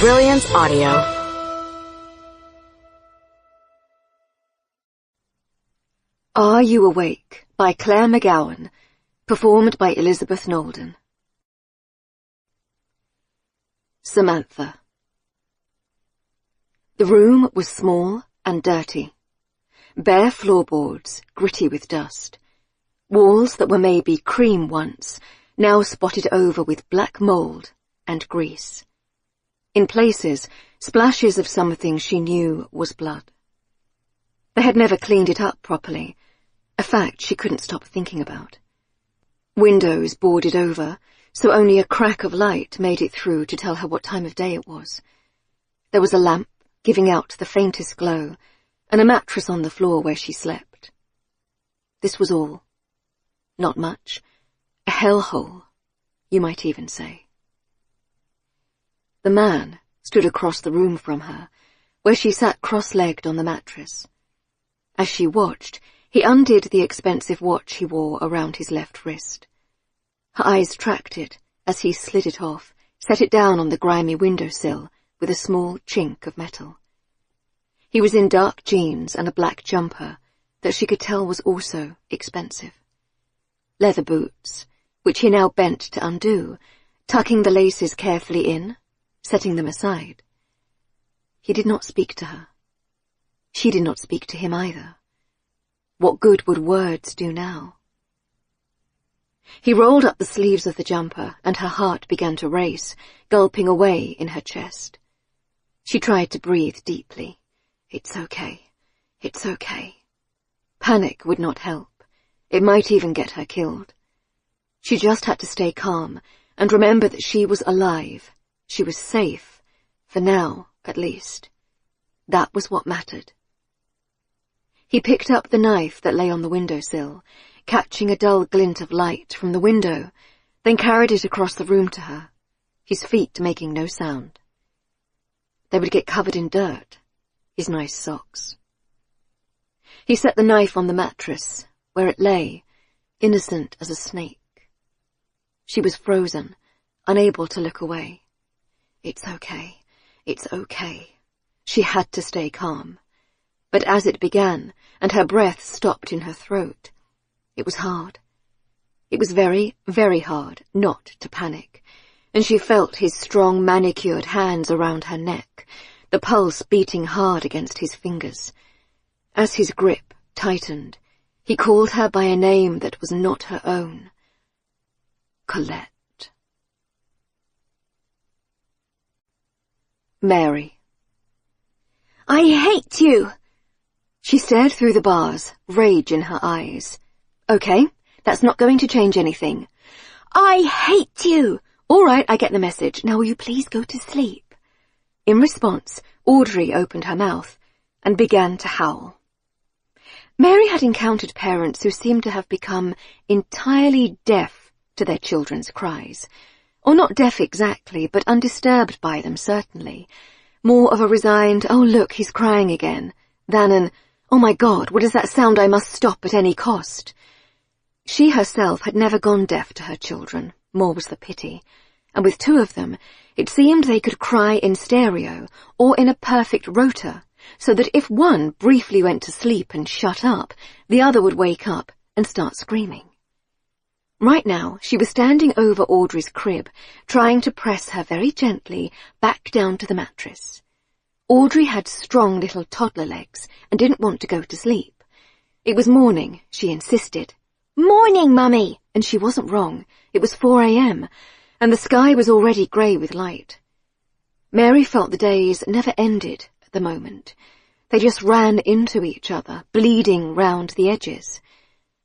Brilliance Audio. Are You Awake by Claire McGowan, performed by Elizabeth Nolden. Samantha. The room was small and dirty. Bare floorboards, gritty with dust. Walls that were maybe cream once, now spotted over with black mould and grease. In places, splashes of something she knew was blood. They had never cleaned it up properly, a fact she couldn't stop thinking about. Windows boarded over, so only a crack of light made it through to tell her what time of day it was. There was a lamp giving out the faintest glow, and a mattress on the floor where she slept. This was all. Not much. A hellhole, you might even say. The man stood across the room from her, where she sat cross-legged on the mattress. As she watched, he undid the expensive watch he wore around his left wrist. Her eyes tracked it as he slid it off, set it down on the grimy windowsill with a small chink of metal. He was in dark jeans and a black jumper that she could tell was also expensive. Leather boots, which he now bent to undo, tucking the laces carefully in, setting them aside. He did not speak to her. She did not speak to him either. What good would words do now? He rolled up the sleeves of the jumper, and her heart began to race, gulping away in her chest. She tried to breathe deeply. It's okay. It's okay. Panic would not help. It might even get her killed. She just had to stay calm and remember that she was alive. She was safe, for now, at least. That was what mattered. He picked up the knife that lay on the windowsill, catching a dull glint of light from the window, then carried it across the room to her, his feet making no sound. They would get covered in dirt, his nice socks. He set the knife on the mattress, where it lay, innocent as a snake. She was frozen, unable to look away. It's okay. It's okay. She had to stay calm. But as it began, and her breath stopped in her throat, it was hard. It was very, very hard not to panic, and she felt his strong, manicured hands around her neck, the pulse beating hard against his fingers. As his grip tightened, he called her by a name that was not her own. Colette. Mary. I hate you, she stared through the bars, rage in her eyes. Okay, that's not going to change anything. I hate you. All right, I get the message. Now will you please go to sleep? In response, Audrey opened her mouth and began to howl. Mary had encountered parents who seemed to have become entirely deaf to their children's cries. Or not deaf exactly, but undisturbed by them, certainly. More of a resigned, oh look, he's crying again, than an, oh my God, what is that sound, I must stop at any cost. She herself had never gone deaf to her children, more was the pity, and with two of them, it seemed they could cry in stereo, or in a perfect rota, so that if one briefly went to sleep and shut up, the other would wake up and start screaming. Right now, she was standing over Audrey's crib, trying to press her very gently back down to the mattress. Audrey had strong little toddler legs and didn't want to go to sleep. It was morning, she insisted. Morning, Mummy! And she wasn't wrong. It was 4 a.m., and the sky was already grey with light. Mary felt the days never ended at the moment. They just ran into each other, bleeding round the edges.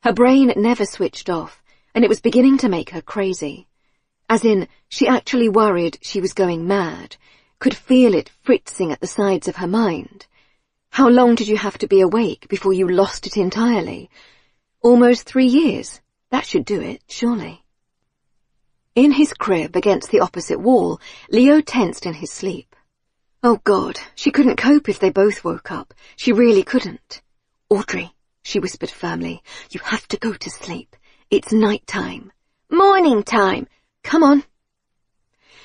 Her brain never switched off, and it was beginning to make her crazy. As in, she actually worried she was going mad, could feel it fritzing at the sides of her mind. How long did you have to be awake before you lost it entirely? Almost 3 years. That should do it, surely. In his crib against the opposite wall, Leo tensed in his sleep. Oh God, she couldn't cope if they both woke up. She really couldn't. Audrey, she whispered firmly, you have to go to sleep. It's night time. Morning time. Come on.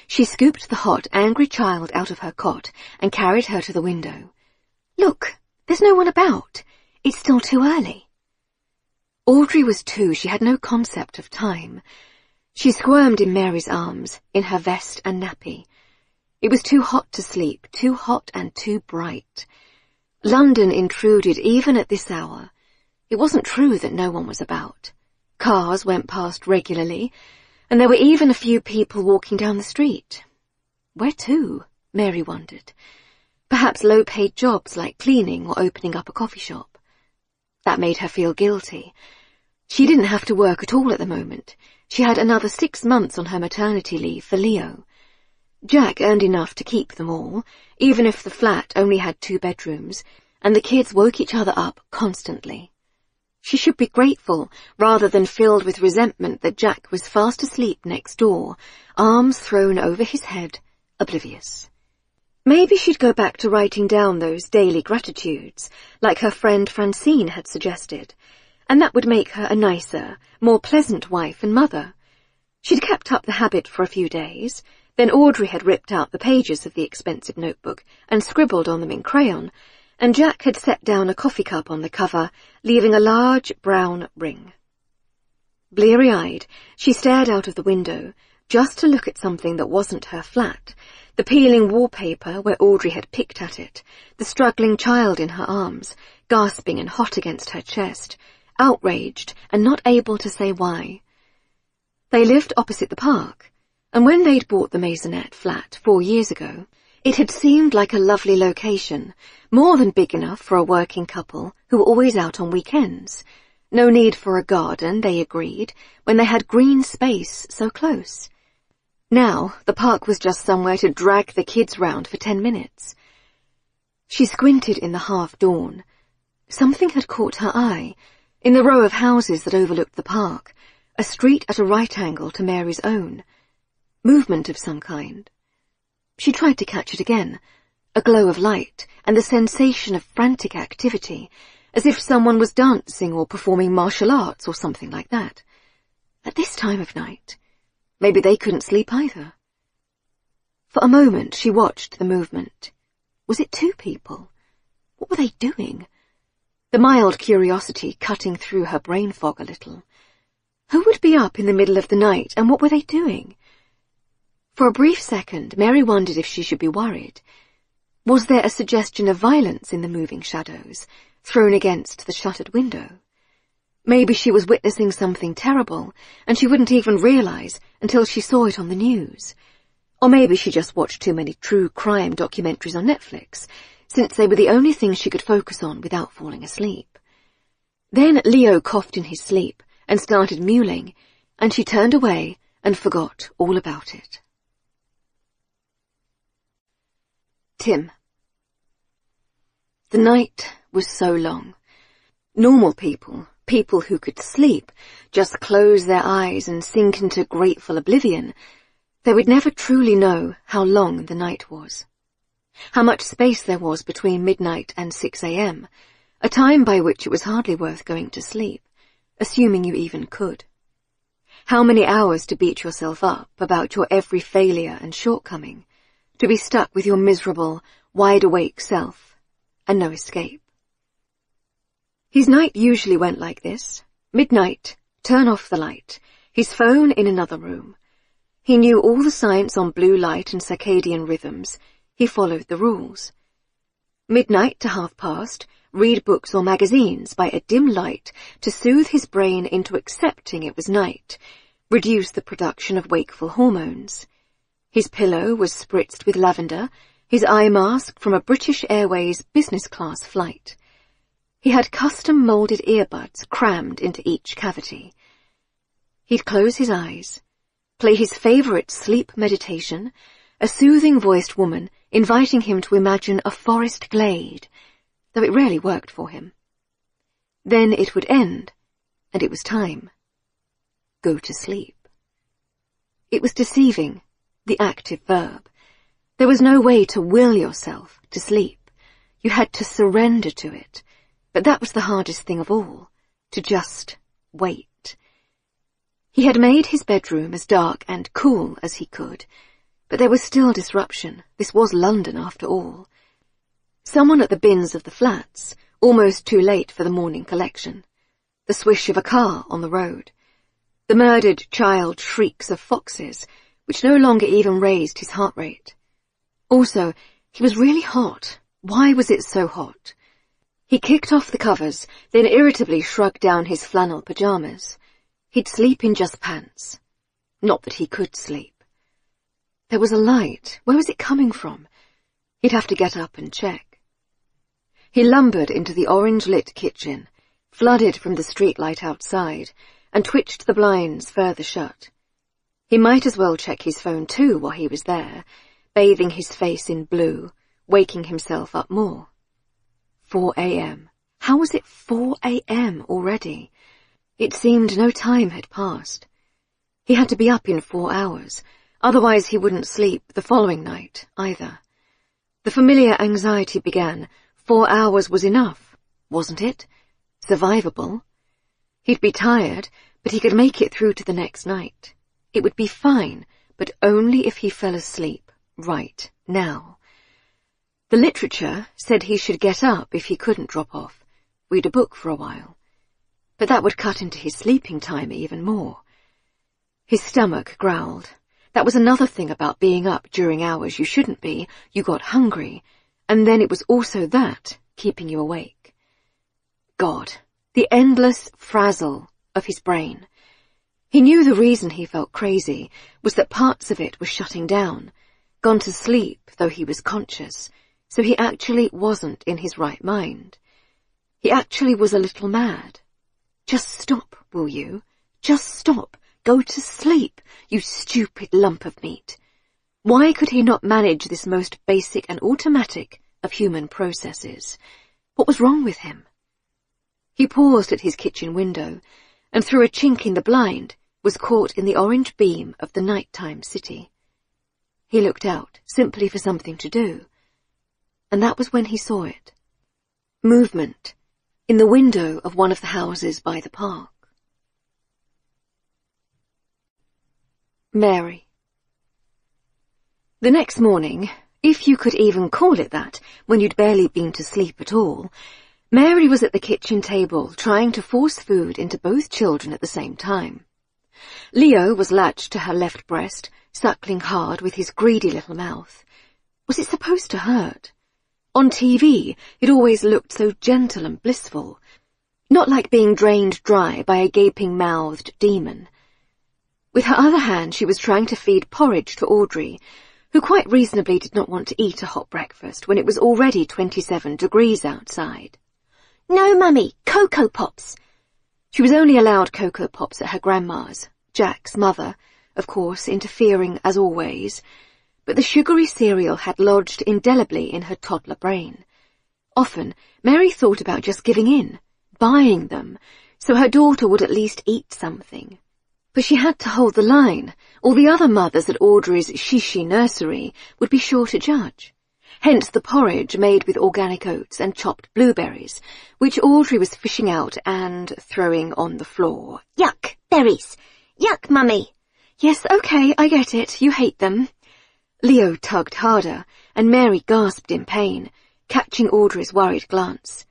She scooped the hot, angry child out of her cot and carried her to the window. "Look, there's no one about. It's still too early." Audrey was 2. She had no concept of time. She squirmed in Mary's arms, in her vest and nappy. It was too hot to sleep, too hot and too bright. London intruded even at this hour. It wasn't true that no one was about. Cars went past regularly, and there were even a few people walking down the street. Where to? Mary wondered. Perhaps low-paid jobs like cleaning or opening up a coffee shop. That made her feel guilty. She didn't have to work at all at the moment. She had another 6 months on her maternity leave for Leo. Jack earned enough to keep them all, even if the flat only had 2 bedrooms, and the kids woke each other up constantly. She should be grateful, rather than filled with resentment that Jack was fast asleep next door, arms thrown over his head, oblivious. Maybe she'd go back to writing down those daily gratitudes, like her friend Francine had suggested, and that would make her a nicer, more pleasant wife and mother. She'd kept up the habit for a few days, then Audrey had ripped out the pages of the expensive notebook and scribbled on them in crayon, and Jack had set down a coffee cup on the cover, leaving a large brown ring. Bleary-eyed, she stared out of the window, just to look at something that wasn't her flat, the peeling wallpaper where Audrey had picked at it, the struggling child in her arms, gasping and hot against her chest, outraged and not able to say why. They lived opposite the park, and when they'd bought the Maisonette flat 4 years ago, it had seemed like a lovely location, more than big enough for a working couple who were always out on weekends. No need for a garden, they agreed, when they had green space so close. Now, the park was just somewhere to drag the kids round for 10 minutes. She squinted in the half-dawn. Something had caught her eye, in the row of houses that overlooked the park, a street at a right angle to Mary's own. Movement of some kind. She tried to catch it again, a glow of light and the sensation of frantic activity, as if someone was dancing or performing martial arts or something like that. At this time of night, maybe they couldn't sleep either. For a moment she watched the movement. Was it 2 people? What were they doing? The mild curiosity cutting through her brain fog a little. Who would be up in the middle of the night, and what were they doing? For a brief second, Mary wondered if she should be worried. Was there a suggestion of violence in the moving shadows, thrown against the shuttered window? Maybe she was witnessing something terrible, and she wouldn't even realize until she saw it on the news. Or maybe she just watched too many true crime documentaries on Netflix, since they were the only things she could focus on without falling asleep. Then Leo coughed in his sleep and started mewling, and she turned away and forgot all about it. Tim. The night was so long. Normal people, people who could sleep, just close their eyes and sink into grateful oblivion, they would never truly know how long the night was. How much space there was between midnight and 6 a.m., a time by which it was hardly worth going to sleep, assuming you even could. How many hours to beat yourself up about your every failure and shortcoming, to be stuck with your miserable, wide-awake self, and no escape. His night usually went like this. Midnight, turn off the light, his phone in another room. He knew all the science on blue light and circadian rhythms. He followed the rules. Midnight to past, read books or magazines by a dim light to soothe his brain into accepting it was night, reduce the production of wakeful hormones. His pillow was spritzed with lavender, his eye mask from a British Airways business-class flight. He had custom-moulded earbuds crammed into each cavity. He'd close his eyes, play his favourite sleep meditation, a soothing-voiced woman inviting him to imagine a forest glade, though it rarely worked for him. Then it would end, and it was time. Go to sleep. It was deceiving, the active verb. There was no way to will yourself to sleep. You had to surrender to it. But that was the hardest thing of all, to just wait. He had made his bedroom as dark and cool as he could, But there was still disruption. This was London, after all. Someone at the bins of the flats, almost too late for the morning collection. The swish of a car on the road. The murdered child shrieks of foxes, which no longer even raised his heart rate. Also, he was really hot. Why was it so hot? He kicked off the covers, then irritably shrugged down his flannel pyjamas. He'd sleep in just pants. Not that he could sleep. There was a light. Where was it coming from? He'd have to get up and check. He lumbered into the orange-lit kitchen, flooded from the streetlight outside, and twitched the blinds further shut. He might as well check his phone too while he was there, bathing his face in blue, waking himself up more. 4 a.m. How was it 4 a.m. already? It seemed no time had passed. He had to be up in 4 hours, otherwise he wouldn't sleep the following night either. The familiar anxiety began. 4 hours was enough, wasn't it? Survivable. He'd be tired, but he could make it through to the next night. It would be fine, but only if he fell asleep, right now. The literature said he should get up if he couldn't drop off, read a book for a while. But that would cut into his sleeping time even more. His stomach growled. That was another thing about being up during hours you shouldn't be. You got hungry, and then it was also that keeping you awake. God, the endless frazzle of his brain. He knew the reason he felt crazy was that parts of it were shutting down, gone to sleep though he was conscious, so he actually wasn't in his right mind. He actually was a little mad. Just stop, will you? Just stop. Go to sleep, you stupid lump of meat. Why could he not manage this most basic and automatic of human processes? What was wrong with him? He paused at his kitchen window, and through a chink in the blind was caught in the orange beam of the nighttime city. He looked out, simply for something to do. And that was when he saw it. Movement, in the window of one of the houses by the park. Mary. The next morning, if you could even call it that, when you'd barely been to sleep at all, Mary was at the kitchen table trying to force food into both children at the same time. Leo was latched to her left breast, suckling hard with his greedy little mouth. Was it supposed to hurt? On TV, it always looked so gentle and blissful, not like being drained dry by a gaping-mouthed demon. With her other hand, she was trying to feed porridge to Audrey, who quite reasonably did not want to eat a hot breakfast when it was already 27 degrees outside. "No, Mummy, Cocoa Pops." She was only allowed Cocoa Pops at her grandma's, Jack's mother, of course, interfering as always, but the sugary cereal had lodged indelibly in her toddler brain. Often, Mary thought about just giving in, buying them, so her daughter would at least eat something. But she had to hold the line, or the other mothers at Audrey's Shishi nursery would be sure to judge. Hence the porridge made with organic oats and chopped blueberries, which Audrey was fishing out and throwing on the floor. "Yuck, berries! Yuck, Mummy!" "Yes, okay, I get it. You hate them." Leo tugged harder, and Mary gasped in pain, catching Audrey's worried glance.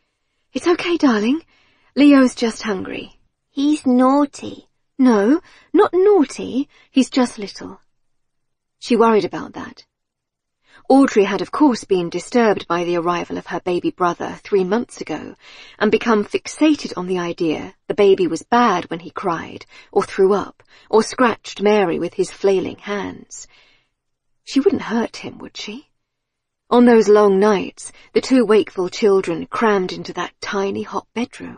"It's okay, darling. Leo's just hungry." "He's naughty." "No, not naughty. He's just little." She worried about that. Audrey had of course been disturbed by the arrival of her baby brother 3 months ago, and become fixated on the idea the baby was bad when he cried, or threw up, or scratched Mary with his flailing hands. She wouldn't hurt him, would she? On those long nights, the 2 wakeful children crammed into that tiny hot bedroom.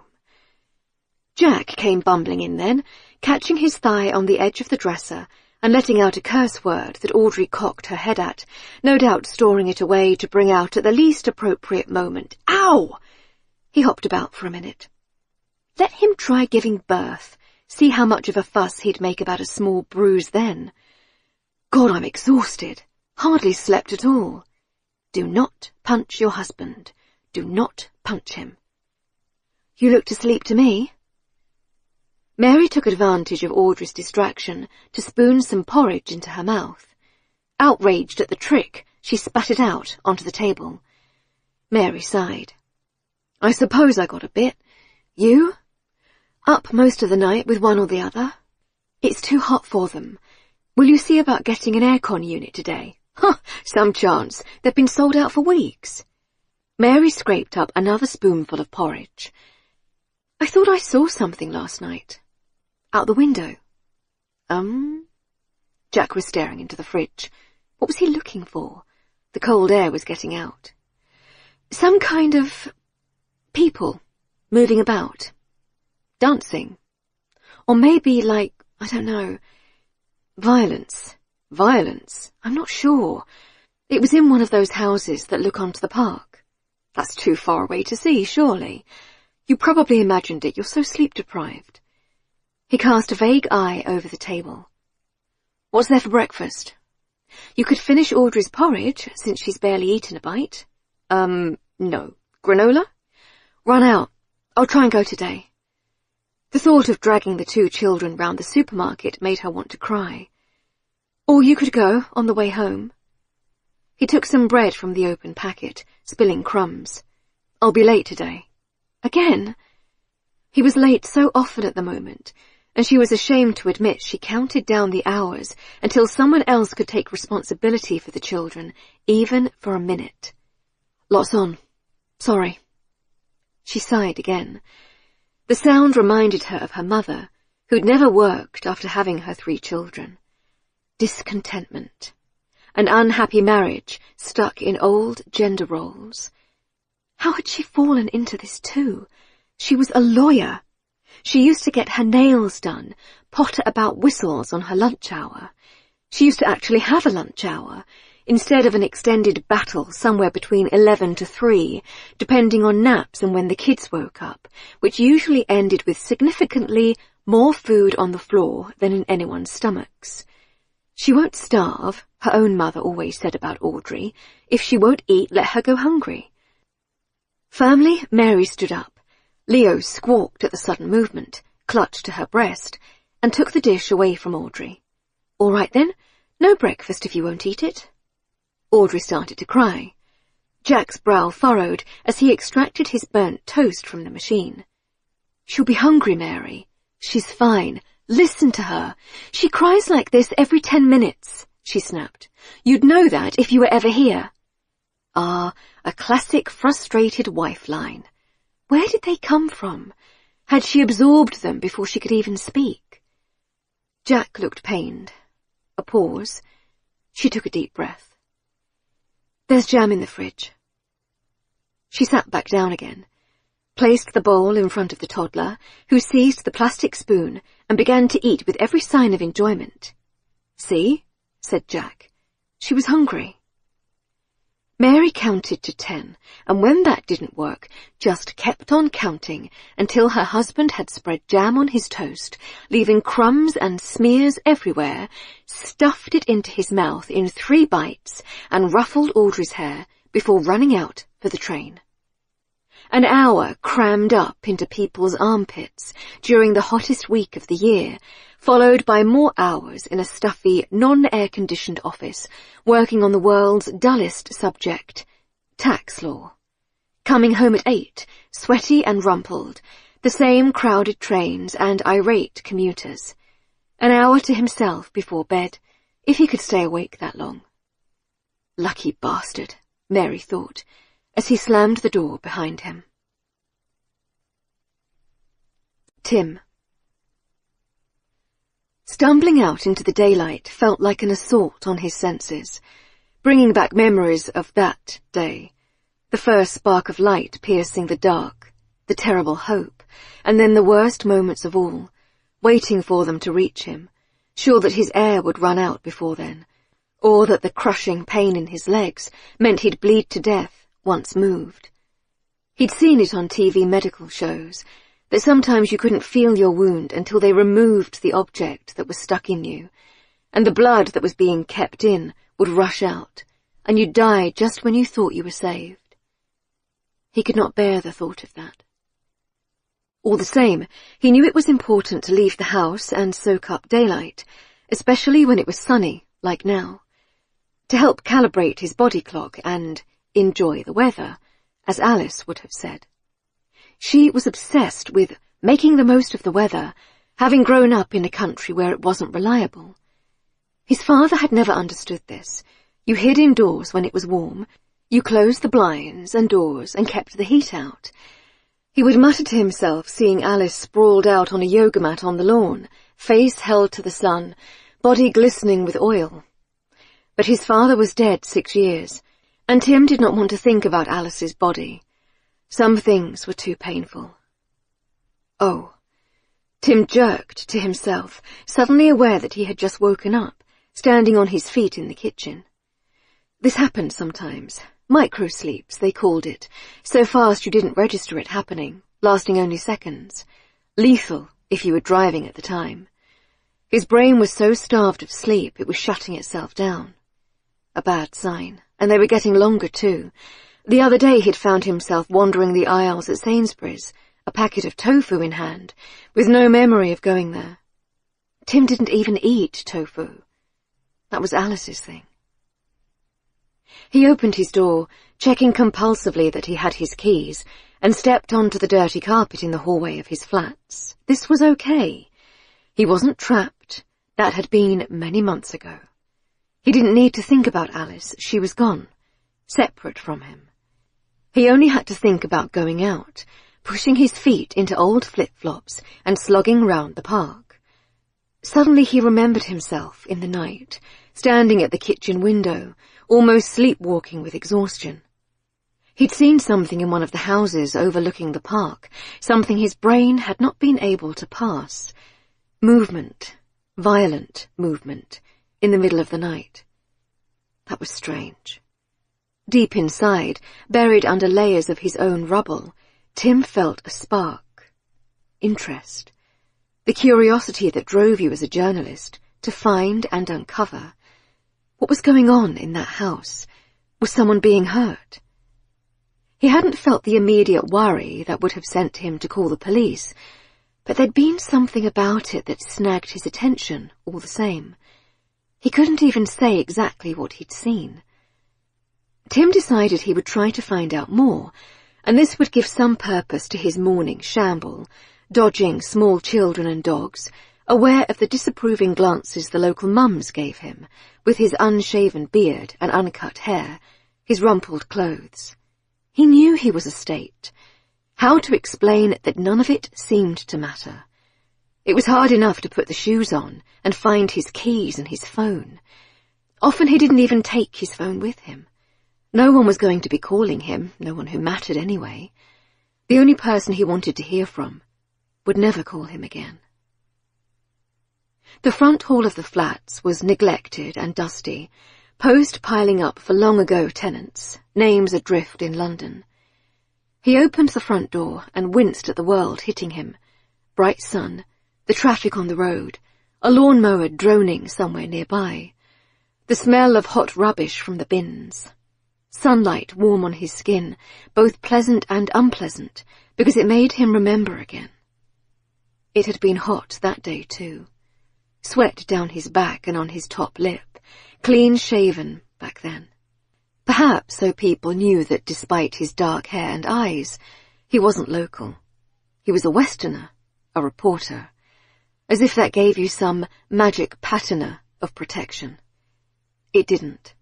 Jack came bumbling in then, catching his thigh on the edge of the dresser and letting out a curse word that Audrey cocked her head at, no doubt storing it away to bring out at the least appropriate moment. "Ow!" He hopped about for a minute. Let him try giving birth, see how much of a fuss he'd make about a small bruise then. God, I'm exhausted. Hardly slept at all. Do not punch your husband. Do not punch him. "You look asleep to me." Mary took advantage of Audrey's distraction to spoon some porridge into her mouth. Outraged at the trick, she spat it out onto the table. Mary sighed. I suppose I got a bit. You? Up most of the night with one or the other. It's too hot for them. Will you see about getting an aircon unit today? Huh, some chance. They've been sold out for weeks. Mary scraped up another spoonful of porridge. I thought I saw something last night. Out the window. Jack was staring into the fridge. What was he looking for? The cold air was getting out. Some kind of people moving about. Dancing. Or maybe like, I don't know, violence. Violence? I'm not sure. It was in one of those houses that look onto the park. That's too far away to see, surely. You probably imagined it, you're so sleep-deprived. He cast a vague eye over the table. What's there for breakfast? You could finish Audrey's porridge, since she's barely eaten a bite. No. Granola? Run out. I'll try and go today. The thought of dragging the two children round the supermarket made her want to cry. Or you could go on the way home. He took some bread from the open packet, spilling crumbs. I'll be late today. Again? He was late so often at the moment, and she was ashamed to admit she counted down the hours until someone else could take responsibility for the children, even for a minute. Lots on. Sorry. She sighed again. The sound reminded her of her mother, who'd never worked after having her 3 children. Discontentment. An unhappy marriage stuck in old gender roles. How had she fallen into this too? She was a lawyer. She used to get her nails done, potter about whistles on her lunch hour. She used to actually have a lunch hour, instead of an extended battle somewhere between 11 to 3, depending on naps and when the kids woke up, which usually ended with significantly more food on the floor than in anyone's stomachs. She won't starve, her own mother always said about Audrey. If she won't eat, let her go hungry. Firmly, Mary stood up. Leo squawked at the sudden movement, clutched to her breast, and took the dish away from Audrey. All right then, no breakfast if you won't eat it. Audrey started to cry. Jack's brow furrowed as he extracted his burnt toast from the machine. She'll be hungry, Mary. She's fine. Listen to her. She cries like this every 10 minutes, she snapped. You'd know that if you were ever here. Ah, a classic frustrated wife line. Where did they come from? Had she absorbed them before she could even speak? Jack looked pained. A pause. She took a deep breath. There's jam in the fridge. She sat back down again, placed the bowl in front of the toddler, who seized the plastic spoon and began to eat with every sign of enjoyment. See, said Jack. She was hungry. Mary counted to 10, and when that didn't work, just kept on counting until her husband had spread jam on his toast, leaving crumbs and smears everywhere, stuffed it into his mouth in 3 bites, and ruffled Audrey's hair before running out for the train. An hour crammed up into people's armpits during the hottest week of the year, followed by more hours in a stuffy, non-air-conditioned office, working on the world's dullest subject, tax law. Coming home at 8, sweaty and rumpled, the same crowded trains and irate commuters. An hour to himself before bed, if he could stay awake that long. Lucky bastard, Mary thought, as he slammed the door behind him. Tim. Stumbling out into the daylight felt like an assault on his senses, bringing back memories of that day, the first spark of light piercing the dark, the terrible hope, and then the worst moments of all, waiting for them to reach him, sure that his air would run out before then, or that the crushing pain in his legs meant he'd bleed to death once moved. He'd seen it on TV medical shows, that sometimes you couldn't feel your wound until they removed the object that was stuck in you, and the blood that was being kept in would rush out, and you'd die just when you thought you were saved. He could not bear the thought of that. All the same, he knew it was important to leave the house and soak up daylight, especially when it was sunny, like now. to help calibrate his body clock and enjoy the weather, as Alice would have said. She was obsessed with making the most of the weather, having grown up in a country where it wasn't reliable. His father had never understood this. You hid indoors when it was warm, you closed the blinds and doors and kept the heat out. He would mutter to himself, seeing Alice sprawled out on a yoga mat on the lawn, face held to the sun, body glistening with oil. But his father was dead 6 years, and Tim did not want to think about Alice's body. Some things were too painful. Oh. Tim jerked to himself, suddenly aware that he had just woken up, standing on his feet in the kitchen. This happened sometimes. Micro-sleeps, they called it, so fast you didn't register it happening, lasting only seconds. Lethal, if you were driving at the time. His brain was so starved of sleep it was shutting itself down. A bad sign, and they were getting longer too. The other day he'd found himself wandering the aisles at Sainsbury's, a packet of tofu in hand, with no memory of going there. Tim didn't even eat tofu. That was Alice's thing. He opened his door, checking compulsively that he had his keys, and stepped onto the dirty carpet in the hallway of his flats. This was okay. He wasn't trapped. That had been many months ago. He didn't need to think about Alice. She was gone, separate from him. He only had to think about going out, pushing his feet into old flip-flops and slogging round the park. Suddenly he remembered himself in the night, standing at the kitchen window, almost sleepwalking with exhaustion. He'd seen something in one of the houses overlooking the park, something his brain had not been able to pass. Movement, violent movement, in the middle of the night. That was strange. Deep inside, buried under layers of his own rubble, Tim felt a spark. Interest. The curiosity that drove you as a journalist to find and uncover. What was going on in that house? Was someone being hurt? He hadn't felt the immediate worry that would have sent him to call the police, but there'd been something about it that snagged his attention all the same. He couldn't even say exactly what he'd seen. Tim decided he would try to find out more, and this would give some purpose to his morning shamble, dodging small children and dogs, aware of the disapproving glances the local mums gave him, with his unshaven beard and uncut hair, his rumpled clothes. He knew he was a state. How to explain that none of it seemed to matter? It was hard enough to put the shoes on and find his keys and his phone. Often he didn't even take his phone with him. No one was going to be calling him, no one who mattered anyway. The only person he wanted to hear from would never call him again. The front hall of the flats was neglected and dusty, post piling up for long-ago tenants, names adrift in London. He opened the front door and winced at the world hitting him. Bright sun, the traffic on the road, a lawnmower droning somewhere nearby, the smell of hot rubbish from the bins. Sunlight warm on his skin, both pleasant and unpleasant, because it made him remember again. It had been hot that day too. Sweat down his back and on his top lip, clean-shaven back then. Perhaps so people knew that despite his dark hair and eyes, he wasn't local. He was a Westerner, a reporter, as if that gave you some magic patina of protection. It didn't.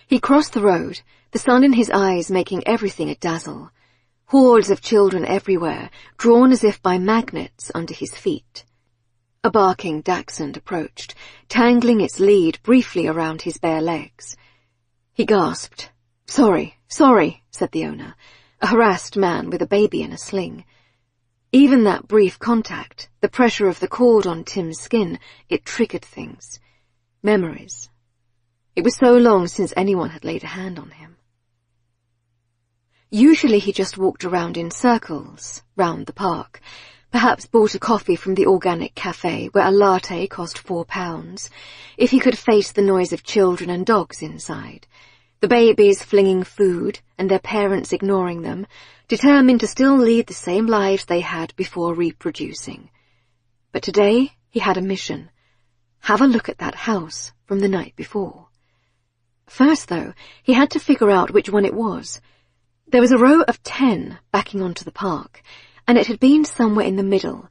He crossed the road, the sun in his eyes making everything a dazzle. Hordes of children everywhere, drawn as if by magnets under his feet. A barking dachshund approached, tangling its lead briefly around his bare legs. He gasped. "Sorry, sorry," said the owner, a harassed man with a baby in a sling. Even that brief contact, the pressure of the cord on Tim's skin, it triggered things. Memories. It was so long since anyone had laid a hand on him. Usually he just walked around in circles, round the park, perhaps bought a coffee from the organic cafe where a latte cost £4, if he could face the noise of children and dogs inside, the babies flinging food and their parents ignoring them, determined to still lead the same lives they had before reproducing. But today he had a mission. Have a look at that house from the night before. First, though, he had to figure out which one it was. There was a row of 10 backing onto the park, and it had been somewhere in the middle.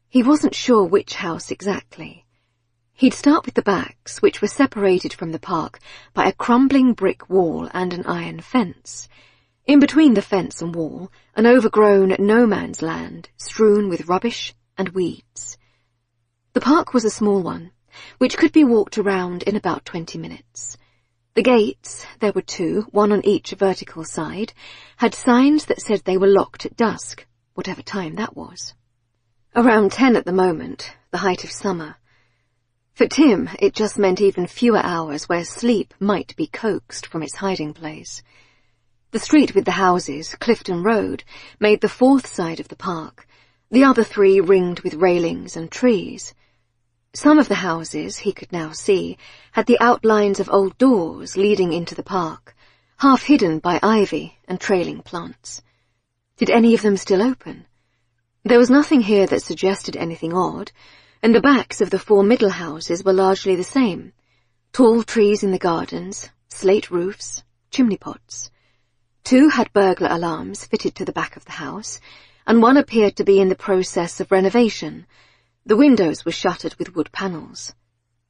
He wasn't sure which house exactly. He'd start with the backs, which were separated from the park by a crumbling brick wall and an iron fence. In between the fence and wall, an overgrown no-man's land strewn with rubbish and weeds. The park was a small one, which could be walked around in about 20 minutes. The gates, there were 2, one on each vertical side, had signs that said they were locked at dusk, whatever time that was. Around 10 at the moment, the height of summer. For Tim, it just meant even fewer hours where sleep might be coaxed from its hiding place. The street with the houses, Clifton Road, made the 4th side of the park, the other 3 ringed with railings and trees. Some of the houses, he could now see, had the outlines of old doors leading into the park, half hidden by ivy and trailing plants. Did any of them still open? There was nothing here that suggested anything odd, and the backs of the 4 middle houses were largely the same. Tall trees in the gardens, slate roofs, chimney pots. 2 had burglar alarms fitted to the back of the house, and one appeared to be in the process of renovation. The windows were shuttered with wood panels.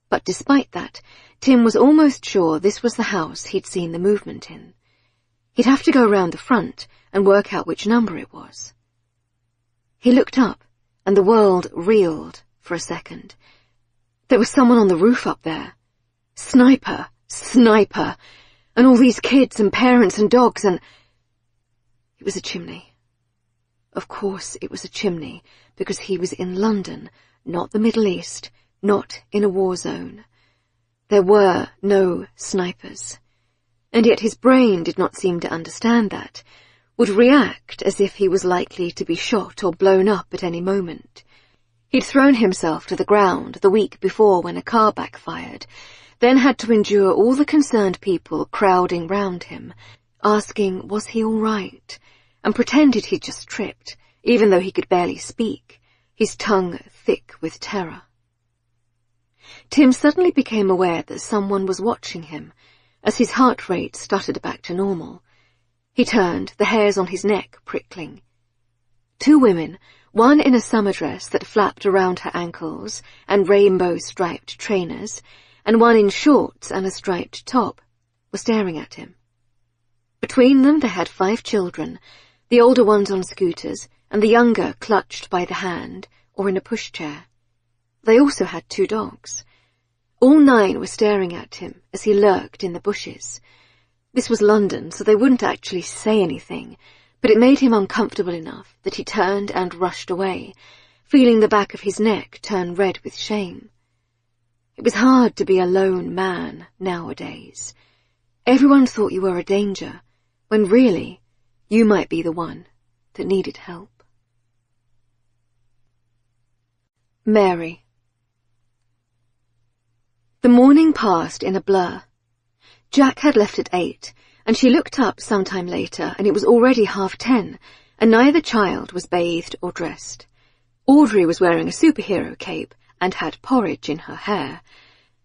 But despite that, Tim was almost sure this was the house he'd seen the movement in. He'd have to go round the front and work out which number it was. He looked up, and the world reeled for a second. There was someone on the roof up there. Sniper! Sniper! And all these kids and parents and dogs and... It was a chimney. Of course it was a chimney, because he was in London, not the Middle East, not in a war zone. There were no snipers. And yet his brain did not seem to understand that, would react as if he was likely to be shot or blown up at any moment. He'd thrown himself to the ground the week before when a car backfired, then had to endure all the concerned people crowding round him, asking was he all right, and pretended he'd just tripped, even though he could barely speak, his tongue thick with terror. Tim suddenly became aware that someone was watching him, as his heart rate stuttered back to normal. He turned, the hairs on his neck prickling. 2 women, one in a summer dress that flapped around her ankles and rainbow-striped trainers, and one in shorts and a striped top, were staring at him. Between them they had 5 children, the older ones on scooters, and the younger clutched by the hand or in a pushchair. They also had 2 dogs. All 9 were staring at him as he lurked in the bushes. This was London, so they wouldn't actually say anything, but it made him uncomfortable enough that he turned and rushed away, feeling the back of his neck turn red with shame. It was hard to be a lone man nowadays. Everyone thought you were a danger, when really you might be the one that needed help. Mary. The morning passed in a blur. Jack had left at 8, and she looked up some time later, and it was already 10:30, and neither child was bathed or dressed. Audrey was wearing a superhero cape and had porridge in her hair.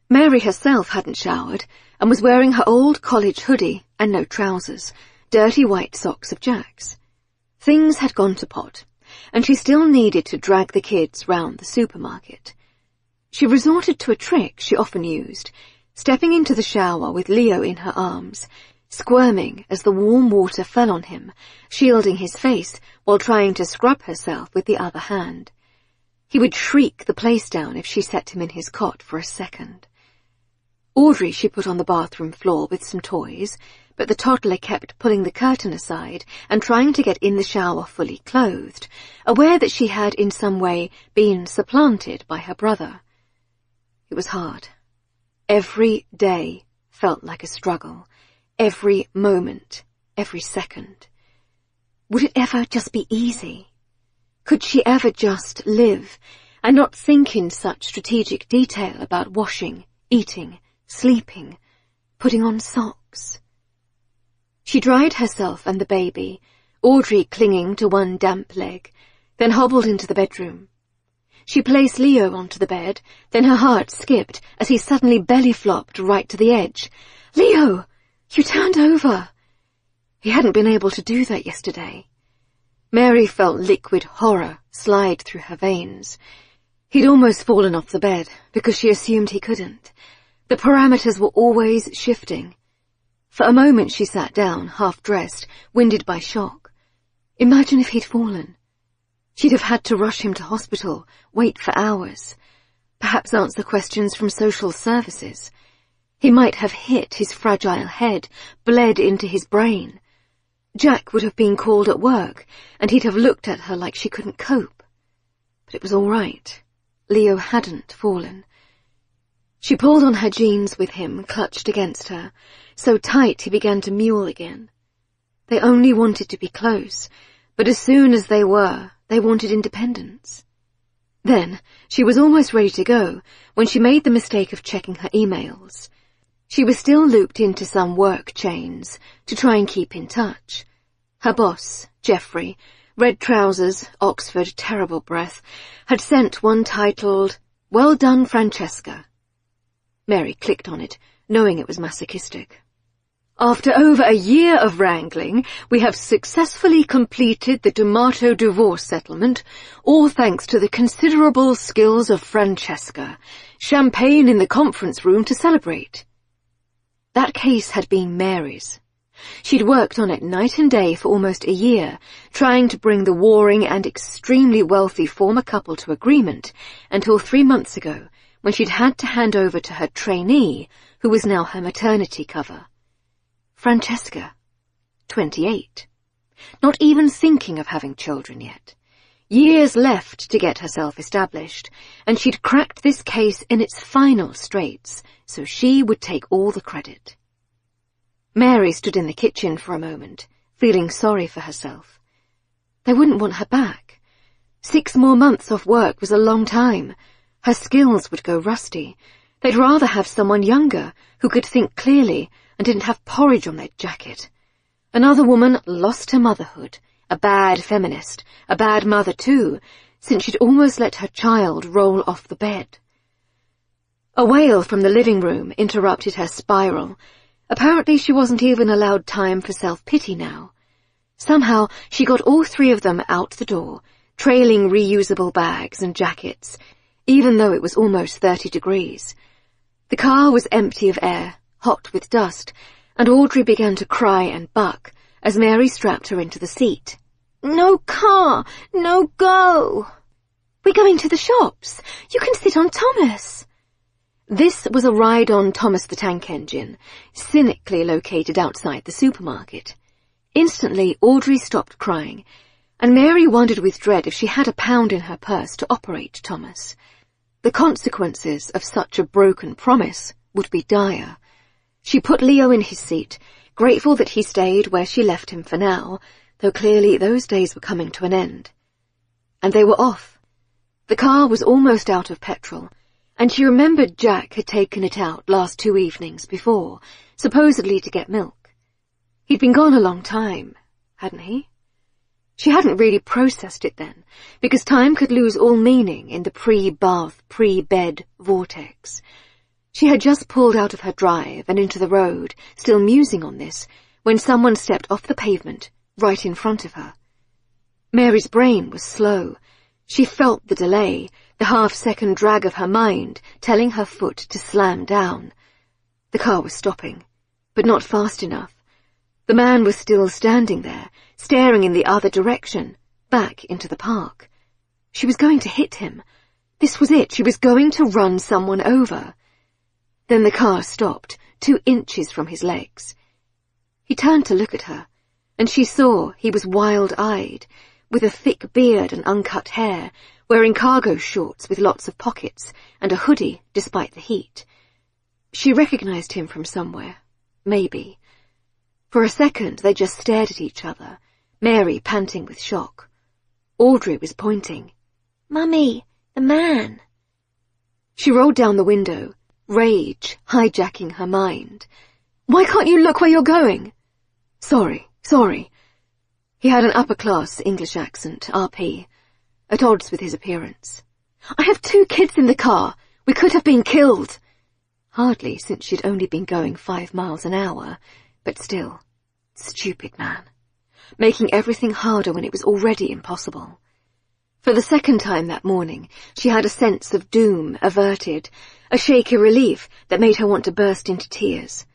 Mary herself hadn't showered, and was wearing her old college hoodie and no trousers, dirty white socks of Jack's. Things had gone to pot, and she still needed to drag the kids round the supermarket. She resorted to a trick she often used, stepping into the shower with Leo in her arms, squirming as the warm water fell on him, shielding his face while trying to scrub herself with the other hand. He would shriek the place down if she set him in his cot for a second. Audrey she put on the bathroom floor with some toys, but the toddler kept pulling the curtain aside and trying to get in the shower fully clothed, aware that she had in some way been supplanted by her brother. It was hard. Every day felt like a struggle, every moment, every second. Would it ever just be easy? Could she ever just live and not think in such strategic detail about washing, eating, sleeping, putting on socks? She dried herself and the baby, Audrey clinging to one damp leg, then hobbled into the bedroom. She placed Leo onto the bed, then her heart skipped as he suddenly belly-flopped right to the edge, "Leo, you turned over." He hadn't been able to do that yesterday. Mary felt liquid horror slide through her veins. He'd almost fallen off the bed because she assumed he couldn't. The parameters were always shifting. For a moment she sat down, half-dressed, winded by shock. Imagine if he'd fallen. She'd have had to rush him to hospital, wait for hours, perhaps answer questions from social services. He might have hit his fragile head, bled into his brain. Jack would have been called at work, and he'd have looked at her like she couldn't cope. But it was all right. Leo hadn't fallen. She pulled on her jeans with him, clutched against her, so tight he began to mule again. They only wanted to be close, but as soon as they were, they wanted independence. Then, she was almost ready to go when she made the mistake of checking her emails. She was still looped into some work chains to try and keep in touch. Her boss, Jeffrey, red trousers, Oxford, terrible breath, had sent one titled, "Well done, Francesca." Mary clicked on it, knowing it was masochistic. "After over a year of wrangling, we have successfully completed the D'Amato divorce settlement, all thanks to the considerable skills of Francesca. Champagne in the conference room to celebrate." That case had been Mary's. She'd worked on it night and day for almost a year, trying to bring the warring and extremely wealthy former couple to agreement, until 3 months ago, when she'd had to hand over to her trainee, who was now her maternity cover. Francesca, 28. Not even thinking of having children yet. Years left to get herself established, and she'd cracked this case in its final straits, so she would take all the credit. Mary stood in the kitchen for a moment, feeling sorry for herself. They wouldn't want her back. 6 more months off work was a long time. Her skills would go rusty. They'd rather have someone younger, who could think clearly and didn't have porridge on their jacket. Another woman lost her motherhood, a bad feminist, a bad mother too, since she'd almost let her child roll off the bed. A wail from the living room interrupted her spiral. Apparently she wasn't even allowed time for self-pity now. Somehow she got all 3 of them out the door, trailing reusable bags and jackets, even though it was almost 30 degrees. The car was empty of air, hot with dust, and Audrey began to cry and buck as Mary strapped her into the seat. No car! No go! We're going to the shops. You can sit on Thomas. This was a ride on Thomas the Tank Engine, cynically located outside the supermarket. Instantly, Audrey stopped crying, and Mary wondered with dread if she had £1 in her purse to operate Thomas. The consequences of such a broken promise would be dire. She put Leo in his seat, grateful that he stayed where she left him for now, though clearly those days were coming to an end. And they were off. The car was almost out of petrol, and she remembered Jack had taken it out last 2 evenings before, supposedly to get milk. He'd been gone a long time, hadn't he? She hadn't really processed it then, because time could lose all meaning in the pre-bath, pre-bed vortex. She had just pulled out of her drive and into the road, still musing on this, when someone stepped off the pavement, right in front of her. Mary's brain was slow. She felt the delay, the half-second drag of her mind, telling her foot to slam down. The car was stopping, but not fast enough. The man was still standing there, staring in the other direction, back into the park. She was going to hit him. This was it. She was going to run someone over. Then the car stopped, 2 inches from his legs. He turned to look at her, and she saw he was wild-eyed, with a thick beard and uncut hair, wearing cargo shorts with lots of pockets, and a hoodie despite the heat. She recognized him from somewhere, maybe. For a second they just stared at each other, Mary panting with shock. Audrey was pointing. Mummy, the man. She rolled down the window, rage hijacking her mind. Why can't you look where you're going? Sorry. He had an upper-class English accent, RP, at odds with his appearance. I have 2 kids in the car. We could have been killed. Hardly, since she'd only been going 5 miles an hour, but still, stupid man. Making everything harder when it was already impossible. For the second time that morning, she had a sense of doom averted, a shaky relief that made her want to burst into tears.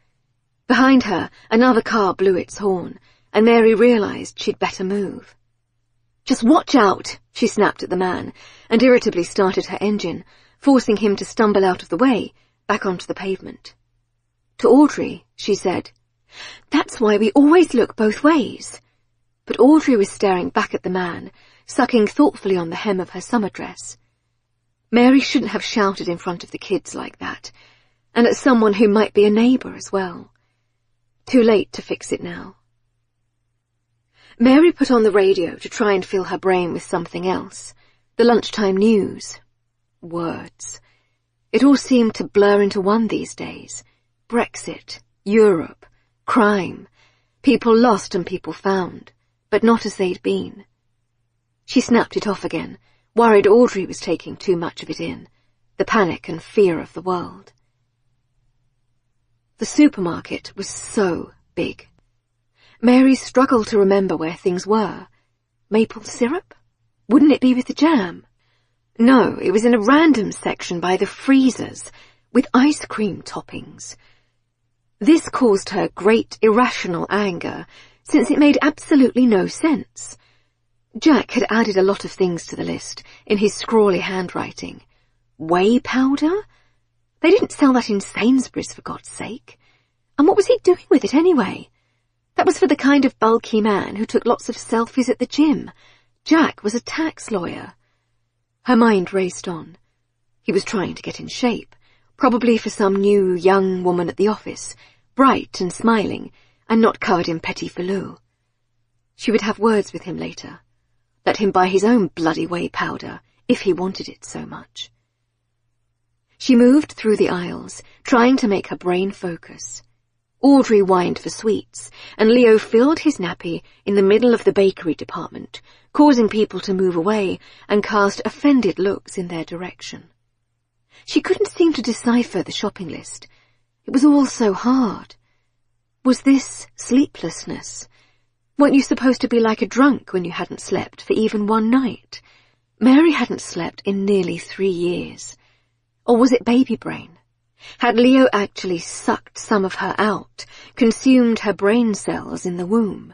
Behind her, another car blew its horn, and Mary realized she'd better move. "Just watch out," she snapped at the man, and irritably started her engine, forcing him to stumble out of the way, back onto the pavement. To Audrey, she said, "That's why we always look both ways." But Audrey was staring back at the man, sucking thoughtfully on the hem of her summer dress. Mary shouldn't have shouted in front of the kids like that, and at someone who might be a neighbour as well. Too late to fix it now. Mary put on the radio to try and fill her brain with something else. The lunchtime news. Words. It all seemed to blur into one these days. Brexit, Europe, crime, people lost and people found, but not as they'd been. She snapped it off again, worried Audrey was taking too much of it in, the panic and fear of the world. The supermarket was so big. Mary struggled to remember where things were. Maple syrup? Wouldn't it be with the jam? No, it was in a random section by the freezers, with ice cream toppings. This caused her great irrational anger, since it made absolutely no sense. Jack had added a lot of things to the list, in his scrawly handwriting. Whey powder? They didn't sell that in Sainsbury's, for God's sake. And what was he doing with it anyway? That was for the kind of bulky man who took lots of selfies at the gym. Jack was a tax lawyer. Her mind raced on. He was trying to get in shape, probably for some new young woman at the office, bright and smiling, and not covered in petit velours. She would have words with him later. Let him buy his own bloody whey powder, if he wanted it so much. She moved through the aisles, trying to make her brain focus. Audrey whined for sweets, and Leo filled his nappy in the middle of the bakery department, causing people to move away and cast offended looks in their direction. She couldn't seem to decipher the shopping list. It was all so hard. Was this sleeplessness? Weren't you supposed to be like a drunk when you hadn't slept for even one night? Mary hadn't slept in nearly 3 years. Or was it baby brain? Had Leo actually sucked some of her out, consumed her brain cells in the womb?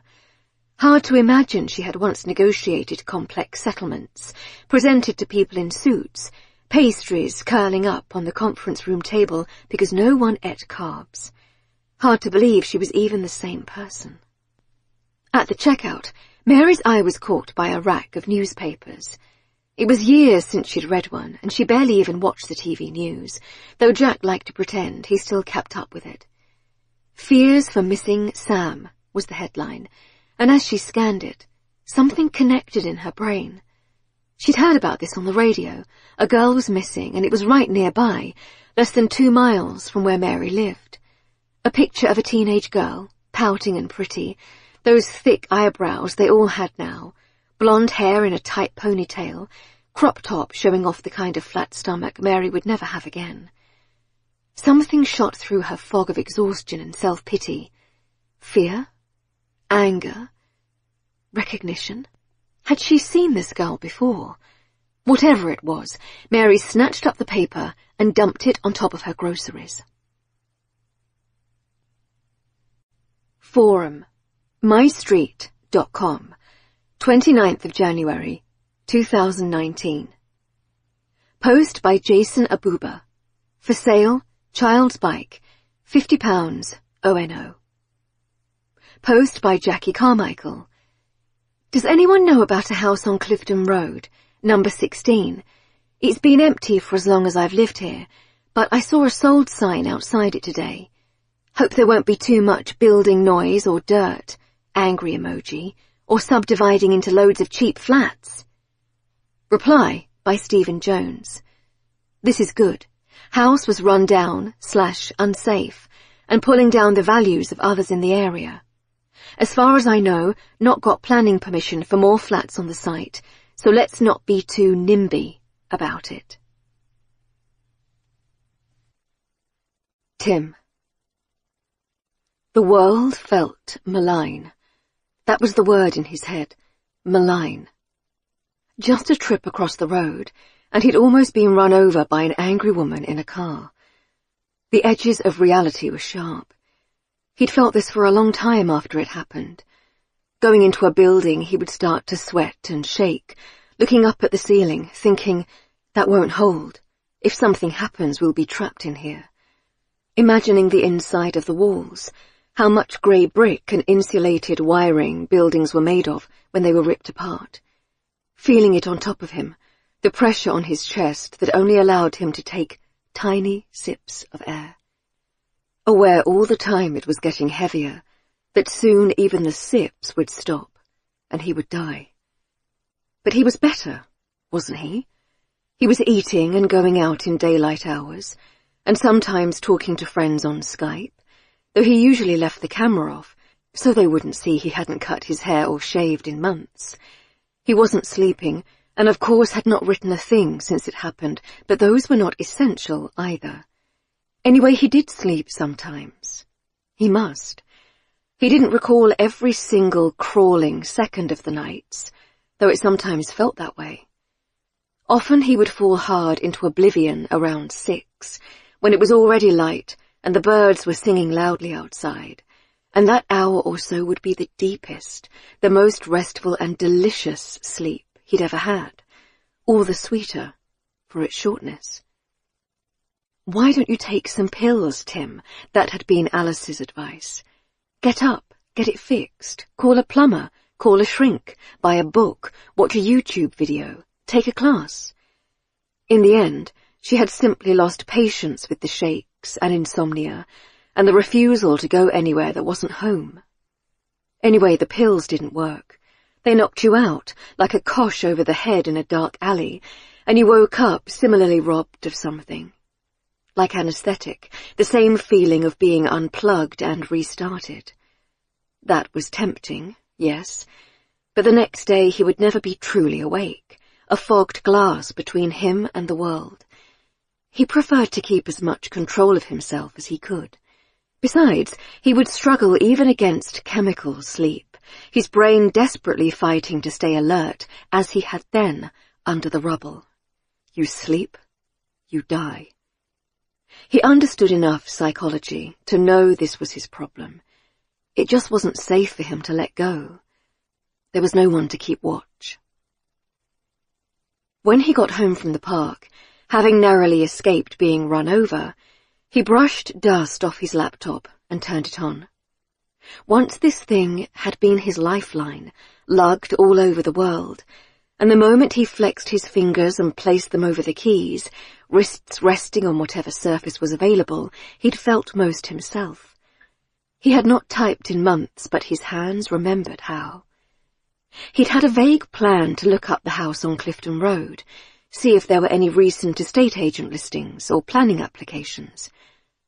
Hard to imagine she had once negotiated complex settlements, presented to people in suits, pastries curling up on the conference room table because no one ate carbs. Hard to believe she was even the same person. At the checkout, Mary's eye was caught by a rack of newspapers. It was years since she'd read one, and she barely even watched the TV news, though Jack liked to pretend he still kept up with it. Fears for Missing Sam was the headline, and as she scanned it, something connected in her brain. She'd heard about this on the radio. A girl was missing, and it was right nearby, less than 2 miles from where Mary lived. A picture of a teenage girl, pouting and pretty, those thick eyebrows they all had now, blonde hair in a tight ponytail, crop top showing off the kind of flat stomach Mary would never have again. Something shot through her fog of exhaustion and self-pity. Fear? Anger? Recognition? Had she seen this girl before? Whatever it was, Mary snatched up the paper and dumped it on top of her groceries. Forum. MyStreet.com. 29th of January, 2019. Post by Jason Abuba. For sale, child's bike, £50, ONO. Post by Jackie Carmichael. Does anyone know about a house on Clifton Road, number 16? It's been empty for as long as I've lived here, but I saw a sold sign outside it today. Hope there won't be too much building noise or dirt, angry emoji, or subdividing into loads of cheap flats. Reply by Stephen Jones. This is good. House was run down / unsafe, and pulling down the values of others in the area. As far as I know, not got planning permission for more flats on the site, so let's not be too NIMBY about it. Tim. The world felt malign. That was the word in his head. Malign. Just a trip across the road, and he'd almost been run over by an angry woman in a car. The edges of reality were sharp. He'd felt this for a long time after it happened. Going into a building, he would start to sweat and shake, looking up at the ceiling, thinking, that won't hold. If something happens, we'll be trapped in here. Imagining the inside of the walls, how much grey brick and insulated wiring buildings were made of when they were ripped apart. Feeling it on top of him, the pressure on his chest that only allowed him to take tiny sips of air. Aware all the time it was getting heavier, that soon even the sips would stop, and he would die. But he was better, wasn't he? He was eating and going out in daylight hours, and sometimes talking to friends on Skype, though he usually left the camera off, so they wouldn't see he hadn't cut his hair or shaved in months. He wasn't sleeping, and of course had not written a thing since it happened, but those were not essential either. Anyway, he did sleep sometimes. He must. He didn't recall every single crawling second of the nights, though it sometimes felt that way. Often he would fall hard into oblivion around 6, when it was already light and the birds were singing loudly outside, and that hour or so would be the deepest, the most restful and delicious sleep he'd ever had, all the sweeter for its shortness. "Why don't you take some pills, Tim?" That had been Alice's advice. "Get up, get it fixed, call a plumber, call a shrink, buy a book, watch a YouTube video, take a class." In the end, she had simply lost patience with the shakes and insomnia, and the refusal to go anywhere that wasn't home. Anyway, the pills didn't work. They knocked you out, like a cosh over the head in a dark alley, and you woke up similarly robbed of something. Like anesthetic, the same feeling of being unplugged and restarted. That was tempting, yes, but the next day he would never be truly awake, a fogged glass between him and the world. He preferred to keep as much control of himself as he could. Besides, he would struggle even against chemical sleep, his brain desperately fighting to stay alert, as he had then under the rubble. You sleep, you die. He understood enough psychology to know this was his problem. It just wasn't safe for him to let go. There was no one to keep watch. When he got home from the park, having narrowly escaped being run over, he brushed dust off his laptop and turned it on. Once this thing had been his lifeline, lugged all over the world, and the moment he flexed his fingers and placed them over the keys, wrists resting on whatever surface was available, he'd felt most himself. He had not typed in months, but his hands remembered how. He'd had a vague plan to look up the house on Clifton Road, see if there were any recent estate agent listings or planning applications.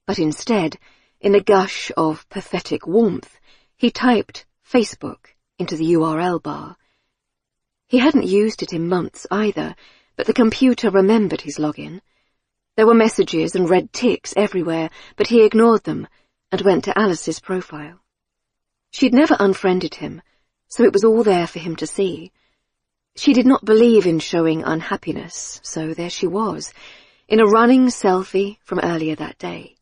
But instead, in a gush of pathetic warmth, he typed Facebook into the URL bar. He hadn't used it in months either, but the computer remembered his login. There were messages and red ticks everywhere, but he ignored them and went to Alice's profile. She'd never unfriended him, so it was all there for him to see. She did not believe in showing unhappiness, so there she was, in a running selfie from earlier that day.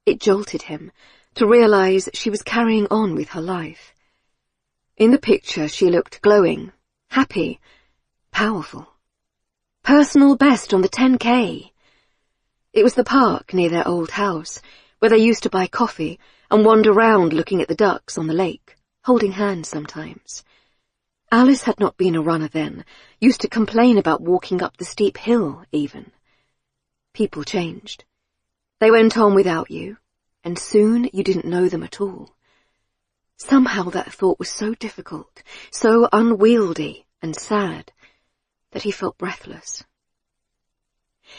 It jolted him to realize she was carrying on with her life. In the picture she looked glowing, happy, powerful. Personal best on the 10K. It was the park near their old house, where they used to buy coffee and wander round looking at the ducks on the lake, holding hands sometimes. Alice had not been a runner then, used to complain about walking up the steep hill, even. People changed. They went on without you, and soon you didn't know them at all. Somehow that thought was so difficult, so unwieldy and sad, that he felt breathless.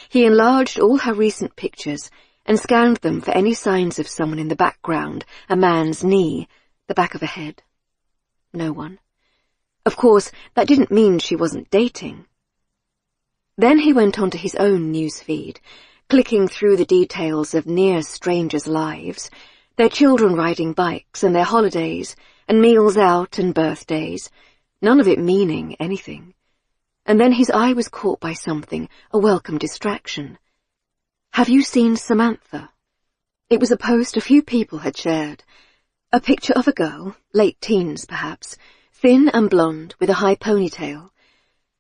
He enlarged all her recent pictures and scanned them for any signs of someone in the background, a man's knee, the back of a head. No one. Of course, that didn't mean she wasn't dating. Then he went on to his own news feed, clicking through the details of near strangers' lives, their children riding bikes and their holidays and meals out and birthdays, none of it meaning anything. And then his eye was caught by something, a welcome distraction. "Have you seen Samantha?" It was a post a few people had shared. A picture of a girl, late teens perhaps, thin and blonde with a high ponytail.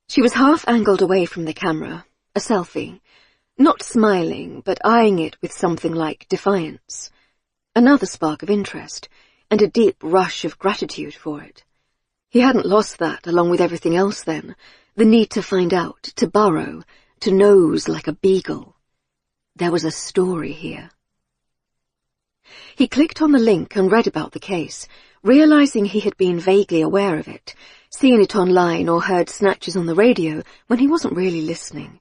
She was half-angled away from the camera, a selfie, not smiling, but eyeing it with something like defiance. Another spark of interest, and a deep rush of gratitude for it. He hadn't lost that along with everything else then, the need to find out, to burrow, to nose like a beagle. There was a story here. He clicked on the link and read about the case, realizing he had been vaguely aware of it, seen it online or heard snatches on the radio when he wasn't really listening.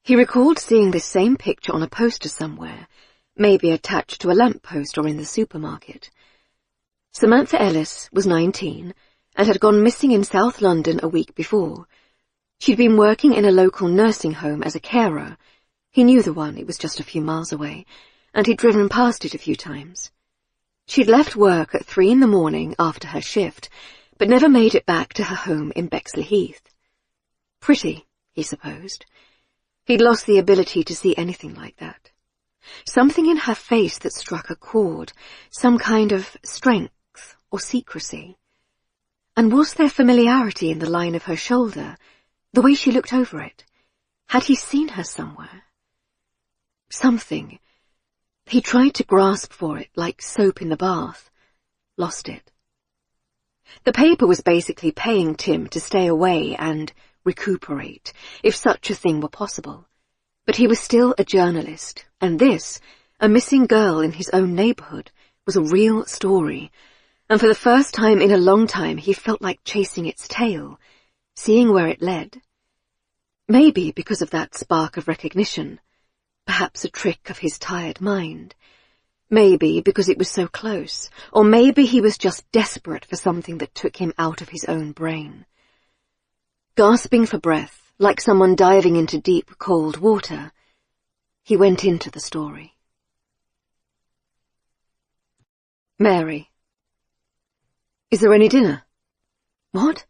He recalled seeing this same picture on a poster somewhere, maybe attached to a lamppost or in the supermarket. Samantha Ellis was 19 and had gone missing in South London a week before. She'd been working in a local nursing home as a carer. He knew the one, it was just a few miles away, and he'd driven past it a few times. She'd left work at 3 a.m. after her shift, but never made it back to her home in Bexley Heath. Pretty, he supposed. He'd lost the ability to see anything like that. Something in her face that struck a chord, some kind of strength or secrecy. And was there familiarity in the line of her shoulder, the way she looked over it? Had he seen her somewhere? Something. He tried to grasp for it like soap in the bath. Lost it. The paper was basically paying Tim to stay away and recuperate, if such a thing were possible. But he was still a journalist, and this, a missing girl in his own neighbourhood, was a real story, and for the first time in a long time he felt like chasing its tail, seeing where it led. Maybe because of that spark of recognition, perhaps a trick of his tired mind. Maybe because it was so close, or maybe he was just desperate for something that took him out of his own brain. Gasping for breath, like someone diving into deep, cold water, he went into the story. Mary. Is there any dinner? What?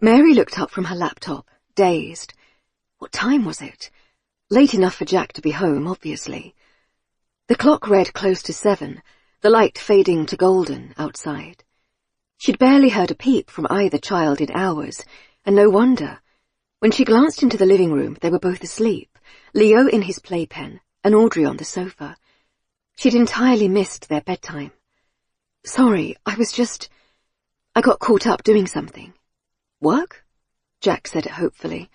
Mary looked up from her laptop, dazed. What time was it? Late enough for Jack to be home, obviously. The clock read close to 7, the light fading to golden outside. She'd barely heard a peep from either child in hours, and no wonder. When she glanced into the living room, they were both asleep, Leo in his playpen and Audrey on the sofa. She'd entirely missed their bedtime. Sorry, I got caught up doing something. Work? Jack said it hopefully.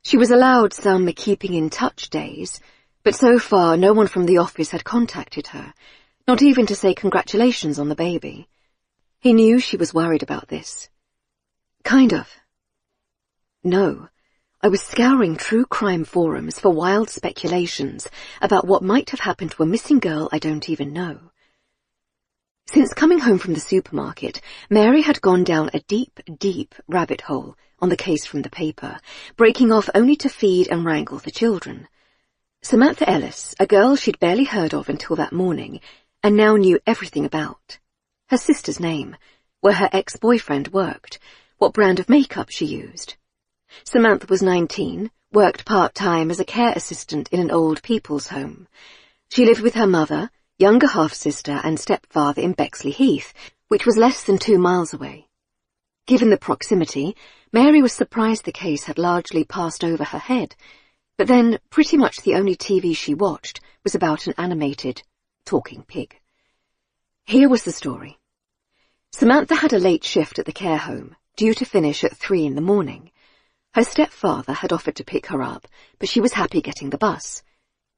She was allowed some keeping in touch days, but so far no one from the office had contacted her, not even to say congratulations on the baby. He knew she was worried about this. Kind of. No, I was scouring true crime forums for wild speculations about what might have happened to a missing girl I don't even know. Since coming home from the supermarket, Mary had gone down a deep, deep rabbit hole on the case from the paper, breaking off only to feed and wrangle the children. Samantha Ellis, a girl she'd barely heard of until that morning, and now knew everything about. Her sister's name, where her ex-boyfriend worked, what brand of makeup she used. Samantha was 19, worked part-time as a care assistant in an old people's home. She lived with her mother, younger half-sister and stepfather in Bexley Heath, which was less than 2 miles away. Given the proximity, Mary was surprised the case had largely passed over her head, but then pretty much the only TV she watched was about an animated talking pig. Here was the story. Samantha had a late shift at the care home, due to finish at 3 a.m. Her stepfather had offered to pick her up, but she was happy getting the bus.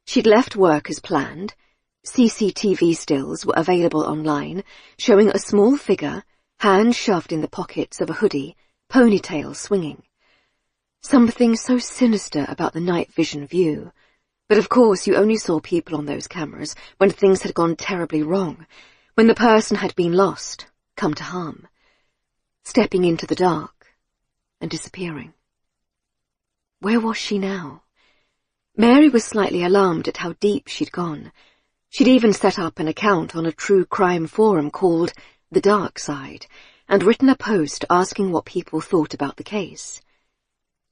She'd left work as planned. CCTV stills were available online, showing a small figure, hands shoved in the pockets of a hoodie, ponytail swinging. Something so sinister about the night vision view. But of course you only saw people on those cameras when things had gone terribly wrong, when the person had been lost, come to harm, stepping into the dark and disappearing. Where was she now? Mary was slightly alarmed at how deep she'd gone. She'd even set up an account on a true crime forum called The Dark Side, and written a post asking what people thought about the case.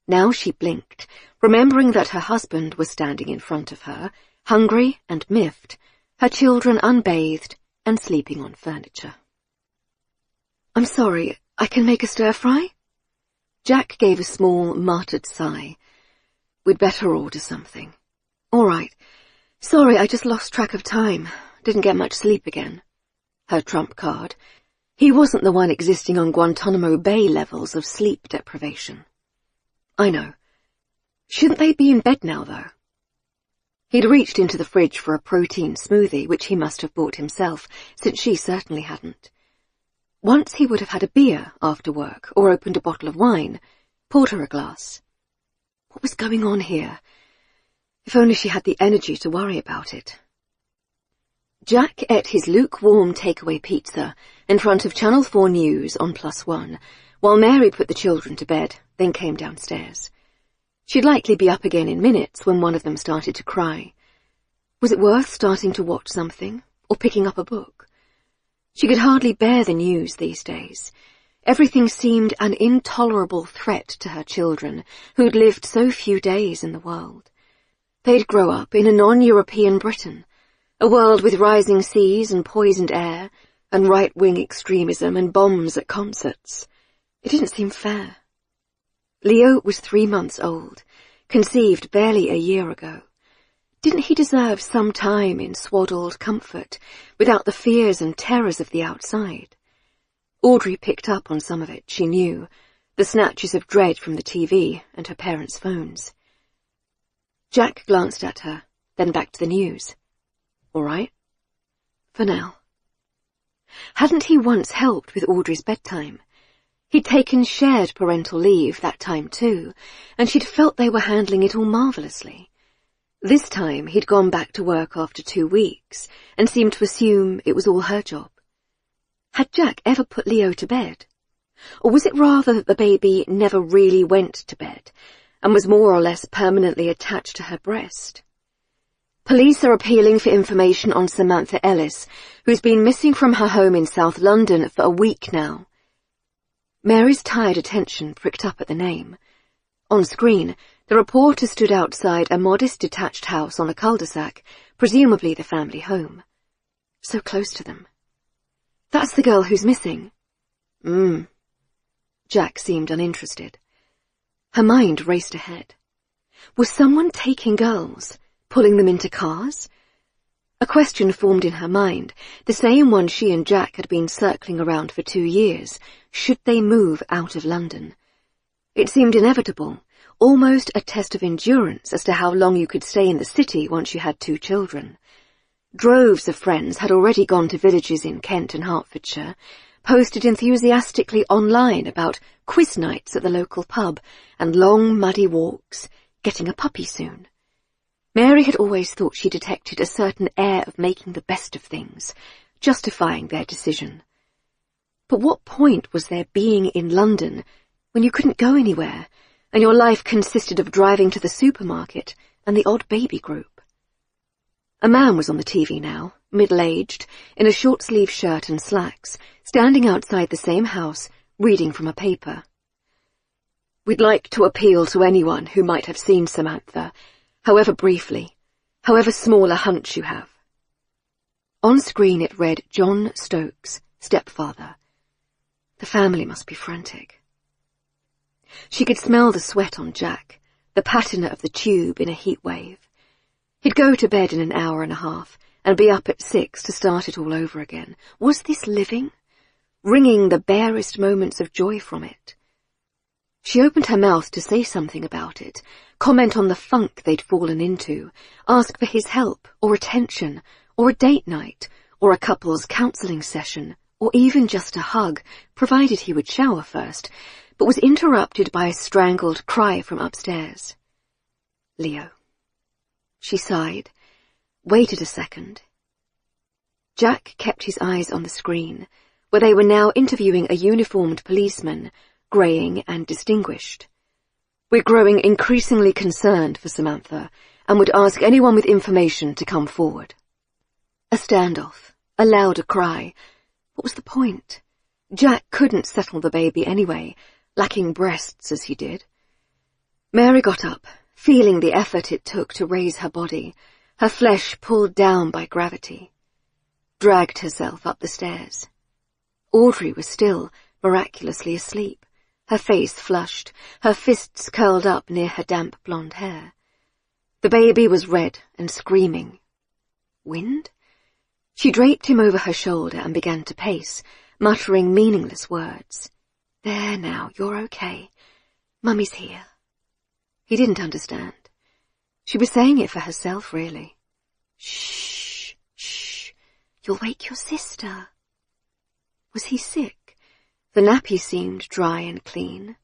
Now she blinked, remembering that her husband was standing in front of her, hungry and miffed, her children unbathed and sleeping on furniture. "I'm sorry, I can make a stir-fry?" Jack gave a small, muttered sigh. "We'd better order something." "All right. Sorry, I just lost track of time. Didn't get much sleep again." Her trump card. He wasn't the one existing on Guantanamo Bay levels of sleep deprivation. "I know. Shouldn't they be in bed now, though?" He'd reached into the fridge for a protein smoothie, which he must have bought himself, since she certainly hadn't. Once he would have had a beer after work, or opened a bottle of wine, poured her a glass. What was going on here? If only she had the energy to worry about it. Jack ate his lukewarm takeaway pizza in front of Channel 4 News on +1, while Mary put the children to bed, then came downstairs. She'd likely be up again in minutes when one of them started to cry. Was it worth starting to watch something, or picking up a book? She could hardly bear the news these days. Everything seemed an intolerable threat to her children, who'd lived so few days in the world. They'd grow up in a non-European Britain, a world with rising seas and poisoned air, and right-wing extremism and bombs at concerts. It didn't seem fair. Leo was 3 months old, conceived barely a year ago. Didn't he deserve some time in swaddled comfort, without the fears and terrors of the outside? Audrey picked up on some of it, she knew, the snatches of dread from the TV and her parents' phones. Jack glanced at her, then back to the news. All right? For now. Hadn't he once helped with Audrey's bedtime? He'd taken shared parental leave that time too, and she'd felt they were handling it all marvellously. This time he'd gone back to work after 2 weeks, and seemed to assume it was all her job. Had Jack ever put Leo to bed? Or was it rather that the baby never really went to bed, and was more or less permanently attached to her breast? Police are appealing for information on Samantha Ellis, who's been missing from her home in South London for a week now. Mary's tired attention pricked up at the name. On screen, the reporter stood outside a modest detached house on a cul-de-sac, presumably the family home. So close to them. That's the girl who's missing. Jack seemed uninterested. Her mind raced ahead. Was someone taking girls, pulling them into cars? A question formed in her mind, the same one she and Jack had been circling around for 2 years. Should they move out of London? It seemed inevitable, almost a test of endurance as to how long you could stay in the city once you had 2 children. Droves of friends had already gone to villages in Kent and Hertfordshire, posted enthusiastically online about quiz nights at the local pub and long, muddy walks, getting a puppy soon. Mary had always thought she detected a certain air of making the best of things, justifying their decision. But what point was there being in London when you couldn't go anywhere, and your life consisted of driving to the supermarket and the odd baby group? A man was on the TV now, middle-aged, in a short-sleeved shirt and slacks, standing outside the same house, reading from a paper. "We'd like to appeal to anyone who might have seen Samantha, however briefly, however small a hunch you have." On screen it read John Stokes, stepfather. The family must be frantic. She could smell the sweat on Jack, the patina of the tube in a heat wave. He'd go to bed in an hour and a half, and be up at 6 to start it all over again. Was this living? Wringing the barest moments of joy from it? She opened her mouth to say something about it, comment on the funk they'd fallen into, ask for his help, or attention, or a date night, or a couple's counselling session, or even just a hug, provided he would shower first, but was interrupted by a strangled cry from upstairs. Leo. She sighed, waited a second. Jack kept his eyes on the screen, where they were now interviewing a uniformed policeman, greying and distinguished. "We're growing increasingly concerned for Samantha, and would ask anyone with information to come forward. A standoff, a louder cry. What was the point? Jack couldn't settle the baby anyway, lacking breasts as he did. Mary got up, feeling the effort it took to raise her body, her flesh pulled down by gravity. Dragged herself up the stairs. Audrey was still miraculously asleep, her face flushed, her fists curled up near her damp blonde hair. The baby was red and screaming. Wind? She draped him over her shoulder and began to pace, muttering meaningless words. There now, you're okay. Mummy's here. He didn't understand. She was saying it for herself, really. Shh, shh, you'll wake your sister. Was he sick? The nappy seemed dry and clean.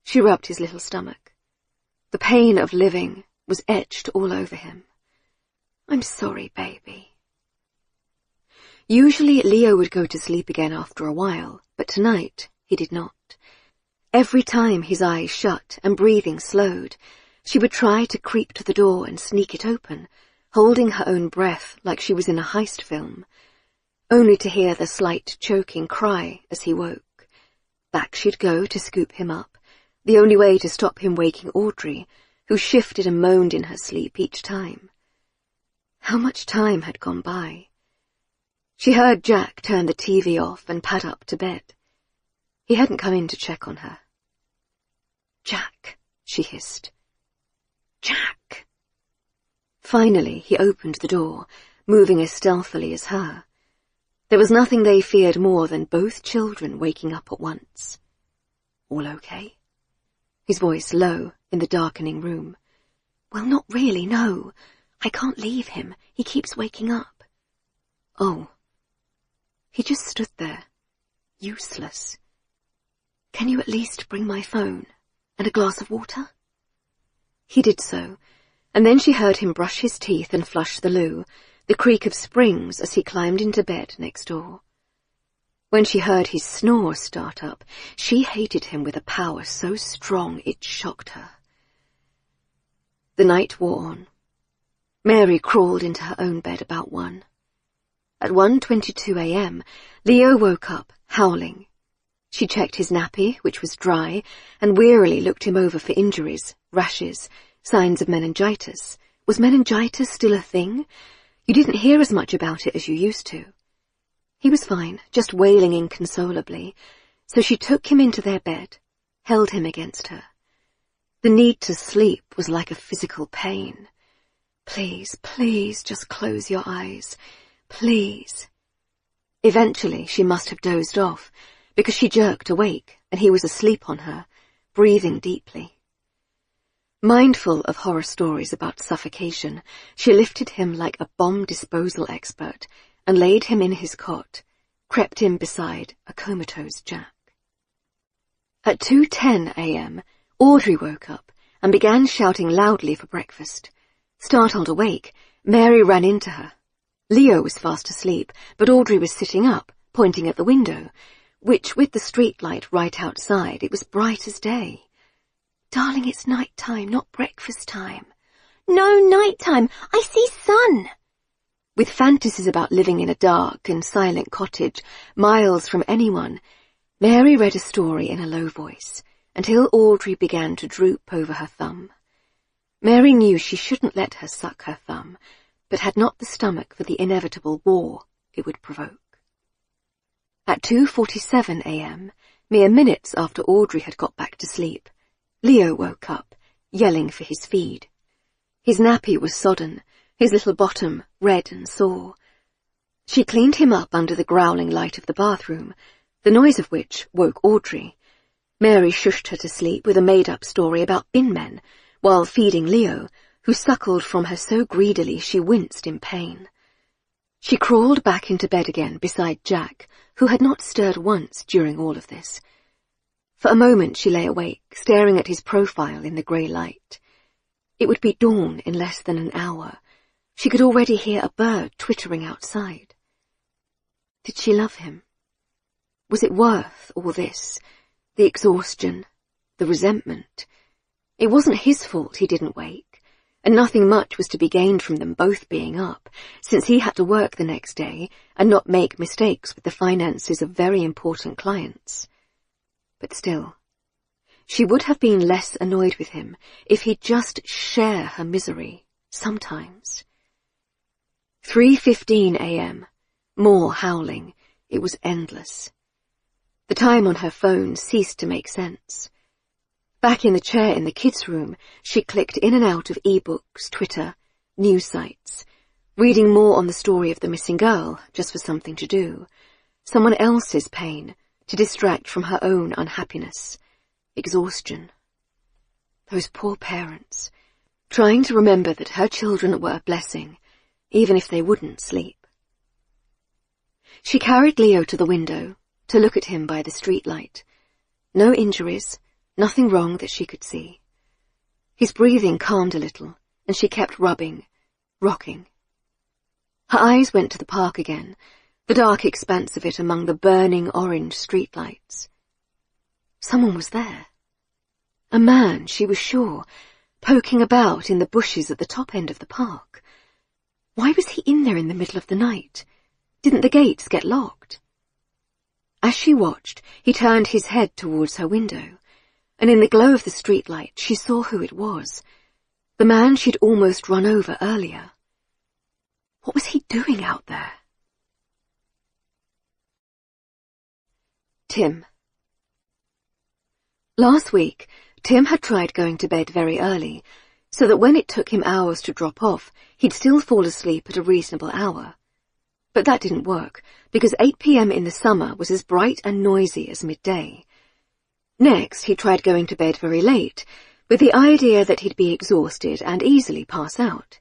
She rubbed his little stomach. The pain of living was etched all over him. I'm sorry, baby. Usually Leo would go to sleep again after a while, but tonight he did not. Every time his eyes shut and breathing slowed, she would try to creep to the door and sneak it open, holding her own breath like she was in a heist film, only to hear the slight choking cry as he woke. Back she'd go to scoop him up, the only way to stop him waking Audrey, who shifted and moaned in her sleep each time. How much time had gone by? She heard Jack turn the TV off and pad up to bed. He hadn't come in to check on her. Jack, she hissed. Jack. Finally, he opened the door, moving as stealthily as her. There was nothing they feared more than both children waking up at once. All okay? His voice low in the darkening room. Well, not really, no. I can't leave him. He keeps waking up. Oh. He just stood there, useless. Can you at least bring my phone and a glass of water? He did so, and then she heard him brush his teeth and flush the loo, the creak of springs as he climbed into bed next door. When she heard his snore start up, she hated him with a power so strong it shocked her. The night wore on. Mary crawled into her own bed about 1. At 1:22 a.m., Leo woke up, howling. She checked his nappy, which was dry, and wearily looked him over for injuries, rashes, signs of meningitis. Was meningitis still a thing? You didn't hear as much about it as you used to. He was fine, just wailing inconsolably, so she took him into their bed, held him against her. The need to sleep was like a physical pain. Please, please, just close your eyes. Please. Eventually, she must have dozed off, because she jerked awake, and he was asleep on her, breathing deeply. Mindful of horror stories about suffocation, she lifted him like a bomb disposal expert and laid him in his cot, crept in beside a comatose Jack. At 2:10 a.m., Audrey woke up and began shouting loudly for breakfast. Startled awake, Mary ran into her. Leo was fast asleep, but Audrey was sitting up, pointing at the window, which, with the street light right outside, it was bright as day. Darling, it's night time, not breakfast time. No night time. I see sun. With fantasies about living in a dark and silent cottage, miles from anyone, Mary read a story in a low voice, until Audrey began to droop over her thumb. Mary knew she shouldn't let her suck her thumb, but had not the stomach for the inevitable war it would provoke. At 2:47 a.m., mere minutes after Audrey had got back to sleep, Leo woke up, yelling for his feed. His nappy was sodden, his little bottom red and sore. She cleaned him up under the growling light of the bathroom, the noise of which woke Audrey. Mary shushed her to sleep with a made-up story about bin men, while feeding Leo, who suckled from her so greedily she winced in pain. She crawled back into bed again beside Jack, who had not stirred once during all of this. For a moment she lay awake, staring at his profile in the grey light. It would be dawn in less than an hour. She could already hear a bird twittering outside. Did she love him? Was it worth all this? The exhaustion, the resentment. It wasn't his fault he didn't wake, and nothing much was to be gained from them both being up, since he had to work the next day and not make mistakes with the finances of very important clients. But still, she would have been less annoyed with him if he'd just share her misery, sometimes. 3:15 a.m. More howling. It was endless. The time on her phone ceased to make sense. Back in the chair in the kids' room, she clicked in and out of e-books, Twitter, news sites, reading more on the story of the missing girl, just for something to do. Someone else's pain, to distract from her own unhappiness. Exhaustion. Those poor parents, trying to remember that her children were a blessing, even if they wouldn't sleep. She carried Leo to the window, to look at him by the streetlight. No injuries, nothing wrong that she could see. His breathing calmed a little, and she kept rubbing, rocking. Her eyes went to the park again, the dark expanse of it among the burning orange streetlights. Someone was there. A man, she was sure, poking about in the bushes at the top end of the park. Why was he in there in the middle of the night? Didn't the gates get locked? As she watched, he turned his head towards her window, and in the glow of the streetlight she saw who it was, the man she'd almost run over earlier. What was he doing out there? Tim. Last week, Tim had tried going to bed very early, so that when it took him hours to drop off, he'd still fall asleep at a reasonable hour. But that didn't work, because 8 p.m. in the summer was as bright and noisy as midday. Next, he tried going to bed very late, with the idea that he'd be exhausted and easily pass out.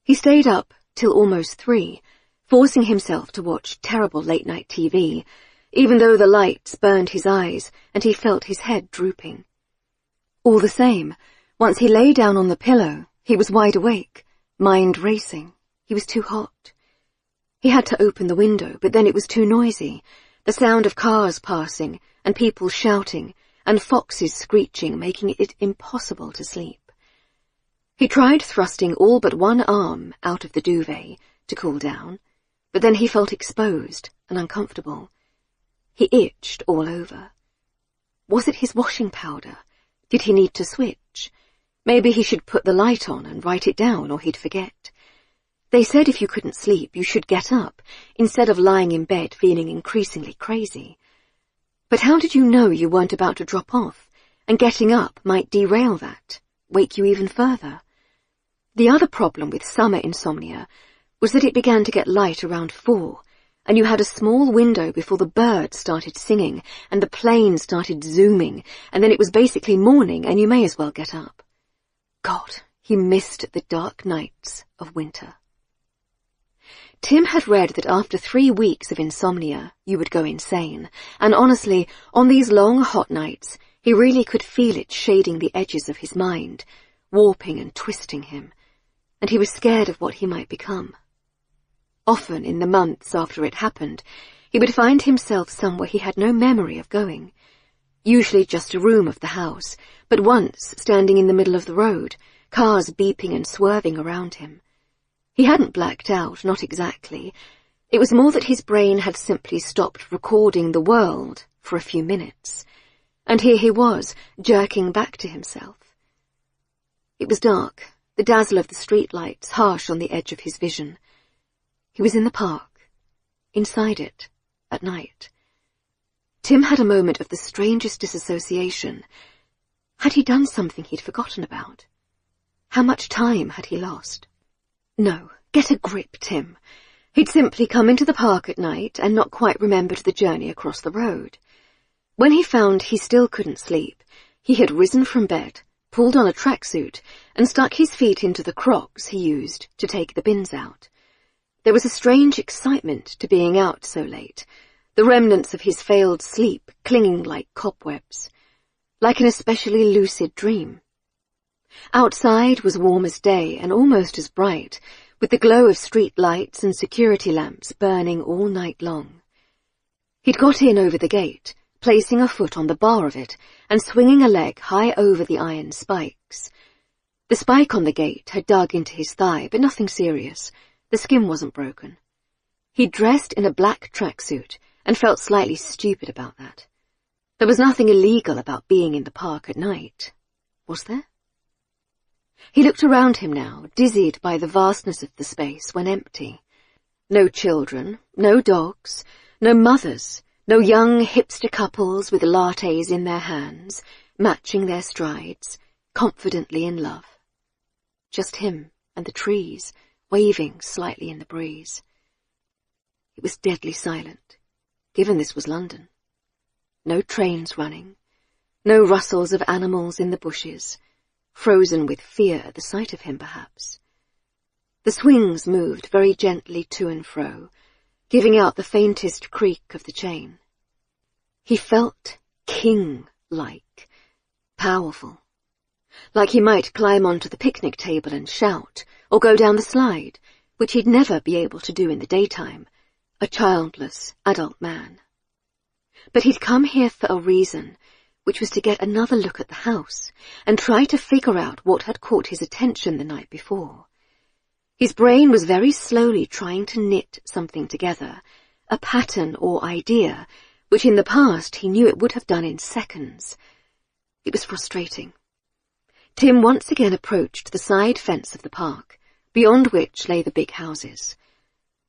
He stayed up till almost 3, forcing himself to watch terrible late-night TV, even though the lights burned his eyes and he felt his head drooping. All the same, once he lay down on the pillow, he was wide awake, mind racing. He was too hot. He had to open the window, but then it was too noisy, the sound of cars passing and people shouting and foxes screeching, making it impossible to sleep. He tried thrusting all but one arm out of the duvet to cool down, but then he felt exposed and uncomfortable. He itched all over. Was it his washing powder? Did he need to switch? Maybe he should put the light on and write it down, or he'd forget. They said if you couldn't sleep, you should get up, instead of lying in bed feeling increasingly crazy. But how did you know you weren't about to drop off, and getting up might derail that, wake you even further? The other problem with summer insomnia was that it began to get light around 4, and you had a small window before the birds started singing, and the plane started zooming, and then it was basically morning, and you may as well get up. God, he missed the dark nights of winter. Tim had read that after 3 weeks of insomnia, you would go insane, and honestly, on these long hot nights, he really could feel it shading the edges of his mind, warping and twisting him, and he was scared of what he might become. Often, in the months after it happened, he would find himself somewhere he had no memory of going, usually just a room of the house, but once standing in the middle of the road, cars beeping and swerving around him. He hadn't blacked out, not exactly. It was more that his brain had simply stopped recording the world for a few minutes, and here he was, jerking back to himself. It was dark, the dazzle of the streetlights harsh on the edge of his vision. He was in the park, inside it, at night. Tim had a moment of the strangest disassociation. Had he done something he'd forgotten about? How much time had he lost? No, get a grip, Tim. He'd simply come into the park at night and not quite remembered the journey across the road. When he found he still couldn't sleep, he had risen from bed, pulled on a tracksuit, and stuck his feet into the Crocs he used to take the bins out. There was a strange excitement to being out so late, the remnants of his failed sleep clinging like cobwebs, like an especially lucid dream. Outside was warm as day and almost as bright, with the glow of street lights and security lamps burning all night long. He'd got in over the gate, placing a foot on the bar of it and swinging a leg high over the iron spikes. The spike on the gate had dug into his thigh, but nothing serious. The skin wasn't broken. He'd dressed in a black tracksuit and felt slightly stupid about that. There was nothing illegal about being in the park at night, was there? He looked around him now, dizzied by the vastness of the space when empty. No children, no dogs, no mothers, no young hipster couples with lattes in their hands, matching their strides, confidently in love. Just him and the trees, waving slightly in the breeze. It was deadly silent, given this was London. No trains running, no rustles of animals in the bushes, frozen with fear at the sight of him, perhaps. The swings moved very gently to and fro, giving out the faintest creak of the chain. He felt king-like, powerful, like he might climb onto the picnic table and shout, or go down the slide, which he'd never be able to do in the daytime, a childless adult man. But he'd come here for a reason, which was to get another look at the house and try to figure out what had caught his attention the night before. His brain was very slowly trying to knit something together, a pattern or idea, which in the past he knew it would have done in seconds. It was frustrating. Tim once again approached the side fence of the park, beyond which lay the big houses.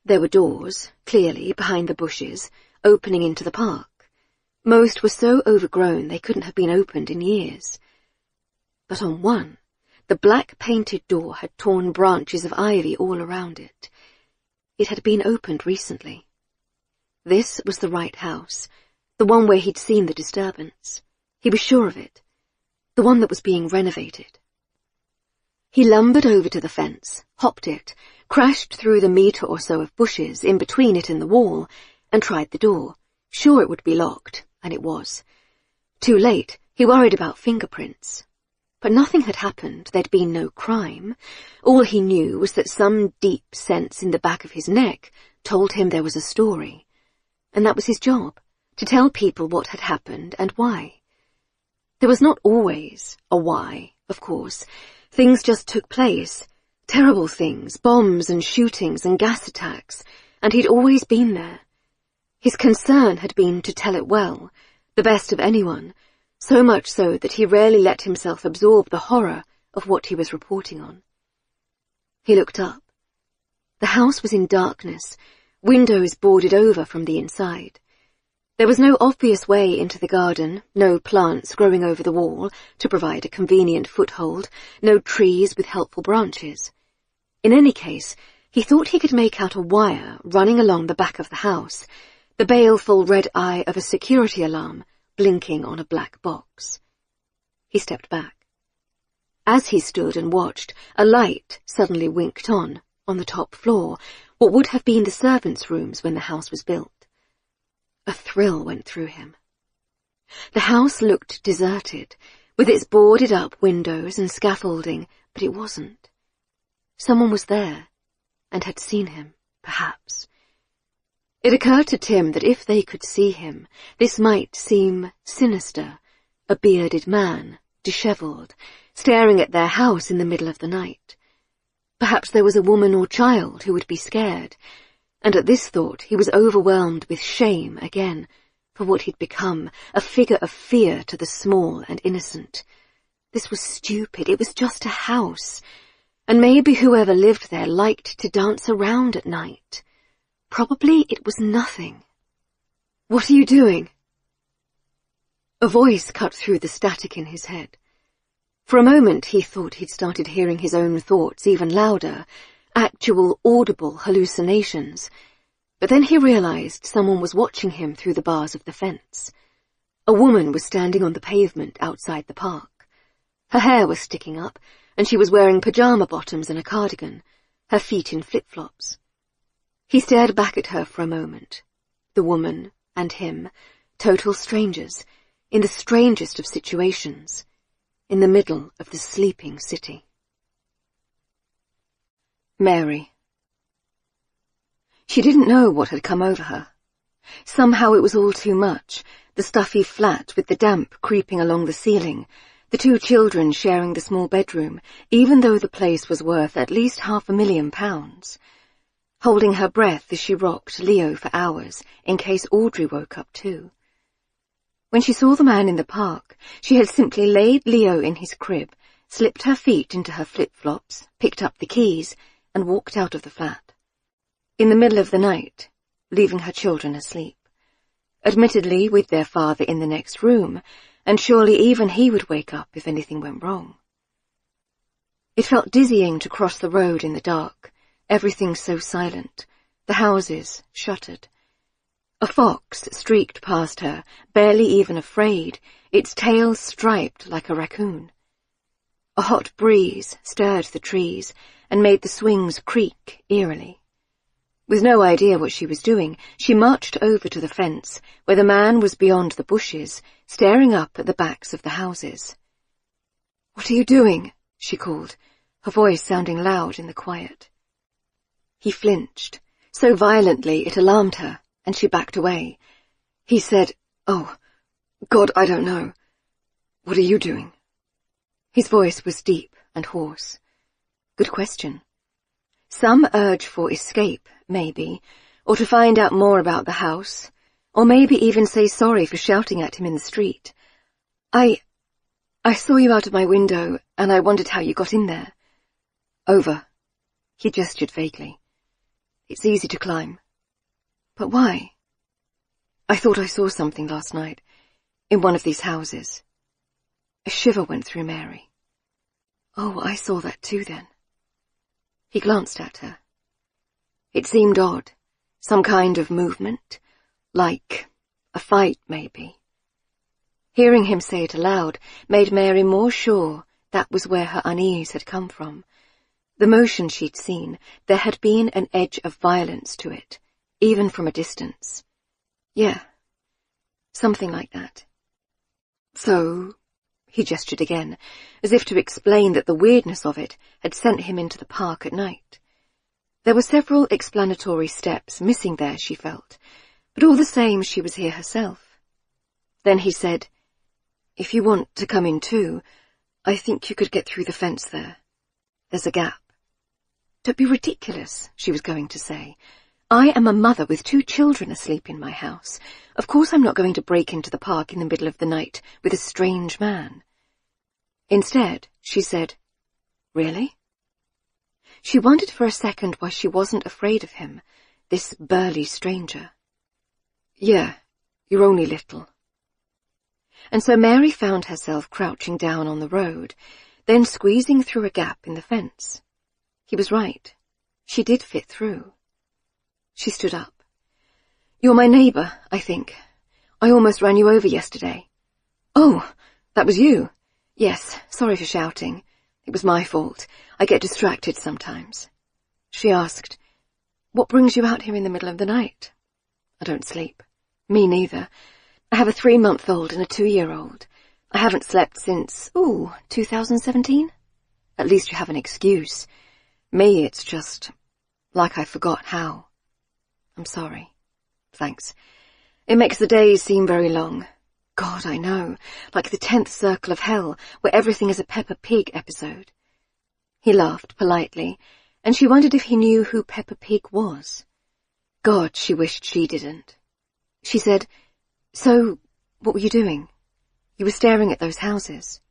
There were doors, clearly, behind the bushes, opening into the park. Most were so overgrown they couldn't have been opened in years. But on one, the black-painted door had torn branches of ivy all around it. It had been opened recently. This was the right house, the one where he'd seen the disturbance. He was sure of it, the one that was being renovated. He lumbered over to the fence, hopped it, crashed through the metre or so of bushes in between it and the wall, and tried the door, sure it would be locked. And it was. Too late, he worried about fingerprints. But nothing had happened, there'd been no crime. All he knew was that some deep sense in the back of his neck told him there was a story. And that was his job, to tell people what had happened and why. There was not always a why, of course. Things just took place. Terrible things, bombs and shootings and gas attacks, and he'd always been there. His concern had been to tell it well, the best of anyone, so much so that he rarely let himself absorb the horror of what he was reporting on. He looked up. The house was in darkness, windows boarded over from the inside. There was no obvious way into the garden, no plants growing over the wall to provide a convenient foothold, no trees with helpful branches. In any case, he thought he could make out a wire running along the back of the house, the baleful red eye of a security alarm blinking on a black box. He stepped back. As he stood and watched, a light suddenly winked on the top floor, what would have been the servants' rooms when the house was built. A thrill went through him. The house looked deserted, with its boarded-up windows and scaffolding, but it wasn't. Someone was there, and had seen him, perhaps. It occurred to Tim that if they could see him, this might seem sinister, a bearded man, dishevelled, staring at their house in the middle of the night. Perhaps there was a woman or child who would be scared, and at this thought he was overwhelmed with shame again for what he'd become, a figure of fear to the small and innocent. This was stupid, it was just a house, and maybe whoever lived there liked to dance around at night. Probably it was nothing. "What are you doing?" A voice cut through the static in his head. For a moment he thought he'd started hearing his own thoughts even louder, actual audible hallucinations, but then he realized someone was watching him through the bars of the fence. A woman was standing on the pavement outside the park. Her hair was sticking up, and she was wearing pyjama bottoms and a cardigan, her feet in flip-flops. He stared back at her for a moment. The woman and him, total strangers, in the strangest of situations, in the middle of the sleeping city. Mary. She didn't know what had come over her. Somehow it was all too much, the stuffy flat with the damp creeping along the ceiling, The two children sharing the small bedroom, even though the place was worth at least £500,000. Holding her breath as she rocked Leo for hours, in case Audrey woke up too. When she saw the man in the park, she had simply laid Leo in his crib, slipped her feet into her flip-flops, picked up the keys, and walked out of the flat. In the middle of the night, leaving her children asleep. Admittedly with their father in the next room, and surely even he would wake up if anything went wrong. It felt dizzying to cross the road in the dark, everything so silent, the houses shuttered. A fox streaked past her, barely even afraid, its tail striped like a raccoon. A hot breeze stirred the trees and made the swings creak eerily. With no idea what she was doing, she marched over to the fence, where the man was beyond the bushes, staring up at the backs of the houses. "What are you doing?" she called, her voice sounding loud in the quiet. He flinched, so violently it alarmed her, and she backed away. He said, "Oh, God, I don't know. What are you doing?" His voice was deep and hoarse. Good question. Some urge for escape, maybe, or to find out more about the house, or maybe even say sorry for shouting at him in the street. I saw you out of my window, and I wondered how you got in there." "Over." He gestured vaguely. "It's easy to climb." "But why?" "I thought I saw something last night, in one of these houses." A shiver went through Mary. "Oh, I saw that too, then." He glanced at her. It seemed odd, some kind of movement, like a fight, maybe. Hearing him say it aloud made Mary more sure that was where her unease had come from. The motion she'd seen, there had been an edge of violence to it, even from a distance. Yeah, something like that. "So," he gestured again, as if to explain that the weirdness of it had sent him into the park at night. There were several explanatory steps missing there, she felt, but all the same she was here herself. Then he said, "If you want to come in too, I think you could get through the fence there. There's a gap." "Don't be ridiculous," she was going to say. "I am a mother with 2 children asleep in my house. Of course I'm not going to break into the park in the middle of the night with a strange man." Instead, she said, "Really?" She wondered for a second why she wasn't afraid of him, this burly stranger. "Yeah, you're only little." And so Mary found herself crouching down on the road, then squeezing through a gap in the fence. He was right. She did fit through. She stood up. "You're my neighbour, I think. I almost ran you over yesterday." "Oh, that was you." "Yes, sorry for shouting. It was my fault. I get distracted sometimes." She asked, "What brings you out here in the middle of the night?" "I don't sleep." "Me neither. I have a 3-month-old and a 2-year-old. I haven't slept since, 2017? At least you have an excuse. Me, it's just like I forgot how." "I'm sorry." "Thanks. It makes the days seem very long. God, I know, like the 10th circle of hell, where everything is a Peppa Pig episode." He laughed politely, and she wondered if he knew who Peppa Pig was. God, she wished she didn't. She said, "So, what were you doing?" "You were staring at those houses."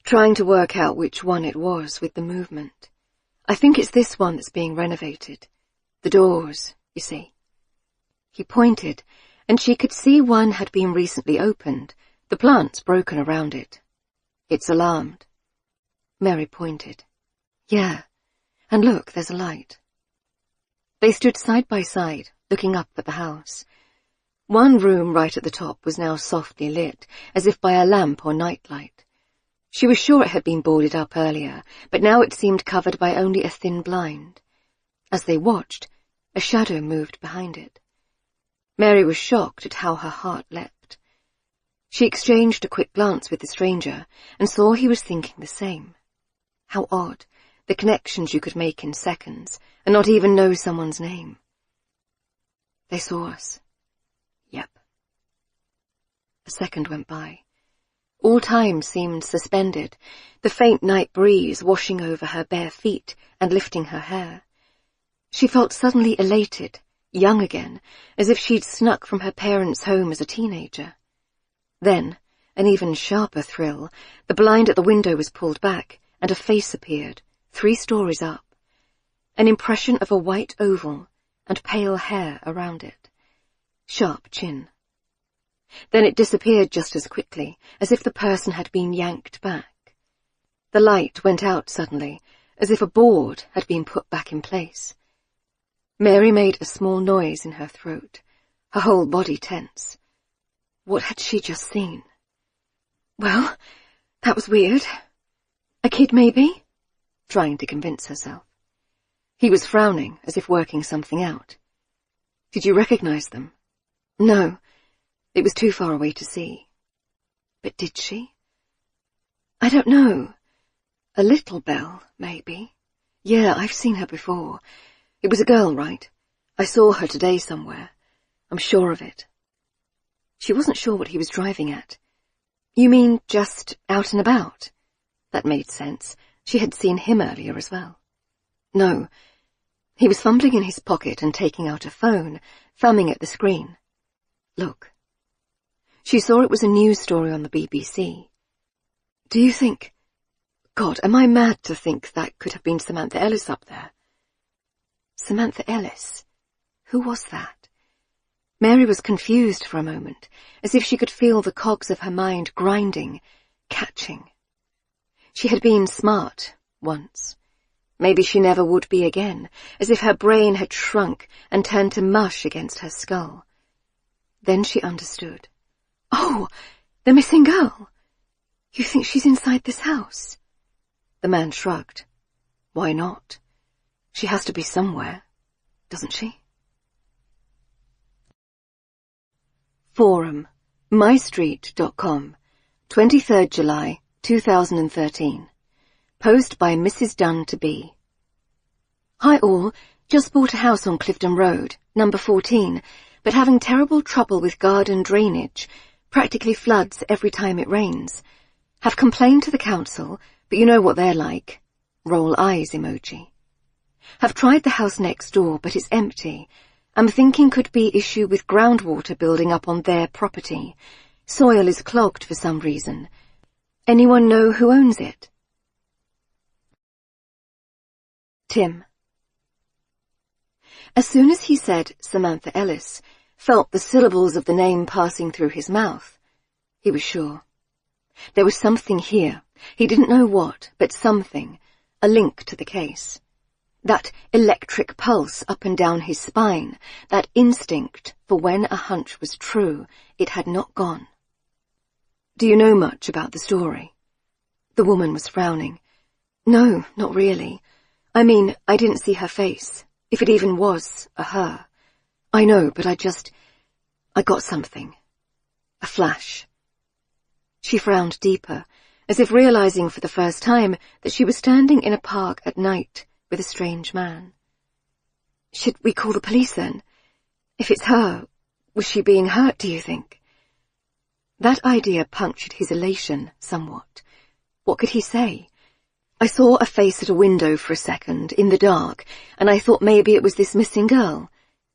"Trying to work out which one it was with the movement. I think it's this one that's being renovated. The doors, you see." He pointed, and she could see one had been recently opened, the plants broken around it. "It's alarmed." Mary pointed. "Yeah, and look, there's a light." They stood side by side, looking up at the house. One room right at the top was now softly lit, as if by a lamp or nightlight. She was sure it had been boarded up earlier, but now it seemed covered by only a thin blind. As they watched, a shadow moved behind it. Mary was shocked at how her heart leapt. She exchanged a quick glance with the stranger and saw he was thinking the same. How odd, the connections you could make in seconds and not even know someone's name. "They saw us." "Yep." A second went by. All time seemed suspended, the faint night breeze washing over her bare feet and lifting her hair. She felt suddenly elated, young again, as if she'd snuck from her parents' home as a teenager. Then, an even sharper thrill, the blind at the window was pulled back, and a face appeared, 3 stories up. An impression of a white oval, and pale hair around it. Sharp chin. Then it disappeared just as quickly, as if the person had been yanked back. The light went out suddenly, as if a board had been put back in place. Mary made a small noise in her throat, her whole body tense. What had she just seen? Well, that was weird. A kid, maybe? Trying to convince herself. He was frowning, as if working something out. Did you recognize them? No. It was too far away to see. But did she? I don't know. A little Belle, maybe. Yeah, I've seen her before. It was a girl, right? I saw her today somewhere. I'm sure of it. She wasn't sure what he was driving at. You mean just out and about? That made sense. She had seen him earlier as well. No. He was fumbling in his pocket and taking out a phone, thumbing at the screen. Look. She saw it was a news story on the BBC. Do you think... God, am I mad to think that could have been Samantha Ellis up there? Samantha Ellis? Who was that? Mary was confused for a moment, as if she could feel the cogs of her mind grinding, catching. She had been smart, once. Maybe she never would be again, as if her brain had shrunk and turned to mush against her skull. Then she understood. Oh, the missing girl! You think she's inside this house? The man shrugged. Why not? She has to be somewhere, doesn't she? Forum, mystreet.com, 23rd July, 2013. Post by Mrs. Dunn to be. Hi all, just bought a house on Clifton Road, number 14, but having terrible trouble with garden drainage, practically floods every time it rains. Have complained to the council, but you know what they're like. Roll eyes emoji. Have tried the house next door, but it's empty. I'm thinking could be issue with groundwater building up on their property. Soil is clogged for some reason. Anyone know who owns it? Tim. As soon as he said Samantha Ellis, felt the syllables of the name passing through his mouth, he was sure. There was something here. He didn't know what, but something, a link to the case. That electric pulse up and down his spine, that instinct for when a hunch was true, it had not gone. Do you know much about the story? The woman was frowning. No, not really. I mean, I didn't see her face, if it even was a her. I know, but I got something. A flash. She frowned deeper, as if realizing for the first time that she was standing in a park at night with a strange man. Should we call the police then? If it's her, was she being hurt, do you think? That idea punctured his elation somewhat. What could he say? I saw a face at a window for a second, in the dark, and I thought maybe it was this missing girl.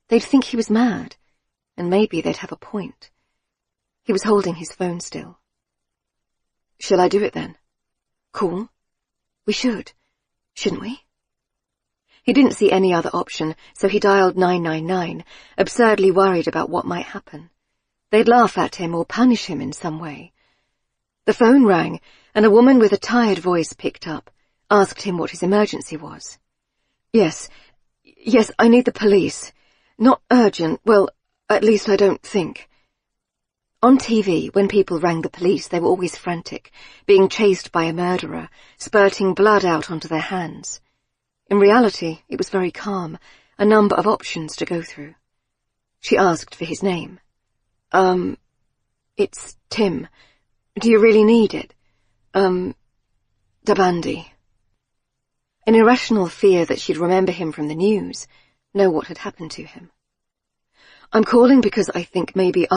They'd think he was mad, and maybe they'd have a point. He was holding his phone still. Shall I do it then? Call? We should, shouldn't we? He didn't see any other option, so he dialed 999, absurdly worried about what might happen. They'd laugh at him or punish him in some way. The phone rang, and a woman with a tired voice picked up, asked him what his emergency was. Yes, I need the police. Not urgent, well, at least I don't think. On TV, when people rang the police, they were always frantic, being chased by a murderer, spurting blood out onto their hands. In reality, it was very calm, a number of options to go through. She asked for his name. It's Tim. Do you really need it? Dabandi. An irrational fear that she'd remember him from the news, know what had happened to him. I'm calling because I think maybe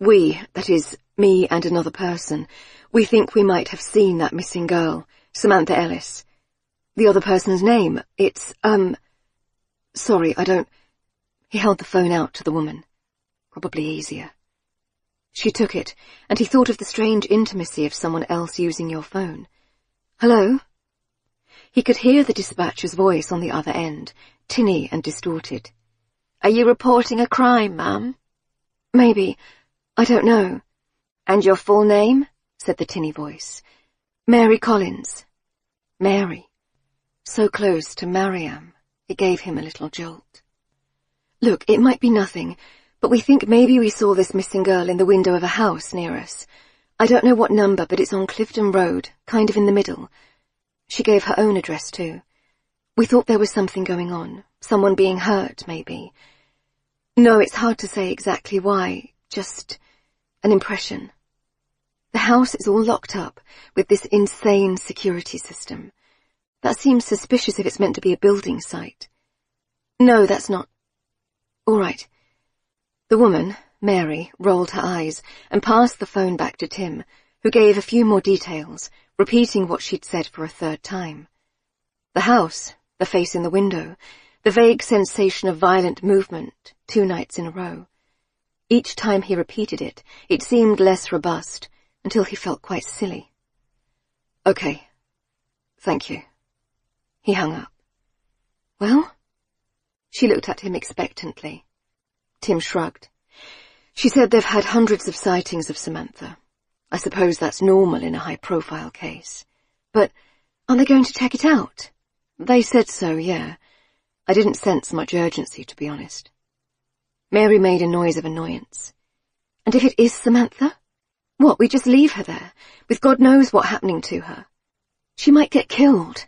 We, that is, me and another person, we think we might have seen that missing girl, Samantha Ellis. The other person's name, it's, sorry, I don't... He held the phone out to the woman. Probably easier. She took it, and he thought of the strange intimacy of someone else using your phone. Hello? He could hear the dispatcher's voice on the other end, tinny and distorted. Are you reporting a crime, ma'am? Maybe. I don't know. And your full name? Said the tinny voice. Mary Collins. Mary. So close to Mariam. It gave him a little jolt. Look, it might be nothing, but we think maybe we saw this missing girl in the window of a house near us. I don't know what number, but it's on Clifton Road, kind of in the middle. She gave her own address too. We thought there was something going on, someone being hurt, maybe. No, it's hard to say exactly why, just an impression. The house is all locked up with this insane security system. That seems suspicious if it's meant to be a building site. No, that's not. All right. The woman, Mary, rolled her eyes and passed the phone back to Tim, who gave a few more details, repeating what she'd said for a third time. The house, the face in the window, the vague sensation of violent movement 2 nights in a row. Each time he repeated it, it seemed less robust, until he felt quite silly. Okay. Thank you. He hung up. Well? She looked at him expectantly. Tim shrugged. She said they've had hundreds of sightings of Samantha. I suppose that's normal in a high-profile case. But are they going to check it out? They said so, yeah. I didn't sense much urgency, to be honest. Mary made a noise of annoyance. And if it is Samantha? What, we just leave her there, with God knows what happening to her? She might get killed.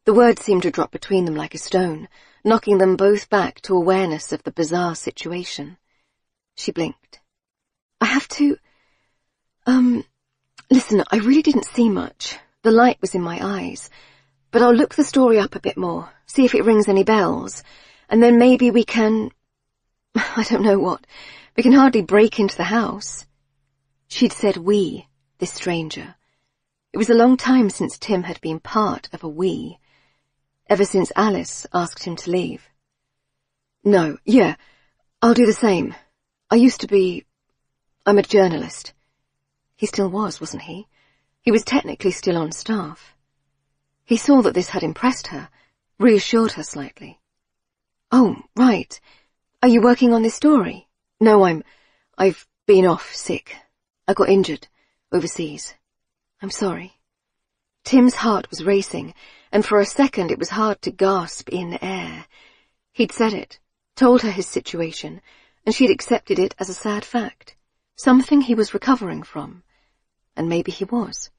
The words seemed to drop between them like a stone, knocking them both back to awareness of the bizarre situation. She blinked. I have to... Listen, I really didn't see much. The light was in my eyes. But I'll look the story up a bit more, see if it rings any bells, and then maybe we can... I don't know what. We can hardly break into the house. She'd said we, this stranger. It was a long time since Tim had been part of a we. Ever since Alice asked him to leave. No, yeah, I'll do the same. I'm a journalist. He still was, wasn't he? He was technically still on staff. He saw that this had impressed her, reassured her slightly. Oh, right. Are you working on this story? No, I've been off sick. I got injured, overseas. I'm sorry. Tim's heart was racing, and for a second it was hard to gasp in air. He'd said it, told her his situation, and she'd accepted it as a sad fact, something he was recovering from. And maybe he was.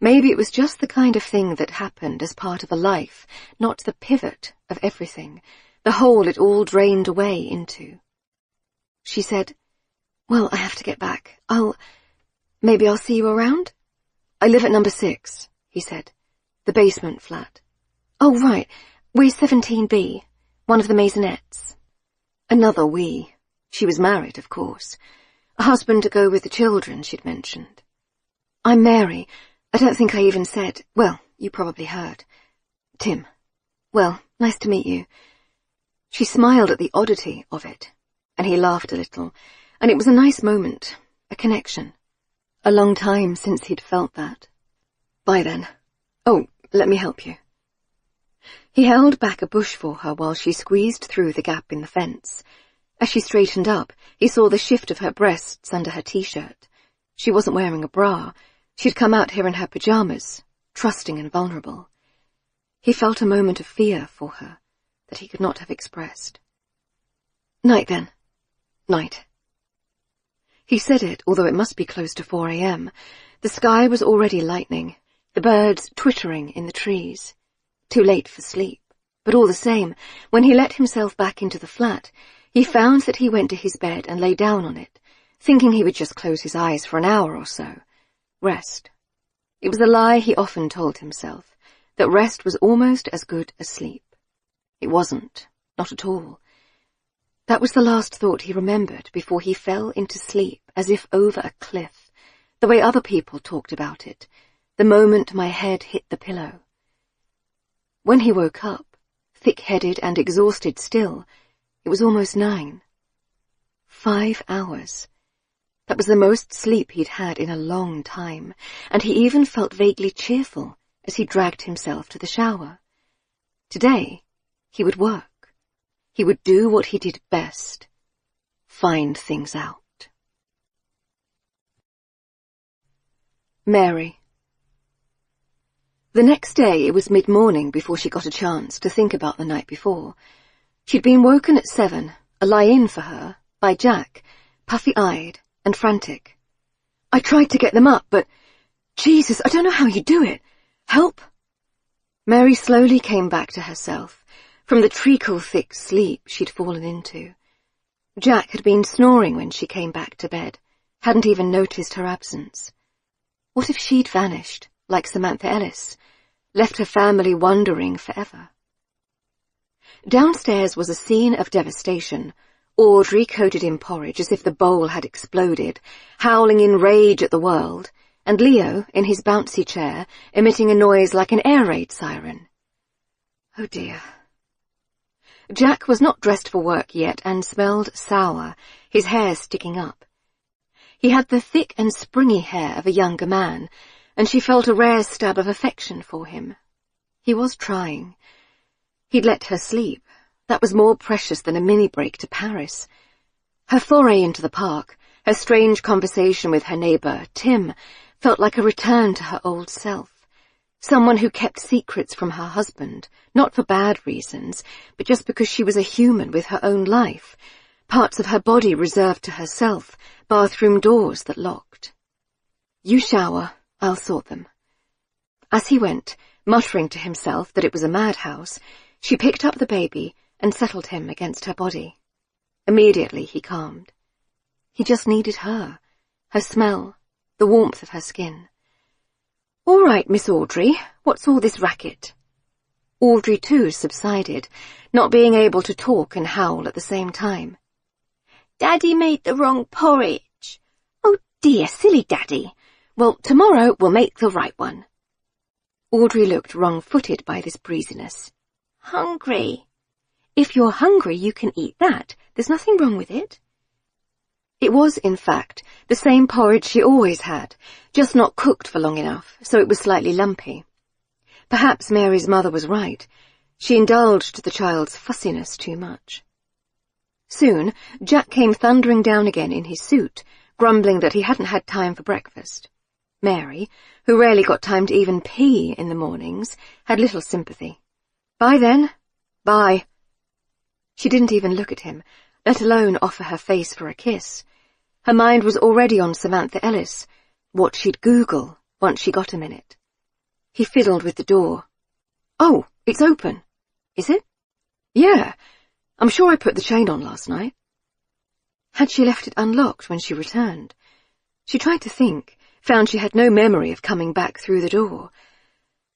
Maybe it was just the kind of thing that happened as part of a life, not the pivot of everything, the hole it all drained away into. She said, well, I have to get back. Maybe I'll see you around? I live at number 6, he said. The basement flat. Oh, right. We're 17B, one of the maisonettes. Another we. She was married, of course. A husband to go with the children, she'd mentioned. I'm Mary. I don't think I even said, well, you probably heard. Tim. Well, nice to meet you. She smiled at the oddity of it, and he laughed a little, and it was a nice moment, a connection. A long time since he'd felt that. Bye then. Oh, let me help you. He held back a bush for her while she squeezed through the gap in the fence. As she straightened up, he saw the shift of her breasts under her t-shirt. She wasn't wearing a bra. She'd come out here in her pyjamas, trusting and vulnerable. He felt a moment of fear for her that he could not have expressed. Night then. Night. He said it, although it must be close to 4 a.m. The sky was already lightening, the birds twittering in the trees. Too late for sleep, but all the same, when he let himself back into the flat, he found that he went to his bed and lay down on it, thinking he would just close his eyes for an hour or so. Rest. It was a lie he often told himself, that rest was almost as good as sleep. It wasn't, not at all. That was the last thought he remembered before he fell into sleep as if over a cliff, the way other people talked about it, the moment my head hit the pillow. When he woke up, thick-headed and exhausted still, it was almost 9. 5 hours. That was the most sleep he'd had in a long time, and he even felt vaguely cheerful as he dragged himself to the shower. Today, he would work. He would do what he did best. Find things out. Mary. The next day it was mid-morning before she got a chance to think about the night before. She'd been woken at 7, a lie-in for her, by Jack, puffy-eyed and frantic. I tried to get them up, but... Jesus, I don't know how you do it. Help? Mary slowly came back to herself from the treacle-thick sleep she'd fallen into. Jack had been snoring when she came back to bed, hadn't even noticed her absence. What if she'd vanished, like Samantha Ellis, left her family wondering forever? Downstairs was a scene of devastation, Audrey coated in porridge as if the bowl had exploded, howling in rage at the world, and Leo, in his bouncy chair, emitting a noise like an air raid siren. Oh dear. Jack was not dressed for work yet and smelled sour, his hair sticking up. He had the thick and springy hair of a younger man, and she felt a rare stab of affection for him. He was trying. He'd let her sleep. That was more precious than a mini-break to Paris. Her foray into the park, her strange conversation with her neighbour, Tim, felt like a return to her old self. Someone who kept secrets from her husband, not for bad reasons, but just because she was a human with her own life, parts of her body reserved to herself, bathroom doors that locked. You shower, I'll sort them. As he went, muttering to himself that it was a madhouse, she picked up the baby and settled him against her body. Immediately he calmed. He just needed her smell, the warmth of her skin. All right, Miss Audrey, what's all this racket? Audrey, too, subsided, not being able to talk and howl at the same time. Daddy made the wrong porridge. Oh dear, silly Daddy. Well, tomorrow we'll make the right one. Audrey looked wrong-footed by this breeziness. Hungry. If you're hungry, you can eat that. There's nothing wrong with it. It was, in fact, the same porridge she always had, just not cooked for long enough, so it was slightly lumpy. Perhaps Mary's mother was right. She indulged the child's fussiness too much. Soon, Jack came thundering down again in his suit, grumbling that he hadn't had time for breakfast. Mary, who rarely got time to even pee in the mornings, had little sympathy. Bye then. Bye. She didn't even look at him, let alone offer her face for a kiss. Her mind was already on Samantha Ellis, what she'd Google once she got a minute. He fiddled with the door. Oh, it's open. Is it? Yeah. I'm sure I put the chain on last night. Had she left it unlocked when she returned? She tried to think, found she had no memory of coming back through the door.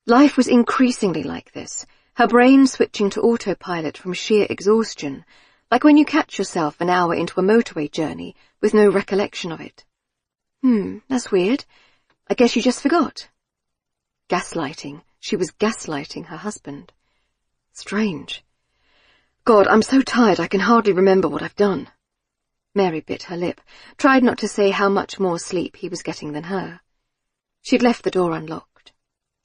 Life was increasingly like this, her brain switching to autopilot from sheer exhaustion, like when you catch yourself an hour into a motorway journey with no recollection of it. That's weird. I guess you just forgot. Gaslighting. She was gaslighting her husband. Strange. God, I'm so tired I can hardly remember what I've done. Mary bit her lip, tried not to say how much more sleep he was getting than her. She'd left the door unlocked.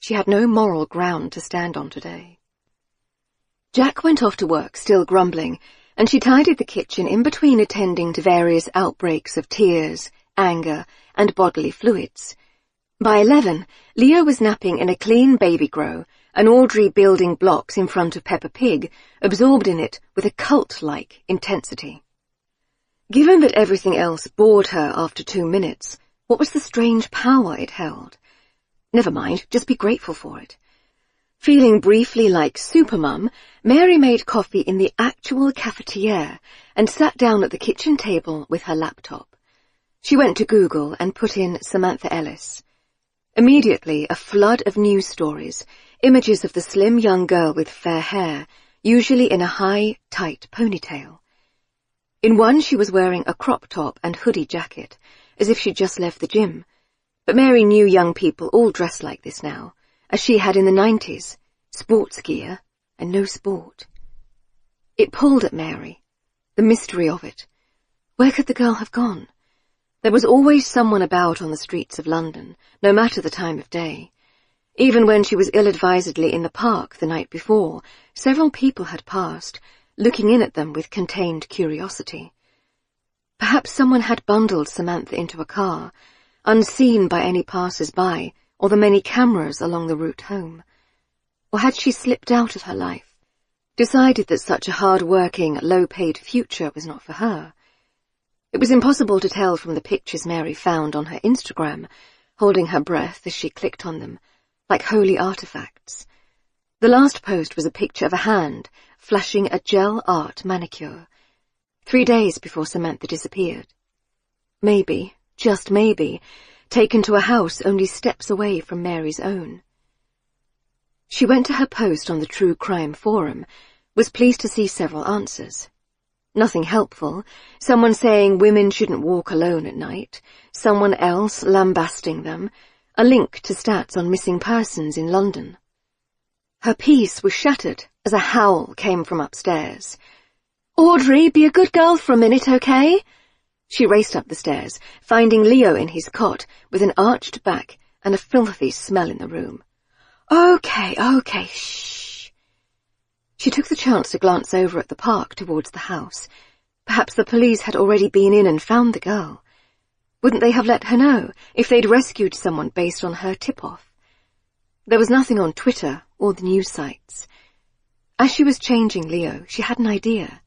She had no moral ground to stand on today. Jack went off to work, still grumbling, and she tidied the kitchen in between attending to various outbreaks of tears, anger, and bodily fluids. By 11, Leo was napping in a clean baby grow, and Audrey building blocks in front of Peppa Pig, absorbed in it with a cult-like intensity. Given that everything else bored her after 2 minutes, what was the strange power it held? Never mind, just be grateful for it. Feeling briefly like Supermum, Mary made coffee in the actual cafetiere and sat down at the kitchen table with her laptop. She went to Google and put in Samantha Ellis. Immediately, a flood of news stories, images of the slim young girl with fair hair, usually in a high, tight ponytail. In one she was wearing a crop top and hoodie jacket, as if she'd just left the gym. But Mary knew young people all dressed like this now, as she had in the 90s, sports gear and no sport. It pulled at Mary, the mystery of it. Where could the girl have gone? There was always someone about on the streets of London, no matter the time of day. Even when she was ill-advisedly in the park the night before, several people had passed, looking in at them with contained curiosity. Perhaps someone had bundled Samantha into a car, unseen by any passers-by or the many cameras along the route home. Or had she slipped out of her life, decided that such a hard-working, low-paid future was not for her? It was impossible to tell from the pictures Mary found on her Instagram, holding her breath as she clicked on them, like holy artifacts. The last post was a picture of a hand flashing a gel art manicure, 3 days before Samantha disappeared. Maybe, just maybe, taken to a house only steps away from Mary's own. She went to her post on the True Crime Forum, was pleased to see several answers. Nothing helpful, someone saying women shouldn't walk alone at night, someone else lambasting them, a link to stats on missing persons in London. Her peace was shattered as a howl came from upstairs. "Audrey, be a good girl for a minute, okay?" She raced up the stairs, finding Leo in his cot with an arched back and a filthy smell in the room. Okay, shh. She took the chance to glance over at the park towards the house. Perhaps the police had already been in and found the girl. Wouldn't they have let her know if they'd rescued someone based on her tip-off? There was nothing on Twitter or the news sites. As she was changing Leo, she had an idea.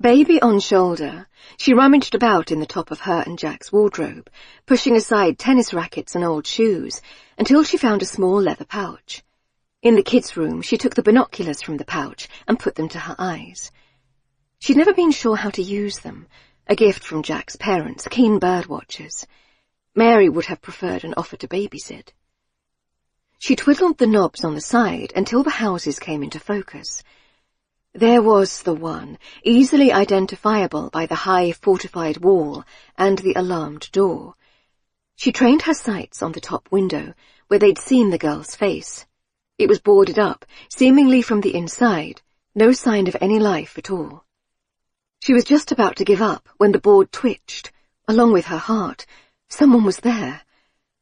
Baby on shoulder, she rummaged about in the top of her and Jack's wardrobe, pushing aside tennis rackets and old shoes, until she found a small leather pouch. In the kids' room, she took the binoculars from the pouch and put them to her eyes. She'd never been sure how to use them, a gift from Jack's parents, keen bird watchers. Mary would have preferred an offer to babysit. She twiddled the knobs on the side until the houses came into focus. There was the one, easily identifiable by the high fortified wall and the alarmed door. She trained her sights on the top window, where they'd seen the girl's face. It was boarded up, seemingly from the inside, no sign of any life at all. She was just about to give up when the board twitched, along with her heart. Someone was there.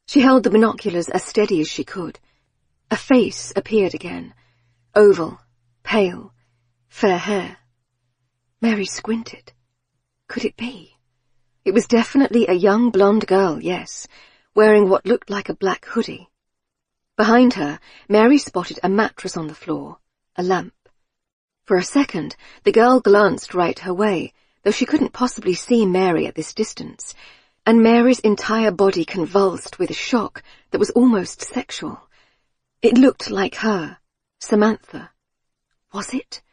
She held the binoculars as steady as she could. A face appeared again, oval, pale, fair hair. Mary squinted. Could it be? It was definitely a young blonde girl, yes, wearing what looked like a black hoodie. Behind her, Mary spotted a mattress on the floor, a lamp. For a second, the girl glanced right her way, though she couldn't possibly see Mary at this distance, and Mary's entire body convulsed with a shock that was almost sexual. It looked like her, Samantha. Was it?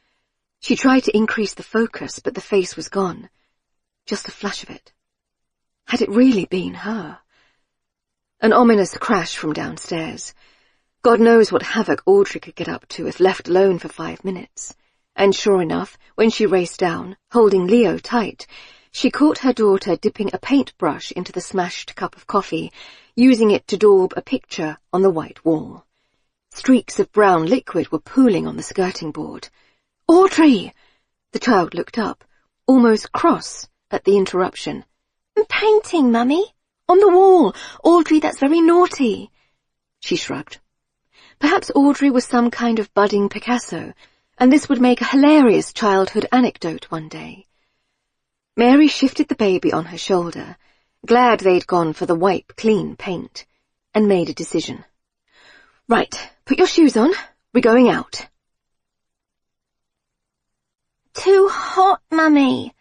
She tried to increase the focus, but the face was gone. Just a flash of it. Had it really been her? An ominous crash from downstairs. God knows what havoc Audrey could get up to if left alone for 5 minutes. And sure enough, when she raced down, holding Leo tight, she caught her daughter dipping a paintbrush into the smashed cup of coffee, using it to daub a picture on the white wall. Streaks of brown liquid were pooling on the skirting board. "Audrey!" The child looked up, almost cross at the interruption. "I'm painting, Mummy. "On the wall! Audrey, that's very naughty." She shrugged. Perhaps Audrey was some kind of budding Picasso, and this would make a hilarious childhood anecdote one day. Mary shifted the baby on her shoulder, glad they'd gone for the wipe clean paint, and made a decision. "Right, put your shoes on. We're going out." "Too hot, Mummy."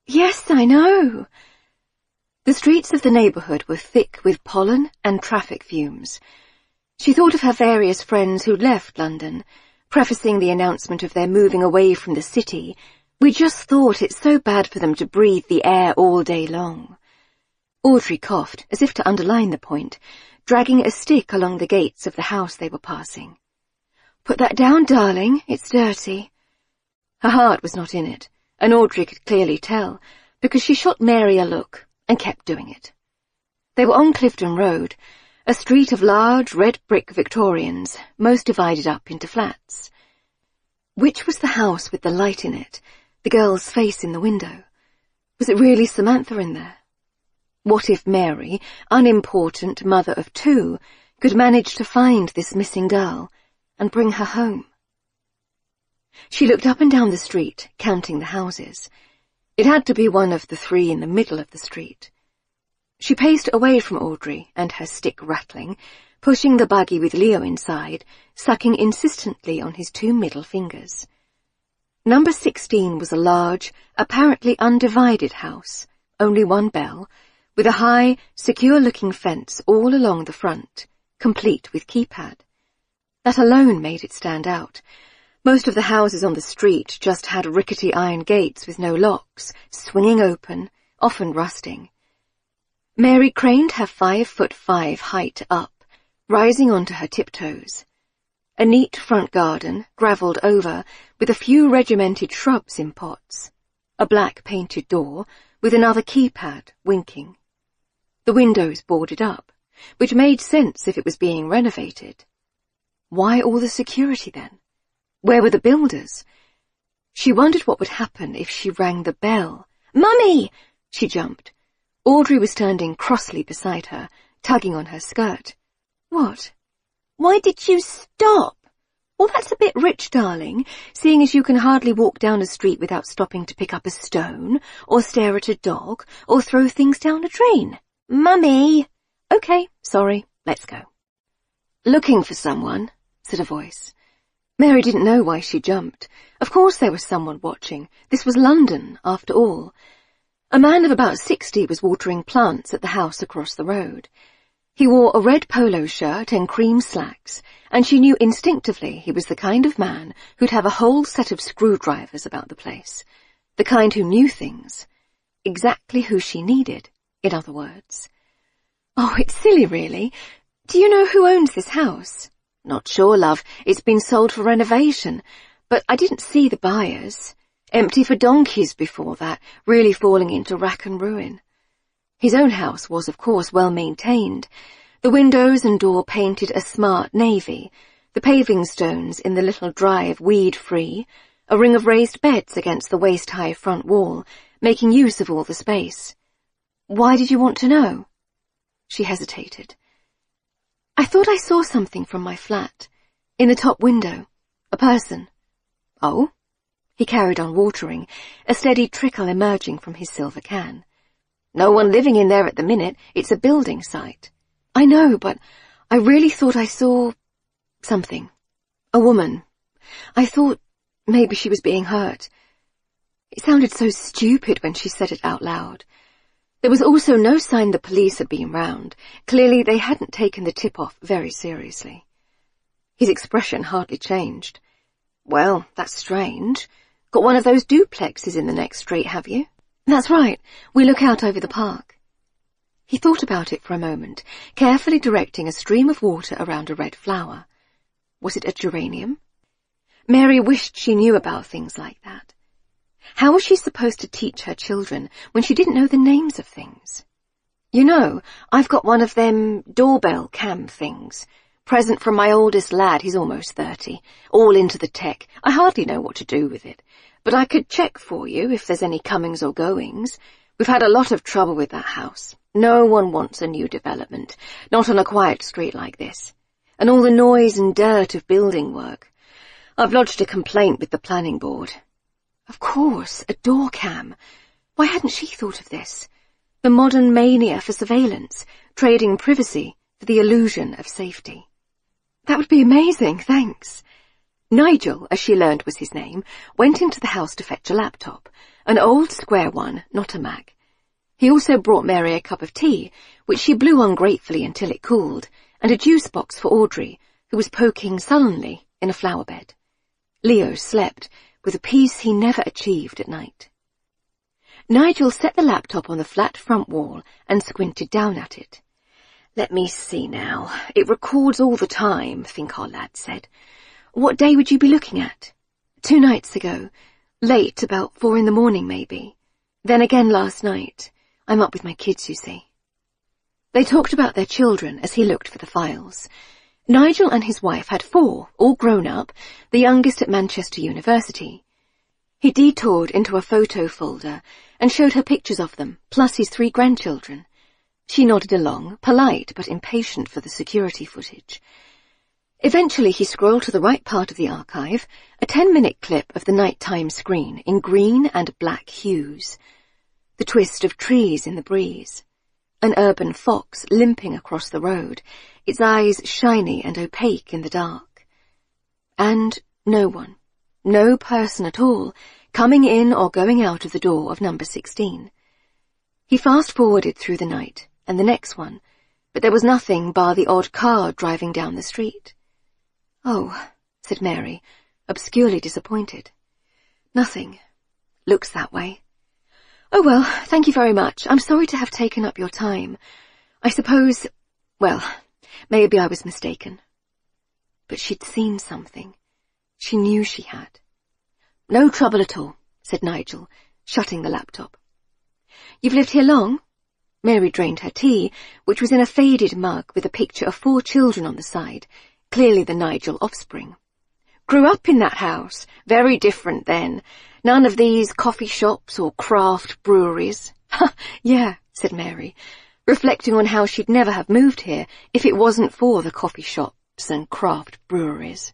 "Yes, I know." The streets of the neighbourhood were thick with pollen and traffic fumes. She thought of her various friends who'd left London, prefacing the announcement of their moving away from the city. "We just thought it's so bad for them to breathe the air all day long." Audrey coughed, as if to underline the point, dragging a stick along the gates of the house they were passing. "Put that down, darling. It's dirty." Her heart was not in it, and Audrey could clearly tell, because she shot Mary a look and kept doing it. They were on Clifton Road, a street of large red brick Victorians, most divided up into flats. Which was the house with the light in it, the girl's face in the window? Was it really Samantha in there? What if Mary, unimportant mother of two, could manage to find this missing girl and bring her home? She looked up and down the street, counting the houses. It had to be one of the three in the middle of the street. She paced away from Audrey and her stick rattling, pushing the buggy with Leo inside, sucking insistently on his two middle fingers. Number 16 was a large, apparently undivided house, only one bell, with a high, secure-looking fence all along the front, complete with keypad. That alone made it stand out. Most of the houses on the street just had rickety iron gates with no locks, swinging open, often rusting. Mary craned her 5'5" height up, rising onto her tiptoes. A neat front garden, gravelled over, with a few regimented shrubs in pots. A black painted door, with another keypad, winking. The windows boarded up, which made sense if it was being renovated. Why all the security then? Where were the builders? She wondered what would happen if she rang the bell. "Mummy!" She jumped. Audrey was standing crossly beside her, tugging on her skirt. "What? Why did you stop?" "Well, that's a bit rich, darling, seeing as you can hardly walk down a street without stopping to pick up a stone, or stare at a dog, or throw things down a drain." "Mummy!" "Okay, sorry, let's go." "Looking for someone," said a voice. Mary didn't know why she jumped. Of course there was someone watching. This was London, after all. A man of about 60 was watering plants at the house across the road. He wore a red polo shirt and cream slacks, and she knew instinctively he was the kind of man who'd have a whole set of screwdrivers about the place. The kind who knew things. Exactly who she needed, in other words. "Oh, it's silly, really. Do you know who owns this house?" "Not sure, love. It's been sold for renovation. But I didn't see the buyers. Empty for donkeys before that, really falling into rack and ruin." His own house was, of course, well maintained. The windows and door painted a smart navy, the paving stones in the little drive weed-free, a ring of raised beds against the waist-high front wall, making use of all the space. "Why did you want to know?" She hesitated. "I thought I saw something from my flat. In the top window. A person." "Oh?" He carried on watering, a steady trickle emerging from his silver can. "No one living in there at the minute. It's a building site." "I know, but I really thought I saw something. A woman. I thought maybe she was being hurt." It sounded so stupid when she said it out loud. There was also no sign the police had been round. Clearly they hadn't taken the tip-off very seriously. His expression hardly changed. "Well, that's strange. Got one of those duplexes in the next street, have you?" "That's right. We look out over the park." He thought about it for a moment, carefully directing a stream of water around a red flower. Was it a geranium? Mary wished she knew about things like that. How was she supposed to teach her children when she didn't know the names of things? "You know, I've got one of them doorbell cam things. Present from my oldest lad, he's almost 30. All into the tech. I hardly know what to do with it. But I could check for you if there's any comings or goings. We've had a lot of trouble with that house. No one wants a new development, not on a quiet street like this. And all the noise and dirt of building work. I've lodged a complaint with the planning board." Of course, a door cam. Why hadn't she thought of this? The modern mania for surveillance, trading privacy for the illusion of safety. "That would be amazing, thanks." Nigel, as she learned was his name, went into the house to fetch a laptop, an old square one, not a Mac. He also brought Mary a cup of tea, which she blew on gratefully until it cooled, and a juice box for Audrey, who was poking sullenly in a flower bed. Leo slept, with a peace he never achieved at night. Nigel set the laptop on the flat front wall and squinted down at it. "Let me see now. It records all the time, think our lad said. What day would you be looking at?" 2 nights ago. Late, about 4 a.m, maybe. Then again last night. I'm up with my kids, you see. They talked about their children as he looked for the files. Nigel and his wife had 4, all grown up, the youngest at Manchester University. He detoured into a photo folder and showed her pictures of them, plus his 3 grandchildren. She nodded along, polite but impatient for the security footage. Eventually he scrolled to the right part of the archive, a 10-minute clip of the nighttime screen in green and black hues. The twist of trees in the breeze. An urban fox limping across the road, its eyes shiny and opaque in the dark. And no one, no person at all, coming in or going out of the door of number 16. He fast-forwarded through the night, and the next one, but there was nothing bar the odd car driving down the street. "Oh," said Mary, obscurely disappointed. "Nothing. Looks that way. Oh well, thank you very much. I'm sorry to have taken up your time. I suppose, well, maybe I was mistaken." But she'd seen something. She knew she had. "No trouble at all," said Nigel, shutting the laptop. "You've lived here long?" Mary drained her tea, which was in a faded mug with a picture of 4 children on the side, clearly the Nigel offspring. "Grew up in that house. Very different then. None of these coffee shops or craft breweries." "Yeah," said Mary, reflecting on how she'd never have moved here if it wasn't for the coffee shops and craft breweries.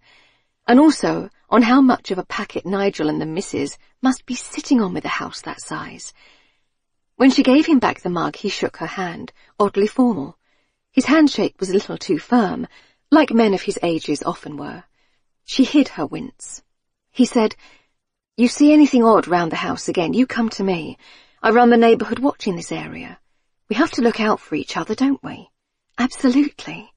And also on how much of a packet Nigel and the missus must be sitting on with a house that size. When she gave him back the mug, he shook her hand, oddly formal. His handshake was a little too firm, like men of his ages often were. She hid her wince. He said, "You see anything odd round the house again, you come to me. I run the neighbourhood watch in this area. We have to look out for each other, don't we?" "Absolutely."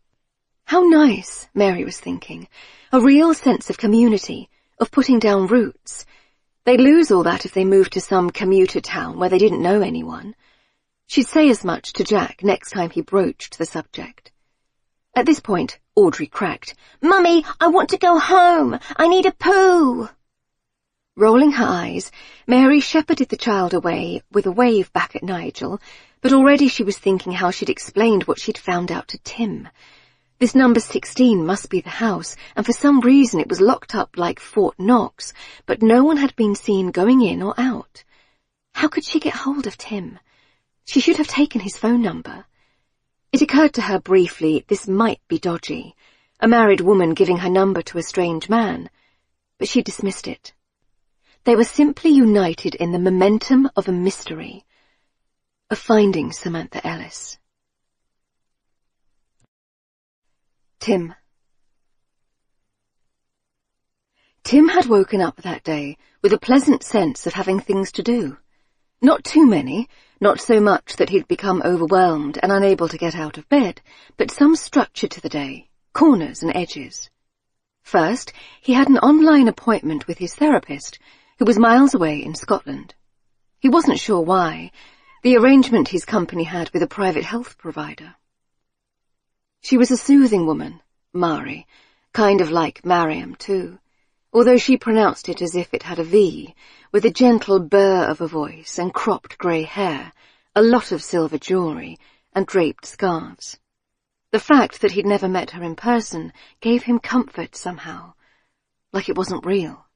How nice, Mary was thinking. A real sense of community, of putting down roots. They'd lose all that if they moved to some commuter town where they didn't know anyone. She'd say as much to Jack next time he broached the subject. At this point, Audrey cracked. "Mummy, I want to go home. I need a poo." Rolling her eyes, Mary shepherded the child away with a wave back at Nigel, but already she was thinking how she'd explained what she'd found out to Tim. This number 16 must be the house, and for some reason it was locked up like Fort Knox, but no one had been seen going in or out. How could she get hold of Tim? She should have taken his phone number. It occurred to her briefly this might be dodgy, a married woman giving her number to a strange man, but she dismissed it. They were simply united in the momentum of a mystery, of finding Samantha Ellis. Tim. Tim had woken up that day with a pleasant sense of having things to do. Not too many, not so much that he'd become overwhelmed and unable to get out of bed, but some structure to the day, corners and edges. First, he had an online appointment with his therapist, who was miles away in Scotland. He wasn't sure why, the arrangement his company had with a private health provider. She was a soothing woman, Mari, kind of like Mariam too, although she pronounced it as if it had a V, with a gentle burr of a voice and cropped grey hair, a lot of silver jewellery, and draped scarves. The fact that he'd never met her in person gave him comfort somehow, like it wasn't real.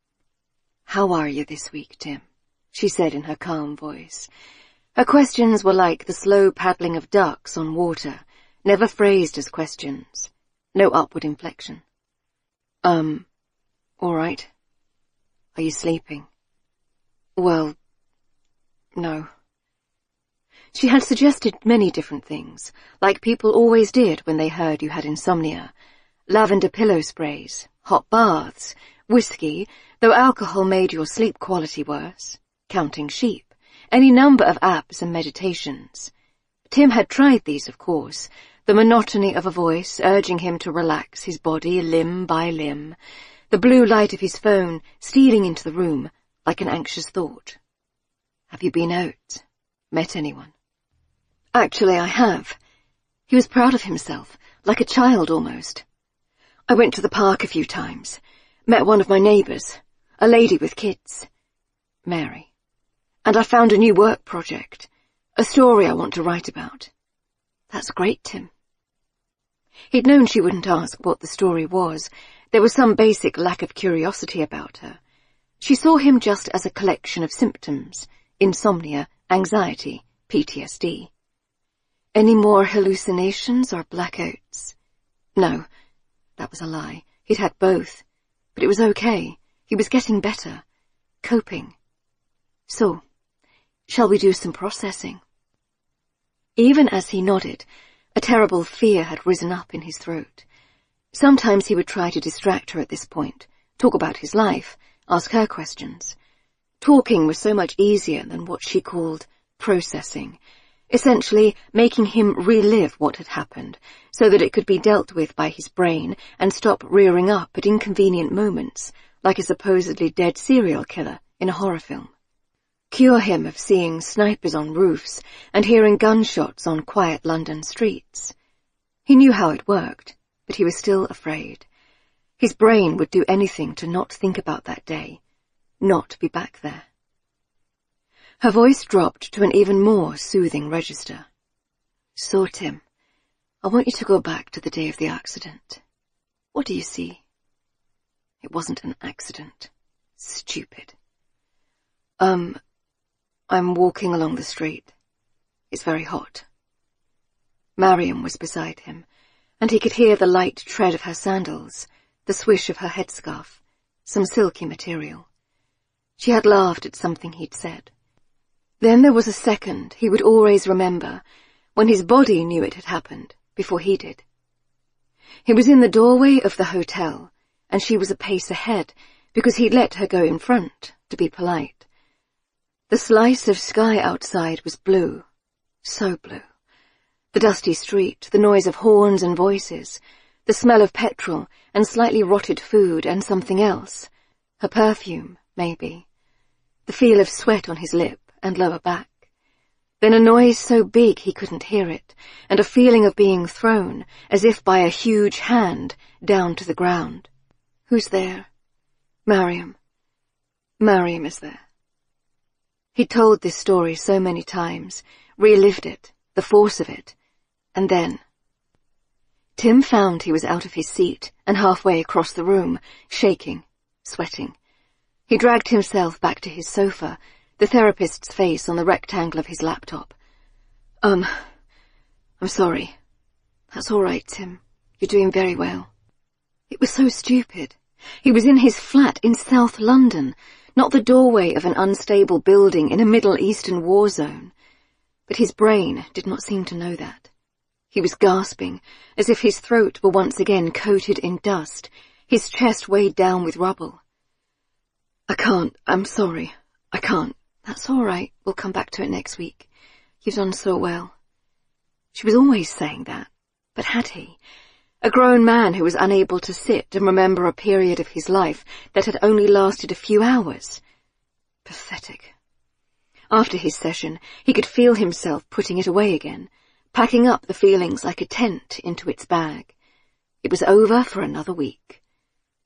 "How are you this week, Tim?" she said in her calm voice. Her questions were like the slow paddling of ducks on water, never phrased as questions. No upward inflection. All right. Are you sleeping?" "Well, no." She had suggested many different things, like people always did when they heard you had insomnia. Lavender pillow sprays, hot baths, whiskey, though alcohol made your sleep quality worse, counting sheep, any number of apps and meditations. Tim had tried these, of course, the monotony of a voice urging him to relax his body limb by limb, the blue light of his phone stealing into the room like an anxious thought. "Have you been out? Met anyone?" "Actually, I have." He was proud of himself, like a child almost. "I went to the park a few times, met one of my neighbours, a lady with kids. Mary. And I found a new work project. A story I want to write about. That's great, Tim. He'd known she wouldn't ask what the story was. There was some basic lack of curiosity about her. She saw him just as a collection of symptoms: insomnia, anxiety, PTSD. Any more hallucinations or blackouts? No, that was a lie. He'd had both. But it was okay. He was getting better. Coping. So, shall we do some processing? Even as he nodded, a terrible fear had risen up in his throat. Sometimes he would try to distract her at this point, talk about his life, ask her questions. Talking was so much easier than what she called processing, essentially making him relive what had happened so that it could be dealt with by his brain and stop rearing up at inconvenient moments like a supposedly dead serial killer in a horror film. Cure him of seeing snipers on roofs and hearing gunshots on quiet London streets. He knew how it worked, but he was still afraid. His brain would do anything to not think about that day, not be back there. Her voice dropped to an even more soothing register. So, Tim, I want you to go back to the day of the accident. What do you see? It wasn't an accident. Stupid. I'm walking along the street. It's very hot. Mariam was beside him, and he could hear the light tread of her sandals, the swish of her headscarf, some silky material. She had laughed at something he'd said. Then there was a second he would always remember, when his body knew it had happened, before he did. He was in the doorway of the hotel, and she was a pace ahead, because he'd let her go in front, to be polite. The slice of sky outside was blue, so blue. The dusty street, the noise of horns and voices, the smell of petrol and slightly rotted food and something else, her perfume, maybe, the feel of sweat on his lip and lower back. Then a noise so big he couldn't hear it, and a feeling of being thrown, as if by a huge hand, down to the ground. Who's there? Mariam. Mariam is there. He told this story so many times, relived it, the force of it, and then... Tim found he was out of his seat and halfway across the room, shaking, sweating. He dragged himself back to his sofa, the therapist's face on the rectangle of his laptop. I'm sorry. That's all right, Tim. You're doing very well. It was so stupid. He was in his flat in South London, not the doorway of an unstable building in a Middle Eastern war zone. But his brain did not seem to know that. He was gasping, as if his throat were once again coated in dust, his chest weighed down with rubble. I can't. I'm sorry. I can't. That's all right. We'll come back to it next week. You've done so well. She was always saying that. But had he? A grown man who was unable to sit and remember a period of his life that had only lasted a few hours. Pathetic. After his session, he could feel himself putting it away again, packing up the feelings like a tent into its bag. It was over for another week.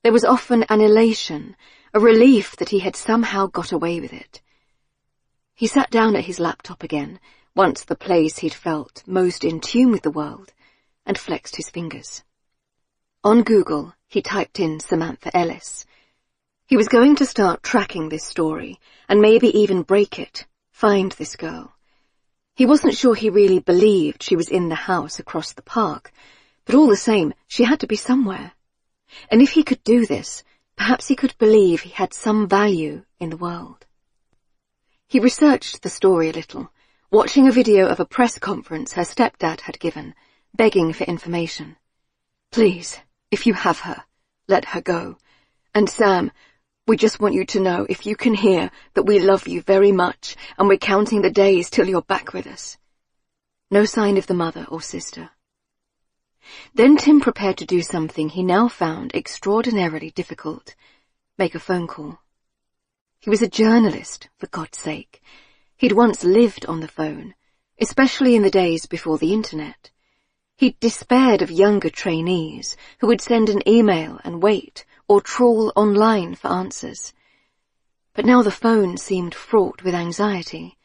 There was often an elation, a relief that he had somehow got away with it. He sat down at his laptop again, once the place he'd felt most in tune with the world, and flexed his fingers. On Google, he typed in Samantha Ellis. He was going to start tracking this story, and maybe even break it, find this girl. He wasn't sure he really believed she was in the house across the park, but all the same, she had to be somewhere. And if he could do this, perhaps he could believe he had some value in the world. He researched the story a little, watching a video of a press conference her stepdad had given, begging for information. Please, if you have her, let her go. And Sam, we just want you to know, if you can hear, that we love you very much, and we're counting the days till you're back with us. No sign of the mother or sister. Then Tim prepared to do something he now found extraordinarily difficult. Make a phone call. He was a journalist, for God's sake. He'd once lived on the phone, especially in the days before the internet. He'd despaired of younger trainees who would send an email and wait, or trawl online for answers. But now the phone seemed fraught with anxiety.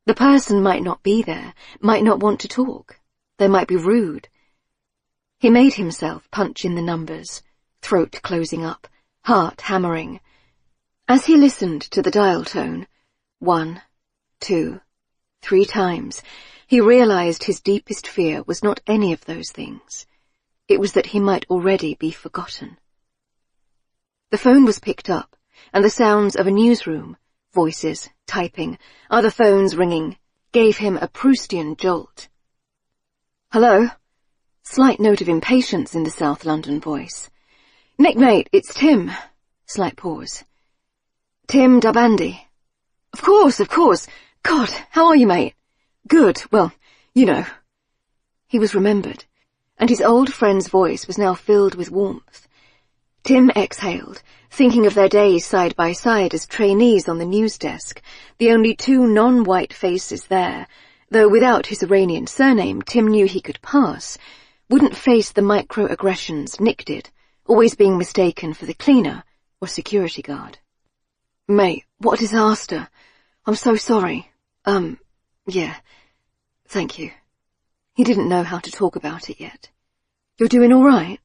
The person might not be there, might not want to talk. They might be rude. He made himself punch in the numbers, throat closing up, heart hammering. As he listened to the dial tone, 1, 2, 3 times, he realized his deepest fear was not any of those things. It was that he might already be forgotten. The phone was picked up, and the sounds of a newsroom, voices, typing, other phones ringing, gave him a Proustian jolt. "Hello?" Slight note of impatience in the South London voice. "Nick, mate, it's Tim." Slight pause. "Tim Dabandi." Of course. God, how are you, mate?" "Good, well, you know." He was remembered, and his old friend's voice was now filled with warmth. Tim exhaled, thinking of their days side by side as trainees on the news desk, the only 2 non-white faces there, though without his Iranian surname Tim knew he could pass, wouldn't face the microaggressions Nick did, always being mistaken for the cleaner or security guard. "Mate, what a disaster. I'm so sorry. Yeah, thank you." He didn't know how to talk about it yet. "You're doing all right?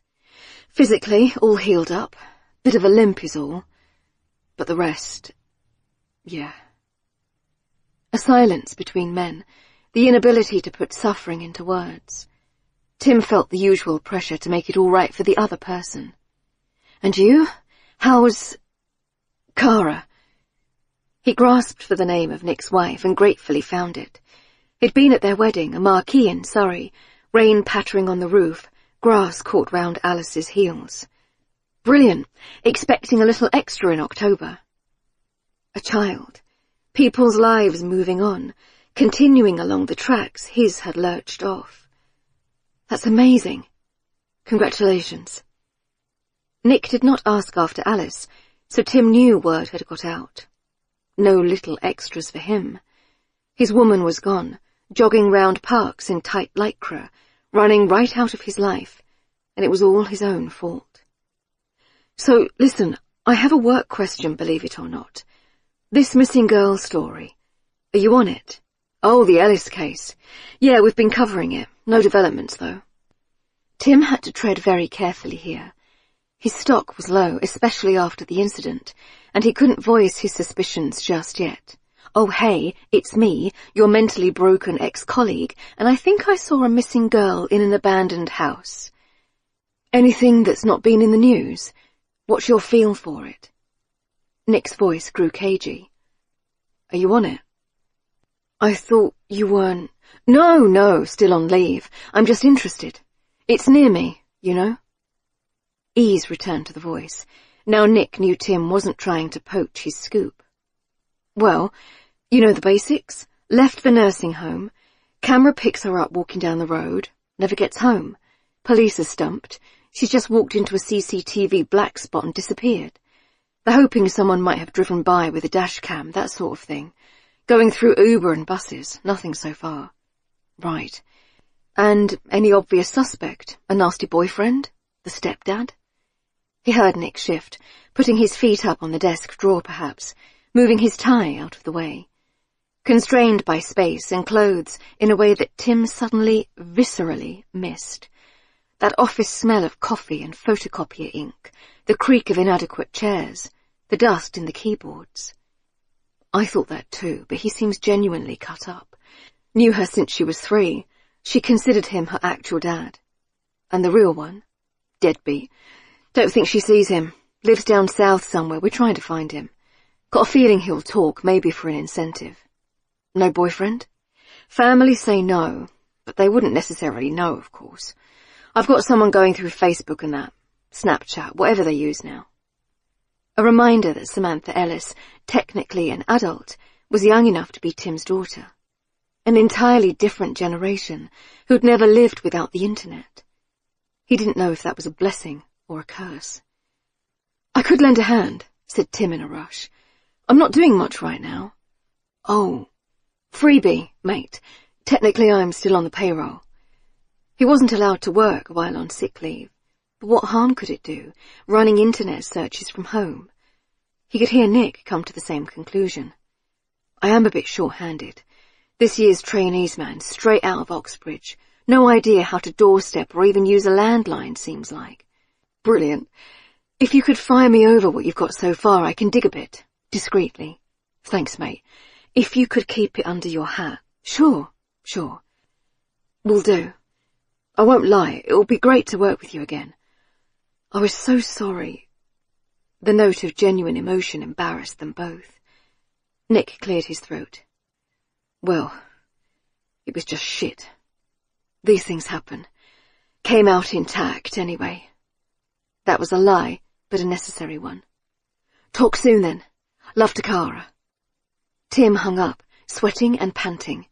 Physically, all healed up. Bit of a limp is all. But the rest, yeah." A silence between men, the inability to put suffering into words. Tim felt the usual pressure to make it all right for the other person. "And you? How's Cara?" He grasped for the name of Nick's wife and gratefully found it. He'd been at their wedding, a marquee in Surrey, rain pattering on the roof, grass caught round Alice's heels. "Brilliant. Expecting a little extra in October." A child. People's lives moving on, continuing along the tracks his had lurched off. "That's amazing. Congratulations." Nick did not ask after Alice, so Tim knew word had got out. No little extras for him. His woman was gone, jogging round parks in tight lycra, running right out of his life, and it was all his own fault. "So, listen, I have a work question, believe it or not. This missing girl story. Are you on it?" "Oh, the Ellis case. Yeah, we've been covering it. No developments, though." Tim had to tread very carefully here. His stock was low, especially after the incident, and he couldn't voice his suspicions just yet. "Oh, hey, it's me, your mentally broken ex-colleague, and I think I saw a missing girl in an abandoned house." "Anything that's not been in the news? What's your feel for it?" Nick's voice grew cagey. "Are you on it?" "I thought you weren't—" No, still on leave. I'm just interested. It's near me, you know." Ease returned to the voice. Now Nick knew Tim wasn't trying to poach his scoop. "Well, you know the basics. Left the nursing home. Camera picks her up walking down the road. Never gets home. Police are stumped. She's just walked into a CCTV black spot and disappeared. They're hoping someone might have driven by with a dash cam, that sort of thing. Going through Uber and buses. Nothing so far." "Right. And any obvious suspect? A nasty boyfriend? The stepdad?" He heard Nick shift, putting his feet up on the desk drawer perhaps, moving his tie out of the way. Constrained by space and clothes in a way that Tim suddenly, viscerally missed. That office smell of coffee and photocopier ink, the creak of inadequate chairs, the dust in the keyboards. "I thought that too, but he seems genuinely cut up. Knew her since she was 3. She considered him her actual dad. And the real one? Deadbeat. Don't think she sees him. Lives down south somewhere. We're trying to find him. Got a feeling he'll talk, maybe for an incentive." "No boyfriend?" "Family say no, but they wouldn't necessarily know, of course. I've got someone going through Facebook and that. Snapchat, whatever they use now." A reminder that Samantha Ellis, technically an adult, was young enough to be Tim's daughter. An entirely different generation, who'd never lived without the internet. He didn't know if that was a blessing or a curse. "I could lend a hand," said Tim in a rush. "I'm not doing much right now." "Oh, freebie, mate. Technically I'm still on the payroll." He wasn't allowed to work while on sick leave, but what harm could it do, running internet searches from home? He could hear Nick come to the same conclusion. I am a bit short-handed. This year's trainees man, straight out of Oxbridge. No idea how to doorstep or even use a landline, seems like. Brilliant. If you could fire me over what you've got so far, I can dig a bit. Discreetly. Thanks, mate. If you could keep it under your hat. Sure. Will do. I won't lie, it'll be great to work with you again. I was so sorry. The note of genuine emotion embarrassed them both. Nick cleared his throat. Well, it was just shit. These things happen. Came out intact, anyway. That was a lie, but a necessary one. Talk soon, then. Love to Cara. Tim hung up, sweating and panting.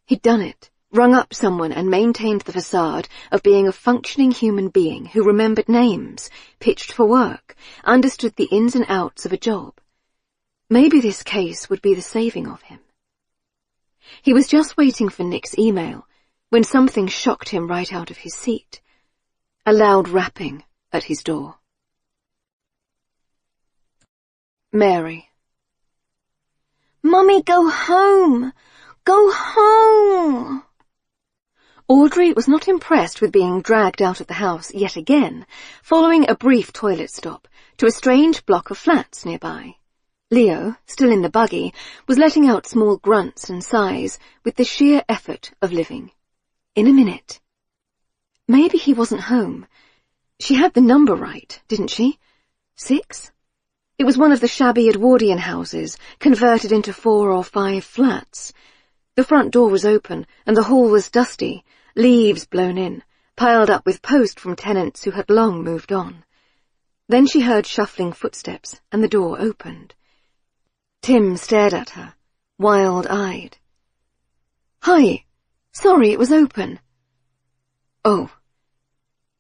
He'd done it, rung up someone and maintained the facade of being a functioning human being who remembered names, pitched for work, understood the ins and outs of a job. Maybe this case would be the saving of him. He was just waiting for Nick's email when something shocked him right out of his seat. A loud rapping at his door. Mary. Mummy, go home! Go home! Audrey was not impressed with being dragged out of the house yet again, following a brief toilet stop to a strange block of flats nearby. Leo, still in the buggy, was letting out small grunts and sighs with the sheer effort of living. In a minute. Maybe he wasn't home. She had the number right, didn't she? 6? It was one of the shabby Edwardian houses, converted into 4 or 5 flats. The front door was open, and the hall was dusty, leaves blown in, piled up with post from tenants who had long moved on. Then she heard shuffling footsteps, and the door opened. Tim stared at her, wild-eyed. Hi. Sorry, it was open. Oh.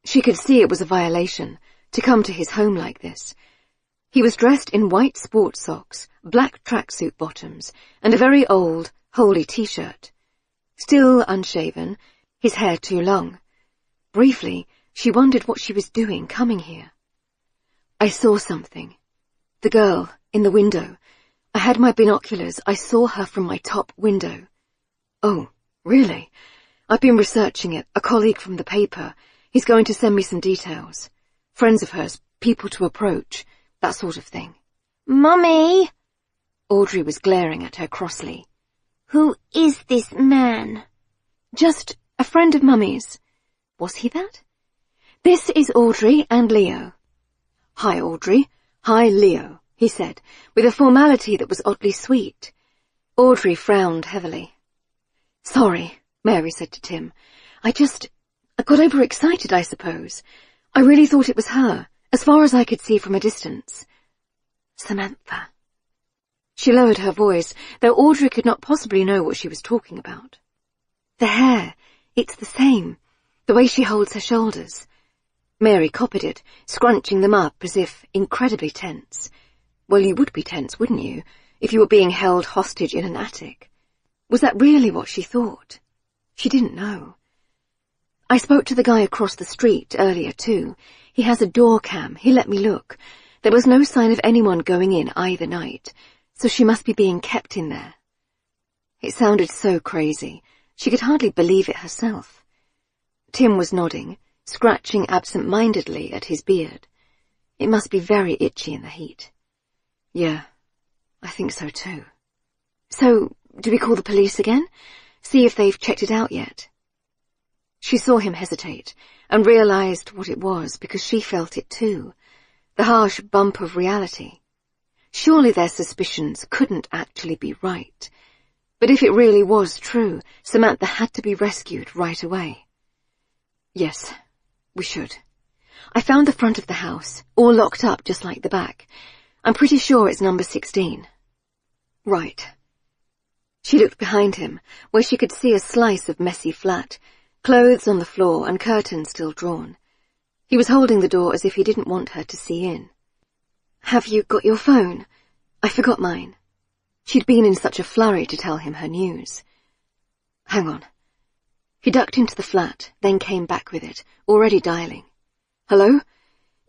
She could see it was a violation, to come to his home like this. He was dressed in white sports socks, black tracksuit bottoms, and a very old, holey t-shirt. Still unshaven, his hair too long. Briefly, she wondered what she was doing coming here. I saw something. The girl, in the window. I had my binoculars. I saw her from my top window. Oh, really? I've been researching it. A colleague from the paper. He's going to send me some details. Friends of hers, people to approach, that sort of thing. Mummy! Audrey was glaring at her crossly. Who is this man? Just a friend of Mummy's. Was he that? This is Audrey and Leo. Hi, Audrey. Hi, Leo, he said, with a formality that was oddly sweet. Audrey frowned heavily. Sorry, Mary said to Tim. I got overexcited, I suppose. I really thought it was her, as far as I could see from a distance. Samantha. She lowered her voice, though Audrey could not possibly know what she was talking about. The hair, it's the same, the way she holds her shoulders. Mary copied it, scrunching them up as if incredibly tense. Well, you would be tense, wouldn't you, if you were being held hostage in an attic? Was that really what she thought? She didn't know. I spoke to the guy across the street earlier, too. He has a door cam. He let me look. There was no sign of anyone going in either night, so she must be being kept in there. It sounded so crazy. She could hardly believe it herself. Tim was nodding, scratching absent-mindedly at his beard. It must be very itchy in the heat. Yeah, I think so too. So, do we call the police again? See if they've checked it out yet? She saw him hesitate, and realized what it was because she felt it too, the harsh bump of reality. Surely their suspicions couldn't actually be right. But if it really was true, Samantha had to be rescued right away. Yes, we should. I found the front of the house, all locked up just like the back. I'm pretty sure it's number 16. Right. She looked behind him, where she could see a slice of messy flat, clothes on the floor and curtains still drawn. He was holding the door as if he didn't want her to see in. Have you got your phone? I forgot mine. She'd been in such a flurry to tell him her news. Hang on. He ducked into the flat, then came back with it, already dialing. Hello?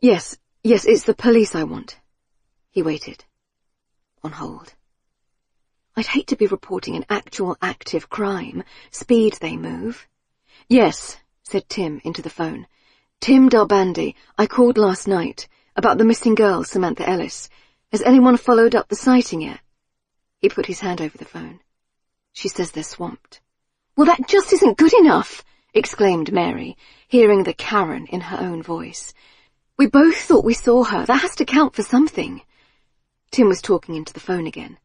Yes, it's the police I want. He waited. on hold. I'd hate to be reporting an actual active crime. Speed they move. Yes, said Tim into the phone. Tim Dalbandy, I called last night about the missing girl, Samantha Ellis. Has anyone followed up the sighting yet? He put his hand over the phone. She says they're swamped. Well, that just isn't good enough, exclaimed Mary, hearing the Karen in her own voice. We both thought we saw her. That has to count for something. Tim was talking into the phone again.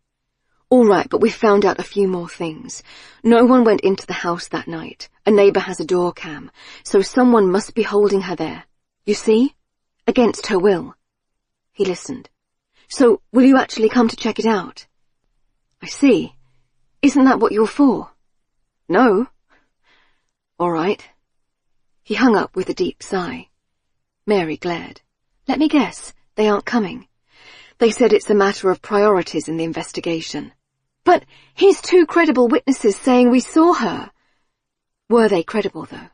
All right, but we found out a few more things. No one went into the house that night. A neighbour has a door cam, so someone must be holding her there. You see? Against her will. He listened. So, will you actually come to check it out? I see. Isn't that what you're for? No. All right. He hung up with a deep sigh. Mary glared. Let me guess, they aren't coming. They said it's a matter of priorities in the investigation. But here's 2 credible witnesses saying we saw her. Were they credible, though?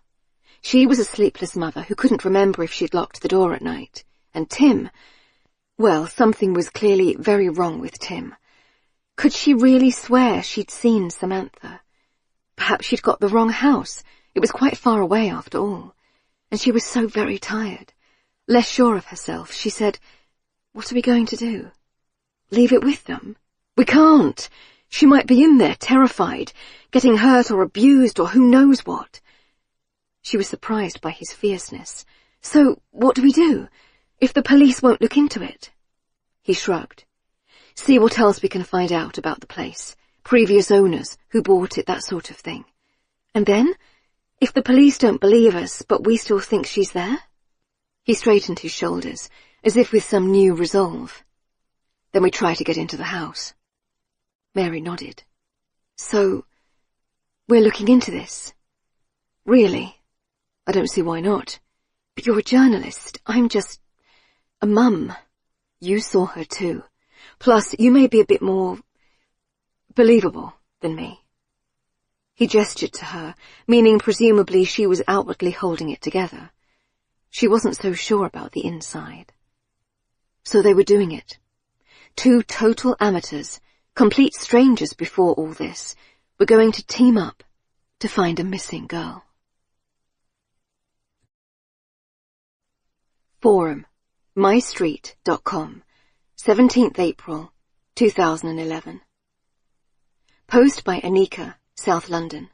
She was a sleepless mother who couldn't remember if she'd locked the door at night. And Tim, well, something was clearly very wrong with Tim. Could she really swear she'd seen Samantha? Perhaps she'd got the wrong house. It was quite far away after all. And she was so very tired. Less sure of herself, she said, What are we going to do? Leave it with them? We can't. She might be in there, terrified, getting hurt or abused or who knows what. She was surprised by his fierceness. So, what do we do, if the police won't look into it? He shrugged. See what else we can find out about the place, previous owners, who bought it, that sort of thing. And then, if the police don't believe us, but we still think she's there? He straightened his shoulders, as if with some new resolve. Then we try to get into the house. Mary nodded. So, we're looking into this? Really? I don't see why not. But you're a journalist. I'm just a mum. You saw her too. Plus, you may be a bit more believable than me. He gestured to her, meaning presumably she was outwardly holding it together. She wasn't so sure about the inside. So they were doing it. 2 total amateurs, complete strangers before all this, were going to team up to find a missing girl. Forum, mystreet.com, 17th April, 2011. Post by Anika, South London.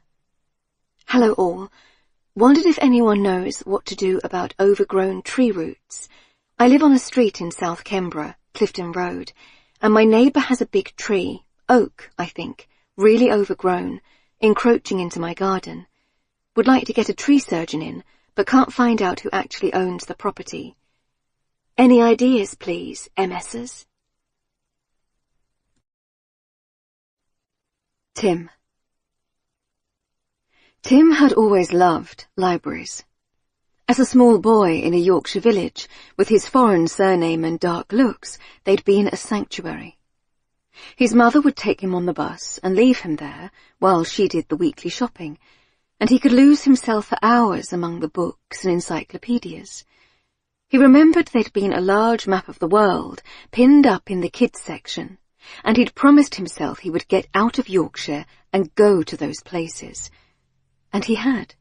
Hello all. Wondered if anyone knows what to do about overgrown tree roots. I live on a street in South Kembra, Clifton Road, and my neighbour has a big tree, oak, I think, really overgrown, encroaching into my garden. Would like to get a tree surgeon in, but can't find out who actually owns the property. Any ideas, please, MSs? Tim. Tim had always loved libraries. As a small boy in a Yorkshire village, with his foreign surname and dark looks, they'd been a sanctuary. His mother would take him on the bus and leave him there while she did the weekly shopping, and he could lose himself for hours among the books and encyclopedias. He remembered there'd been a large map of the world pinned up in the kids section, and he'd promised himself he would get out of Yorkshire and go to those places. And he had.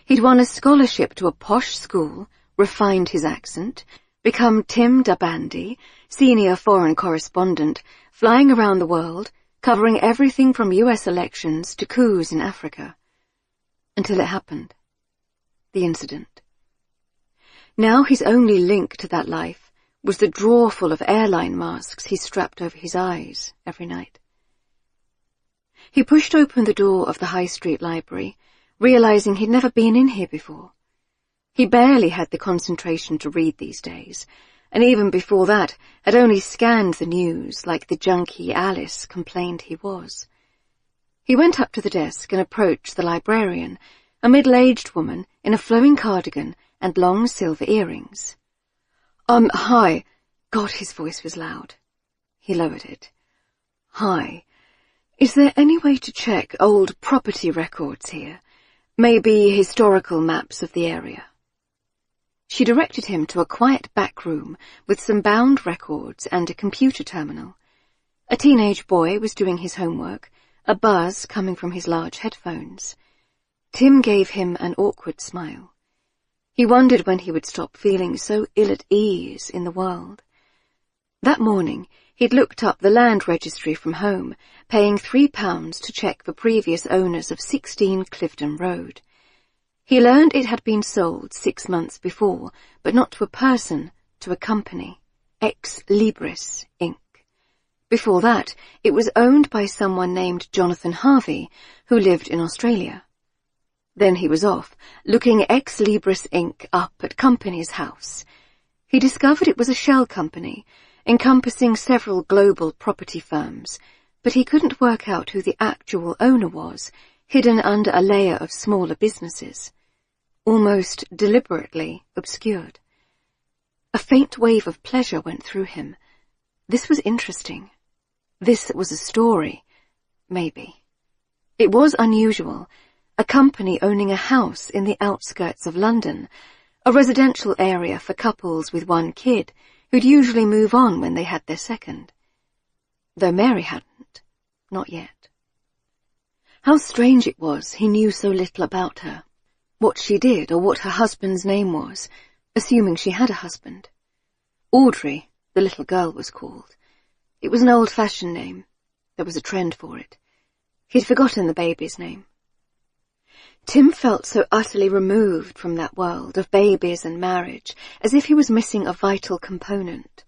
He'd won a scholarship to a posh school, refined his accent, become Tim Dalbandy, senior foreign correspondent, flying around the world, covering everything from US elections to coups in Africa. Until it happened. The incident. Now his only link to that life was the drawer full of airline masks he strapped over his eyes every night. He pushed open the door of the High Street Library, realizing he'd never been in here before. He barely had the concentration to read these days, and even before that had only scanned the news like the junkie Alice complained he was. He went up to the desk and approached the librarian, a middle-aged woman in a flowing cardigan and long silver earrings. Hi. God, his voice was loud. He lowered it. Hi. Is there any way to check old property records here? Maybe historical maps of the area. She directed him to a quiet back room with some bound records and a computer terminal. A teenage boy was doing his homework, a buzz coming from his large headphones. Tim gave him an awkward smile. He wondered when he would stop feeling so ill at ease in the world. That morning, he'd looked up the land registry from home, paying £3 to check the previous owners of 16 Clifton Road. He learned it had been sold 6 months before, but not to a person, to a company, Ex Libris, Inc. Before that, it was owned by someone named Jonathan Harvey, who lived in Australia. Then he was off, looking Ex Libris Inc. up at Company's house. He discovered it was a shell company, encompassing several global property firms, but he couldn't work out who the actual owner was, hidden under a layer of smaller businesses, almost deliberately obscured. A faint wave of pleasure went through him. This was interesting. This was a story, maybe. It was unusual, a company owning a house in the outskirts of London, a residential area for couples with one kid, who'd usually move on when they had their second. Though Mary hadn't, not yet. How strange it was he knew so little about her, what she did or what her husband's name was, assuming she had a husband. Audrey, the little girl was called. It was an old-fashioned name. There was a trend for it. He'd forgotten the baby's name. Tim felt so utterly removed from that world of babies and marriage, as if he was missing a vital component.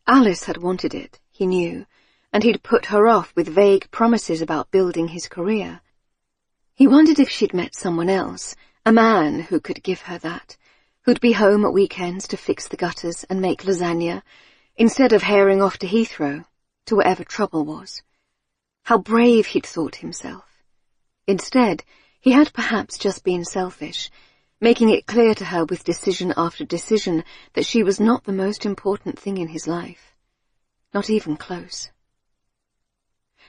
Alice had wanted it, he knew, and he'd put her off with vague promises about building his career. He wondered if she'd met someone else, a man who could give her that, who'd be home at weekends to fix the gutters and make lasagna, instead of herring off to Heathrow, to wherever trouble was. How brave he'd thought himself. Instead, he had perhaps just been selfish, making it clear to her with decision after decision that she was not the most important thing in his life. Not even close.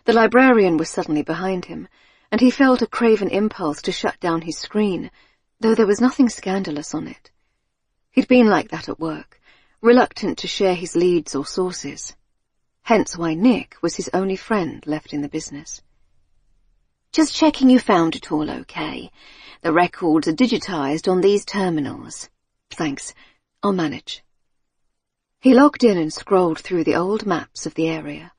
The librarian was suddenly behind him, and he felt a craven impulse to shut down his screen, though there was nothing scandalous on it. He'd been like that at work, reluctant to share his leads or sources. Hence why Nick was his only friend left in the business. Just checking you found it all okay. The records are digitized on these terminals. Thanks. I'll manage. He logged in and scrolled through the old maps of the area.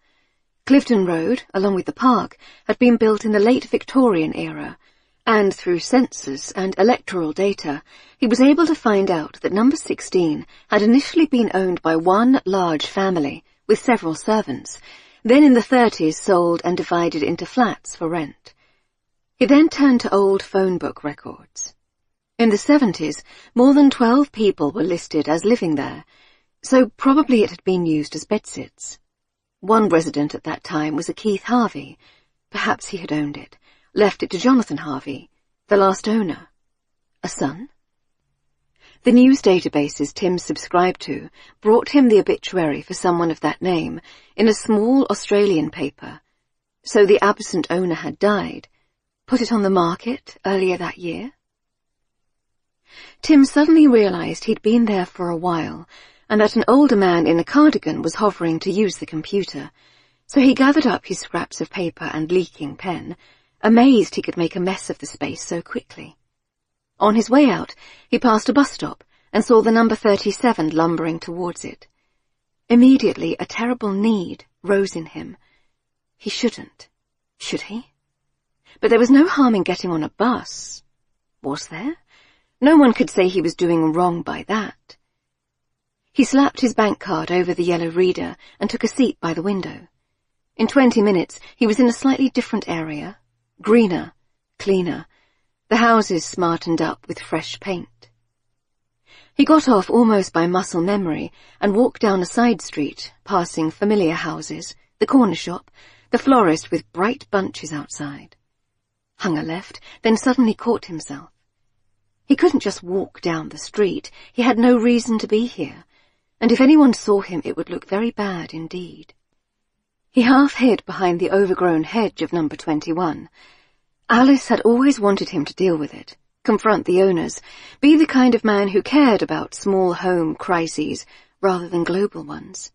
Clifton Road, along with the park, had been built in the late Victorian era, and through census and electoral data, he was able to find out that number 16 had initially been owned by one large family, with several servants, then in the 30s sold and divided into flats for rent. He then turned to old phone book records. In the 70s, more than 12 people were listed as living there, so probably it had been used as bedsits. One resident at that time was a Keith Harvey. Perhaps he had owned it, left it to Jonathan Harvey, the last owner. A son? The news databases Tim subscribed to brought him the obituary for someone of that name in a small Australian paper. So the absent owner had died, put it on the market earlier that year. Tim suddenly realized he'd been there for a while, and that an older man in a cardigan was hovering to use the computer, so he gathered up his scraps of paper and leaking pen, amazed he could make a mess of the space so quickly. On his way out, he passed a bus stop and saw the number 37 lumbering towards it. Immediately, a terrible need rose in him. He shouldn't. Should he? But there was no harm in getting on a bus. Was there? No one could say he was doing wrong by that. He slapped his bank card over the yellow reader and took a seat by the window. In 20 minutes, he was in a slightly different area, greener, cleaner, the houses smartened up with fresh paint. He got off almost by muscle memory and walked down a side street, passing familiar houses, the corner shop, the florist with bright bunches outside. Hung a left, then suddenly caught himself. He couldn't just walk down the street. He had no reason to be here, and if anyone saw him it would look very bad indeed. He half hid behind the overgrown hedge of number 21. Alice had always wanted him to deal with it, confront the owners, be the kind of man who cared about small home crises rather than global ones.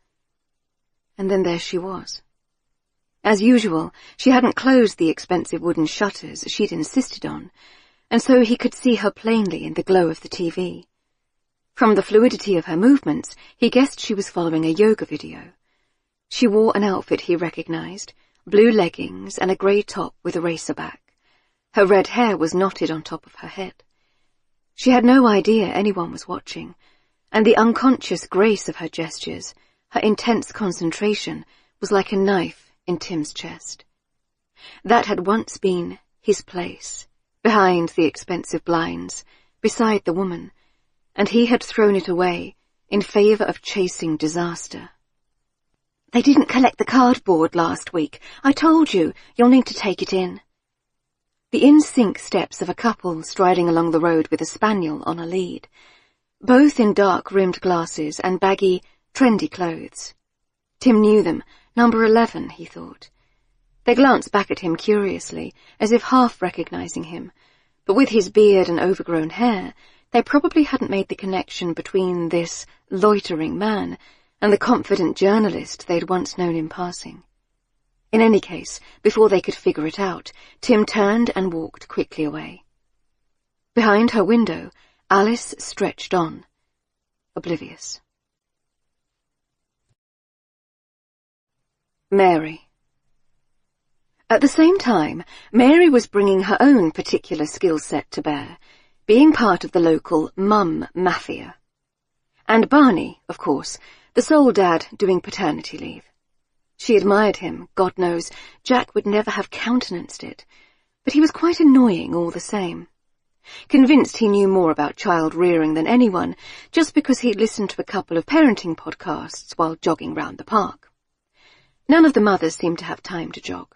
And then there she was, As usual, she hadn't closed the expensive wooden shutters she'd insisted on, and so he could see her plainly in the glow of the TV. From the fluidity of her movements, he guessed she was following a yoga video. She wore an outfit he recognized, blue leggings and a grey top with a racer back. Her red hair was knotted on top of her head. She had no idea anyone was watching, and the unconscious grace of her gestures, her intense concentration, was like a knife in Tim's chest. That had once been his place, behind the expensive blinds, beside the woman, and he had thrown it away in favour of chasing disaster. "They didn't collect the cardboard last week. I told you, you'll need to take it in." The in-sync steps of a couple striding along the road with a spaniel on a lead, both in dark-rimmed glasses and baggy, trendy clothes. Tim knew them, number 11, he thought. They glanced back at him curiously, as if half recognizing him, but with his beard and overgrown hair, they probably hadn't made the connection between this loitering man and the confident journalist they'd once known in passing. In any case, before they could figure it out, Tim turned and walked quickly away. Behind her window, Alice stretched on, oblivious. Mary. At the same time, Mary was bringing her own particular skill set to bear, being part of the local mum mafia. And Barney, of course, the sole dad doing paternity leave. She admired him, God knows, Jack would never have countenanced it, but he was quite annoying all the same. Convinced he knew more about child rearing than anyone, just because he'd listened to a couple of parenting podcasts while jogging round the park. None of the mothers seemed to have time to jog.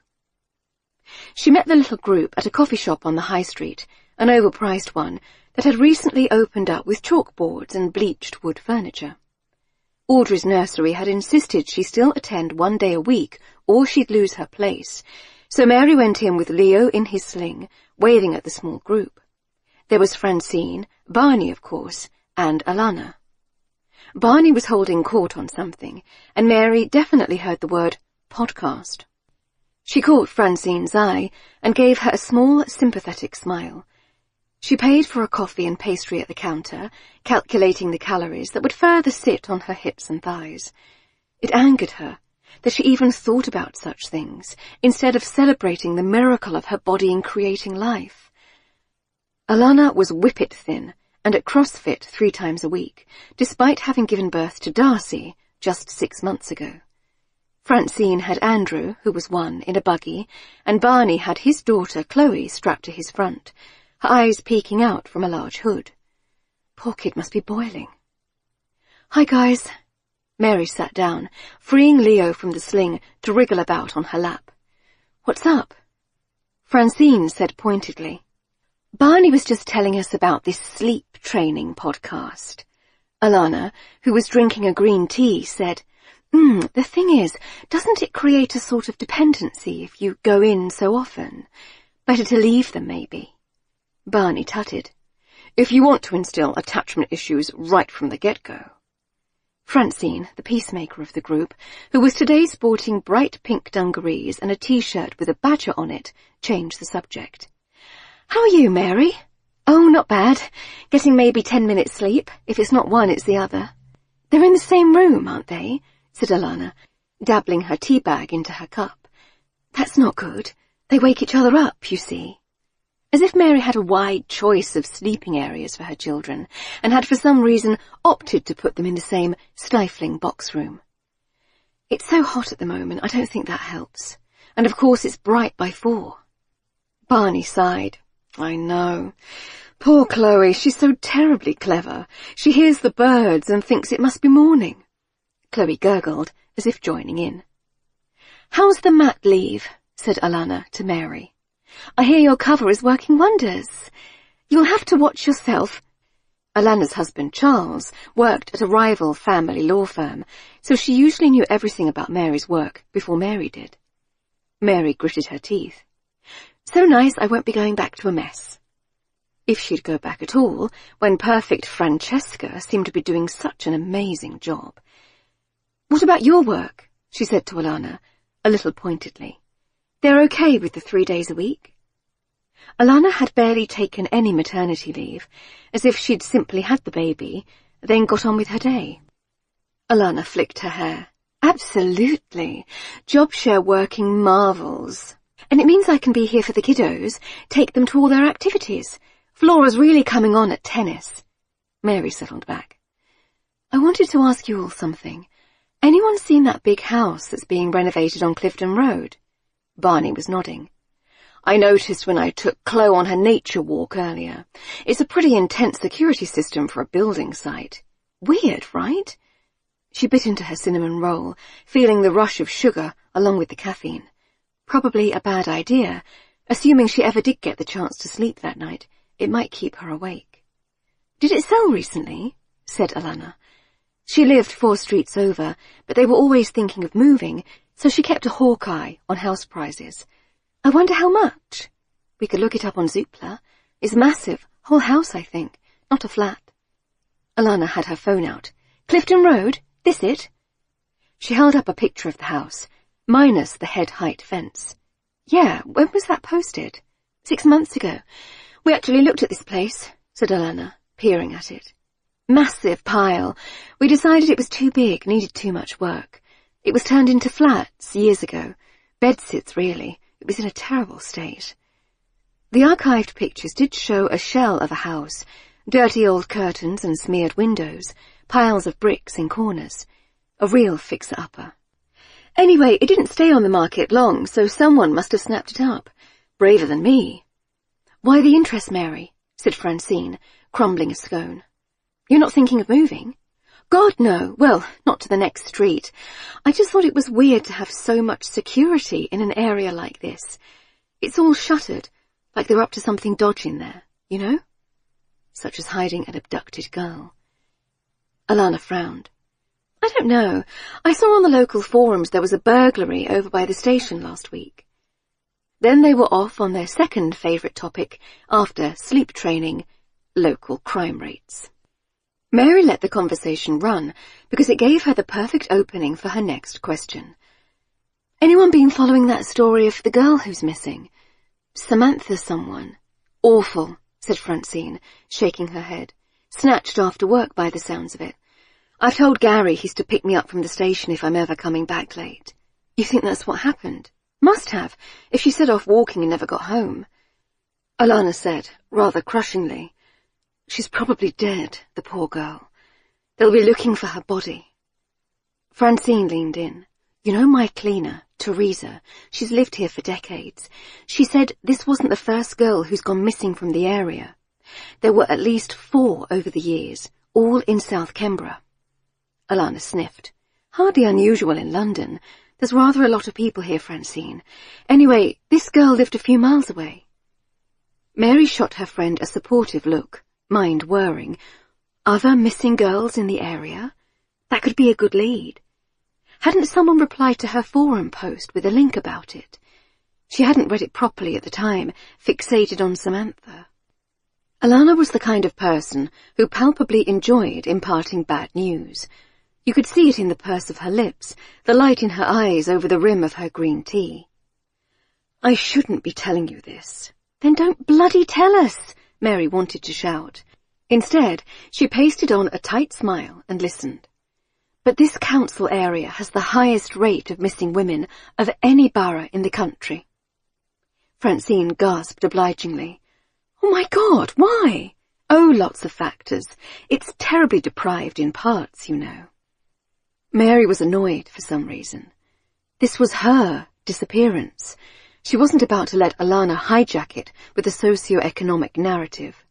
She met the little group at a coffee shop on the high street, an overpriced one that had recently opened up with chalkboards and bleached wood furniture. Audrey's nursery had insisted she still attend 1 day a week, or she'd lose her place, so Mary went in with Leo in his sling, waving at the small group. There was Francine, Barney, of course, and Alana. Barney was holding court on something, and Mary definitely heard the word podcast. She caught Francine's eye and gave her a small, sympathetic smile. She paid for a coffee and pastry at the counter, calculating the calories that would further sit on her hips and thighs. It angered her that she even thought about such things, instead of celebrating the miracle of her body in creating life. Alana was whippet thin and at CrossFit 3 times a week, despite having given birth to Darcy just 6 months ago. Francine had Andrew, who was 1, in a buggy, and Barney had his daughter Chloe strapped to his front, her eyes peeking out from a large hood. Poor kid must be boiling. "Hi, guys." Mary sat down, freeing Leo from the sling to wriggle about on her lap. "What's up?" Francine said pointedly, "Barney was just telling us about this sleep training podcast." Alana, who was drinking a green tea, said, "The thing is, doesn't it create a sort of dependency if you go in so often? Better to leave them, maybe." Barney tutted, "If you want to instill attachment issues right from the get-go." Francine, the peacemaker of the group, who was today sporting bright pink dungarees and a T-shirt with a badger on it, changed the subject. "How are you, Mary?" "Oh, not bad. Getting maybe 10 minutes sleep. If it's not one, it's the other." "They're in the same room, aren't they?" said Alana, dabbling her tea bag into her cup. "That's not good. They wake each other up, you see." As if Mary had a wide choice of sleeping areas for her children, and had for some reason opted to put them in the same stifling box room. "It's so hot at the moment, I don't think that helps. And of course it's bright by 4. Barney sighed. "I know. Poor Chloe, she's so terribly clever. She hears the birds and thinks it must be morning." Chloe gurgled, as if joining in. "How's the mat leave?" said Alana to Mary. "I hear your cover is working wonders. You'll have to watch yourself." Alana's husband, Charles, worked at a rival family law firm, so she usually knew everything about Mary's work before Mary did. Mary gritted her teeth. "So nice I won't be going back to a mess." If she'd go back at all, when perfect Francesca seemed to be doing such an amazing job. "What about your work?" she said to Alana. a little pointedly. They're okay with the 3 days a week? Alana had barely taken any maternity leave, as if she'd simply had the baby, then got on with her day. Alana flicked her hair. Absolutely. Job share working marvels. And it means I can be here for the kiddos, take them to all their activities. Flora's really coming on at tennis. Mary settled back. I wanted to ask you all something. Anyone seen that big house that's being renovated on Clifton Road? Barney was nodding. I noticed when I took Chloe on her nature walk earlier. It's a pretty intense security system for a building site. Weird, right? She bit into her cinnamon roll, feeling the rush of sugar along with the caffeine. Probably a bad idea. Assuming she ever did get the chance to sleep that night, it might keep her awake. Did it sell recently? Said Alana. She lived 4 streets over, but they were always thinking of moving, so she kept a hawk eye on house prices. I wonder how much? We could look it up on Zoopla. It's massive. Whole house, I think. Not a flat. Alana had her phone out. Clifton Road? This it? She held up a picture of the house, minus the head-height fence. Yeah, when was that posted? 6 months ago. We actually looked at this place, said Alana, peering at it. Massive pile. We decided it was too big, needed too much work. It was turned into flats years ago. Bedsits, really. It was in a terrible state. The archived pictures did show a shell of a house, dirty old curtains and smeared windows, piles of bricks in corners. A real fixer-upper. Anyway, it didn't stay on the market long, so someone must have snapped it up. Braver than me. Why the interest, Mary? Said Francine, crumbling a scone. You're not thinking of moving? God, no. Well, not to the next street. I just thought it was weird to have so much security in an area like this. It's all shuttered, like they're up to something dodgy in there, you know? Such as hiding an abducted girl. Alana frowned. I don't know. I saw on the local forums there was a burglary over by the station last week. Then they were off on their second favourite topic, after sleep training, local crime rates. Mary let the conversation run, because it gave her the perfect opening for her next question. Anyone been following that story of the girl who's missing? Samantha someone. Awful, said Francine, shaking her head. Snatched after work by the sounds of it. I've told Gary he's to pick me up from the station if I'm ever coming back late. You think that's what happened? Must have, if she set off walking and never got home. Alana said, rather crushingly, she's probably dead, the poor girl. They'll be looking for her body. Francine leaned in. You know my cleaner, Teresa, she's lived here for decades. She said this wasn't the first girl who's gone missing from the area. There were at least 4 over the years, all in South Kembra. Alana sniffed. Hardly unusual in London. There's rather a lot of people here, Francine. Anyway, this girl lived a few miles away. Mary shot her friend a supportive look, mind whirring. Other missing girls in the area? That could be a good lead. Hadn't someone replied to her forum post with a link about it? She hadn't read it properly at the time, fixated on Samantha. Alana was the kind of person who palpably enjoyed imparting bad news. You could see it in the purse of her lips, the light in her eyes over the rim of her green tea. I shouldn't be telling you this. Then don't bloody tell us, Mary wanted to shout. Instead, she pasted on a tight smile and listened. But this council area has the highest rate of missing women of any borough in the country. Francine gasped obligingly. Oh my God, why? Oh, lots of factors. It's terribly deprived in parts, you know. Mary was annoyed for some reason. This was her disappearance. She wasn't about to let Alana hijack it with a socio-economic narrative.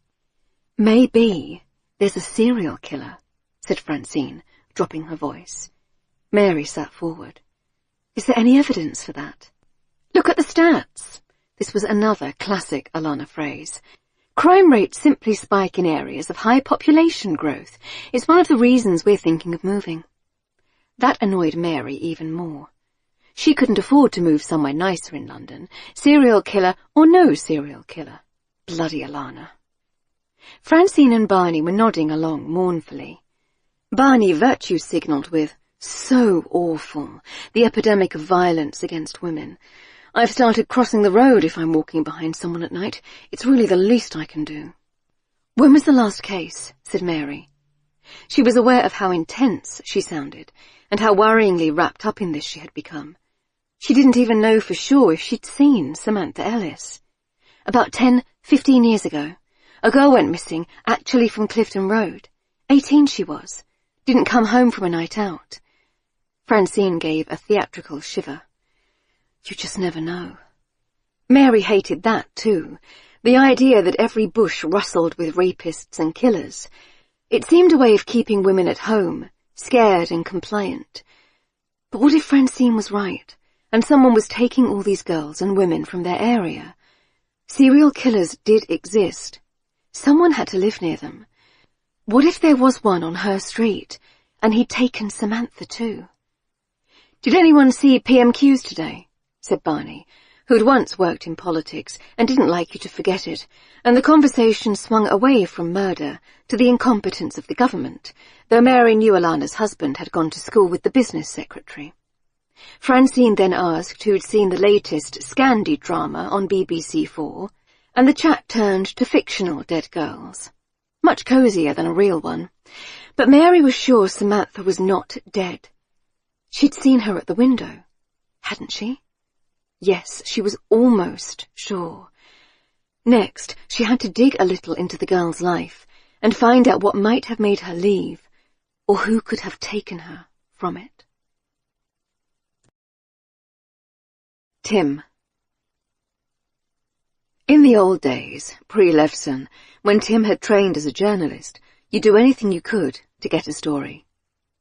Maybe there's a serial killer, said Francine, dropping her voice. Mary sat forward. Is there any evidence for that? Look at the stats. This was another classic Alana phrase. Crime rates simply spike in areas of high population growth. It's one of the reasons we're thinking of moving. That annoyed Mary even more. She couldn't afford to move somewhere nicer in London, serial killer or no serial killer. Bloody Alana. Francine and Barney were nodding along mournfully. Barney virtue-signalled with, So awful, the epidemic of violence against women. I've started crossing the road if I'm walking behind someone at night. It's really the least I can do. When was the last case? Said Mary. She was aware of how intense she sounded, and how worryingly wrapped up in this she had become. She didn't even know for sure if she'd seen Samantha Ellis. About 10-15 years ago, a girl went missing, actually from Clifton Road. 18 she was. Didn't come home from a night out. Francine gave a theatrical shiver. You just never know. Mary hated that too, the idea that every bush rustled with rapists and killers. It seemed a way of keeping women at home, scared and compliant. But what if Francine was right, and someone was taking all these girls and women from their area? Serial killers did exist. Someone had to live near them. What if there was one on her street, and he'd taken Samantha too? Did anyone see PMQs today? Said Barney, who had once worked in politics and didn't like you to forget it, and the conversation swung away from murder to the incompetence of the government, though Mary knew Alana's husband had gone to school with the business secretary. Francine then asked who'd seen the latest Scandi drama on BBC4, and the chat turned to fictional dead girls. Much cosier than a real one, but Mary was sure Samantha was not dead. She'd seen her at the window, hadn't she? Yes, she was almost sure. Next, she had to dig a little into the girl's life and find out what might have made her leave, or who could have taken her from it. Tim. In the old days, pre-Levson, when Tim had trained as a journalist, you'd do anything you could to get a story.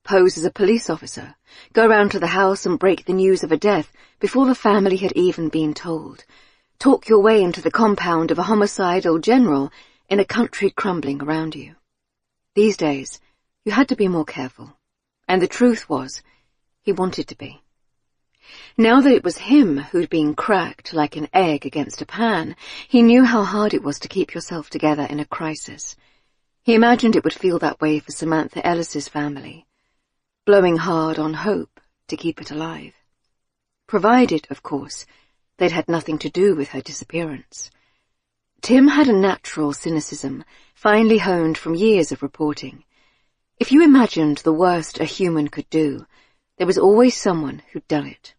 Pose as a police officer, go round to the house and break the news of a death before the family had even been told. Talk your way into the compound of a homicidal general in a country crumbling around you. These days, you had to be more careful, and the truth was, he wanted to be. Now that it was him who'd been cracked like an egg against a pan, he knew how hard it was to keep yourself together in a crisis. He imagined it would feel that way for Samantha Ellis's family, blowing hard on hope to keep it alive. Provided, of course, they'd had nothing to do with her disappearance. Tim had a natural cynicism, finely honed from years of reporting. If you imagined the worst a human could do, there was always someone who'd done it.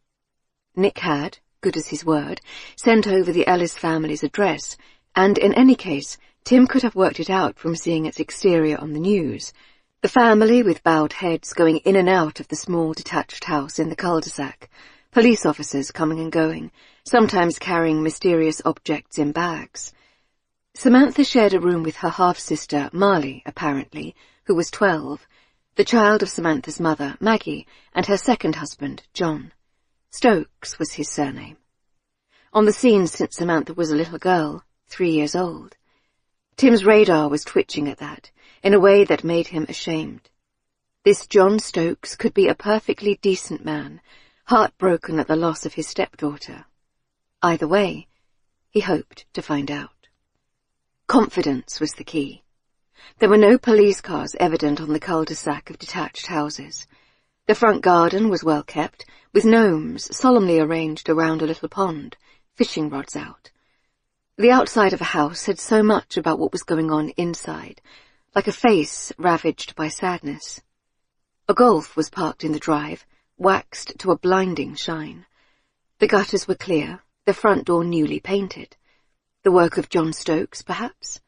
Nick had, good as his word, sent over the Ellis family's address, and in any case, Tim could have worked it out from seeing its exterior on the news. The family with bowed heads going in and out of the small detached house in the cul-de-sac, police officers coming and going, sometimes carrying mysterious objects in bags. Samantha shared a room with her half-sister, Marley, apparently, who was 12, the child of Samantha's mother, Maggie, and her second husband, John. Stokes was his surname. On the scene since Samantha was a little girl, 3 years old. Tim's radar was twitching at that, in a way that made him ashamed. This John Stokes could be a perfectly decent man, heartbroken at the loss of his stepdaughter. Either way, he hoped to find out. Confidence was the key. There were no police cars evident on the cul-de-sac of detached houses. The front garden was well kept, with gnomes solemnly arranged around a little pond, fishing rods out. The outside of a house said so much about what was going on inside, like a face ravaged by sadness. A Golf was parked in the drive, waxed to a blinding shine. The gutters were clear, the front door newly painted. The work of John Stokes, perhaps?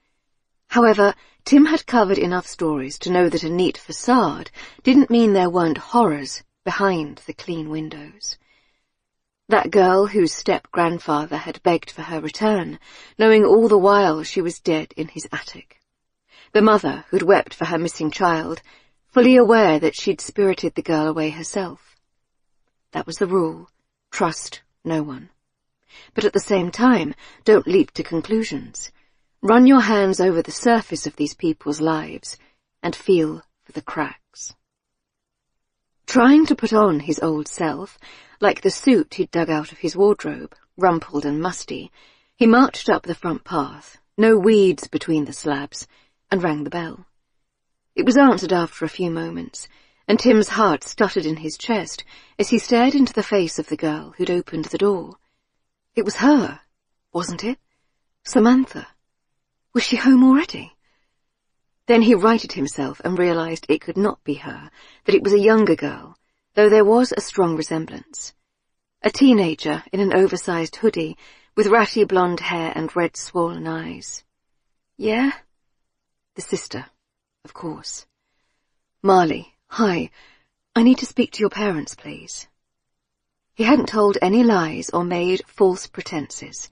However, Tim had covered enough stories to know that a neat facade didn't mean there weren't horrors behind the clean windows. That girl whose step-grandfather had begged for her return, knowing all the while she was dead in his attic. The mother who'd wept for her missing child, fully aware that she'd spirited the girl away herself. That was the rule. Trust no one. But at the same time, don't leap to conclusions. Run your hands over the surface of these people's lives and feel for the cracks. Trying to put on his old self, like the suit he'd dug out of his wardrobe, rumpled and musty, he marched up the front path, no weeds between the slabs, and rang the bell. It was answered after a few moments, and Tim's heart stuttered in his chest as he stared into the face of the girl who'd opened the door. It was her, wasn't it? Samantha. Was she home already? Then he righted himself and realized it could not be her, that it was a younger girl, though there was a strong resemblance. A teenager in an oversized hoodie, with ratty blonde hair and red swollen eyes. Yeah? The sister, of course. Marley, hi. I need to speak to your parents, please. He hadn't told any lies or made false pretenses,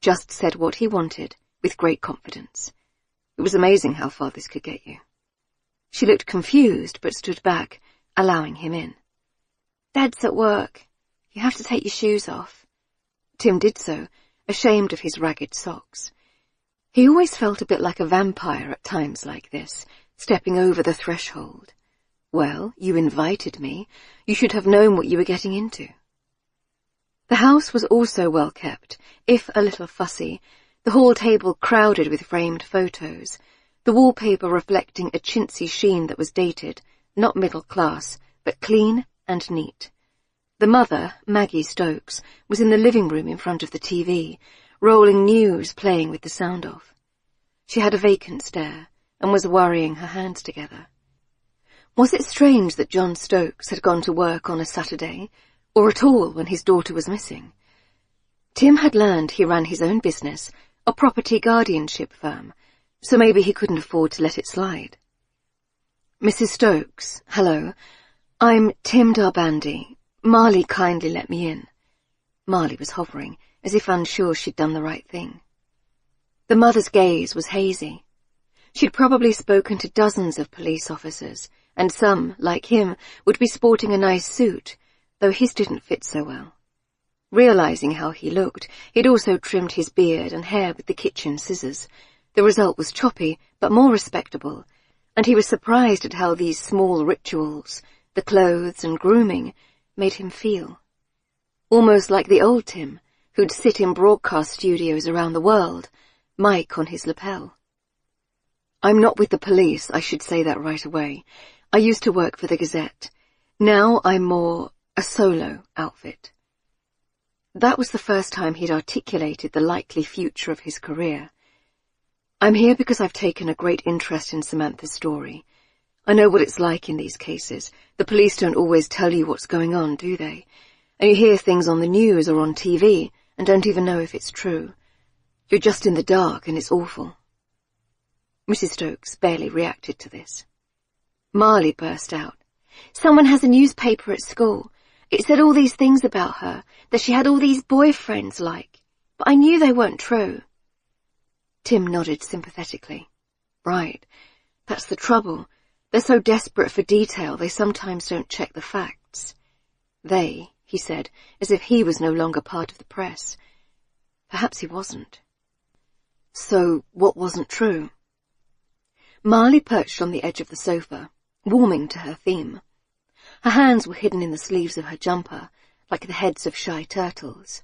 just said what he wanted with great confidence. It was amazing how far this could get you. She looked confused but stood back, allowing him in. Dad's at work. You have to take your shoes off. Tim did so, ashamed of his ragged socks. He always felt a bit like a vampire at times like this, stepping over the threshold. Well, you invited me. You should have known what you were getting into. The house was also well kept, if a little fussy, the hall table crowded with framed photos, the wallpaper reflecting a chintzy sheen that was dated, not middle class, but clean and neat. The mother, Maggie Stokes, was in the living room in front of the TV, rolling news playing with the sound off. She had a vacant stare and was worrying her hands together. Was it strange that John Stokes had gone to work on a Saturday, or at all when his daughter was missing? Tim had learned he ran his own business, a property guardianship firm, so maybe he couldn't afford to let it slide. Mrs. Stokes, hello. I'm Tim Darbandy. Marley kindly let me in. Marley was hovering, as if unsure she'd done the right thing. The mother's gaze was hazy. She'd probably spoken to dozens of police officers, and some, like him, would be sporting a nice suit, though his didn't fit so well. Realizing how he looked, he'd also trimmed his beard and hair with the kitchen scissors. The result was choppy, but more respectable, and he was surprised at how these small rituals, the clothes and grooming, made him feel. Almost like the old Tim, who'd sit in broadcast studios around the world, mic on his lapel. I'm not with the police, I should say that right away. I used to work for the Gazette. Now I'm more a solo outfit. That was the first time he'd articulated the likely future of his career. I'm here because I've taken a great interest in Samantha's story. I know what it's like in these cases. The police don't always tell you what's going on, do they? And you hear things on the news or on TV and don't even know if it's true. You're just in the dark and it's awful. Mrs. Stokes barely reacted to this. Marley burst out. Someone has a newspaper at school. It said all these things about her, that she had all these boyfriends like, but I knew they weren't true. Tim nodded sympathetically. Right, that's the trouble. They're so desperate for detail they sometimes don't check the facts. They, he said, as if he was no longer part of the press. Perhaps he wasn't. So, what wasn't true? Marley perched on the edge of the sofa, warming to her theme. Her hands were hidden in the sleeves of her jumper, like the heads of shy turtles.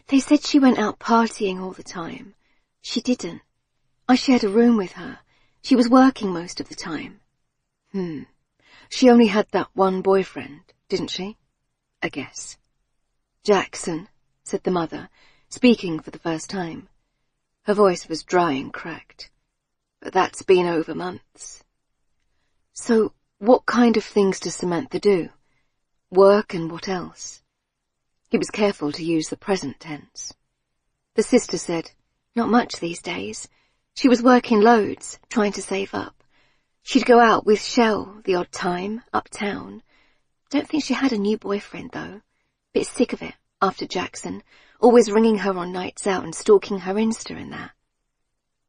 They said she went out partying all the time. She didn't. I shared a room with her. She was working most of the time. She only had that one boyfriend, didn't she? I guess. Jackson, said the mother, speaking for the first time. Her voice was dry and cracked. But that's been over months. So, what kind of things does Samantha do? Work and what else? He was careful to use the present tense. The sister said, not much these days. She was working loads, trying to save up. She'd go out with Shell the odd time, uptown. Don't think she had a new boyfriend, though. Bit sick of it, after Jackson, always ringing her on nights out and stalking her Insta and that.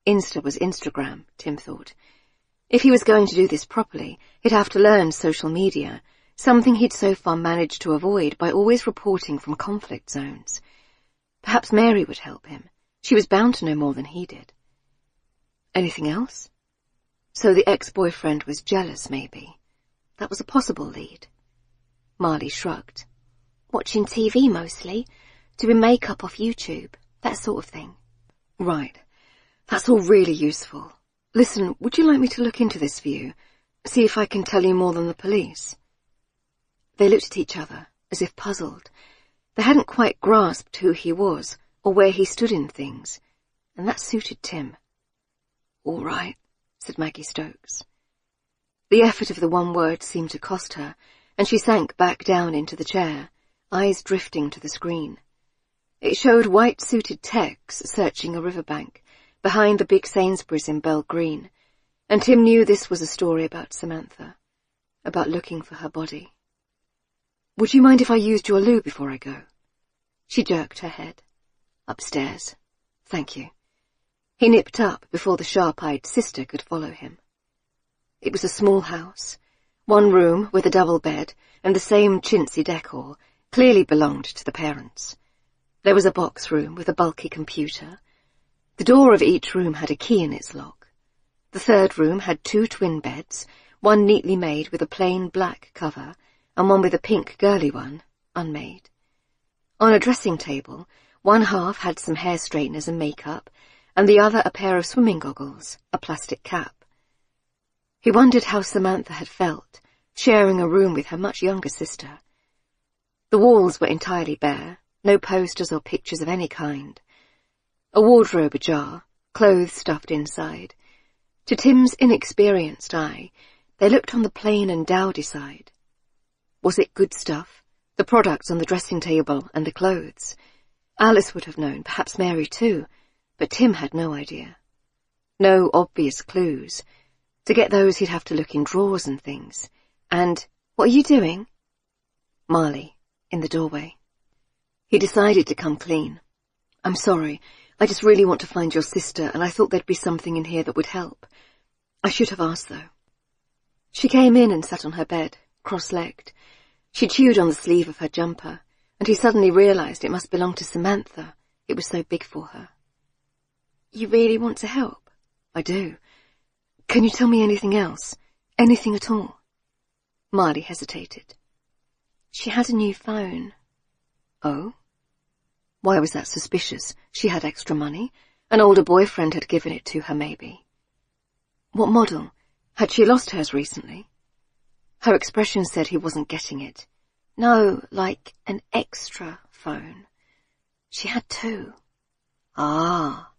Insta was Instagram, Tim thought. If he was going to do this properly, he'd have to learn social media, something he'd so far managed to avoid by always reporting from conflict zones. Perhaps Mary would help him. She was bound to know more than he did. Anything else? So the ex-boyfriend was jealous, maybe. That was a possible lead. Marley shrugged. Watching TV mostly, doing makeup off YouTube, that sort of thing. Right. That's all really useful. Listen, would you like me to look into this for you? See if I can tell you more than the police." They looked at each other, as if puzzled. They hadn't quite grasped who he was, or where he stood in things, and that suited Tim. "All right," said Maggie Stokes. The effort of the one word seemed to cost her, and she sank back down into the chair, eyes drifting to the screen. It showed white-suited techs searching a riverbank, behind the big Sainsbury's in Bell Green, and Tim knew this was a story about Samantha, about looking for her body. "Would you mind if I used your loo before I go?" She jerked her head. "Upstairs. Thank you." He nipped up before the sharp-eyed sister could follow him. It was a small house. One room with a double bed and the same chintzy decor clearly belonged to the parents. There was a box room with a bulky computer. The door of each room had a key in its lock. The third room had 2 twin beds, one neatly made with a plain black cover, and one with a pink girly one, unmade. On a dressing table, one half had some hair straighteners and makeup, and the other a pair of swimming goggles, a plastic cap. He wondered how Samantha had felt, sharing a room with her much younger sister. The walls were entirely bare, no posters or pictures of any kind. A wardrobe ajar, clothes stuffed inside. To Tim's inexperienced eye, they looked on the plain and dowdy side. Was it good stuff, the products on the dressing table and the clothes? Alice would have known, perhaps Mary too, but Tim had no idea. No obvious clues. To get those he'd have to look in drawers and things. And, "What are you doing?" Marley, in the doorway. He decided to come clean. "I'm sorry, I just really want to find your sister, and I thought there'd be something in here that would help. I should have asked, though." She came in and sat on her bed, cross-legged. She chewed on the sleeve of her jumper, and he suddenly realized it must belong to Samantha. It was so big for her. "You really want to help?" "I do. Can you tell me anything else? Anything at all?" Marley hesitated. "She had a new phone." "Oh? Why was that suspicious? She had extra money. An older boyfriend had given it to her, maybe." "What model? Had she lost hers recently?" Her expression said he wasn't getting it. "No, like an extra phone. She had 2. "Ah."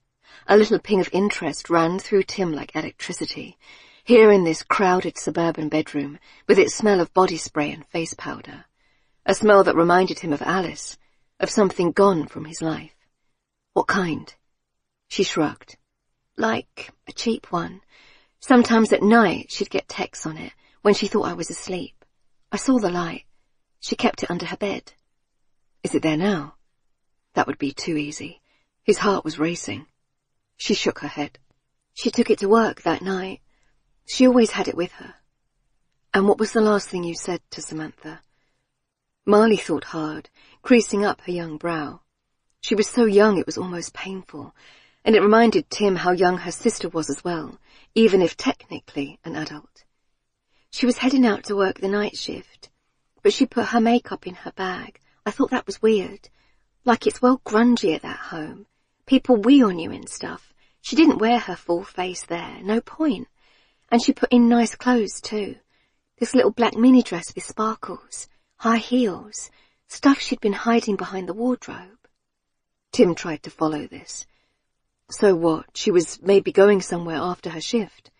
A little ping of interest ran through Tim like electricity, here in this crowded suburban bedroom, with its smell of body spray and face powder. A smell that reminded him of Alice, of something gone from his life. "What kind?" She shrugged. "Like a cheap one. Sometimes at night she'd get texts on it when she thought I was asleep. I saw the light. She kept it under her bed." "Is it there now?" That would be too easy. His heart was racing. She shook her head. "She took it to work that night. She always had it with her." "And what was the last thing you said to Samantha?" Marley thought hard, creasing up her young brow. She was so young it was almost painful, and it reminded Tim how young her sister was as well, even if technically an adult. "She was heading out to work the night shift, but she put her makeup in her bag. I thought that was weird. Like it's well grungy at that home. People wee on you and stuff. She didn't wear her full face there, no point. And she put in nice clothes too. This little black mini dress with sparkles, high heels, stuff she'd been hiding behind the wardrobe." Tim tried to follow this. So what? She was maybe going somewhere after her shift.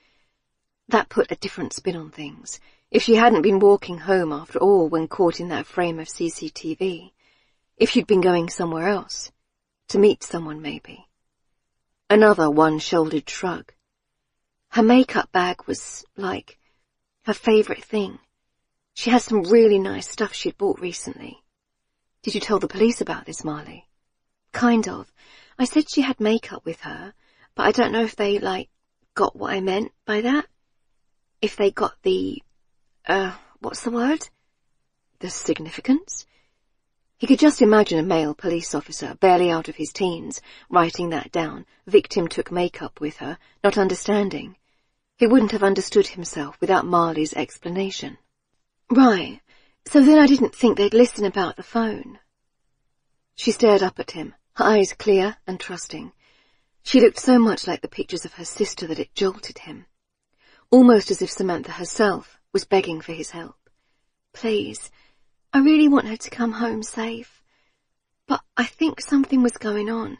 That put a different spin on things. If she hadn't been walking home after all when caught in that frame of CCTV. If she'd been going somewhere else. To meet someone, maybe. Another one-shouldered shrug. Her makeup bag was, like, her favourite thing. She had some really nice stuff she'd bought recently. "Did you tell the police about this, Marley?" "Kind of. I said she had makeup with her, but I don't know if they, got what I meant by that. If they got the, what's the word? The significance?" He could just imagine a male police officer, barely out of his teens, writing that down. Victim took makeup with her, not understanding. He wouldn't have understood himself without Marley's explanation. "Right. So then I didn't think they'd listen about the phone." She stared up at him, her eyes clear and trusting. She looked so much like the pictures of her sister that it jolted him. almost as if Samantha herself was begging for his help. "Please, I really want her to come home safe. But I think something was going on.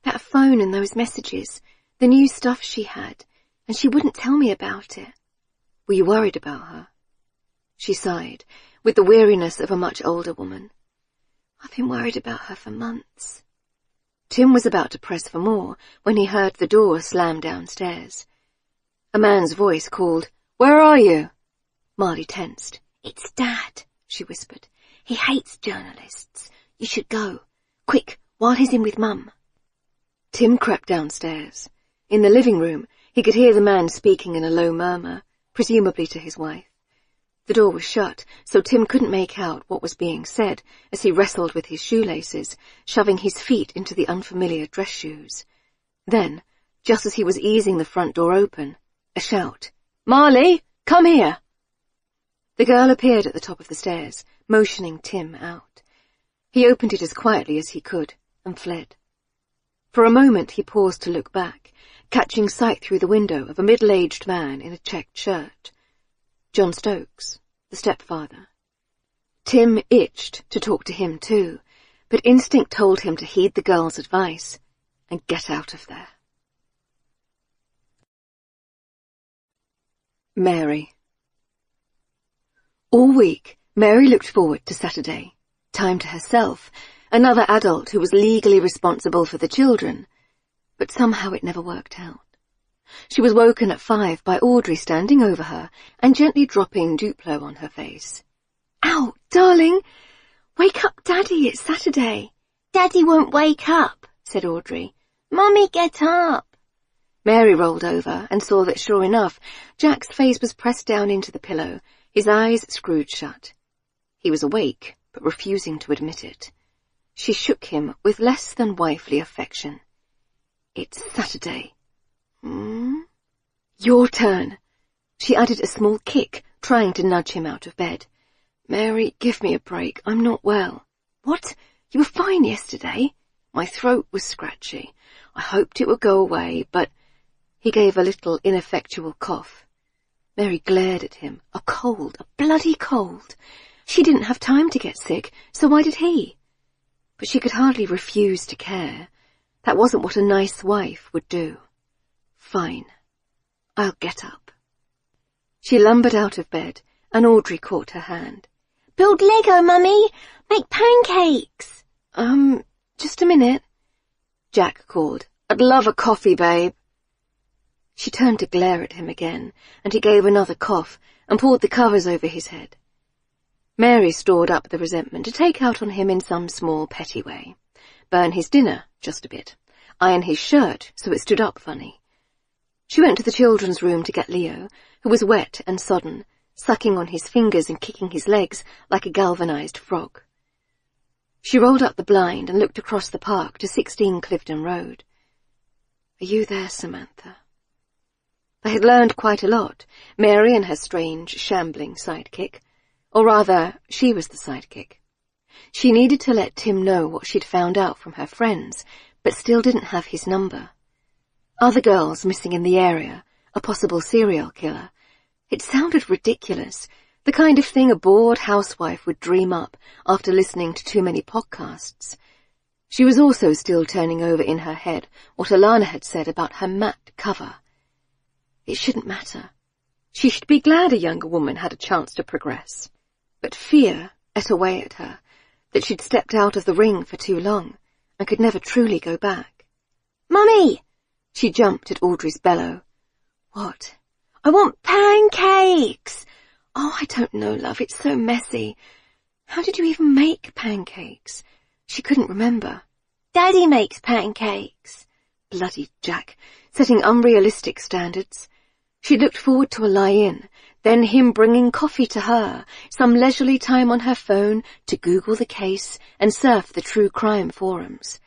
That phone and those messages, the new stuff she had, and she wouldn't tell me about it." "Were you worried about her?" She sighed, with the weariness of a much older woman. "I've been worried about her for months." Tim was about to press for more when he heard the door slam downstairs. A man's voice called, "Where are you?" Marley tensed. "It's Dad," she whispered. "He hates journalists. You should go. Quick, while he's in with Mum." Tim crept downstairs. In the living room, he could hear the man speaking in a low murmur, presumably to his wife. The door was shut, so Tim couldn't make out what was being said as he wrestled with his shoelaces, shoving his feet into the unfamiliar dress shoes. Then, just as he was easing the front door open, a shout. "Marley, come here!" The girl appeared at the top of the stairs, motioning Tim out. He opened it as quietly as he could and fled. For a moment he paused to look back, catching sight through the window of a middle-aged man in a checked shirt. John Stokes, the stepfather. Tim itched to talk to him too, but instinct told him to heed the girl's advice and get out of there. Mary. All week, Mary looked forward to Saturday, time to herself, another adult who was legally responsible for the children, but somehow it never worked out. She was woken at 5 by Audrey standing over her and gently dropping Duplo on her face. "Ow, darling! Wake up, Daddy, it's Saturday." "Daddy won't wake up," said Audrey. "Mummy, get up." Mary rolled over and saw that, sure enough, Jack's face was pressed down into the pillow, his eyes screwed shut. He was awake, but refusing to admit it. She shook him with less than wifely affection. "It's Saturday." "Your turn." She added a small kick, trying to nudge him out of bed. "Mary, give me a break. I'm not well." "What? You were fine yesterday." "My throat was scratchy. I hoped it would go away, but—" He gave a little ineffectual cough. Mary glared at him. A cold, a bloody cold. She didn't have time to get sick, so why did he? But she could hardly refuse to care. That wasn't what a nice wife would do. "Fine. I'll get up." She lumbered out of bed, and Audrey caught her hand. "Build Lego, Mummy! Make pancakes!" Just a minute." Jack called. "I'd love a coffee, babe." She turned to glare at him again, and he gave another cough and pulled the covers over his head. Mary stored up the resentment to take out on him in some small petty way. Burn his dinner, just a bit. Iron his shirt so it stood up funny. She went to the children's room to get Leo, who was wet and sodden, sucking on his fingers and kicking his legs like a galvanized frog. She rolled up the blind and looked across the park to 16 Clifton Road. "Are you there, Samantha?" They had learned quite a lot, Mary and her strange, shambling sidekick. Or rather, she was the sidekick. She needed to let Tim know what she'd found out from her friends, but still didn't have his number. Other girls missing in the area, a possible serial killer. It sounded ridiculous, the kind of thing a bored housewife would dream up after listening to too many podcasts. She was also still turning over in her head what Alana had said about her matte cover. It shouldn't matter. She should be glad a younger woman had a chance to progress. But fear ate away at her, that she'd stepped out of the ring for too long and could never truly go back. "Mummy!" She jumped at Audrey's bellow. "What?" "I want pancakes!" "Oh, I don't know, love. It's so messy. How did you even make pancakes?" She couldn't remember. "Daddy makes pancakes." Bloody Jack, setting unrealistic standards. She looked forward to a lie-in, then him bringing coffee to her, some leisurely time on her phone to Google the case and surf the true crime forums.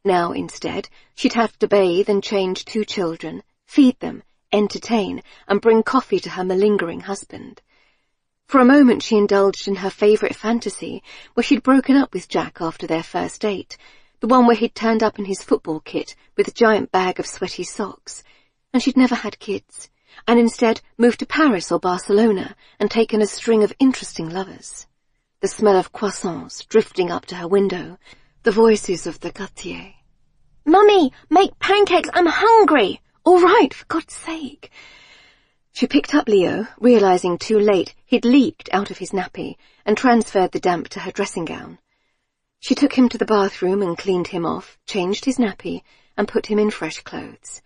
Now, instead, she'd have to bathe and change 2 children, feed them, entertain, and bring coffee to her malingering husband. For a moment she indulged in her favourite fantasy, where she'd broken up with Jack after their first date, the one where he'd turned up in his football kit with a giant bag of sweaty socks, and she'd never had kids. and instead moved to Paris or Barcelona and taken a string of interesting lovers. The smell of croissants drifting up to her window, the voices of the quartier. "Mummy, make pancakes, I'm hungry!" "All right, for God's sake." She picked up Leo, realizing too late he'd leaked out of his nappy, and transferred the damp to her dressing gown. She took him to the bathroom and cleaned him off, changed his nappy, and put him in fresh clothes.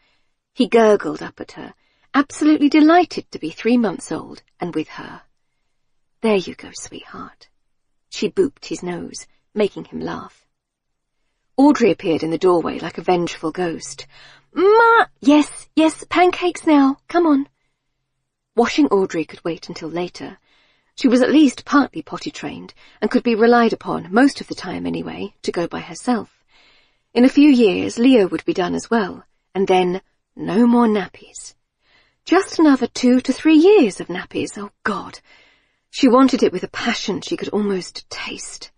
He gurgled up at her, absolutely delighted to be 3 months old and with her. "There you go, sweetheart." She booped his nose, making him laugh. Audrey appeared in the doorway like a vengeful ghost. "Ma!" Yes, pancakes now. Come on." Washing Audrey could wait until later. She was at least partly potty-trained and could be relied upon, most of the time anyway, to go by herself. In a few years, Leo would be done as well, and then no more nappies. Just another 2 to 3 years of nappies, oh God. She wanted it with a passion she could almost taste.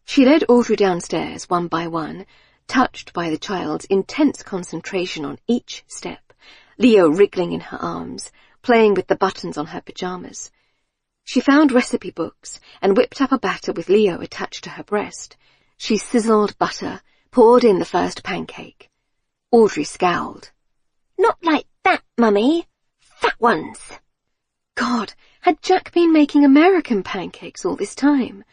She led Audrey downstairs one by one, touched by the child's intense concentration on each step, Leo wriggling in her arms, playing with the buttons on her pyjamas. She found recipe books and whipped up a batter with Leo attached to her breast. She sizzled butter, poured in the first pancake. Audrey scowled. "Not like that, Mummy. Fat ones." God, had Jack been making American pancakes all this time?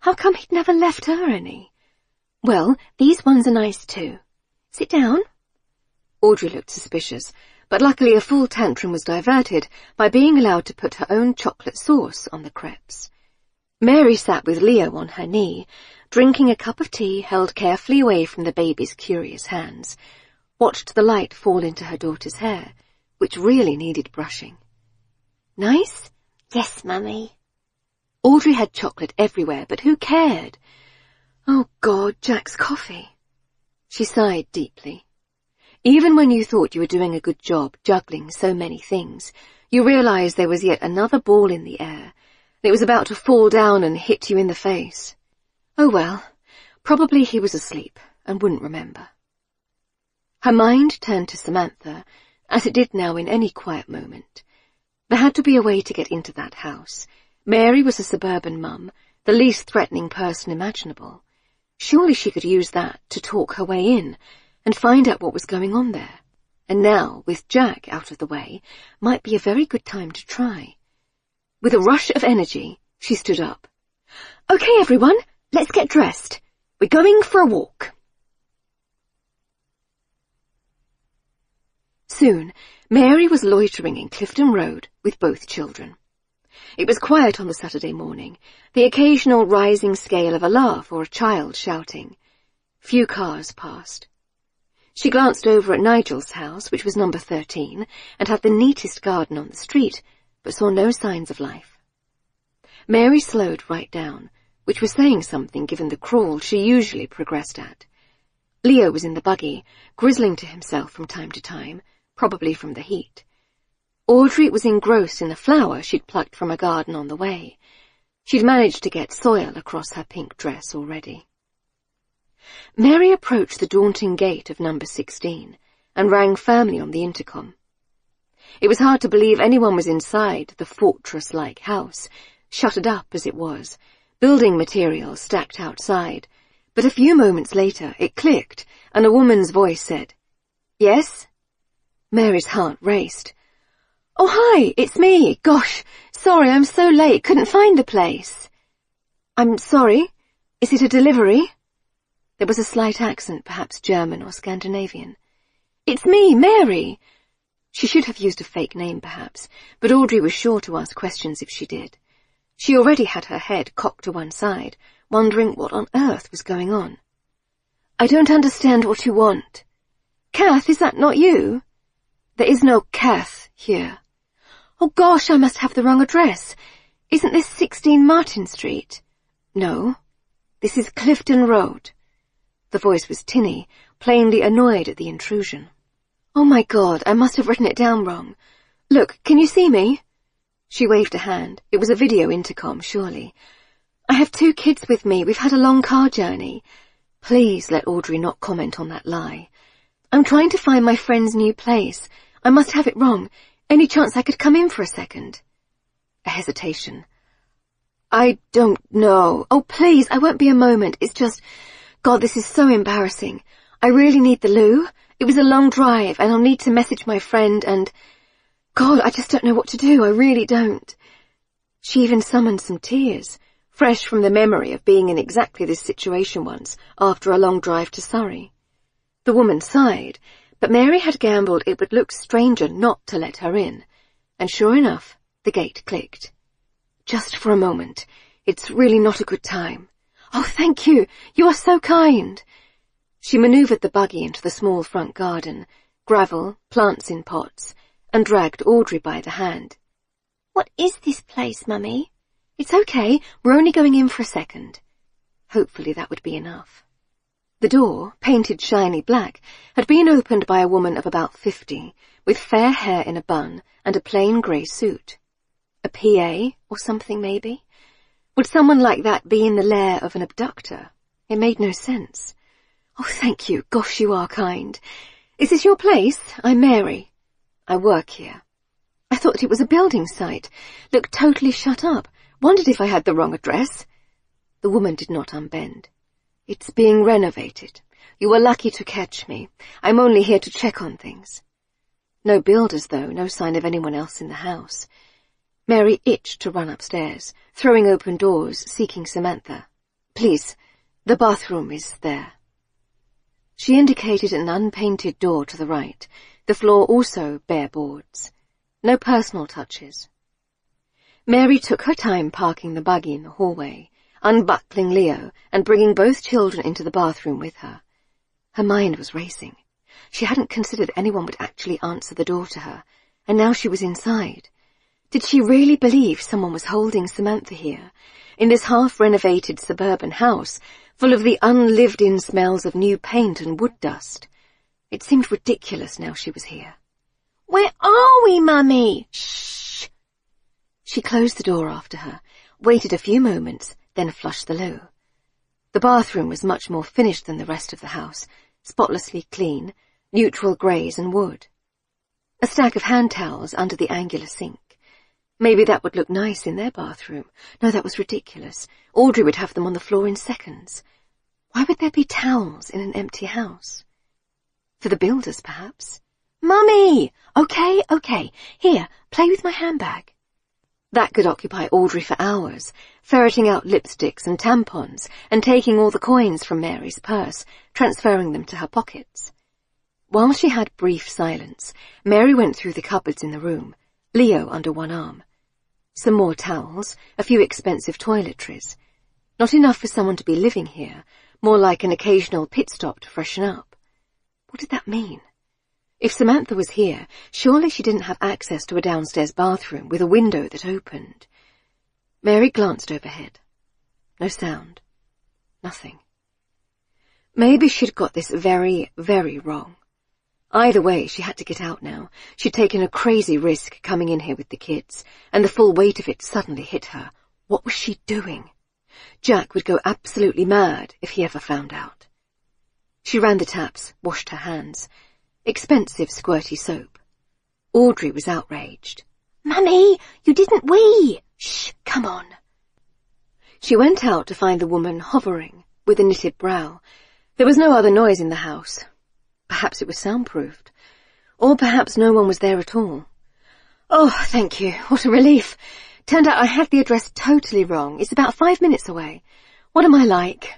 How come he'd never left her any? "Well, these ones are nice too. Sit down." Audrey looked suspicious, but luckily a full tantrum was diverted by being allowed to put her own chocolate sauce on the crepes. Mary sat with Leo on her knee, drinking a cup of tea held carefully away from the baby's curious hands, watched the light fall into her daughter's hair, which really needed brushing. "Nice?" "Yes, Mummy." Audrey had chocolate everywhere, but who cared? Oh God, Jack's coffee. She sighed deeply. Even when you thought you were doing a good job juggling so many things, you realized there was yet another ball in the air. It was about to fall down and hit you in the face. Oh well, probably he was asleep and wouldn't remember. Her mind turned to Samantha, as it did now in any quiet moment. There had to be a way to get into that house. Mary was a suburban mum, the least threatening person imaginable. Surely she could use that to talk her way in and find out what was going on there. And now, with Jack out of the way, might be a very good time to try. With a rush of energy, she stood up. "Okay, everyone, let's get dressed. We're going for a walk." Soon, Mary was loitering in Clifton Road with both children. It was quiet on the Saturday morning, the occasional rising scale of a laugh or a child shouting. Few cars passed. She glanced over at Nigel's house, which was number 13, and had the neatest garden on the street, but saw no signs of life. Mary slowed right down, which was saying something given the crawl she usually progressed at. Leo was in the buggy, grizzling to himself from time to time, probably from the heat. Audrey was engrossed in the flower she'd plucked from a garden on the way. She'd managed to get soil across her pink dress already. Mary approached the daunting gate of number 16 and rang firmly on the intercom. It was hard to believe anyone was inside the fortress-like house, shuttered up as it was, building materials stacked outside, but a few moments later it clicked and a woman's voice said, "Yes?" Mary's heart raced. "Oh, hi, it's me. Gosh, sorry, I'm so late, couldn't find the place." "I'm sorry, is it a delivery?" There was a slight accent, perhaps German or Scandinavian. "It's me, Mary." She should have used a fake name, perhaps, but Audrey was sure to ask questions if she did. She already had her head cocked to one side, wondering what on earth was going on. "I don't understand what you want." "Kath, is that not you?" "There is no Kath here." "Oh gosh, I must have the wrong address. Isn't this 16 Martin Street?" "No, this is Clifton Road." The voice was tinny, plainly annoyed at the intrusion. "Oh my God, I must have written it down wrong. Look, can you see me?" She waved a hand. It was a video intercom, surely. "I have 2 kids with me. We've had a long car journey." Please let Audrey not comment on that lie. "I'm trying to find my friend's new place. I must have it wrong. Any chance I could come in for a second? A hesitation. I don't know. Oh, please, I won't be a moment. It's just... God, this is so embarrassing. I really need the loo. It was a long drive, and I'll need to message my friend, and... God, I just don't know what to do. I really don't. She even summoned some tears, fresh from the memory of being in exactly this situation once, after a long drive to Surrey. The woman sighed, but Mary had gambled it would look stranger not to let her in, and sure enough, the gate clicked. Just for a moment. It's really not a good time. Oh, thank you. You are so kind. She manoeuvred the buggy into the small front garden, gravel, plants in pots, and dragged Audrey by the hand. What is this place, Mummy? It's okay. We're only going in for a second. Hopefully that would be enough. The door, painted shiny black, had been opened by a woman of about 50, with fair hair in a bun and a plain grey suit. A PA, or something, maybe? Would someone like that be in the lair of an abductor? It made no sense. Oh, thank you. Gosh, you are kind. Is this your place? I'm Mary. I work here. I thought it was a building site. Looked totally shut up. Wondered if I had the wrong address. The woman did not unbend. It's being renovated. You were lucky to catch me. I'm only here to check on things. No builders, though. No sign of anyone else in the house. Mary itched to run upstairs, throwing open doors, seeking Samantha. Please, the bathroom is there. She indicated an unpainted door to the right, the floor also bare boards. No personal touches. Mary took her time parking the buggy in the hallway, unbuckling Leo and bringing both children into the bathroom with her. Her mind was racing. She hadn't considered anyone would actually answer the door to her, and now she was inside. Did she really believe someone was holding Samantha here, in this half-renovated suburban house, full of the unlived-in smells of new paint and wood dust? It seemed ridiculous now she was here. Where are we, Mummy? Shh! She closed the door after her, waited a few moments, then flushed the loo. The bathroom was much more finished than the rest of the house, spotlessly clean, neutral greys and wood. A stack of hand towels under the angular sink. Maybe that would look nice in their bathroom. No, that was ridiculous. Audrey would have them on the floor in seconds. Why would there be towels in an empty house? For the builders, perhaps. Mummy! Okay. Here, play with my handbag. That could occupy Audrey for hours, ferreting out lipsticks and tampons and taking all the coins from Mary's purse, transferring them to her pockets. While she had brief silence, Mary went through the cupboards in the room, Leo under one arm. Some more towels, a few expensive toiletries. Not enough for someone to be living here, more like an occasional pit stop to freshen up. What did that mean? If Samantha was here, surely she didn't have access to a downstairs bathroom with a window that opened. Mary glanced overhead. No sound. Nothing. Maybe she'd got this very, very wrong. Either way, she had to get out now. She'd taken a crazy risk coming in here with the kids, and the full weight of it suddenly hit her. What was she doing? Jack would go absolutely mad if he ever found out. She ran the taps, washed her hands. Expensive squirty soap. Audrey was outraged. Mummy, you didn't wee! Shh, come on. She went out to find the woman hovering, with a knitted brow. There was no other noise in the house. Perhaps it was soundproofed. Or perhaps no one was there at all. Oh, thank you. What a relief. Turned out I had the address totally wrong. It's about 5 minutes away. What am I like?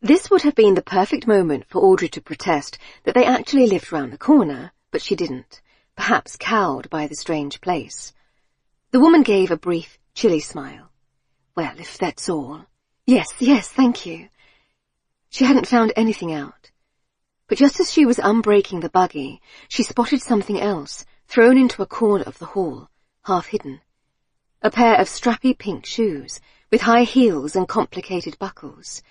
This would have been the perfect moment for Audrey to protest that they actually lived round the corner, but she didn't, perhaps cowed by the strange place. The woman gave a brief, chilly smile. Well, if that's all. Yes, thank you. She hadn't found anything out. But just as she was unbraking the buggy, she spotted something else, thrown into a corner of the hall, half hidden. A pair of strappy pink shoes, with high heels and complicated buckles.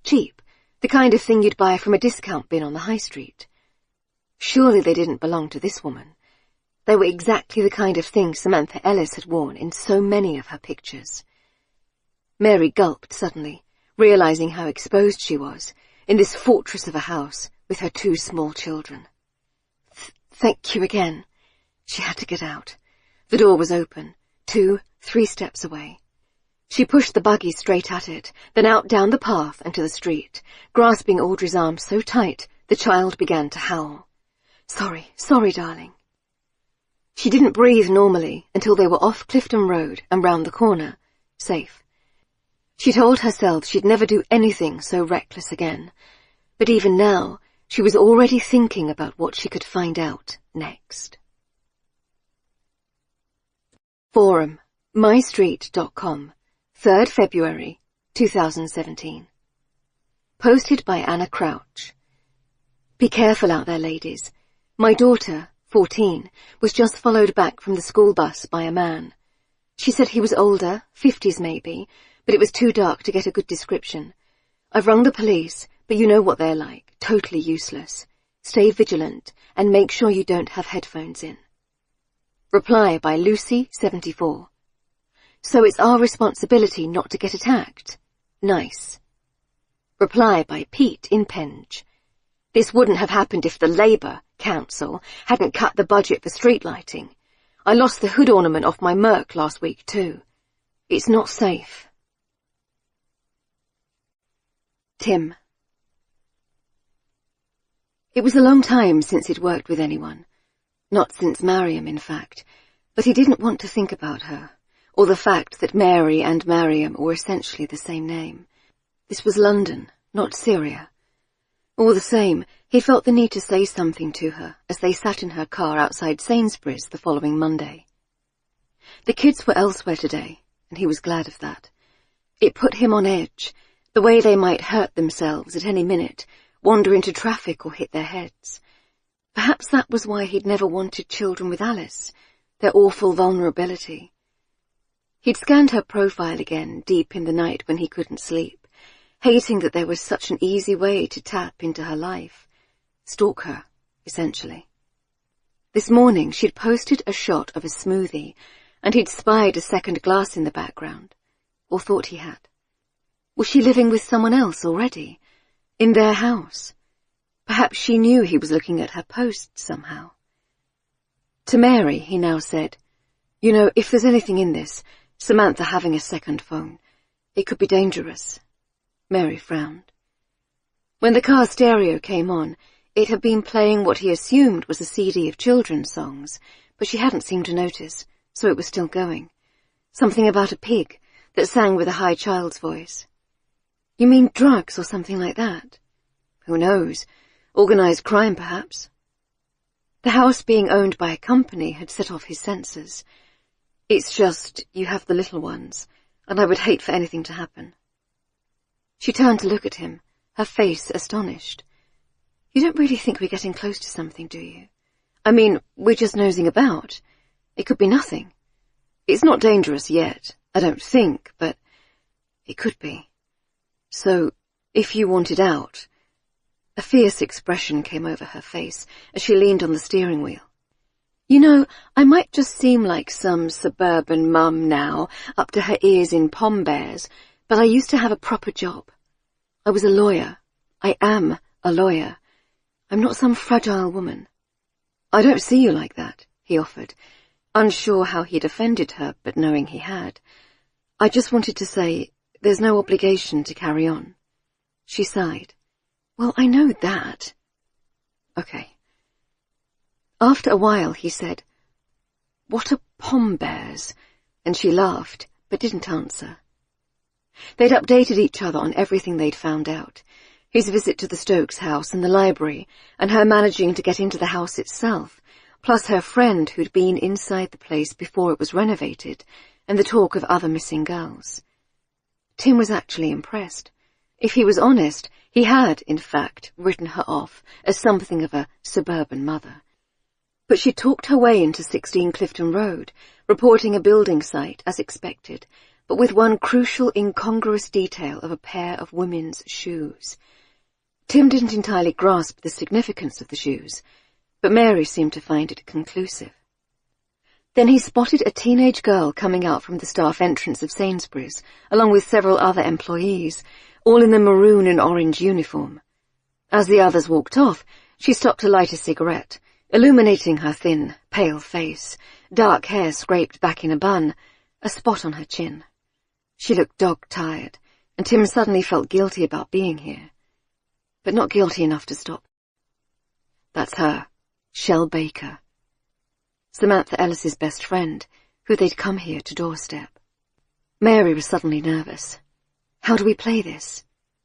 Cheap, the kind of thing you'd buy from a discount bin on the high street. Surely they didn't belong to this woman. They were exactly the kind of thing Samantha Ellis had worn in so many of her pictures. Mary gulped suddenly, realizing how exposed she was, in this fortress of a house, with her 2 small children. Thank you again. She had to get out. The door was open, 2, 3 steps away. She pushed the buggy straight at it, then out down the path and to the street, grasping Audrey's arm so tight the child began to howl. Sorry, darling. She didn't breathe normally until they were off Clifton Road and round the corner, safe. She told herself she'd never do anything so reckless again, but even now she was already thinking about what she could find out next. Forum, mystreet.com, 3rd February, 2017. Posted by Anna Crouch. Be careful out there, ladies. My daughter, 14, was just followed back from the school bus by a man. She said he was older, 50s maybe, but it was too dark to get a good description. I've rung the police, but you know what they're like, totally useless. Stay vigilant and make sure you don't have headphones in. Reply by Lucy, 74. So it's our responsibility not to get attacked? Nice. Reply by Pete in Penge. This wouldn't have happened if the Labour Council hadn't cut the budget for street lighting. I lost the hood ornament off my Merc last week too. It's not safe. Tim. It was a long time since he'd worked with anyone. Not since Mariam, in fact, but he didn't want to think about her, or the fact that Mary and Mariam were essentially the same name. This was London, not Syria. All the same, he felt the need to say something to her as they sat in her car outside Sainsbury's the following Monday. The kids were elsewhere today, and he was glad of that. It put him on edge, the way they might hurt themselves at any minute, wander into traffic or hit their heads. Perhaps that was why he'd never wanted children with Alice, their awful vulnerability. He'd scanned her profile again deep in the night when he couldn't sleep, hating that there was such an easy way to tap into her life. Stalk her, essentially. This morning she'd posted a shot of a smoothie, and he'd spied a second glass in the background, or thought he had. Was she living with someone else already? In their house? Perhaps she knew he was looking at her posts somehow. To Mary, he now said, You know, if there's anything in this, Samantha having a second phone, it could be dangerous. Mary frowned. When the car stereo came on, it had been playing what he assumed was a CD of children's songs, but she hadn't seemed to notice, so it was still going. Something about a pig that sang with a high child's voice. You mean drugs or something like that? Who knows? Organised crime, perhaps. The house being owned by a company had set off his senses. It's just, you have the little ones, and I would hate for anything to happen. She turned to look at him, her face astonished. You don't really think we're getting close to something, do you? I mean, we're just nosing about. It could be nothing. It's not dangerous yet, I don't think, but it could be. So, if you wanted out... A fierce expression came over her face as she leaned on the steering wheel. You know, I might just seem like some suburban mum now, up to her ears in pom bears, but I used to have a proper job. I was a lawyer. I am a lawyer. I'm not some fragile woman. I don't see you like that, he offered, unsure how he'd offended her, but knowing he had. I just wanted to say, there's no obligation to carry on. She sighed. Well, I know that. Okay. After a while, he said, What are pom bears? And she laughed, but didn't answer. They'd updated each other on everything they'd found out. His visit to the Stokes house and the library, and her managing to get into the house itself, plus her friend who'd been inside the place before it was renovated, and the talk of other missing girls. Tim was actually impressed. If he was honest, he had, in fact, written her off as something of a suburban mother. But she talked her way into 16 Clifton Road, reporting a building site as expected, but with one crucial incongruous detail of a pair of women's shoes. Tim didn't entirely grasp the significance of the shoes, but Mary seemed to find it conclusive. Then he spotted a teenage girl coming out from the staff entrance of Sainsbury's, along with several other employees, all in the maroon and orange uniform. As the others walked off, she stopped to light a cigarette, illuminating her thin, pale face, dark hair scraped back in a bun, a spot on her chin. She looked dog-tired, and Tim suddenly felt guilty about being here, but not guilty enough to stop. That's her, Shell Baker. Samantha Ellis's best friend, who they'd come here to doorstep. Mary was suddenly nervous. How do we play this?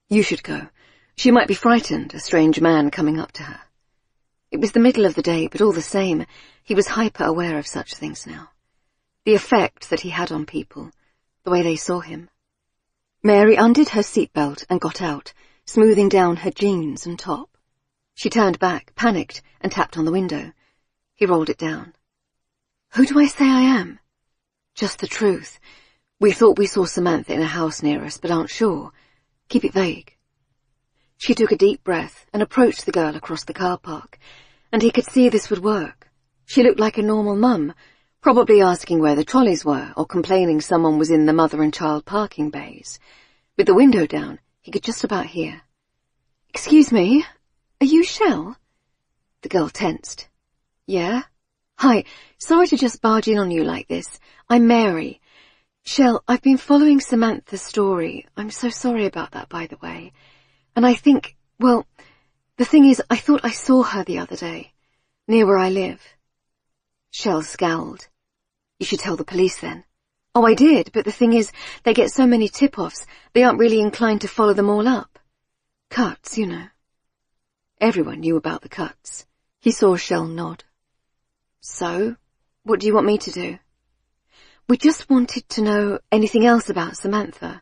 You should go. She might be frightened, a strange man coming up to her. It was the middle of the day, but all the same, he was hyper-aware of such things now. The effect that he had on people, the way they saw him. Mary undid her seatbelt and got out, smoothing down her jeans and top. She turned back, panicked, and tapped on the window. He rolled it down. Who do I say I am? Just the truth. We thought we saw Samantha in a house near us, but aren't sure. Keep it vague. She took a deep breath and approached the girl across the car park, and he could see this would work. She looked like a normal mum, probably asking where the trolleys were or complaining someone was in the mother and child parking bays. With the window down, he could just about hear. Excuse me, are you Shell? The girl tensed. Yeah? Hi, sorry to just barge in on you like this. I'm Mary. Shell, I've been following Samantha's story. I'm so sorry about that, by the way. And I think, well, the thing is, I thought I saw her the other day, near where I live. Shell scowled. You should tell the police then. Oh, I did, but the thing is, they get so many tip-offs, they aren't really inclined to follow them all up. Cuts, you know. Everyone knew about the cuts. He saw Shell nod. So, what do you want me to do? We just wanted to know anything else about Samantha,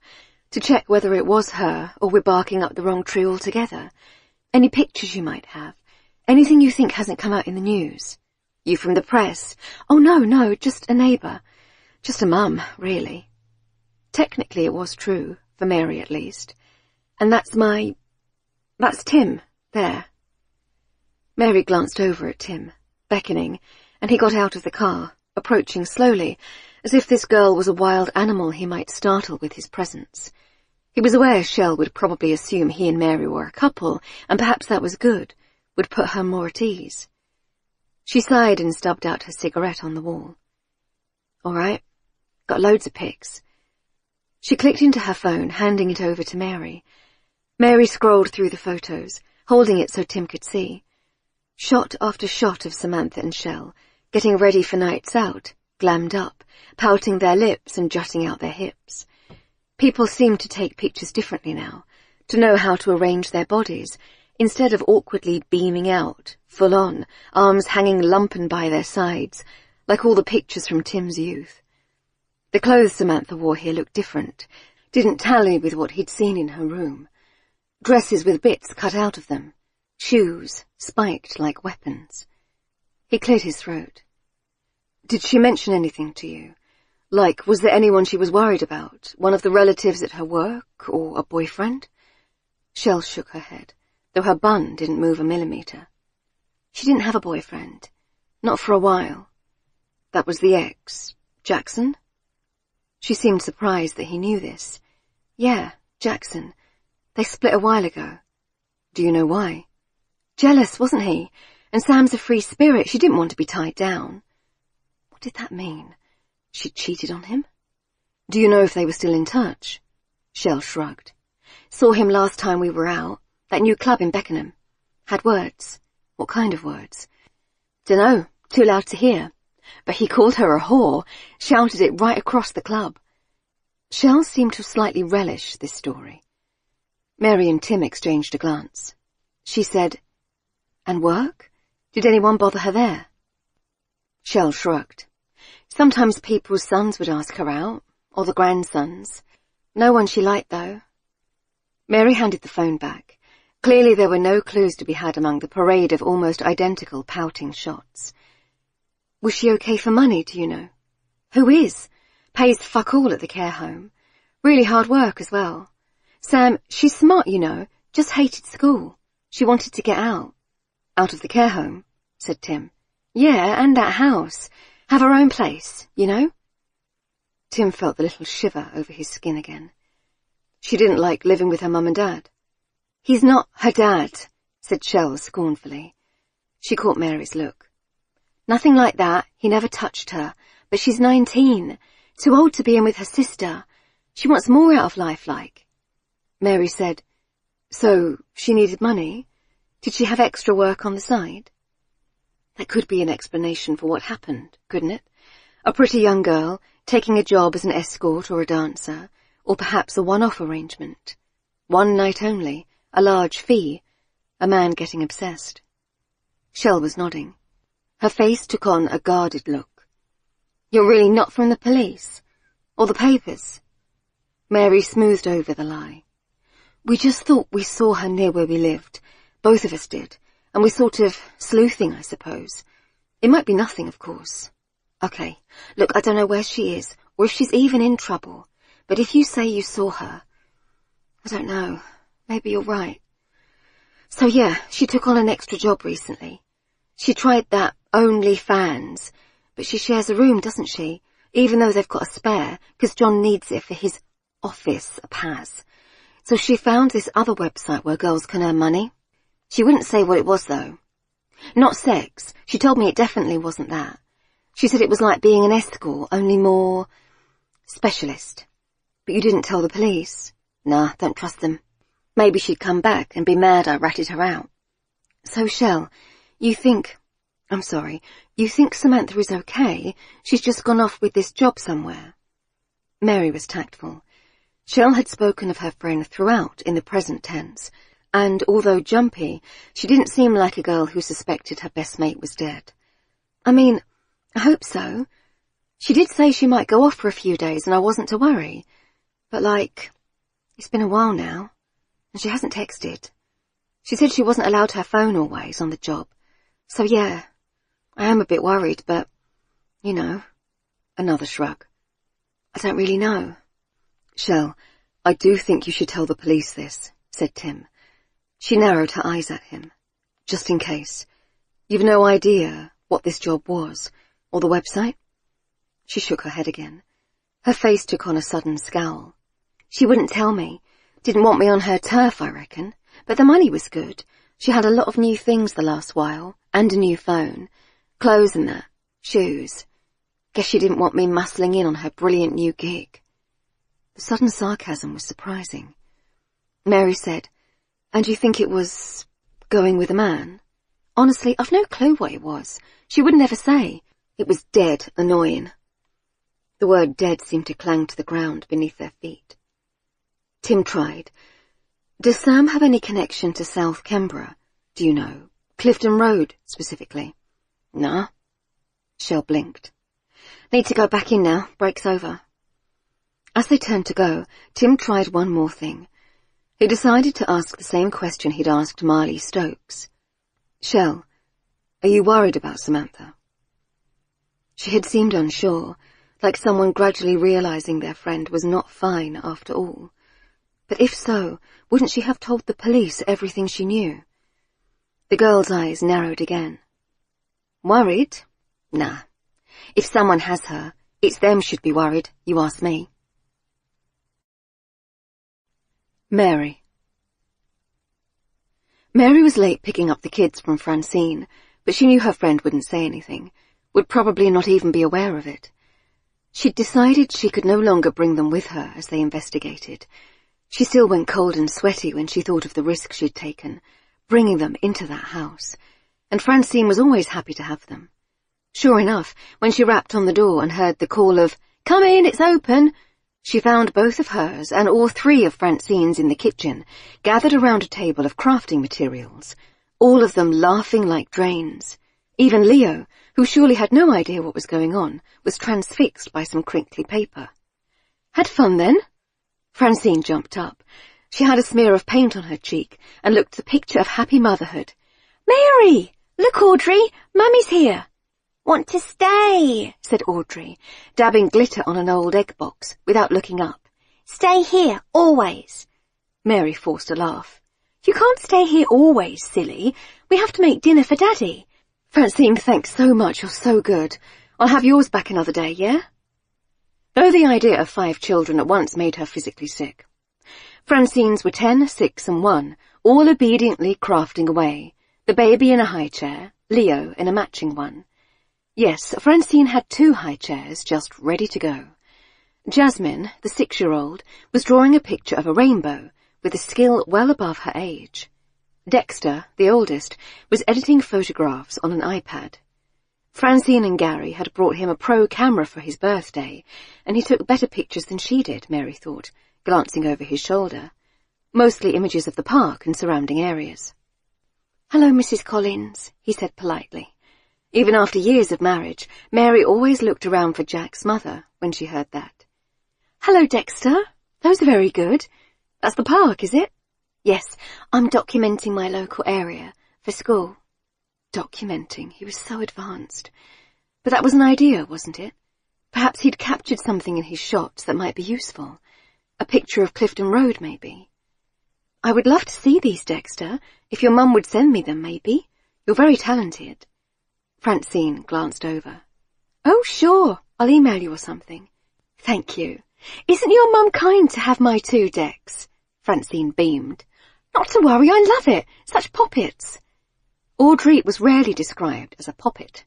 to check whether it was her or we're barking up the wrong tree altogether. Any pictures you might have, anything you think hasn't come out in the news. You from the press? Oh, no, just a neighbour. Just a mum, really. Technically it was true, for Mary at least. And that's Tim, there. Mary glanced over at Tim, beckoning, and he got out of the car, approaching slowly, as if this girl was a wild animal he might startle with his presence. He was aware Shell would probably assume he and Mary were a couple, and perhaps that was good, would put her more at ease. She sighed and stubbed out her cigarette on the wall. All right, got loads of pics. She clicked into her phone, handing it over to Mary. Mary scrolled through the photos, holding it so Tim could see. Shot after shot of Samantha and Shell, getting ready for nights out, glammed up, pouting their lips and jutting out their hips. People seemed to take pictures differently now, to know how to arrange their bodies, instead of awkwardly beaming out, full on, arms hanging lumpen by their sides, like all the pictures from Tim's youth. The clothes Samantha wore here looked different, didn't tally with what he'd seen in her room. Dresses with bits cut out of them, shoes spiked like weapons. He cleared his throat. Did she mention anything to you? Like, was there anyone she was worried about? One of the relatives at her work, or a boyfriend? Shell shook her head, though her bun didn't move a millimetre. She didn't have a boyfriend. Not for a while. That was the ex, Jackson? She seemed surprised that he knew this. Yeah, Jackson. They split a while ago. Do you know why? Jealous, wasn't he? And Sam's a free spirit. She didn't want to be tied down. What did that mean? She'd cheated on him? Do you know if they were still in touch? Shell shrugged. Saw him last time we were out. That new club in Beckenham. Had words. What kind of words? Dunno. Too loud to hear. But he called her a whore, shouted it right across the club. Shell seemed to slightly relish this story. Mary and Tim exchanged a glance. She said, And work? Did anyone bother her there? Shell shrugged. Sometimes people's sons would ask her out, or the grandsons. No one she liked, though. Mary handed the phone back. Clearly there were no clues to be had among the parade of almost identical pouting shots. Was she okay for money, do you know? Who is? Pays fuck all at the care home. Really hard work as well. Sam, she's smart, you know, just hated school. She wanted to get out. Out of the care home, said Tim. Yeah, and that house. Have her own place, you know? Tim felt the little shiver over his skin again. She didn't like living with her mum and dad. He's not her dad, said Shell scornfully. She caught Mary's look. Nothing like that. He never touched her. But she's 19. Too old to be in with her sister. She wants more out of life, like. Mary said, So, she needed money? Did she have extra work on the side? That could be an explanation for what happened, couldn't it? A pretty young girl, taking a job as an escort or a dancer, or perhaps a one-off arrangement. One night only, a large fee, a man getting obsessed. Shell was nodding. Her face took on a guarded look. You're really not from the police? Or the papers? Mary smoothed over the lie. We just thought we saw her near where we lived. Both of us did. And we're sort of sleuthing, I suppose. It might be nothing, of course. Okay, look, I don't know where she is, or if she's even in trouble. But if you say you saw her, I don't know. Maybe you're right. So yeah, she took on an extra job recently. She tried that OnlyFans, but she shares a room, doesn't she? Even though they've got a spare, because John needs it for his office, a Paz. So she found this other website where girls can earn money. She wouldn't say what it was, though. Not sex. She told me it definitely wasn't that. She said it was like being an escort, only more specialist. But you didn't tell the police? Nah, don't trust them. Maybe she'd come back and be mad I ratted her out. So, Shell, you think Samantha is okay? She's just gone off with this job somewhere. Mary was tactful. Shell had spoken of her friend throughout in the present tense, and although jumpy, she didn't seem like a girl who suspected her best mate was dead. I mean, I hope so. She did say she might go off for a few days and I wasn't to worry. But it's been a while now, and she hasn't texted. She said she wasn't allowed her phone always on the job. So yeah, I am a bit worried, but, another shrug. I don't really know. Shell, I do think you should tell the police this, said Tim. She narrowed her eyes at him. Just in case. You've no idea what this job was, or the website? She shook her head again. Her face took on a sudden scowl. She wouldn't tell me. Didn't want me on her turf, I reckon. But the money was good. She had a lot of new things the last while, and a new phone. Clothes and that. Shoes. Guess she didn't want me muscling in on her brilliant new gig. The sudden sarcasm was surprising. Mary said, And you think it was going with a man? Honestly, I've no clue what it was. She would never say. It was dead annoying. The word dead seemed to clang to the ground beneath their feet. Tim tried. Does Sam have any connection to South Kembra? Do you know? Clifton Road, specifically. Nah. Shell blinked. Need to go back in now. Break's over. As they turned to go, Tim tried one more thing. He decided to ask the same question he'd asked Marley Stokes. Shell, are you worried about Samantha? She had seemed unsure, like someone gradually realizing their friend was not fine after all. But if so, wouldn't she have told the police everything she knew? The girl's eyes narrowed again. Worried? Nah. If someone has her, it's them should be worried, you ask me. Mary. Mary was late picking up the kids from Francine, but she knew her friend wouldn't say anything, would probably not even be aware of it. She'd decided she could no longer bring them with her as they investigated. She still went cold and sweaty when she thought of the risk she'd taken, bringing them into that house, and Francine was always happy to have them. Sure enough, when she rapped on the door and heard the call of, "Come in, it's open," she found both of hers and all three of Francine's in the kitchen, gathered around a table of crafting materials, all of them laughing like drains. Even Leo, who surely had no idea what was going on, was transfixed by some crinkly paper. Had fun then? Francine jumped up. She had a smear of paint on her cheek and looked the picture of happy motherhood. "Mary! Look, Audrey! Mummy's here!" "Want to stay," said Audrey, dabbing glitter on an old egg box without looking up. "Stay here, always." Mary forced a laugh. "You can't stay here always, silly. We have to make dinner for Daddy." "Francine, thanks so much. You're so good. I'll have yours back another day, yeah?" Though the idea of 5 children at once made her physically sick. Francine's were 10, 6, and 1, all obediently crafting away, the baby in a high chair, Leo in a matching one. Yes, Francine had 2 high chairs just ready to go. Jasmine, the 6-year-old, was drawing a picture of a rainbow with a skill well above her age. Dexter, the oldest, was editing photographs on an iPad. Francine and Gary had brought him a pro camera for his birthday, and he took better pictures than she did, Mary thought, glancing over his shoulder. Mostly images of the park and surrounding areas. "Hello, Mrs. Collins," he said politely. Even after years of marriage, Mary always looked around for Jack's mother when she heard that. "Hello, Dexter. Those are very good. That's the park, is it?" "Yes, I'm documenting my local area for school." Documenting. He was so advanced. But that was an idea, wasn't it? Perhaps he'd captured something in his shots that might be useful. A picture of Clifton Road, maybe. "I would love to see these, Dexter, if your mum would send me them, maybe. You're very talented." Francine glanced over. "Oh, sure. I'll email you or something." "Thank you. Isn't your mum kind to have my 2, Dex?" Francine beamed. "Not to worry, I love it. Such poppets." Audrey was rarely described as a poppet.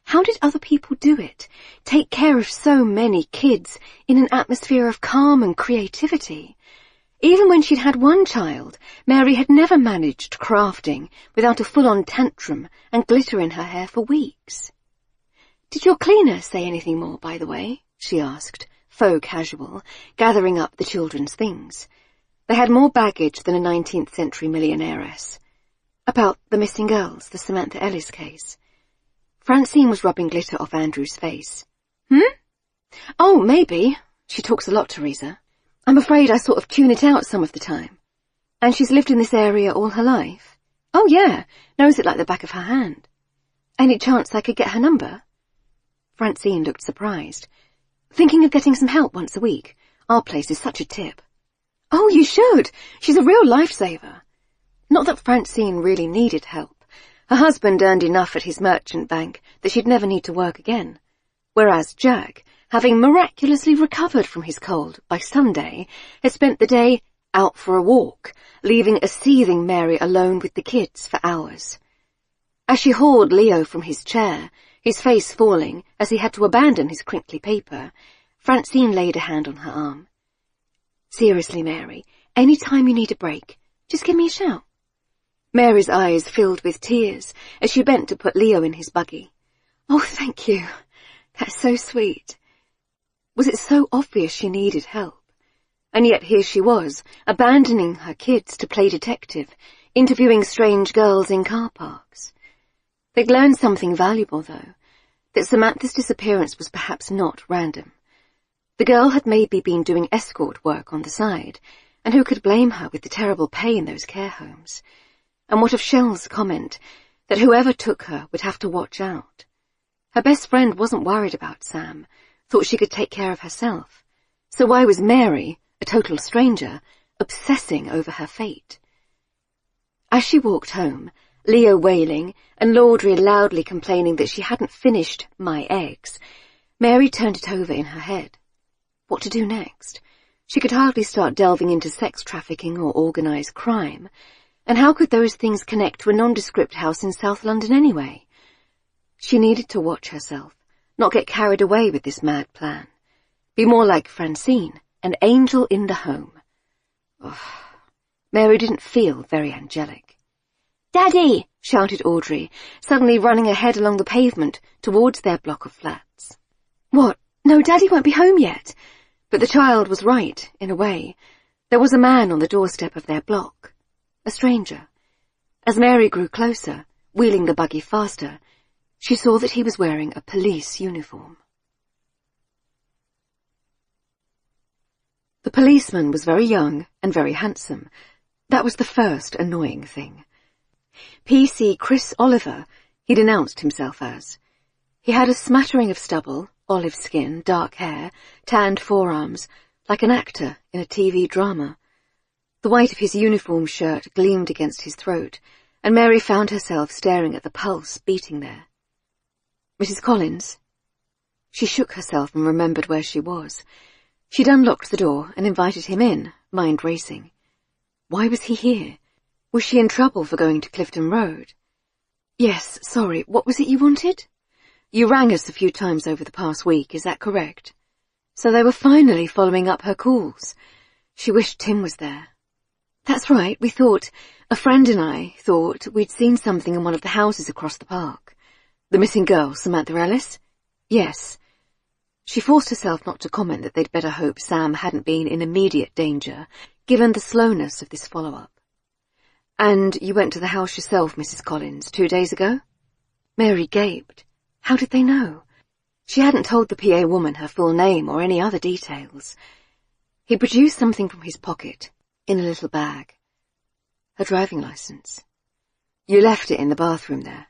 How did other people do it? Take care of so many kids in an atmosphere of calm and creativity? Even when she'd had 1 child, Mary had never managed crafting without a full-on tantrum and glitter in her hair for weeks. "Did your cleaner say anything more, by the way?" she asked, faux casual, gathering up the children's things. They had more baggage than a 19th century millionairess. "About the missing girls, the Samantha Ellis case." Francine was rubbing glitter off Andrew's face. "Oh, maybe. She talks a lot, Teresa. I'm afraid I sort of tune it out some of the time." "And she's lived in this area all her life?" "Oh, yeah. Knows it like the back of her hand." "Any chance I could get her number?" Francine looked surprised. "Thinking of getting some help once a week. Our place is such a tip." "Oh, you should. She's a real lifesaver." Not that Francine really needed help. Her husband earned enough at his merchant bank that she'd never need to work again. Whereas Jack, having miraculously recovered from his cold by Sunday, had spent the day out for a walk, leaving a seething Mary alone with the kids for hours. As she hauled Leo from his chair, his face falling as he had to abandon his crinkly paper, Francine laid a hand on her arm. "Seriously, Mary, any time you need a break, just give me a shout." Mary's eyes filled with tears as she bent to put Leo in his buggy. "Oh, thank you. That's so sweet." Was it so obvious she needed help? And yet here she was, abandoning her kids to play detective, interviewing strange girls in car parks. They'd learned something valuable, though, that Samantha's disappearance was perhaps not random. The girl had maybe been doing escort work on the side, and who could blame her with the terrible pay in those care homes? And what of Shell's comment that whoever took her would have to watch out? Her best friend wasn't worried about Sam, thought she could take care of herself. So why was Mary, a total stranger, obsessing over her fate? As she walked home, Leo wailing and Laudry loudly complaining that she hadn't finished My Eggs, Mary turned it over in her head. What to do next? She could hardly start delving into sex trafficking or organised crime. And how could those things connect to a nondescript house in South London anyway? She needed to watch herself, not get carried away with this mad plan. Be more like Francine, an angel in the home. Oh, Mary didn't feel very angelic. "Daddy!" shouted Audrey, suddenly running ahead along the pavement towards their block of flats. "What? No, Daddy won't be home yet." But the child was right, in a way. There was a man on the doorstep of their block. A stranger. As Mary grew closer, wheeling the buggy faster, she saw that he was wearing a police uniform. The policeman was very young and very handsome. That was the first annoying thing. PC Chris Oliver, he'd announced himself as. He had a smattering of stubble, olive skin, dark hair, tanned forearms, like an actor in a TV drama. The white of his uniform shirt gleamed against his throat, and Mary found herself staring at the pulse beating there. "Mrs. Collins?" She shook herself and remembered where she was. She'd unlocked the door and invited him in, mind racing. Why was he here? Was she in trouble for going to Clifton Road? "Yes, sorry, what was it you wanted?" You rang us a few times over the past week, is that correct? So they were finally following up her calls. She wished Tim was there. That's right, a friend and I thought we'd seen something in one of the houses across the park. The missing girl, Samantha Ellis? Yes. She forced herself not to comment that they'd better hope Sam hadn't been in immediate danger, given the slowness of this follow-up. And you went to the house yourself, Mrs. Collins, 2 days ago? Mary gaped. How did they know? She hadn't told the PA woman her full name or any other details. He produced something from his pocket, in a little bag. Her driving licence. You left it in the bathroom there.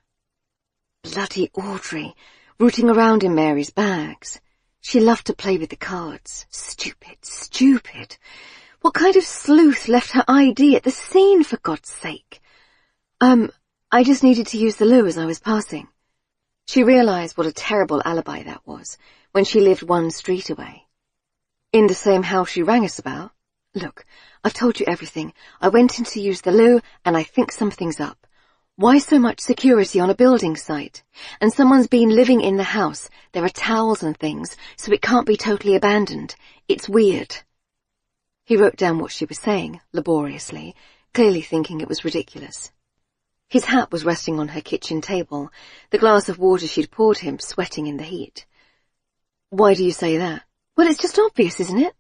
Bloody Audrey, rooting around in Mary's bags. She loved to play with the cards. Stupid, stupid. What kind of sleuth left her ID at the scene, for God's sake? I just needed to use the loo as I was passing. She realised what a terrible alibi that was, when she lived 1 street away. In the same house you rang us about? Look, I've told you everything. I went in to use the loo, and I think something's up. Why so much security on a building site? And someone's been living in the house. There are towels and things, so it can't be totally abandoned. It's weird. He wrote down what she was saying, laboriously, clearly thinking it was ridiculous. His hat was resting on her kitchen table, the glass of water she'd poured him sweating in the heat. Why do you say that? Well, it's just obvious, isn't it?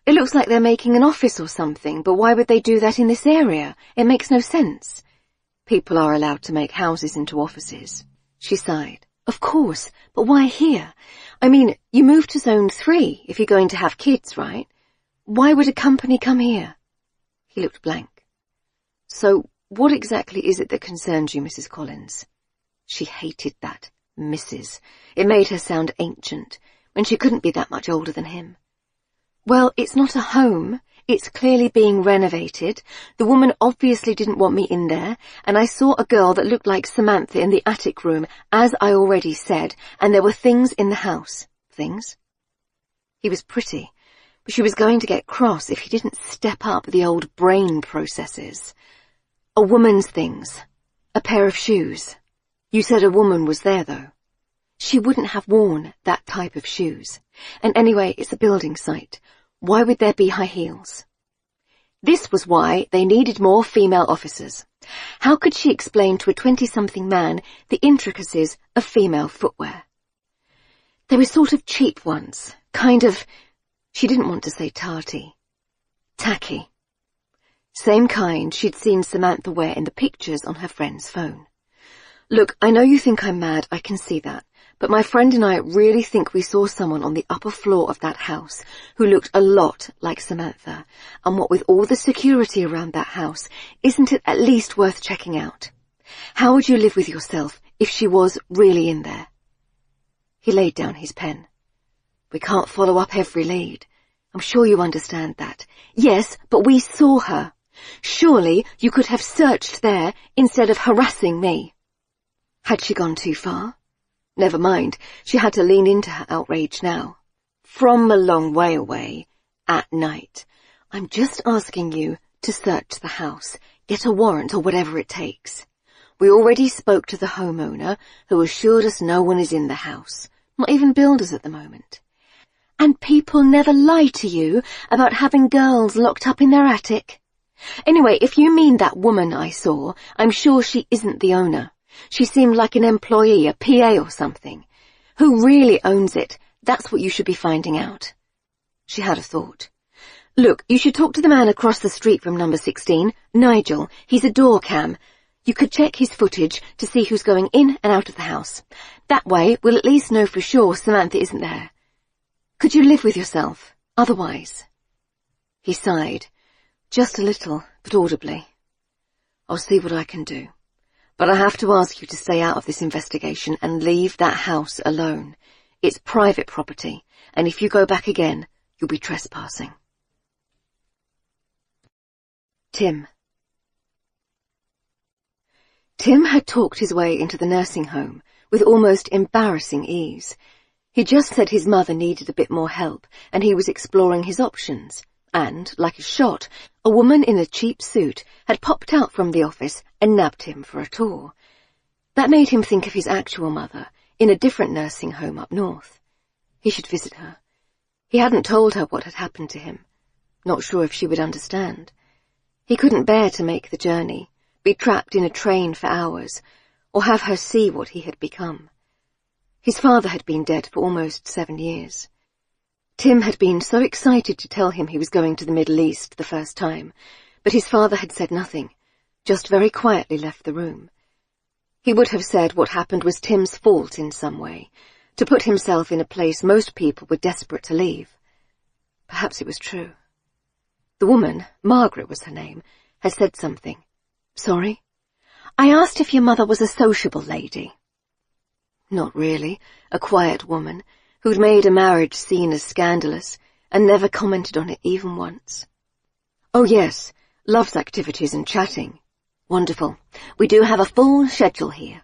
It looks like they're making an office or something, but why would they do that in this area? It makes no sense. People are allowed to make houses into offices. She sighed. Of course, but why here? I mean, you moved to Zone 3 if you're going to have kids, right? Why would a company come here? He looked blank. So, what exactly is it that concerns you, Mrs. Collins? She hated that, Mrs. It made her sound ancient, when she couldn't be that much older than him. Well, it's not a home. It's clearly being renovated. The woman obviously didn't want me in there, and I saw a girl that looked like Samantha in the attic room, as I already said, and there were things in the house. Things? He was pretty, but she was going to get cross if he didn't step up the old brain processes. A woman's things. A pair of shoes. You said a woman was there, though. She wouldn't have worn that type of shoes. And anyway, it's a building site. Why would there be high heels? This was why they needed more female officers. How could she explain to a 20-something man the intricacies of female footwear? They were sort of cheap ones, kind of, she didn't want to say tarty, tacky. Same kind she'd seen Samantha wear in the pictures on her friend's phone. Look, I know you think I'm mad, I can see that, but my friend and I really think we saw someone on the upper floor of that house who looked a lot like Samantha, and what with all the security around that house, isn't it at least worth checking out? How would you live with yourself if she was really in there? He laid down his pen. We can't follow up every lead. I'm sure you understand that. Yes, but we saw her. Surely you could have searched there instead of harassing me. Had she gone too far? Never mind, she had to lean into her outrage now. From a long way away, at night. I'm just asking you to search the house, get a warrant or whatever it takes. We already spoke to the homeowner, who assured us no one is in the house, not even builders at the moment. And people never lie to you about having girls locked up in their attic. Anyway, if you mean that woman I saw, I'm sure she isn't the owner. She seemed like an employee, a PA or something. Who really owns it? That's what you should be finding out. She had a thought. Look, you should talk to the man across the street from number 16, Nigel. He's a door cam. You could check his footage to see who's going in and out of the house. That way, we'll at least know for sure Samantha isn't there. Could you live with yourself? Otherwise? He sighed. Just a little, but audibly. I'll see what I can do. But I have to ask you to stay out of this investigation and leave that house alone. It's private property, and if you go back again, you'll be trespassing. Tim. Tim had talked his way into the nursing home with almost embarrassing ease. He just said his mother needed a bit more help, and he was exploring his options. And, like a shot, a woman in a cheap suit had popped out from the office and nabbed him for a tour. That made him think of his actual mother, in a different nursing home up north. He should visit her. He hadn't told her what had happened to him. Not sure if she would understand. He couldn't bear to make the journey, be trapped in a train for hours, or have her see what he had become. His father had been dead for almost 7 years. Tim had been so excited to tell him he was going to the Middle East the first time, but his father had said nothing, just very quietly left the room. He would have said what happened was Tim's fault in some way, to put himself in a place most people were desperate to leave. Perhaps it was true. The woman, Margaret was her name, had said something. Sorry? I asked if your mother was a sociable lady. Not really. A quiet woman, who'd made a marriage seen as scandalous, and never commented on it even once. Oh yes, loves activities and chatting. Wonderful. We do have a full schedule here.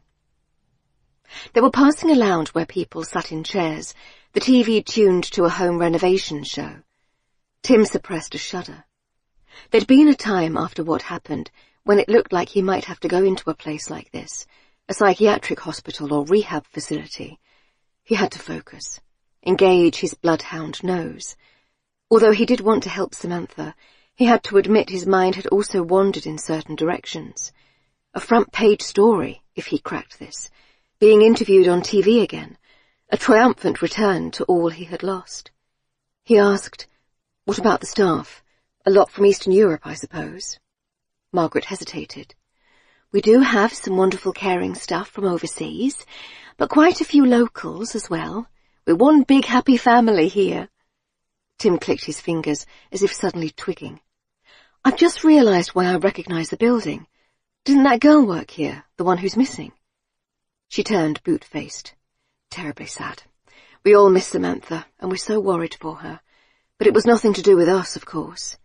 They were passing a lounge where people sat in chairs, the TV tuned to a home renovation show. Tim suppressed a shudder. There'd been a time after what happened when it looked like he might have to go into a place like this, a psychiatric hospital or rehab facility. He had to focus, engage his bloodhound nose. Although he did want to help Samantha, he had to admit his mind had also wandered in certain directions. A front-page story, if he cracked this, being interviewed on TV again, a triumphant return to all he had lost. He asked, "What about the staff? A lot from Eastern Europe, I suppose?" Margaret hesitated. "We do have some wonderful caring staff from overseas, but quite a few locals as well. We're one big happy family here." Tim clicked his fingers, as if suddenly twigging. "I've just realized why I recognize the building. Didn't that girl work here, the one who's missing?" She turned boot-faced. "Terribly sad. We all miss Samantha, and we're so worried for her. But it was nothing to do with us, of course.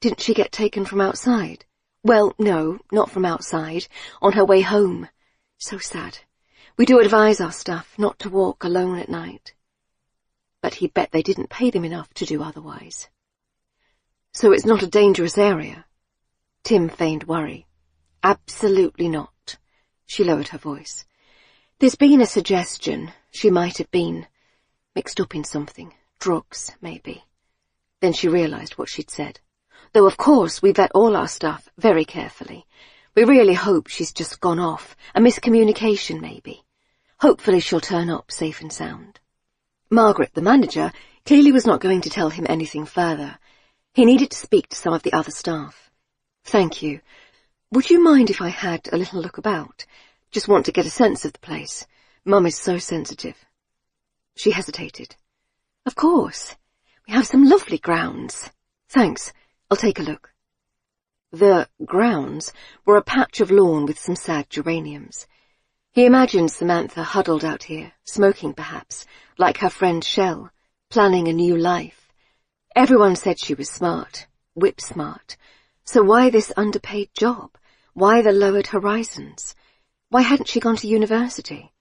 Didn't she get taken from outside? Well, no, not from outside. On her way home. So sad. We do advise our staff not to walk alone at night." But he'd bet they didn't pay them enough to do otherwise. "So it's not a dangerous area?" Tim feigned worry. "Absolutely not." She lowered her voice. "There's been a suggestion she might have been mixed up in something. Drugs, maybe." Then she realized what she'd said. "Though, of course, we vet all our staff very carefully. We really hope she's just gone off. A miscommunication, maybe. Hopefully she'll turn up safe and sound." Margaret, the manager, clearly was not going to tell him anything further. He needed to speak to some of the other staff. "Thank you. Would you mind if I had a little look about? Just want to get a sense of the place. Mum is so sensitive." She hesitated. "Of course. We have some lovely grounds. Thanks. I'll take a look." The grounds were a patch of lawn with some sad geraniums. He imagined Samantha huddled out here, smoking perhaps, like her friend Shell, planning a new life. Everyone said she was smart, whip-smart. So why this underpaid job? Why the lowered horizons? Why hadn't she gone to university?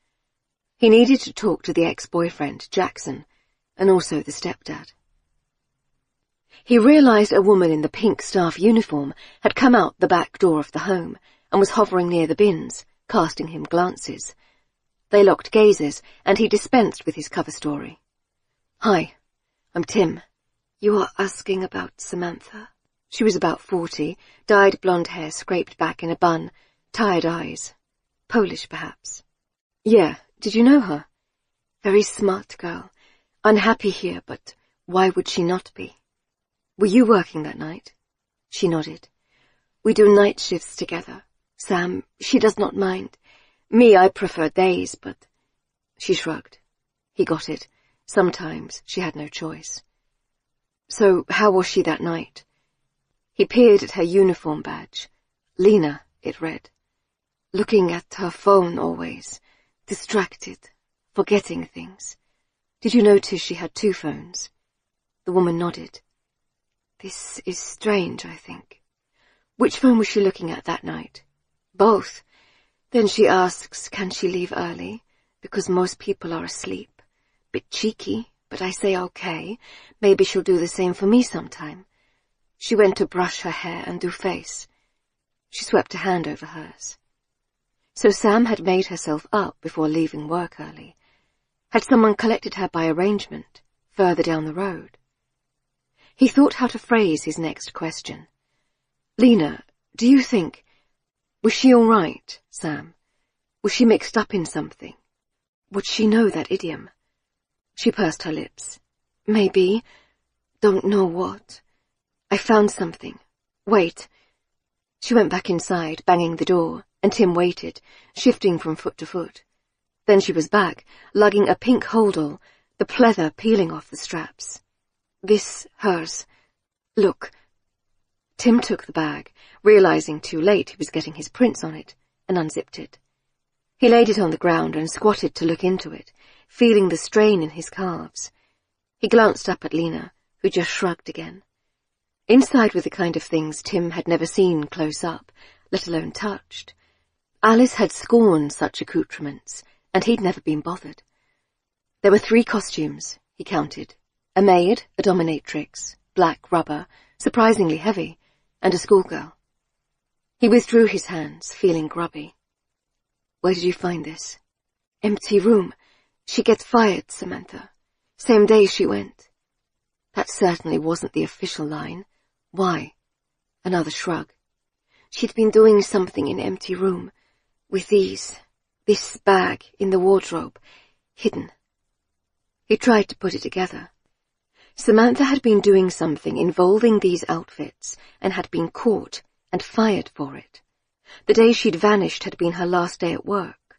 He needed to talk to the ex-boyfriend, Jackson, and also the stepdad. He realized a woman in the pink staff uniform had come out the back door of the home and was hovering near the bins, casting him glances. They locked gazes, and he dispensed with his cover story. "Hi, I'm Tim. You are asking about Samantha?" She was about 40, dyed blonde hair scraped back in a bun, tired eyes. Polish, perhaps. "Yeah, did you know her?" "Very smart girl. Unhappy here, but why would she not be?" "Were you working that night?" She nodded. "We do night shifts together. Sam, she does not mind. Me, I prefer days, but—" She shrugged. He got it. Sometimes she had no choice. "So how was she that night?" He peered at her uniform badge. Lena, it read. "Looking at her phone always. Distracted. Forgetting things. Did you notice she had 2 phones?" The woman nodded. "This is strange, I think." "Which phone was she looking at that night?" "Both. Then she asks, can she leave early, because most people are asleep. Bit cheeky, but I say okay. Maybe she'll do the same for me sometime. She went to brush her hair and do face." She swept a hand over hers. So Sam had made herself up before leaving work early. Had someone collected her by arrangement, further down the road? He thought how to phrase his next question. Lena, do you think... Was she all right, Sam? Was she mixed up in something? Would she know that idiom? She pursed her lips. Maybe. Don't know what. I found something. Wait. She went back inside, banging the door, and Tim waited, shifting from foot to foot. Then she was back, lugging a pink holdall, the pleather peeling off the straps. This hers. Look. Tim took the bag, realizing too late he was getting his prints on it, and unzipped it. He laid it on the ground and squatted to look into it, feeling the strain in his calves. He glanced up at Lena, who just shrugged again. Inside were the kind of things Tim had never seen close up, let alone touched. Alice had scorned such accoutrements, and he'd never been bothered. There were 3 costumes, he counted. A maid, a dominatrix, black rubber, surprisingly heavy, and a schoolgirl. He withdrew his hands, feeling grubby. Where did you find this? Empty room. She gets fired, Samantha. Same day she went. That certainly wasn't the official line. Why? Another shrug. She'd been doing something in empty room, with this bag in the wardrobe, hidden. He tried to put it together. Samantha had been doing something involving these outfits and had been caught and fired for it. The day she'd vanished had been her last day at work.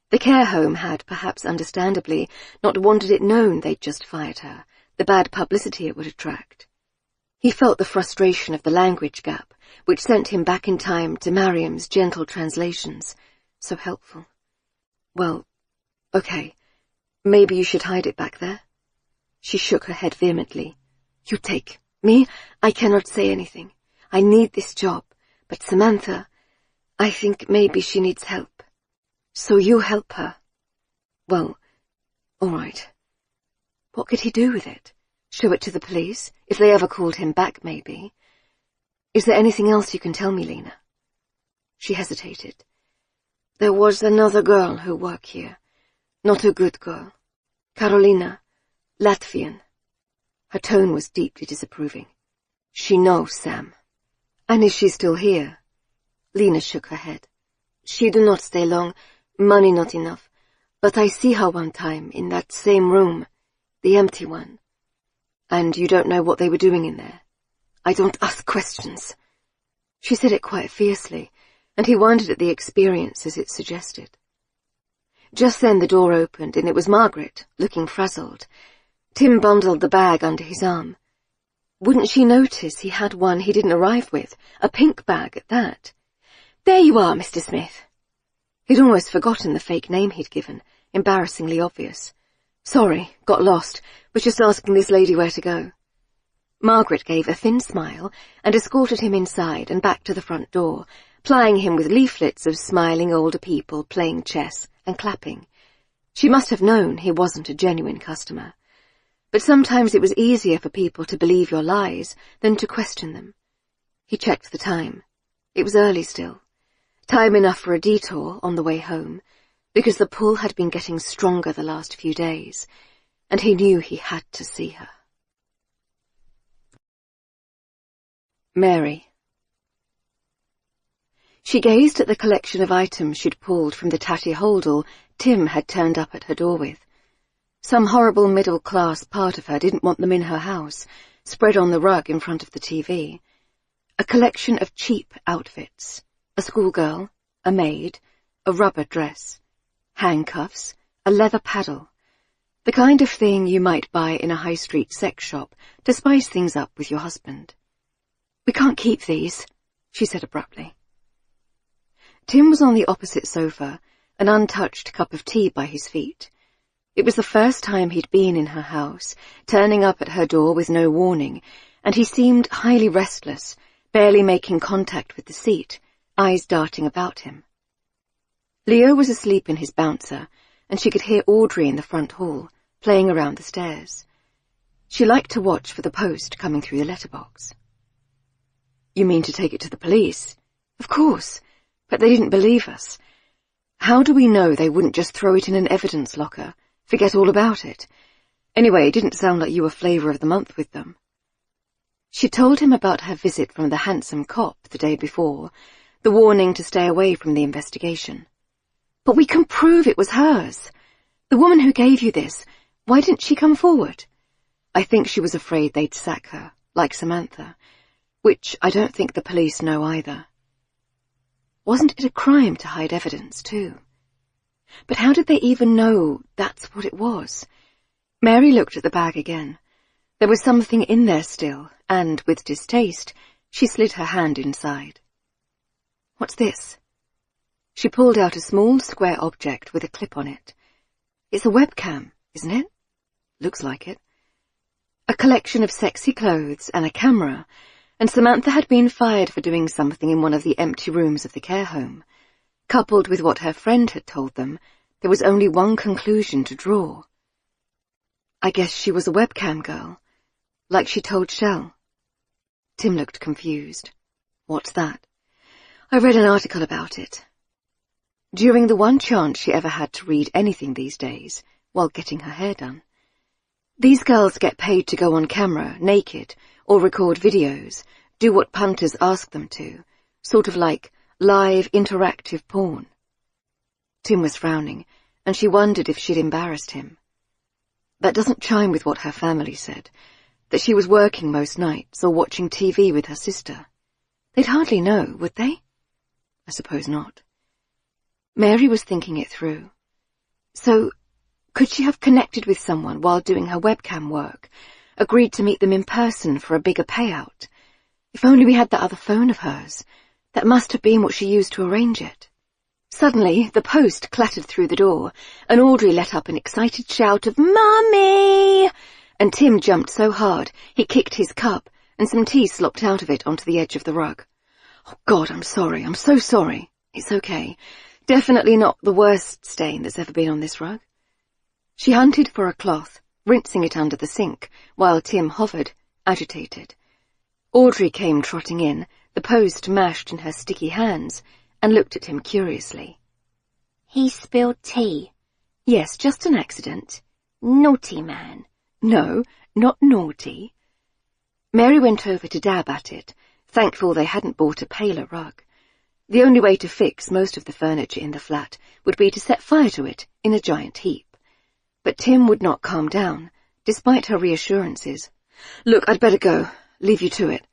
The care home had, perhaps understandably, not wanted it known they'd just fired her, the bad publicity it would attract. He felt the frustration of the language gap, which sent him back in time to Mariam's gentle translations. So helpful. Well, okay, maybe you should hide it back there. She shook her head vehemently. You take. Me? I cannot say anything. I need this job. But Samantha, I think maybe she needs help. So you help her. Well, all right. What could he do with it? Show it to the police? If they ever called him back, maybe. Is there anything else you can tell me, Lena? She hesitated. There was another girl who worked here. Not a good girl. Carolina. Latvian. Her tone was deeply disapproving. She knows Sam. And is she still here? Lena shook her head. She do not stay long, money not enough. But I see her one time in that same room, the empty one. And you don't know what they were doing in there? I don't ask questions. She said it quite fiercely, and he wondered at the experiences it suggested. Just then the door opened, and it was Margaret, looking frazzled. Tim bundled the bag under his arm. Wouldn't she notice he had one he didn't arrive with, a pink bag at that? There you are, Mr. Smith. He'd almost forgotten the fake name he'd given, embarrassingly obvious. Sorry, got lost, was just asking this lady where to go. Margaret gave a thin smile and escorted him inside and back to the front door, plying him with leaflets of smiling older people playing chess and clapping. She must have known he wasn't a genuine customer. But sometimes it was easier for people to believe your lies than to question them. He checked the time. It was early still. Time enough for a detour on the way home, because the pull had been getting stronger the last few days, and he knew he had to see her. Mary. She gazed at the collection of items she'd pulled from the tatty holdall Tim had turned up at her door with. Some horrible middle-class part of her didn't want them in her house, spread on the rug in front of the TV. A collection of cheap outfits. A schoolgirl, a maid, a rubber dress, handcuffs, a leather paddle. The kind of thing you might buy in a high-street sex shop to spice things up with your husband. We can't keep these, she said abruptly. Tim was on the opposite sofa, an untouched cup of tea by his feet. It was the first time he'd been in her house, turning up at her door with no warning, and he seemed highly restless, barely making contact with the seat, eyes darting about him. Leo was asleep in his bouncer, and she could hear Audrey in the front hall, playing around the stairs. She liked to watch for the post coming through the letterbox. You mean to take it to the police? Of course, but they didn't believe us. How do we know they wouldn't just throw it in an evidence locker, Forget all about it. Anyway, it didn't sound like you were flavour of the month with them. She told him about her visit from the handsome cop the day before, the warning to stay away from the investigation. But we can prove it was hers. The woman who gave you this, why didn't she come forward? I think she was afraid they'd sack her, like Samantha, which I don't think the police know either. Wasn't it a crime to hide evidence, too? But how did they even know that's what it was? Mary looked at the bag again. There was something in there still, and, with distaste, she slid her hand inside. What's this? She pulled out a small square object with a clip on it. It's a webcam, isn't it? Looks like it. A collection of sexy clothes and a camera, and Samantha had been fired for doing something in one of the empty rooms of the care home. Coupled with what her friend had told them, there was only one conclusion to draw. I guess she was a webcam girl, like she told Shell. Tim looked confused. What's that? I read an article about it. During the one chance she ever had to read anything these days, while getting her hair done. These girls get paid to go on camera, naked, or record videos, do what punters ask them to, sort of like live, interactive porn. Tim was frowning, and she wondered if she'd embarrassed him. That doesn't chime with what her family said, that she was working most nights or watching TV with her sister. They'd hardly know, would they? I suppose not. Mary was thinking it through. So, could she have connected with someone while doing her webcam work, agreed to meet them in person for a bigger payout? If only we had that other phone of hers. That must have been what she used to arrange it. Suddenly, the post clattered through the door, and Audrey let up an excited shout of, "Mummy!" And Tim jumped so hard, he kicked his cup, and some tea slopped out of it onto the edge of the rug. "Oh, God, I'm sorry. I'm so sorry." "It's okay. Definitely not the worst stain that's ever been on this rug." She hunted for a cloth, rinsing it under the sink, while Tim hovered, agitated. Audrey came trotting in, the post mashed in her sticky hands, and looked at him curiously. "He spilled tea." "Yes, just an accident." "Naughty man." "No, not naughty." Mary went over to dab at it, thankful they hadn't bought a paler rug. The only way to fix most of the furniture in the flat would be to set fire to it in a giant heap. But Tim would not calm down, despite her reassurances. "Look, I'd better go. Leave you to it.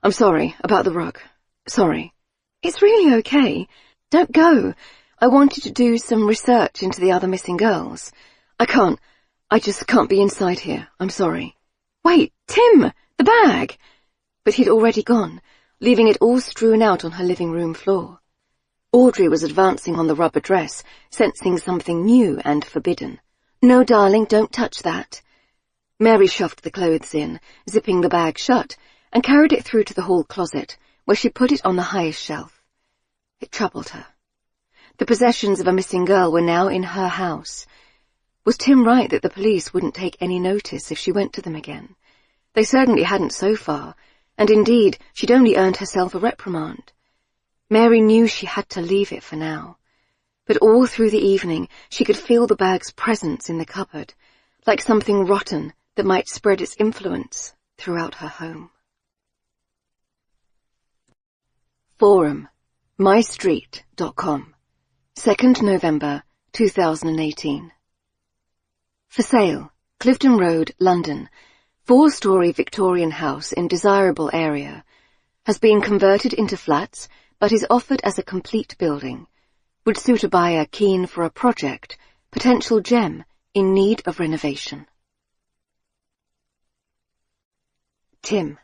I'm sorry about the rug. Sorry." "It's really okay. Don't go. I wanted to do some research into the other missing girls. I just can't be inside here. I'm sorry." "Wait, Tim! The bag!" But he'd already gone, leaving it all strewn out on her living room floor. Audrey was advancing on the rubber dress, sensing something new and forbidden. "No, darling, don't touch that." Mary shoved the clothes in, zipping the bag shut, and carried it through to the hall closet, where she put it on the highest shelf. It troubled her. The possessions of a missing girl were now in her house. Was Tim right that the police wouldn't take any notice if she went to them again? They certainly hadn't so far, and indeed she'd only earned herself a reprimand. Mary knew she had to leave it for now. But all through the evening she could feel the bag's presence in the cupboard, like something rotten that might spread its influence throughout her home. Forum, mystreet.com, 2nd November 2018. For sale, Clifton Road, London, 4-storey Victorian house in desirable area. Has been converted into flats, but is offered as a complete building. Would suit a buyer keen for a project, potential gem in need of renovation. Tim.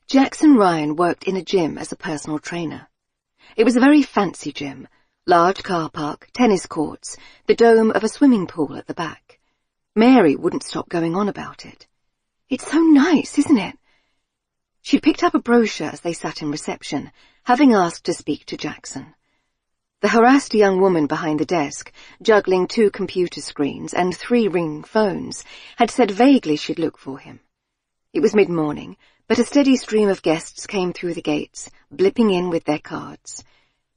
Jackson Ryan worked in a gym as a personal trainer. It was a very fancy gym, large car park, tennis courts, the dome of a swimming pool at the back. Mary wouldn't stop going on about it. "It's so nice, isn't it?" She picked up a brochure as they sat in reception, having asked to speak to Jackson. The harassed young woman behind the desk, juggling 2 computer screens and 3 ringing phones, had said vaguely she'd look for him. It was mid-morning, but a steady stream of guests came through the gates, blipping in with their cards.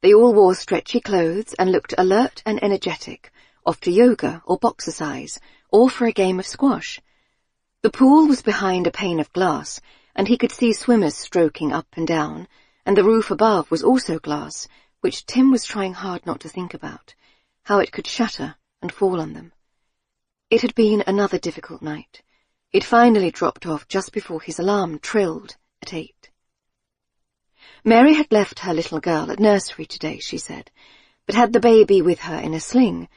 They all wore stretchy clothes and looked alert and energetic, off to yoga or boxercise, or for a game of squash. The pool was behind a pane of glass, and he could see swimmers stroking up and down, and the roof above was also glass, which Tim was trying hard not to think about, how it could shatter and fall on them. It had been another difficult night. He'd finally dropped off just before his alarm trilled at 8. Mary had left her little girl at nursery today, she said, but had the baby with her in a sling,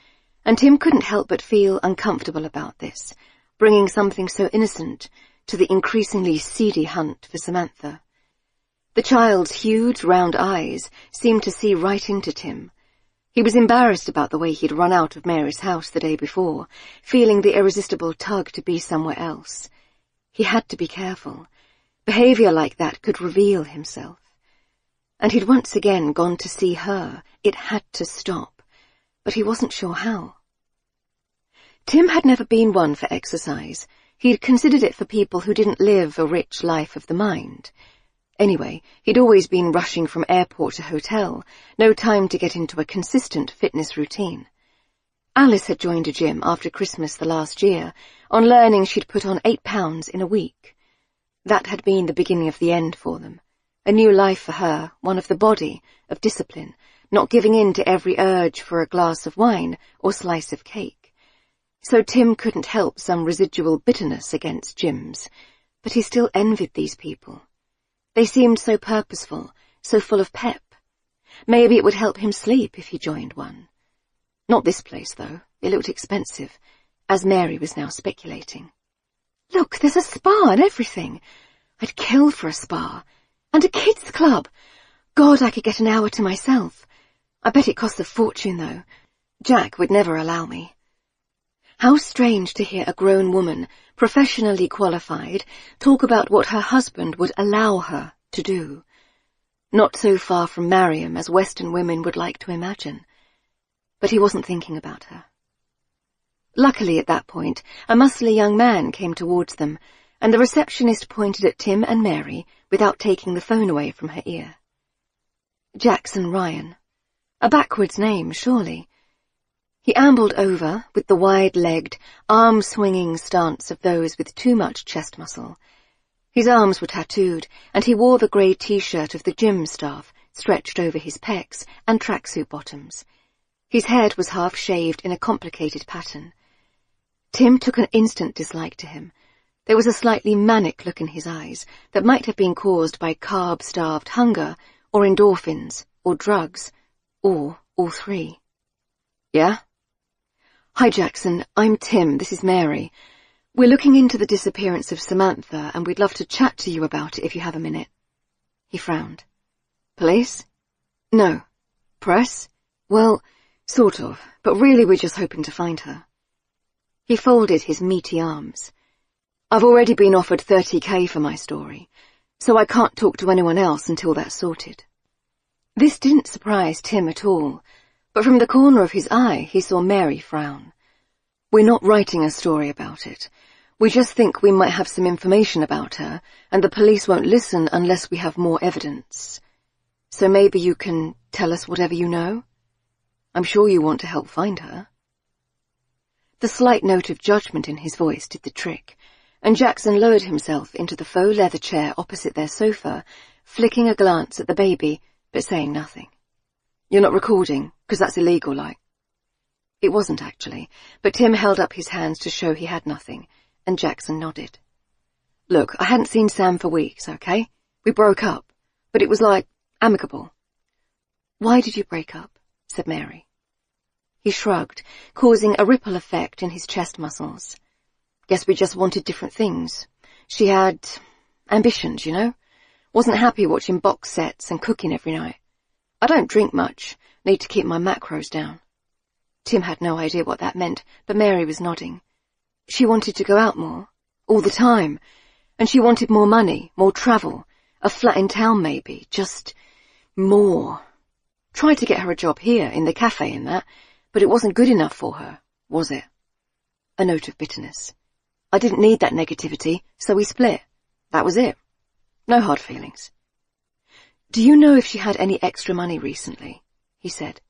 and Tim couldn't help but feel uncomfortable about this, bringing something so innocent to the increasingly seedy hunt for Samantha. The child's huge, round eyes seemed to see right into Tim. He was embarrassed about the way he'd run out of Mary's house the day before, feeling the irresistible tug to be somewhere else. He had to be careful. Behaviour like that could reveal himself. And he'd once again gone to see her. It had to stop. But he wasn't sure how. Tim had never been one for exercise. He'd considered it for people who didn't live a rich life of the mind. Anyway, he'd always been rushing from airport to hotel, no time to get into a consistent fitness routine. Alice had joined a gym after Christmas the last year, on learning she'd put on 8 pounds in a week. That had been the beginning of the end for them. A new life for her, one of the body, of discipline, not giving in to every urge for a glass of wine or slice of cake. So Tim couldn't help some residual bitterness against gyms, but he still envied these people. They seemed so purposeful, so full of pep. Maybe it would help him sleep if he joined one. Not this place, though. It looked expensive, as Mary was now speculating. Look, there's a spa and everything. I'd kill for a spa. And a kids' club. God, I could get an hour to myself. I bet it costs a fortune, though. Jack would never allow me. How strange to hear a grown woman, professionally qualified, talk about what her husband would allow her to do. Not so far from Mariam as Western women would like to imagine. But he wasn't thinking about her. Luckily at that point, a muscly young man came towards them, and the receptionist pointed at Tim and Mary without taking the phone away from her ear. Jackson Ryan. A backwards name, surely. He ambled over with the wide-legged, arm-swinging stance of those with too much chest muscle. His arms were tattooed, and he wore the grey T-shirt of the gym staff stretched over his pecs and tracksuit bottoms. His head was half-shaved in a complicated pattern. Tim took an instant dislike to him. There was a slightly manic look in his eyes that might have been caused by carb-starved hunger, or endorphins, or drugs, or all three. Yeah? Hi, Jackson. I'm Tim. This is Mary. We're looking into the disappearance of Samantha, and we'd love to chat to you about it if you have a minute. He frowned. Police? No. Press? Well, sort of, but really we're just hoping to find her. He folded his meaty arms. I've already been offered 30k for my story, so I can't talk to anyone else until that's sorted. This didn't surprise Tim at all, but from the corner of his eye he saw Mary frown. We're not writing a story about it. We just think we might have some information about her, and the police won't listen unless we have more evidence. So maybe you can tell us whatever you know? I'm sure you want to help find her. The slight note of judgment in his voice did the trick, and Jackson lowered himself into the faux leather chair opposite their sofa, flicking a glance at the baby, but saying nothing. You're not recording, 'cause that's illegal, like. It wasn't, actually, but Tim held up his hands to show he had nothing, and Jackson nodded. Look, I hadn't seen Sam for weeks, okay? We broke up, but it was like, amicable. Why did you break up? Said Mary. He shrugged, causing a ripple effect in his chest muscles. Guess we just wanted different things. She had ambitions, you know? Wasn't happy watching box sets and cooking every night. I don't drink much, need to keep my macros down. Tim had no idea what that meant, but Mary was nodding. She wanted to go out more, all the time, and she wanted more money, more travel, a flat in town maybe, just more. Tried to get her a job here, in the cafe and that, but it wasn't good enough for her, was it? A note of bitterness. I didn't need that negativity, so we split. That was it. No hard feelings. Do you know if she had any extra money recently? He said.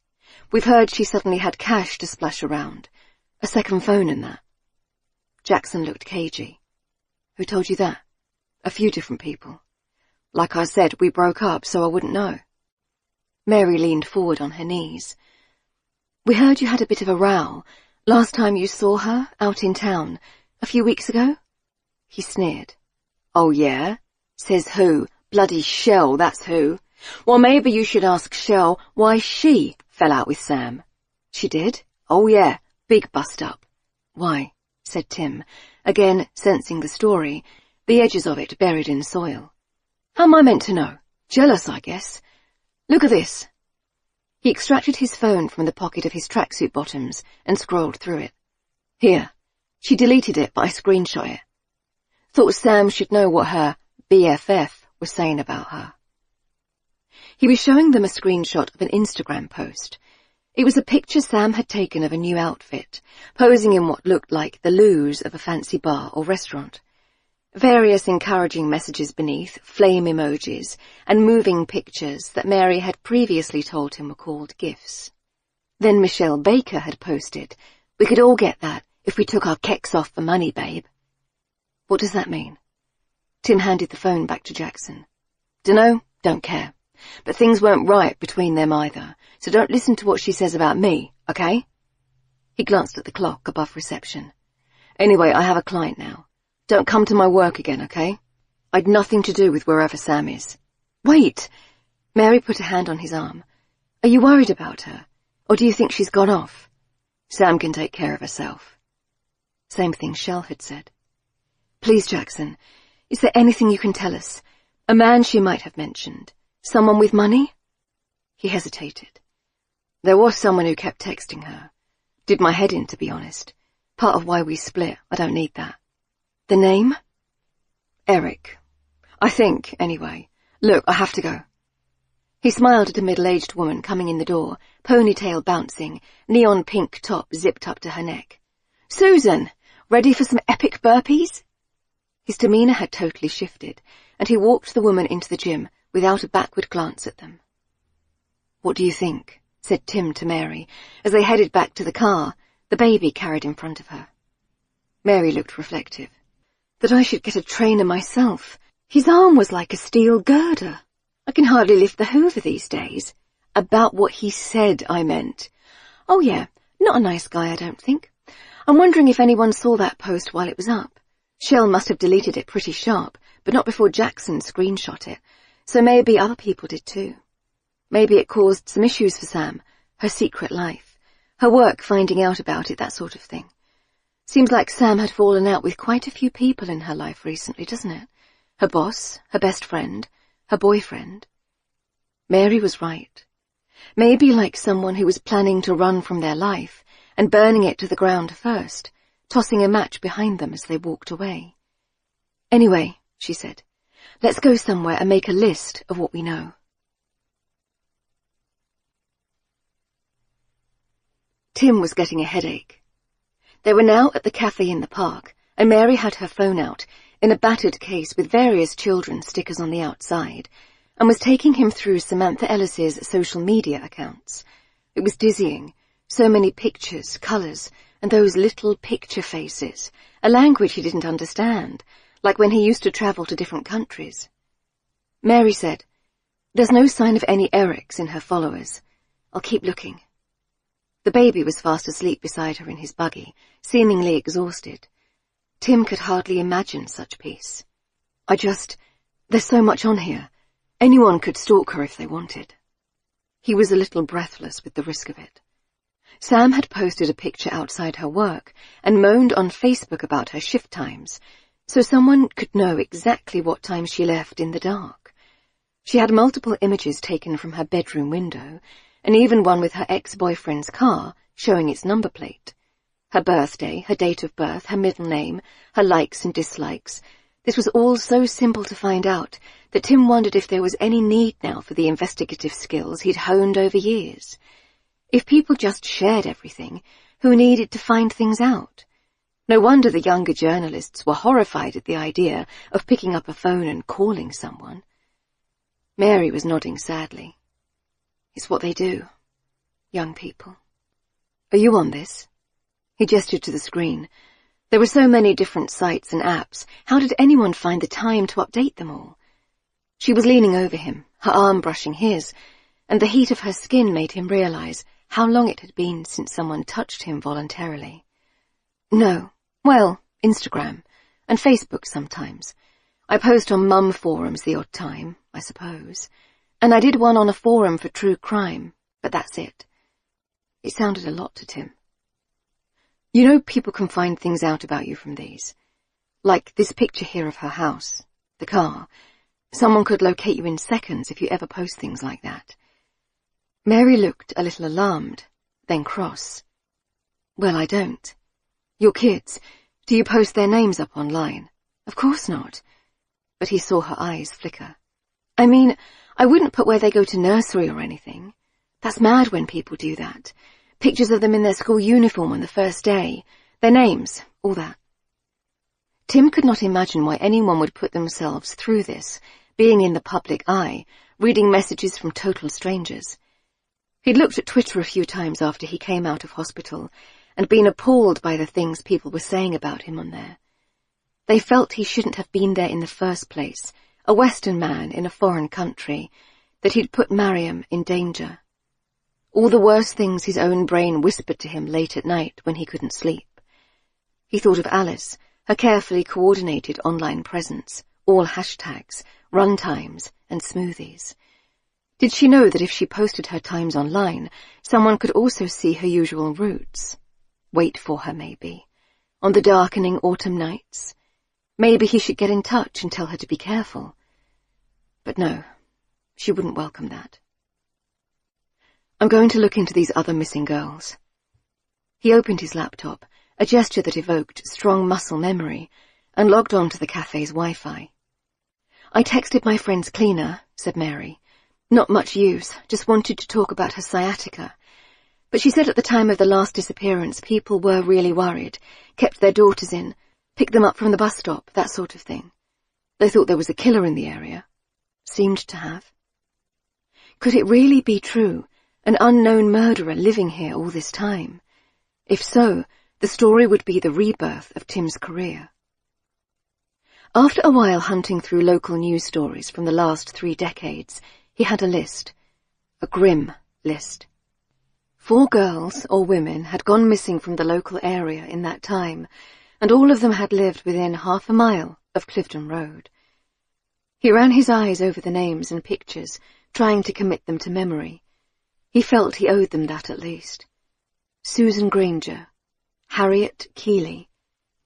We've heard she suddenly had cash to splash around. A second phone and that. Jackson looked cagey. Who told you that? A few different people. Like I said, we broke up, so I wouldn't know. Mary leaned forward on her knees. We heard you had a bit of a row last time you saw her out in town, a few weeks ago. He sneered. Oh, yeah? Says who? Bloody Shell, that's who. Well, maybe you should ask Shell why she fell out with Sam. She did? Oh, yeah, big bust-up. Why? Said Tim, again sensing the story, the edges of it buried in soil. How am I meant to know? Jealous, I guess. Look at this. He extracted his phone from the pocket of his tracksuit bottoms and scrolled through it. Here. She deleted it, but I screenshot it. Thought Sam should know what her BFF was saying about her. He was showing them a screenshot of an Instagram post. It was a picture Sam had taken of a new outfit, posing in what looked like the loos of a fancy bar or restaurant. Various encouraging messages beneath, flame emojis, and moving pictures that Mary had previously told him were called GIFs. Then Michelle Baker had posted, "We could all get that if we took our kecks off for money, babe." What does that mean? Tim handed the phone back to Jackson. Dunno, don't care. But things weren't right between them either, so don't listen to what she says about me, okay? He glanced at the clock above reception. Anyway, I have a client now. Don't come to my work again, okay? I'd nothing to do with wherever Sam is. Wait! Mary put a hand on his arm. Are you worried about her? Or do you think she's gone off? Sam can take care of herself. Same thing Shell had said. Please, Jackson, is there anything you can tell us? A man she might have mentioned. Someone with money? He hesitated. There was someone who kept texting her. Did my head in, to be honest. Part of why we split. I don't need that. The name? Eric. I think, anyway. Look, I have to go. He smiled at a middle-aged woman coming in the door, ponytail bouncing, neon pink top zipped up to her neck. Susan, ready for some epic burpees? His demeanour had totally shifted, and he walked the woman into the gym without a backward glance at them. What do you think? Said Tim to Mary, as they headed back to the car, the baby carried in front of her. Mary looked reflective. That I should get a trainer myself. His arm was like a steel girder. I can hardly lift the Hoover these days. About what he said, I meant. Oh yeah, not a nice guy, I don't think. I'm wondering if anyone saw that post while it was up. Shell must have deleted it pretty sharp, but not before Jackson screenshot it, so maybe other people did too. Maybe it caused some issues for Sam, her secret life, her work finding out about it, that sort of thing. Seems like Sam had fallen out with quite a few people in her life recently, doesn't it? Her boss, her best friend, her boyfriend. Mary was right. Maybe like someone who was planning to run from their life and burning it to the ground first, tossing a match behind them as they walked away. Anyway, she said, let's go somewhere and make a list of what we know. Tim was getting a headache. They were now at the cafe in the park, and Mary had her phone out, in a battered case with various children's stickers on the outside, and was taking him through Samantha Ellis's social media accounts. It was dizzying, so many pictures, colours, and those little picture faces, a language he didn't understand, like when he used to travel to different countries. Mary said, "There's no sign of any Erics in her followers. I'll keep looking." The baby was fast asleep beside her in his buggy, seemingly exhausted. Tim could hardly imagine such peace. There's so much on here. Anyone could stalk her if they wanted. He was a little breathless with the risk of it. Sam had posted a picture outside her work and moaned on Facebook about her shift times, so someone could know exactly what time she left in the dark. She had multiple images taken from her bedroom window, and even one with her ex-boyfriend's car showing its number plate. Her birthday, her date of birth, her middle name, her likes and dislikes. This was all so simple to find out that Tim wondered if there was any need now for the investigative skills he'd honed over years. If people just shared everything, who needed to find things out? No wonder the younger journalists were horrified at the idea of picking up a phone and calling someone. Mary was nodding sadly. It's what they do. young people. Are you on this? He gestured to the screen. There were so many different sites and apps. How did anyone find the time to update them all? She was leaning over him, her arm brushing his, and the heat of her skin made him realize how long it had been since someone touched him voluntarily. No. Well, Instagram, and Facebook sometimes. I post on mum forums the odd time, I suppose. And I did one on a forum for true crime, but that's it. It sounded a lot to Tim. You know, people can find things out about you from these. Like this picture here of her house, the car. Someone could locate you in seconds if you ever post things like that. Mary looked a little alarmed, then cross. Well, I don't. Your kids, do you post their names up online? Of course not. But he saw her eyes flicker. I mean, I wouldn't put where they go to nursery or anything. That's mad when people do that. Pictures of them in their school uniform on the first day, their names, all that. Tim could not imagine why anyone would put themselves through this, being in the public eye, reading messages from total strangers. He'd looked at Twitter a few times after he came out of hospital and been appalled by the things people were saying about him on there. They felt he shouldn't have been there in the first place, a Western man in a foreign country, that he'd put Mariam in danger. All the worst things his own brain whispered to him late at night when he couldn't sleep. He thought of Alice, her carefully coordinated online presence, all hashtags, runtimes, and smoothies. Did she know that if she posted her times online, someone could also see her usual routes? Wait for her, maybe. On the darkening autumn nights. Maybe he should get in touch and tell her to be careful. But no, she wouldn't welcome that. I'm going to look into these other missing girls. He opened his laptop, a gesture that evoked strong muscle memory, and logged on to the cafe's Wi-Fi. I texted my friend's cleaner, said Mary. Not much use, just wanted to talk about her sciatica. But she said at the time of the last disappearance people were really worried, kept their daughters in, picked them up from the bus stop, that sort of thing. They thought there was a killer in the area. Seemed to have. Could it really be true, an unknown murderer living here all this time? If so, the story would be the rebirth of Tim's career. After a while hunting through local news stories from the last 3 decades, he had a list. A grim list. 4 girls or women had gone missing from the local area in that time, and all of them had lived within half a mile of Clifton Road. He ran his eyes over the names and pictures, trying to commit them to memory. He felt he owed them that at least. Susan Granger, Harriet Keeley,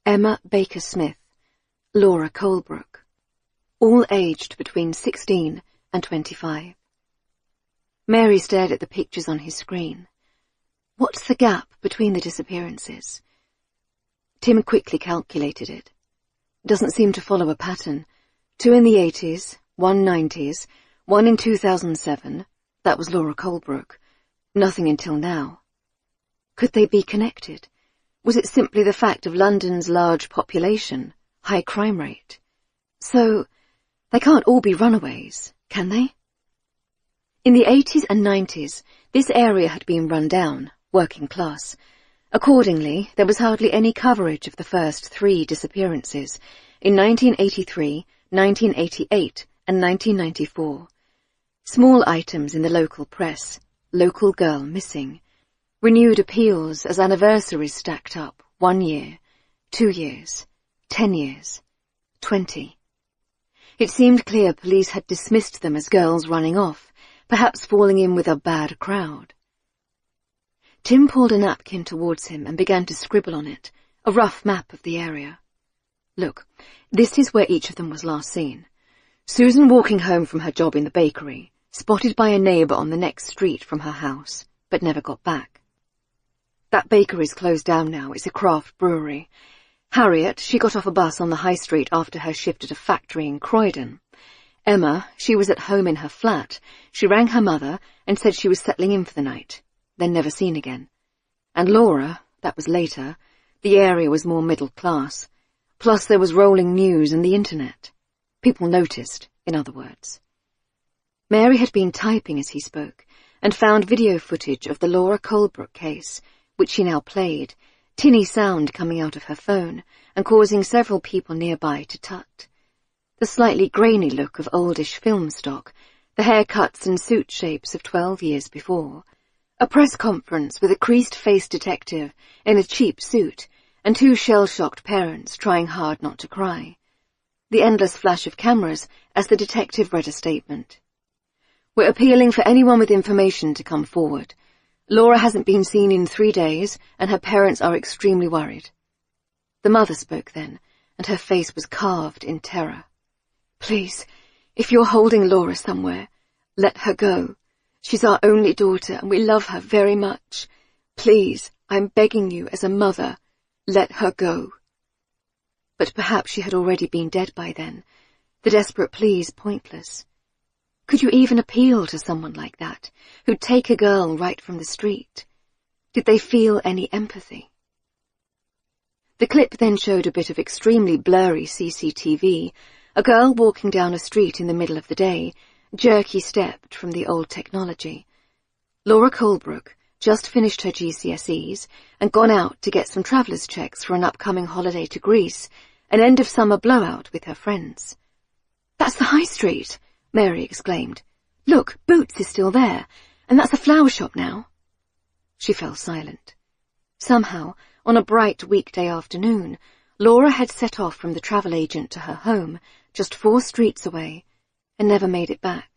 Emma Baker-Smith, Laura Colebrook, all aged between 16 and 25. Mary stared at the pictures on his screen. What's the gap between the disappearances? Tim quickly calculated it. Doesn't seem to follow a pattern. 2 in the 80s, 1 90s, 1 in 2007. That was Laura Colebrook. Nothing until now. Could they be connected? Was it simply the fact of London's large population, high crime rate? So, they can't all be runaways, can they? In the 80s and 90s, this area had been run down, working class. Accordingly, there was hardly any coverage of the first 3 disappearances, in 1983, 1988, and 1994. Small items in the local press, local girl missing, renewed appeals as anniversaries stacked up, 1 year, 2 years, 10 years, 20. It seemed clear police had dismissed them as girls running off, perhaps falling in with a bad crowd. Tim pulled a napkin towards him and began to scribble on it, a rough map of the area. Look, this is where each of them was last seen. Susan walking home from her job in the bakery, spotted by a neighbour on the next street from her house, but never got back. That bakery's closed down now, it's a craft brewery. Harriet, she got off a bus on the high street after her shift at a factory in Croydon. Emma, she was at home in her flat. She rang her mother and said she was settling in for the night, then never seen again. And Laura, that was later. The area was more middle class. Plus there was rolling news and the internet. People noticed, in other words. Mary had been typing as he spoke, and found video footage of the Laura Colebrook case, which she now played, tinny sound coming out of her phone and causing several people nearby to tut. The slightly grainy look of oldish film stock, the haircuts and suit shapes of 12 years before, a press conference with a creased-faced detective in a cheap suit and two shell-shocked parents trying hard not to cry. The endless flash of cameras as the detective read a statement. We're appealing for anyone with information to come forward. Laura hasn't been seen in 3 days, and her parents are extremely worried. The mother spoke then, and her face was carved in terror. Please, if you're holding Laura somewhere, let her go. She's our only daughter, and we love her very much. Please, I'm begging you as a mother, let her go. But perhaps she had already been dead by then, the desperate pleas pointless. Could you even appeal to someone like that, who'd take a girl right from the street? Did they feel any empathy? The clip then showed a bit of extremely blurry CCTV, a girl walking down a street in the middle of the day, jerky-stepped from the old technology. Laura Colebrook just finished her GCSEs and gone out to get some traveller's checks for an upcoming holiday to Greece, an end-of-summer blowout with her friends. That's the high street, Mary exclaimed. Look, Boots is still there, and that's a flower shop now. She fell silent. Somehow, on a bright weekday afternoon, Laura had set off from the travel agent to her home, just 4 streets away, and never made it back.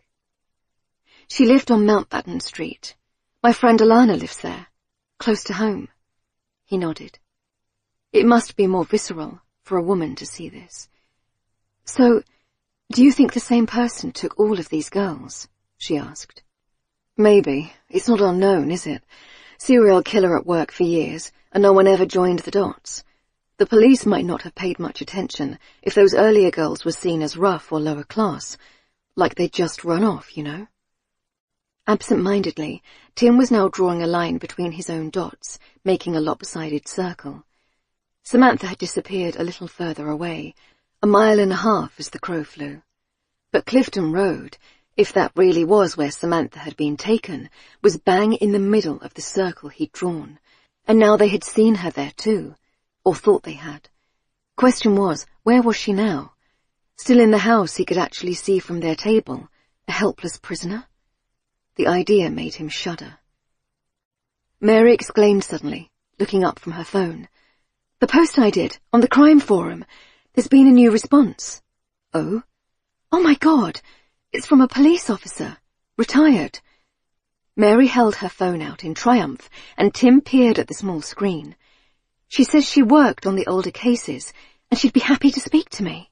She lived on Mountbatten Street. My friend Alana lives there, close to home. He nodded. It must be more visceral for a woman to see this. So, do you think the same person took all of these girls? She asked. Maybe. It's not unknown, is it? Serial killer at work for years, and no one ever joined the dots. The police might not have paid much attention if those earlier girls were seen as rough or lower class, like they'd just run off, you know. Absent-mindedly, Tim was now drawing a line between his own dots, making a lopsided circle. Samantha had disappeared a little further away, 1.5 miles as the crow flew. But Clifton Road, if that really was where Samantha had been taken, was bang in the middle of the circle he'd drawn, and now they had seen her there too, or thought they had. Question was, where was she now? Still in the house he could actually see from their table, a helpless prisoner? The idea made him shudder. Mary exclaimed suddenly, looking up from her phone. The post I did, on the crime forum. There's been a new response. Oh? Oh my God! It's from a police officer. Retired. Mary held her phone out in triumph, and Tim peered at the small screen. She says she worked on the older cases, and she'd be happy to speak to me.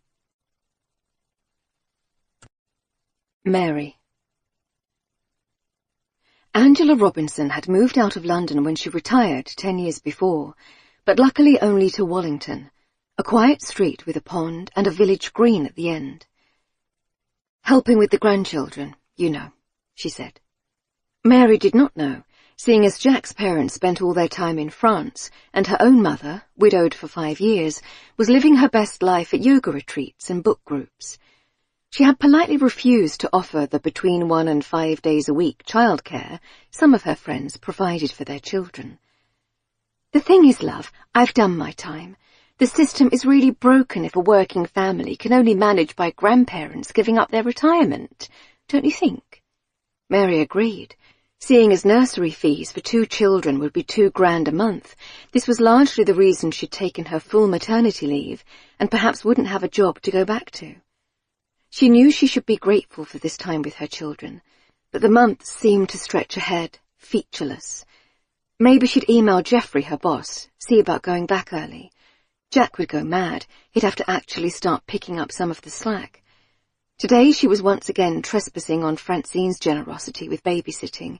Mary. Angela Robinson had moved out of London when she retired 10 years before, but luckily only to Wallington, a quiet street with a pond and a village green at the end. Helping with the grandchildren, you know, she said. Mary did not know, seeing as Jack's parents spent all their time in France, and her own mother, widowed for 5 years, was living her best life at yoga retreats and book groups. She had politely refused to offer the between 1 and 5 days a week childcare some of her friends provided for their children. The thing is, love, I've done my time. The system is really broken if a working family can only manage by grandparents giving up their retirement, don't you think? Mary agreed. Seeing as nursery fees for 2 children would be $2,000 a month, this was largely the reason she'd taken her full maternity leave and perhaps wouldn't have a job to go back to. She knew she should be grateful for this time with her children, but the months seemed to stretch ahead, featureless. Maybe she'd email Jeffrey, her boss, see about going back early. Jack would go mad. He'd have to actually start picking up some of the slack. Today she was once again trespassing on Francine's generosity with babysitting.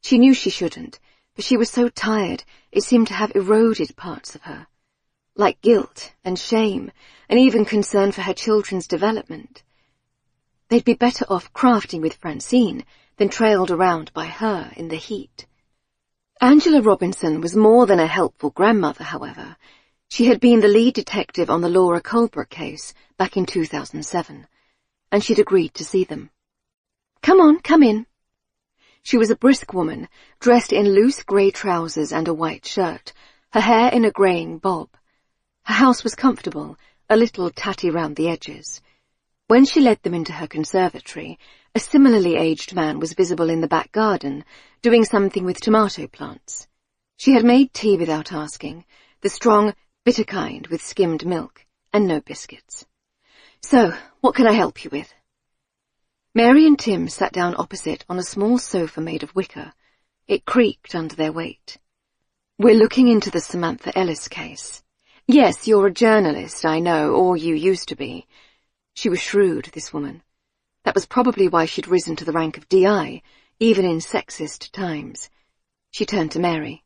She knew she shouldn't, but she was so tired it seemed to have eroded parts of her, like guilt and shame, and even concern for her children's development. They'd be better off crafting with Francine than trailed around by her in the heat. Angela Robinson was more than a helpful grandmother, however. She had been the lead detective on the Laura Colebrook case back in 2007, and she'd agreed to see them. Come on, come in. She was a brisk woman, dressed in loose grey trousers and a white shirt, her hair in a greying bob. Her house was comfortable, a little tatty round the edges. When she led them into her conservatory, a similarly aged man was visible in the back garden, doing something with tomato plants. She had made tea without asking, the strong, bitter kind with skimmed milk, and no biscuits. "So, what can I help you with?" Mary and Tim sat down opposite on a small sofa made of wicker. It creaked under their weight. "We're looking into the Samantha Ellis case. Yes, you're a journalist, I know, or you used to be." She was shrewd, this woman. That was probably why she'd risen to the rank of DI, even in sexist times. She turned to Mary.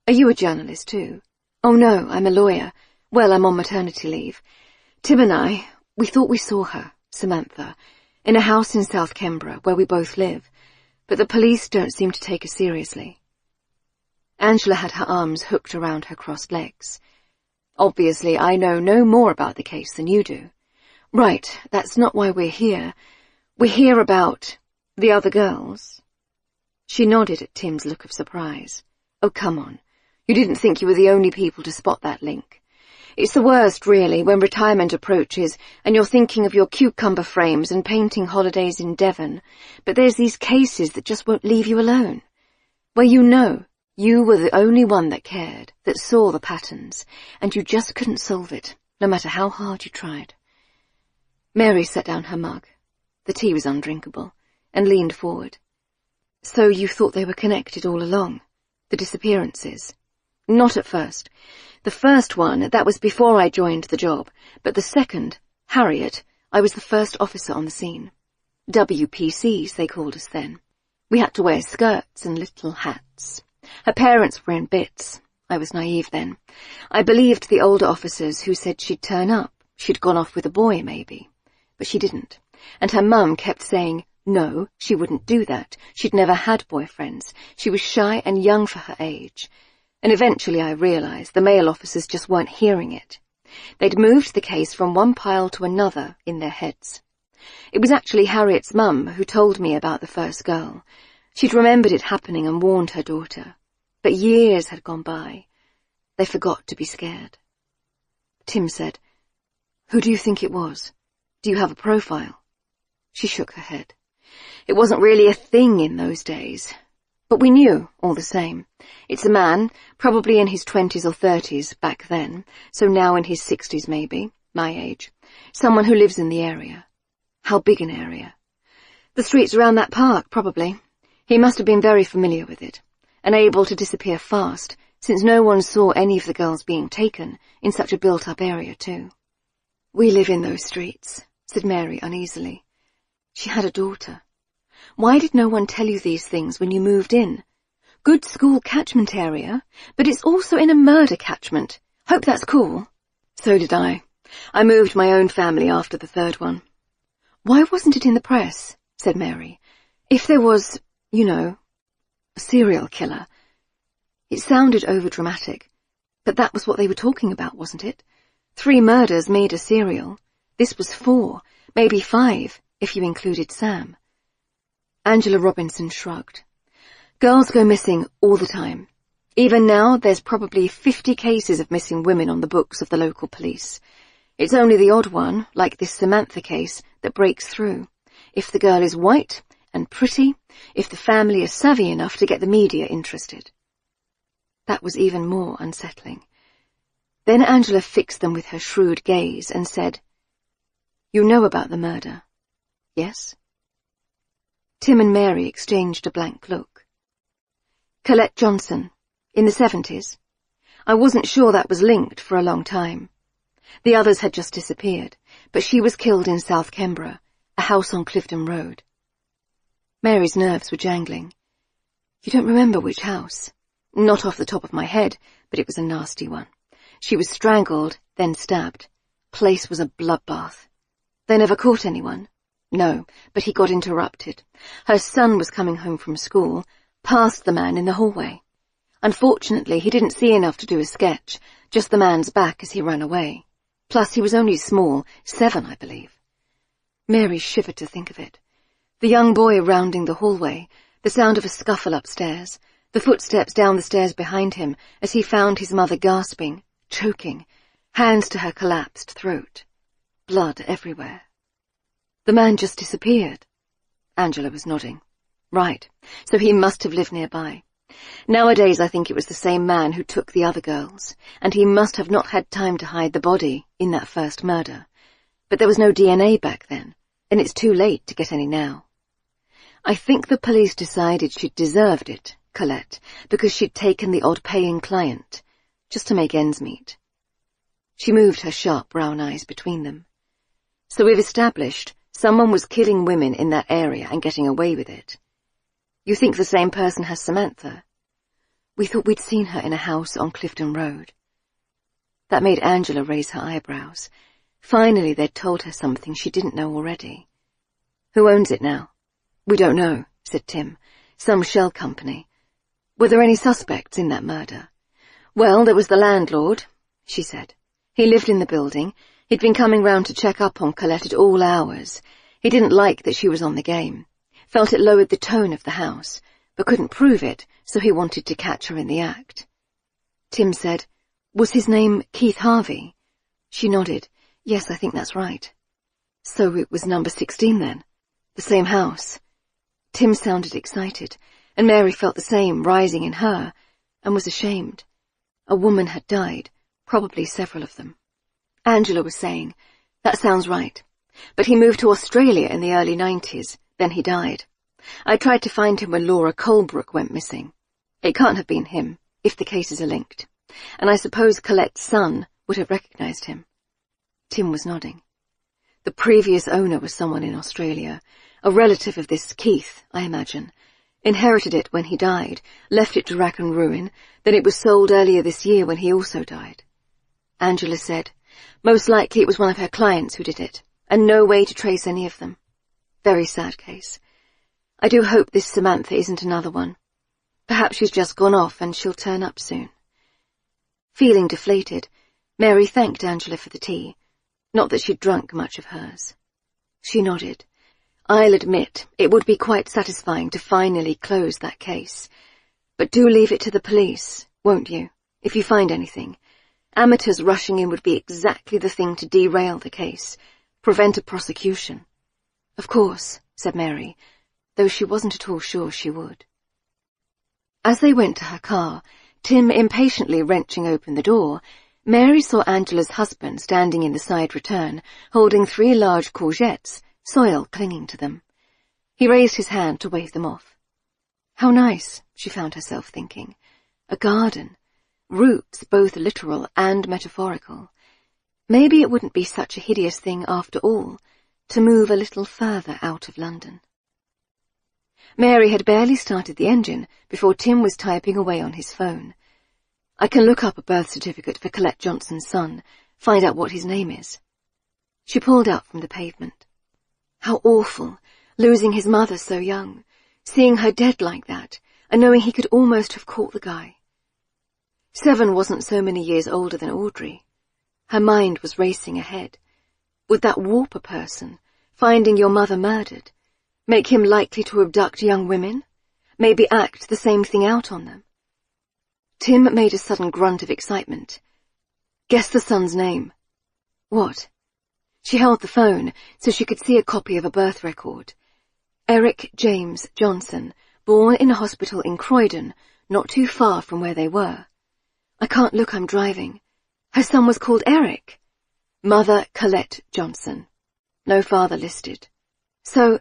"Are you a journalist too?" "Oh no, I'm a lawyer. Well, I'm on maternity leave. Tim and I, we thought we saw her, Samantha, in a house in South Kembra, where we both live, but the police don't seem to take her seriously." Angela had her arms hooked around her crossed legs. "Obviously, I know no more about the case than you do." "Right, that's not why we're here. We're here about the other girls." She nodded at Tim's look of surprise. "Oh, come on. You didn't think you were the only people to spot that link. It's the worst, really, when retirement approaches and you're thinking of your cucumber frames and painting holidays in Devon, but there's these cases that just won't leave you alone, where you know you were the only one that cared, that saw the patterns, and you just couldn't solve it, no matter how hard you tried." Mary set down her mug. The tea was undrinkable, and leaned forward. "So you thought they were connected all along? The disappearances?" "Not at first. The first one, that was before I joined the job, but the second, Harriet, I was the first officer on the scene. WPCs, they called us then. We had to wear skirts and little hats. Her parents were in bits. I was naive then. I believed the older officers who said she'd turn up. She'd gone off with a boy, maybe. But she didn't. And her mum kept saying, no, she wouldn't do that. She'd never had boyfriends. She was shy and young for her age. And eventually I realized the male officers just weren't hearing it. They'd moved the case from one pile to another in their heads. It was actually Harriet's mum who told me about the first girl. She'd remembered it happening and warned her daughter. But years had gone by. They forgot to be scared. Tim said, "Who do you think it was? Do you have a profile?" She shook her head. "It wasn't really a thing in those days. But we knew, all the same. It's a man, probably in his 20s or 30s back then, so now in his 60s maybe, my age. Someone who lives in the area." "How big an area?" "The streets around that park, probably. He must have been very familiar with it, and able to disappear fast, since no one saw any of the girls being taken in such a built-up area too." "We live in those streets," said Mary uneasily. She had a daughter. "Why did no one tell you these things when you moved in? Good school catchment area, but it's also in a murder catchment. Hope that's cool." "So did I. I moved my own family after the third one." "Why wasn't it in the press?" said Mary. "If there was, you know, a serial killer." It sounded overdramatic, but that was what they were talking about, wasn't it? 3 murders made a serial. This was 4, maybe 5, if you included Sam. Angela Robinson shrugged. "Girls go missing all the time. Even now, there's probably 50 cases of missing women on the books of the local police. It's only the odd one, like this Samantha case, that breaks through. If the girl is white and pretty, if the family is savvy enough to get the media interested." That was even more unsettling. Then Angela fixed them with her shrewd gaze and said, "You know about the murder, yes?" Tim and Mary exchanged a blank look. "Colette Johnson, in the 70s. I wasn't sure that was linked for a long time. The others had just disappeared, but she was killed in South Kembra, a house on Clifton Road." Mary's nerves were jangling. "You don't remember which house?" "Not off the top of my head, but it was a nasty one. She was strangled, then stabbed. Place was a bloodbath." "They never caught anyone?" "No, but he got interrupted. Her son was coming home from school, passed the man in the hallway. Unfortunately, he didn't see enough to do a sketch, just the man's back as he ran away. Plus, he was only small, 7, I believe." Mary shivered to think of it. The young boy rounding the hallway, The sound of a scuffle upstairs, the footsteps down the stairs behind him as he found his mother gasping, choking, hands to her collapsed throat. Blood everywhere. The man just disappeared. Angela was nodding. Right, so he must have lived nearby. Nowadays I think it was the same man who took the other girls, and he must have not had time to hide the body in that first murder. But there was no DNA back then, and it's too late to get any now. I think the police decided she'd deserved it, Colette, because she'd taken the odd paying client, just to make ends meet. She moved her sharp brown eyes between them. So we've established someone was killing women in that area and getting away with it. You think the same person has Samantha? We thought we'd seen her in a house on Clifton Road. That made Angela raise her eyebrows. Finally they'd told her something she didn't know already. Who owns it now? We don't know, said Tim. Some shell company. Were there any suspects in that murder? Well, there was the landlord, she said. He lived in the building. He'd been coming round to check up on Colette at all hours. He didn't like that she was on the game. Felt it lowered the tone of the house, but couldn't prove it, so he wanted to catch her in the act. Tim said, Was his name Keith Harvey? She nodded. Yes, I think that's right. So it was number 16 then? The same house? Tim sounded excited, and Mary felt the same rising in her, and was ashamed. A woman had died, probably several of them. Angela was saying, That sounds right. But he moved to Australia in the early 90s, then he died. I tried to find him when Laura Colebrook went missing. It can't have been him, if the cases are linked. And I suppose Colette's son would have recognized him. Tim was nodding. The previous owner was someone in Australia, a relative of this Keith, I imagine. Inherited it when he died, left it to rack and ruin, then it was sold earlier this year when he also died. Angela said, Most likely it was one of her clients who did it, and no way to trace any of them. Very sad case. I do hope this Samantha isn't another one. Perhaps she's just gone off and she'll turn up soon. Feeling deflated, Mary thanked Angela for the tea, not that she'd drunk much of hers. She nodded. I'll admit it would be quite satisfying to finally close that case. But do leave it to the police, won't you, if you find anything? Amateurs rushing in would be exactly the thing to derail the case, prevent a prosecution. Of course, said Mary, though she wasn't at all sure she would. As they went to her car, Tim impatiently wrenching open the door, Mary saw Angela's husband standing in the side return, holding 3 large courgettes, soil clinging to them. He raised his hand to wave them off. How nice, she found herself thinking. A garden. Roots both literal and metaphorical. Maybe it wouldn't be such a hideous thing after all, to move a little further out of London. Mary had barely started the engine before Tim was typing away on his phone. I can look up a birth certificate for Colette Johnson's son, find out what his name is. She pulled out from the pavement. How awful, losing his mother so young, seeing her dead like that, and knowing he could almost have caught the guy. 7 wasn't so many years older than Audrey. Her mind was racing ahead. Would that warp a person, finding your mother murdered, make him likely to abduct young women, maybe act the same thing out on them? Tim made a sudden grunt of excitement. Guess the son's name. What? She held the phone so she could see a copy of a birth record. Eric James Johnson, born in a hospital in Croydon, not too far from where they were. I can't look, I'm driving. Her son was called Eric. Mother Colette Johnson. No father listed. So,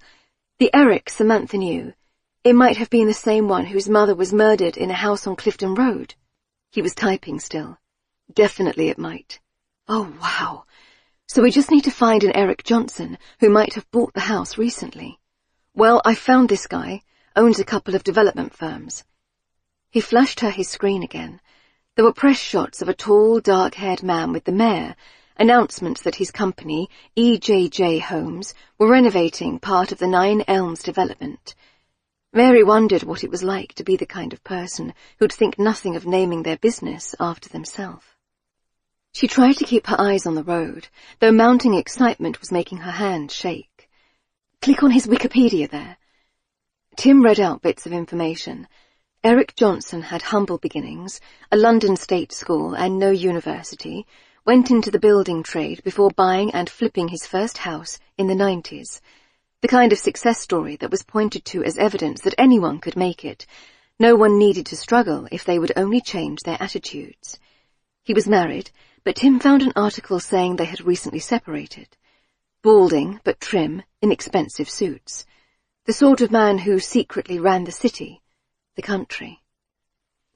the Eric Samantha knew, it might have been the same one whose mother was murdered in a house on Clifton Road. He was typing still. Definitely it might. Oh, wow. So we just need to find an Eric Johnson who might have bought the house recently. Well, I found this guy, owns a couple of development firms. He flashed her his screen again. There were press shots of a tall, dark-haired man with the mayor, announcements that his company, EJJ Homes, were renovating part of the 9 Elms development. Mary wondered what it was like to be the kind of person who'd think nothing of naming their business after themselves. She tried to keep her eyes on the road, though mounting excitement was making her hand shake. Click on his Wikipedia there. Tim read out bits of information. Eric Johnson had humble beginnings, a London state school and no university, went into the building trade before buying and flipping his first house in the 90s. The kind of success story that was pointed to as evidence that anyone could make it. No one needed to struggle if they would only change their attitudes. He was married, but Tim found an article saying they had recently separated. Balding, but trim, inexpensive suits. The sort of man who secretly ran the city, the country.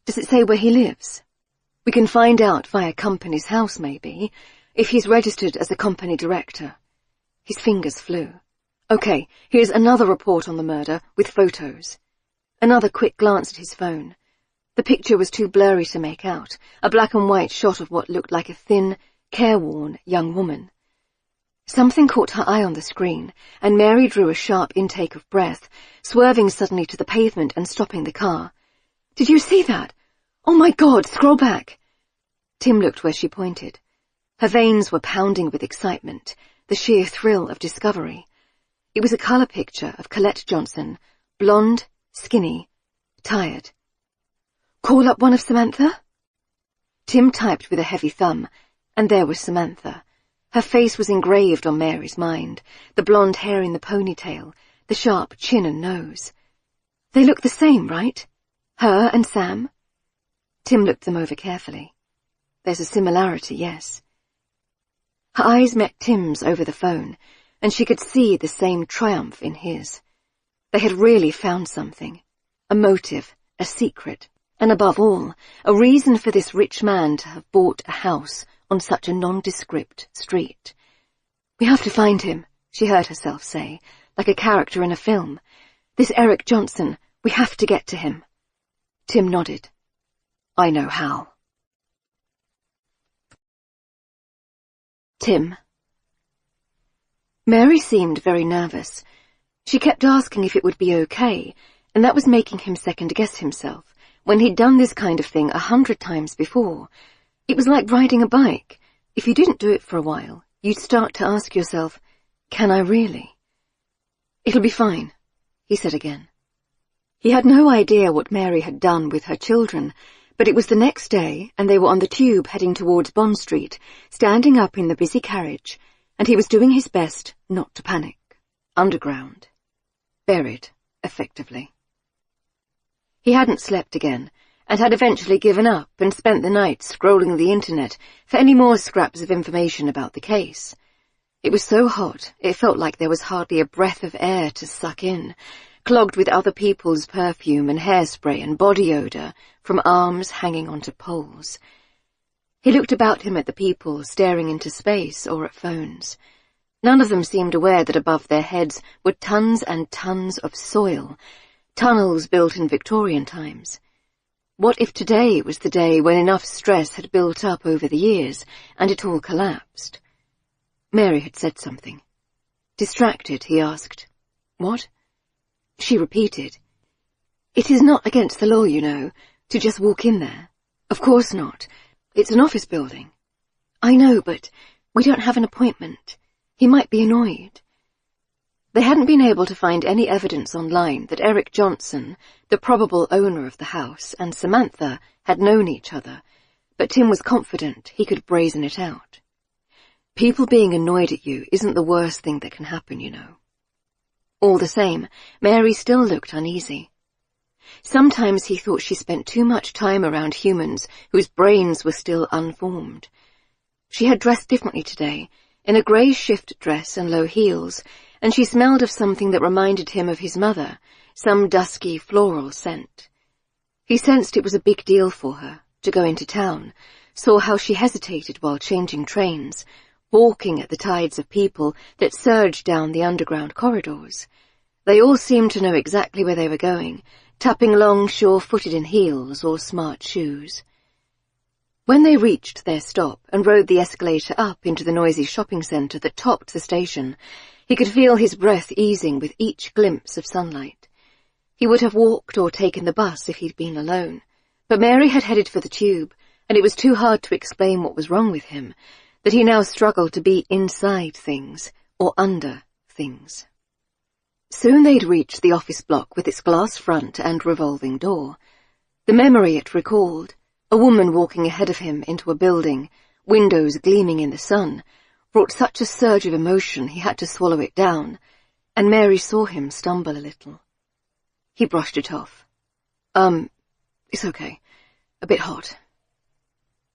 Does it say where he lives? We can find out via company's house, maybe, if he's registered as a company director. His fingers flew. Okay, here's another report on the murder, with photos. Another quick glance at his phone. The picture was too blurry to make out, a black and white shot of what looked like a thin, careworn young woman. Something caught her eye on the screen, and Mary drew a sharp intake of breath, swerving suddenly to the pavement and stopping the car. Did you see that? Oh my God, scroll back! Tim looked where she pointed. Her veins were pounding with excitement, the sheer thrill of discovery. It was a colour picture of Colette Johnson, blonde, skinny, tired. Call up one of Samantha? Tim typed with a heavy thumb, and there was Samantha. Her face was engraved on Mary's mind, the blonde hair in the ponytail, the sharp chin and nose. They look the same, right? Her and Sam? Tim looked them over carefully. There's a similarity, yes. Her eyes met Tim's over the phone, and she could see the same triumph in his. They had really found something. A motive, a secret, and above all, a reason for this rich man to have bought a house on such a nondescript street. We have to find him, she heard herself say, like a character in a film. This Eric Johnson, we have to get to him. Tim nodded. I know how. Tim. Mary seemed very nervous. She kept asking if it would be okay, and that was making him second-guess himself, when he'd done this kind of thing 100 times before. It was like riding a bike. If you didn't do it for a while, you'd start to ask yourself, can I really? It'll be fine, he said again. He had no idea what Mary had done with her children, but it was the next day, and they were on the tube heading towards Bond Street, standing up in the busy carriage, and he was doing his best not to panic. Underground. Buried, effectively. He hadn't slept again, and had eventually given up and spent the night scrolling the internet for any more scraps of information about the case. It was so hot, it felt like there was hardly a breath of air to suck in, clogged with other people's perfume and hairspray and body odour from arms hanging onto poles. He looked about him at the people staring into space or at phones. None of them seemed aware that above their heads were tons and tons of soil, tunnels built in Victorian times. What if today was the day when enough stress had built up over the years and it all collapsed? Mary had said something. Distracted, he asked, "What?" She repeated, "It is not against the law, you know, to just walk in there. Of course not. It's an office building." "I know, but we don't have an appointment. He might be annoyed." They hadn't been able to find any evidence online that Eric Johnson, the probable owner of the house, and Samantha had known each other, but Tim was confident he could brazen it out. People being annoyed at you isn't the worst thing that can happen, you know. All the same, Mary still looked uneasy. Sometimes he thought she spent too much time around humans whose brains were still unformed. She had dressed differently today, in a grey shift dress and low heels, and she smelled of something that reminded him of his mother, some dusky floral scent. He sensed it was a big deal for her to go into town, saw how she hesitated while changing trains, balking at the tides of people that surged down the underground corridors. They all seemed to know exactly where they were going, tapping along sure-footed in heels or smart shoes. When they reached their stop and rode the escalator up into the noisy shopping centre that topped the station, he could feel his breath easing with each glimpse of sunlight. He would have walked or taken the bus if he'd been alone, but Mary had headed for the tube, and it was too hard to explain what was wrong with him, that he now struggled to be inside things or under things. Soon they'd reached the office block with its glass front and revolving door. The memory it recalled, a woman walking ahead of him into a building, windows gleaming in the sun, brought such a surge of emotion he had to swallow it down, and Mary saw him stumble a little. He brushed it off. It's okay. A bit hot.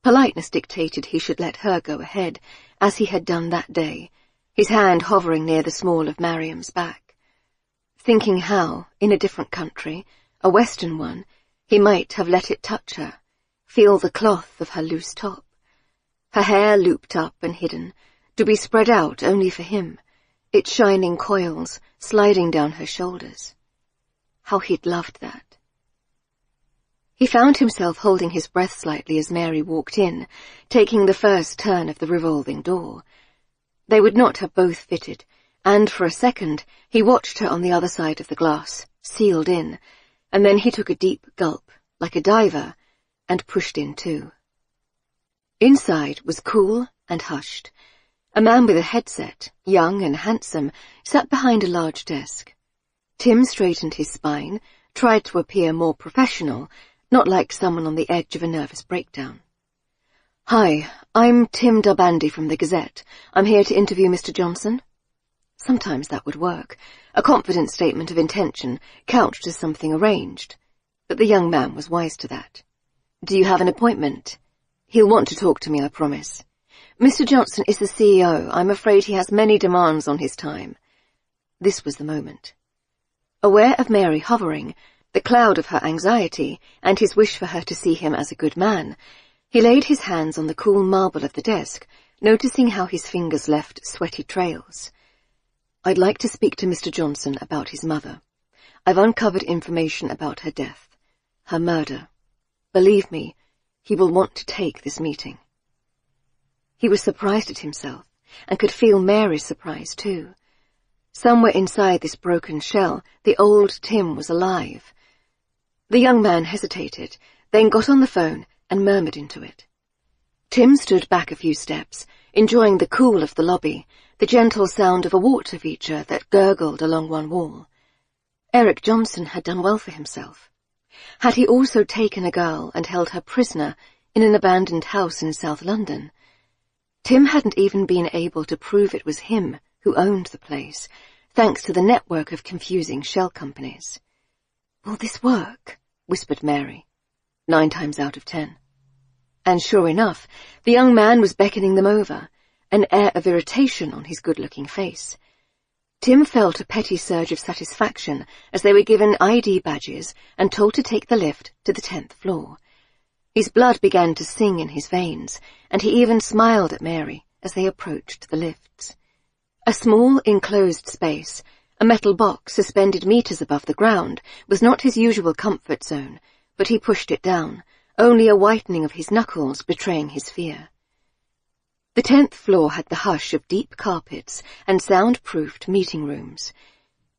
Politeness dictated he should let her go ahead, as he had done that day, his hand hovering near the small of Mariam's back. Thinking how, in a different country, a Western one, he might have let it touch her, feel the cloth of her loose top. Her hair looped up and hidden, to be spread out only for him, its shining coils sliding down her shoulders. How he'd loved that. He found himself holding his breath slightly as Mary walked in, taking the first turn of the revolving door. They would not have both fitted, and for a second he watched her on the other side of the glass, sealed in, and then he took a deep gulp, like a diver, and pushed in too. Inside was cool and hushed. A man with a headset, young and handsome, sat behind a large desk. Tim straightened his spine, tried to appear more professional, not like someone on the edge of a nervous breakdown. "Hi, I'm Tim Darbandi from the Gazette. I'm here to interview Mr. Johnson." Sometimes that would work, a confident statement of intention, couched as something arranged. But the young man was wise to that. "Do you have an appointment?" "He'll want to talk to me, I promise." "Mr. Johnson is the CEO. I'm afraid he has many demands on his time." This was the moment. Aware of Mary hovering, the cloud of her anxiety, and his wish for her to see him as a good man, he laid his hands on the cool marble of the desk, noticing how his fingers left sweaty trails. "I'd like to speak to Mr. Johnson about his mother. I've uncovered information about her death, her murder. Believe me, he will want to take this meeting." He was surprised at himself, and could feel Mary's surprise too. Somewhere inside this broken shell, the old Tim was alive. The young man hesitated, then got on the phone and murmured into it. Tim stood back a few steps, enjoying the cool of the lobby, the gentle sound of a water feature that gurgled along one wall. Eric Johnson had done well for himself. Had he also taken a girl and held her prisoner in an abandoned house in South London? Tim hadn't even been able to prove it was him who owned the place, thanks to the network of confusing shell companies. "Will this work?" whispered Mary. 9 times out of 10. And sure enough, the young man was beckoning them over, an air of irritation on his good-looking face. Tim felt a petty surge of satisfaction as they were given ID badges and told to take the lift to the 10th floor. His blood began to sing in his veins, and he even smiled at Mary as they approached the lifts. A small, enclosed space, a metal box suspended meters above the ground, was not his usual comfort zone, but he pushed it down, only a whitening of his knuckles betraying his fear. The 10th floor had the hush of deep carpets and sound-proofed meeting rooms.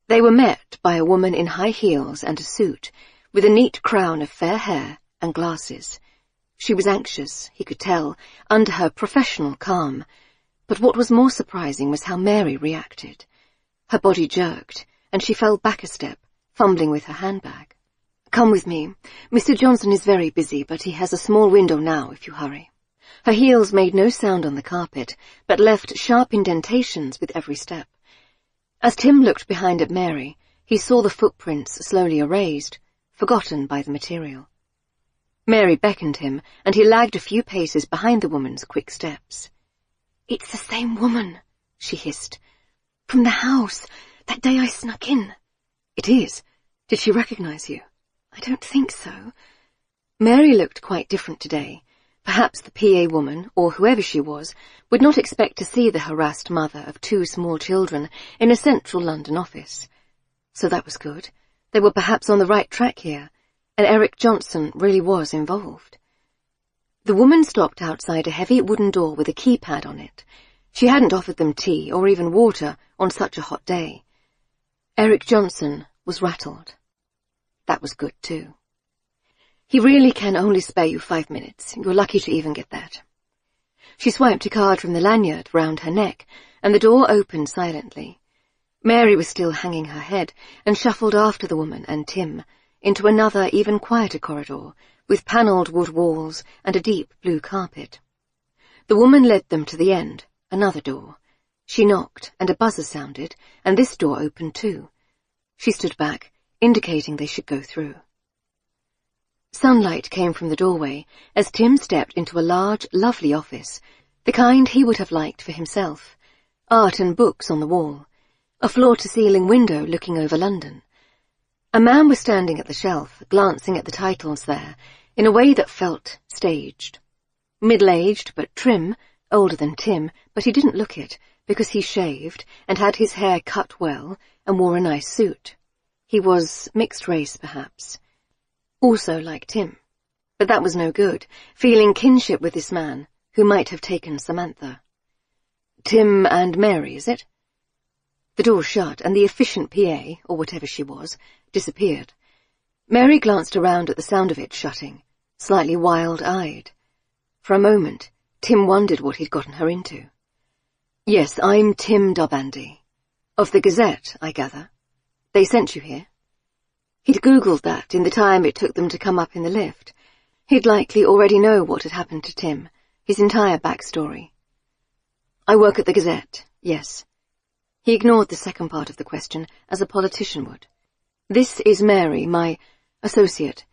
They were met by a woman in high heels and a suit, with a neat crown of fair hair and glasses. She was anxious, he could tell, under her professional calm, but what was more surprising was how Mary reacted. Her body jerked, and she fell back a step, fumbling with her handbag. "Come with me. Mr. Johnson is very busy, but he has a small window now, if you hurry." Her heels made no sound on the carpet, but left sharp indentations with every step. As Tim looked behind at Mary, he saw the footprints slowly erased, forgotten by the material. Mary beckoned him, and he lagged a few paces behind the woman's quick steps. "It's the same woman," she hissed. "From the house, that day I snuck in." "It is. Did she recognize you?" "I don't think so." Mary looked quite different today. Perhaps the PA woman, or whoever she was, would not expect to see the harassed mother of 2 small children in a central London office. So that was good. They were perhaps on the right track here, and Eric Johnson really was involved. The woman stopped outside a heavy wooden door with a keypad on it. She hadn't offered them tea or even water on such a hot day. Eric Johnson was rattled. That was good too. "He really can only spare you 5 minutes. You're lucky to even get that." She swiped a card from the lanyard round her neck, and the door opened silently. Mary was still hanging her head and shuffled after the woman and Tim into another, even quieter corridor with panelled wood walls and a deep blue carpet. The woman led them to the end, another door. She knocked, and a buzzer sounded, and this door opened too. She stood back, indicating they should go through. Sunlight came from the doorway as Tim stepped into a large, lovely office, the kind he would have liked for himself. Art and books on the wall, a floor-to-ceiling window looking over London. A man was standing at the shelf, glancing at the titles there, in a way that felt staged. Middle-aged but trim, older than Tim, but he didn't look it, because he shaved and had his hair cut well and wore a nice suit. He was mixed race, perhaps. Also like Tim. But that was no good, feeling kinship with this man, who might have taken Samantha. Tim and Mary, is it? The door shut, and the efficient PA, or whatever she was, disappeared. Mary glanced around at the sound of it shutting, slightly wild-eyed. For a moment, Tim wondered what he'd gotten her into. Yes, I'm Tim Dubandy. Of the Gazette, I gather. They sent you here? He'd Googled that in the time it took them to come up in the lift. He'd likely already know what had happened to Tim, his entire backstory. I work at the Gazette, yes. He ignored the second part of the question, as a politician would. This is Mary, my associate.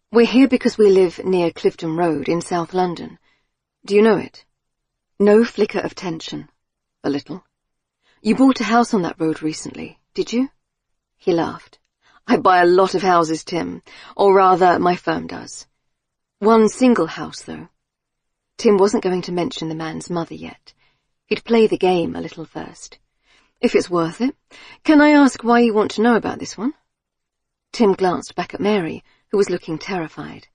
We're here because we live near Clifton Road in South London. Do you know it? No flicker of tension. A little. You bought a house on that road recently, did you? He laughed. I buy a lot of houses, Tim. Or rather, my firm does. One single house, though. Tim wasn't going to mention the man's mother yet. He'd play the game a little first. If it's worth it, can I ask why you want to know about this one? Tim glanced back at Mary, who was looking terrified.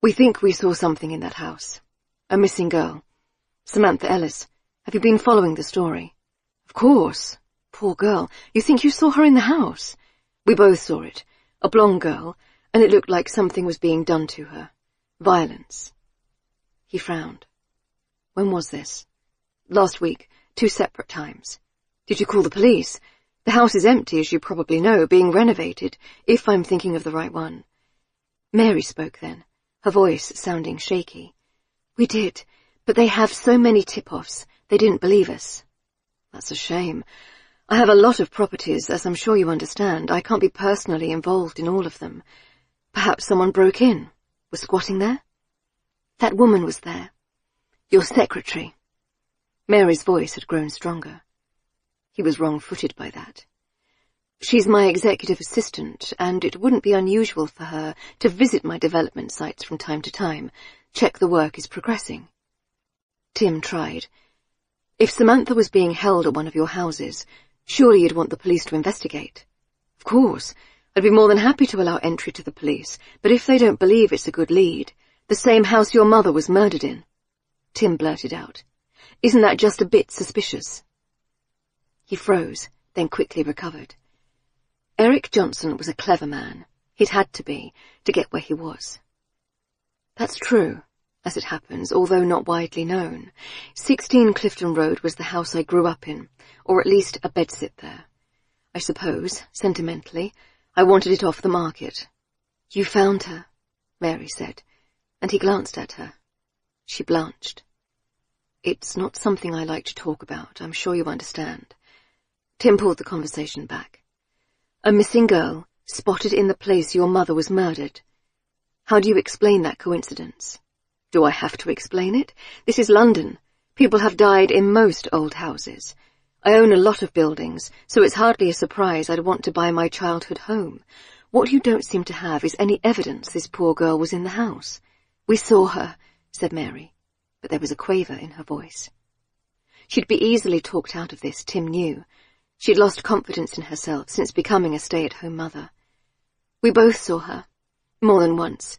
We think we saw something in that house. A missing girl. Samantha Ellis. Have you been following the story? Of course. Poor girl. You think you saw her in the house? We both saw it. A blonde girl, and it looked like something was being done to her. Violence. He frowned. When was this? Last week, 2 separate times. Did you call the police? The house is empty, as you probably know, being renovated, if I'm thinking of the right one. Mary spoke then, her voice sounding shaky. We did, but they have so many tip-offs, they didn't believe us. That's a shame. I have a lot of properties, as I'm sure you understand. I can't be personally involved in all of them. Perhaps someone broke in, was squatting there? That woman was there. Your secretary. Mary's voice had grown stronger. He was wrong-footed by that. She's my executive assistant, and it wouldn't be unusual for her to visit my development sites from time to time, check the work is progressing. Tim tried. If Samantha was being held at one of your houses, surely you'd want the police to investigate. Of course, I'd be more than happy to allow entry to the police, but if they don't believe it's a good lead, the same house your mother was murdered in. Tim blurted out. Isn't that just a bit suspicious? He froze, then quickly recovered. Eric Johnson was a clever man. He'd had to be, to get where he was. That's true, as it happens, although not widely known. 16 Clifton Road was the house I grew up in, or at least a bedsit there. I suppose, sentimentally, I wanted it off the market. You found her, Mary said, and he glanced at her. She blanched. It's not something I like to talk about, I'm sure you understand. Tim pulled the conversation back. A missing girl, spotted in the place your mother was murdered. How do you explain that coincidence? Do I have to explain it? This is London. People have died in most old houses. I own a lot of buildings, so it's hardly a surprise I'd want to buy my childhood home. What you don't seem to have is any evidence this poor girl was in the house. We saw her, said Mary, but there was a quaver in her voice. She'd be easily talked out of this, Tim knew. She'd lost confidence in herself since becoming a stay-at-home mother. We both saw her, more than once.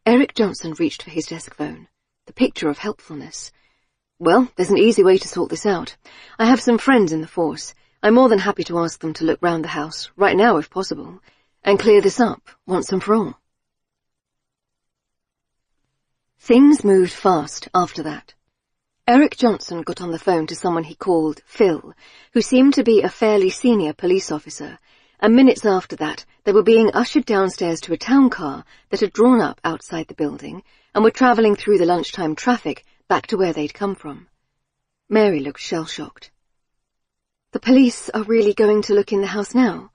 Eric Johnson reached for his desk phone, the picture of helpfulness. Well, there's an easy way to sort this out. I have some friends in the force. I'm more than happy to ask them to look round the house, right now if possible, and clear this up, once and for all. Things moved fast after that. Eric Johnson got on the phone to someone he called Phil, who seemed to be a fairly senior police officer, and minutes after that they were being ushered downstairs to a town car that had drawn up outside the building and were travelling through the lunchtime traffic back to where they'd come from. Mary looked shell-shocked. "The police are really going to look in the house now?"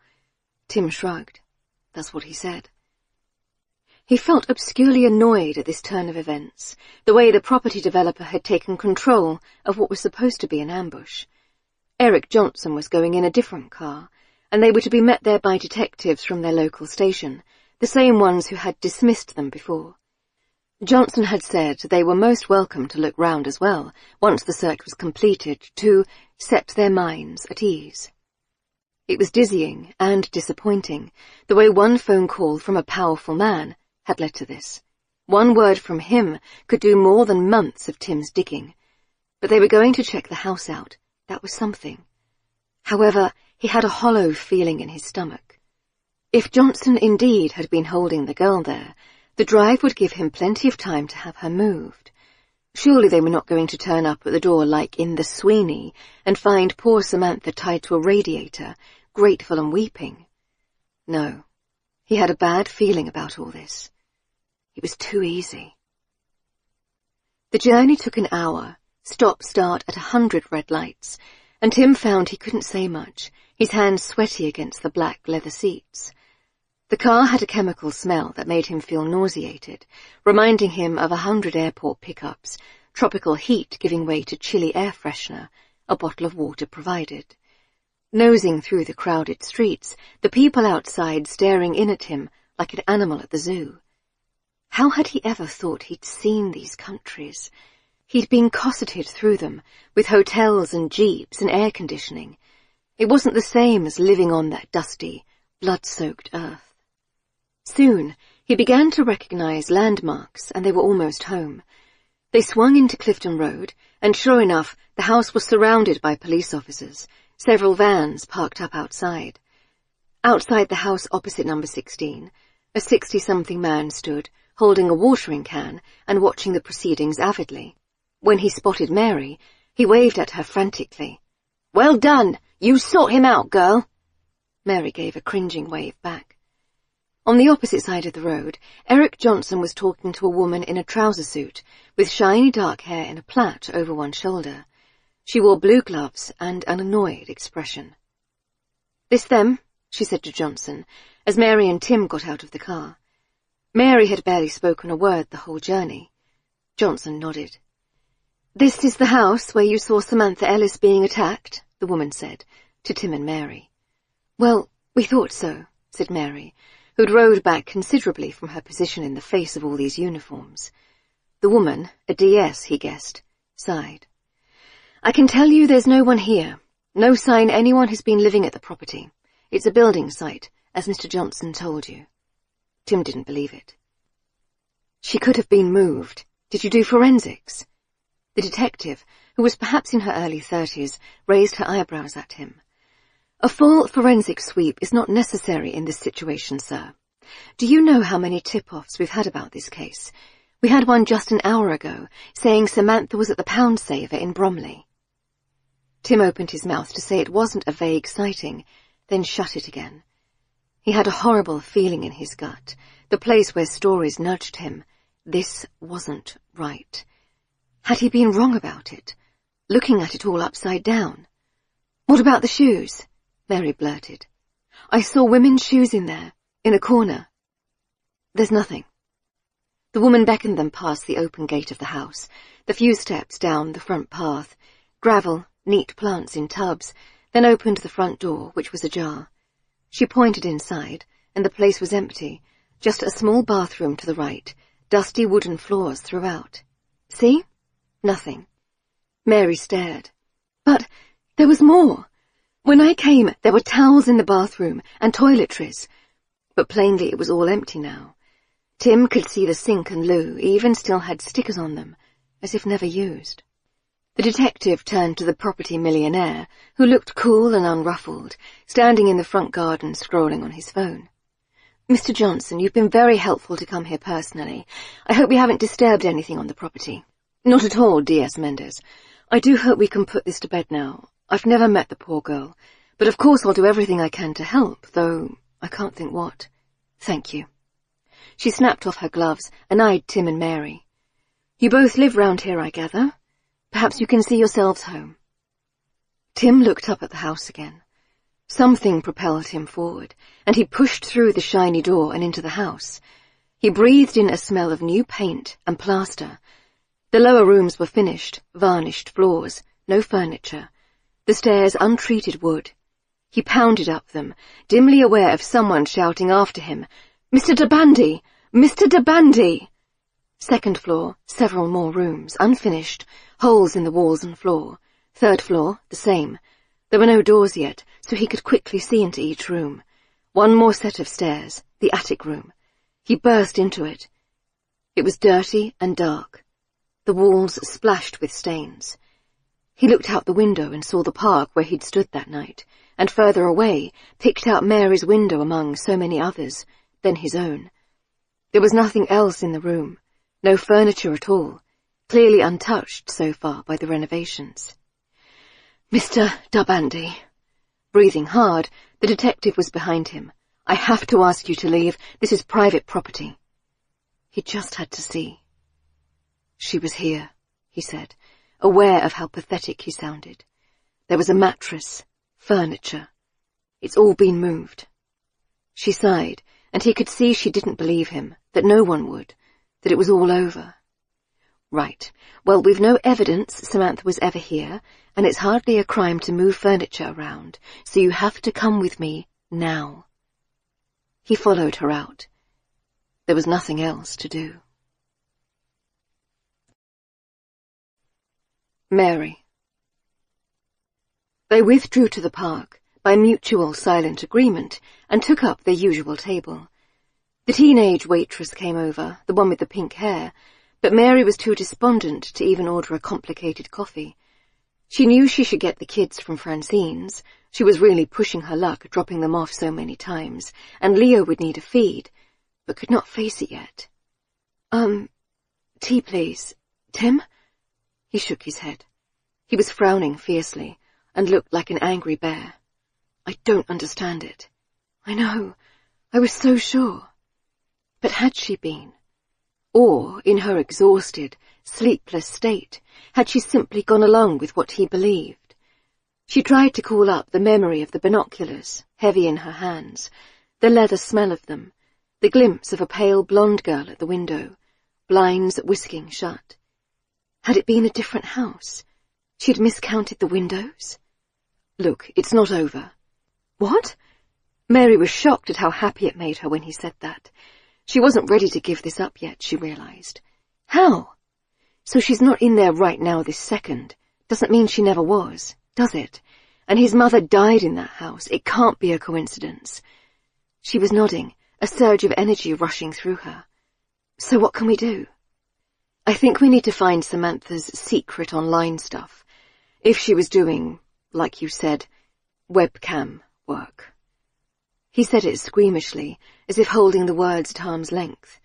Tim shrugged. That's what he said. He felt obscurely annoyed at this turn of events, the way the property developer had taken control of what was supposed to be an ambush. Eric Johnson was going in a different car, and they were to be met there by detectives from their local station, the same ones who had dismissed them before. Johnson had said they were most welcome to look round as well, once the search was completed, to set their minds at ease. It was dizzying and disappointing, the way one phone call from a powerful man had led to this. One word from him could do more than months of Tim's digging. But they were going to check the house out. That was something. However, he had a hollow feeling in his stomach. If Johnson indeed had been holding the girl there, the drive would give him plenty of time to have her moved. Surely they were not going to turn up at the door like in the Sweeney and find poor Samantha tied to a radiator, grateful and weeping. No, he had a bad feeling about all this. It was too easy. The journey took an hour, stop-start at 100 red lights, and Tim found he couldn't say much, his hands sweaty against the black leather seats. The car had a chemical smell that made him feel nauseated, reminding him of 100 airport pickups, tropical heat giving way to chilly air freshener, a bottle of water provided. Nosing through the crowded streets, the people outside staring in at him like an animal at the zoo. How had he ever thought he'd seen these countries? He'd been cosseted through them, with hotels and jeeps and air conditioning. It wasn't the same as living on that dusty, blood-soaked earth. Soon, he began to recognize landmarks, and they were almost home. They swung into Clifton Road, and sure enough, the house was surrounded by police officers, several vans parked up outside. Outside the house opposite number 16, a 60-something man stood, holding a watering can and watching the proceedings avidly. When he spotted Mary, he waved at her frantically. "Well done! You sought him out, girl!" Mary gave a cringing wave back. On the opposite side of the road, Eric Johnson was talking to a woman in a trouser suit, with shiny dark hair in a plait over one shoulder. She wore blue gloves and an annoyed expression. "This them?" she said to Johnson, as Mary and Tim got out of the car. Mary had barely spoken a word the whole journey. Johnson nodded. "This is the house where you saw Samantha Ellis being attacked," the woman said, to Tim and Mary. "Well, we thought so," said Mary, who'd rode back considerably from her position in the face of all these uniforms. The woman, a DS, he guessed, sighed. "I can tell you there's no one here. No sign anyone has been living at the property. It's a building site, as Mr. Johnson told you." Tim didn't believe it. "She could have been moved. Did you do forensics?" The detective, who was perhaps in her early 30s, raised her eyebrows at him. "A full forensic sweep is not necessary in this situation, sir. Do you know how many tip-offs we've had about this case? We had one just an hour ago, saying Samantha was at the Pound Saver in Bromley." Tim opened his mouth to say it wasn't a vague sighting, then shut it again. He had a horrible feeling in his gut, the place where stories nudged him. This wasn't right. Had he been wrong about it? Looking at it all upside down? "What about the shoes?" Mary blurted. "I saw women's shoes in there, in a corner." "There's nothing." The woman beckoned them past the open gate of the house, the few steps down the front path, gravel, neat plants in tubs, then opened the front door, which was ajar. She pointed inside, and the place was empty, just a small bathroom to the right, dusty wooden floors throughout. "See? Nothing." Mary stared. "But there was more. When I came, there were towels in the bathroom and toiletries." But plainly it was all empty now. Tim could see the sink and loo even still had stickers on them, as if never used. The detective turned to the property millionaire, who looked cool and unruffled, standing in the front garden scrolling on his phone. "Mr. Johnson, you've been very helpful to come here personally. I hope we haven't disturbed anything on the property." Not at all, D.S. Mendes. I do hope we can put this to bed now. I've never met the poor girl, but of course I'll do everything I can to help, though I can't think what. Thank you. She snapped off her gloves and eyed Tim and Mary. You both live round here, I gather. Perhaps you can see yourselves home. Tim looked up at the house again. Something propelled him forward, and he pushed through the shiny door and into the house. He breathed in a smell of new paint and plaster. The lower rooms were finished, varnished floors, no furniture. The stairs untreated wood. He pounded up them, dimly aware of someone shouting after him, "Mr. de Bandy! Mr. de Bandy!" Second floor, several more rooms, unfinished, holes in the walls and floor. Third floor, the same. There were no doors yet, so he could quickly see into each room. One more set of stairs, the attic room. He burst into it. It was dirty and dark. The walls splashed with stains. He looked out the window and saw the park where he'd stood that night, and further away picked out Mary's window among so many others, then his own. There was nothing else in the room, no furniture at all, clearly untouched so far by the renovations. Mr. de Bandy. Breathing hard, the detective was behind him. I have to ask you to leave. This is private property. He just had to see. She was here, he said, aware of how pathetic he sounded. There was a mattress, furniture. It's all been moved. She sighed, and he could see she didn't believe him, that no one would, that it was all over. Right. Well, we've no evidence Samantha was ever here, and it's hardly a crime to move furniture around, so you have to come with me now. He followed her out. There was nothing else to do. Mary. They withdrew to the park by mutual silent agreement and took up their usual table. The teenage waitress came over, the one with the pink hair, but Mary was too despondent to even order a complicated coffee. She knew she should get the kids from Francine's. She was really pushing her luck, dropping them off so many times, and Leo would need a feed, but could not face it yet. Tea, please. Tim? He shook his head. He was frowning fiercely and looked like an angry bear. I don't understand it. I know. I was so sure. But had she been? Or, in her exhausted, sleepless state, had she simply gone along with what he believed? She tried to call up the memory of the binoculars, heavy in her hands, the leather smell of them, the glimpse of a pale blonde girl at the window, blinds whisking shut. Had it been a different house? She'd miscounted the windows? Look, it's not over. What? Mary was shocked at how happy it made her when he said that. She wasn't ready to give this up yet, she realized. How? So she's not in there right now this second. Doesn't mean she never was, does it? And his mother died in that house. It can't be a coincidence. She was nodding, a surge of energy rushing through her. So what can we do? I think we need to find Samantha's secret online stuff. If she was doing, like you said, webcam work. He said it squeamishly, as if holding the words at arm's length.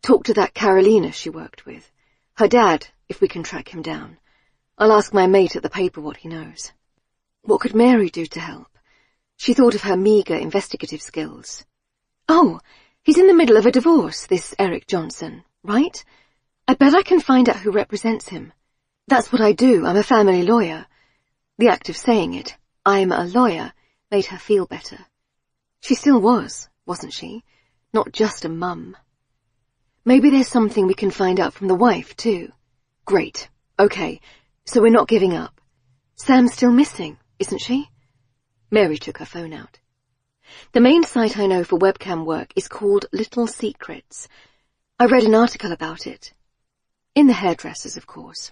Talk to that Carolina she worked with. Her dad, if we can track him down. I'll ask my mate at the paper what he knows. What could Mary do to help? She thought of her meagre investigative skills. Oh, he's in the middle of a divorce, this Eric Johnson, right? I bet I can find out who represents him. That's what I do, I'm a family lawyer. The act of saying it, I'm a lawyer, made her feel better. She still was, wasn't she? Not just a mum. Maybe there's something we can find out from the wife, too. Great. Okay, so we're not giving up. Sam's still missing, isn't she? Mary took her phone out. The main site I know for webcam work is called Little Secrets. I read an article about it. In the hairdressers, of course.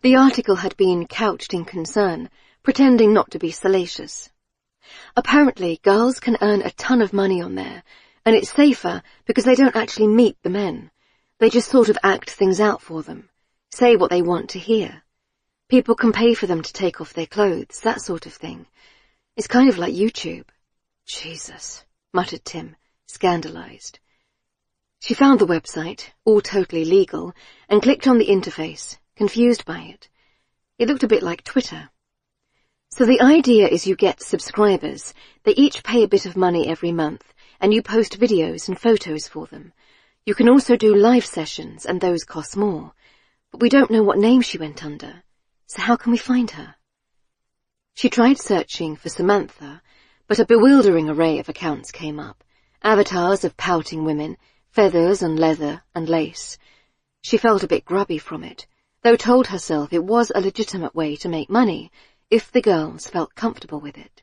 The article had been couched in concern, pretending not to be salacious. Apparently, girls can earn a ton of money on there, and it's safer because they don't actually meet the men. They just sort of act things out for them, say what they want to hear. People can pay for them to take off their clothes, that sort of thing. It's kind of like YouTube. Jesus, muttered Tim, scandalized. She found the website, all totally legal, and clicked on the interface, confused by it. It looked a bit like Twitter. So the idea is you get subscribers. They each pay a bit of money every month, and you post videos and photos for them. You can also do live sessions, and those cost more. But we don't know what name she went under, so how can we find her? She tried searching for Samantha, but a bewildering array of accounts came up. Avatars of pouting women, feathers and leather and lace. She felt a bit grubby from it, though told herself it was a legitimate way to make money, if the girls felt comfortable with it.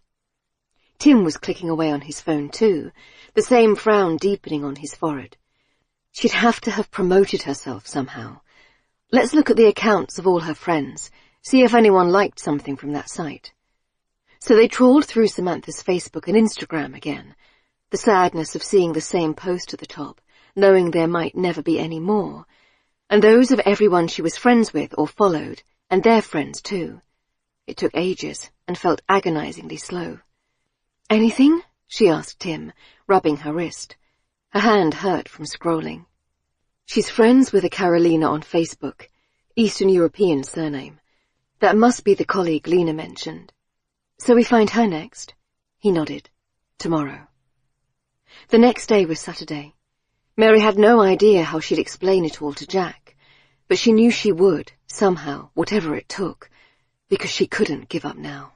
Tim was clicking away on his phone too, the same frown deepening on his forehead. She'd have to have promoted herself somehow. Let's look at the accounts of all her friends, see if anyone liked something from that site. So they trawled through Samantha's Facebook and Instagram again, the sadness of seeing the same post at the top, knowing there might never be any more, and those of everyone she was friends with or followed, and their friends too. It took ages and felt agonizingly slow. "Anything?" she asked Tim, rubbing her wrist. Her hand hurt from scrolling. "She's friends with a Carolina on Facebook, Eastern European surname. That must be the colleague Lena mentioned. So we find her next?" He nodded. "Tomorrow." The next day was Saturday. Mary had no idea how she'd explain it all to Jack, but she knew she would, somehow, whatever it took, because she couldn't give up now.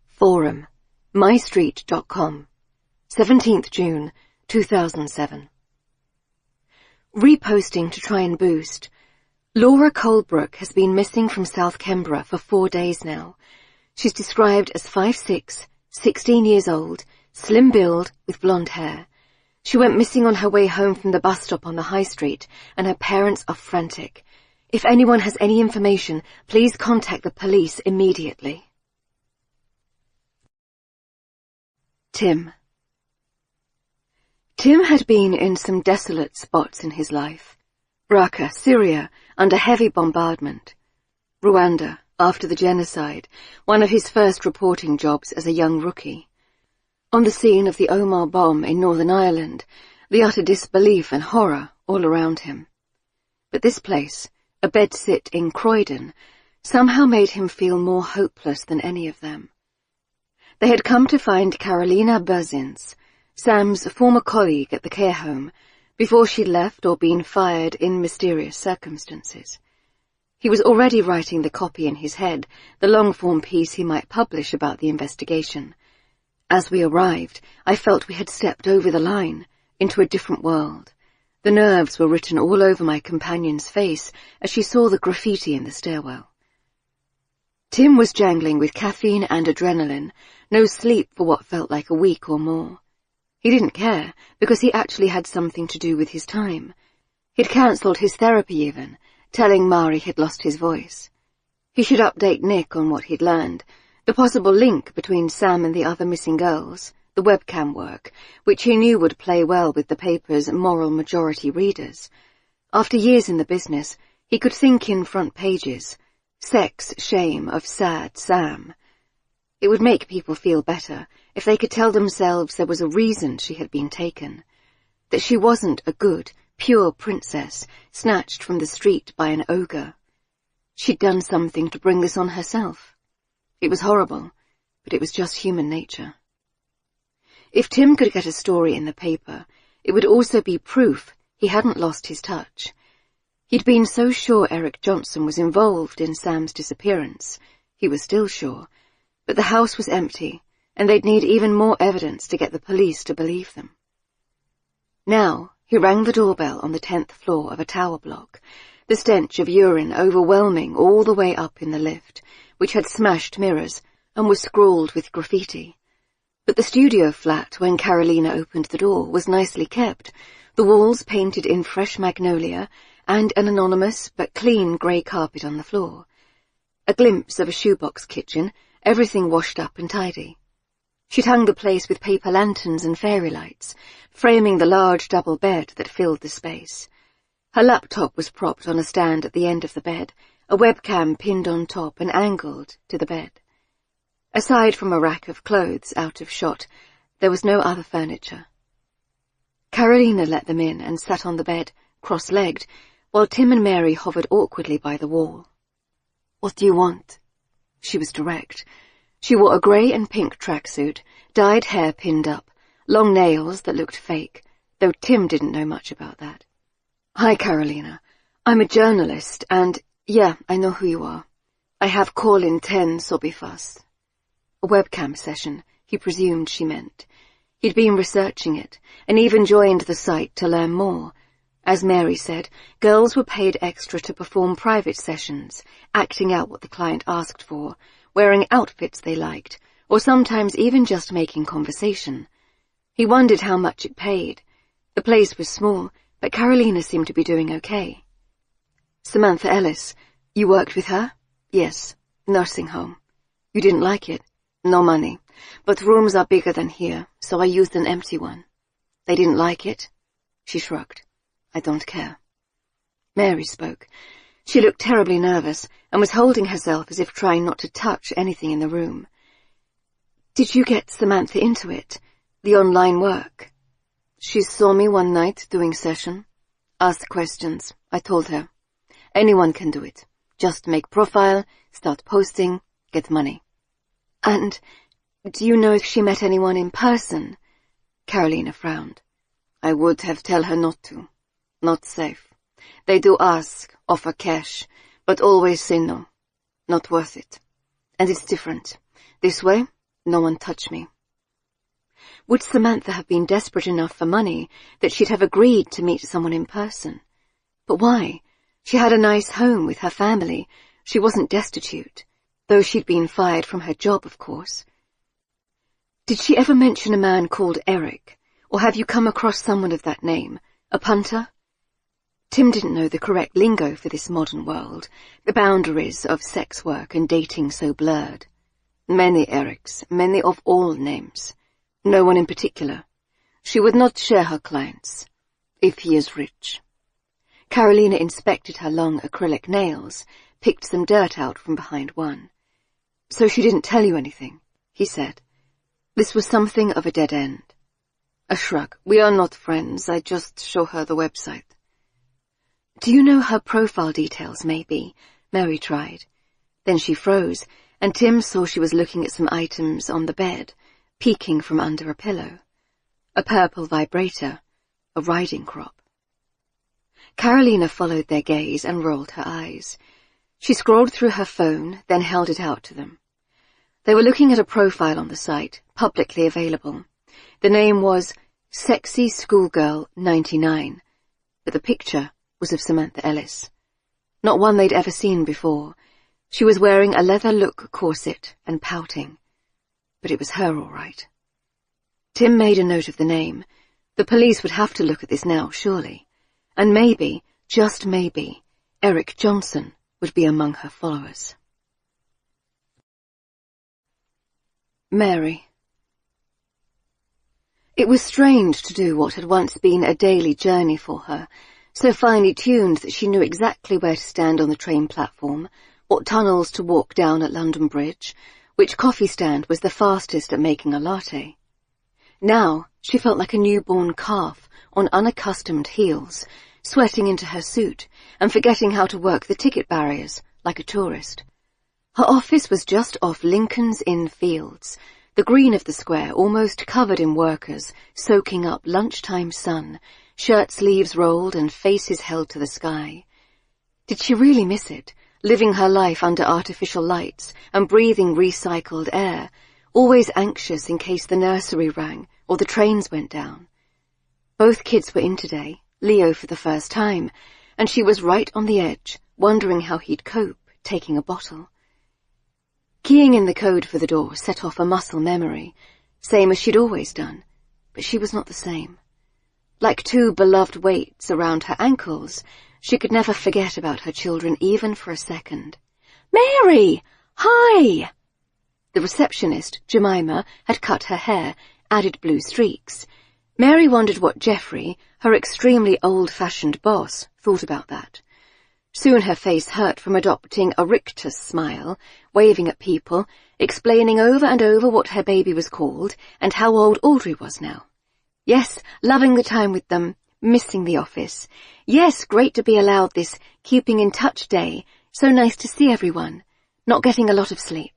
Forum, mystreet.com, 17th June, 2007. Reposting to try and boost. Laura Colebrook has been missing from South Kembra for 4 days now. She's described as 5'6", 16 years old, slim build with blonde hair. She went missing on her way home from the bus stop on the high street, and her parents are frantic. If anyone has any information, please contact the police immediately. Tim. Tim had been in some desolate spots in his life. Raqqa, Syria, under heavy bombardment. Rwanda, after the genocide, one of his first reporting jobs as a young rookie. On the scene of the Omagh bomb in Northern Ireland, the utter disbelief and horror all around him. But this place, a bedsit in Croydon, somehow made him feel more hopeless than any of them. They had come to find Carolina Burzins, Sam's former colleague at the care home, before she'd left or been fired in mysterious circumstances. He was already writing the copy in his head, the long-form piece he might publish about the investigation. As we arrived, I felt we had stepped over the line, into a different world. The nerves were written all over my companion's face as she saw the graffiti in the stairwell. Tim was jangling with caffeine and adrenaline, no sleep for what felt like a week or more. He didn't care, because he actually had something to do with his time. He'd cancelled his therapy even, telling Mari he'd lost his voice. He should update Nick on what he'd learned, the possible link between Sam and the other missing girls, the webcam work, which he knew would play well with the paper's moral majority readers. After years in the business, he could think in front pages. Sex shame of sad Sam. It would make people feel better if they could tell themselves there was a reason she had been taken, that she wasn't a good, pure princess snatched from the street by an ogre. She'd done something to bring this on herself. It was horrible, but it was just human nature. If Tim could get a story in the paper, it would also be proof he hadn't lost his touch. He'd been so sure Eric Johnson was involved in Sam's disappearance. He was still sure. But the house was empty, and they'd need even more evidence to get the police to believe them. Now, he rang the doorbell on the 10th floor of a tower block, the stench of urine overwhelming all the way up in the lift, which had smashed mirrors and was scrawled with graffiti. But the studio flat, when Carolina opened the door, was nicely kept, the walls painted in fresh magnolia, and an anonymous but clean grey carpet on the floor. A glimpse of a shoebox kitchen, everything washed up and tidy. She'd hung the place with paper lanterns and fairy lights, framing the large double bed that filled the space. Her laptop was propped on a stand at the end of the bed, a webcam pinned on top and angled to the bed. Aside from a rack of clothes out of shot, there was no other furniture. Carolina let them in and sat on the bed, cross-legged, while Tim and Mary hovered awkwardly by the wall. "What do you want?" She was direct. She wore a grey and pink tracksuit, dyed hair pinned up, long nails that looked fake, though Tim didn't know much about that. "Hi, Carolina. I'm a journalist, and, yeah, I know who you are. I have call in 10, so be fast." A webcam session, he presumed she meant. He'd been researching it, and even joined the site to learn more. As Mary said, girls were paid extra to perform private sessions, acting out what the client asked for, wearing outfits they liked, or sometimes even just making conversation. He wondered how much it paid. The place was small, but Carolina seemed to be doing okay. "Samantha Ellis, you worked with her?" "Yes, nursing home." "You didn't like it?" "No money, but rooms are bigger than here, so I used an empty one." "They didn't like it?" She shrugged. "I don't care." Mary spoke. She looked terribly nervous and was holding herself as if trying not to touch anything in the room. "Did you get Samantha into it? The online work?" "She saw me one night doing session. Asked questions. I told her. Anyone can do it. Just make profile, start posting, get money." "And do you know if she met anyone in person?" Carolina frowned. "I would have tell her not to. Not safe. They do ask, offer cash, but always say no. Not worth it. And it's different. This way, no one touch me." Would Samantha have been desperate enough for money that she'd have agreed to meet someone in person? But why? She had a nice home with her family. She wasn't destitute, though she'd been fired from her job, of course. Did she ever mention a man called Eric, or have you come across someone of that name? A punter? Tim didn't know the correct lingo for this modern world, the boundaries of sex work and dating so blurred. Many Erics, many of all names. No one in particular. She would not share her clients, if he is rich. Carolina inspected her long acrylic nails, picked some dirt out from behind one. "So she didn't tell you anything," he said. This was something of a dead end. A shrug. "We are not friends. I just show her the website." "Do you know her profile details, maybe?" Mary tried. Then she froze, and Tim saw she was looking at some items on the bed, peeking from under a pillow. A purple vibrator, a riding crop. Carolina followed their gaze and rolled her eyes. She scrolled through her phone, then held it out to them. They were looking at a profile on the site, publicly available. The name was Sexy Schoolgirl 99, but the picture was of Samantha Ellis. Not one they'd ever seen before. She was wearing a leather look corset and pouting. But it was her all right. Tim made a note of the name. The police would have to look at this now, surely. And maybe, just maybe, Eric Johnson would be among her followers. Mary. It was strange to do what had once been a daily journey for her, so finely tuned that she knew exactly where to stand on the train platform, what tunnels to walk down at London Bridge, which coffee stand was the fastest at making a latte. Now she felt like a newborn calf on unaccustomed heels, sweating into her suit and forgetting how to work the ticket barriers like a tourist. Her office was just off Lincoln's Inn Fields, the green of the square almost covered in workers, soaking up lunchtime sun, shirt sleeves rolled and faces held to the sky. Did she really miss it, living her life under artificial lights and breathing recycled air, always anxious in case the nursery rang or the trains went down? Both kids were in today, Leo for the first time, and she was right on the edge, wondering how he'd cope, taking a bottle. Keying in the code for the door set off a muscle memory, same as she'd always done, but she was not the same. Like two beloved weights around her ankles, she could never forget about her children even for a second. "Mary! Hi!" The receptionist, Jemima, had cut her hair, added blue streaks. Mary wondered what Geoffrey, her extremely old-fashioned boss, thought about that. Soon her face hurt from adopting a rictus smile, waving at people, explaining over and over what her baby was called and how old Audrey was now. Yes, loving the time with them, Missing the office. Yes, great to be allowed this keeping in touch day. So nice to see everyone. Not getting a lot of sleep.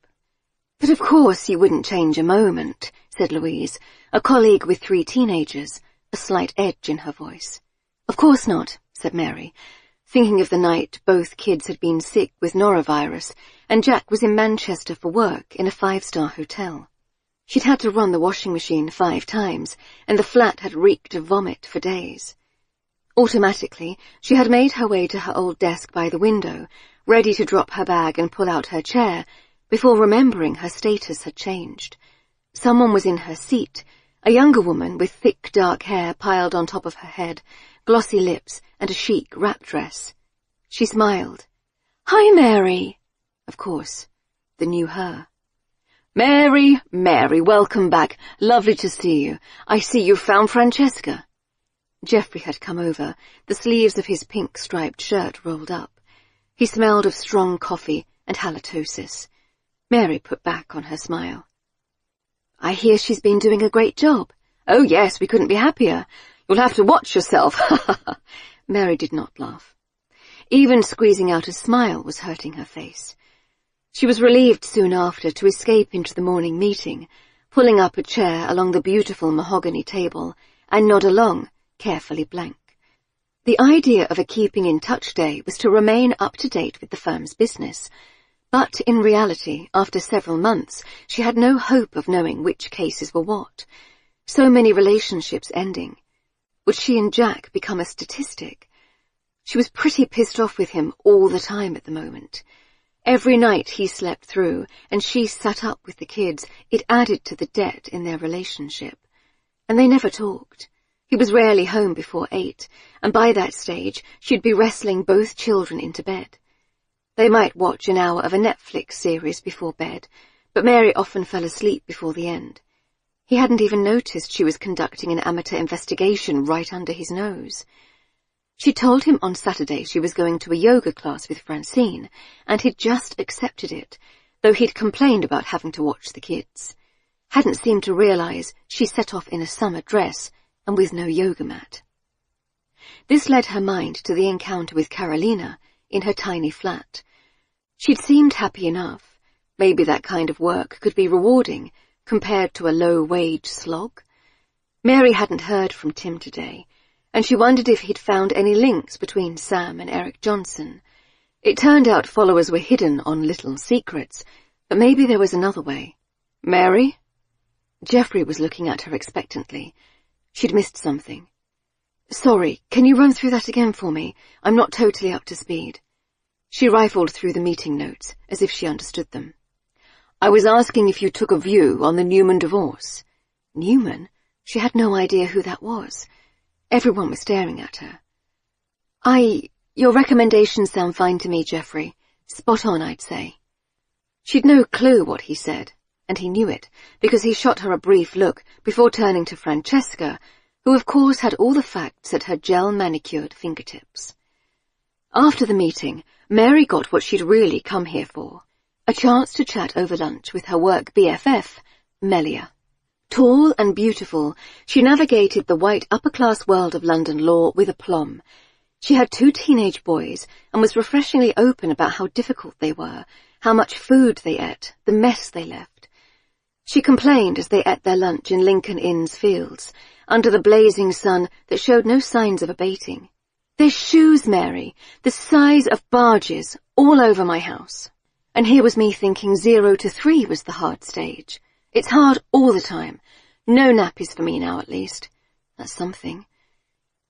But of course you wouldn't change a moment, said Louise, a colleague with 3 teenagers, a slight edge in her voice. Of course not, said Mary, thinking of the night both kids had been sick with norovirus and Jack was in Manchester for work in a 5-star hotel. She'd had to run the washing machine 5 times, and the flat had reeked of vomit for days. Automatically, she had made her way to her old desk by the window, ready to drop her bag and pull out her chair, before remembering her status had changed. Someone was in her seat, a younger woman with thick dark hair piled on top of her head, glossy lips, and a chic wrap dress. She smiled. "Hi, Mary." Of course, the new her. Mary, welcome back. Lovely to see you. I see you found Francesca." Geoffrey had come over, the sleeves of his pink-striped shirt rolled up. He smelled of strong coffee and halitosis. Mary put back on her smile. "I hear she's been doing a great job." "Oh yes, we couldn't be happier. You'll have to watch yourself." Mary did not laugh. Even squeezing out a smile was hurting her face. She was relieved soon after to escape into the morning meeting, pulling up a chair along the beautiful mahogany table, and nod along, carefully blank. The idea of a keeping in touch day was to remain up to date with the firm's business, but in reality, after several months, she had no hope of knowing which cases were what. So many relationships ending. Would she and Jack become a statistic? She was pretty pissed off with him all the time at the moment. Every night he slept through, and she sat up with the kids. It added to the debt in their relationship. And they never talked. He was rarely home before 8, and by that stage she'd be wrestling both children into bed. They might watch an hour of a Netflix series before bed, but Mary often fell asleep before the end. He hadn't even noticed she was conducting an amateur investigation right under his nose. She told him on Saturday she was going to a yoga class with Francine, and he'd just accepted it, though he'd complained about having to watch the kids. Hadn't seemed to realize she set off in a summer dress and with no yoga mat. This led her mind to the encounter with Carolina in her tiny flat. She'd seemed happy enough. Maybe that kind of work could be rewarding compared to a low-wage slog. Mary hadn't heard from Tim today, and she wondered if he'd found any links between Sam and Eric Johnson. It turned out followers were hidden on Little Secrets, but maybe there was another way. "Mary?" Geoffrey was looking at her expectantly. She'd missed something. "Sorry, can you run through that again for me? I'm not totally up to speed." She rifled through the meeting notes, as if she understood them. "I was asking if you took a view on the Newman divorce." Newman? She had no idea who that was. Everyone was staring at her. Your recommendations sound fine to me, Geoffrey. Spot on, I'd say." She'd no clue what he said, and he knew it, because he shot her a brief look before turning to Francesca, who of course had all the facts at her gel-manicured fingertips. After the meeting, Mary got what she'd really come here for, a chance to chat over lunch with her work BFF, Melia. Tall and beautiful, she navigated the white upper-class world of London law with aplomb. She had 2 teenage boys and was refreshingly open about how difficult they were, how much food they ate, the mess they left. She complained as they ate their lunch in Lincoln Inn's fields, under the blazing sun that showed no signs of abating. "There's shoes, Mary, the size of barges, all over my house." And here was me thinking 0 to 3 was the hard stage. It's hard all the time. No nappies for me now, at least. That's something.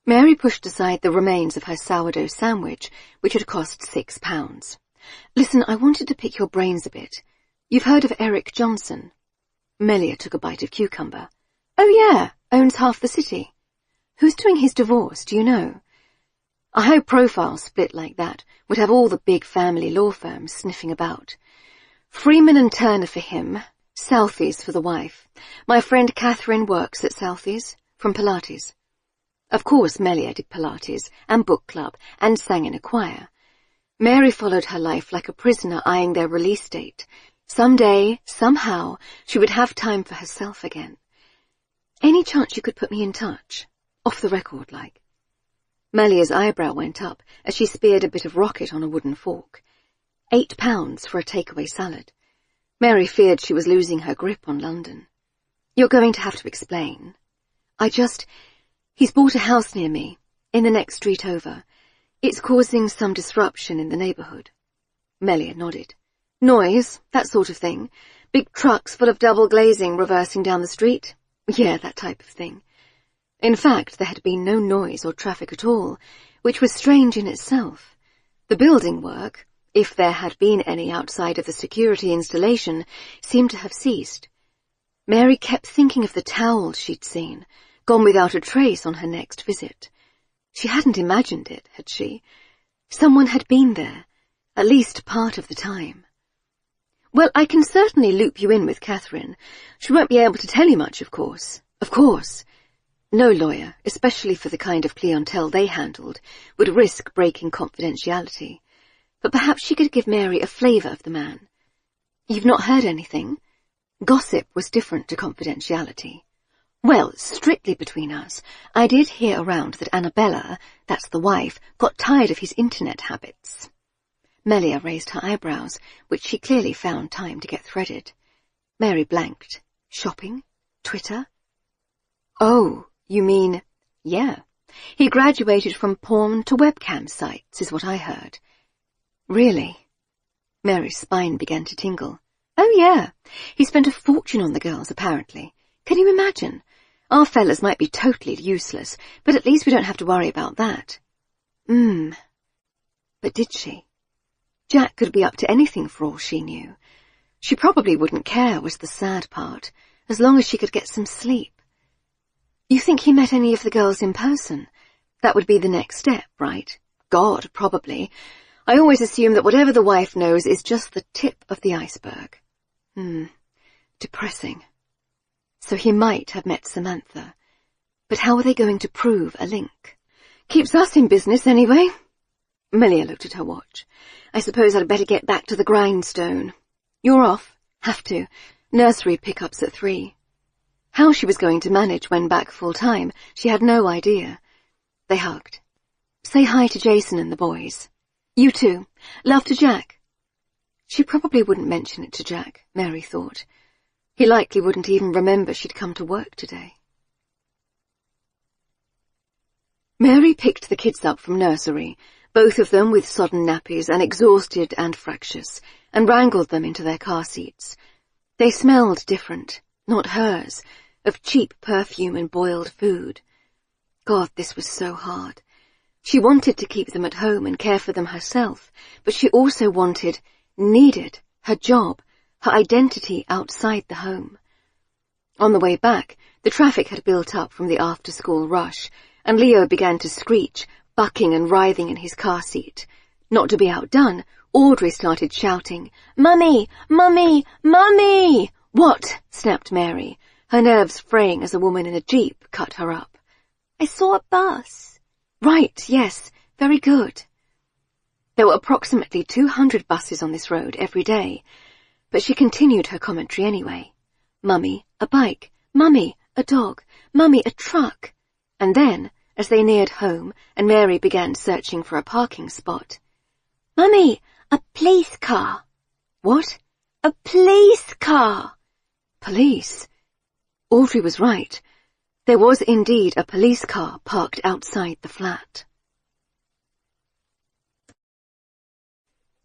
Mary pushed aside the remains of her sourdough sandwich, which had cost £6. "Listen, I wanted to pick your brains a bit. You've heard of Eric Johnson?" Melia took a bite of cucumber. "Oh yeah, owns half the city. Who's doing his divorce, do you know?" A high-profile split like that would have all the big family law firms sniffing about. Freeman and Turner for him, Southey's for the wife. My friend Catherine works at Southey's, from Pilates. Of course Melia did Pilates, and book club, and sang in a choir. Mary followed her life like a prisoner eyeing their release date. Someday, somehow, she would have time for herself again. "Any chance you could put me in touch? Off the record, like." Melia's eyebrow went up as she speared a bit of rocket on a wooden fork. £8 for a takeaway salad. Mary feared she was losing her grip on London. You're going to have to explain. He's bought a house near me, in the next street over. It's causing some disruption in the neighbourhood. Melia nodded. Noise, that sort of thing. Big trucks full of double glazing reversing down the street. Yeah, that type of thing. In fact, there had been no noise or traffic at all, which was strange in itself. The building work, if there had been any outside of the security installation, seemed to have ceased. Mary kept thinking of the towel she'd seen, gone without a trace on her next visit. She hadn't imagined it, had she? Someone had been there, at least part of the time. Well, I can certainly loop you in with Catherine. She won't be able to tell you much, of course. Of course. No lawyer, especially for the kind of clientele they handled, would risk breaking confidentiality. But perhaps she could give Mary a flavour of the man. You've not heard anything? Gossip was different to confidentiality. Well, strictly between us, I did hear around that Annabella, that's the wife, got tired of his internet habits. Melia raised her eyebrows, which she clearly found time to get threaded. Mary blanked. Shopping? Twitter? Oh, you mean... Yeah. He graduated from porn to webcam sites, is what I heard. Really? Mary's spine began to tingle. Oh, yeah. He spent a fortune on the girls, apparently. Can you imagine? Our fellas might be totally useless, but at least we don't have to worry about that. But did she? Jack could be up to anything for all she knew. She probably wouldn't care, was the sad part, as long as she could get some sleep. You think he met any of the girls in person? That would be the next step, right? God, probably. I always assume that whatever the wife knows is just the tip of the iceberg. Depressing. So he might have met Samantha. But how are they going to prove a link? Keeps us in business, anyway. Melia looked at her watch. I suppose I'd better get back to the grindstone. You're off. Have to. Nursery pickups at 3. How she was going to manage when back full-time, she had no idea. They hugged. Say hi to Jason and the boys. You too. Love to Jack. She probably wouldn't mention it to Jack, Mary thought. He likely wouldn't even remember she'd come to work today. Mary picked the kids up from nursery, both of them with sodden nappies and exhausted and fractious, and wrangled them into their car seats. They smelled different, not hers, of cheap perfume and boiled food. God, this was so hard. She wanted to keep them at home and care for them herself, but she also needed, her job, her identity outside the home. On the way back, the traffic had built up from the after-school rush, and Leo began to screech, bucking and writhing in his car seat. Not to be outdone, Audrey started shouting, "Mummy! Mummy! Mummy!" "What?" snapped Mary, her nerves fraying as a woman in a jeep cut her up. I saw a bus. Right, yes, very good. There were approximately 200 buses on this road every day, but she continued her commentary anyway. Mummy, a bike. Mummy, a dog. Mummy, a truck. And then, as they neared home and Mary began searching for a parking spot, "Mummy, a police car." "What?" "A police car." Police? Audrey was right. There was indeed a police car parked outside the flat.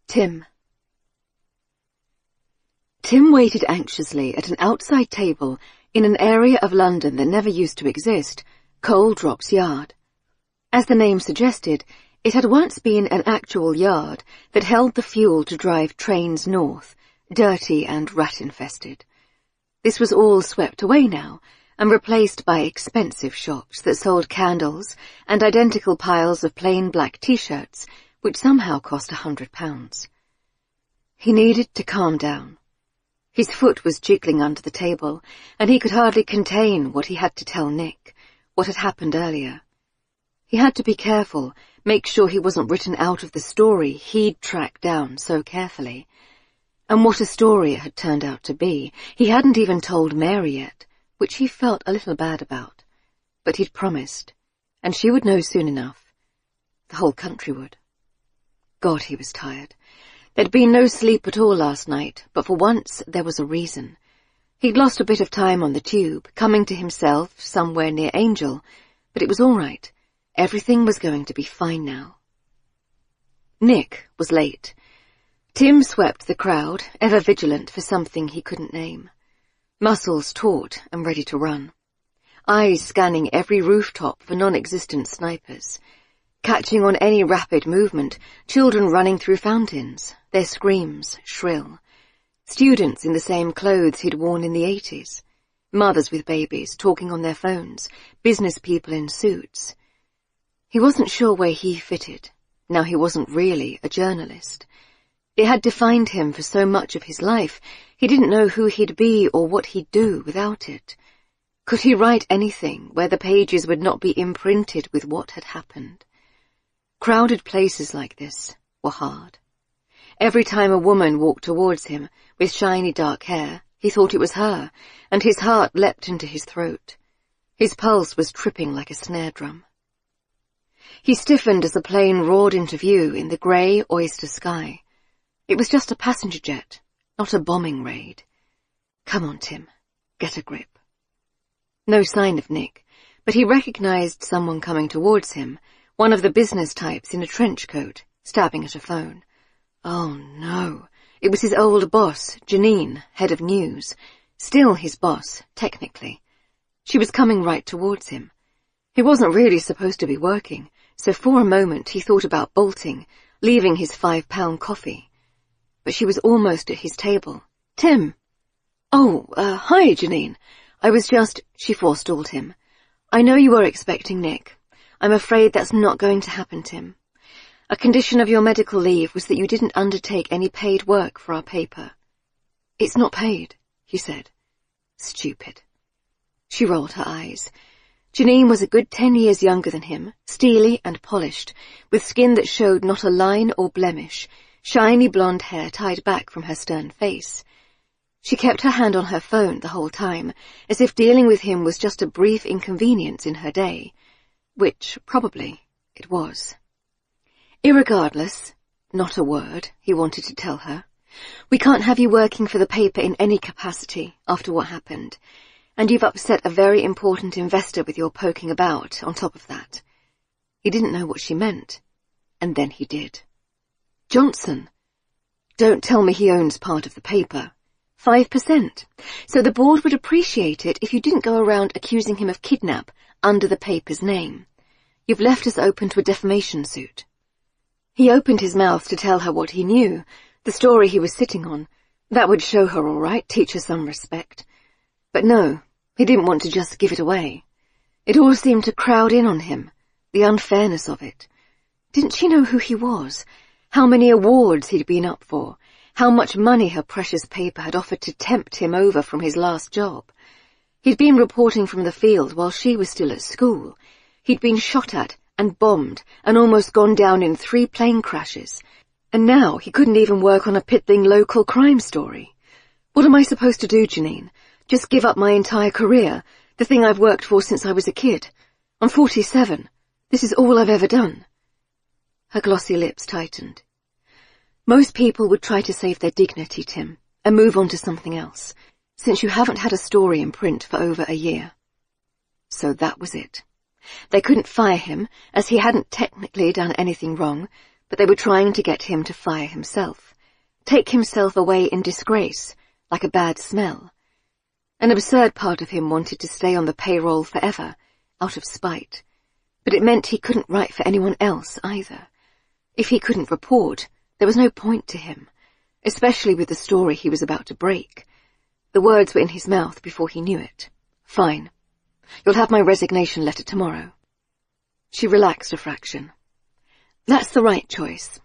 Tim waited anxiously at an outside table in an area of London that never used to exist, Coal Drops Yard. As the name suggested, it had once been an actual yard that held the fuel to drive trains north, dirty and rat-infested. This was all swept away now, and replaced by expensive shops that sold candles and identical piles of plain black T-shirts, which somehow cost £100. He needed to calm down. His foot was jiggling under the table, and he could hardly contain what he had to tell Nick, what had happened earlier. He had to be careful, make sure he wasn't written out of the story he'd tracked down so carefully. And what a story it had turned out to be. He hadn't even told Mary yet, which he felt a little bad about. But he'd promised, and she would know soon enough. The whole country would. God, he was tired. There'd been no sleep at all last night, but for once there was a reason. He'd lost a bit of time on the tube, coming to himself somewhere near Angel, but it was all right. Everything was going to be fine now. Nick was late. Tim swept the crowd, ever vigilant for something he couldn't name. Muscles taut and ready to run. Eyes scanning every rooftop for non-existent snipers. Catching on any rapid movement, children running through fountains, their screams shrill. Students in the same clothes he'd worn in the 80s. Mothers with babies talking on their phones, business people in suits. He wasn't sure where he fitted. Now he wasn't really a journalist. It had defined him for so much of his life, he didn't know who he'd be or what he'd do without it. Could he write anything where the pages would not be imprinted with what had happened? Crowded places like this were hard. Every time a woman walked towards him with shiny dark hair, he thought it was her, and his heart leapt into his throat. His pulse was tripping like a snare drum. He stiffened as the plane roared into view in the grey oyster sky. It was just a passenger jet, not a bombing raid. Come on, Tim, get a grip. No sign of Nick, but he recognized someone coming towards him, one of the business types in a trench coat, stabbing at a phone. Oh no, it was his old boss, Janine, head of news. Still his boss, technically. She was coming right towards him. He wasn't really supposed to be working, so for a moment he thought about bolting, leaving his £5 coffee. But she was almost at his table. Tim! Oh, hi, Janine. I was just... She forestalled him. I know you were expecting Nick. I'm afraid that's not going to happen, Tim. A condition of your medical leave was that you didn't undertake any paid work for our paper. It's not paid, he said. Stupid. She rolled her eyes. Janine was a good 10 years younger than him, steely and polished, with skin that showed not a line or blemish, shiny blonde hair tied back from her stern face. She kept her hand on her phone the whole time, as if dealing with him was just a brief inconvenience in her day, which, probably, it was. Irregardless, not a word, he wanted to tell her. We can't have you working for the paper in any capacity after what happened, and you've upset a very important investor with your poking about on top of that. He didn't know what she meant, and then he did. Johnson. Don't tell me he owns part of the paper. 5%. So the board would appreciate it if you didn't go around accusing him of kidnap under the paper's name. You've left us open to a defamation suit. He opened his mouth to tell her what he knew, the story he was sitting on. That would show her all right, teach her some respect. But no, he didn't want to just give it away. It all seemed to crowd in on him, the unfairness of it. Didn't she know who he was? How many awards he'd been up for? How much money her precious paper had offered to tempt him over from his last job? He'd been reporting from the field while she was still at school. He'd been shot at and bombed and almost gone down in 3 plane crashes. And now he couldn't even work on a piddling local crime story. What am I supposed to do, Janine? Just give up my entire career, the thing I've worked for since I was a kid? I'm 47. This is all I've ever done. Her glossy lips tightened. Most people would try to save their dignity, Tim, and move on to something else, since you haven't had a story in print for over a year. So that was it. They couldn't fire him, as he hadn't technically done anything wrong, but they were trying to get him to fire himself, take himself away in disgrace, like a bad smell. An absurd part of him wanted to stay on the payroll forever, out of spite, but it meant he couldn't write for anyone else either. If he couldn't report, there was no point to him, especially with the story he was about to break. The words were in his mouth before he knew it. Fine. You'll have my resignation letter tomorrow. She relaxed a fraction. That's the right choice.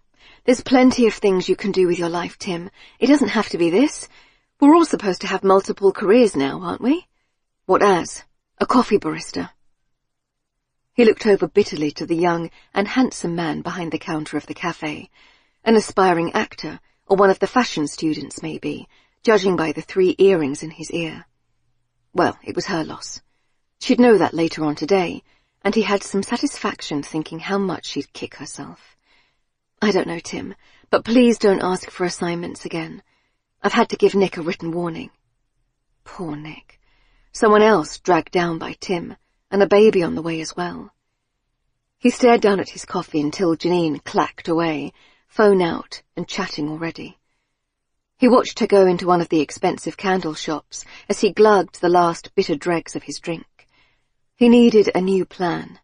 There's plenty of things you can do with your life, Tim. It doesn't have to be this. We're all supposed to have multiple careers now, aren't we? What as? A coffee barista. He looked over bitterly to the young and handsome man behind the counter of the cafe. An aspiring actor, or one of the fashion students, maybe, judging by the 3 earrings in his ear. Well, it was her loss. She'd know that later on today, and he had some satisfaction thinking how much she'd kick herself. I don't know, Tim, but please don't ask for assignments again. I've had to give Nick a written warning. Poor Nick. Someone else dragged down by Tim, and a baby on the way as well. He stared down at his coffee until Janine clacked away, phone out and chatting already. He watched her go into one of the expensive candle shops as he glugged the last bitter dregs of his drink. He needed a new plan.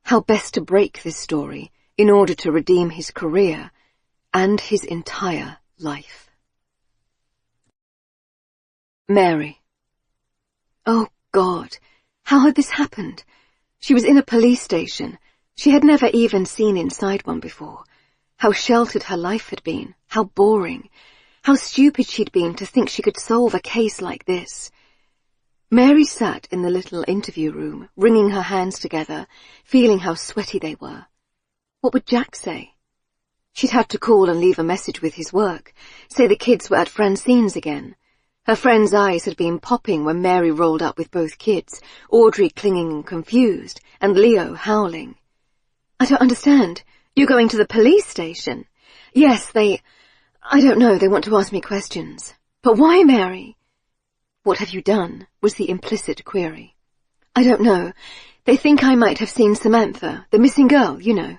How best to break this story in order to redeem his career and his entire life. Mary. Oh, God, how had this happened? She was in a police station. She had never even seen inside one before. How sheltered her life had been, how boring, how stupid she'd been to think she could solve a case like this. Mary sat in the little interview room, wringing her hands together, feeling how sweaty they were. What would Jack say? She'd had to call and leave a message with his work, say the kids were at Francine's again. Her friend's eyes had been popping when Mary rolled up with both kids, Audrey clinging and confused, and Leo howling. I don't understand. You're going to the police station? Yes, I don't know, they want to ask me questions. But why, Mary? What have you done, was the implicit query. I don't know. They think I might have seen Samantha, the missing girl, you know.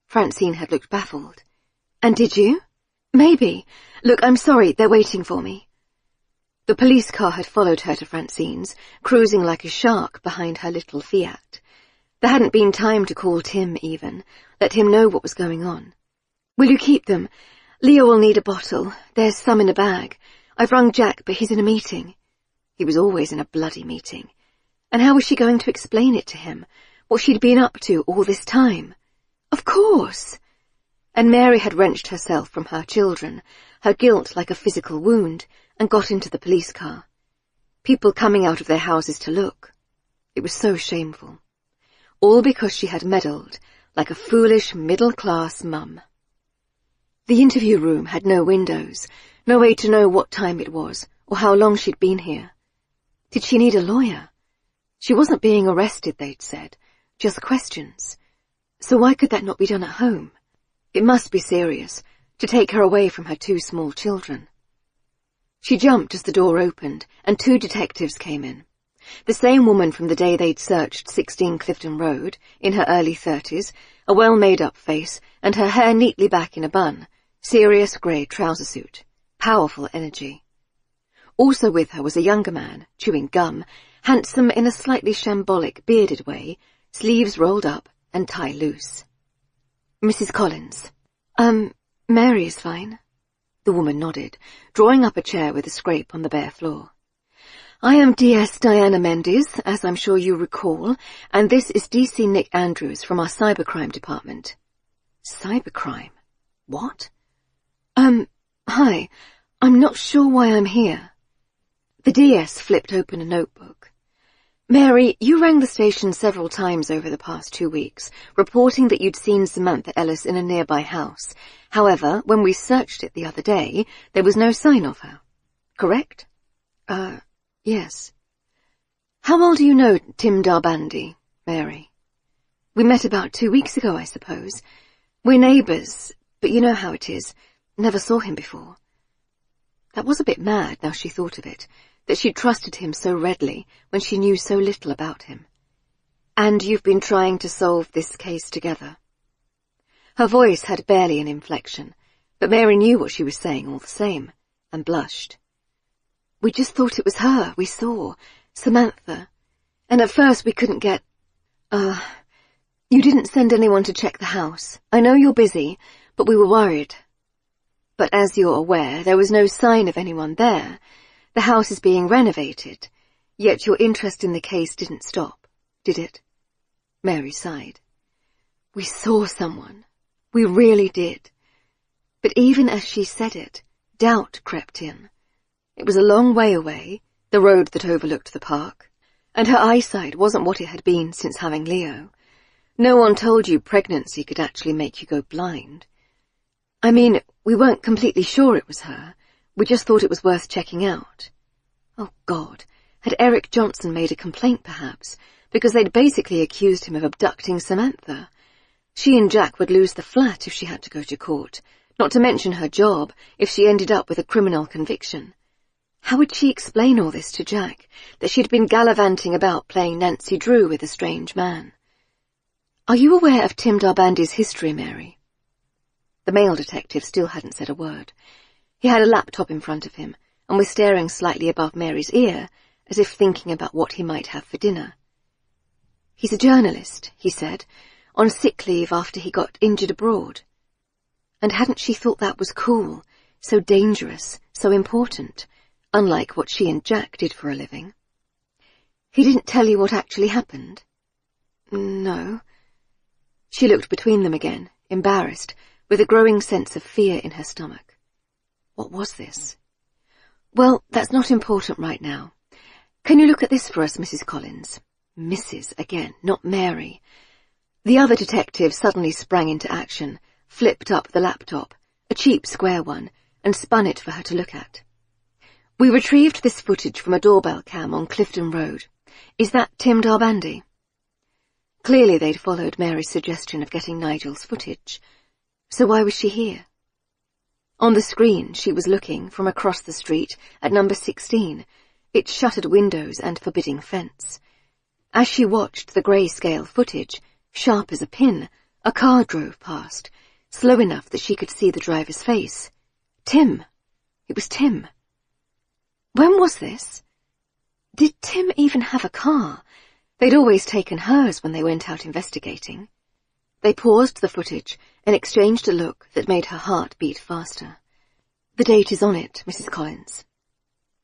Francine had looked baffled. And did you? Maybe. Look, I'm sorry, they're waiting for me. The police car had followed her to Francine's, cruising like a shark behind her little Fiat. There hadn't been time to call Tim even, let him know what was going on. Will you keep them? Leo will need a bottle. There's some in a bag. I've rung Jack, but he's in a meeting. He was always in a bloody meeting. And how was she going to explain it to him, what she'd been up to all this time? Of course! And Mary had wrenched herself from her children, her guilt like a physical wound, and got into the police car. People coming out of their houses to look. It was so shameful. All because she had meddled, like a foolish middle-class mum. The interview room had no windows, no way to know what time it was, or how long she'd been here. Did she need a lawyer? She wasn't being arrested, they'd said, just questions. So why could that not be done at home? It must be serious, to take her away from her two small children. She jumped as the door opened, and 2 detectives came in. The same woman from the day they'd searched 16 Clifton Road, in her early 30s, a well-made-up face, and her hair neatly back in a bun, serious grey trouser suit, powerful energy. Also with her was a younger man, chewing gum, handsome in a slightly shambolic, bearded way, sleeves rolled up and tie loose. Mrs. Collins. Mary is fine. The woman nodded, drawing up a chair with a scrape on the bare floor. I am DS Diana Mendes, as I'm sure you recall, and this is DC Nick Andrews from our cybercrime department. Cybercrime? What? Hi. I'm not sure why I'm here. The DS flipped open a notebook. Mary, you rang the station several times over the past 2 weeks, reporting that you'd seen Samantha Ellis in a nearby house. However, when we searched it the other day, there was no sign of her. Correct? Yes. How well do you know Tim Darbandi, Mary? We met about 2 weeks ago, I suppose. We're neighbours, but you know how it is. Never saw him before. That was a bit mad, now she thought of it, that she'd trusted him so readily when she knew so little about him. And you've been trying to solve this case together. Her voice had barely an inflection, but Mary knew what she was saying all the same, and blushed. We just thought it was her we saw, Samantha, and at first we couldn't get... You didn't send anyone to check the house. I know you're busy, but we were worried. But as you're aware, there was no sign of anyone there. The house is being renovated, yet your interest in the case didn't stop, did it? Mary sighed. We saw someone. We really did. But even as she said it, doubt crept in. It was a long way away, the road that overlooked the park, and her eyesight wasn't what it had been since having Leo. No one told you pregnancy could actually make you go blind. I mean, we weren't completely sure it was her. We just thought it was worth checking out. Oh, God, had Eric Johnson made a complaint, perhaps? because they'd basically accused him of abducting Samantha. She and Jack would lose the flat if she had to go to court, not to mention her job if she ended up with a criminal conviction. How would she explain all this to Jack, that she'd been gallivanting about playing Nancy Drew with a strange man? "Are you aware of Tim Darbandy's history, Mary?" The male detective still hadn't said a word. He had a laptop in front of him and was staring slightly above Mary's ear, as if thinking about what he might have for dinner. "He's a journalist," he said, "on sick leave after he got injured abroad." And hadn't she thought that was cool, so dangerous, so important, unlike what she and Jack did for a living? "He didn't tell you what actually happened?" "No." She looked between them again, embarrassed, with a growing sense of fear in her stomach. What was this? "Well, that's not important right now. Can you look at this for us, Mrs. Collins?" Mrs. again, not Mary. The other detective suddenly sprang into action, flipped up the laptop, a cheap square one, and spun it for her to look at. "We retrieved this footage from a doorbell cam on Clifton Road. Is that Tim Darbandy?" Clearly they'd followed Mary's suggestion of getting Nigel's footage. So why was she here? On the screen, she was looking from across the street at number 16, its shuttered windows and forbidding fence. As she watched the grayscale footage, sharp as a pin, a car drove past, slow enough that she could see the driver's face. Tim. It was Tim. When was this? Did Tim even have a car? They'd always taken hers when they went out investigating. They paused the footage and exchanged a look that made her heart beat faster. "The date is on it, Mrs. Collins."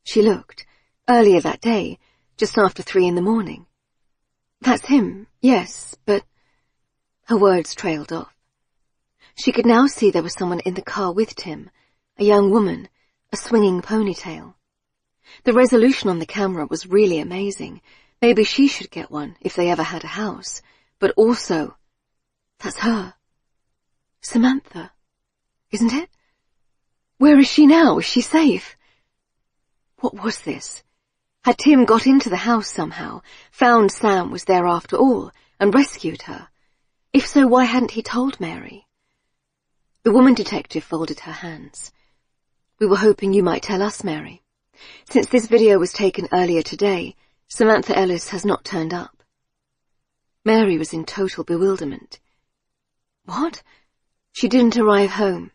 She looked. Earlier that day, just after 3 a.m. "That's him, yes, but—" Her words trailed off. She could now see there was someone in the car with Tim, a young woman, a swinging ponytail. The resolution on the camera was really amazing. Maybe she should get one if they ever had a house. But also, that's her. Samantha, isn't it? Where is she now? Is she safe? What was this? Had Tim got into the house somehow, found Sam was there after all, and rescued her? If so, why hadn't he told Mary? The woman detective folded her hands. "We were hoping you might tell us, Mary. Since this video was taken earlier today, Samantha Ellis has not turned up." Mary was in total bewilderment. "What?" "She didn't arrive home.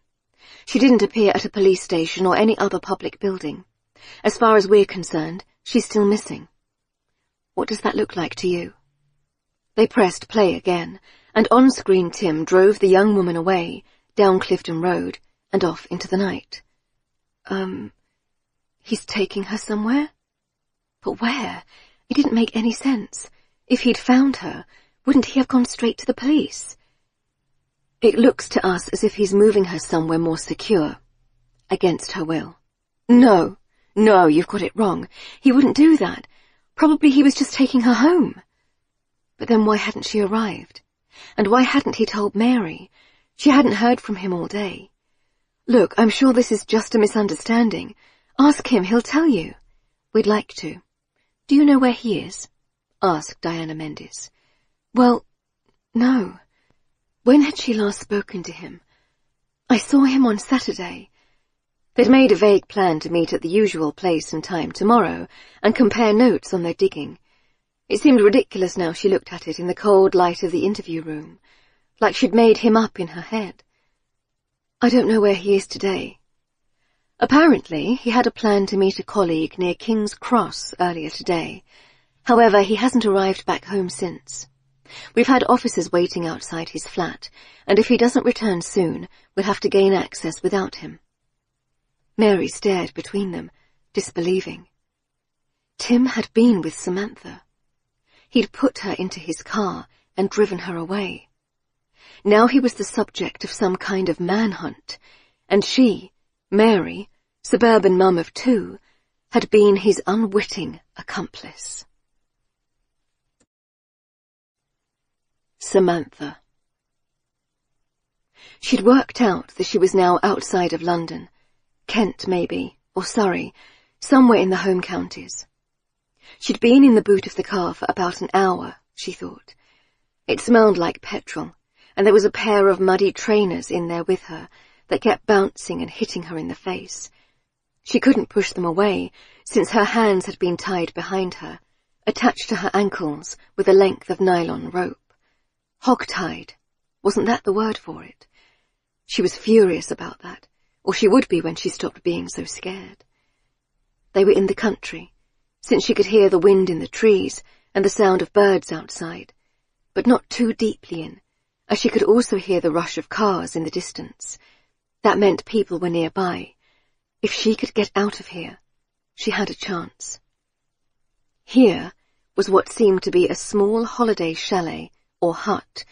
She didn't appear at a police station or any other public building. As far as we're concerned, she's still missing." "What does that look like to you?" They pressed play again, and on-screen Tim drove the young woman away, down Clifton Road, and off into the night. He's taking her somewhere? But where? It didn't make any sense. If he'd found her, wouldn't he have gone straight to the police? "It looks to us as if he's moving her somewhere more secure, against her will." No, you've got it wrong. He wouldn't do that. Probably he was just taking her home." But then why hadn't she arrived? And why hadn't he told Mary? She hadn't heard from him all day. "Look, I'm sure this is just a misunderstanding. Ask him, he'll tell you." "We'd like to." "Do you know where he is?" asked Diana Mendes. "Well, no." When had she last spoken to him? "I saw him on Saturday." They'd made a vague plan to meet at the usual place and time tomorrow and compare notes on their digging. It seemed ridiculous now she looked at it in the cold light of the interview room, like she'd made him up in her head. "I don't know where he is today." Apparently, he had a plan to meet a colleague near King's Cross earlier today. However, he hasn't arrived back home since. We've had officers waiting outside his flat, and if he doesn't return soon, we'll have to gain access without him. Mary stared between them, disbelieving. Tim had been with Samantha. He'd put her into his car and driven her away. Now he was the subject of some kind of manhunt, and she, Mary, suburban mum of 2, had been his unwitting accomplice. Samantha. She'd worked out that she was now outside of London, Kent maybe, or Surrey, somewhere in the home counties. She'd been in the boot of the car for about an hour she thought. It smelled like petrol, and there was a pair of muddy trainers in there with her that kept bouncing and hitting her in the face. She couldn't push them away, since her hands had been tied behind her, attached to her ankles with a length of nylon rope. Hog-tied. Wasn't that the word for it? She was furious about that, or she would be when she stopped being so scared. They were in the country, since she could hear the wind in the trees and the sound of birds outside, but not too deeply in, as she could also hear the rush of cars in the distance. That meant people were nearby. If she could get out of here, she had a chance. Here was what seemed to be a small holiday chalet or hut,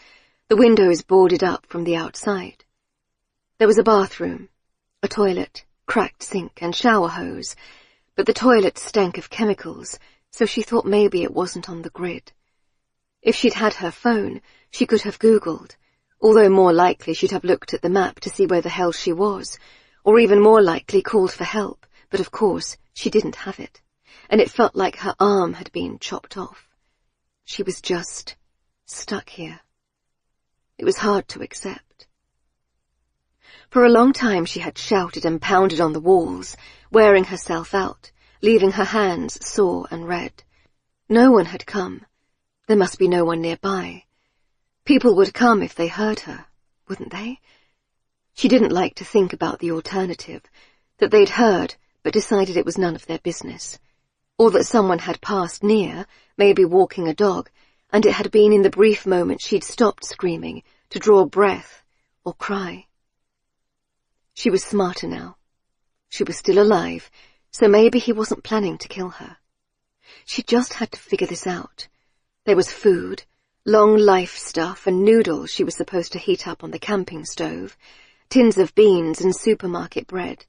the windows boarded up from the outside. There was a bathroom, a toilet, cracked sink and shower hose, but the toilet stank of chemicals, so she thought maybe it wasn't on the grid. If she'd had her phone, she could have Googled, although more likely she'd have looked at the map to see where the hell she was, or even more likely called for help, but of course she didn't have it, and it felt like her arm had been chopped off. She was just stuck here. It was hard to accept. For a long time she had shouted and pounded on the walls, wearing herself out, leaving her hands sore and red. No one had come. There must be no one nearby. People would come if they heard her, wouldn't they? She didn't like to think about the alternative, that they'd heard but decided it was none of their business, or that someone had passed near, maybe walking a dog, and it had been in the brief moment she'd stopped screaming to draw breath or cry. She was smarter now. She was still alive, so maybe he wasn't planning to kill her. She just had to figure this out. There was food, long life stuff and noodles she was supposed to heat up on the camping stove, tins of beans and supermarket bread.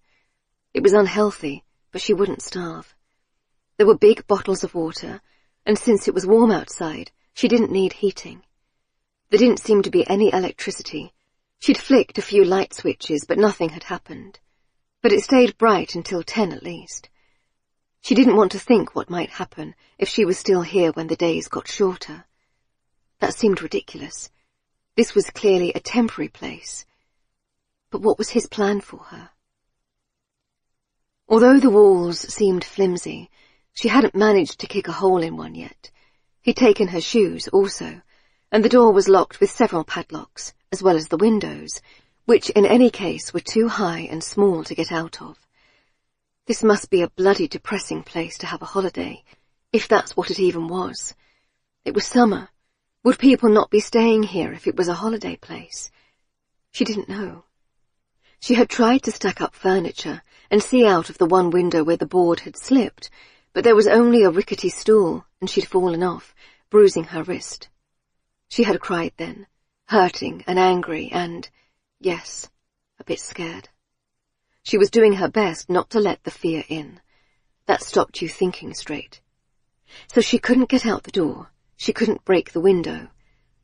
It was unhealthy, but she wouldn't starve. There were big bottles of water, and since it was warm outside, she didn't need heating. There didn't seem to be any electricity. She'd flicked a few light switches, but nothing had happened. But it stayed bright until 10 at least. She didn't want to think what might happen if she was still here when the days got shorter. That seemed ridiculous. This was clearly a temporary place. But what was his plan for her? Although the walls seemed flimsy, she hadn't managed to kick a hole in one yet. He'd taken her shoes also, and the door was locked with several padlocks, as well as the windows, which in any case were too high and small to get out of. This must be a bloody depressing place to have a holiday, if that's what it even was. It was summer. Would people not be staying here if it was a holiday place? She didn't know. She had tried to stack up furniture and see out of the one window where the board had slipped, but there was only a rickety stool, and she'd fallen off, bruising her wrist. She had cried then, hurting and angry and, yes, a bit scared. She was doing her best not to let the fear in. That stopped you thinking straight. So she couldn't get out the door. She couldn't break the window.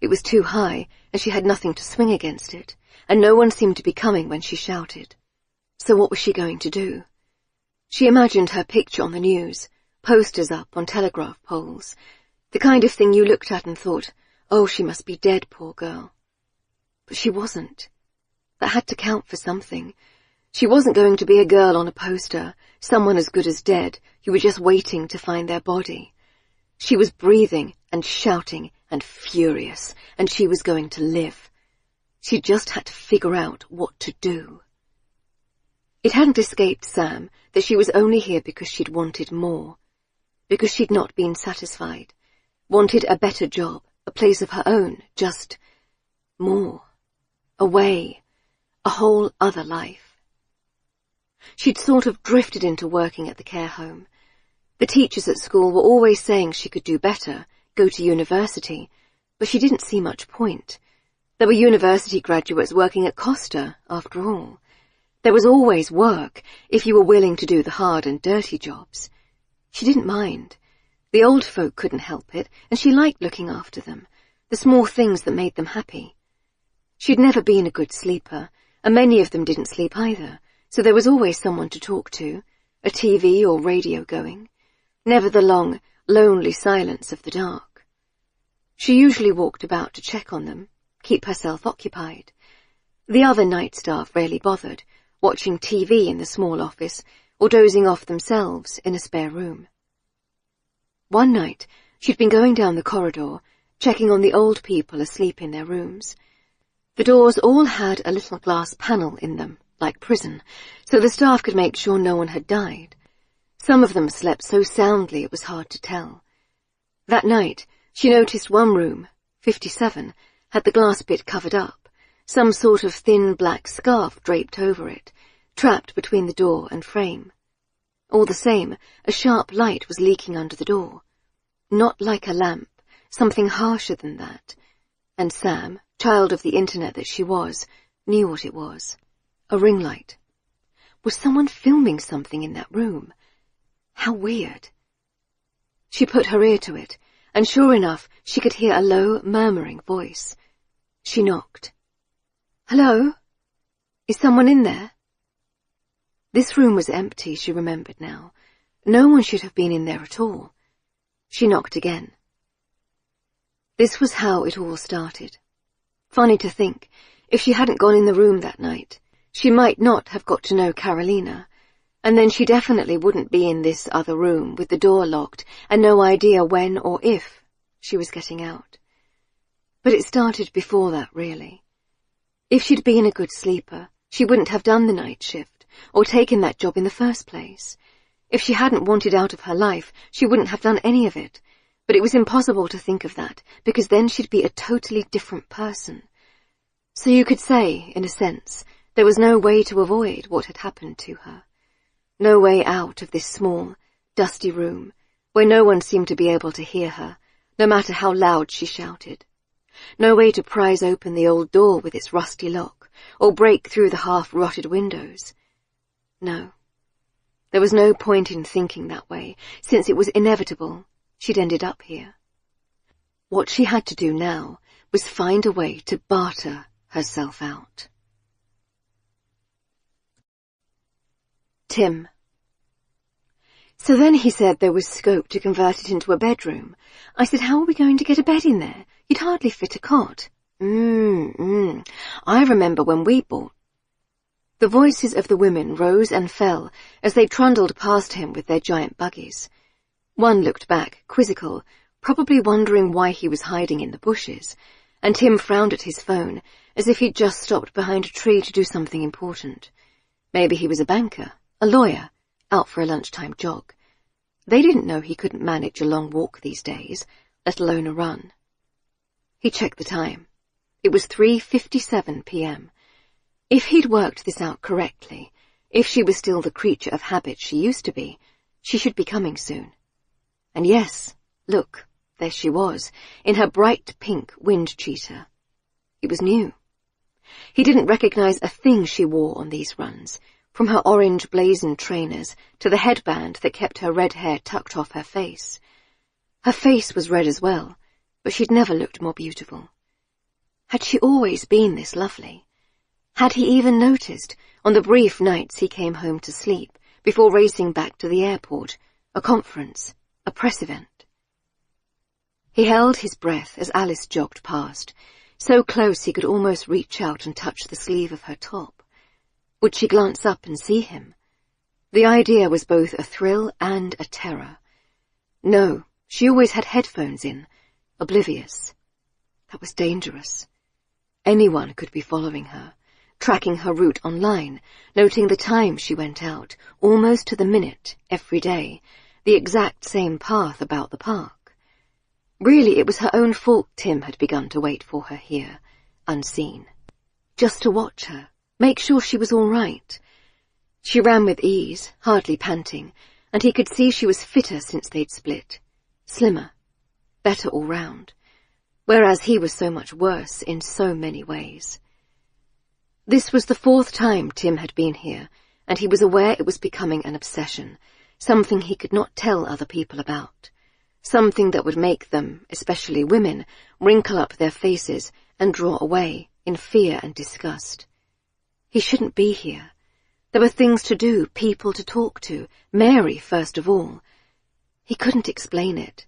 It was too high, and she had nothing to swing against it, and no one seemed to be coming when she shouted. So what was she going to do? She imagined her picture on the news, posters up on telegraph poles, the kind of thing you looked at and thought, oh, she must be dead, poor girl. But she wasn't. That had to count for something. She wasn't going to be a girl on a poster, someone as good as dead, who were just waiting to find their body. She was breathing and shouting and furious, and she was going to live. She just had to figure out what to do. It hadn't escaped Sam that she was only here because she'd wanted more, because she'd not been satisfied, wanted a better job, a place of her own, just more, a way, a whole other life. She'd sort of drifted into working at the care home. The teachers at school were always saying she could do better, go to university, but she didn't see much point. There were university graduates working at Costa, after all. There was always work, if you were willing to do the hard and dirty jobs. She didn't mind. The old folk couldn't help it, and she liked looking after them, the small things that made them happy. She'd never been a good sleeper, and many of them didn't sleep either, so there was always someone to talk to, a TV or radio going, never the long, lonely silence of the dark. She usually walked about to check on them, keep herself occupied. The other night staff rarely bothered, watching TV in the small office or dozing off themselves in a spare room. One night, she'd been going down the corridor, checking on the old people asleep in their rooms. The doors all had a little glass panel in them, like prison, so the staff could make sure no one had died. Some of them slept so soundly it was hard to tell. That night, she noticed one room, 57, had the glass bit covered up, some sort of thin black scarf draped over it, trapped between the door and frame. All the same, a sharp light was leaking under the door. Not like a lamp, something harsher than that. And Sam, child of the internet that she was, knew what it was. A ring light. Was someone filming something in that room? How weird. She put her ear to it, and sure enough, she could hear a low, murmuring voice. She knocked. "Hello? Is someone in there?" This room was empty, she remembered now. No one should have been in there at all. She knocked again. This was how it all started. Funny to think, if she hadn't gone in the room that night, she might not have got to know Carolina, and then she definitely wouldn't be in this other room with the door locked and no idea when or if she was getting out. But it started before that, really. If she'd been a good sleeper, she wouldn't have done the night shift or taken that job in the first place. If she hadn't wanted out of her life, she wouldn't have done any of it. But it was impossible to think of that, because then she'd be a totally different person. So you could say, in a sense, there was no way to avoid what had happened to her. No way out of this small, dusty room, where no one seemed to be able to hear her, no matter how loud she shouted. No way to prise open the old door with its rusty lock, or break through the half-rotted windows. No. There was no point in thinking that way, since it was inevitable she'd ended up here. What she had to do now was find a way to barter herself out. Tim. So then he said there was scope to convert it into a bedroom. I said, how are we going to get a bed in there? You'd hardly fit a cot. I remember when we bought. The voices of the women rose and fell as they trundled past him with their giant buggies. One looked back, quizzical, probably wondering why he was hiding in the bushes, and Tim frowned at his phone as if he'd just stopped behind a tree to do something important. Maybe he was a banker, a lawyer, out for a lunchtime jog. They didn't know he couldn't manage a long walk these days, let alone a run. He checked the time. It was 3:57 p.m. If he'd worked this out correctly, if she was still the creature of habit she used to be, she should be coming soon. And yes, look, there she was, in her bright pink wind cheater. It was new. He didn't recognize a thing she wore on these runs, from her orange blazoned trainers to the headband that kept her red hair tucked off her face. Her face was red as well, but she'd never looked more beautiful. Had she always been this lovely? Had he even noticed on the brief nights he came home to sleep before racing back to the airport, a conference, a press event? He held his breath as Alice jogged past, so close he could almost reach out and touch the sleeve of her top. Would she glance up and see him? The idea was both a thrill and a terror. No, she always had headphones in, oblivious. That was dangerous. Anyone could be following her, tracking her route online, noting the time she went out, almost to the minute, every day, the exact same path about the park. Really, it was her own fault Tim had begun to wait for her here, unseen. Just to watch her, make sure she was all right. She ran with ease, hardly panting, and he could see she was fitter since they'd split, slimmer, better all round, whereas he was so much worse in so many ways. This was the 4th time Tim had been here, and he was aware it was becoming an obsession, something he could not tell other people about, something that would make them, especially women, wrinkle up their faces and draw away in fear and disgust. He shouldn't be here. There were things to do, people to talk to, Mary first of all. He couldn't explain it.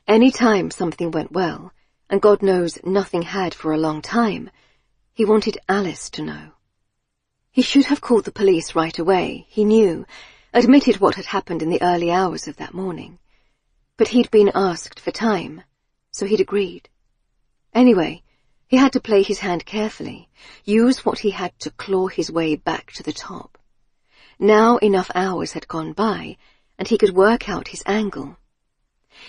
Any time something went well, and God knows nothing had for a long time, he wanted Alice to know. He should have called the police right away, he knew, admitted what had happened in the early hours of that morning. But he'd been asked for time, so he'd agreed. Anyway, he had to play his hand carefully, use what he had to claw his way back to the top. Now enough hours had gone by, and he could work out his angle.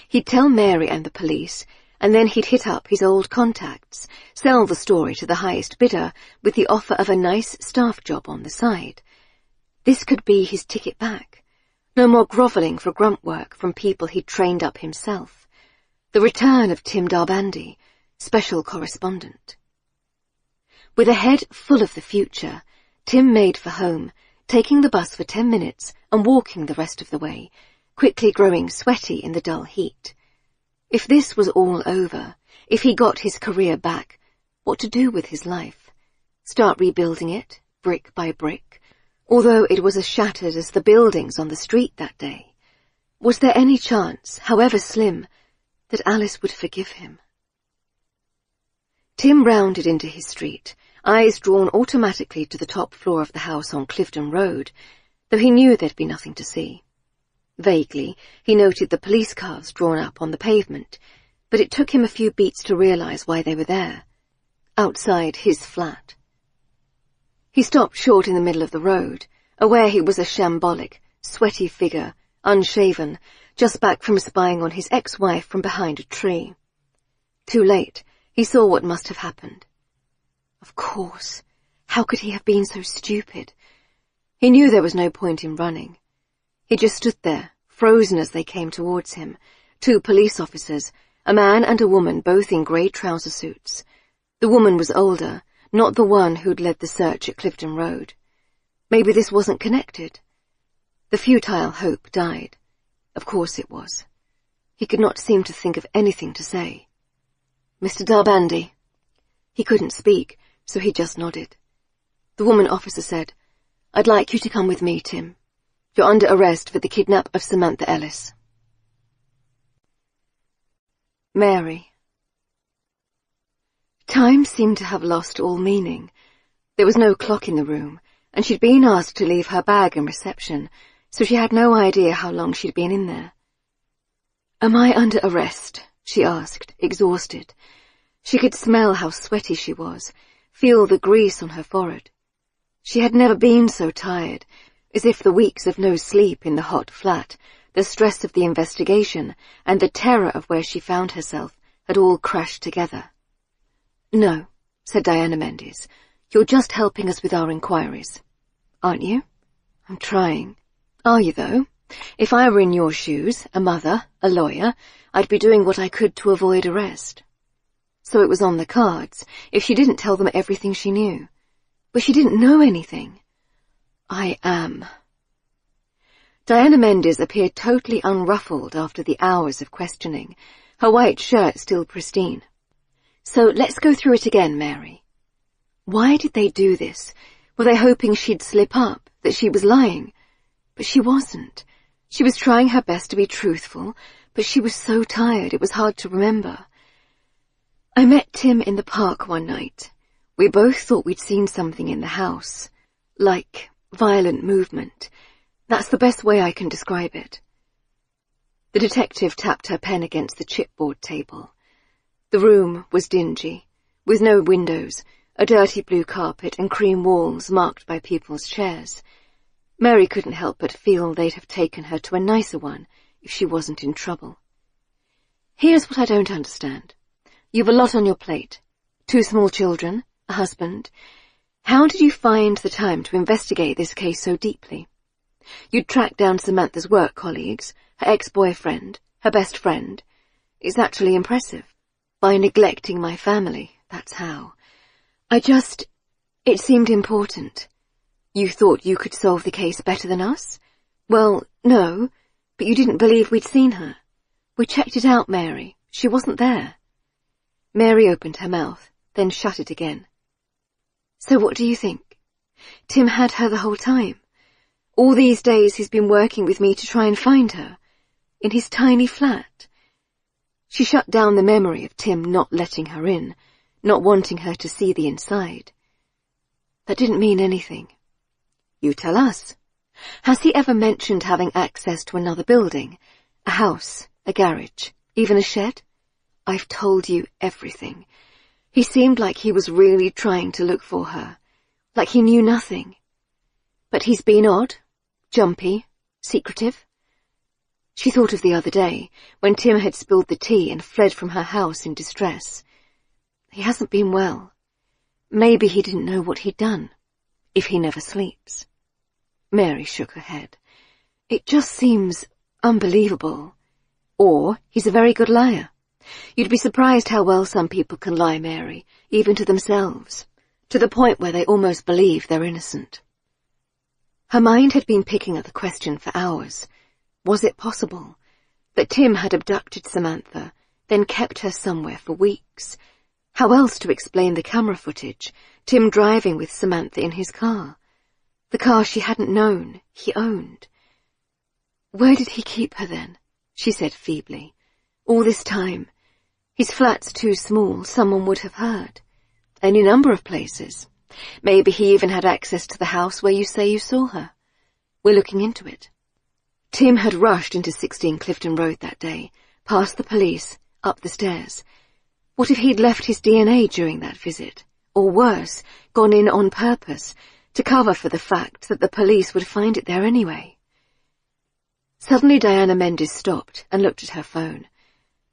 He'd tell Mary and the police, and then he'd hit up his old contacts, sell the story to the highest bidder with the offer of a nice staff job on the side. This could be his ticket back. No more grovelling for grunt work from people he'd trained up himself. The return of Tim Darbandi, special correspondent. With a head full of the future, Tim made for home, taking the bus for 10 minutes and walking the rest of the way, quickly growing sweaty in the dull heat. If this was all over, if he got his career back, what to do with his life? Start rebuilding it, brick by brick, although it was as shattered as the buildings on the street that day. Was there any chance, however slim, that Alice would forgive him? Tim rounded into his street, eyes drawn automatically to the top floor of the house on Clifton Road, though he knew there'd be nothing to see. Vaguely, he noted the police cars drawn up on the pavement, but it took him a few beats to realize why they were there. Outside his flat. He stopped short in the middle of the road, aware he was a shambolic, sweaty figure, unshaven, just back from spying on his ex-wife from behind a tree. Too late, he saw what must have happened. Of course, how could he have been so stupid? He knew there was no point in running. He just stood there, frozen as they came towards him, 2 police officers, a man and a woman both in grey trouser suits. The woman was older, not the one who'd led the search at Clifton Road. Maybe this wasn't connected. The futile hope died. Of course it was. He could not seem to think of anything to say. Mr. Darbandi. He couldn't speak, so he just nodded. The woman officer said, "I'd like you to come with me, Tim. You're under arrest for the kidnap of Samantha Ellis." Mary. Time seemed to have lost all meaning. There was no clock in the room, and she'd been asked to leave her bag in reception, so she had no idea how long she'd been in there. "Am I under arrest?" she asked, exhausted. She could smell how sweaty she was, feel the grease on her forehead. She had never been so tired, as if the weeks of no sleep in the hot flat, the stress of the investigation, and the terror of where she found herself had all crashed together. "No," said Diana Mendes. "You're just helping us with our inquiries." "Aren't you?" "I'm trying." "Are you, though? If I were in your shoes, a mother, a lawyer, I'd be doing what I could to avoid arrest." So it was on the cards, if she didn't tell them everything she knew. But she didn't know anything. "I am." Diana Mendes appeared totally unruffled after the hours of questioning, her white shirt still pristine. "So let's go through it again, Mary. Why did they do this? Were they hoping she'd slip up, that she was lying? But she wasn't. She was trying her best to be truthful, but she was so tired it was hard to remember. "I met Tim in the park one night. We both thought we'd seen something in the house. Like violent movement. That's the best way I can describe it." The detective tapped her pen against the chipboard table. The room was dingy, with no windows, a dirty blue carpet and cream walls marked by people's chairs. Mary couldn't help but feel they'd have taken her to a nicer one if she wasn't in trouble. "Here's what I don't understand. You've a lot on your plate. 2 small children, a husband. How did you find the time to investigate this case so deeply? You'd tracked down Samantha's work colleagues, her ex-boyfriend, her best friend. It's actually impressive. By neglecting my family, that's how. It seemed important. You thought you could solve the case better than us? Well, no, but you didn't believe we'd seen her. We checked it out, Mary. She wasn't there." Mary opened her mouth, then shut it again. "So what do you think? Tim had her the whole time. All these days he's been working with me to try and find her. In his tiny flat." She shut down the memory of Tim not letting her in, not wanting her to see the inside. That didn't mean anything. You tell us. Has he ever mentioned having access to another building? A house, a garage, even a shed? I've told you everything. He seemed like he was really trying to look for her, like he knew nothing. But he's been odd, jumpy, secretive. She thought of the other day, when Tim had spilled the tea and fled from her house in distress. He hasn't been well. Maybe he didn't know what he'd done, if he never sleeps. Mary shook her head. It just seems unbelievable. Or he's a very good liar. You'd be surprised how well some people can lie, Mary, even to themselves, to the point where they almost believe they're innocent. Her mind had been picking at the question for hours. Was it possible that Tim had abducted Samantha, then kept her somewhere for weeks? How else to explain the camera footage, Tim driving with Samantha in his car? The car she hadn't known, he owned. Where did he keep her then? She said feebly. All this time. His flat's too small, someone would have heard. Any number of places. Maybe he even had access to the house where you say you saw her. We're looking into it. Tim had rushed into 16 Clifton Road that day, past the police, up the stairs. What if he'd left his DNA during that visit? Or worse, gone in on purpose, to cover for the fact that the police would find it there anyway? Suddenly Diana Mendes stopped and looked at her phone.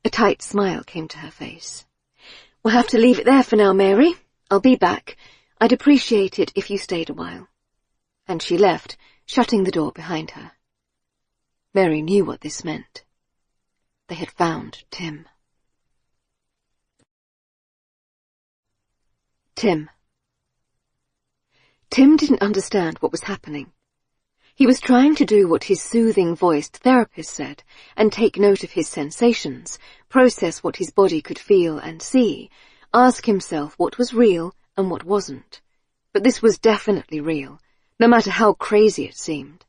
A tight smile came to her face. We'll have to leave it there for now, Mary. I'll be back. I'd appreciate it if you stayed a while. And she left, shutting the door behind her. Mary knew what this meant. They had found Tim. Tim didn't understand what was happening. He was trying to do what his soothing-voiced therapist said and take note of his sensations, process what his body could feel and see, ask himself what was real and what wasn't. But this was definitely real, no matter how crazy it seemed.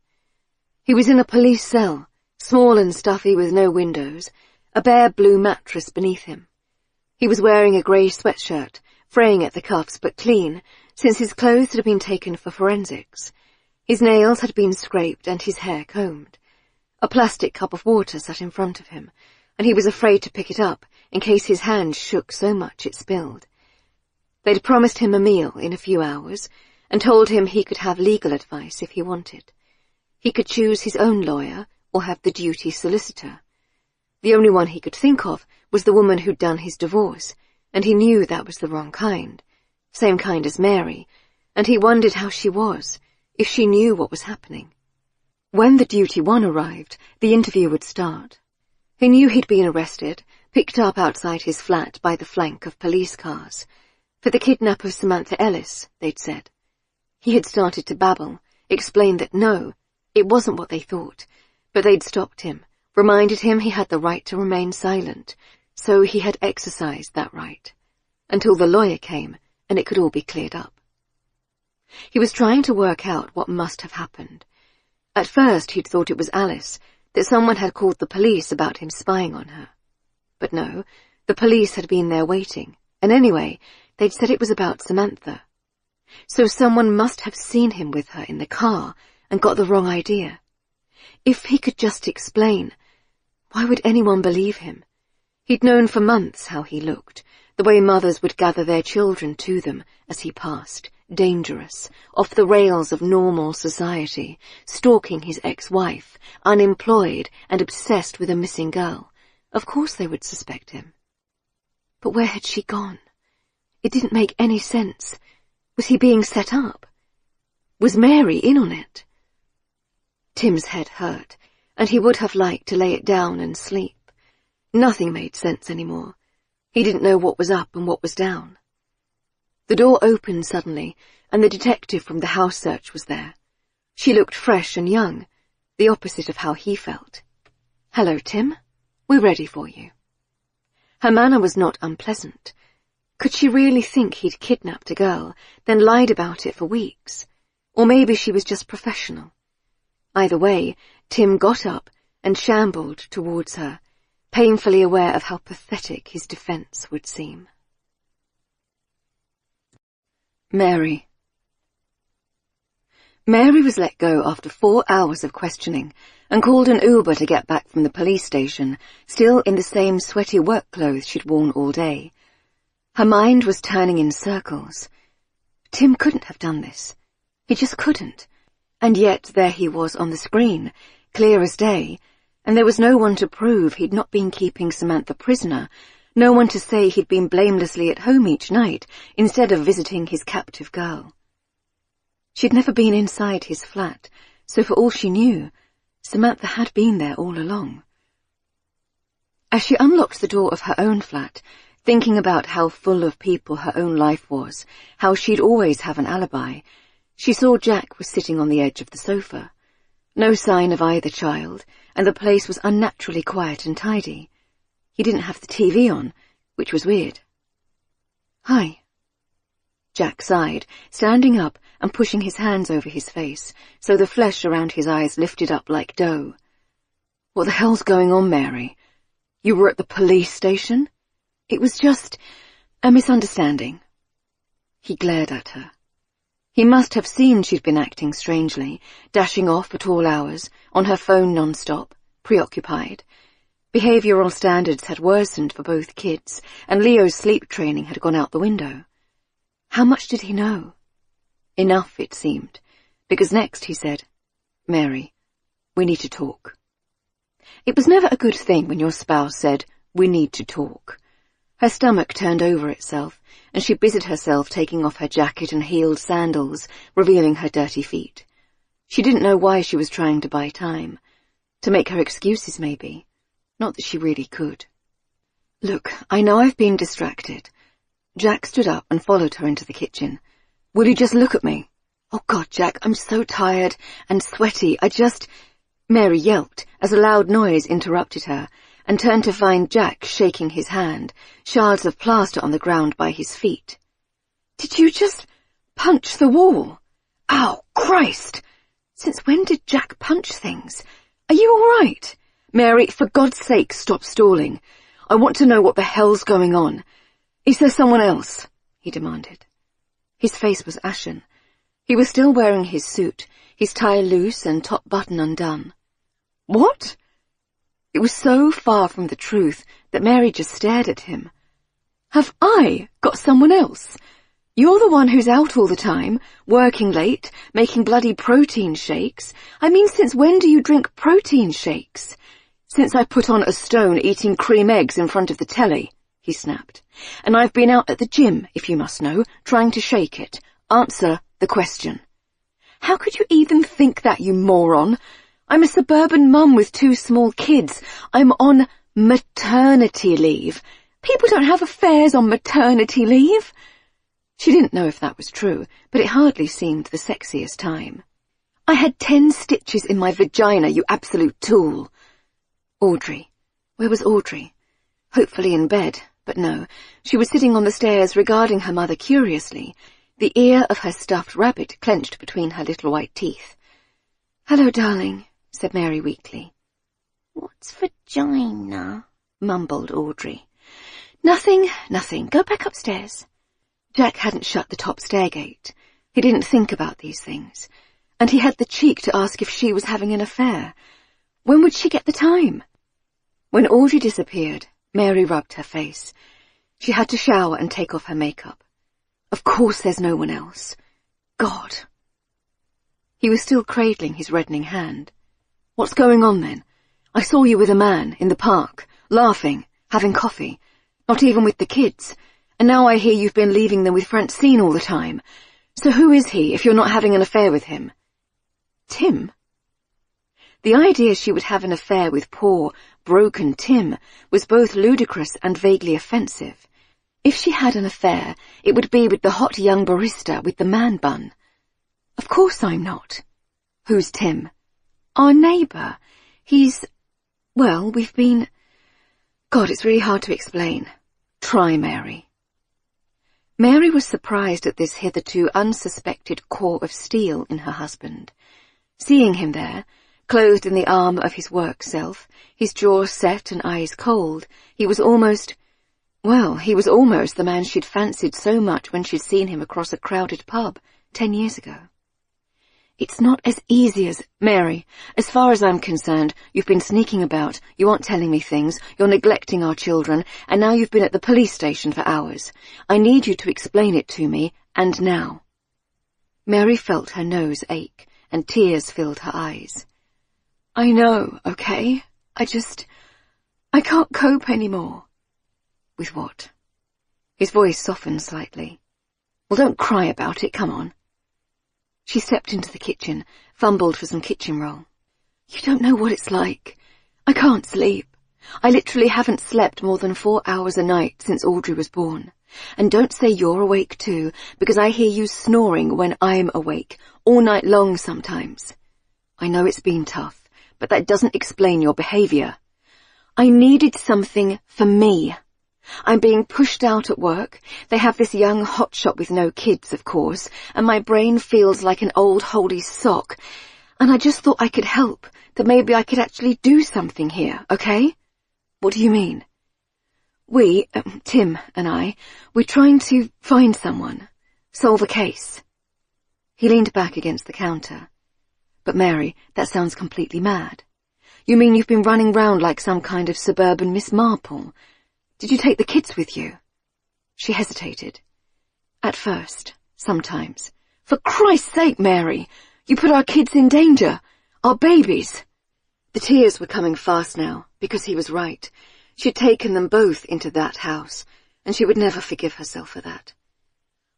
He was in a police cell, small and stuffy with no windows, a bare blue mattress beneath him. He was wearing a grey sweatshirt, fraying at the cuffs but clean, since his clothes had been taken for forensics. His nails had been scraped and his hair combed. A plastic cup of water sat in front of him, and he was afraid to pick it up in case his hand shook so much it spilled. They'd promised him a meal in a few hours and told him he could have legal advice if he wanted. He could choose his own lawyer or have the duty solicitor. The only one he could think of was the woman who'd done his divorce, and he knew that was the wrong kind, same kind as Mary, and he wondered how she was, if she knew what was happening. When the duty one arrived, the interview would start. He knew he'd been arrested, picked up outside his flat by the flank of police cars. For the kidnap of Samantha Ellis, they'd said. He had started to babble, explained that no, it wasn't what they thought, but they'd stopped him, reminded him he had the right to remain silent, so he had exercised that right, until the lawyer came and it could all be cleared up. He was trying to work out what must have happened. At first he'd thought it was Alice, that someone had called the police about him spying on her. But no, the police had been there waiting, and anyway, they'd said it was about Samantha. So someone must have seen him with her in the car and got the wrong idea. If he could just explain, why would anyone believe him? He'd known for months how he looked, the way mothers would gather their children to them as he passed, dangerous, off the rails of normal society, stalking his ex-wife, unemployed and obsessed with a missing girl. Of course they would suspect him. But where had she gone? It didn't make any sense. Was he being set up? Was Mary in on it? Tim's head hurt, and he would have liked to lay it down and sleep. Nothing made sense anymore. He didn't know what was up and what was down. The door opened suddenly, and the detective from the house search was there. She looked fresh and young, the opposite of how he felt. "Hello, Tim. We're ready for you." Her manner was not unpleasant. Could she really think he'd kidnapped a girl, then lied about it for weeks? Or maybe she was just professional. Either way, Tim got up and shambled towards her, painfully aware of how pathetic his defence would seem. Mary. Mary was let go after 4 hours of questioning and called an Uber to get back from the police station, still in the same sweaty work clothes she'd worn all day. Her mind was turning in circles. Tim couldn't have done this. He just couldn't. And yet there he was on the screen, clear as day, and there was no one to prove he'd not been keeping Samantha prisoner, no one to say he'd been blamelessly at home each night instead of visiting his captive girl. She'd never been inside his flat, so for all she knew, Samantha had been there all along. As she unlocked the door of her own flat, thinking about how full of people her own life was, how she'd always have an alibi, she saw Jack was sitting on the edge of the sofa. No sign of either child, and the place was unnaturally quiet and tidy. He didn't have the TV on, which was weird. "Hi." Jack sighed, standing up and pushing his hands over his face, so the flesh around his eyes lifted up like dough. "What the hell's going on, Mary? You were at the police station? It was just a misunderstanding." He glared at her. He must have seen she'd been acting strangely, dashing off at all hours, on her phone non-stop, preoccupied. Behavioural standards had worsened for both kids, and Leo's sleep training had gone out the window. How much did he know? Enough, it seemed, because next he said, "Mary, we need to talk." It was never a good thing when your spouse said, "We need to talk." Her stomach turned over itself, and she busied herself taking off her jacket and heeled sandals, revealing her dirty feet. She didn't know why she was trying to buy time. To make her excuses, maybe. Not that she really could. "Look, I know I've been distracted." Jack stood up and followed her into the kitchen. "Will you just look at me?" "Oh God, Jack, I'm so tired and sweaty. Mary yelped as a loud noise interrupted her, and turned to find Jack shaking his hand, shards of plaster on the ground by his feet. "Did you just punch the wall? Ow, Christ! Since when did Jack punch things? Are you all right? Mary, for God's sake, stop stalling. I want to know what the hell's going on. Is there someone else?" he demanded. His face was ashen. He was still wearing his suit, his tie loose and top button undone. "What?" It was so far from the truth that Mary just stared at him. "Have I got someone else? You're the one who's out all the time, working late, making bloody protein shakes. I mean, since when do you drink protein shakes?" "Since I put on a stone eating cream eggs in front of the telly," he snapped. "And I've been out at the gym, if you must know, trying to shake it. Answer the question." "How could you even think that, you moron? I'm a suburban mum with 2 small kids. I'm on maternity leave. People don't have affairs on maternity leave." She didn't know if that was true, but it hardly seemed the sexiest time. "I had 10 stitches in my vagina, you absolute tool." Audrey. Where was Audrey? Hopefully in bed, but no. She was sitting on the stairs regarding her mother curiously, the ear of her stuffed rabbit clenched between her little white teeth. "Hello, darling," said Mary weakly. "What's vagina?" mumbled Audrey. Nothing. Go back upstairs." Jack hadn't shut the top stair gate. He didn't think about these things. And he had the cheek to ask if she was having an affair. When would she get the time? When Audrey disappeared, Mary rubbed her face. She had to shower and take off her makeup. Of course there's no one else. God. He was still cradling his reddening hand. "What's going on then? I saw you with a man in the park, laughing, having coffee, not even with the kids, and now I hear you've been leaving them with Francine all the time. So who is he if you're not having an affair with him?" Tim? The idea she would have an affair with poor, broken Tim was both ludicrous and vaguely offensive. If she had an affair, it would be with the hot young barista with the man bun. "Of course I'm not." "Who's Tim?" "Our neighbour. We've been—" God, it's really hard to explain. Try, Mary. Mary was surprised at this hitherto unsuspected core of steel in her husband. Seeing him there, Clothed in the armour of his work self, his jaw set and eyes cold, he was almost the man she'd fancied so much when she'd seen him across a crowded pub 10 years ago. It's not as easy as, Mary, as far as I'm concerned, you've been sneaking about, you aren't telling me things, you're neglecting our children, and now you've been at the police station for hours. I need you to explain it to me, and now. Mary felt her nose ache, and tears filled her eyes. I know, okay? I can't cope anymore. With what? His voice softened slightly. Well, don't cry about it, come on. She stepped into the kitchen, fumbled for some kitchen roll. You don't know what it's like. I can't sleep. I literally haven't slept more than 4 hours a night since Audrey was born. And don't say you're awake too, because I hear you snoring when I'm awake, all night long sometimes. I know it's been tough, but that doesn't explain your behaviour. I needed something for me. I'm being pushed out at work. They have this young hotshot with no kids, of course, and my brain feels like an old holy sock. And I just thought I could help, that maybe I could actually do something here, okay? What do you mean? We, Tim and I, we're trying to find someone, solve a case. He leaned back against the counter. But Mary, that sounds completely mad. You mean you've been running round like some kind of suburban Miss Marple? Did you take the kids with you? She hesitated. At first, sometimes. For Christ's sake, Mary! You put our kids in danger! Our babies! The tears were coming fast now, because he was right. She'd taken them both into that house, and she would never forgive herself for that.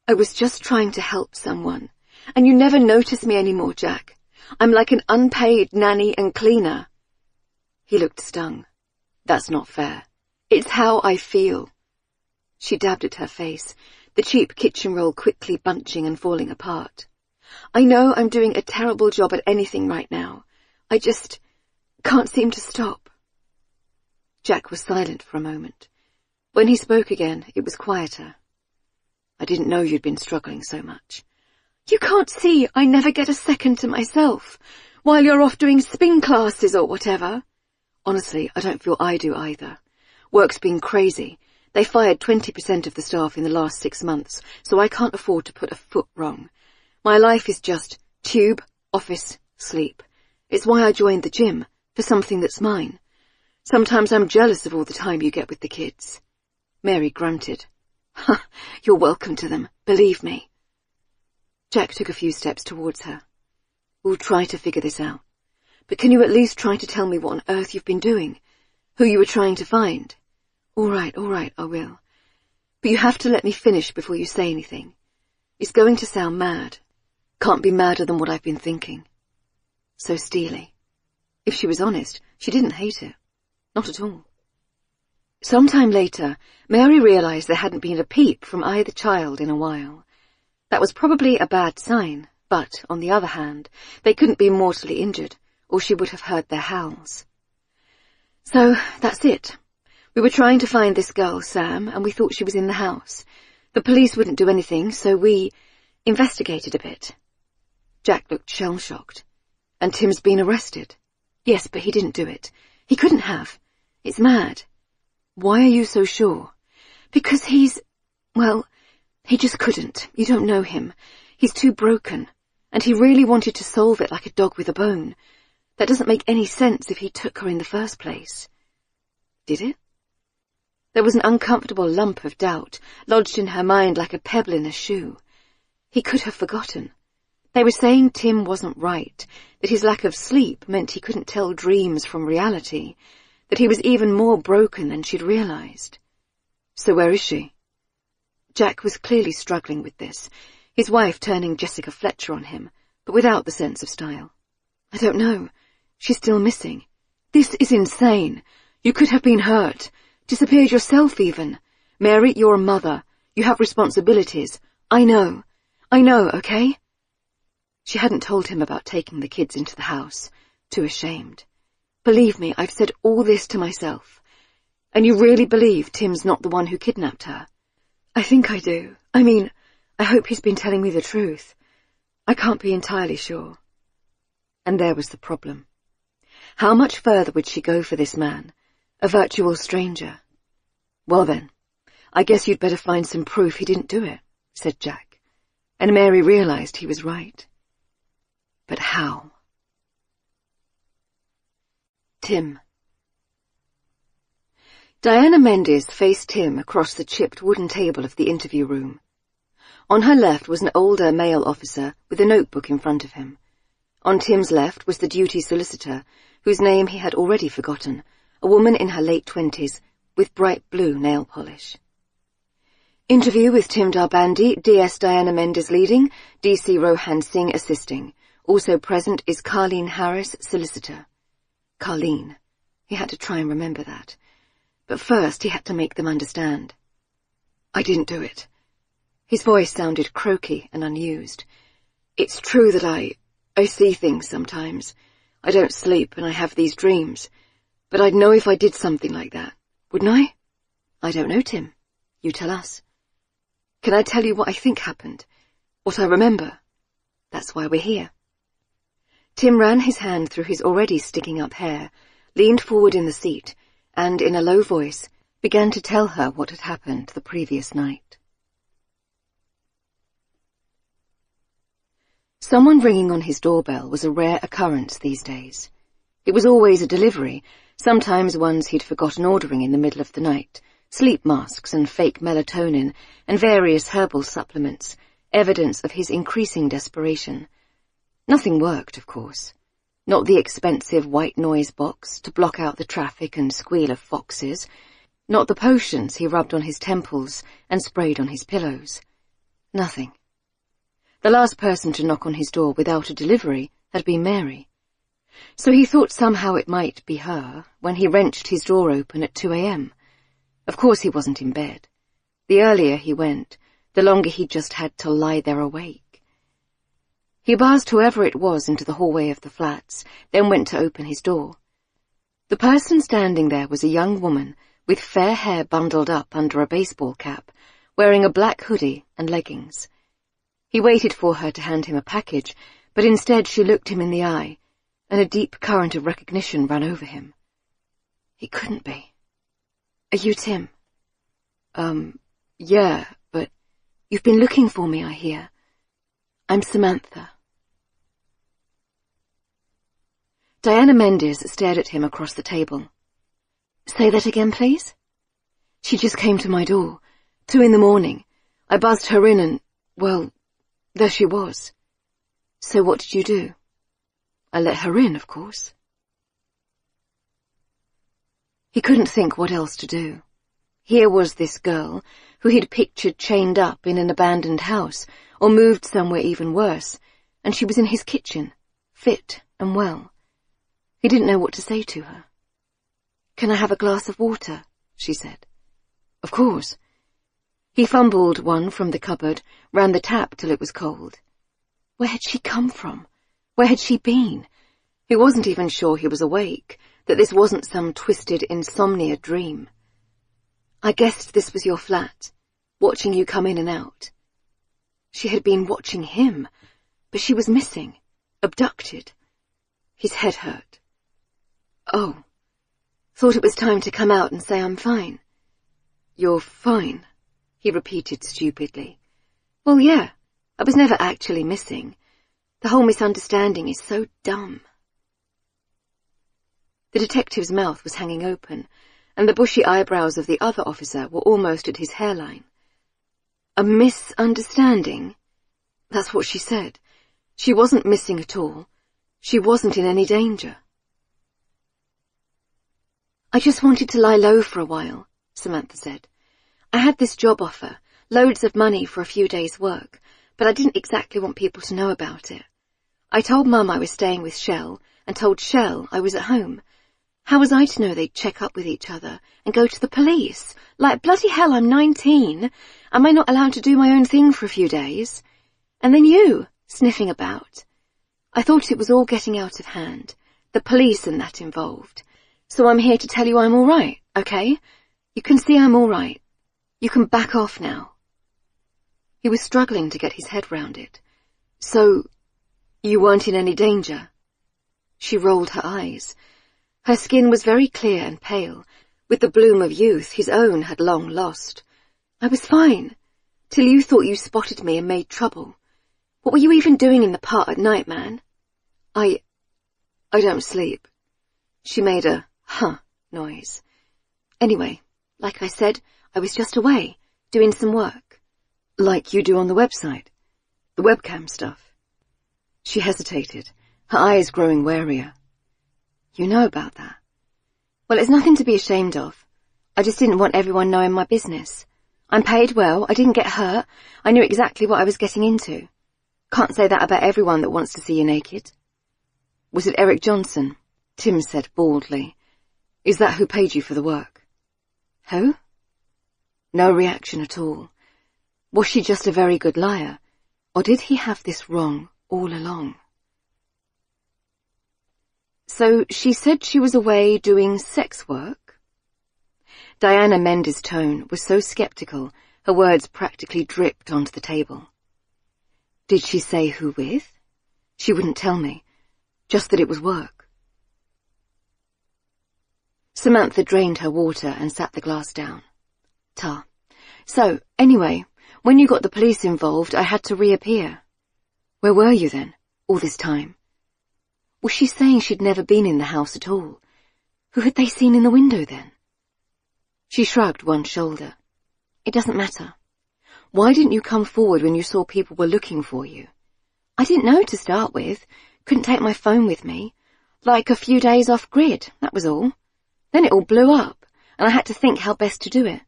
I was just trying to help someone, and you never notice me anymore, Jack. I'm like an unpaid nanny and cleaner. He looked stung. That's not fair. It's how I feel. She dabbed at her face, the cheap kitchen roll quickly bunching and falling apart. I know I'm doing a terrible job at anything right now. I just can't seem to stop. Jack was silent for a moment. When he spoke again, it was quieter. I didn't know you'd been struggling so much. You can't see I never get a second to myself, while you're off doing spin classes or whatever. Honestly, I don't feel I do either. Work's been crazy. They fired 20% of the staff in the last 6 months, so I can't afford to put a foot wrong. My life is just tube, office, sleep. It's why I joined the gym, for something that's mine. Sometimes I'm jealous of all the time you get with the kids. Mary grunted. You're welcome to them, believe me. Jack took a few steps towards her. We'll try to figure this out. But can you at least try to tell me what on earth you've been doing? Who you were trying to find? All right, I will. But you have to let me finish before you say anything. It's going to sound mad. Can't be madder than what I've been thinking. So steely. If she was honest, she didn't hate it. Not at all. Sometime later, Mary realised there hadn't been a peep from either child in a while. That was probably a bad sign, but, on the other hand, they couldn't be mortally injured, or she would have heard their howls. So, that's it. We were trying to find this girl, Sam, and we thought she was in the house. The police wouldn't do anything, so we investigated a bit. Jack looked shell-shocked. And Tim's been arrested. Yes, but he didn't do it. He couldn't have. It's mad. Why are you so sure? Because he just couldn't. You don't know him. He's too broken. And he really wanted to solve it like a dog with a bone. That doesn't make any sense if he took her in the first place. Did it? There was an uncomfortable lump of doubt, lodged in her mind like a pebble in a shoe. He could have forgotten. They were saying Tim wasn't right, that his lack of sleep meant he couldn't tell dreams from reality, that he was even more broken than she'd realised. So where is she? Jack was clearly struggling with this, his wife turning Jessica Fletcher on him, but without the sense of style. I don't know. She's still missing. This is insane. You could have been hurt. Disappeared yourself even. Mary, you're a mother. You have responsibilities. I know, okay? She hadn't told him about taking the kids into the house. Too ashamed. Believe me, I've said all this to myself. And you really believe Tim's not the one who kidnapped her? I think I do. I hope he's been telling me the truth. I can't be entirely sure. And there was the problem. How much further would she go for this man, a virtual stranger? "Well then, I guess you'd better find some proof he didn't do it," said Jack, and Mary realized he was right. But how? Tim. Diana Mendes faced Tim across the chipped wooden table of the interview room. On her left was an older male officer with a notebook in front of him. On Tim's left was the duty solicitor, whose name he had already forgotten, a woman in her late 20s with bright blue nail polish. Interview with Tim Darbandi, DS Diana Mendes leading, DC Rohan Singh assisting. Also present is Carleen Harris, solicitor. Carleen. He had to try and remember that. But first he had to make them understand. "I didn't do it." His voice sounded croaky and unused. "It's true that I see things sometimes. I don't sleep and I have these dreams. But I'd know if I did something like that, wouldn't I?" "I don't know, Tim. You tell us." "Can I tell you what I think happened? What I remember? That's why we're here." Tim ran his hand through his already sticking-up hair, leaned forward in the seat, and in a low voice began to tell her what had happened the previous night. Someone ringing on his doorbell was a rare occurrence these days. It was always a delivery, sometimes ones he'd forgotten ordering in the middle of the night, sleep masks and fake melatonin and various herbal supplements, evidence of his increasing desperation. Nothing worked, of course. Not the expensive white noise box to block out the traffic and squeal of foxes. Not the potions he rubbed on his temples and sprayed on his pillows. Nothing. The last person to knock on his door without a delivery had been Mary. So he thought somehow it might be her when he wrenched his door open at 2 a.m. Of course he wasn't in bed. The earlier he went, the longer he just had to lie there awake. He buzzed whoever it was into the hallway of the flats, then went to open his door. The person standing there was a young woman with fair hair bundled up under a baseball cap, wearing a black hoodie and leggings. He waited for her to hand him a package, but instead she looked him in the eye, and a deep current of recognition ran over him. He couldn't be. "Are you Tim?" Yeah, but you've been looking for me, I hear. I'm Samantha." Diana Mendes stared at him across the table. "Say that again, please?" "She just came to my door. 2 a.m. I buzzed her in and, well, there she was." "So what did you do?" "I let her in, of course." He couldn't think what else to do. Here was this girl, who he'd pictured chained up in an abandoned house, or moved somewhere even worse, and she was in his kitchen, fit and well. He didn't know what to say to her. "Can I have a glass of water?" she said. "Of course." He fumbled one from the cupboard, ran the tap till it was cold. Where had she come from? Where had she been? He wasn't even sure he was awake, that this wasn't some twisted insomnia dream. "I guessed this was your flat, watching you come in and out." She had been watching him, but she was missing, abducted. His head hurt. "Oh, thought it was time to come out and say I'm fine." "You're fine," he repeated stupidly. "Well, yeah, I was never actually missing. The whole misunderstanding is so dumb." The detective's mouth was hanging open, and the bushy eyebrows of the other officer were almost at his hairline. "A misunderstanding?" That's what she said. She wasn't missing at all. She wasn't in any danger. "I just wanted to lie low for a while," Samantha said. "I had this job offer, loads of money for a few days' work, but I didn't exactly want people to know about it. I told Mum I was staying with Shell, and told Shell I was at home. How was I to know they'd check up with each other and go to the police? Like, bloody hell, I'm 19. Am I not allowed to do my own thing for a few days? And then you, sniffing about. I thought it was all getting out of hand, the police and that involved. So I'm here to tell you I'm all right, okay? You can see I'm all right. You can back off now." He was struggling to get his head round it. "So, you weren't in any danger?" She rolled her eyes. Her skin was very clear and pale, with the bloom of youth his own had long lost. I was fine, till you thought you spotted me and made trouble. What were you even doing in the park at night, man? I don't sleep. She made a huh noise. Anyway, like I said, I was just away, doing some work. Like you do on the website? The webcam stuff? She hesitated, her eyes growing warier. You know about that? Well, it's nothing to be ashamed of. I just didn't want everyone knowing my business. I'm paid well, I didn't get hurt, I knew exactly what I was getting into. Can't say that about everyone that wants to see you naked. Was it Eric Johnson? Tim said baldly. Is that who paid you for the work? Who? No reaction at all. Was she just a very good liar, or did he have this wrong all along? So she said she was away doing sex work? Diana Mendes' tone was so sceptical, her words practically dripped onto the table. Did she say who with? She wouldn't tell me, just that it was work. Samantha drained her water and sat the glass down. Ta. So, anyway, when you got the police involved, I had to reappear. Where were you then, all this time? Was she saying she'd never been in the house at all? Who had they seen in the window then? She shrugged one shoulder. It doesn't matter. Why didn't you come forward when you saw people were looking for you? I didn't know to start with. Couldn't take my phone with me. Like a few days off grid, that was all. Then it all blew up, and I had to think how best to do it.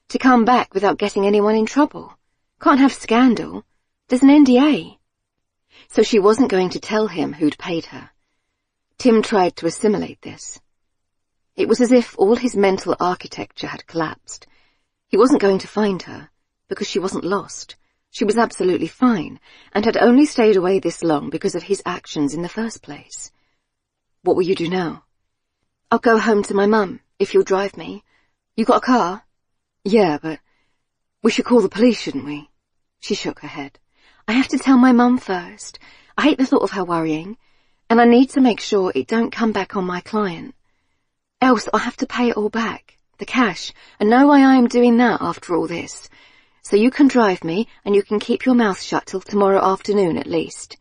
To come back without getting anyone in trouble. Can't have scandal. There's an NDA. So she wasn't going to tell him who'd paid her. Tim tried to assimilate this. It was as if all his mental architecture had collapsed. He wasn't going to find her, because she wasn't lost. She was absolutely fine, and had only stayed away this long because of his actions in the first place. What will you do now? I'll go home to my mum, if you'll drive me. You got a car? Yeah, but we should call the police, shouldn't we? She shook her head. I have to tell my mum first. I hate the thought of her worrying, and I need to make sure it don't come back on my client. Else I'll have to pay it all back, the cash, and know why I am doing that after all this. So you can drive me, and you can keep your mouth shut till tomorrow afternoon at least.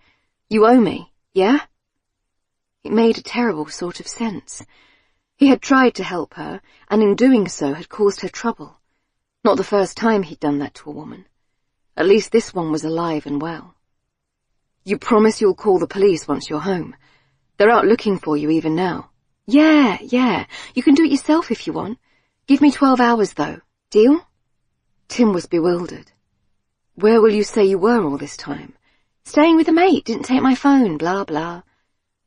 You owe me, yeah? It made a terrible sort of sense. He had tried to help her, and in doing so had caused her trouble. Not the first time he'd done that to a woman. At least this one was alive and well. You promise you'll call the police once you're home? They're out looking for you even now. Yeah. You can do it yourself if you want. Give me 12 hours, though. Deal? Tim was bewildered. Where will you say you were all this time? Staying with a mate, didn't take my phone, blah, blah.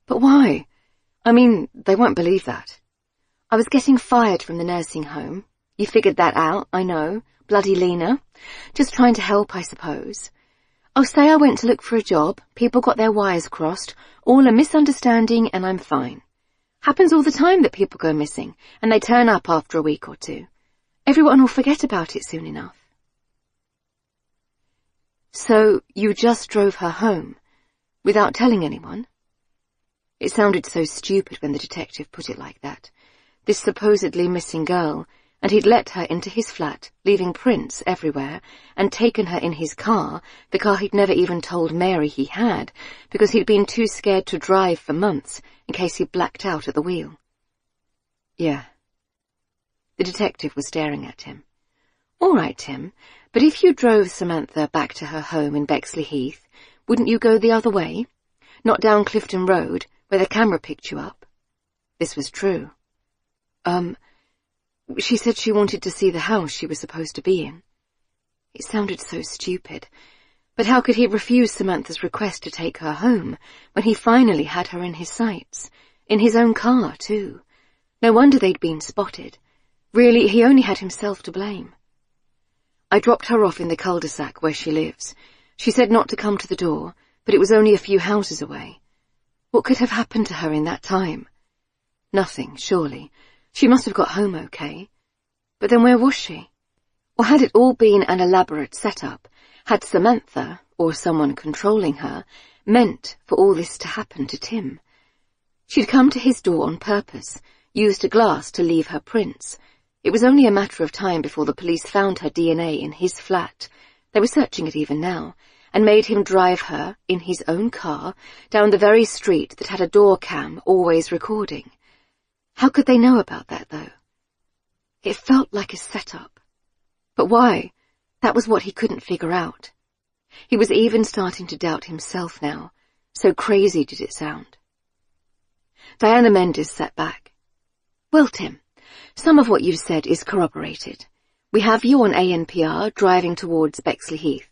But why? I mean, they won't believe that. I was getting fired from the nursing home. You figured that out, I know. Bloody Lena. Just trying to help, I suppose. I'll say I went to look for a job, people got their wires crossed, all a misunderstanding, and I'm fine. Happens all the time that people go missing, and they turn up after a week or two. Everyone will forget about it soon enough. So you just drove her home, without telling anyone? It sounded so stupid when the detective put it like that. This supposedly missing girl, and he'd let her into his flat, leaving prints everywhere, and taken her in his car, the car he'd never even told Mary he had, because he'd been too scared to drive for months, in case he blacked out at the wheel. Yeah. The detective was staring at him. All right, Tim, but if you drove Samantha back to her home in Bexley Heath, wouldn't you go the other way? Not down Clifton Road, where the camera picked you up? This was true. She said she wanted to see the house she was supposed to be in. It sounded so stupid, but how could he refuse Samantha's request to take her home when he finally had her in his sights, in his own car, too? No wonder they'd been spotted. Really, he only had himself to blame. I dropped her off in the cul-de-sac where she lives. She said not to come to the door, but it was only a few houses away. What could have happened to her in that time? Nothing, surely. She must have got home okay. But then where was she? Or had it all been an elaborate setup? Had Samantha, or someone controlling her, meant for all this to happen to Tim? She'd come to his door on purpose, used a glass to leave her prints. It was only a matter of time before the police found her DNA in his flat. They were searching it even now, and made him drive her, in his own car, down the very street that had a door cam always recording. How could they know about that, though? It felt like a setup. But why? That was what he couldn't figure out. He was even starting to doubt himself now. So crazy did it sound. Diana Mendes sat back. Well, Tim, some of what you've said is corroborated. We have you on ANPR driving towards Bexley Heath,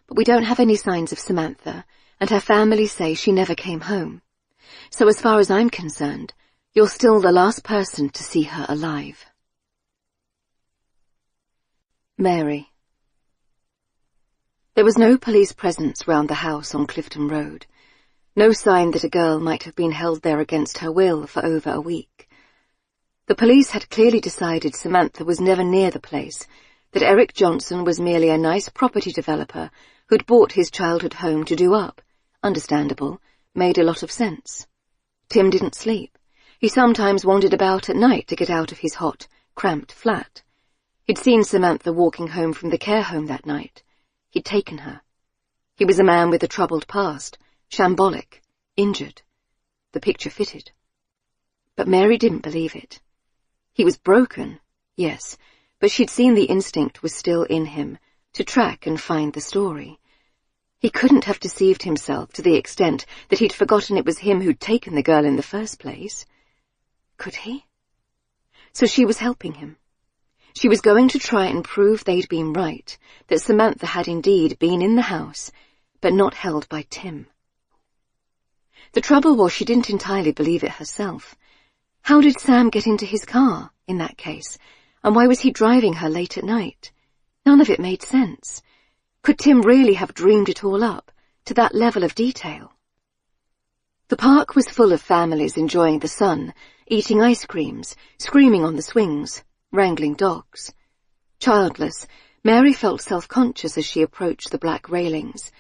but we don't have any signs of Samantha, and her family say she never came home. So as far as I'm concerned, you're still the last person to see her alive. Mary. There was no police presence round the house on Clifton Road. No sign that a girl might have been held there against her will for over a week. The police had clearly decided Samantha was never near the place, that Eric Johnson was merely a nice property developer who'd bought his childhood home to do up. Understandable, made a lot of sense. Tim didn't sleep. He sometimes wandered about at night to get out of his hot, cramped flat. He'd seen Samantha walking home from the care home that night. He'd taken her. He was a man with a troubled past, shambolic, injured. The picture fitted. But Mary didn't believe it. He was broken, yes, but she'd seen the instinct was still in him, to track and find the story. He couldn't have deceived himself to the extent that he'd forgotten it was him who'd taken the girl in the first place. Could he? So she was helping him. She was going to try and prove they'd been right, that Samantha had indeed been in the house, but not held by Tim. The trouble was she didn't entirely believe it herself. How did Sam get into his car, in that case, and why was he driving her late at night? None of it made sense. Could Tim really have dreamed it all up, to that level of detail? The park was full of families enjoying the sun, eating ice creams, screaming on the swings, wrangling dogs. Childless, Mary felt self-conscious as she approached the black railings.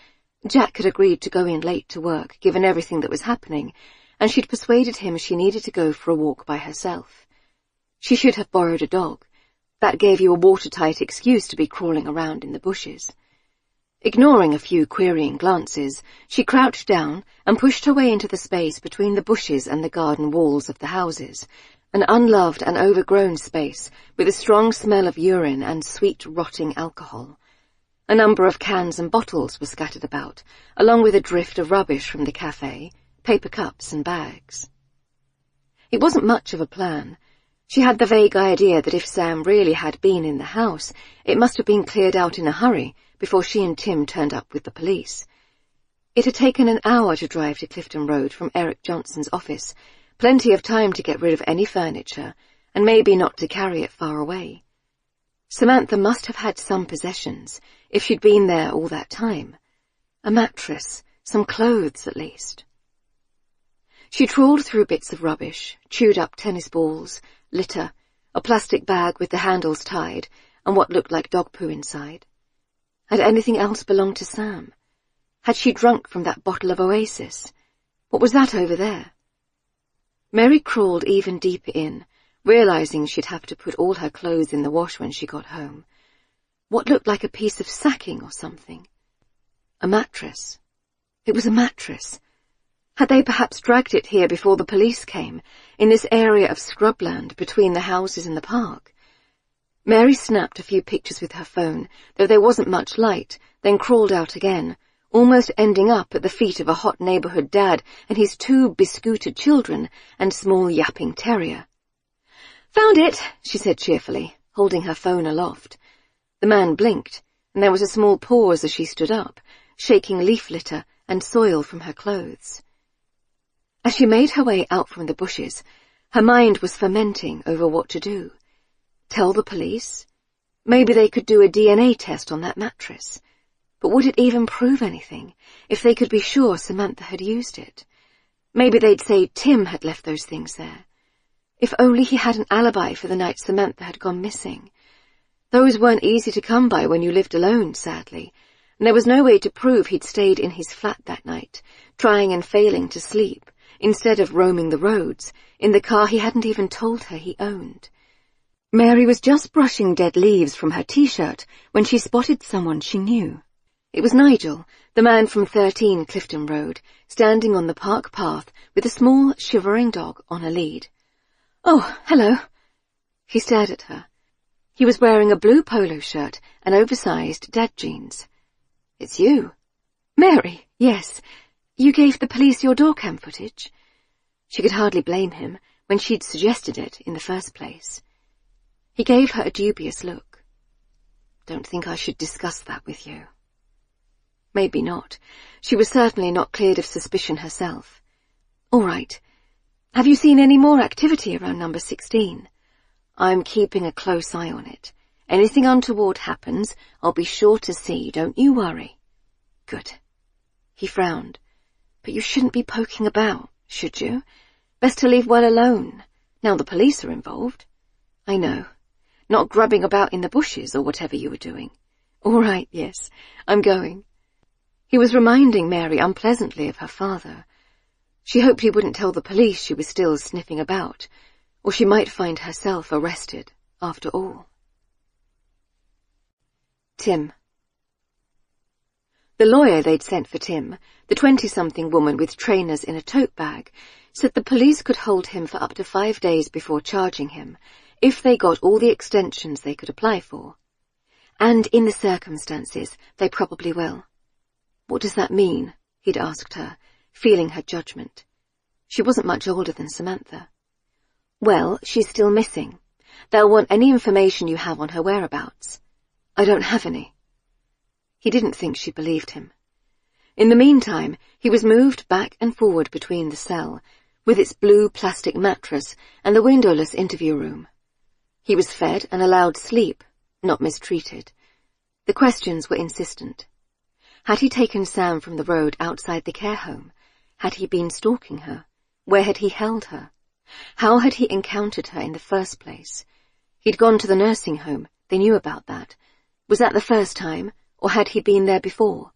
Jack had agreed to go in late to work, given everything that was happening, and she'd persuaded him she needed to go for a walk by herself. She should have borrowed a dog. That gave you a watertight excuse to be crawling around in the bushes. Ignoring a few querying glances, she crouched down and pushed her way into the space between the bushes and the garden walls of the houses, an unloved and overgrown space with a strong smell of urine and sweet rotting alcohol. A number of cans and bottles were scattered about, along with a drift of rubbish from the cafe, paper cups and bags. It wasn't much of a plan. She had the vague idea that if Sam really had been in the house, it must have been cleared out in a hurry before she and Tim turned up with the police. It had taken an hour to drive to Clifton Road from Eric Johnson's office, plenty of time to get rid of any furniture, and maybe not to carry it far away. Samantha must have had some possessions, if she'd been there all that time. A mattress, some clothes at least. She trawled through bits of rubbish, chewed up tennis balls, litter, a plastic bag with the handles tied, and what looked like dog poo inside. Had anything else belonged to Sam? Had she drunk from that bottle of Oasis? What was that over there? Mary crawled even deeper in, realizing she'd have to put all her clothes in the wash when she got home. What looked like a piece of sacking or something. A mattress. It was a mattress. Had they perhaps dragged it here before the police came, in this area of scrubland between the houses and the park? Mary snapped a few pictures with her phone, though there wasn't much light, then crawled out again, almost ending up at the feet of a hot neighbourhood dad and his 2 bescooted children and small yapping terrier. "Found it," she said cheerfully, holding her phone aloft. The man blinked, and there was a small pause as she stood up, shaking leaf litter and soil from her clothes. As she made her way out from the bushes, her mind was fermenting over what to do. Tell the police? Maybe they could do a DNA test on that mattress. But would it even prove anything, if they could be sure Samantha had used it? Maybe they'd say Tim had left those things there. If only he had an alibi for the night Samantha had gone missing. Those weren't easy to come by when you lived alone, sadly, and there was no way to prove he'd stayed in his flat that night, trying and failing to sleep, instead of roaming the roads, in the car he hadn't even told her he owned. Mary was just brushing dead leaves from her t-shirt when she spotted someone she knew. It was Nigel, the man from 13 Clifton Road, standing on the park path with a small, shivering dog on a lead. "Oh, hello." He stared at her. He was wearing a blue polo shirt and oversized dad jeans. "It's you." "Mary, yes. You gave the police your door cam footage?" She could hardly blame him when she'd suggested it in the first place. He gave her a dubious look. "Don't think I should discuss that with you." Maybe not. She was certainly not cleared of suspicion herself. "All right. Have you seen any more activity around number 16? I'm keeping a close eye on it. Anything untoward happens, I'll be sure to see, don't you worry." "Good." He frowned. "But you shouldn't be poking about, should you? Best to leave well alone, now the police are involved." "I know. Not grubbing about in the bushes or whatever you were doing." "All right, yes, I'm going." He was reminding Mary unpleasantly of her father. She hoped he wouldn't tell the police she was still sniffing about, or she might find herself arrested after all. Tim. The lawyer they'd sent for Tim, the 20-something woman with trainers in a tote bag, said the police could hold him for up to 5 days before charging him, if they got all the extensions they could apply for. And in the circumstances, they probably will. What does that mean? He'd asked her, feeling her judgment. She wasn't much older than Samantha. "Well, she's still missing. They'll want any information you have on her whereabouts." "I don't have any." He didn't think she believed him. In the meantime, he was moved back and forward between the cell, with its blue plastic mattress, and the windowless interview room. He was fed and allowed sleep, not mistreated. The questions were insistent. Had he taken Sam from the road outside the care home? Had he been stalking her? Where had he held her? How had he encountered her in the first place? He'd gone to the nursing home. They knew about that. Was that the first time, or had he been there before?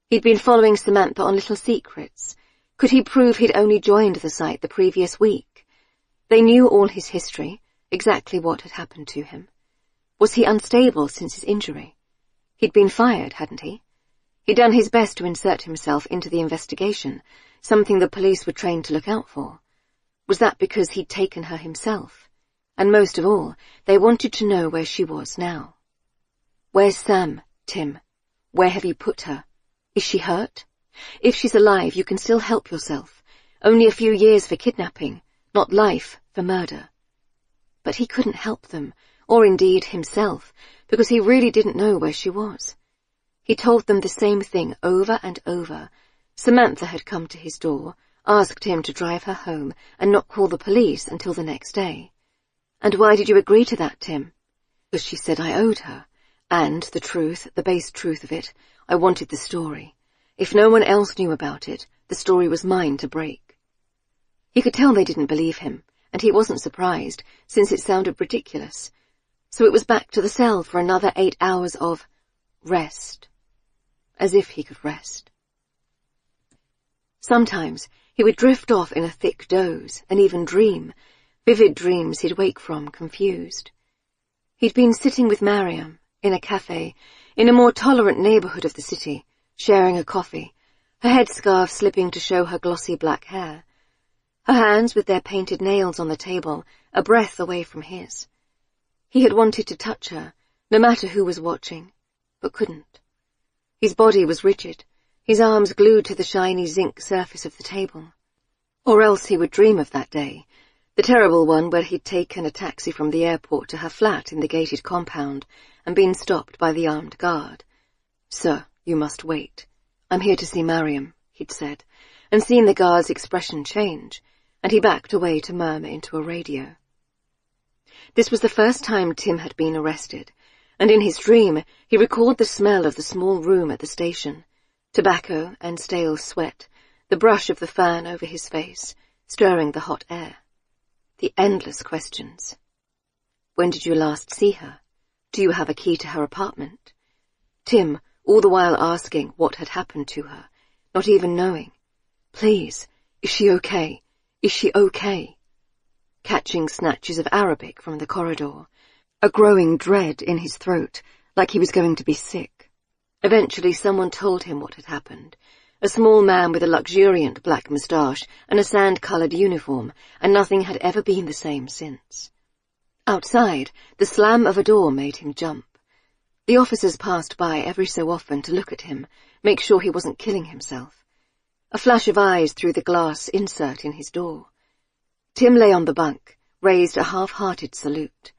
He'd been following Samantha on little secrets. Could he prove he'd only joined the site the previous week? They knew all his history, exactly what had happened to him. Was he unstable since his injury? He'd been fired, hadn't he? He'd done his best to insert himself into the investigation, something the police were trained to look out for. Was that because he'd taken her himself? And most of all, they wanted to know where she was now. "Where's Sam, Tim? Where have you put her? Is she hurt? If she's alive, you can still help yourself. Only a few years for kidnapping, not life for murder." But he couldn't help them, or indeed himself, because he really didn't know where she was. He told them the same thing over and over. Samantha had come to his door, asked him to drive her home and not call the police until the next day. "And why did you agree to that, Tim?" "Because she said I owed her. And the truth, the base truth of it, I wanted the story. If no one else knew about it, the story was mine to break." He could tell they didn't believe him, and he wasn't surprised, since it sounded ridiculous. So it was back to the cell for another 8 hours of rest. As if he could rest. Sometimes he would drift off in a thick doze, and even dream, vivid dreams he'd wake from, confused. He'd been sitting with Mariam, in a cafe, in a more tolerant neighborhood of the city, sharing a coffee, her headscarf slipping to show her glossy black hair. Her hands, with their painted nails on the table, a breath away from his. He had wanted to touch her, no matter who was watching, but couldn't. His body was rigid, his arms glued to the shiny zinc surface of the table. Or else he would dream of that day, the terrible one where he'd taken a taxi from the airport to her flat in the gated compound and been stopped by the armed guard. "Sir, you must wait. I'm here to see Mariam," he'd said, and seen the guard's expression change, and he backed away to murmur into a radio. This was the first time Tim had been arrested, and in his dream he recalled the smell of the small room at the station, tobacco and stale sweat, the brush of the fan over his face, stirring the hot air. The endless questions. When did you last see her? Do you have a key to her apartment? Tim, all the while asking what had happened to her, not even knowing. Please, Is she okay? Is she okay? Catching snatches of Arabic from the corridor, a growing dread in his throat, like he was going to be sick. Eventually someone told him what had happened. A small man with a luxuriant black moustache and a sand-coloured uniform, and nothing had ever been the same since. Outside, the slam of a door made him jump. The officers passed by every so often to look at him, make sure he wasn't killing himself. A flash of eyes through the glass insert in his door. Tim lay on the bunk, raised a half-hearted salute.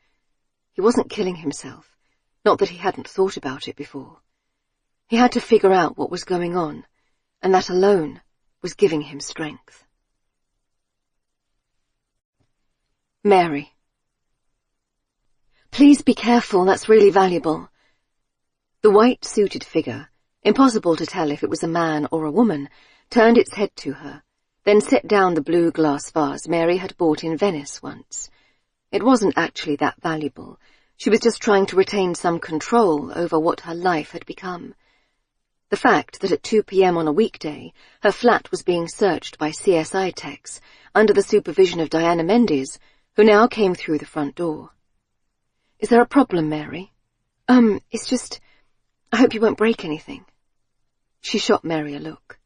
He wasn't killing himself, not that he hadn't thought about it before. He had to figure out what was going on, and that alone was giving him strength. Mary. Please be careful, that's really valuable. The white-suited figure, impossible to tell if it was a man or a woman, turned its head to her, then set down the blue glass vase Mary had bought in Venice once. It wasn't actually that valuable. She was just trying to retain some control over what her life had become. The fact that at 2 p.m. on a weekday, her flat was being searched by CSI techs under the supervision of Diana Mendes, who now came through the front door. Is there a problem, Mary? It's just, I hope you won't break anything. She shot Mary a look.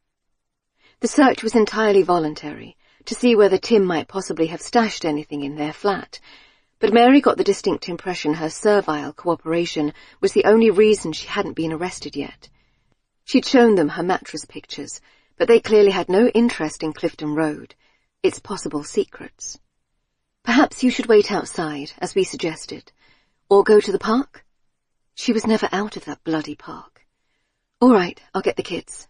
The search was entirely voluntary, to see whether Tim might possibly have stashed anything in their flat, but Mary got the distinct impression her servile cooperation was the only reason she hadn't been arrested yet. She'd shown them her mattress pictures, but they clearly had no interest in Clifton Road, its possible secrets. Perhaps you should wait outside, as we suggested, or go to the park? She was never out of that bloody park. All right, I'll get the kids.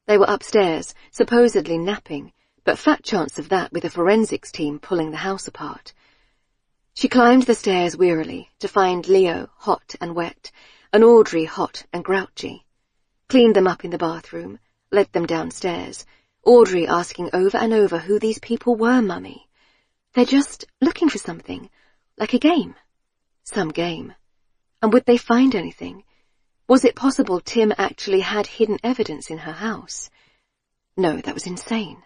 They were upstairs, supposedly napping, but fat chance of that with a forensics team pulling the house apart. She climbed the stairs wearily to find Leo hot and wet, and Audrey hot and grouchy. Cleaned them up in the bathroom, led them downstairs, Audrey asking over and over who these people were, Mummy. They're just looking for something, like a game. Some game. And would they find anything? Was it possible Tim actually had hidden evidence in her house? No, that was insane.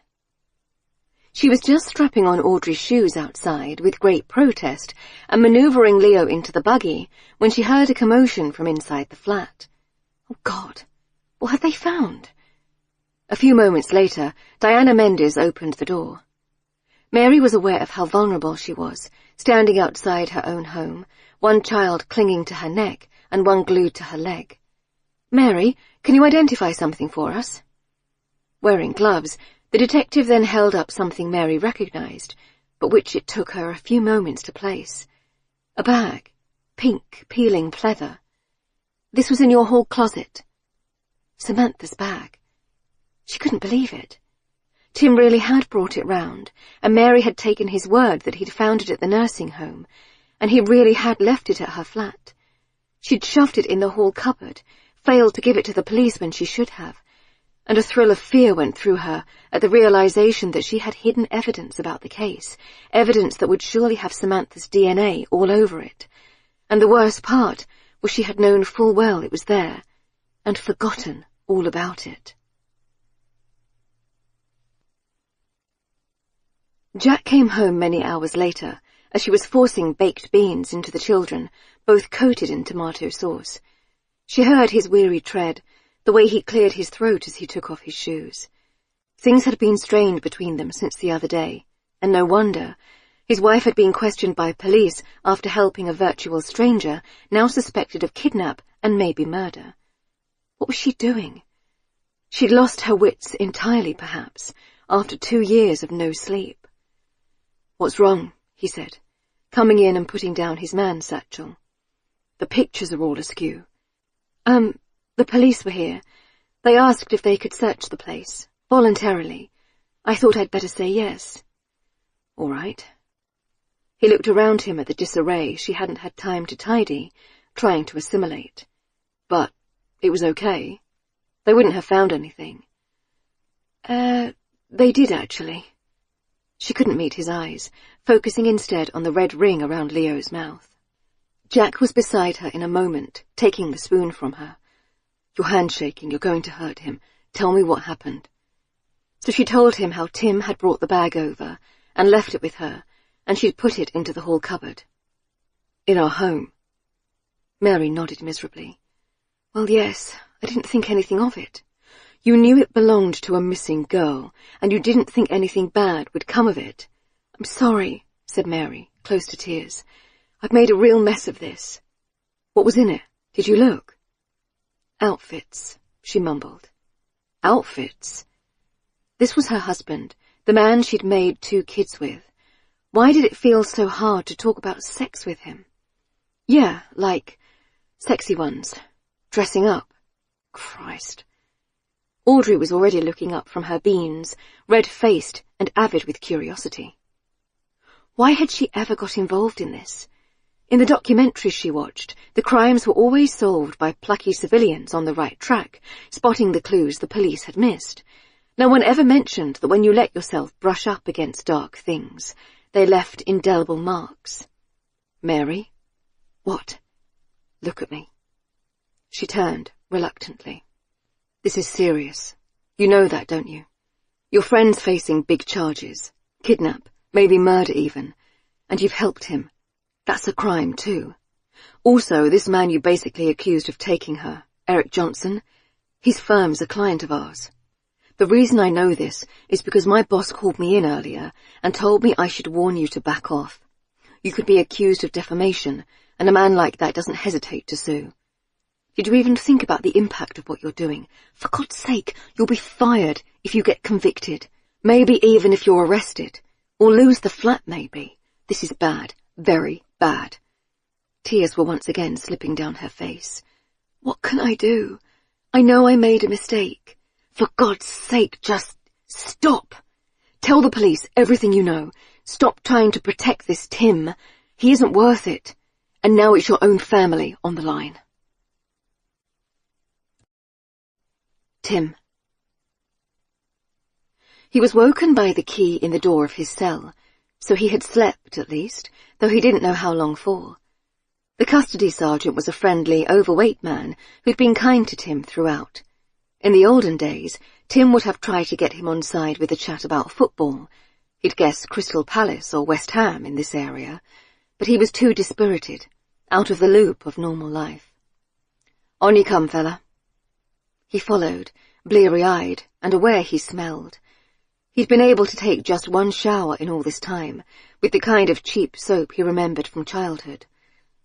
She was just strapping on Audrey's shoes outside with great protest and manoeuvring Leo into the buggy when she heard a commotion from inside the flat. Oh, God! What had they found? A few moments later, Diana Mendes opened the door. Mary was aware of how vulnerable she was, standing outside her own home, one child clinging to her neck and one glued to her leg. Mary, can you identify something for us? Wearing gloves, the detective then held up something Mary recognized, but which it took her a few moments to place. A bag, pink, peeling pleather. This was in your hall closet. Samantha's bag. She couldn't believe it. Tim really had brought it round, and Mary had taken his word that he'd found it at the nursing home, and he really had left it at her flat. She'd shoved it in the hall cupboard, failed to give it to the police when she should have, and a thrill of fear went through her at the realization that she had hidden evidence about the case, evidence that would surely have Samantha's DNA all over it. And the worst part was she had known full well it was there, and forgotten all about it. Jack came home many hours later, as she was forcing baked beans into the children, both coated in tomato sauce. She heard his weary tread, the way he cleared his throat as he took off his shoes. Things had been strained between them since the other day, and no wonder. His wife had been questioned by police after helping a virtual stranger, now suspected of kidnap and maybe murder. What was she doing? She'd lost her wits entirely, perhaps, after 2 years of no sleep. What's wrong? He said, coming in and putting down his man's satchel. The pictures are all askew. The police were here. They asked if they could search the place, voluntarily. I thought I'd better say yes. All right. He looked around him at the disarray she hadn't had time to tidy, trying to assimilate. But it was okay. They wouldn't have found anything. They did, actually. She couldn't meet his eyes, focusing instead on the red ring around Leo's mouth. Jack was beside her in a moment, taking the spoon from her. Your hand's shaking, you're going to hurt him. Tell me what happened. So she told him how Tim had brought the bag over and left it with her, and she'd put it into the hall cupboard. In our home. Mary nodded miserably. Well, yes, I didn't think anything of it. You knew it belonged to a missing girl, and you didn't think anything bad would come of it. I'm sorry, said Mary, close to tears. I've made a real mess of this. What was in it? Did you look? Outfits, she mumbled. Outfits? This was her husband, the man she'd made 2 kids with. Why did it feel so hard to talk about sex with him? Yeah, like sexy ones. Dressing up. Christ. Audrey was already looking up from her beans, red-faced and avid with curiosity. Why had she ever got involved in this? In the documentaries she watched, the crimes were always solved by plucky civilians on the right track, spotting the clues the police had missed. No one ever mentioned that when you let yourself brush up against dark things, they left indelible marks. Mary? What? Look at me. She turned, reluctantly. This is serious. You know that, don't you? Your friend's facing big charges. Kidnap, maybe murder even. And you've helped him. That's a crime, too. Also, this man you basically accused of taking her, Eric Johnson, his firm's a client of ours. The reason I know this is because my boss called me in earlier and told me I should warn you to back off. You could be accused of defamation, and a man like that doesn't hesitate to sue. Did you even think about the impact of what you're doing? For God's sake, you'll be fired if you get convicted. Maybe even if you're arrested. Or lose the flat, maybe. This is bad. Very bad. Tears were once again slipping down her face. What can I do? I know I made a mistake. For God's sake, just stop. Tell the police everything you know. Stop trying to protect this Tim. He isn't worth it. And now it's your own family on the line. Tim. He was woken by the key in the door of his cell, so he had slept, at least, though he didn't know how long for. The custody sergeant was a friendly, overweight man who'd been kind to Tim throughout. In the olden days, Tim would have tried to get him on side with a chat about football. He'd guessed Crystal Palace or West Ham in this area, but he was too dispirited, out of the loop of normal life. On you come, fella. He followed, bleary-eyed and aware he smelled. He'd been able to take just one shower in all this time, with the kind of cheap soap he remembered from childhood.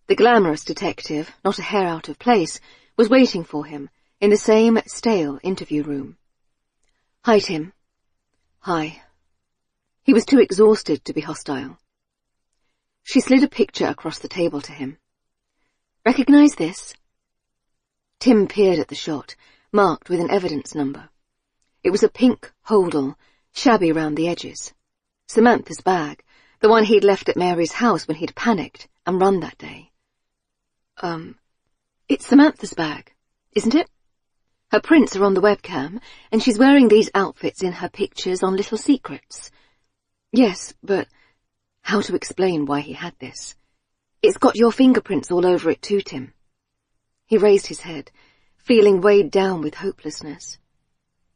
The glamorous detective, not a hair out of place, was waiting for him in the same stale interview room. Hi, Tim. Hi. He was too exhausted to be hostile. She slid a picture across the table to him. Recognize this? Tim peered at the shot, marked with an evidence number. It was a pink holdall, shabby round the edges. Samantha's bag, the one he'd left at Mary's house when he'd panicked and run that day. It's Samantha's bag, isn't it? Her prints are on the webcam, and she's wearing these outfits in her pictures on Little Secrets. Yes, but how to explain why he had this? It's got your fingerprints all over it too, Tim. He raised his head, feeling weighed down with hopelessness.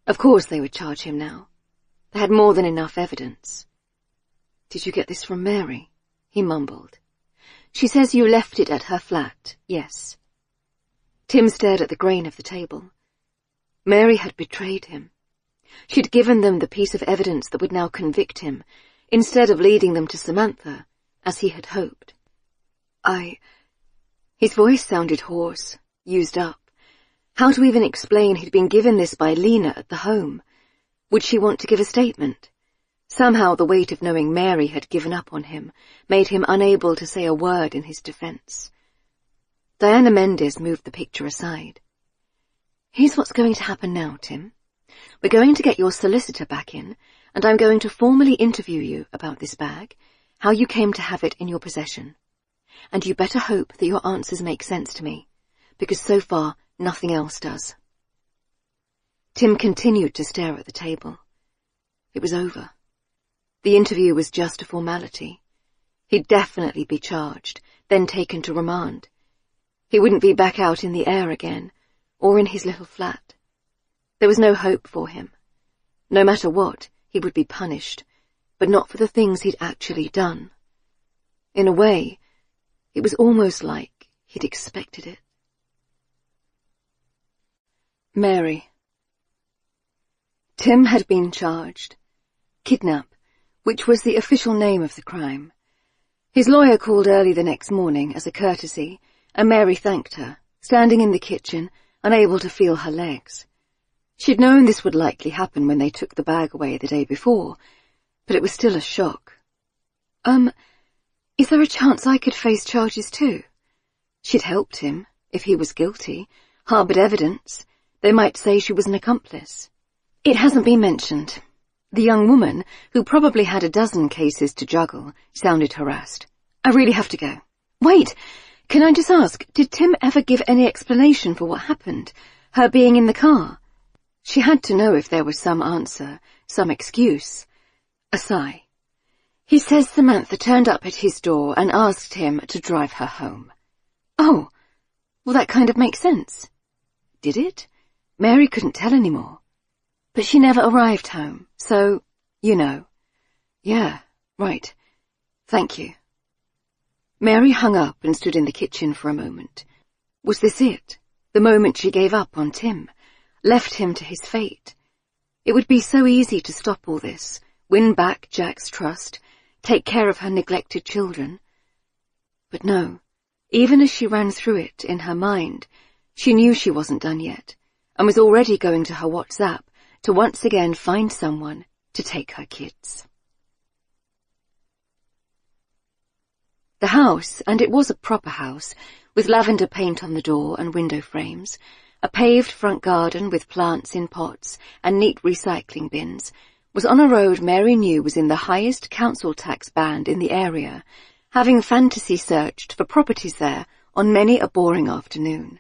Of course they would charge him now. They had more than enough evidence. Did you get this from Mary? He mumbled. She says you left it at her flat, yes. Tim stared at the grain of the table. Mary had betrayed him. She'd given them the piece of evidence that would now convict him, instead of leading them to Samantha, as he had hoped. His voice sounded hoarse, used up. How to even explain he'd been given this by Lena at the home? Would she want to give a statement? Somehow the weight of knowing Mary had given up on him made him unable to say a word in his defense. Diana Mendes moved the picture aside. Here's what's going to happen now, Tim. We're going to get your solicitor back in, and I'm going to formally interview you about this bag, how you came to have it in your possession. And you better hope that your answers make sense to me, because so far nothing else does. Tim continued to stare at the table. It was over. The interview was just a formality. He'd definitely be charged, then taken to remand. He wouldn't be back out in the air again, or in his little flat. There was no hope for him. No matter what, he would be punished, but not for the things he'd actually done. In a way, it was almost like he'd expected it. Mary. Tim had been charged. Kidnap, which was the official name of the crime. His lawyer called early the next morning as a courtesy, and Mary thanked her, standing in the kitchen, unable to feel her legs. She'd known this would likely happen when they took the bag away the day before, but it was still a shock. Is there a chance I could face charges too? She'd helped him, if he was guilty, harboured evidence. They might say she was an accomplice. It hasn't been mentioned. The young woman, who probably had a dozen cases to juggle, sounded harassed. I really have to go. Wait! Can I just ask, did Tim ever give any explanation for what happened? Her being in the car? She had to know if there was some answer, some excuse. A sigh. He says Samantha turned up at his door and asked him to drive her home. Oh, well that kind of makes sense. Did it? Mary couldn't tell anymore. But she never arrived home, so, you know. Yeah, right. Thank you. Mary hung up and stood in the kitchen for a moment. Was this it? The moment she gave up on Tim? Left him to his fate? It would be so easy to stop all this, win back Jack's trust, take care of her neglected children. But no, even as she ran through it in her mind, she knew she wasn't done yet, and was already going to her WhatsApp to once again find someone to take her kids. The house, and it was a proper house, with lavender paint on the door and window frames, a paved front garden with plants in pots and neat recycling bins, was on a road Mary knew was in the highest council tax band in the area, having fantasy searched for properties there on many a boring afternoon.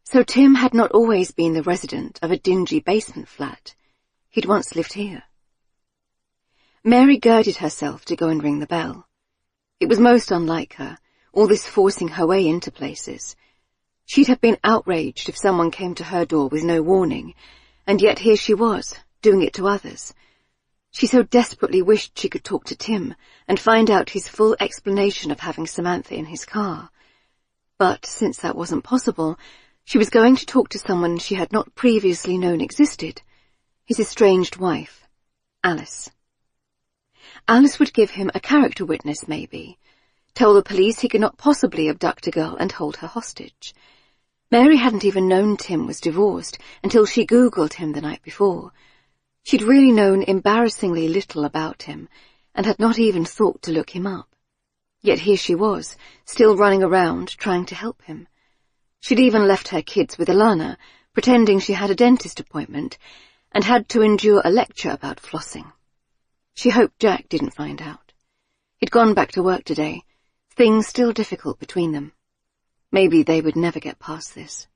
So Tim had not always been the resident of a dingy basement flat. He'd once lived here. Mary girded herself to go and ring the bell. It was most unlike her, all this forcing her way into places. She'd have been outraged if someone came to her door with no warning, and yet here she was, doing it to others. She so desperately wished she could talk to Tim and find out his full explanation of having Samantha in his car. But since that wasn't possible, she was going to talk to someone she had not previously known existed, his estranged wife, Alice. Alice would give him a character witness, maybe. Tell the police he could not possibly abduct a girl and hold her hostage. Mary hadn't even known Tim was divorced until she Googled him the night before. She'd really known embarrassingly little about him, and had not even thought to look him up. Yet here she was, still running around, trying to help him. She'd even left her kids with Alana, pretending she had a dentist appointment, and had to endure a lecture about flossing. She hoped Jack didn't find out. He'd gone back to work today, things still difficult between them. Maybe they would never get past this.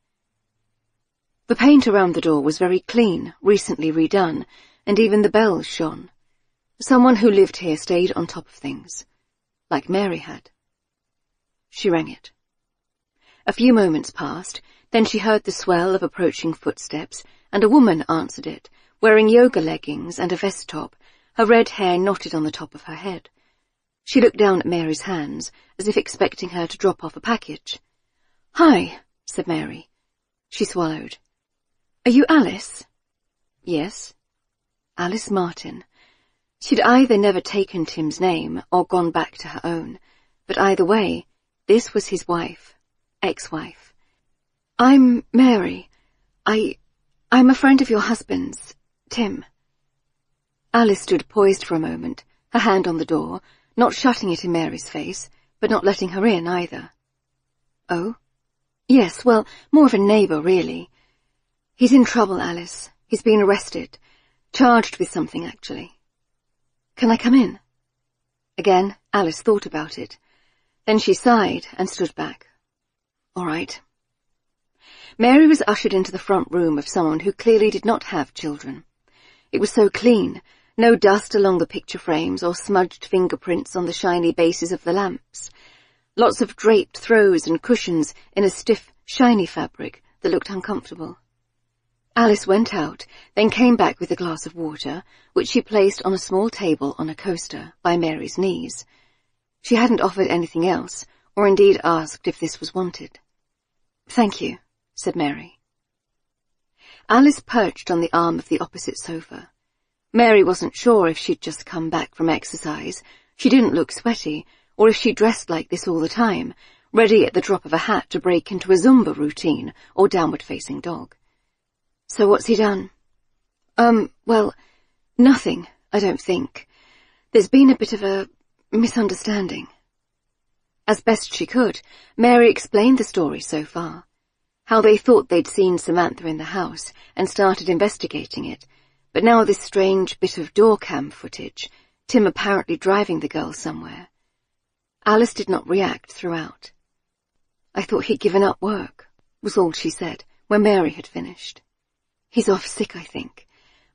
The paint around the door was very clean, recently redone, and even the bells shone. Someone who lived here stayed on top of things, like Mary had. She rang it. A few moments passed, then she heard the swell of approaching footsteps, and a woman answered it, wearing yoga leggings and a vest top, her red hair knotted on the top of her head. She looked down at Mary's hands, as if expecting her to drop off a package. "Hi," said Mary. She swallowed. "Are you Alice?" "Yes." Alice Martin. She'd either never taken Tim's name or gone back to her own, but either way, this was his wife, ex-wife. "I'm Mary. I'm a friend of your husband's, Tim." Alice stood poised for a moment, her hand on the door, not shutting it in Mary's face, but not letting her in either. "Oh? Yes, well, more of a neighbour, really. He's in trouble, Alice. He's been arrested. Charged with something, actually. Can I come in?" Again, Alice thought about it. Then she sighed and stood back. "All right." Mary was ushered into the front room of someone who clearly did not have children. It was so clean, no dust along the picture frames or smudged fingerprints on the shiny bases of the lamps. Lots of draped throws and cushions in a stiff, shiny fabric that looked uncomfortable. Alice went out, then came back with a glass of water, which she placed on a small table on a coaster by Mary's knees. She hadn't offered anything else, or indeed asked if this was wanted. "Thank you," said Mary. Alice perched on the arm of the opposite sofa. Mary wasn't sure if she'd just come back from exercise, she didn't look sweaty, or if she dressed like this all the time, ready at the drop of a hat to break into a Zumba routine or downward-facing dog. "So what's he done?" Well, nothing, I don't think. There's been a bit of a misunderstanding." As best she could, Mary explained the story so far. How they thought they'd seen Samantha in the house and started investigating it, but now this strange bit of door cam footage, Tim apparently driving the girl somewhere. Alice did not react throughout. "I thought he'd given up work," was all she said when Mary had finished. "He's off sick, I think,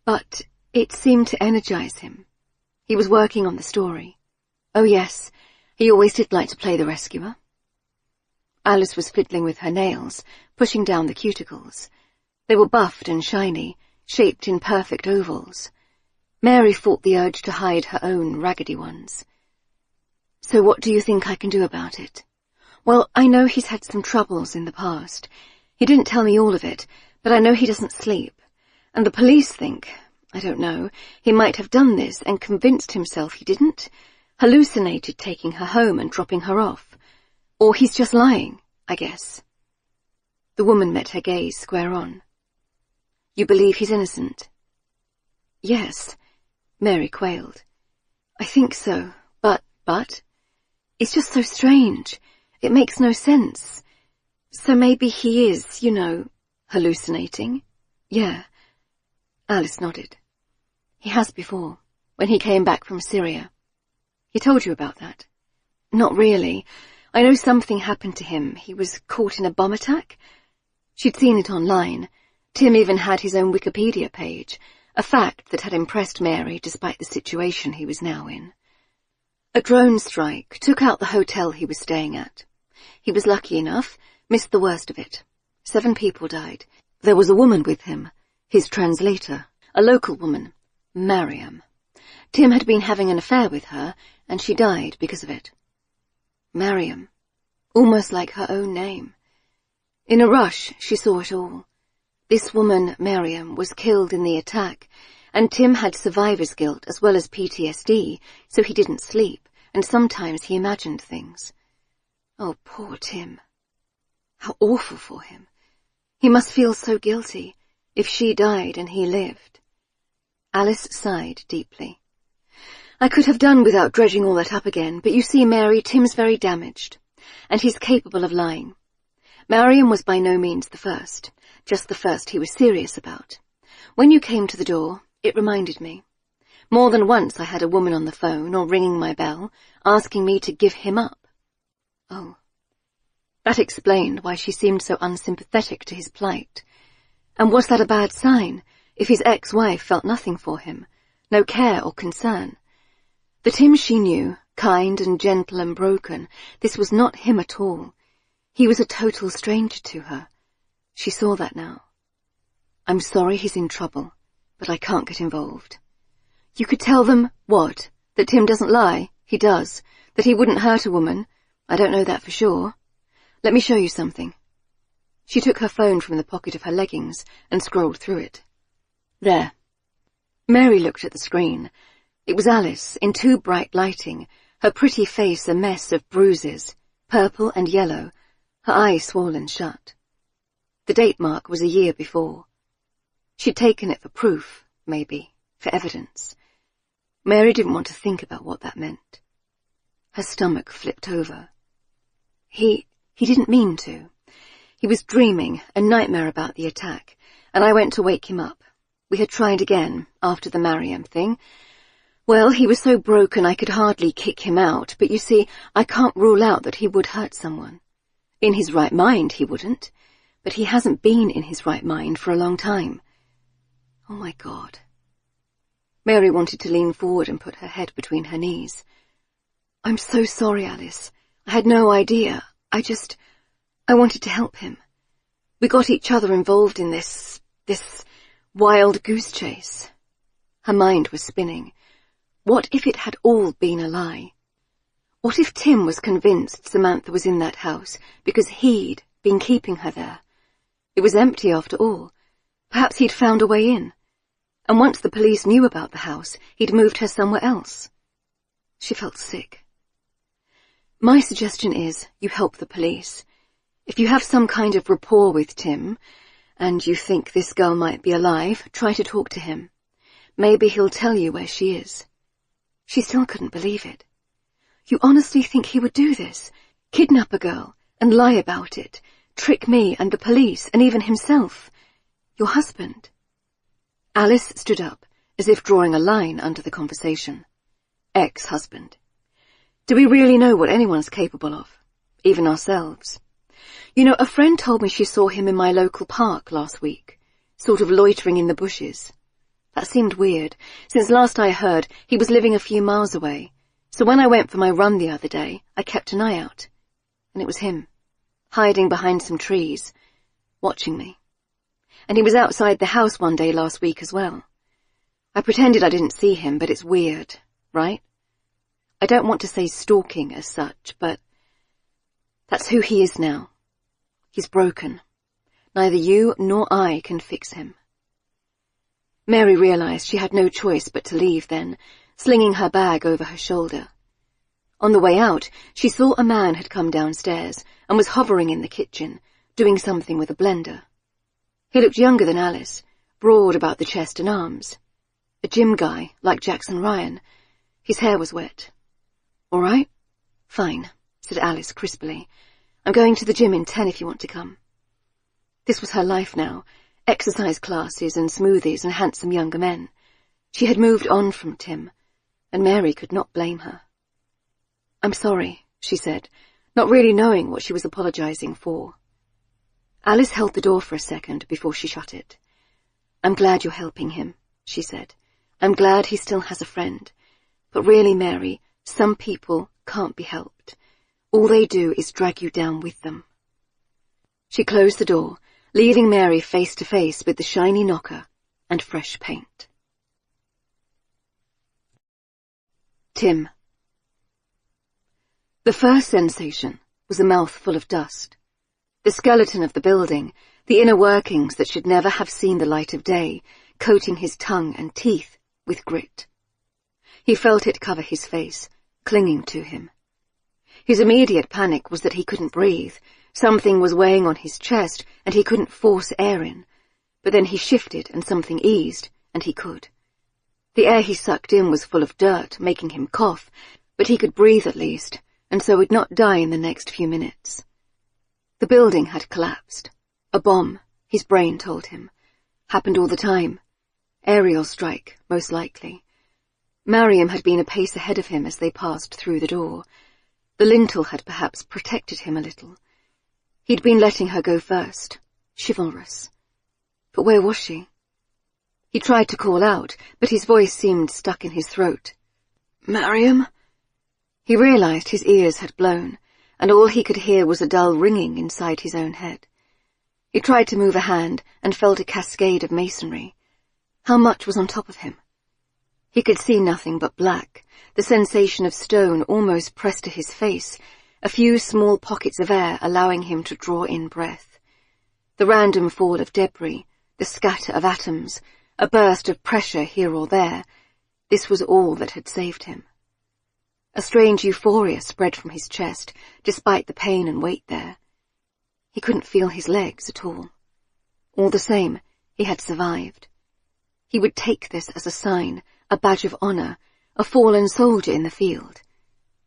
but it seemed to energize him. He was working on the story. Oh yes, he always did like to play the rescuer." Alice was fiddling with her nails, pushing down the cuticles. They were buffed and shiny, shaped in perfect ovals. Mary fought the urge to hide her own raggedy ones. "So what do you think I can do about it?" "Well, I know he's had some troubles in the past. He didn't tell me all of it, but I know he doesn't sleep. And the police think, I don't know, he might have done this and convinced himself he didn't, hallucinated taking her home and dropping her off. Or he's just lying, I guess." The woman met her gaze square on. "You believe he's innocent?" "Yes," Mary quailed. "I think so, but, it's just so strange. It makes no sense. So maybe he is, hallucinating?" "Yeah." Alice nodded. "He has before, when he came back from Syria." "He told you about that?" "Not really. I know something happened to him. He was caught in a bomb attack." She'd seen it online. Tim even had his own Wikipedia page, a fact that had impressed Mary despite the situation he was now in. A drone strike took out the hotel he was staying at. He was lucky enough, missed the worst of it. 7 people died. There was a woman with him, his translator, a local woman, Mariam. Tim had been having an affair with her, and she died because of it. Mariam, almost like her own name. In a rush, she saw it all. This woman, Mariam, was killed in the attack, and Tim had survivor's guilt as well as PTSD, so he didn't sleep, and sometimes he imagined things. Oh, poor Tim. How awful for him. He must feel so guilty, if she died and he lived. Alice sighed deeply. "I could have done without dredging all that up again, but you see, Mary, Tim's very damaged, and he's capable of lying. Mariam was by no means the first, just the first he was serious about. When you came to the door, it reminded me. More than once I had a woman on the phone or ringing my bell, asking me to give him up." Oh. That explained why she seemed so unsympathetic to his plight. And was that a bad sign, if his ex-wife felt nothing for him, no care or concern? The Tim she knew, kind and gentle and broken, this was not him at all. He was a total stranger to her. She saw that now. "I'm sorry he's in trouble, but I can't get involved." "You could tell them," "What? That Tim doesn't lie?" "He does. That he wouldn't hurt a woman?" "I don't know that for sure." "Let me show you something." She took her phone from the pocket of her leggings and scrolled through it. There. Mary looked at the screen. It was Alice, in too bright lighting, her pretty face a mess of bruises, purple and yellow, her eyes swollen shut. The date mark was a year before. She'd taken it for proof, maybe, for evidence. Mary didn't want to think about what that meant. Her stomach flipped over. He didn't mean to. He was dreaming, a nightmare about the attack, and I went to wake him up. We had tried again, after the Mariam thing. Well, he was so broken I could hardly kick him out, but you see, I can't rule out that he would hurt someone. In his right mind, he wouldn't, but he hasn't been in his right mind for a long time. Oh, my God. Mary wanted to lean forward and put her head between her knees. "I'm so sorry, Alice. I had no idea. I wanted to help him. We got each other involved in this Wild goose chase. Her mind was spinning. What if it had all been a lie? What if Tim was convinced Samantha was in that house because he'd been keeping her there? It was empty after all. Perhaps he'd found a way in. And once the police knew about the house, he'd moved her somewhere else. She felt sick. My suggestion is you help the police. If you have some kind of rapport with Tim, and you think this girl might be alive, try to talk to him. Maybe he'll tell you where she is. She still couldn't believe it. You honestly think he would do this? Kidnap a girl and lie about it? Trick me and the police and even himself? Your husband? Alice stood up, as if drawing a line under the conversation. Ex-husband. Do we really know what anyone's capable of? Even ourselves. You know, a friend told me she saw him in my local park last week, sort of loitering in the bushes. That seemed weird, since last I heard he was living a few miles away, so when I went for my run the other day, I kept an eye out. And it was him, hiding behind some trees, watching me. And he was outside the house one day last week as well. I pretended I didn't see him, but it's weird, right? I don't want to say stalking as such, but that's who he is now. He's broken. Neither you nor I can fix him. Mary realized she had no choice but to leave then, slinging her bag over her shoulder. On the way out, she saw a man had come downstairs and was hovering in the kitchen, doing something with a blender. He looked younger than Alice, broad about the chest and arms. A gym guy, like Jackson Ryan. His hair was wet. All right? Fine, said Alice crisply. I'm going to the gym in 10 if you want to come. This was her life now, exercise classes and smoothies and handsome younger men. She had moved on from Tim, and Mary could not blame her. I'm sorry, she said, not really knowing what she was apologizing for. Alice held the door for a second before she shut it. I'm glad you're helping him, she said. I'm glad he still has a friend. But really, Mary, some people can't be helped. All they do is drag you down with them. She closed the door, leaving Mary face to face with the shiny knocker and fresh paint. Tim. The first sensation was a mouthful of dust. The skeleton of the building, the inner workings that should never have seen the light of day, coating his tongue and teeth with grit. He felt it cover his face, clinging to him. His immediate panic was that he couldn't breathe. Something was weighing on his chest, and he couldn't force air in. But then he shifted, and something eased, and he could. The air he sucked in was full of dirt, making him cough, but he could breathe at least, and so would not die in the next few minutes. The building had collapsed. A bomb, his brain told him. Happened all the time. Aerial strike, most likely. Mariam had been a pace ahead of him as they passed through the door. The lintel had perhaps protected him a little. He'd been letting her go first, chivalrous. But where was she? He tried to call out, but his voice seemed stuck in his throat. Mariam? He realized his ears had blown, and all he could hear was a dull ringing inside his own head. He tried to move a hand and felt a cascade of masonry. How much was on top of him? He could see nothing but black, the sensation of stone almost pressed to his face, a few small pockets of air allowing him to draw in breath. The random fall of debris, the scatter of atoms, a burst of pressure here or there, this was all that had saved him. A strange euphoria spread from his chest, despite the pain and weight there. He couldn't feel his legs at all. All the same, he had survived. He would take this as a sign, a badge of honor, a fallen soldier in the field.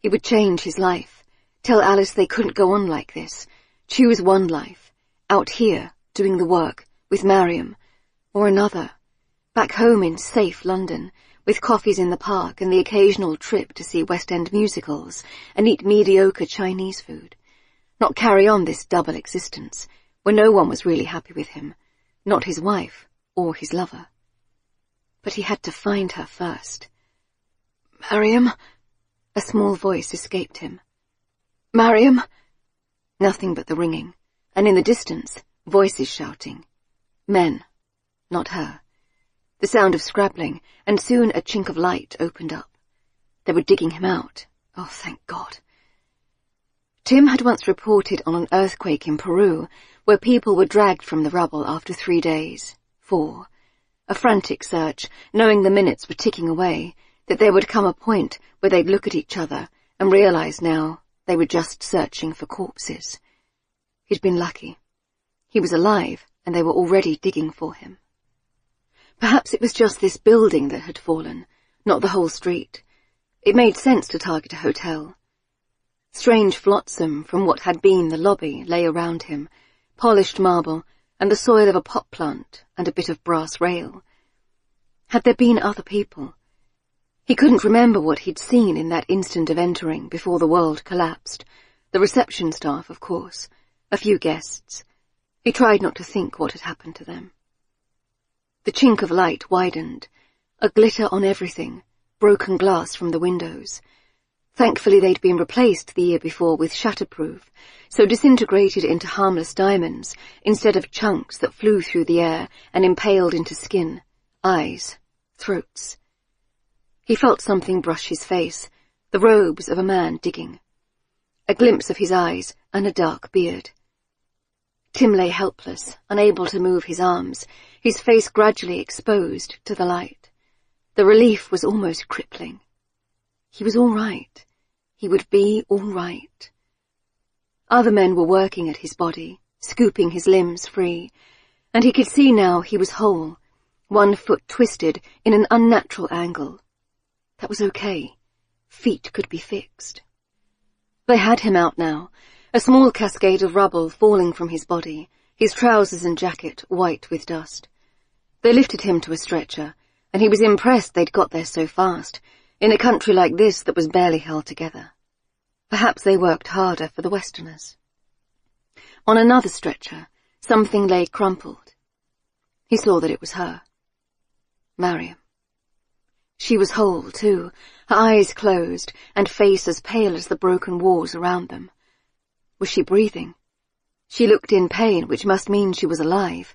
He would change his life, tell Alice they couldn't go on like this, choose one life, out here, doing the work, with Mariam, or another, back home in safe London, with coffees in the park and the occasional trip to see West End musicals and eat mediocre Chinese food. Not carry on this double existence, where no one was really happy with him, not his wife or his lover. But he had to find her first. Mariam? A small voice escaped him. Mariam? Nothing but the ringing, and in the distance, voices shouting. Men, not her. The sound of scrabbling, and soon a chink of light opened up. They were digging him out. Oh, thank God. Tim had once reported on an earthquake in Peru where people were dragged from the rubble after 3 days, 4. A frantic search, knowing the minutes were ticking away, that there would come a point where they'd look at each other and realize now they were just searching for corpses. He'd been lucky. He was alive, and they were already digging for him. Perhaps it was just this building that had fallen, not the whole street. It made sense to target a hotel. Strange flotsam from what had been the lobby lay around him, polished marble and the soil of a pot plant and a bit of brass rail. Had there been other people? He couldn't remember what he'd seen in that instant of entering before the world collapsed. The reception staff, of course. A few guests. He tried not to think what had happened to them. The chink of light widened. A glitter on everything. Broken glass from the windows. Thankfully they'd been replaced the year before with shatterproof, so disintegrated into harmless diamonds instead of chunks that flew through the air and impaled into skin, eyes, throats. He felt something brush his face, the robes of a man digging. A glimpse of his eyes and a dark beard. Tim lay helpless, unable to move his arms, his face gradually exposed to the light. The relief was almost crippling. He was all right. He would be all right. Other men were working at his body, scooping his limbs free, and he could see now he was whole, one foot twisted in an unnatural angle. That was okay. Feet could be fixed. They had him out now, a small cascade of rubble falling from his body, his trousers and jacket white with dust. They lifted him to a stretcher, and he was impressed they'd got there so fast, in a country like this that was barely held together. Perhaps they worked harder for the Westerners. On another stretcher, something lay crumpled. He saw that it was her. Mariam. She was whole, too, her eyes closed, and face as pale as the broken walls around them. Was she breathing? She looked in pain, which must mean she was alive.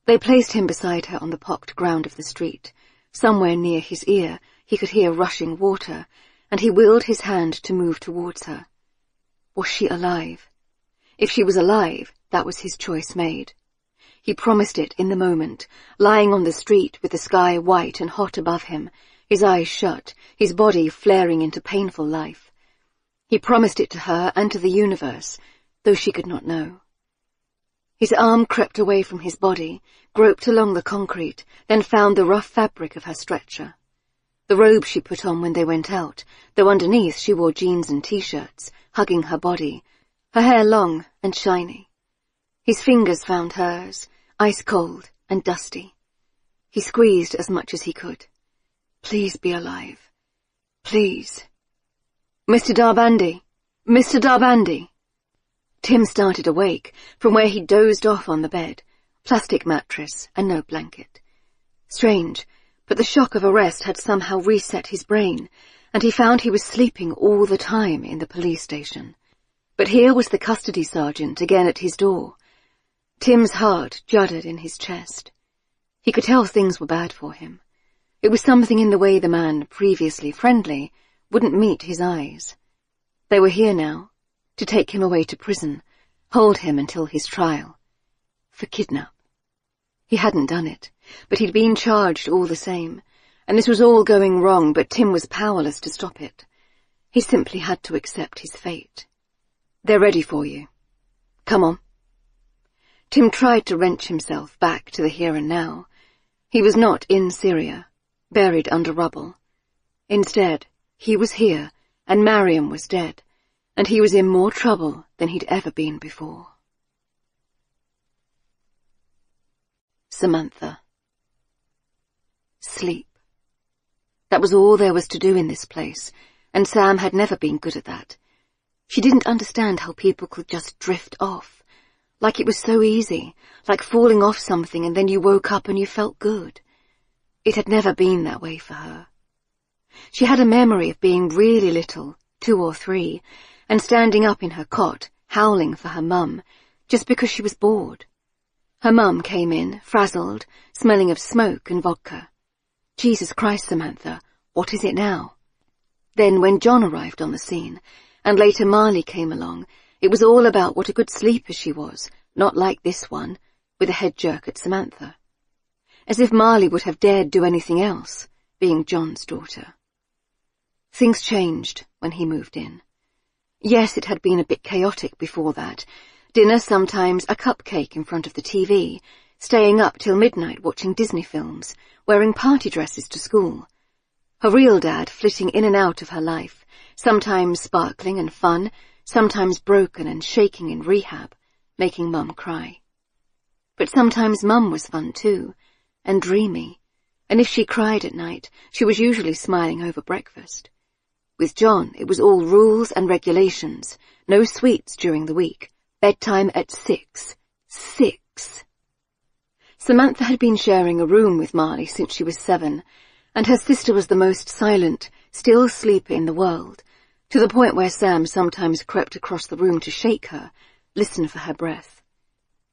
They placed him beside her on the pocked ground of the street. Somewhere near his ear, he could hear rushing water, and he willed his hand to move towards her. Was she alive? If she was alive, that was his choice made. He promised it in the moment, lying on the street with the sky white and hot above him, his eyes shut, his body flaring into painful life. He promised it to her and to the universe, though she could not know. His arm crept away from his body, groped along the concrete, then found the rough fabric of her stretcher. The robe she put on when they went out, though underneath she wore jeans and t-shirts, hugging her body, her hair long and shiny. His fingers found hers, ice-cold and dusty. He squeezed as much as he could. Please be alive. Please. Mr. Darbandi! Mr. Darbandi! Tim started awake from where he dozed off on the bed, plastic mattress and no blanket. Strange, but the shock of arrest had somehow reset his brain, and he found he was sleeping all the time in the police station. But here was the custody sergeant again at his door. Tim's heart juddered in his chest. He could tell things were bad for him. It was something in the way the man, previously friendly, wouldn't meet his eyes. They were here now, to take him away to prison, hold him until his trial. For kidnap. He hadn't done it, but he'd been charged all the same, and this was all going wrong, but Tim was powerless to stop it. He simply had to accept his fate. They're ready for you. Come on. Tim tried to wrench himself back to the here and now. He was not in Syria, buried under rubble. Instead, he was here, and Mariam was dead, and he was in more trouble than he'd ever been before. Samantha. Sleep. That was all there was to do in this place, and Sam had never been good at that. She didn't understand how people could just drift off, like it was so easy, like falling off something and then you woke up and you felt good. It had never been that way for her. She had a memory of being really little, 2 or 3, and standing up in her cot, howling for her mum, just because she was bored. Her mum came in, frazzled, smelling of smoke and vodka. Jesus Christ, Samantha, what is it now? Then when John arrived on the scene, and later Marley came along, it was all about what a good sleeper she was, not like this one, with a head jerk at Samantha. As if Marley would have dared do anything else, being John's daughter. Things changed when he moved in. Yes, it had been a bit chaotic before that. Dinner sometimes a cupcake in front of the TV, staying up till midnight watching Disney films, wearing party dresses to school. Her real dad flitting in and out of her life, sometimes sparkling and fun, sometimes broken and shaking in rehab, making Mum cry. But sometimes Mum was fun too, and dreamy, and if she cried at night, she was usually smiling over breakfast. With John, it was all rules and regulations, no sweets during the week, bedtime at 6. 6. Samantha had been sharing a room with Marley since she was 7, and her sister was the most silent, still sleeper in the world, to the point where Sam sometimes crept across the room to shake her, listen for her breath.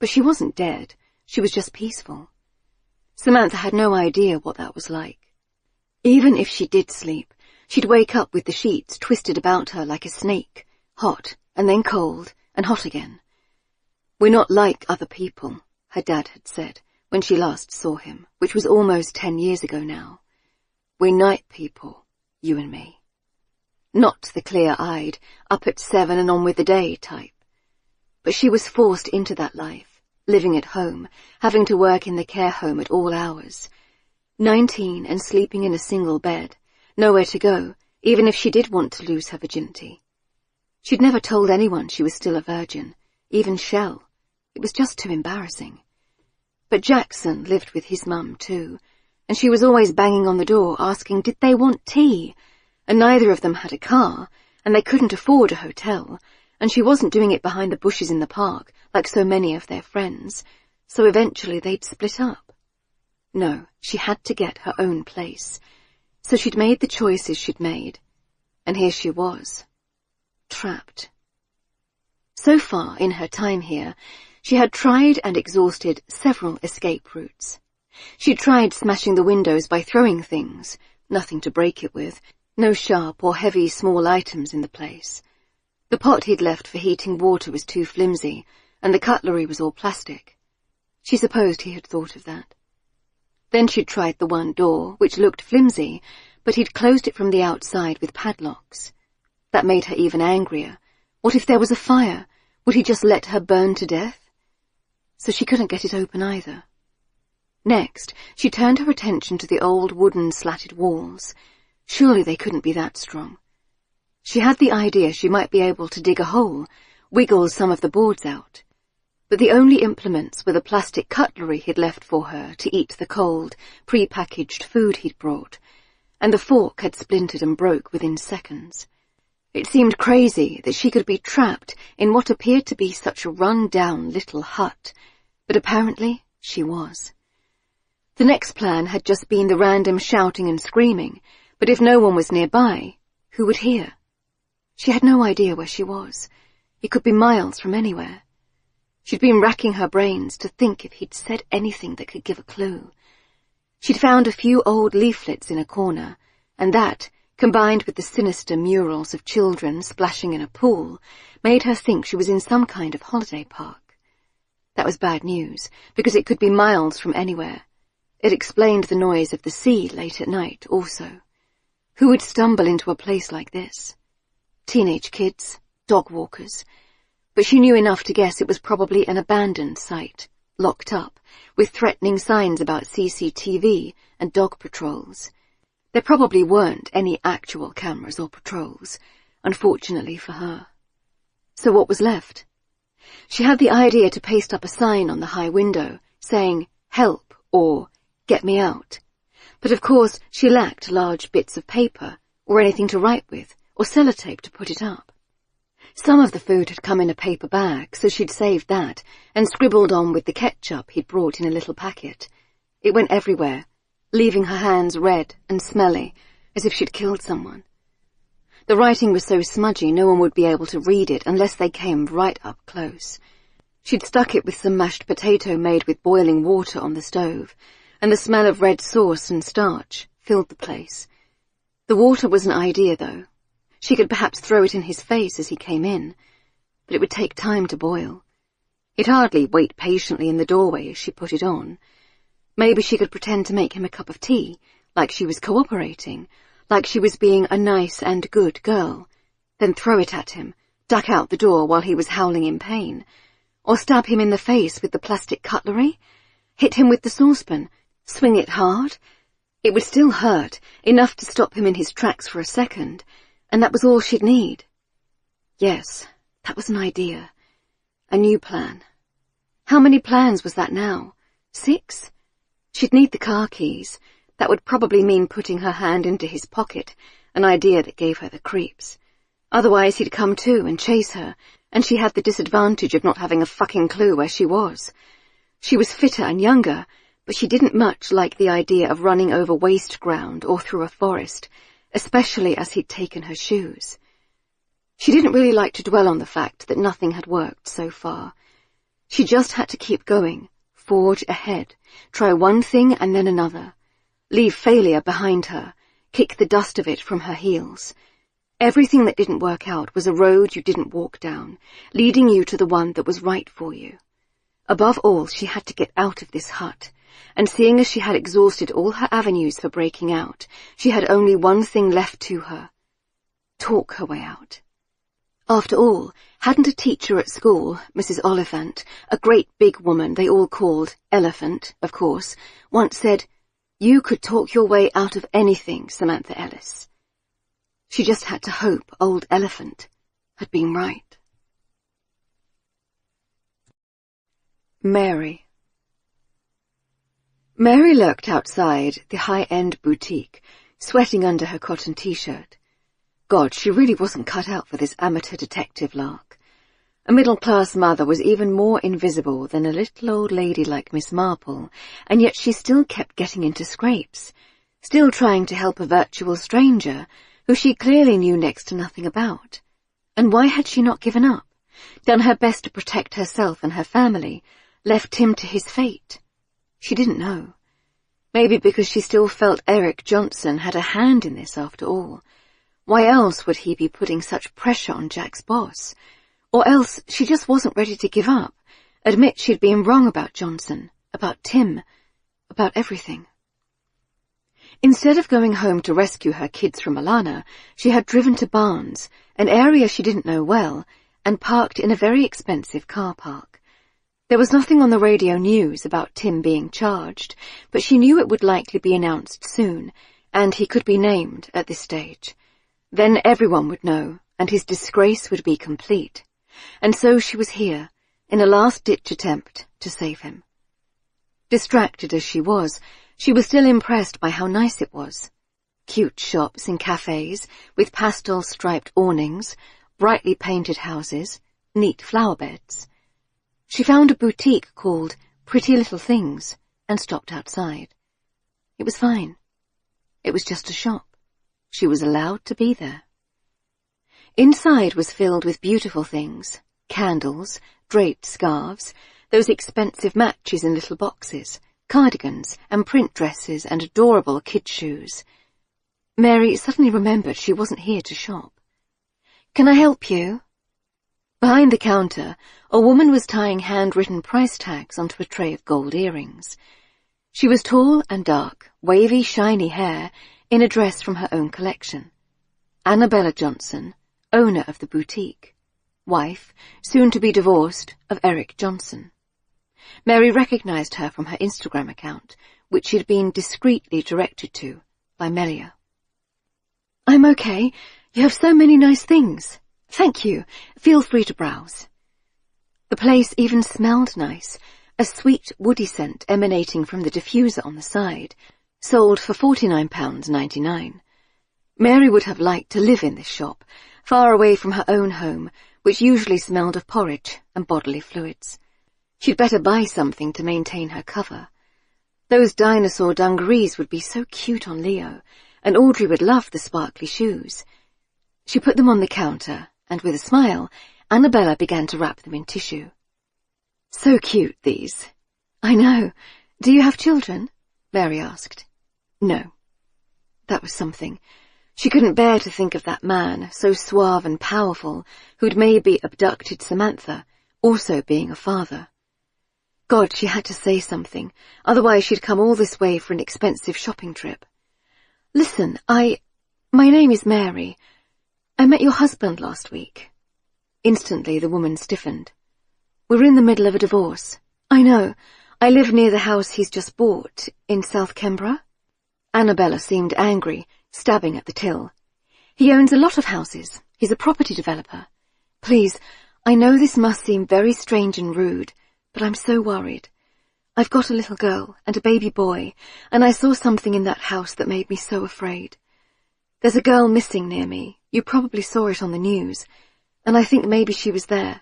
But she wasn't dead, she was just peaceful. Samantha had no idea what that was like. Even if she did sleep, she'd wake up with the sheets twisted about her like a snake, hot, and then cold, and hot again. "We're not like other people," her dad had said when she last saw him, which was almost 10 years ago now. "We're night people, you and me." Not the clear-eyed, up at 7 and on with the day type. But she was forced into that life, living at home, having to work in the care home at all hours. 19 and sleeping in a single bed, nowhere to go, even if she did want to lose her virginity. She'd never told anyone she was still a virgin, even Shell. It was just too embarrassing. But Jackson lived with his mum too, and she was always banging on the door asking did they want tea, and neither of them had a car, and they couldn't afford a hotel, and she wasn't doing it behind the bushes in the park like so many of their friends, so eventually they'd split up. No, she had to get her own place. So she'd made the choices she'd made, and here she was, trapped. So far in her time here, she had tried and exhausted several escape routes. She'd tried smashing the windows by throwing things, nothing to break it with, no sharp or heavy small items in the place. The pot he'd left for heating water was too flimsy, and the cutlery was all plastic. She supposed he had thought of that. Then she'd tried the one door, which looked flimsy, but he'd closed it from the outside with padlocks. That made her even angrier. What if there was a fire? Would he just let her burn to death? So she couldn't get it open either. Next, she turned her attention to the old wooden slatted walls. Surely they couldn't be that strong. She had the idea she might be able to dig a hole, wiggle some of the boards out. But the only implements were the plastic cutlery he'd left for her to eat the cold, pre-packaged food he'd brought, and the fork had splintered and broke within seconds. It seemed crazy that she could be trapped in what appeared to be such a run-down little hut, but apparently she was. The next plan had just been the random shouting and screaming, but if no one was nearby, who would hear? She had no idea where she was. It could be miles from anywhere. She'd been racking her brains to think if he'd said anything that could give a clue. She'd found a few old leaflets in a corner, and that, combined with the sinister murals of children splashing in a pool, made her think she was in some kind of holiday park. That was bad news, because it could be miles from anywhere. It explained the noise of the sea late at night also. Who would stumble into a place like this? Teenage kids, dog walkers. But she knew enough to guess it was probably an abandoned site, locked up, with threatening signs about CCTV and dog patrols. There probably weren't any actual cameras or patrols, unfortunately for her. So what was left? She had the idea to paste up a sign on the high window, saying, "Help," or "Get me out." But of course she lacked large bits of paper, or anything to write with, or sellotape to put it up. Some of the food had come in a paper bag, so she'd saved that, and scribbled on with the ketchup he'd brought in a little packet. It went everywhere, leaving her hands red and smelly, as if she'd killed someone. The writing was so smudgy no one would be able to read it unless they came right up close. She'd stuck it with some mashed potato made with boiling water on the stove, and the smell of red sauce and starch filled the place. The water was an idea, though. She could perhaps throw it in his face as he came in, but it would take time to boil. He'd hardly wait patiently in the doorway as she put it on. Maybe she could pretend to make him a cup of tea, like she was cooperating, like she was being a nice and good girl, then throw it at him, duck out the door while he was howling in pain, or stab him in the face with the plastic cutlery, hit him with the saucepan, swing it hard. It would still hurt, enough to stop him in his tracks for a second, and that was all she'd need. Yes, that was an idea. A new plan. How many plans was that now? 6? She'd need the car keys. That would probably mean putting her hand into his pocket, an idea that gave her the creeps. Otherwise he'd come to and chase her, and she had the disadvantage of not having a fucking clue where she was. She was fitter and younger, but she didn't much like the idea of running over waste ground or through a forest, especially as he'd taken her shoes. She didn't really like to dwell on the fact that nothing had worked so far. She just had to keep going, forge ahead, try one thing and then another, leave failure behind her, kick the dust of it from her heels. Everything that didn't work out was a road you didn't walk down, leading you to the one that was right for you. Above all, she had to get out of this hut, and seeing as she had exhausted all her avenues for breaking out, she had only one thing left to her: talk her way out. After all, hadn't a teacher at school, Mrs. Oliphant, a great big woman they all called Elephant, of course, once said, "You could talk your way out of anything, Samantha Ellis." She just had to hope old Elephant had been right. Mary. Mary lurked outside the high-end boutique, sweating under her cotton t-shirt. God, she really wasn't cut out for this amateur detective lark. A middle-class mother was even more invisible than a little old lady like Miss Marple, and yet she still kept getting into scrapes, still trying to help a virtual stranger who she clearly knew next to nothing about. And why had she not given up, done her best to protect herself and her family, left him to his fate? She didn't know. Maybe because she still felt Eric Johnson had a hand in this after all. Why else would he be putting such pressure on Jack's boss? Or else she just wasn't ready to give up, admit she'd been wrong about Johnson, about Tim, about everything. Instead of going home to rescue her kids from Alana, she had driven to Barnes, an area she didn't know well, and parked in a very expensive car park. There was nothing on the radio news about Tim being charged, but she knew it would likely be announced soon, and he could be named at this stage. Then everyone would know, and his disgrace would be complete. And so she was here, in a last-ditch attempt to save him. Distracted as she was still impressed by how nice it was. Cute shops and cafes, with pastel-striped awnings, brightly painted houses, neat flower beds. She found a boutique called Pretty Little Things and stopped outside. It was fine. It was just a shop. She was allowed to be there. Inside was filled with beautiful things, candles, draped scarves, those expensive matches in little boxes, cardigans and print dresses and adorable kid shoes. Mary suddenly remembered she wasn't here to shop. "Can I help you?" Behind the counter, a woman was tying handwritten price tags onto a tray of gold earrings. She was tall and dark, wavy, shiny hair, in a dress from her own collection. Annabella Johnson, owner of the boutique, wife, soon to be divorced, of Eric Johnson. Mary recognized her from her Instagram account, which she'd been discreetly directed to by Melia. "I'm okay. You have so many nice things. Thank you. Feel free to browse." The place even smelled nice, a sweet woody scent emanating from the diffuser on the side, sold for £49.99. Mary would have liked to live in this shop, far away from her own home, which usually smelled of porridge and bodily fluids. She'd better buy something to maintain her cover. Those dinosaur dungarees would be so cute on Leo, and Audrey would love the sparkly shoes. She put them on the counter, and with a smile, Annabella began to wrap them in tissue. So cute, these. I know. Do you have children? Mary asked. No. That was something. She couldn't bear to think of that man, so suave and powerful, who'd maybe abducted Samantha, also being a father. God, she had to say something, otherwise she'd come all this way for an expensive shopping trip. Listen, my name is Mary. I met your husband last week. Instantly the woman stiffened. We're in the middle of a divorce. I know. I live near the house he's just bought, in South Kembra. Annabella seemed angry, stabbing at the till. He owns a lot of houses. He's a property developer. Please, I know this must seem very strange and rude, but I'm so worried. I've got a little girl and a baby boy, and I saw something in that house that made me so afraid. There's a girl missing near me. You probably saw it on the news, and I think maybe she was there.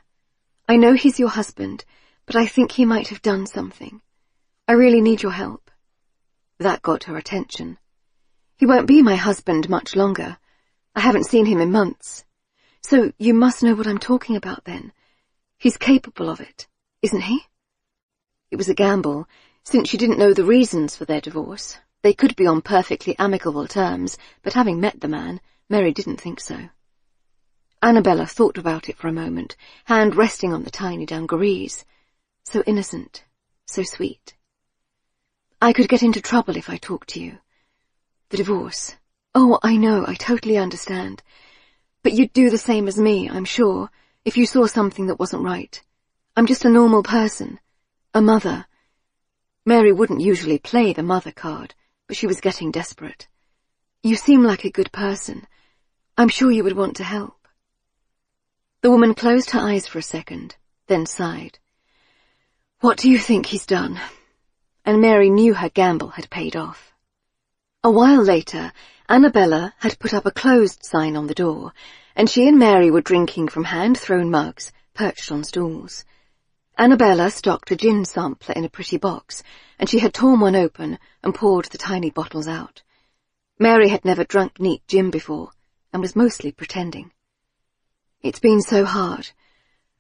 I know he's your husband, but I think he might have done something. I really need your help. That got her attention. He won't be my husband much longer. I haven't seen him in months. So you must know what I'm talking about then. He's capable of it, isn't he? It was a gamble, since she didn't know the reasons for their divorce. They could be on perfectly amicable terms, but having met the man, Mary didn't think so. Annabella thought about it for a moment, hand resting on the tiny dungarees. So innocent, so sweet. I could get into trouble if I talked to you. The divorce. Oh, I know, I totally understand. But you'd do the same as me, I'm sure, if you saw something that wasn't right. I'm just a normal person. A mother. Mary wouldn't usually play the mother card, but she was getting desperate. You seem like a good person. I'm sure you would want to help. The woman closed her eyes for a second, then sighed. What do you think he's done? And Mary knew her gamble had paid off. A while later, Annabella had put up a closed sign on the door, and she and Mary were drinking from hand-thrown mugs perched on stools. Annabella stocked a gin sampler in a pretty box, and she had torn one open and poured the tiny bottles out. Mary had never drunk neat gin before, and was mostly pretending. It's been so hard.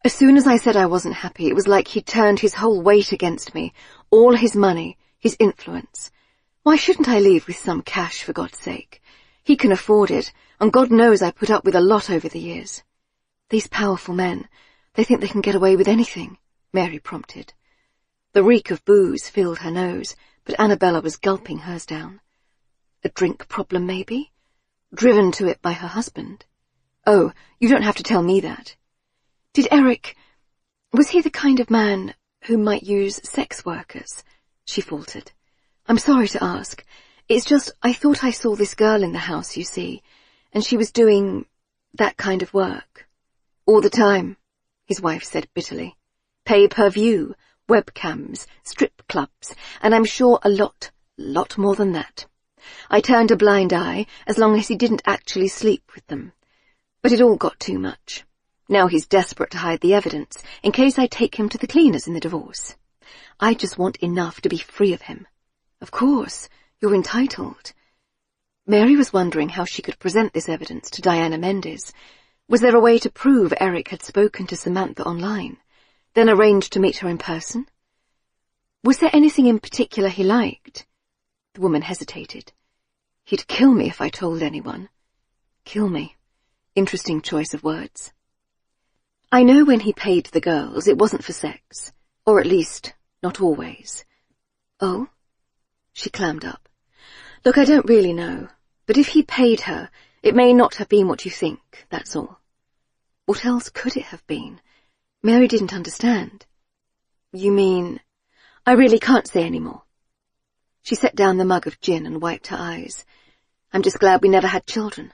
As soon as I said I wasn't happy, it was like he'd turned his whole weight against me, all his money, his influence. Why shouldn't I leave with some cash, for God's sake? He can afford it, and God knows I put up with a lot over the years. These powerful men, they think they can get away with anything, Mary prompted. The reek of booze filled her nose, but Annabella was gulping hers down. A drink problem, maybe? Driven to it by her husband? Oh, you don't have to tell me that. Did Eric... was he the kind of man who might use sex workers? She faltered. I'm sorry to ask. It's just I thought I saw this girl in the house, you see, and she was doing that kind of work. All the time, his wife said bitterly. Pay-per-view, webcams, strip clubs, and I'm sure a lot more than that. I turned a blind eye as long as he didn't actually sleep with them. But it all got too much. Now he's desperate to hide the evidence, in case I take him to the cleaners in the divorce. I just want enough to be free of him. Of course, you're entitled. Mary was wondering how she could present this evidence to Diana Mendes. Was there a way to prove Eric had spoken to Samantha online, then arranged to meet her in person? Was there anything in particular he liked? The woman hesitated. He'd kill me if I told anyone. Kill me. Interesting choice of words. I know when he paid the girls, it wasn't for sex. Or at least, not always. Oh? She clammed up. Look, I don't really know. But if he paid her, it may not have been what you think, that's all. What else could it have been? Mary didn't understand. You mean... I really can't say any more. She set down the mug of gin and wiped her eyes. I'm just glad we never had children.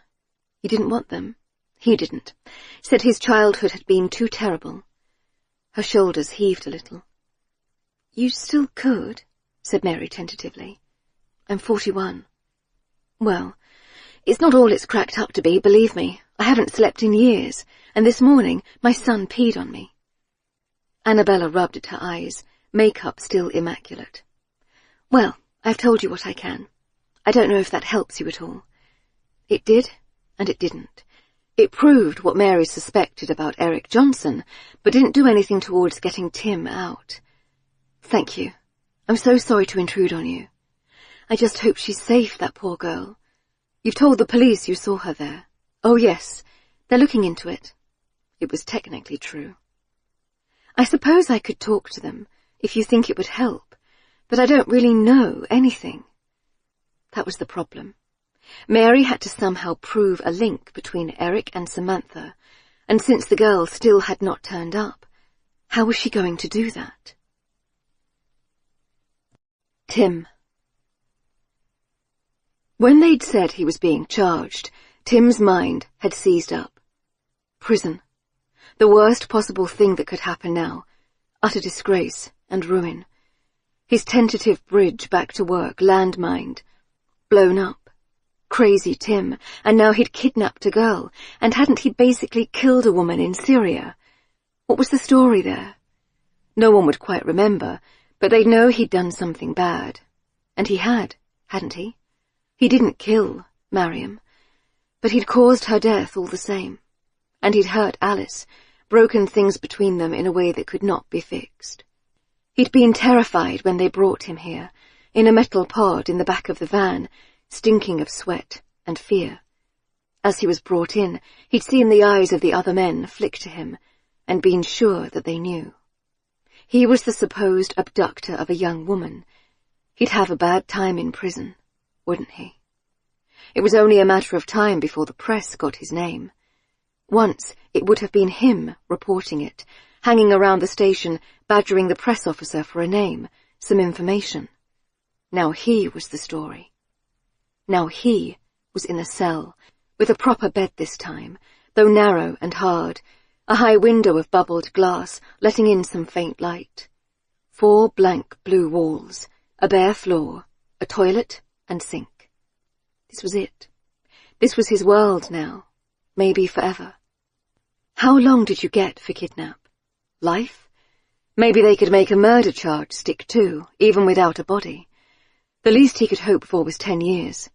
You didn't want them. He didn't. Said his childhood had been too terrible. Her shoulders heaved a little. You still could, said Mary tentatively. I'm 41. Well, it's not all it's cracked up to be, believe me. I haven't slept in years, and this morning my son peed on me. Annabella rubbed at her eyes, makeup still immaculate. Well, I've told you what I can. I don't know if that helps you at all. It did, and it didn't. It proved what Mary suspected about Eric Johnson, but didn't do anything towards getting Tim out. Thank you. I'm so sorry to intrude on you. I just hope she's safe, that poor girl. You've told the police you saw her there. Oh yes, they're looking into it. It was technically true. I suppose I could talk to them, if you think it would help, but I don't really know anything. That was the problem. Mary had to somehow prove a link between Eric and Samantha, and since the girl still had not turned up, how was she going to do that? Tim. When they'd said he was being charged, Tim's mind had seized up. Prison. The worst possible thing that could happen now. Utter disgrace and ruin. His tentative bridge back to work landmined. Blown up. Crazy Tim, and now he'd kidnapped a girl, and hadn't he basically killed a woman in Syria? What was the story there? No one would quite remember, but they'd know he'd done something bad. And he had, hadn't he? He didn't kill Mariam, but he'd caused her death all the same. And he'd hurt Alice, broken things between them in a way that could not be fixed. He'd been terrified when they brought him here, in a metal pod in the back of the van, stinking of sweat and fear. As he was brought in, he'd seen the eyes of the other men flick to him, and been sure that they knew. He was the supposed abductor of a young woman. He'd have a bad time in prison, wouldn't he? It was only a matter of time before the press got his name. Once it would have been him reporting it, hanging around the station, badgering the press officer for a name, some information. Now he was the story. Now he was in a cell, with a proper bed this time, though narrow and hard, a high window of bubbled glass letting in some faint light. 4 blank blue walls, a bare floor, a toilet and sink. This was it. This was his world now, maybe forever. How long did you get for kidnap? Life? Maybe they could make a murder charge stick too, even without a body. The least he could hope for was 10 years.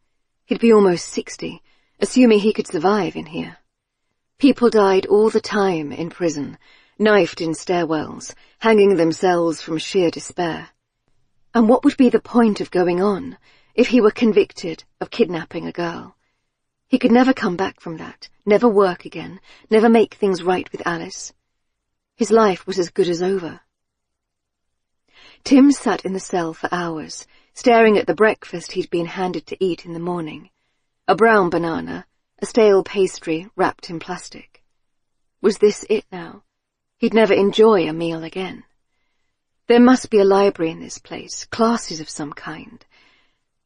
He'd be almost 60, assuming he could survive in here. People died all the time in prison, knifed in stairwells, hanging themselves from sheer despair. And what would be the point of going on if he were convicted of kidnapping a girl? He could never come back from that, never work again, never make things right with Alice. His life was as good as over. Tim sat in the cell for hours, staring at the breakfast he'd been handed to eat in the morning. A brown banana, a stale pastry wrapped in plastic. Was this it now? He'd never enjoy a meal again. There must be a library in this place, classes of some kind.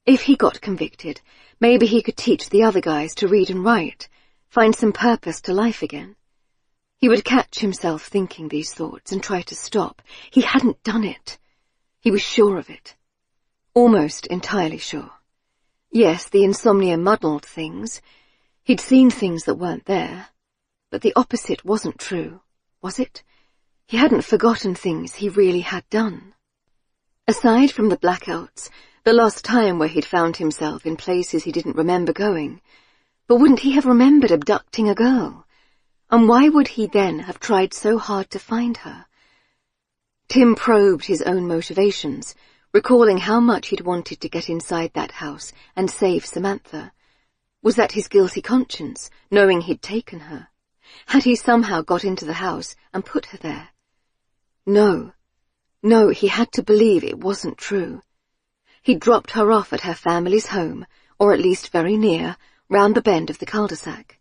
If he got convicted, maybe he could teach the other guys to read and write, find some purpose to life again. He would catch himself thinking these thoughts and try to stop. He hadn't done it. He was sure of it. Almost entirely sure. Yes, the insomnia muddled things. He'd seen things that weren't there. But the opposite wasn't true, was it? He hadn't forgotten things he really had done. Aside from the blackouts, the lost time where he'd found himself in places he didn't remember going, but wouldn't he have remembered abducting a girl? And why would he then have tried so hard to find her? Tim probed his own motivations, recalling how much he'd wanted to get inside that house and save Samantha. Was that his guilty conscience, knowing he'd taken her? Had he somehow got into the house and put her there? No, he had to believe it wasn't true. He'd dropped her off at her family's home, or at least very near, round the bend of the cul-de-sac.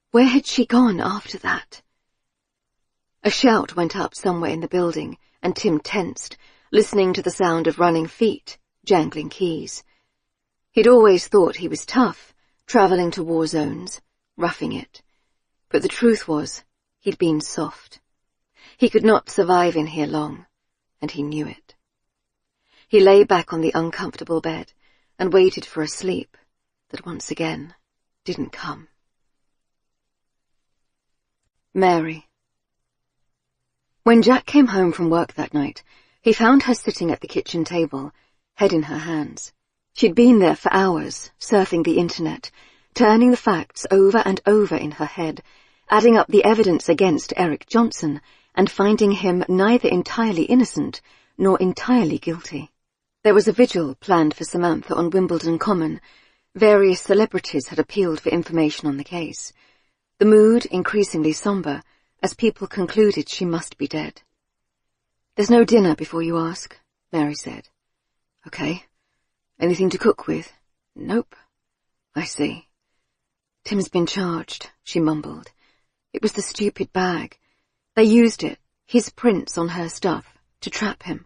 Where had she gone after that? A shout went up somewhere in the building, and Tim tensed, listening to the sound of running feet, jangling keys. He'd always thought he was tough, travelling to war zones, roughing it. But the truth was, he'd been soft. He could not survive in here long, and he knew it. He lay back on the uncomfortable bed and waited for a sleep that once again didn't come. Mary. When Jack came home from work that night, he found her sitting at the kitchen table, head in her hands. She'd been there for hours, surfing the internet, turning the facts over and over in her head, adding up the evidence against Eric Johnson, and finding him neither entirely innocent nor entirely guilty. There was a vigil planned for Samantha on Wimbledon Common. Various celebrities had appealed for information on the case. The mood increasingly sombre, as people concluded she must be dead. "There's no dinner before you ask," Mary said. "Okay. Anything to cook with?" "Nope." "I see." "Tim's been charged," she mumbled. "It was the stupid bag. They used it, his prints on her stuff, to trap him."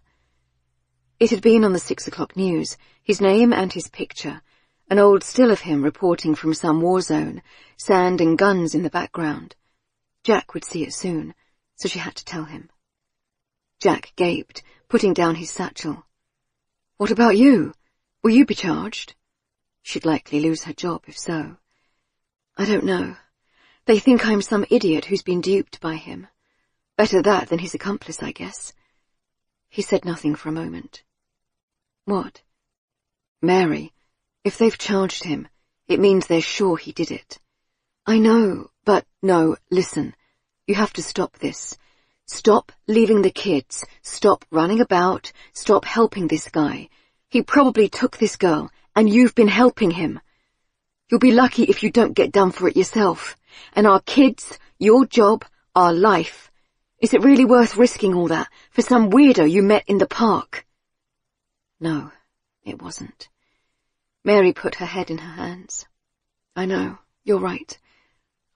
It had been on the 6 o'clock news, his name and his picture, an old still of him reporting from some war zone, sand and guns in the background. Jack would see it soon, so she had to tell him. Jack gaped, putting down his satchel. "What about you? Will you be charged?" "She'd likely lose her job if so." "I don't know. They think I'm some idiot who's been duped by him. Better that than his accomplice, I guess." He said nothing for a moment. "What?" "Mary, if they've charged him, it means they're sure he did it." "I know, but no, listen. You have to stop this. Stop leaving the kids. Stop running about. Stop helping this guy. He probably took this girl, and you've been helping him. You'll be lucky if you don't get done for it yourself. And our kids, your job, our life. Is it really worth risking all that for some weirdo you met in the park?" No, it wasn't. Mary put her head in her hands. "I know, you're right.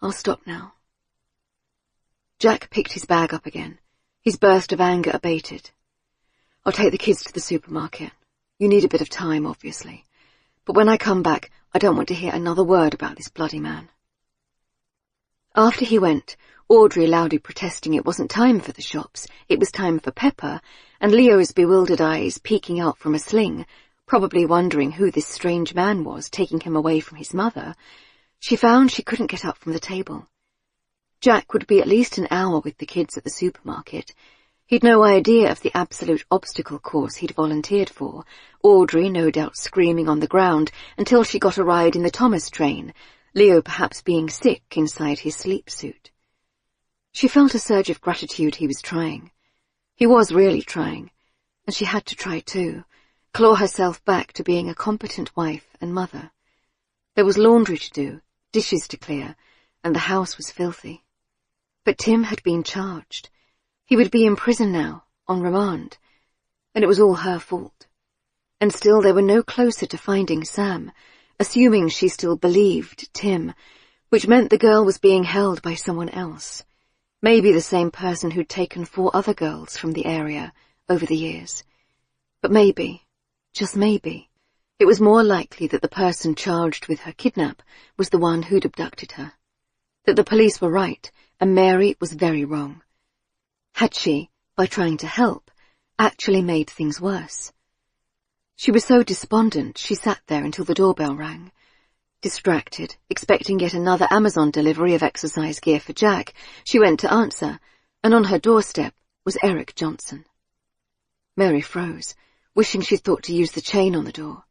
I'll stop now." Jack picked his bag up again. His burst of anger abated. "I'll take the kids to the supermarket. You need a bit of time, obviously. But when I come back, I don't want to hear another word about this bloody man." After he went, Audrey loudly protesting it wasn't time for the shops, it was time for Pepper, and Leo's bewildered eyes peeking out from a sling, probably wondering who this strange man was taking him away from his mother, she found she couldn't get up from the table. Jack would be at least an hour with the kids at the supermarket. He'd no idea of the absolute obstacle course he'd volunteered for, Audrey no doubt screaming on the ground until she got a ride in the Thomas train, Leo perhaps being sick inside his sleep suit. She felt a surge of gratitude he was trying. He was really trying, and she had to try too, claw herself back to being a competent wife and mother. There was laundry to do, dishes to clear, and the house was filthy. But Tim had been charged. He would be in prison now, on remand, and it was all her fault. And still they were no closer to finding Sam, assuming she still believed Tim, which meant the girl was being held by someone else. Maybe the same person who'd taken 4 other girls from the area over the years. But maybe, just maybe, it was more likely that the person charged with her kidnap was the one who'd abducted her. That the police were right, and Mary was very wrong. Had she, by trying to help, actually made things worse? She was so despondent she sat there until the doorbell rang. Distracted, expecting yet another Amazon delivery of exercise gear for Jack, she went to answer, and on her doorstep was Eric Johnson. Mary froze, wishing she'd thought to use the chain on the door.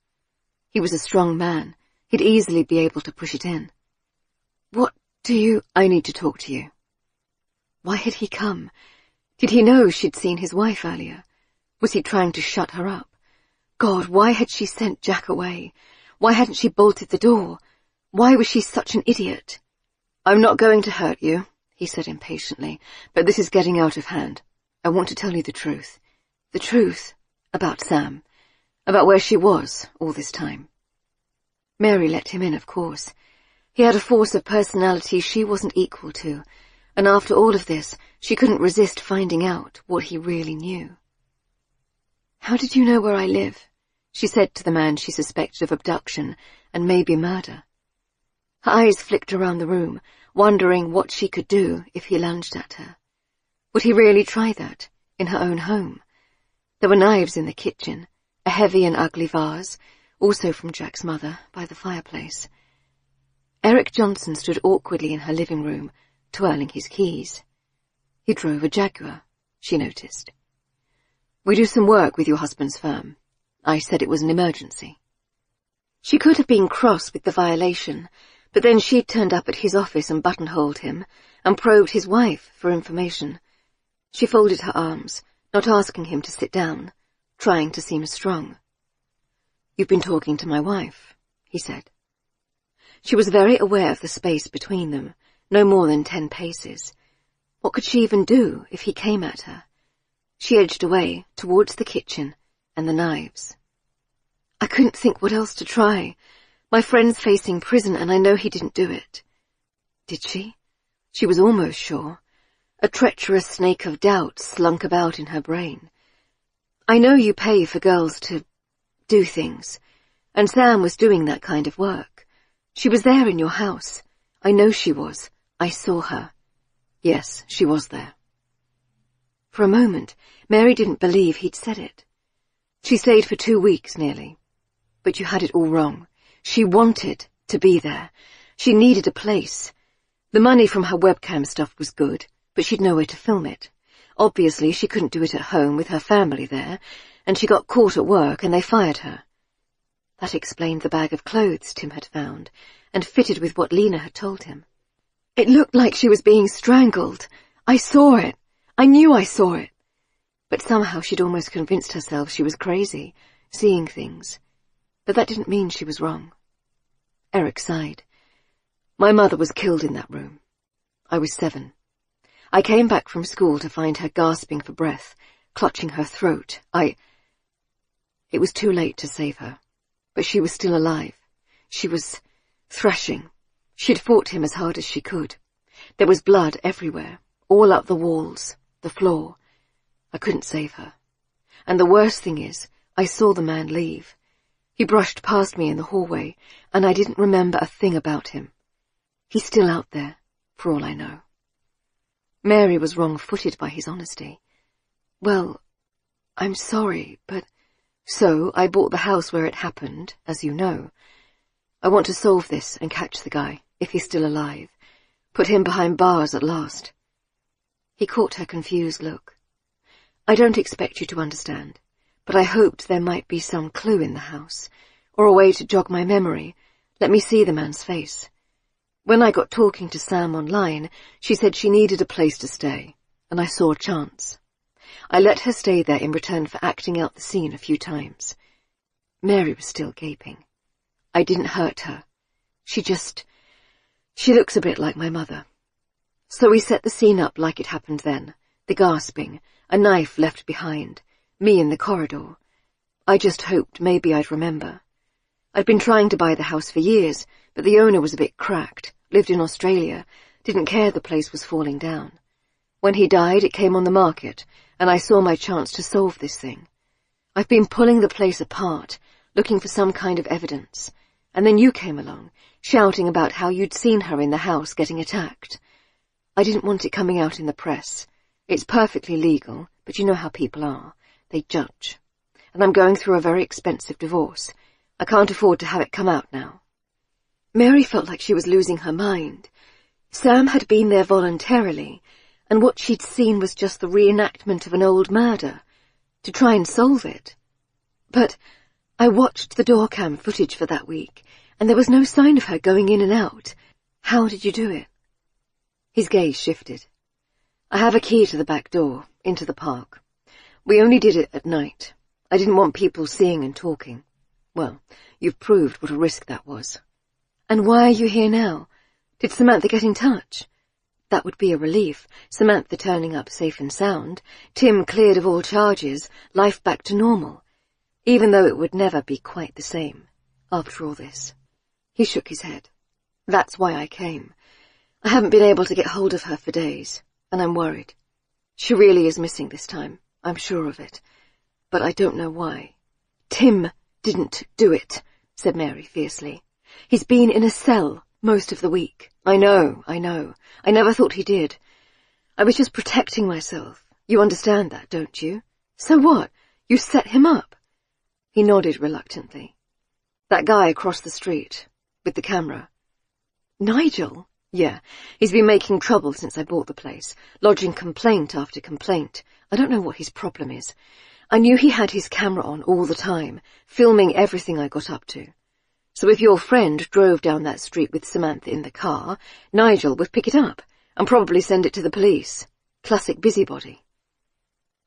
He was a strong man. He'd easily be able to push it in. "What do you—" "I need to talk to you." Why had he come? Did he know she'd seen his wife earlier? Was he trying to shut her up? God, why had she sent Jack away? Why hadn't she bolted the door? Why was she such an idiot? "I'm not going to hurt you," he said impatiently, "but this is getting out of hand. I want to tell you the truth. The truth about Sam, about where she was all this time." Mary let him in, of course. He had a force of personality she wasn't equal to, and after all of this, she couldn't resist finding out what he really knew. "How did you know where I live?" she said to the man she suspected of abduction and maybe murder. Her eyes flicked around the room, wondering what she could do if he lunged at her. Would he really try that, in her own home? There were knives in the kitchen, a heavy and ugly vase, also from Jack's mother, by the fireplace. Eric Johnson stood awkwardly in her living room, twirling his keys. He drove a Jaguar, she noticed. "We do some work with your husband's firm. I said it was an emergency." She could have been cross with the violation, But then she'd turned up at his office and buttonholed him and probed his wife for information. She folded her arms, not asking him to sit down, trying to seem strong. "You've been talking to my wife," he said. She was very aware of the space between them, no more than 10 paces. What could she even do if he came at her? She edged away towards the kitchen and the knives. "I couldn't think what else to try. My friend's facing prison and I know he didn't do it." Did she? She was almost sure. A treacherous snake of doubt slunk about in her brain. "I know you pay for girls to do things, and Sam was doing that kind of work. She was there in your house. I know she was. I saw her." Yes, she was there. For a moment, Mary didn't believe he'd said it. "She stayed for 2 weeks nearly. But you had it all wrong. She wanted to be there. She needed a place. The money from her webcam stuff was good, but she'd nowhere to film it. Obviously, she couldn't do it at home with her family there, and she got caught at work and they fired her." That explained the bag of clothes Tim had found, and fitted with what Lena had told him. "It looked like she was being strangled. I saw it. I knew I saw it." But somehow she'd almost convinced herself she was crazy, seeing things. But that didn't mean she was wrong. Eric sighed. "My mother was killed in that room. I was 7. I came back from school to find her gasping for breath, clutching her throat. It was too late to save her, but she was still alive. She was thrashing. She'd fought him as hard as she could. There was blood everywhere, all up the walls, the floor. I couldn't save her. And the worst thing is, I saw the man leave. He brushed past me in the hallway, and I didn't remember a thing about him. He's still out there, for all I know." Mary was wrong-footed by his honesty. "Well, I'm sorry, but..." "So I bought the house where it happened, as you know. I want to solve this and catch the guy, if he's still alive. Put him behind bars at last." He caught her confused look. "I don't expect you to understand, but I hoped there might be some clue in the house, or a way to jog my memory. Let me see the man's face. When I got talking to Sam online, she said she needed a place to stay, and I saw a chance. I let her stay there in return for acting out the scene a few times." Mary was still gaping. "I didn't hurt her. She looks a bit like my mother. So we set the scene up like it happened then, the gasping, a knife left behind, me in the corridor. I just hoped maybe I'd remember. I'd been trying to buy the house for years, but the owner was a bit cracked, lived in Australia, didn't care the place was falling down. When he died, it came on the market, and I saw my chance to solve this thing. I've been pulling the place apart, looking for some kind of evidence, and then you came along, shouting about how you'd seen her in the house getting attacked. I didn't want it coming out in the press. It's perfectly legal, but you know how people are. They judge. And I'm going through a very expensive divorce. I can't afford to have it come out now." Mary felt like she was losing her mind. Sam had been there voluntarily, and what she'd seen was just the reenactment of an old murder, to try and solve it. "But I watched the door cam footage for that week, and there was no sign of her going in and out. How did you do it?" His gaze shifted. "I have a key to the back door, into the park. We only did it at night. I didn't want people seeing and talking. Well, you've proved what a risk that was." "And why are you here now? Did Samantha get in touch?" That would be a relief, Samantha turning up safe and sound, Tim cleared of all charges, life back to normal. Even though it would never be quite the same, after all this. He shook his head. "That's why I came. I haven't been able to get hold of her for days, and I'm worried. She really is missing this time, I'm sure of it. But I don't know why." "Tim didn't do it," said Mary fiercely. "He's been in a cell most of the week." I know. I never thought he did. I was just protecting myself. You understand that, don't you? So what? You set him up?" He nodded reluctantly. "That guy across the street, with the camera." "Nigel?" "Yeah, he's been making trouble since I bought the place, lodging complaint after complaint. I don't know what his problem is. I knew he had his camera on all the time, filming everything I got up to. So if your friend drove down that street with Samantha in the car, Nigel would pick it up and probably send it to the police. Classic busybody.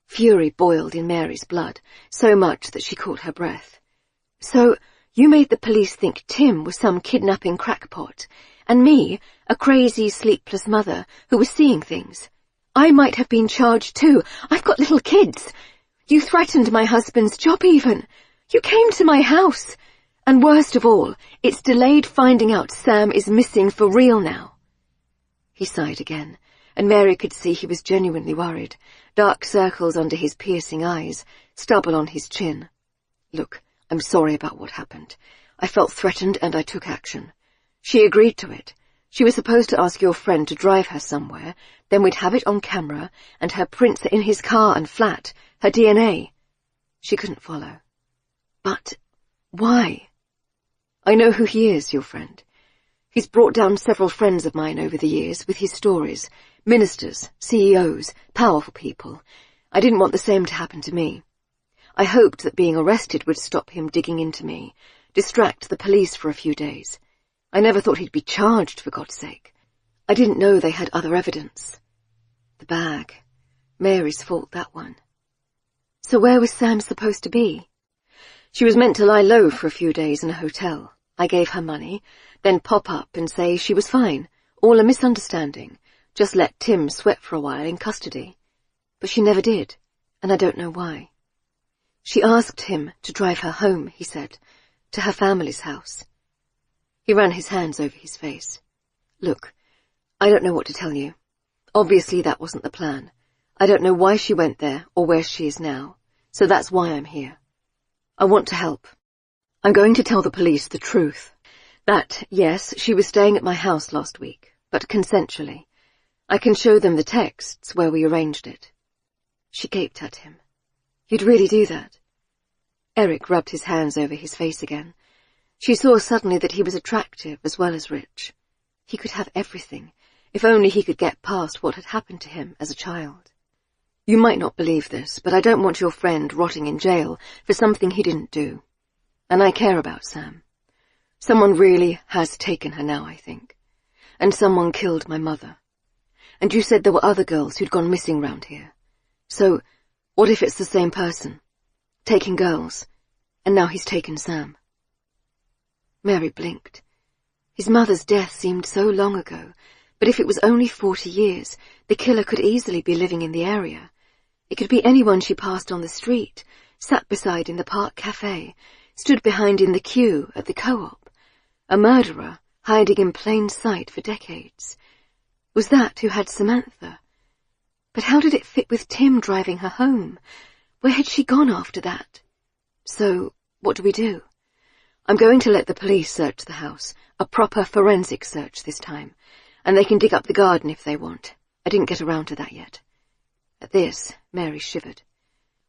Fury boiled in Mary's blood, so much that she caught her breath. So you made the police think Tim was some kidnapping crackpot, and me, a crazy, sleepless mother who was seeing things. I might have been charged too. I've got little kids. You threatened my husband's job even. You came to my house. And worst of all, it's delayed finding out Sam is missing for real now. He sighed again, and Mary could see he was genuinely worried. Dark circles under his piercing eyes, stubble on his chin. Look, I'm sorry about what happened. I felt threatened and I took action. She agreed to it. She was supposed to ask your friend to drive her somewhere, then we'd have it on camera, and her prints are in his car and flat, her DNA. She couldn't follow. But why? I know who he is, your friend. He's brought down several friends of mine over the years with his stories. Ministers, CEOs, powerful people. I didn't want the same to happen to me. I hoped that being arrested would stop him digging into me, distract the police for a few days. I never thought he'd be charged, for God's sake. I didn't know they had other evidence. The bag. Mary's fault, that one. So where was Sam supposed to be? She was meant to lie low for a few days in a hotel. I gave her money, then pop up and say she was fine, all a misunderstanding, just let Tim sweat for a while in custody. But she never did, and I don't know why. She asked him to drive her home, he said, to her family's house. He ran his hands over his face. Look, I don't know what to tell you. Obviously that wasn't the plan. I don't know why she went there or where she is now, so that's why I'm here. I want to help. I'm going to tell the police the truth. That, yes, she was staying at my house last week, but consensually. I can show them the texts where we arranged it. She gaped at him. You'd really do that? Eric rubbed his hands over his face again. She saw suddenly that he was attractive as well as rich. He could have everything, if only he could get past what had happened to him as a child. You might not believe this, but I don't want your friend rotting in jail for something he didn't do. And I care about Sam. Someone really has taken her now, I think. And someone killed my mother. And you said there were other girls who'd gone missing round here. So, what if it's the same person? Taking girls, and now he's taken Sam. Mary blinked. His mother's death seemed so long ago, but if it was only 40 years, the killer could easily be living in the area. It could be anyone she passed on the street, sat beside in the park cafe, stood behind in the queue at the co-op. A murderer, hiding in plain sight for decades. Was that who had Samantha? But how did it fit with Tim driving her home? Where had she gone after that? So, what do we do? I'm going to let the police search the house, a proper forensic search this time, and they can dig up the garden if they want. I didn't get around to that yet. At this, Mary shivered.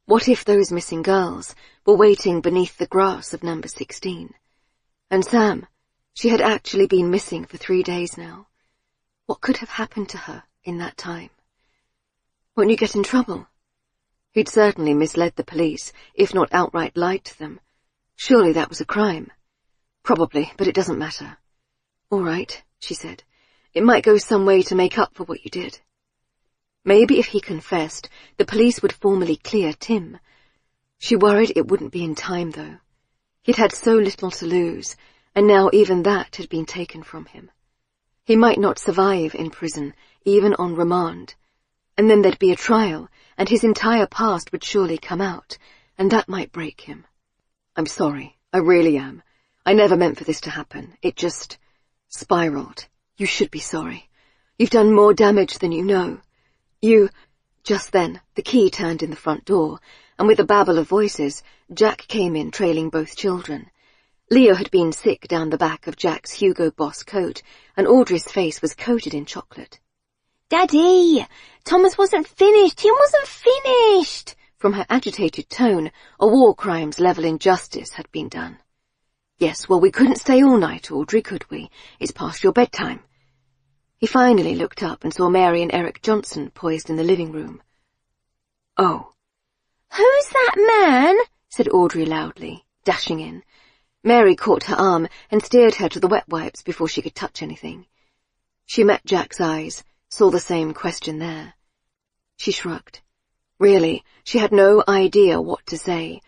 What if those missing girls were waiting beneath the grass of number 16? And Sam, she had actually been missing for 3 days now. What could have happened to her in that time? Won't you get in trouble? He'd certainly misled the police, if not outright lied to them. Surely that was a crime. Probably, but it doesn't matter. All right, she said. It might go some way to make up for what you did. Maybe if he confessed, the police would formally clear Tim. She worried it wouldn't be in time, though. He'd had so little to lose, and now even that had been taken from him. He might not survive in prison, even on remand. And then there'd be a trial, and his entire past would surely come out, and that might break him. I'm sorry, I really am. I never meant for this to happen. It just spiraled. You should be sorry. You've done more damage than you know. Just then, the key turned in the front door, and with a babble of voices, Jack came in trailing both children. Leo had been sick down the back of Jack's Hugo Boss coat, and Audrey's face was coated in chocolate. Daddy! Thomas wasn't finished! He wasn't finished! From her agitated tone, a war crimes level injustice had been done. Yes, well, we couldn't stay all night, Audrey, could we? It's past your bedtime. He finally looked up and saw Mary and Eric Johnson poised in the living room. Oh. Who's that man? Said Audrey loudly, dashing in. Mary caught her arm and steered her to the wet wipes before she could touch anything. She met Jack's eyes, saw the same question there. She shrugged. Really, she had no idea what to say,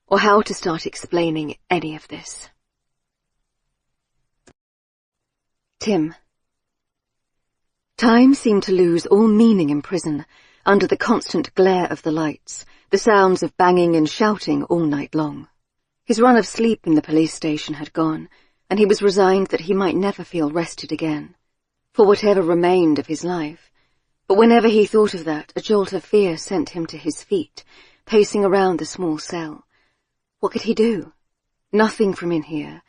or how to start explaining any of this. Tim. Time seemed to lose all meaning in prison, under the constant glare of the lights, the sounds of banging and shouting all night long. His run of sleep in the police station had gone, and he was resigned that he might never feel rested again, for whatever remained of his life. But whenever he thought of that, a jolt of fear sent him to his feet, pacing around the small cell. What could he do? Nothing from in here.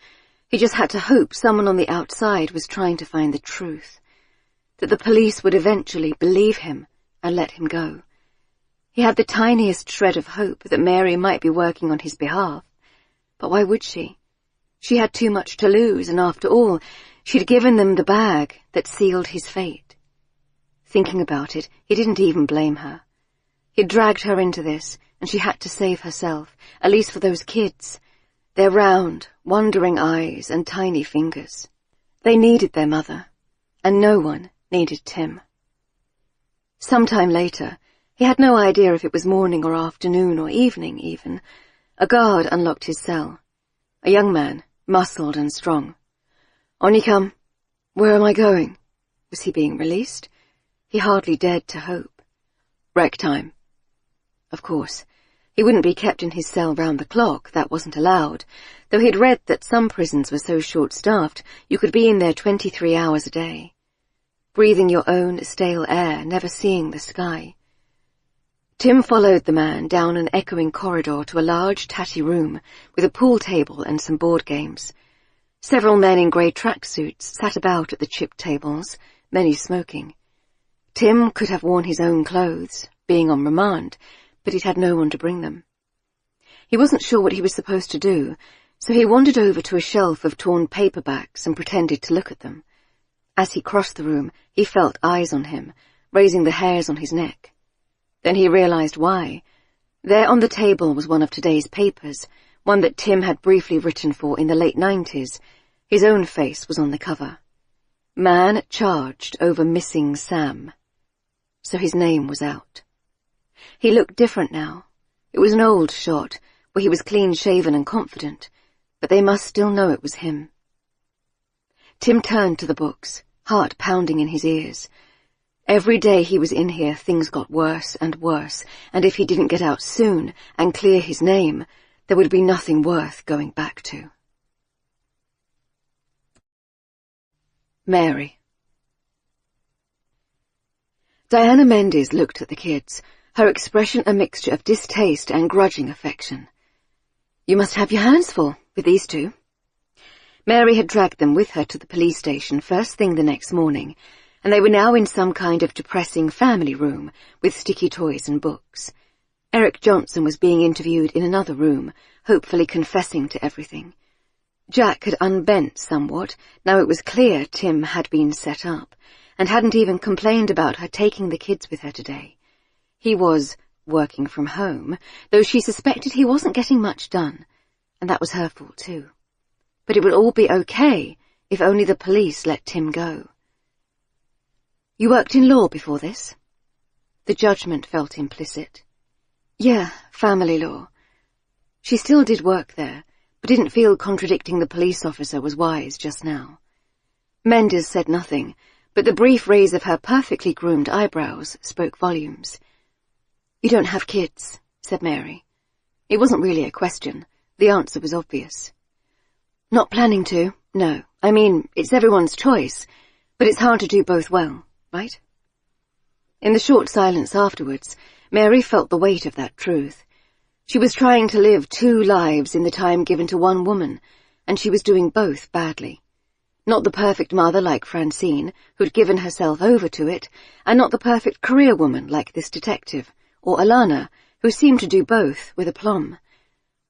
He just had to hope someone on the outside was trying to find the truth, that the police would eventually believe him and let him go. He had the tiniest shred of hope that Mary might be working on his behalf. But why would she? She had too much to lose, and after all, she'd given them the bag that sealed his fate. Thinking about it, he didn't even blame her. He'd dragged her into this, and she had to save herself, at least for those kids. Their round, wondering eyes and tiny fingers. They needed their mother, and no one needed Tim. Sometime later, he had no idea if it was morning or afternoon or evening even, a guard unlocked his cell. A young man, muscled and strong. "On you come. Where am I going?" Was he being released? He hardly dared to hope. "Rec time." Of course, he wouldn't be kept in his cell round the clock, that wasn't allowed, though he'd read that some prisons were so short-staffed you could be in there 23 hours a day. Breathing your own stale air, never seeing the sky. Tim followed the man down an echoing corridor to a large, tatty room with a pool table and some board games. Several men in grey tracksuits sat about at the chipped tables, many smoking. Tim could have worn his own clothes, being on remand, but he'd had no one to bring them. He wasn't sure what he was supposed to do, so he wandered over to a shelf of torn paperbacks and pretended to look at them. As he crossed the room, he felt eyes on him, raising the hairs on his neck. Then he realized why. There on the table was one of today's papers, one that Tim had briefly written for in the late 90s. His own face was on the cover. Man charged over missing Sam. So his name was out. He looked different now. It was an old shot, where he was clean-shaven and confident, but they must still know it was him. Tim turned to the books, heart pounding in his ears. Every day he was in here, things got worse and worse, and if he didn't get out soon and clear his name, there would be nothing worth going back to. Mary. Diana Mendes looked at the kids, her expression a mixture of distaste and grudging affection. "You must have your hands full with these two." Mary had dragged them with her to the police station first thing the next morning, and they were now in some kind of depressing family room with sticky toys and books. Eric Johnson was being interviewed in another room, hopefully confessing to everything. Jack had unbent somewhat, now it was clear Tim had been set up, and hadn't even complained about her taking the kids with her today. He was working from home, though she suspected he wasn't getting much done, and that was her fault too. But it would all be okay if only the police let Tim go. "You worked in law before this?" The judgment felt implicit. "Yeah, family law." She still did work there, but didn't feel contradicting the police officer was wise just now. Mendes said nothing, but the brief raise of her perfectly groomed eyebrows spoke volumes. "You don't have kids," said Mary. It wasn't really a question. The answer was obvious. "Not planning to, no. I mean, it's everyone's choice, but it's hard to do both well, right?" In the short silence afterwards, Mary felt the weight of that truth. She was trying to live two lives in the time given to one woman, and she was doing both badly. Not the perfect mother like Francine, who'd given herself over to it, and not the perfect career woman like this detective, or Alana, who seemed to do both with aplomb.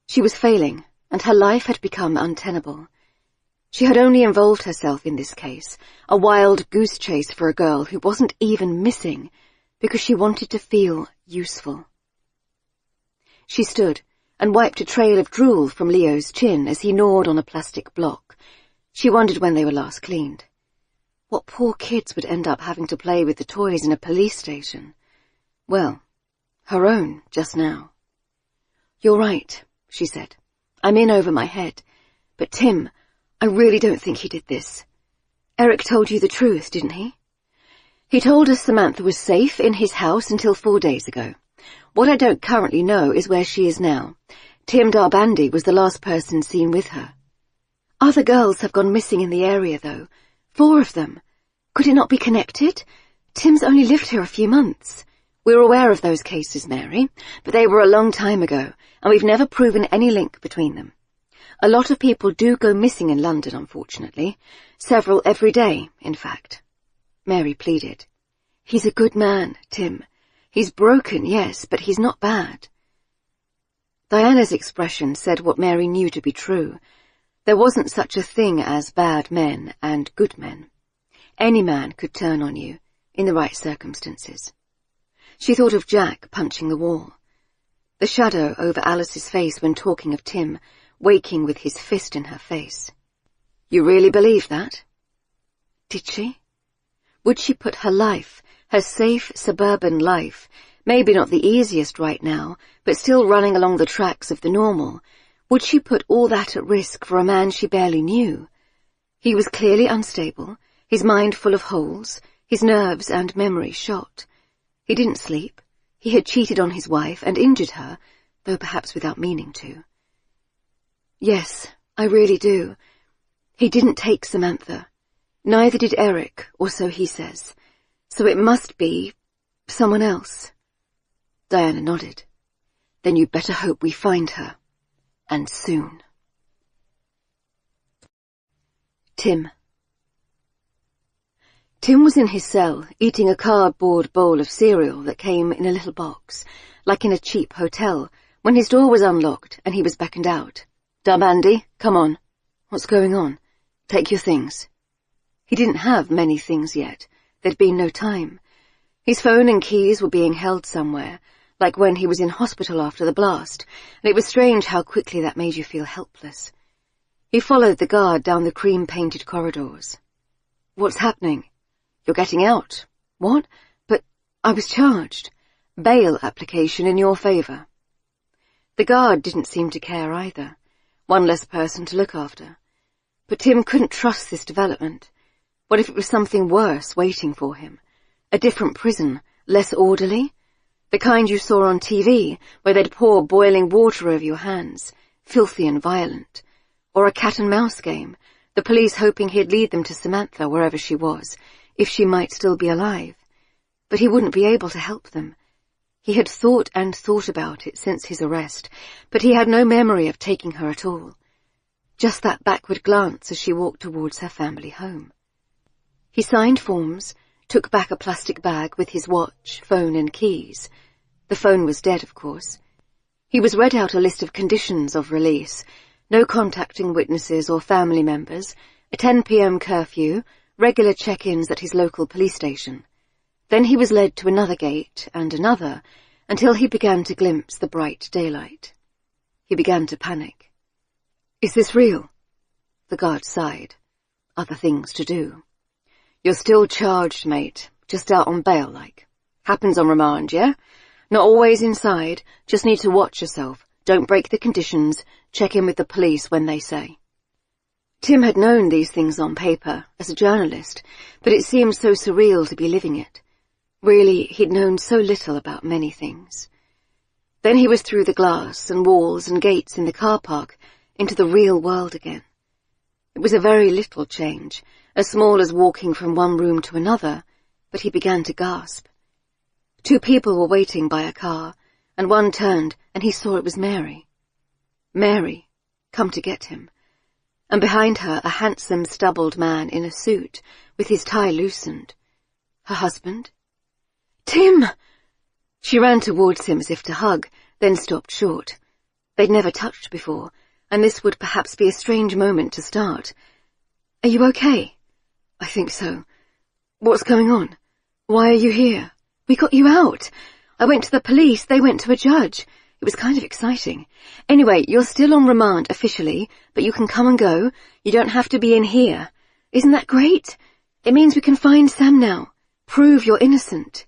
She was failing, and her life had become untenable. She had only involved herself in this case, a wild goose chase for a girl who wasn't even missing, because she wanted to feel useful. She stood, and wiped a trail of drool from Leo's chin as he gnawed on a plastic block. She wondered when they were last cleaned. What poor kids would end up having to play with the toys in a police station? Well, her own, just now. "You're right," she said. "I'm in over my head. But Tim, I really don't think he did this. Eric told you the truth, didn't he? He told us Samantha was safe in his house until 4 days ago. What I don't currently know is where she is now. Tim Darbandy was the last person seen with her. Other girls have gone missing in the area, though. 4 of them. Could it not be connected? Tim's only lived here a few months. We're aware of those cases, Mary, but they were a long time ago, and we've never proven any link between them. A lot of people do go missing in London, unfortunately. Several every day, in fact." Mary pleaded. "He's a good man, Tim. He's broken, yes, but he's not bad." Diana's expression said what Mary knew to be true. There wasn't such a thing as bad men and good men. Any man could turn on you, in the right circumstances. She thought of Jack punching the wall. The shadow over Alice's face when talking of Tim, waking with his fist in her face. You really believe that? Did she? Would she put her life, her safe suburban life, maybe not the easiest right now, but still running along the tracks of the normal, would she put all that at risk for a man she barely knew? He was clearly unstable, his mind full of holes, his nerves and memory shot. He didn't sleep. He had cheated on his wife and injured her, though perhaps without meaning to. Yes, I really do. He didn't take Samantha. Neither did Eric, or so he says. So it must be someone else. Diana nodded. Then you'd better hope we find her. And soon. Tim. Tim was in his cell, eating a cardboard bowl of cereal that came in a little box, like in a cheap hotel, when his door was unlocked and he was beckoned out. Darbandy, come on. What's going on? Take your things. He didn't have many things yet. There'd been no time. His phone and keys were being held somewhere, like when he was in hospital after the blast, and it was strange how quickly that made you feel helpless. He followed the guard down the cream-painted corridors. What's happening? You're getting out. What? But I was charged. Bail application in your favour. The guard didn't seem to care either. One less person to look after. But Tim couldn't trust this development. What if it was something worse waiting for him? A different prison, less orderly? The kind you saw on TV, where they'd pour boiling water over your hands, filthy and violent. Or a cat-and-mouse game, the police hoping he'd lead them to Samantha wherever she was, if she might still be alive. But he wouldn't be able to help them. He had thought and thought about it since his arrest, but he had no memory of taking her at all. Just that backward glance as she walked towards her family home. He signed forms, took back a plastic bag with his watch, phone and keys. The phone was dead, of course. He was read out a list of conditions of release, no contacting witnesses or family members, a 10 p.m. curfew, regular check-ins at his local police station. Then he was led to another gate and another, until he began to glimpse the bright daylight. He began to panic. Is this real? The guard sighed. Other things to do. You're still charged, mate. Just out on bail, like. Happens on remand, yeah? Not always inside. Just need to watch yourself. Don't break the conditions. Check in with the police when they say. Tim had known these things on paper, as a journalist, but it seemed so surreal to be living it. Really, he'd known so little about many things. Then he was through the glass and walls and gates in the car park, into the real world again. It was a very little change, as small as walking from one room to another, but he began to gasp. 2 people were waiting by a car, and one turned, and he saw it was Mary. Mary, come to get him. And behind her a handsome, stubbled man in a suit, with his tie loosened. Her husband? Tim! She ran towards him as if to hug, then stopped short. They'd never touched before, and this would perhaps be a strange moment to start. Are you okay? I think so. What's going on? Why are you here? We got you out. I went to the police, they went to a judge. It was kind of exciting. Anyway, you're still on remand officially, but you can come and go. You don't have to be in here. Isn't that great? It means we can find Sam now. Prove you're innocent.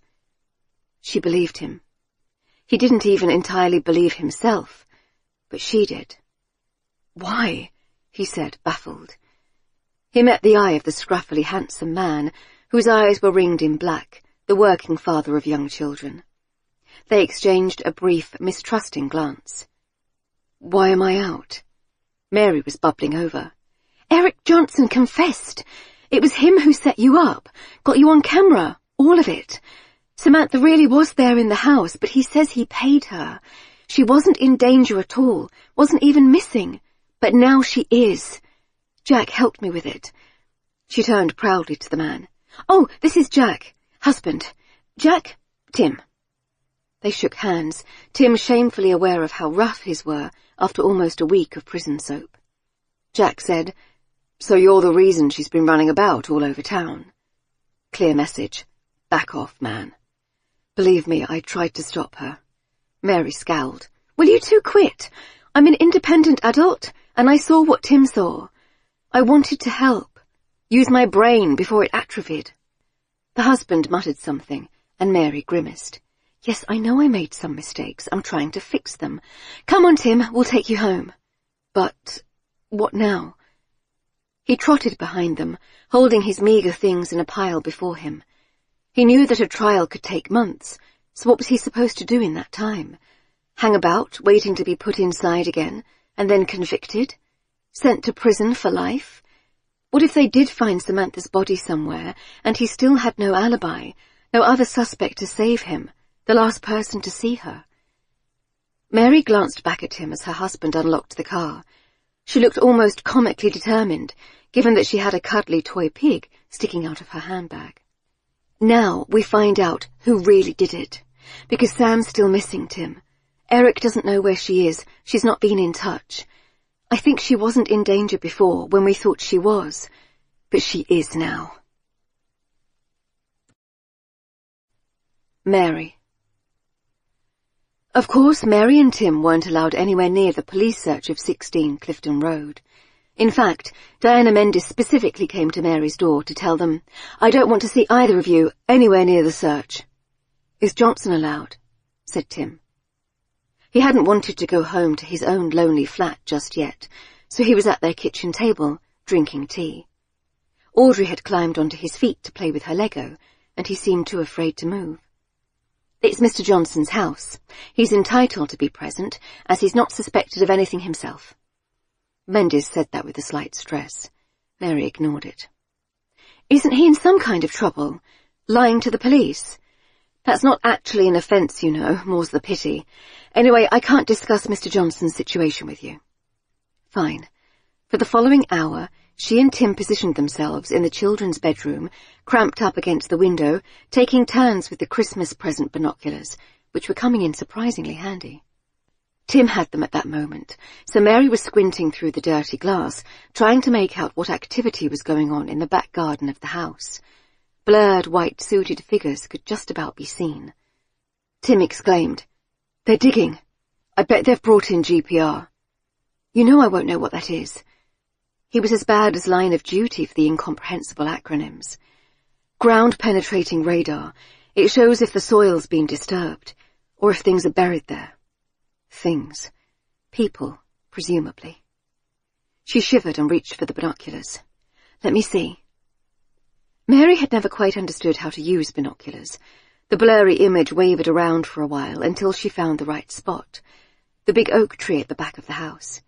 She believed him. He didn't even entirely believe himself, but she did. Why? He said, baffled. He met the eye of the scruffily handsome man, whose eyes were ringed in black, the working father of young children. They exchanged a brief, mistrusting glance. Why am I out? Mary was bubbling over. Eric Johnson confessed. It was him who set you up, got you on camera, all of it. Samantha really was there in the house, but he says he paid her. She wasn't in danger at all, wasn't even missing. But now she is. Jack helped me with it. She turned proudly to the man. Oh, this is Jack, husband. Jack, Tim. They shook hands, Tim shamefully aware of how rough his were after almost a week of prison soap. Jack said, So you're the reason she's been running about all over town. Clear message. Back off, man. Believe me, I tried to stop her. Mary scowled. Will you two quit? I'm an independent adult, and I saw what Tim saw. I wanted to help. Use my brain before it atrophied. The husband muttered something, and Mary grimaced. Yes, I know I made some mistakes. I'm trying to fix them. Come on, Tim, we'll take you home. But what now? He trotted behind them, holding his meagre things in a pile before him. He knew that a trial could take months, so what was he supposed to do in that time? Hang about, waiting to be put inside again, and then convicted? Sent to prison for life? What if they did find Samantha's body somewhere, and he still had no alibi, no other suspect to save him, the last person to see her? Mary glanced back at him as her husband unlocked the car. She looked almost comically determined, given that she had a cuddly toy pig sticking out of her handbag. Now we find out who really did it, because Sam's still missing, Tim. Eric doesn't know where she is. She's not been in touch. I think she wasn't in danger before when we thought she was, but she is now. Mary. Of course, Mary and Tim weren't allowed anywhere near the police search of 16 Clifton Road. In fact, Diana Mendes specifically came to Mary's door to tell them, I don't want to see either of you anywhere near the search. Is Johnson allowed? Said Tim. He hadn't wanted to go home to his own lonely flat just yet, so he was at their kitchen table, drinking tea. Audrey had climbed onto his feet to play with her Lego, and he seemed too afraid to move. It's Mr. Johnson's house. He's entitled to be present, as he's not suspected of anything himself. Mendes said that with a slight stress. Mary ignored it. Isn't he in some kind of trouble? Lying to the police? That's not actually an offence, you know, more's the pity. Anyway, I can't discuss Mr. Johnson's situation with you. Fine. For the following hour, she and Tim positioned themselves in the children's bedroom, cramped up against the window, taking turns with the Christmas present binoculars, which were coming in surprisingly handy. Tim had them at that moment, so Mary was squinting through the dirty glass, trying to make out what activity was going on in the back garden of the house. Blurred white-suited figures could just about be seen. Tim exclaimed, They're digging. I bet they've brought in GPR. You know I won't know what that is. He was as bad as Line of Duty for the incomprehensible acronyms. Ground-penetrating radar. It shows if the soil's been disturbed, or if things are buried there. Things. People, presumably. She shivered and reached for the binoculars. Let me see. Mary had never quite understood how to use binoculars. The blurry image wavered around for a while until she found the right spot. The big oak tree at the back of the house.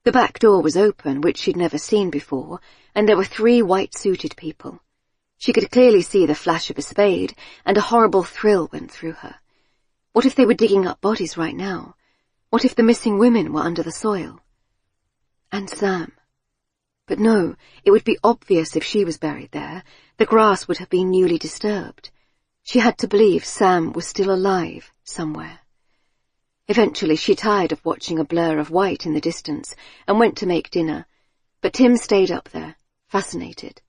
The back door was open, which she'd never seen before, and there were 3 white-suited people. She could clearly see the flash of a spade, and a horrible thrill went through her. What if they were digging up bodies right now? What if the missing women were under the soil? And Sam. But no, it would be obvious if she was buried there. The grass would have been newly disturbed. She had to believe Sam was still alive somewhere. Eventually she tired of watching a blur of white in the distance and went to make dinner, but Tim stayed up there, fascinated.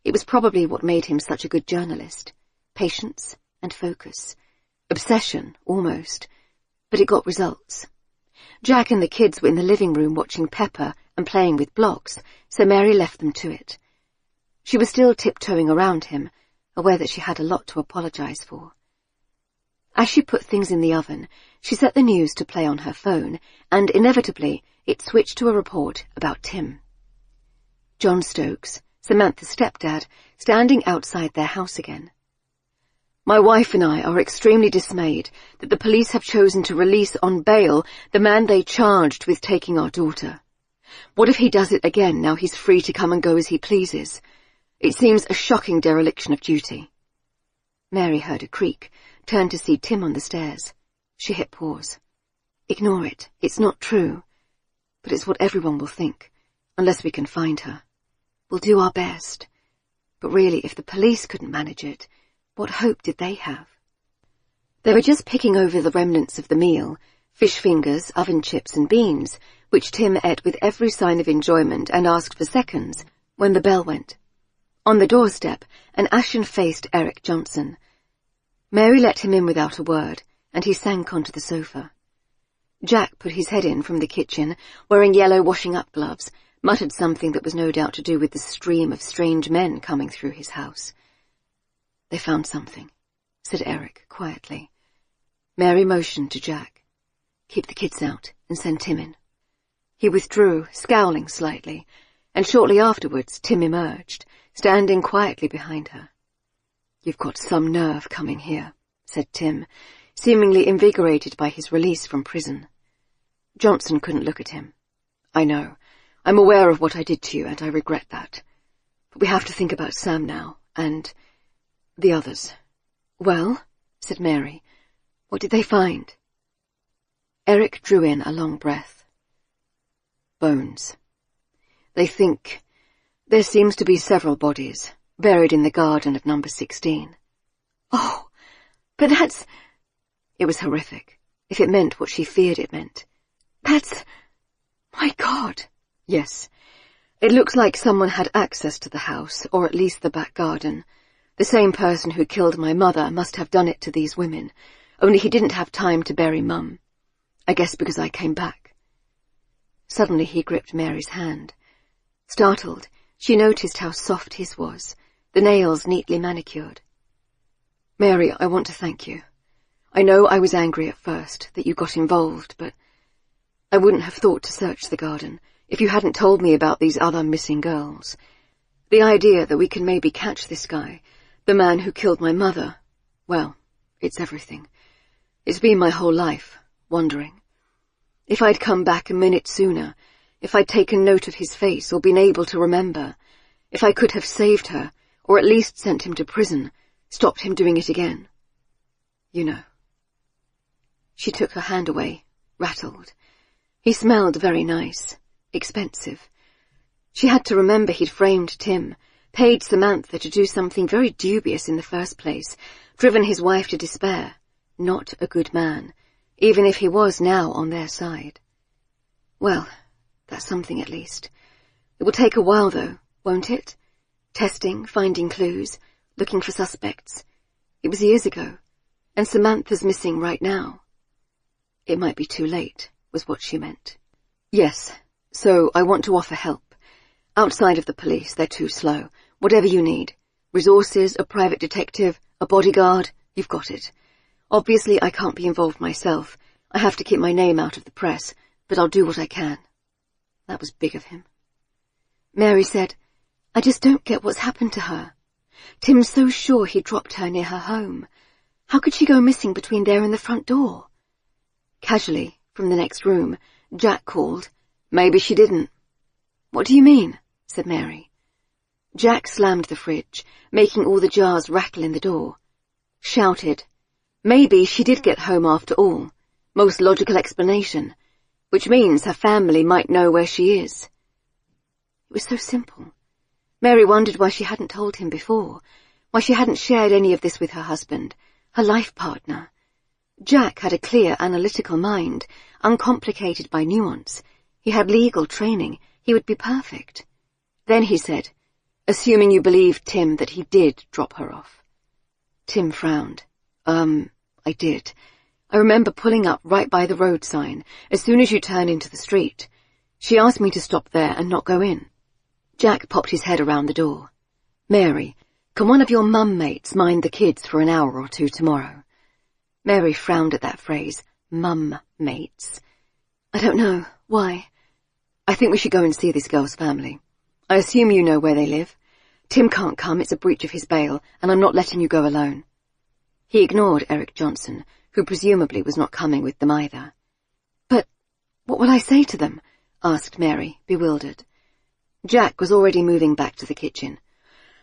It was probably what made him such a good journalist. Patience and focus. Obsession, almost. but it got results. Jack and the kids were in the living room watching Pepper and playing with blocks, so Mary left them to it. She was still tiptoeing around him, aware that she had a lot to apologize for. As she put things in the oven, she set the news to play on her phone, and inevitably it switched to a report about Tim. John Stokes, Samantha's stepdad, standing outside their house again. My wife and I are extremely dismayed that the police have chosen to release on bail the man they charged with taking our daughter. What if he does it again now he's free to come and go as he pleases? It seems a shocking dereliction of duty. Mary heard a creak, turned to see Tim on the stairs. She hit pause. Ignore it. It's not true. But it's what everyone will think, unless we can find her. We'll do our best. But really, if the police couldn't manage it, what hope did they have? They were just picking over the remnants of the meal, fish fingers, oven chips and beans, which Tim ate with every sign of enjoyment and asked for seconds, when the bell went. On the doorstep, an ashen-faced Eric Johnson. Mary let him in without a word, and he sank onto the sofa. Jack put his head in from the kitchen, wearing yellow washing-up gloves, muttered something that was no doubt to do with the stream of strange men coming through his house. They found something, said Eric quietly. Mary motioned to Jack. Keep the kids out and send Tim in. He withdrew, scowling slightly, and shortly afterwards Tim emerged, standing quietly behind her. You've got some nerve coming here, said Tim, seemingly invigorated by his release from prison. Johnson couldn't look at him. I know. I'm aware of what I did to you, and I regret that. But we have to think about Sam now, and the others. Well, said Mary, what did they find? Eric drew in a long breath. Bones. They think there seems to be several bodies buried in the garden of number 16. Oh, but that's... It was horrific, if it meant what she feared it meant. That's... My God. Yes. It looks like someone had access to the house, or at least the back garden. The same person who killed my mother must have done it to these women, only he didn't have time to bury Mum. I guess because I came back. Suddenly he gripped Mary's hand. Startled, she noticed how soft his was, the nails neatly manicured. Mary, I want to thank you. I know I was angry at first that you got involved, but I wouldn't have thought to search the garden if you hadn't told me about these other missing girls. The idea that we can maybe catch this guy, the man who killed my mother, well, it's everything. It's been my whole life, wondering. If I'd come back a minute sooner, if I'd taken note of his face or been able to remember, if I could have saved her, or at least sent him to prison, stopped him doing it again. You know. She took her hand away, rattled. He smelled very nice, expensive. She had to remember he'd framed Tim, paid Samantha to do something very dubious in the first place, driven his wife to despair. Not a good man, even if he was now on their side. Well, that's something at least. It will take a while, though, won't it? Testing, finding clues, looking for suspects. It was years ago, and Samantha's missing right now. It might be too late, was what she meant. Yes, so I want to offer help. Outside of the police, they're too slow. Whatever you need. Resources, a private detective, a bodyguard, you've got it. Obviously, I can't be involved myself. I have to keep my name out of the press, but I'll do what I can. That was big of him. Mary said, I just don't get what's happened to her. Tim's so sure he dropped her near her home. How could she go missing between there and the front door? Casually, from the next room, Jack called, Maybe she didn't. What do you mean? Said Mary. Jack slammed the fridge, making all the jars rattle in the door. Shouted, Maybe she did get home after all. Most logical explanation. Which means her family might know where she is. It was so simple. Mary wondered why she hadn't told him before, why she hadn't shared any of this with her husband, her life partner. Jack had a clear, analytical mind, uncomplicated by nuance. He had legal training. He would be perfect. Then he said, Assuming you believe, Tim, that he did drop her off. Tim frowned. I did. I remember pulling up right by the road sign as soon as you turn into the street. She asked me to stop there and not go in. Jack popped his head around the door. Mary, can one of your mum mates mind the kids for an hour or two tomorrow? Mary frowned at that phrase, mum mates. I don't know. Why? I think we should go and see this girl's family. I assume you know where they live. Tim can't come, it's a breach of his bail, and I'm not letting you go alone. He ignored Eric Johnson, who presumably was not coming with them either. But what will I say to them? Asked Mary, bewildered. Jack was already moving back to the kitchen.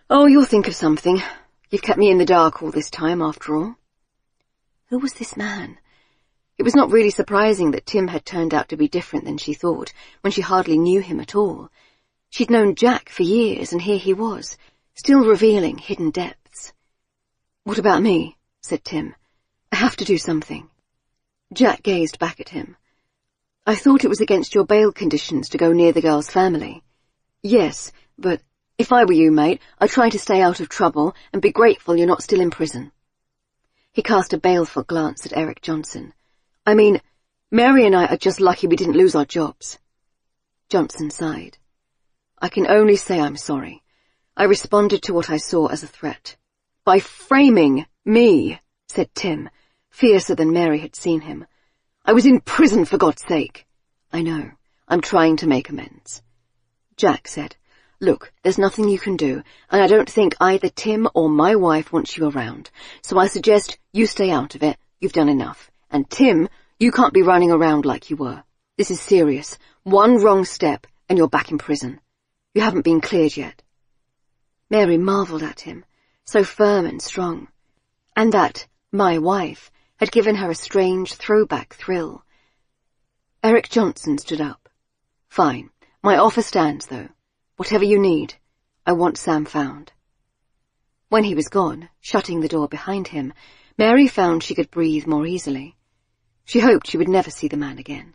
Oh, you'll think of something. You've kept me in the dark all this time, after all. Who was this man? It was not really surprising that Tim had turned out to be different than she thought, when she hardly knew him at all. She'd known Jack for years, and here he was, still revealing hidden depths. What about me? Said Tim. I have to do something. Jack gazed back at him. I thought it was against your bail conditions to go near the girl's family. Yes, but if I were you, mate, I'd try to stay out of trouble and be grateful you're not still in prison. He cast a baleful glance at Eric Johnson. I mean, Mary and I are just lucky we didn't lose our jobs. Johnson sighed. I can only say I'm sorry. I responded to what I saw as a threat. By framing me, said Tim, fiercer than Mary had seen him. I was in prison, for God's sake. I know. I'm trying to make amends. Jack said, Look, there's nothing you can do, and I don't think either Tim or my wife wants you around, so I suggest you stay out of it. You've done enough. And Tim, you can't be running around like you were. This is serious. One wrong step, and you're back in prison. You haven't been cleared yet. Mary marvelled at him, so firm and strong. And that, my wife, had given her a strange throwback thrill. Eric Johnson stood up. Fine. My offer stands, though. Whatever you need, I want Sam found. When he was gone, shutting the door behind him, Mary found she could breathe more easily. She hoped she would never see the man again.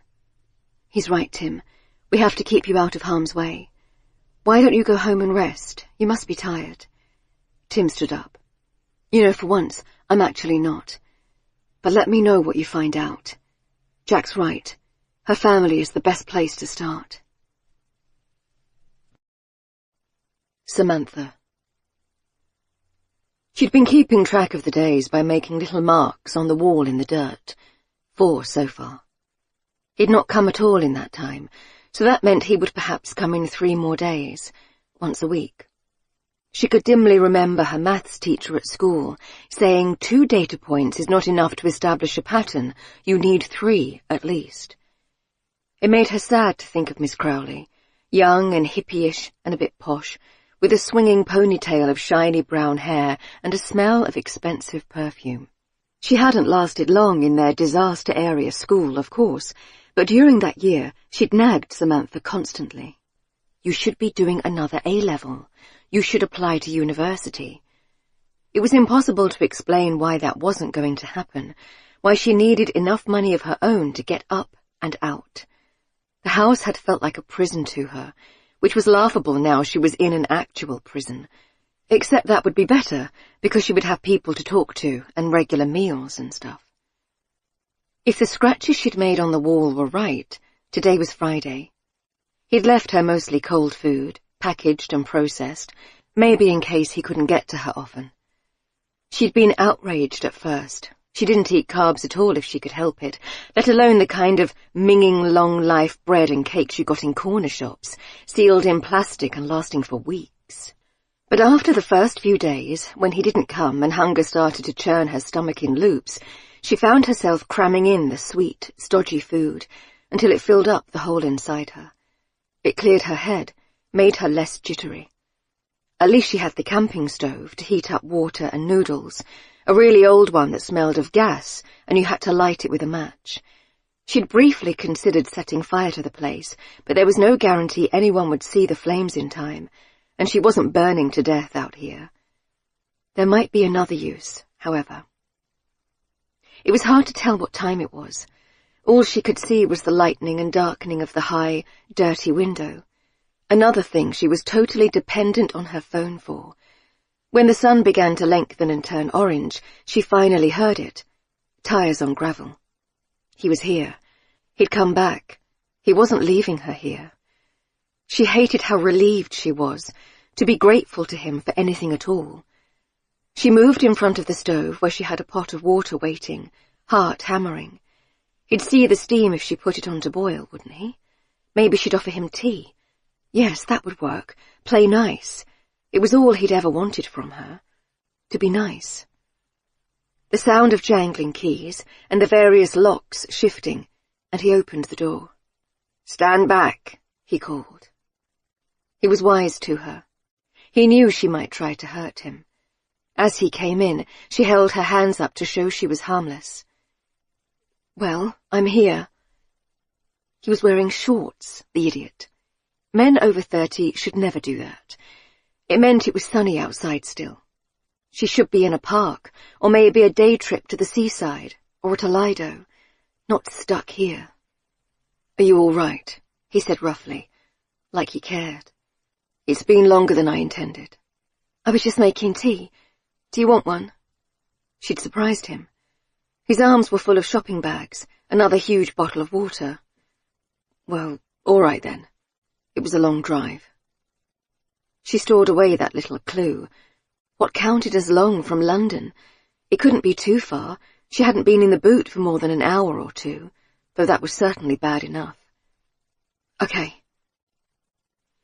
He's right, Tim. We have to keep you out of harm's way. Why don't you go home and rest? You must be tired. Tim stood up. You know, for once, I'm actually not. But let me know what you find out. Jack's right. Her family is the best place to start. Samantha. She'd been keeping track of the days by making little marks on the wall in the dirt. 4 so far. He'd not come at all in that time, so that meant he would perhaps come in 3 more days, once a week. She could dimly remember her maths teacher at school saying 2 data points is not enough to establish a pattern, you need 3 at least. It made her sad to think of Miss Crowley, young and hippie-ish and a bit posh, with a swinging ponytail of shiny brown hair and a smell of expensive perfume. She hadn't lasted long in their disaster area school, of course, but during that year she'd nagged Samantha constantly. You should be doing another A-level. You should apply to university. It was impossible to explain why that wasn't going to happen, why she needed enough money of her own to get up and out. The house had felt like a prison to her, which was laughable now she was in an actual prison. Except that would be better, because she would have people to talk to and regular meals and stuff. If the scratches she'd made on the wall were right, today was Friday. He'd left her mostly cold food, packaged and processed, maybe in case he couldn't get to her often. She'd been outraged at first. She didn't eat carbs at all if she could help it, let alone the kind of minging long-life bread and cakes you got in corner shops, sealed in plastic and lasting for weeks. But after the first few days, when he didn't come and hunger started to churn her stomach in loops, she found herself cramming in the sweet, stodgy food until it filled up the hole inside her. It cleared her head, made her less jittery. At least she had the camping stove to heat up water and noodles, a really old one that smelled of gas, and you had to light it with a match. She'd briefly considered setting fire to the place, but there was no guarantee anyone would see the flames in time, and she wasn't burning to death out here. There might be another use, however. It was hard to tell what time it was. All she could see was the lightening and darkening of the high, dirty window. Another thing she was totally dependent on her phone for. When the sun began to lengthen and turn orange, she finally heard it. Tires on gravel. He was here. He'd come back. He wasn't leaving her here. She hated how relieved she was to be grateful to him for anything at all. She moved in front of the stove where she had a pot of water waiting, heart hammering. He'd see the steam if she put it on to boil, wouldn't he? Maybe she'd offer him tea. Yes, that would work. Play nice. It was all he'd ever wanted from her. To be nice. The sound of jangling keys and the various locks shifting, and he opened the door. "Stand back," he called. He was wise to her. He knew she might try to hurt him. As he came in, she held her hands up to show she was harmless. "Well, I'm here." He was wearing shorts, the idiot. Men over 30 should never do that. It meant it was sunny outside still. She should be in a park, or maybe a day trip to the seaside, or at a Lido, not stuck here. "Are you all right?" he said roughly, like he cared. "It's been longer than I intended." "I was just making tea. Do you want one?" She'd surprised him. His arms were full of shopping bags, another huge bottle of water. "Well, all right then. It was a long drive." She stored away that little clue. What counted as long from London? It couldn't be too far. She hadn't been in the boot for more than an hour or two, though that was certainly bad enough. "Okay."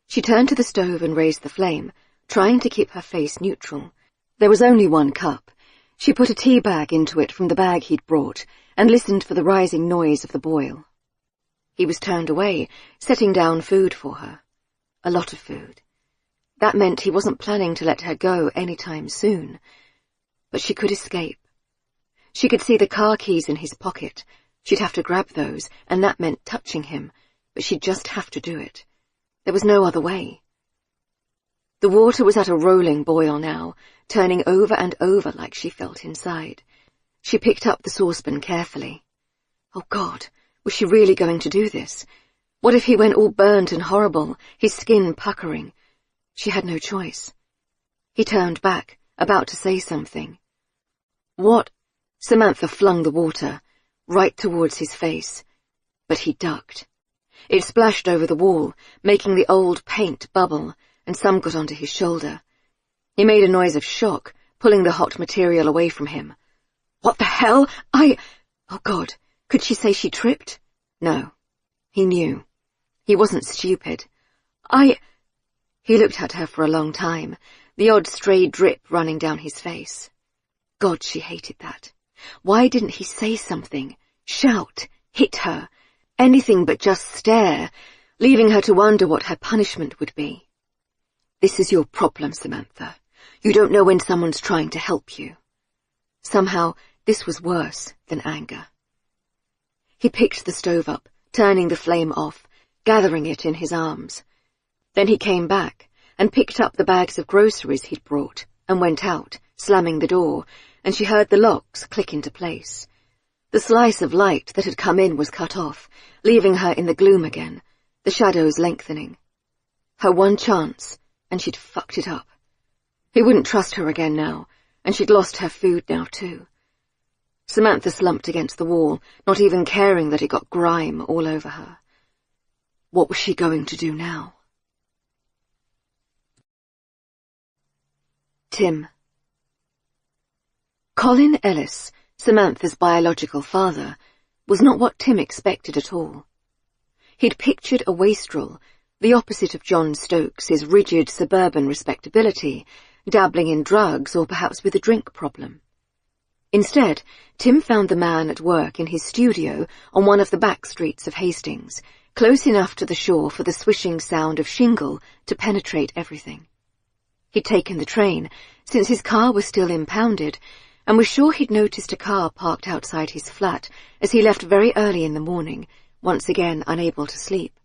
She turned to the stove and raised the flame, trying to keep her face neutral. There was only one cup. She put a tea bag into it from the bag he'd brought and listened for the rising noise of the boil. He was turned away, setting down food for her. A lot of food. That meant he wasn't planning to let her go any time soon. But she could escape. She could see the car keys in his pocket. She'd have to grab those, and that meant touching him, but she'd just have to do it. There was no other way. The water was at a rolling boil now, turning over and over like she felt inside. She picked up the saucepan carefully. Oh God, was she really going to do this? What if he went all burnt and horrible, his skin puckering? She had no choice. He turned back, about to say something. "What?" Samantha flung the water, right towards his face. But he ducked. It splashed over the wall, making the old paint bubble, and some got onto his shoulder. He made a noise of shock, pulling the hot material away from him. "What the hell? Oh God, could she say she tripped? No. He knew. He wasn't stupid. He looked at her for a long time, the odd stray drip running down his face. God, she hated that. Why didn't he say something? Shout, hit her, anything but just stare, leaving her to wonder what her punishment would be. "This is your problem, Samantha. You don't know when someone's trying to help you." Somehow, this was worse than anger. He picked the stove up, turning the flame off, gathering it in his arms. Then he came back and picked up the bags of groceries he'd brought and went out, slamming the door, and she heard the locks click into place. The slice of light that had come in was cut off, leaving her in the gloom again, the shadows lengthening. Her one chance, and she'd fucked it up. He wouldn't trust her again now, and she'd lost her food now too. Samantha slumped against the wall, not even caring that it got grime all over her. What was she going to do now? Tim. Colin Ellis, Samantha's biological father, was not what Tim expected at all. He'd pictured a wastrel, the opposite of John Stokes' rigid suburban respectability, dabbling in drugs or perhaps with a drink problem. Instead, Tim found the man at work in his studio on one of the back streets of Hastings, close enough to the shore for the swishing sound of shingle to penetrate everything. He'd taken the train, since his car was still impounded, and was sure he'd noticed a car parked outside his flat as he left very early in the morning, once again unable to sleep.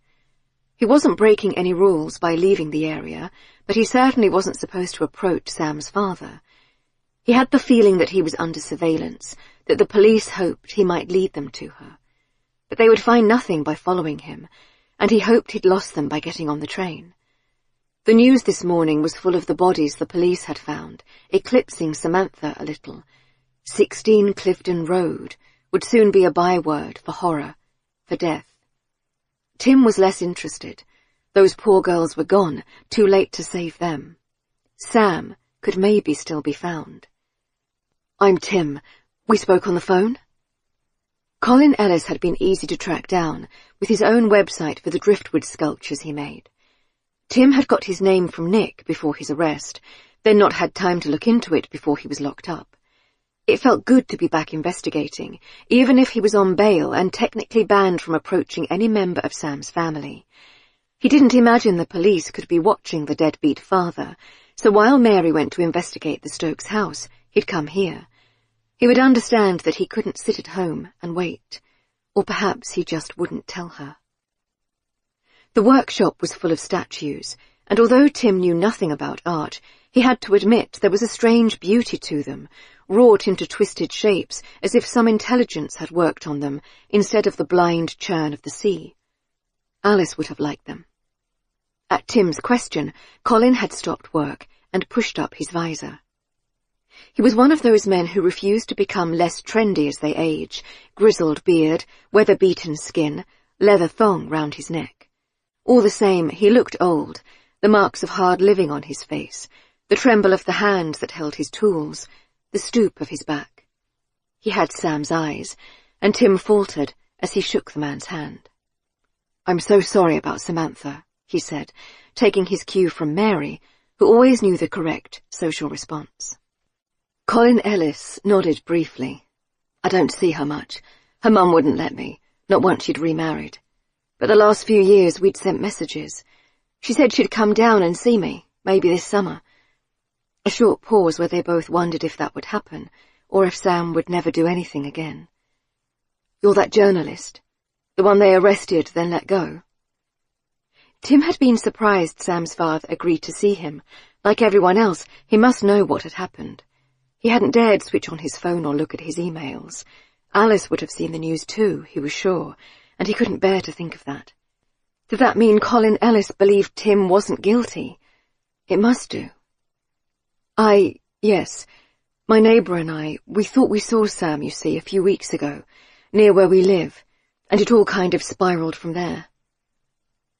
He wasn't breaking any rules by leaving the area, but he certainly wasn't supposed to approach Sam's father. He had the feeling that he was under surveillance, that the police hoped he might lead them to her. But they would find nothing by following him, and he hoped he'd lost them by getting on the train. The news this morning was full of the bodies the police had found, eclipsing Samantha a little. 16 Clifton Road, would soon be a byword for horror, for death. Tim was less interested. Those poor girls were gone, too late to save them. Sam could maybe still be found. "I'm Tim. We spoke on the phone?" Colin Ellis had been easy to track down, with his own website for the driftwood sculptures he made. Tim had got his name from Nick before his arrest, then not had time to look into it before he was locked up. It felt good to be back investigating, even if he was on bail and technically banned from approaching any member of Sam's family. He didn't imagine the police could be watching the deadbeat father, so while Mary went to investigate the Stokes house, he'd come here. He would understand that he couldn't sit at home and wait, or perhaps he just wouldn't tell her. The workshop was full of statues, and although Tim knew nothing about art, he had to admit there was a strange beauty to them, wrought into twisted shapes as if some intelligence had worked on them instead of the blind churn of the sea. Alice would have liked them. At Tim's question, Colin had stopped work and pushed up his visor. He was one of those men who refuse to become less trendy as they age, grizzled beard, weather-beaten skin, leather thong round his neck. All the same, he looked old, the marks of hard living on his face, the tremble of the hands that held his tools, the stoop of his back. He had Sam's eyes, and Tim faltered as he shook the man's hand. "I'm so sorry about Samantha," he said, taking his cue from Mary, who always knew the correct social response. Colin Ellis nodded briefly. "I don't see her much. Her mum wouldn't let me, not once she'd remarried. But the last few years we'd sent messages. She said she'd come down and see me, maybe this summer." A short pause where they both wondered if that would happen, or if Sam would never do anything again. "You're that journalist? The one they arrested, then let go?" Tim had been surprised Sam's father agreed to see him. Like everyone else, he must know what had happened. He hadn't dared switch on his phone or look at his emails. Alice would have seen the news too, he was sure, and he couldn't bear to think of that. Did that mean Colin Ellis believed Tim wasn't guilty? It must do. Yes, my neighbour and I, we thought we saw Sam, you see, a few weeks ago, near where we live, and it all kind of spiralled from there."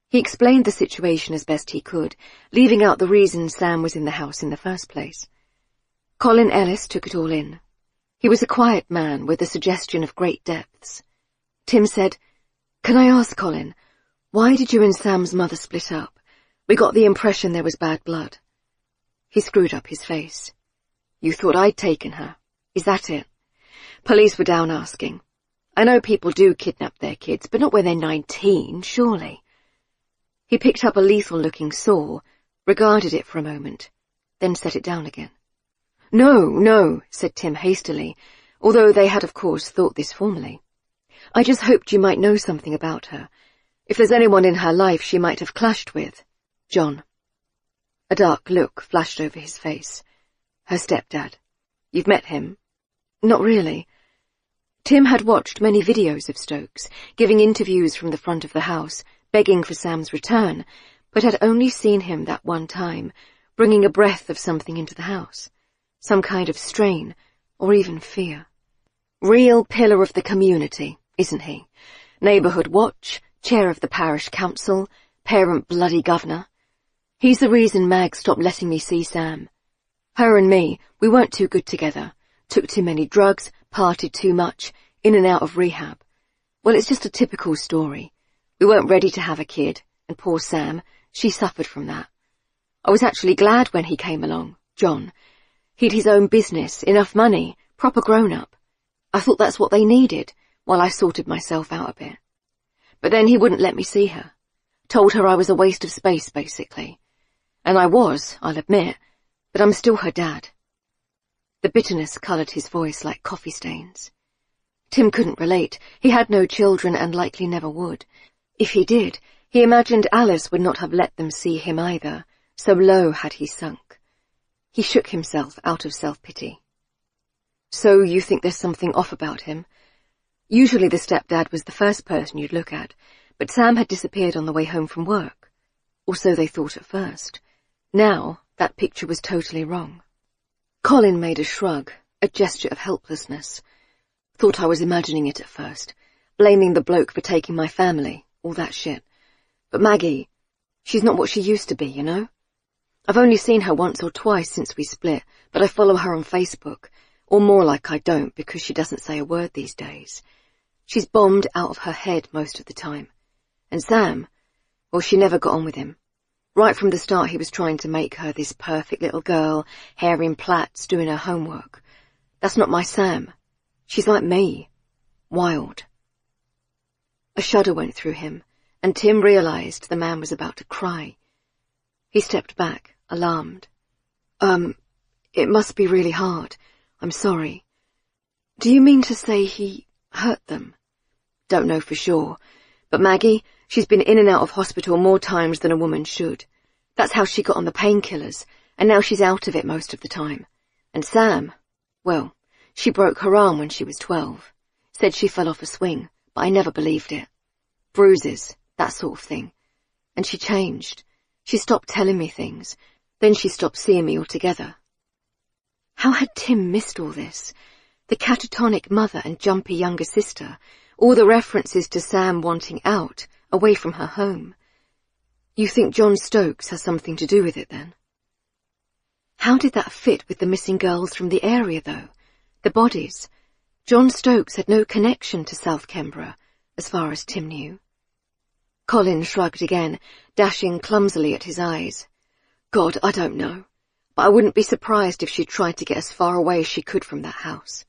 He explained the situation as best he could, leaving out the reason Sam was in the house in the first place. Colin Ellis took it all in. He was a quiet man with a suggestion of great depths. Tim said, "Can I ask, Colin, why did you and Sam's mother split up? We got the impression there was bad blood." He screwed up his face. "You thought I'd taken her? Is that it? Police were down asking. I know people do kidnap their kids, but not when they're 19, surely." He picked up a lethal-looking saw, regarded it for a moment, then set it down again. No, said Tim hastily, although they had of course thought this formally. "I just hoped you might know something about her. If there's anyone in her life she might have clashed with. John." A dark look flashed over his face. "Her stepdad. You've met him?" "Not really." Tim had watched many videos of Stokes, giving interviews from the front of the house, begging for Sam's return, but had only seen him that one time, bringing a breath of something into the house, some kind of strain, or even fear. Real pillar of the community, isn't he? Neighbourhood watch, chair of the parish council, parent bloody governor. He's the reason Mag stopped letting me see Sam. Her and me, we weren't too good together, took too many drugs, partied too much, in and out of rehab. Well, it's just a typical story. We weren't ready to have a kid, and poor Sam, she suffered from that. I was actually glad when he came along, John. He'd his own business, enough money, proper grown-up. I thought that's what they needed, while I sorted myself out a bit. But then he wouldn't let me see her. Told her I was a waste of space, basically. And I was, I'll admit, but I'm still her dad. The bitterness coloured his voice like coffee stains. Tim couldn't relate. He had no children and likely never would. If he did, he imagined Alice would not have let them see him either, so low had he sunk. He shook himself out of self-pity. "So you think there's something off about him?" Usually the stepdad was the first person you'd look at, but Sam had disappeared on the way home from work. Or so they thought at first. Now, that picture was totally wrong. Colin made a shrug, a gesture of helplessness. Thought I was imagining it at first, blaming the bloke for taking my family, all that shit. But Maggie, she's not what she used to be, you know? I've only seen her once or twice since we split, but I follow her on Facebook, or more like I don't because she doesn't say a word these days. She's bombed out of her head most of the time. And Sam, well, she never got on with him. Right from the start he was trying to make her this perfect little girl, hair in plaits, doing her homework. That's not my Sam. She's like me. Wild. A shudder went through him, and Tim realized the man was about to cry. He stepped back, alarmed. It must be really hard. I'm sorry. Do you mean to say he hurt them? Don't know for sure. But Maggie, she's been in and out of hospital more times than a woman should. That's how she got on the painkillers, and now she's out of it most of the time. And Sam, well, she broke her arm when she was 12. Said she fell off a swing, but I never believed it. Bruises, that sort of thing. And she changed. She stopped telling me things. Then she stopped seeing me altogether. How had Tim missed all this? The catatonic mother and jumpy younger sister, all the references to Sam wanting out, away from her home. You think John Stokes has something to do with it, then? How did that fit with the missing girls from the area, though? The bodies. John Stokes had no connection to South Kembra, as far as Tim knew. Colin shrugged again, dashing clumsily at his eyes. God, I don't know, but I wouldn't be surprised if she tried to get as far away as she could from that house.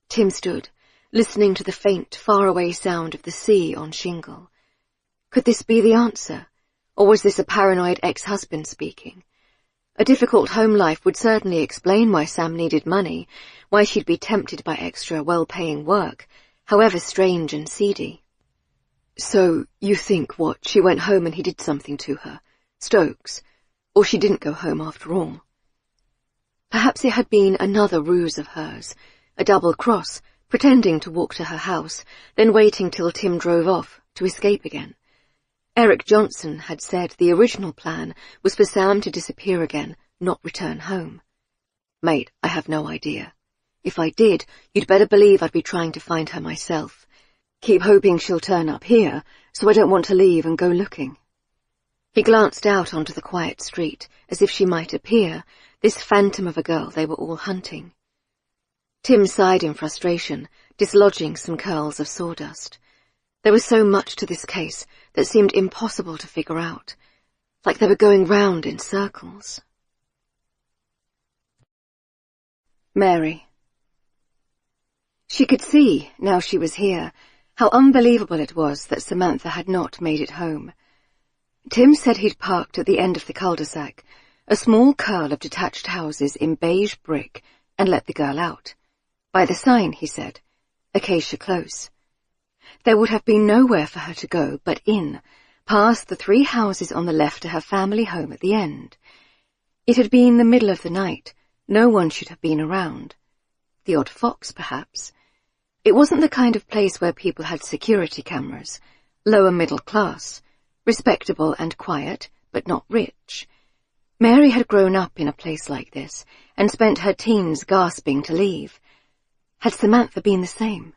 Tim stood, listening to the faint, faraway sound of the sea on shingle. Could this be the answer, or was this a paranoid ex-husband speaking? A difficult home life would certainly explain why Sam needed money, why she'd be tempted by extra well-paying work, however strange and seedy. So, you think, what, she went home and he did something to her? Stokes? Or she didn't go home after all? Perhaps it had been another ruse of hers, a double cross, pretending to walk to her house, then waiting till Tim drove off, to escape again. Eric Johnson had said the original plan was for Sam to disappear again, not return home. Mate, I have no idea. If I did, you'd better believe I'd be trying to find her myself. Keep hoping she'll turn up here, so I don't want to leave and go looking. He glanced out onto the quiet street, as if she might appear, this phantom of a girl they were all hunting. Tim sighed in frustration, dislodging some curls of sawdust. There was so much to this case that seemed impossible to figure out, like they were going round in circles. Mary. She could see, now she was here, how unbelievable it was that Samantha had not made it home. Tim said he'd parked at the end of the cul-de-sac, a small curl of detached houses in beige brick, and let the girl out. By the sign, he said, Acacia Close. There would have been nowhere for her to go but in, past the 3 houses on the left to her family home at the end. It had been the middle of the night. No one should have been around. The odd fox, perhaps. It wasn't the kind of place where people had security cameras. Lower middle class. Respectable and quiet, but not rich. Mary had grown up in a place like this, and spent her teens gasping to leave. Had Samantha been the same?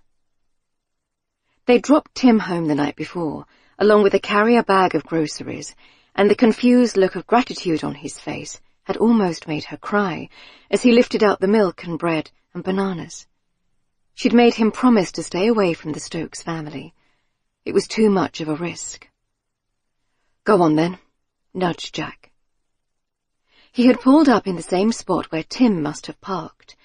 They dropped Tim home the night before, along with a carrier bag of groceries, and the confused look of gratitude on his face had almost made her cry, as he lifted out the milk and bread and bananas. She'd made him promise to stay away from the Stokes family. It was too much of a risk. Go on, then, nudged Jack. He had pulled up in the same spot where Tim must have parked.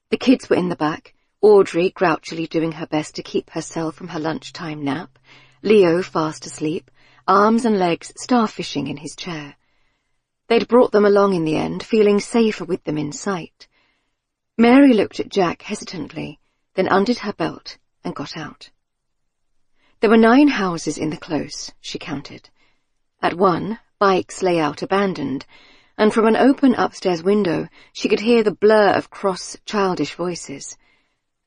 The kids were in the back, Audrey grouchily doing her best to keep herself from her lunchtime nap, Leo fast asleep, arms and legs starfishing in his chair. They'd brought them along in the end, feeling safer with them in sight. Mary looked at Jack hesitantly, then undid her belt and got out. There were 9 houses in the close, she counted. At one, bikes lay out abandoned, and from an open upstairs window she could hear the blur of cross, childish voices.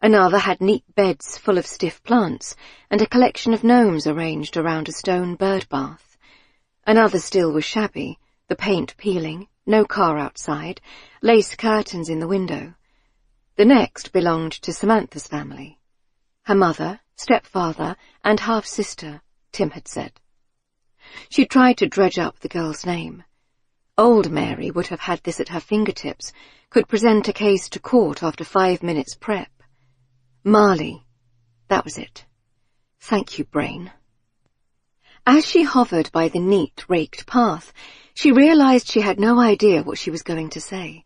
Another had neat beds full of stiff plants, and a collection of gnomes arranged around a stone bird bath. Another still was shabby, the paint peeling, no car outside, lace curtains in the window. The next belonged to Samantha's family. Her mother, stepfather, and half-sister, Tim had said. She tried to dredge up the girl's name. Old Mary would have had this at her fingertips, could present a case to court after 5 minutes prep. Marley. That was it. Thank you, brain. As she hovered by the neat, raked path, she realized she had no idea what she was going to say.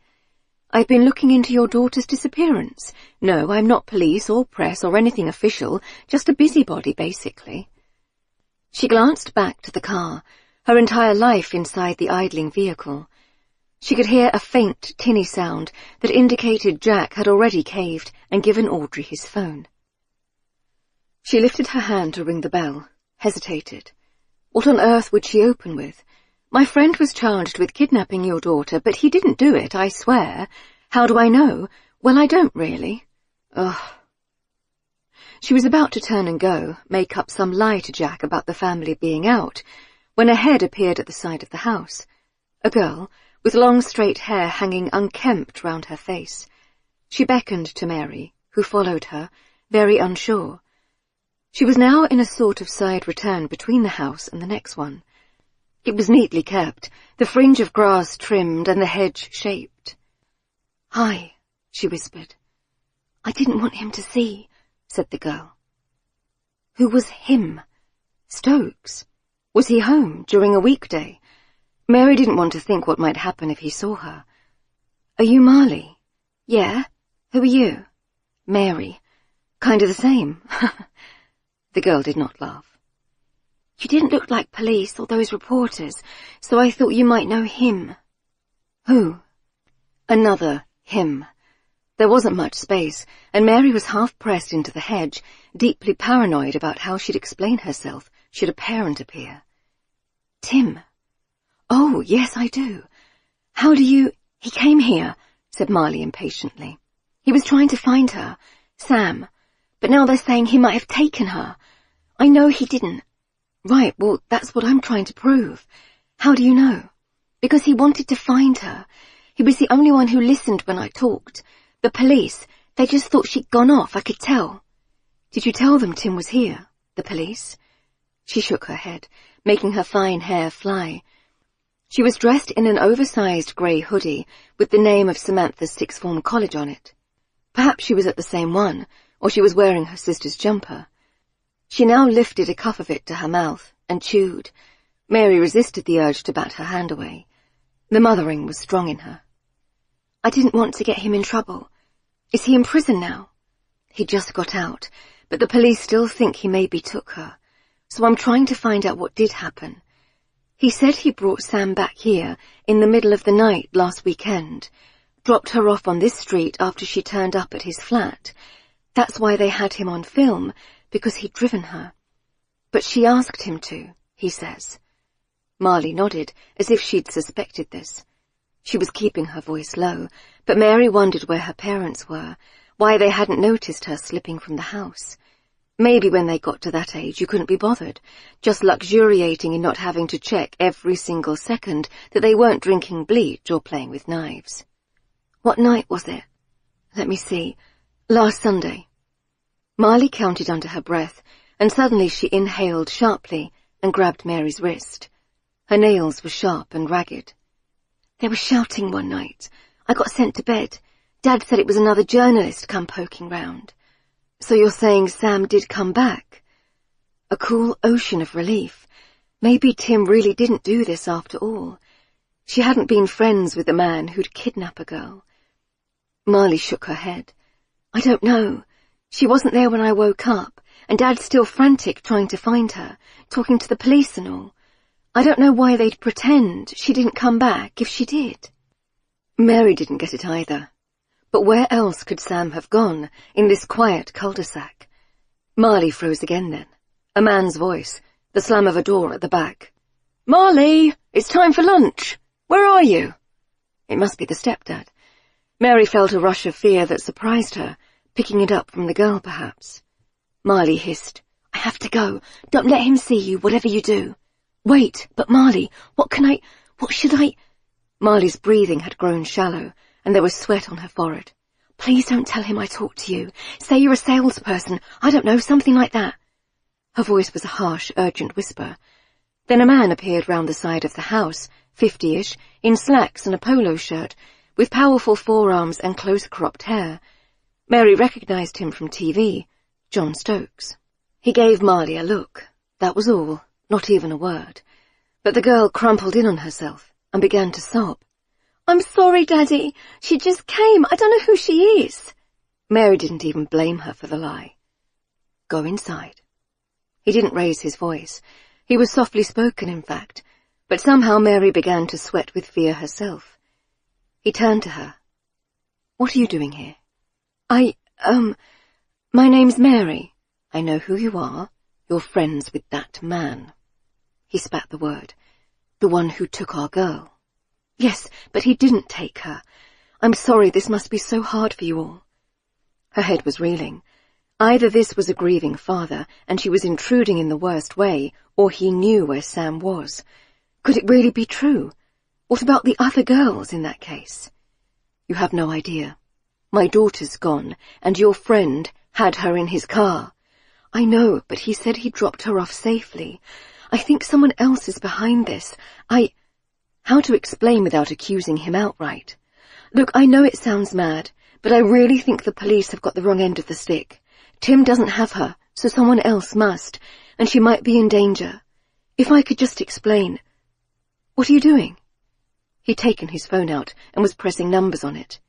I've been looking into your daughter's disappearance. No, I'm not police or press or anything official, just a busybody, basically. She glanced back to the car, her entire life inside the idling vehicle. She could hear a faint, tinny sound that indicated Jack had already caved and given Audrey his phone. She lifted her hand to ring the bell, hesitated. What on earth would she open with? My friend was charged with kidnapping your daughter, but he didn't do it, I swear. How do I know? Well, I don't really. Ugh. She was about to turn and go, make up some lie to Jack about the family being out, when a head appeared at the side of the house. A girl, with long straight hair hanging unkempt round her face. She beckoned to Mary, who followed her, very unsure. She was now in a sort of side return between the house and the next one. It was neatly kept, the fringe of grass trimmed and the hedge shaped. "Hi," she whispered. "I didn't want him to see," said the girl. Who was him? Stokes? Was he home during a weekday? Mary didn't want to think what might happen if he saw her. "Are you Marley?" "Yeah. Who are you?" "Mary. Kind of the same." The girl did not laugh. "You didn't look like police or those reporters, so I thought you might know him." "Who?" Another him. There wasn't much space, and Mary was half pressed into the hedge, deeply paranoid about how she'd explain herself should a parent appear. "Tim." "Oh, yes, I do. How do you—" "He came here," said Marley impatiently. "He was trying to find her, Sam, but now they're saying he might have taken her. I know he didn't." "Right, well, that's what I'm trying to prove. How do you know?" "Because he wanted to find her. He was the only one who listened when I talked. The police, they just thought she'd gone off, I could tell." "Did you tell them Tim was here, the police?" She shook her head, making her fine hair fly. She was dressed in an oversized grey hoodie with the name of Samantha's sixth form college on it. Perhaps she was at the same one, or she was wearing her sister's jumper. She now lifted a cuff of it to her mouth and chewed. Mary resisted the urge to bat her hand away. The mothering was strong in her. "I didn't want to get him in trouble. Is he in prison now?" "He just got out, but the police still think he maybe took her, so I'm trying to find out what did happen. He said he brought Sam back here in the middle of the night last weekend, dropped her off on this street after she turned up at his flat. That's why they had him on film, because he'd driven her. But she asked him to, he says." Marley nodded, as if she'd suspected this. She was keeping her voice low, but Mary wondered where her parents were, why they hadn't noticed her slipping from the house. Maybe when they got to that age you couldn't be bothered, just luxuriating in not having to check every single second that they weren't drinking bleach or playing with knives. "What night was it?" "Let me see. Last Sunday." Marley counted under her breath, and suddenly she inhaled sharply and grabbed Mary's wrist. Her nails were sharp and ragged. "They were shouting one night. I got sent to bed. Dad said it was another journalist come poking round." "So you're saying Sam did come back?" A cool ocean of relief. Maybe Tim really didn't do this after all. She hadn't been friends with the man who'd kidnap a girl. Marley shook her head. "I don't know. She wasn't there when I woke up, and Dad's still frantic trying to find her, talking to the police and all. I don't know why they'd pretend she didn't come back if she did." Mary didn't get it either. But where else could Sam have gone in this quiet cul-de-sac? Marley froze again then. A man's voice, the slam of a door at the back. "Marley, it's time for lunch. Where are you?" It must be the stepdad. Mary felt a rush of fear that surprised her, picking it up from the girl perhaps. Marley hissed, "I have to go. Don't let him see you, whatever you do." "Wait, but Marley, what should I—" Marley's breathing had grown shallow, and there was sweat on her forehead. Please don't tell him I talked to you. Say you're a salesperson. I don't know, something like that. Her voice was a harsh, urgent whisper. Then a man appeared round the side of the house, 50-ish, in slacks and a polo shirt, with powerful forearms and close-cropped hair. Mary recognized him from TV, John Stokes. He gave Marley a look. That was all, not even a word. But the girl crumpled in on herself and began to sob. I'm sorry, Daddy. She just came. I don't know who she is. Mary didn't even blame her for the lie. Go inside. He didn't raise his voice. He was softly spoken, in fact, but somehow Mary began to sweat with fear herself. He turned to her. What are you doing here? My name's Mary. I know who you are. You're friends with that man. He spat the word. The one who took our girl. Yes, but he didn't take her. I'm sorry, this must be so hard for you all. Her head was reeling. Either this was a grieving father, and she was intruding in the worst way, or he knew where Sam was. Could it really be true? What about the other girls in that case? You have no idea. My daughter's gone, and your friend had her in his car. I know, but he said he dropped her off safely. I think someone else is behind this. How to explain without accusing him outright? Look, I know it sounds mad, but I really think the police have got the wrong end of the stick. Tim doesn't have her, so someone else must, and she might be in danger. If I could just explain. What are you doing? He'd taken his phone out and was pressing numbers on it.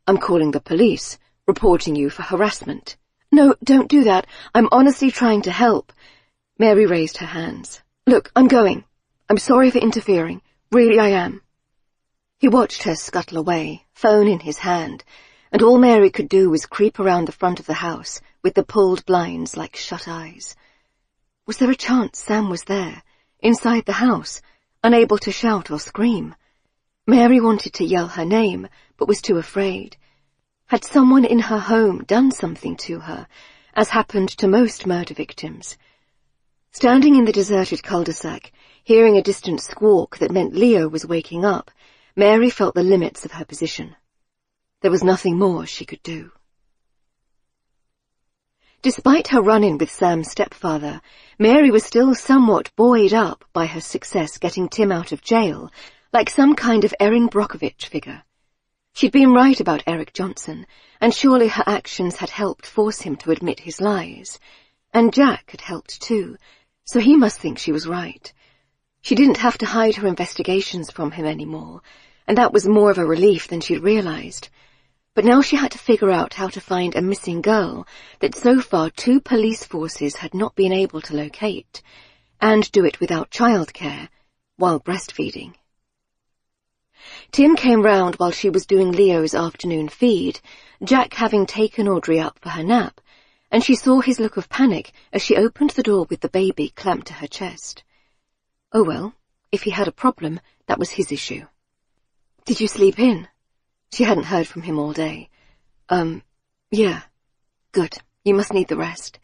I'm calling the police, reporting you for harassment. No, don't do that. I'm honestly trying to help. Mary raised her hands. Look, I'm going. I'm sorry for interfering. Really, I am. He watched her scuttle away, phone in his hand, and all Mary could do was creep around the front of the house with the pulled blinds like shut eyes. Was there a chance Sam was there, inside the house, unable to shout or scream? Mary wanted to yell her name, but was too afraid. Had someone in her home done something to her, as happened to most murder victims? Standing in the deserted cul-de-sac, hearing a distant squawk that meant Leo was waking up, Mary felt the limits of her position. There was nothing more she could do. Despite her run-in with Sam's stepfather, Mary was still somewhat buoyed up by her success getting Tim out of jail, like some kind of Erin Brockovich figure. She'd been right about Eric Johnson, and surely her actions had helped force him to admit his lies. And Jack had helped too, so he must think she was right. She didn't have to hide her investigations from him anymore, and that was more of a relief than she'd realized. But now she had to figure out how to find a missing girl that so far 2 police forces had not been able to locate, and do it without childcare, while breastfeeding. Tim came round while she was doing Leo's afternoon feed, Jack having taken Audrey up for her nap, and she saw his look of panic as she opened the door with the baby clamped to her chest. Oh well, if he had a problem, that was his issue. Did you sleep in? She hadn't heard from him all day. Yeah. Good. You must need the rest.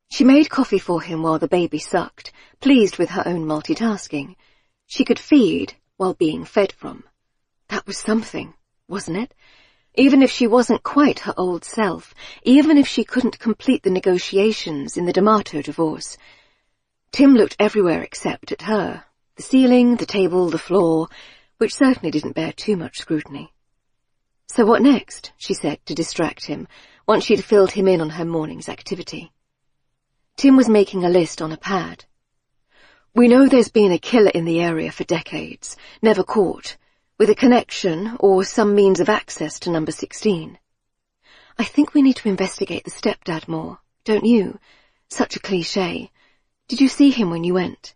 She made coffee for him while the baby sucked, pleased with her own multitasking. She could feed while being fed from. That was something, wasn't it? Even if she wasn't quite her old self, even if she couldn't complete the negotiations in the D'Amato divorce. Tim looked everywhere except at her, the ceiling, the table, the floor, which certainly didn't bear too much scrutiny. So what next? She said to distract him, once she'd filled him in on her morning's activity. Tim was making a list on a pad. We know there's been a killer in the area for decades, never caught, with a connection or some means of access to number 16. I think we need to investigate the stepdad more, don't you? Such a cliché. Did you see him when you went?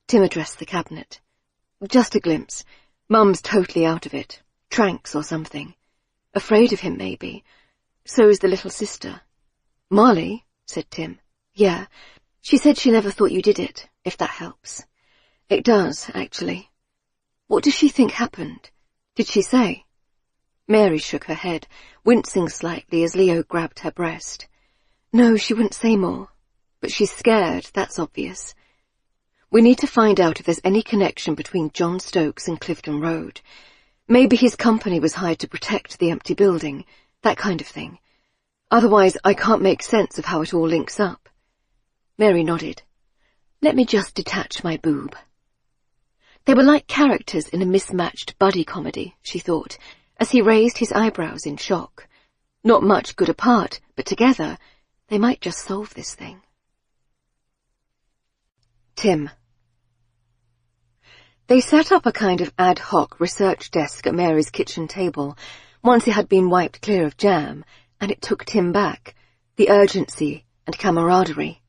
Tim addressed the cabinet. Just a glimpse. Mum's totally out of it. Tranks or something. Afraid of him, maybe. So is the little sister. Marley, said Tim. Yeah. She said she never thought you did it, if that helps. It does, actually. What does she think happened? Did she say? Mary shook her head, wincing slightly as Leo grabbed her breast. No, she wouldn't say more. But she's scared, that's obvious. We need to find out if there's any connection between John Stokes and Clifton Road. Maybe his company was hired to protect the empty building. That kind of thing. Otherwise, I can't make sense of how it all links up. Mary nodded. Let me just detach my boob. They were like characters in a mismatched buddy comedy, she thought, as he raised his eyebrows in shock. Not much good apart, but together, they might just solve this thing. Tim. They set up a kind of ad hoc research desk at Mary's kitchen table, once it had been wiped clear of jam, and it took Tim back, the urgency and camaraderie.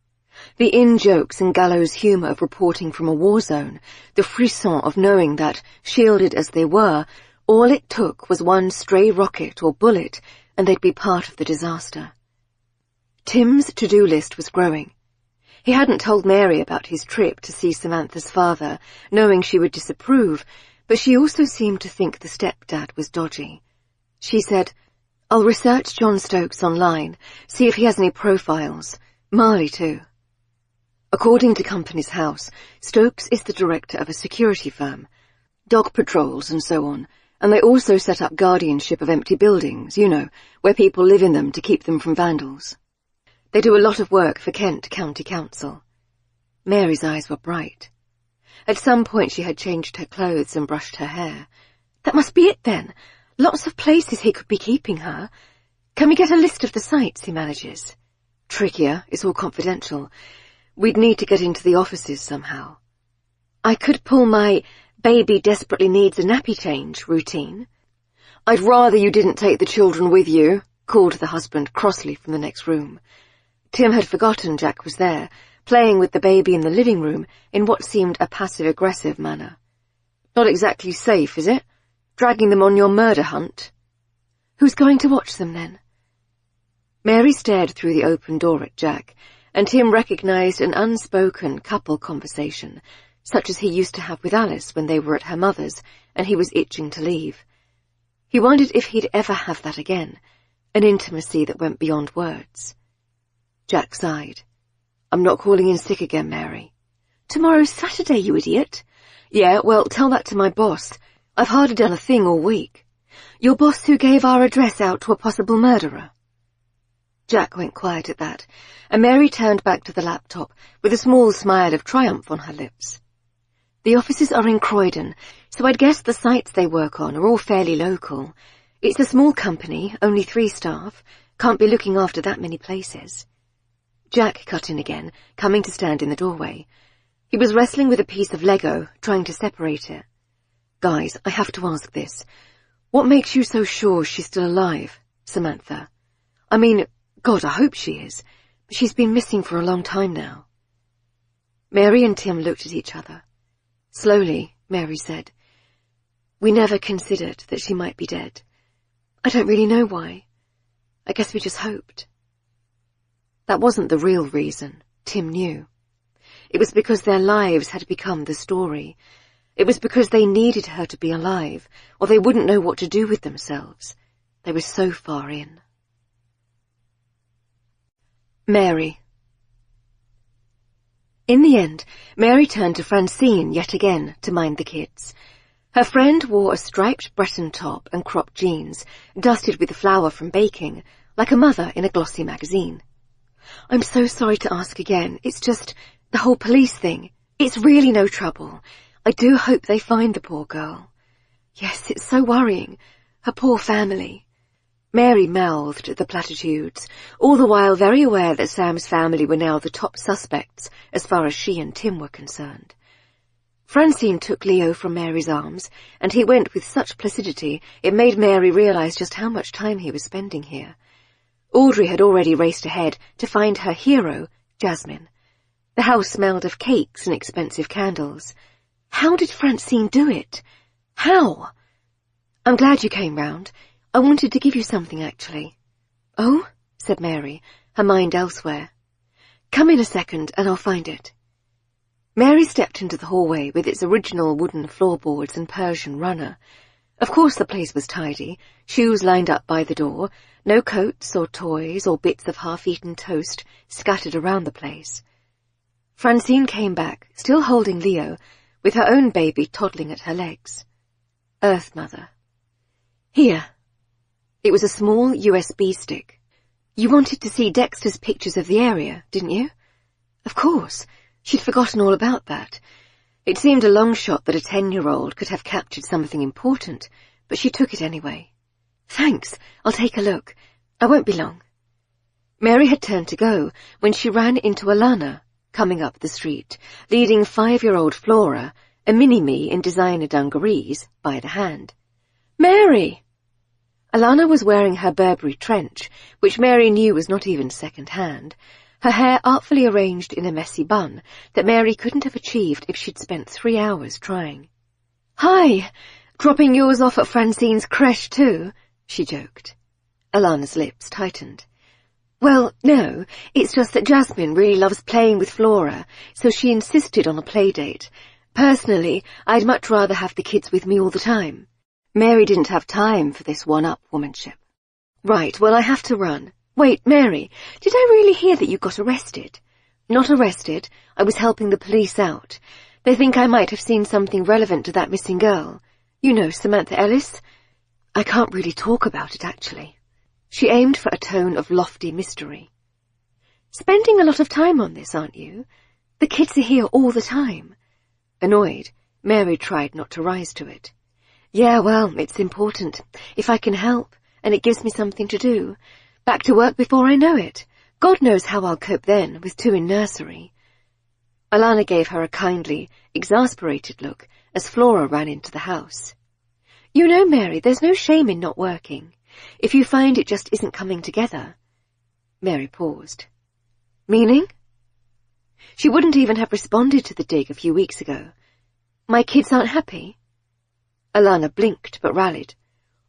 The in-jokes and gallows humour of reporting from a war zone, the frisson of knowing that, shielded as they were, all it took was one stray rocket or bullet, and they'd be part of the disaster. Tim's to-do list was growing. He hadn't told Mary about his trip to see Samantha's father, knowing she would disapprove, but she also seemed to think the stepdad was dodgy. She said, I'll research John Stokes online, see if he has any profiles. Marley too. According to Company's House, Stokes is the director of a security firm, dog patrols and so on, and they also set up guardianship of empty buildings, you know, where people live in them to keep them from vandals. They do a lot of work for Kent County Council. Mary's eyes were bright. At some point she had changed her clothes and brushed her hair. That must be it then. Lots of places he could be keeping her. Can we get a list of the sites he manages? Trickier, it's all confidential. We'd need to get into the offices somehow. I could pull my baby desperately needs a nappy change routine. I'd rather you didn't take the children with you, called the husband crossly from the next room. Tim had forgotten Jack was there, playing with the baby in the living room in what seemed a passive-aggressive manner. Not exactly safe, is it? Dragging them on your murder hunt? Who's going to watch them, then? Mary stared through the open door at Jack, and Tim recognized an unspoken couple conversation, such as he used to have with Alice when they were at her mother's, and he was itching to leave. He wondered if he'd ever have that again, an intimacy that went beyond words. Jack sighed. I'm not calling in sick again, Mary. Tomorrow's Saturday, you idiot. Yeah, well, tell that to my boss. I've hardly done a thing all week. Your boss who gave our address out to a possible murderer. Jack went quiet at that, and Mary turned back to the laptop with a small smile of triumph on her lips. The offices are in Croydon, so I'd guess the sites they work on are all fairly local. It's a small company, only 3 staff, can't be looking after that many places. Jack cut in again, coming to stand in the doorway. He was wrestling with a piece of Lego, trying to separate it. Guys, I have to ask this. What makes you so sure she's still alive, Samantha? I mean, God, I hope she is, but she's been missing for a long time now. Mary and Tim looked at each other. Slowly, Mary said, We never considered that she might be dead. I don't really know why. I guess we just hoped. That wasn't the real reason, Tim knew. It was because their lives had become the story. It was because they needed her to be alive, or they wouldn't know what to do with themselves. They were so far in. Mary. In the end, Mary turned to Francine yet again to mind the kids. Her friend wore a striped Breton top and cropped jeans, dusted with flour from baking, like a mother in a glossy magazine. I'm so sorry to ask again. It's just the whole police thing. It's really no trouble. I do hope they find the poor girl. Yes, it's so worrying. Her poor family. Mary mouthed the platitudes, all the while very aware that Sam's family were now the top suspects as far as she and Tim were concerned. Francine took Leo from Mary's arms, and he went with such placidity it made Mary realize just how much time he was spending here. Audrey had already raced ahead to find her hero, Jasmine. The house smelled of cakes and expensive candles. How did Francine do it? How? I'm glad you came round. I wanted to give you something, actually. Oh, said Mary, her mind elsewhere. Come in a second and I'll find it. Mary stepped into the hallway with its original wooden floorboards and Persian runner. Of course the place was tidy, shoes lined up by the door, no coats or toys or bits of half-eaten toast scattered around the place. Francine came back, still holding Leo, with her own baby toddling at her legs. Earth Mother. Here. It was a small USB stick. You wanted to see Dexter's pictures of the area, didn't you? Of course. She'd forgotten all about that. It seemed a long shot that a 10-year-old could have captured something important, but she took it anyway. Thanks, I'll take a look. I won't be long. Mary had turned to go when she ran into Alana, coming up the street, leading 5-year-old Flora, a mini-me in designer dungarees, by the hand. Mary! Alana was wearing her Burberry trench, which Mary knew was not even second-hand, her hair artfully arranged in a messy bun that Mary couldn't have achieved if she'd spent 3 hours trying. Hi! Dropping yours off at Francine's creche too? She joked. Alana's lips tightened. Well, no, it's just that Jasmine really loves playing with Flora, so she insisted on a play date. Personally, I'd much rather have the kids with me all the time. Mary didn't have time for this one-up womanship. Right, well, I have to run. Wait, Mary, did I really hear that you got arrested? Not arrested. I was helping the police out. They think I might have seen something relevant to that missing girl. You know, Samantha Ellis? I can't really talk about it, actually. She aimed for a tone of lofty mystery. Spending a lot of time on this, aren't you? The kids are here all the time. Annoyed, Mary tried not to rise to it. Yeah, well, it's important. If I can help, and it gives me something to do. Back to work before I know it. God knows how I'll cope then, with 2 in nursery. Alana gave her a kindly, exasperated look as Flora ran into the house. You know, Mary, there's no shame in not working. If you find it just isn't coming together. Mary paused. Meaning? She wouldn't even have responded to the dig a few weeks ago. My kids aren't happy? Alana blinked but rallied.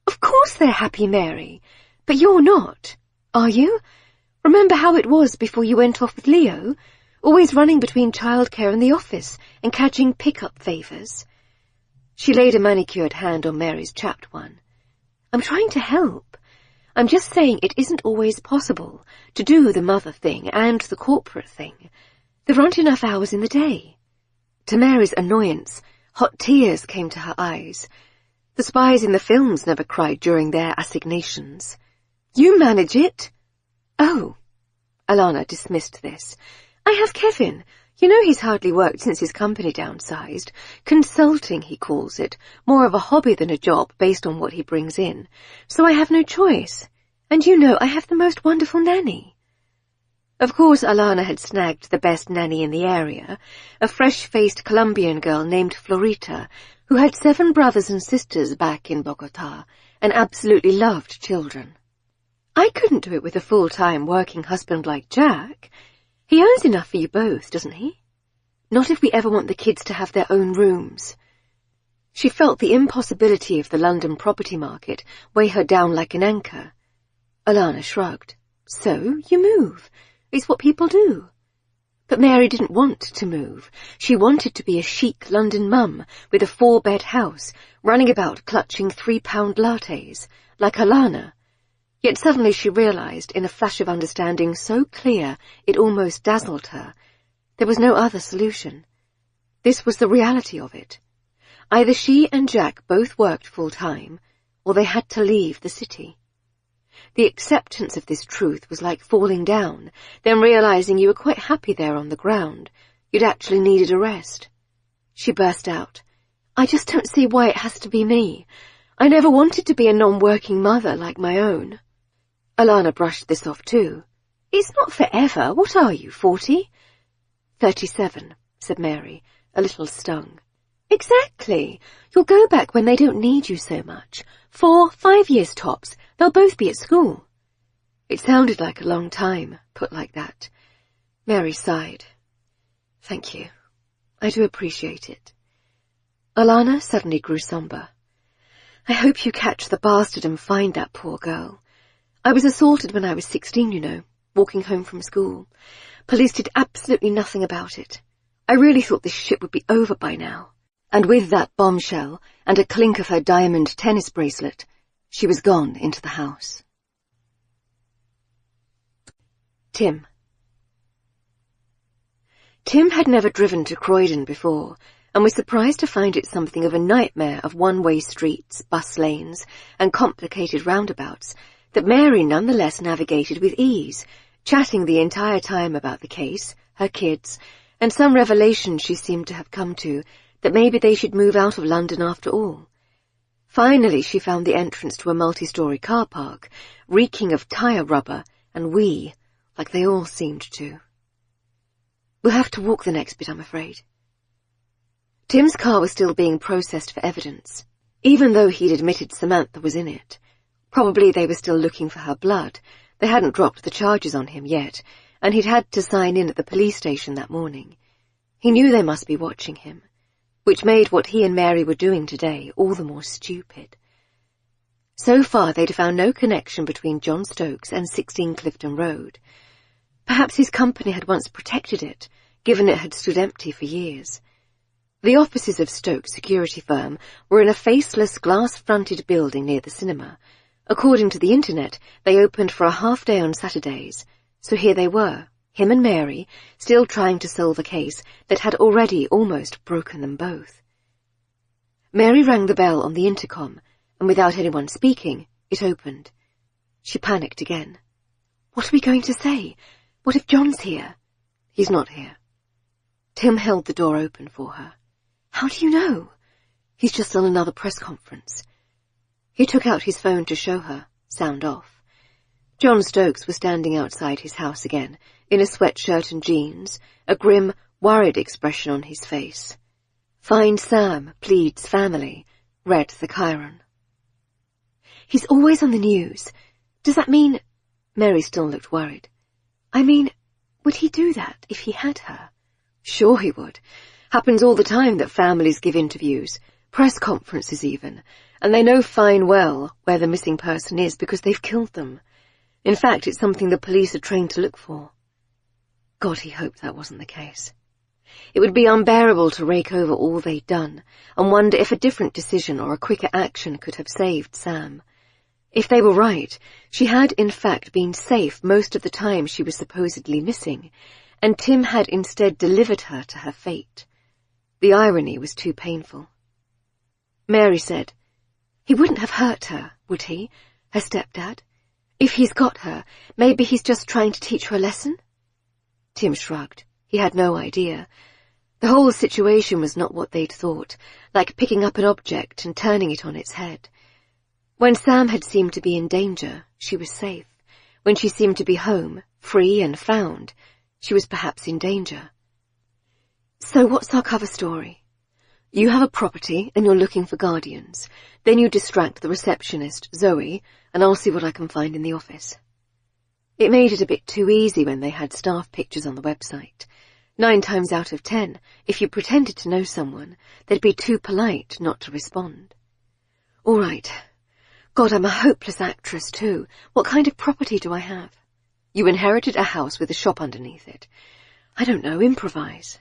Of course they're happy, Mary. But you're not. Are you? Remember how it was before you went off with Leo? Always running between childcare and the office and catching pick-up favours. She laid a manicured hand on Mary's chapped one. I'm trying to help. I'm just saying it isn't always possible to do the mother thing and the corporate thing. There aren't enough hours in the day. To Mary's annoyance, hot tears came to her eyes. The spies in the films never cried during their assignations. You manage it? Oh. Alana dismissed this. I have Kevin. You know he's hardly worked since his company downsized. Consulting, he calls it. More of a hobby than a job based on what he brings in. So I have no choice. And you know I have the most wonderful nanny. Of course, Alana had snagged the best nanny in the area, a fresh-faced Colombian girl named Florita, who had 7 brothers and sisters back in Bogotá and absolutely loved children. I couldn't do it with a full-time working husband like Jack. He earns enough for you both, doesn't he? Not if we ever want the kids to have their own rooms. She felt the impossibility of the London property market weigh her down like an anchor. Alana shrugged. So, you move. It's what people do. But Mary didn't want to move. She wanted to be a chic London mum with a 4-bed house, running about clutching 3-pound lattes, like Alana. Yet suddenly she realized, in a flash of understanding so clear it almost dazzled her, there was no other solution. This was the reality of it. Either she and Jack both worked full-time, or they had to leave the city. The acceptance of this truth was like falling down, then realizing you were quite happy there on the ground. You'd actually needed a rest. She burst out. I just don't see why it has to be me. I never wanted to be a non-working mother like my own. Alana brushed this off too. It's not forever. What are you, 40? 37, said Mary, a little stung. Exactly. You'll go back when they don't need you so much. 4, 5 years tops. They'll both be at school. It sounded like a long time, put like that. Mary sighed. Thank you. I do appreciate it. Alana suddenly grew sombre. I hope you catch the bastard and find that poor girl. I was assaulted when I was 16, you know, walking home from school. Police did absolutely nothing about it. I really thought this shit would be over by now. And with that bombshell and a clink of her diamond tennis bracelet, she was gone into the house. Tim. Tim had never driven to Croydon before, and was surprised to find it something of a nightmare of one-way streets, bus lanes, and complicated roundabouts that Mary nonetheless navigated with ease, chatting the entire time about the case, her kids, and some revelation she seemed to have come to that maybe they should move out of London after all. Finally, she found the entrance to a multi-story car park, reeking of tyre rubber and wee, like they all seemed to. We'll have to walk the next bit, I'm afraid. Tim's car was still being processed for evidence, even though he'd admitted Samantha was in it. Probably they were still looking for her blood. They hadn't dropped the charges on him yet, and he'd had to sign in at the police station that morning. He knew they must be watching him, which made what he and Mary were doing today all the more stupid. So far they'd found no connection between John Stokes and 16 Clifton Road. Perhaps his company had once protected it, given it had stood empty for years. The offices of Stokes' security firm were in a faceless glass-fronted building near the cinema. According to the internet, they opened for a half-day on Saturdays, so here they were, him and Mary, still trying to solve a case that had already almost broken them both. Mary rang the bell on the intercom, and without anyone speaking, it opened. She panicked again. What are we going to say? What if John's here? He's not here. Tim held the door open for her. How do you know? He's just on another press conference. He took out his phone to show her, sound off. John Stokes was standing outside his house again, in a sweatshirt and jeans, a grim, worried expression on his face. Find Sam, pleads family, read the Chiron. He's always on the news. Does that mean... Mary still looked worried. I mean, would he do that if he had her? Sure he would. Happens all the time that families give interviews, press conferences even, and they know fine well where the missing person is because they've killed them. In fact, it's something the police are trained to look for. God, he hoped that wasn't the case. It would be unbearable to rake over all they'd done and wonder if a different decision or a quicker action could have saved Sam. If they were right, she had in fact been safe most of the time she was supposedly missing, and Tim had instead delivered her to her fate. The irony was too painful. Mary said, "He wouldn't have hurt her, would he, her stepdad? If he's got her, maybe he's just trying to teach her a lesson?" Tim shrugged. He had no idea. The whole situation was not what they'd thought, like picking up an object and turning it on its head. When Sam had seemed to be in danger, she was safe. When she seemed to be home, free and found, she was perhaps in danger. So what's our cover story? You have a property and you're looking for guardians. Then you distract the receptionist, Zoe, and I'll see what I can find in the office. It made it a bit too easy when they had staff pictures on the website. 9 times out of 10, if you pretended to know someone, they'd be too polite not to respond. All right. God, I'm a hopeless actress too. What kind of property do I have? You inherited a house with a shop underneath it. I don't know, improvise.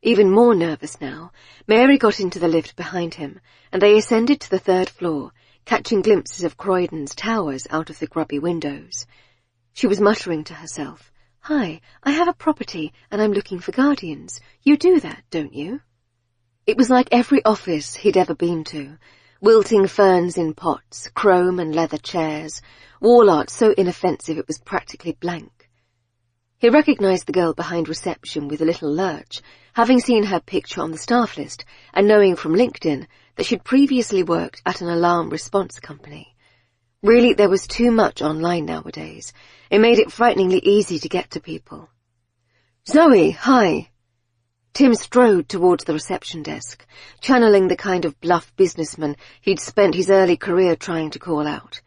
Even more nervous now, Mary got into the lift behind him, and they ascended to the 3rd floor, catching glimpses of Croydon's towers out of the grubby windows. She was muttering to herself, "Hi, I have a property, and I'm looking for guardians. You do that, don't you?" It was like every office he'd ever been to. Wilting ferns in pots, chrome and leather chairs, wall art so inoffensive it was practically blank. He recognized the girl behind reception with a little lurch, having seen her picture on the staff list and knowing from LinkedIn that she'd previously worked at an alarm response company. Really, there was too much online nowadays. It made it frighteningly easy to get to people. "Zoe, hi." Tim strode towards the reception desk, channeling the kind of bluff businessman he'd spent his early career trying to call out.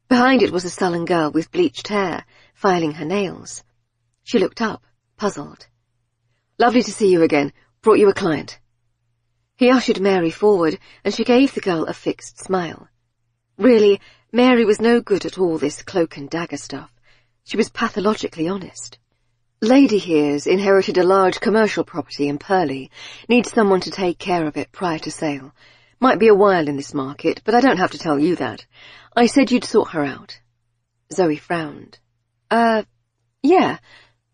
Behind it was a sullen girl with bleached hair, filing her nails. She looked up, puzzled. "Lovely to see you again. Brought you a client." He ushered Mary forward, and she gave the girl a fixed smile. Really, Mary was no good at all this cloak and dagger stuff. She was pathologically honest. "Lady here's inherited a large commercial property in Purley. Needs someone to take care of it prior to sale. Might be a while in this market, but I don't have to tell you that. I said you'd sort her out." Zoe frowned. Yeah.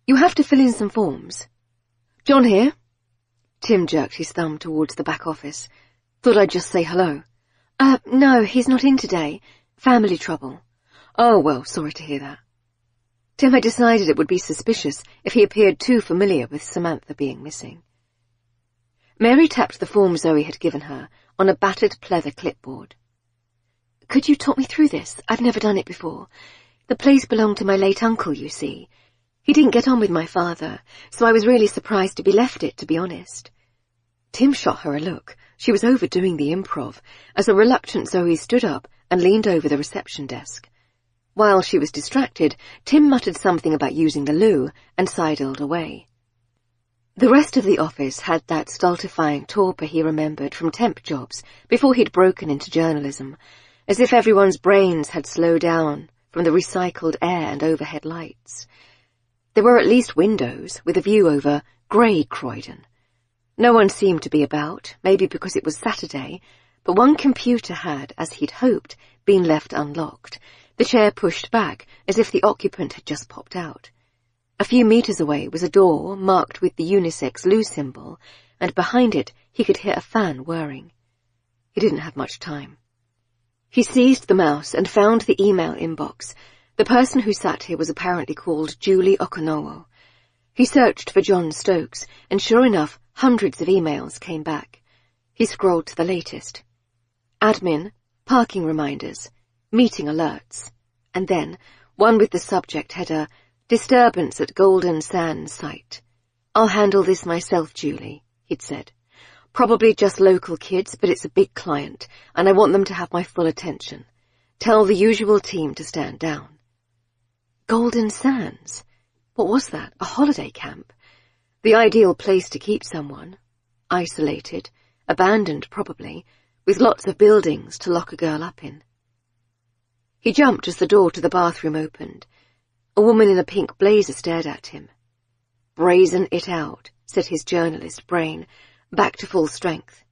You have to fill in some forms." "John here." Tim jerked his thumb towards the back office. Thought I'd just say hello. No, he's not in today. Family trouble. Oh, well, sorry to hear that. Tim had decided it would be suspicious if he appeared too familiar with Samantha being missing. Mary tapped the form Zoe had given her on a battered pleather clipboard. Could you talk me through this? I've never done it before. The place belonged to my late uncle, you see. He didn't get on with my father, so I was really surprised to be left it, to be honest. Tim shot her a look. She was overdoing the improv, as a reluctant Zoe stood up and leaned over the reception desk. While she was distracted, Tim muttered something about using the loo and sidled away. The rest of the office had that stultifying torpor he remembered from temp jobs before he'd broken into journalism, as if everyone's brains had slowed down from the recycled air and overhead lights. There were at least windows with a view over grey Croydon. No one seemed to be about, maybe because it was Saturday, but one computer had, as he'd hoped, been left unlocked, the chair pushed back as if the occupant had just popped out. A few metres away was a door marked with the unisex loo symbol, and behind it he could hear a fan whirring. He didn't have much time. He seized the mouse and found the email inbox. The person who sat here was apparently called Julie Okonowo. He searched for John Stokes, and sure enough, hundreds of emails came back. He scrolled to the latest. Admin, parking reminders, meeting alerts, and then one with the subject header, disturbance at Golden Sands site. I'll handle this myself, Julie, he'd said. Probably just local kids, but it's a big client, and I want them to have my full attention. Tell the usual team to stand down. Golden Sands? What was that? A holiday camp? The ideal place to keep someone. Isolated, abandoned probably, with lots of buildings to lock a girl up in. He jumped as the door to the bathroom opened. A woman in a pink blazer stared at him. Brazen it out, said his journalist brain, back to full strength.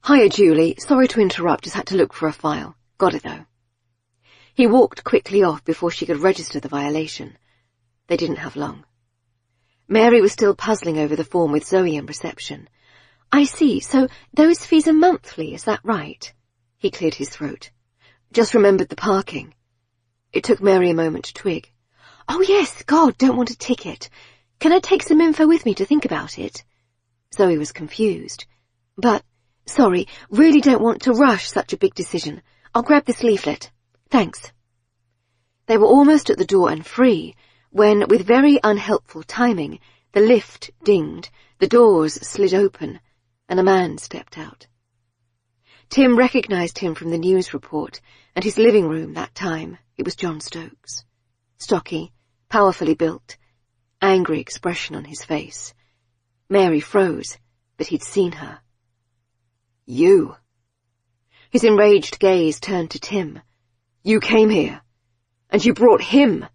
Hiya, Julie. Sorry to interrupt, just had to look for a file. Got it, though. He walked quickly off before she could register the violation. They didn't have long. Mary was still puzzling over the form with Zoe in reception. I see, so those fees are monthly, is that right? He cleared his throat. Just remembered the parking. It took Mary a moment to twig. Oh yes, God, don't want a ticket. Can I take some info with me to think about it? Zoe was confused. But, sorry, really don't want to rush such a big decision. I'll grab this leaflet. Thanks. They were almost at the door and free, when, with very unhelpful timing, the lift dinged, the doors slid open, and a man stepped out. Tim recognized him from the news report, and his living room that time. It was John Stokes. Stocky, powerfully built, angry expression on his face. Mary froze, but he'd seen her. You. His enraged gaze turned to Tim. You came here, and you brought him,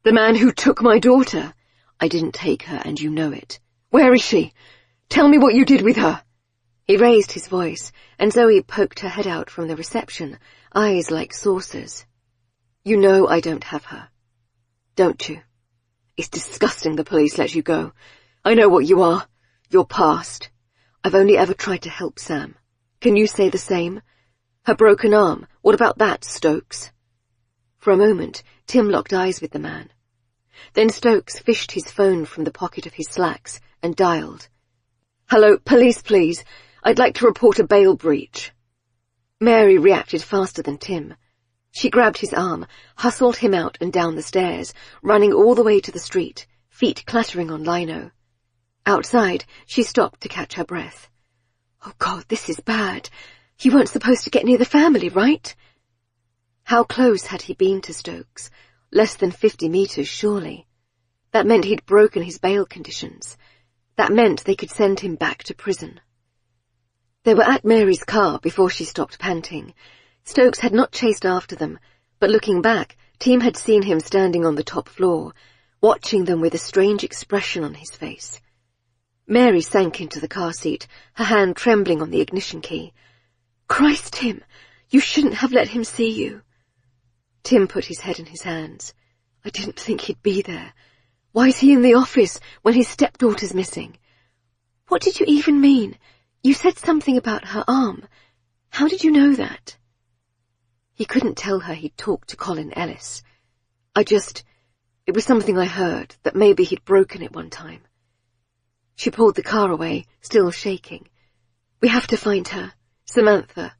the man who took my daughter. I didn't take her, and you know it. Where is she? Tell me what you did with her. He raised his voice, and Zoe poked her head out from the reception, eyes like saucers. You know I don't have her. Don't you? It's disgusting the police let you go. I know what you are. You're past. I've only ever tried to help Sam. Can you say the same? Her broken arm, what about that, Stokes? For a moment, Tim locked eyes with the man. Then Stokes fished his phone from the pocket of his slacks and dialed. Hello, police, please. I'd like to report a bail breach. Mary reacted faster than Tim. She grabbed his arm, hustled him out and down the stairs, running all the way to the street, feet clattering on lino. Outside, she stopped to catch her breath. Oh, God, this is bad. You weren't supposed to get near the family, right? How close had he been to Stokes? Less than 50 meters, surely. That meant he'd broken his bail conditions. That meant they could send him back to prison. They were at Mary's car before she stopped panting. Stokes had not chased after them, but looking back, Tim had seen him standing on the top floor, watching them with a strange expression on his face. Mary sank into the car seat, her hand trembling on the ignition key. Christ, Tim, you shouldn't have let him see you. Tim put his head in his hands. I didn't think he'd be there. Why is he in the office when his stepdaughter's missing? What did you even mean? You said something about her arm. How did you know that? He couldn't tell her he'd talked to Colin Ellis. It was something I heard, that maybe he'd broken it one time. She pulled the car away, still shaking. We have to find her. Samantha.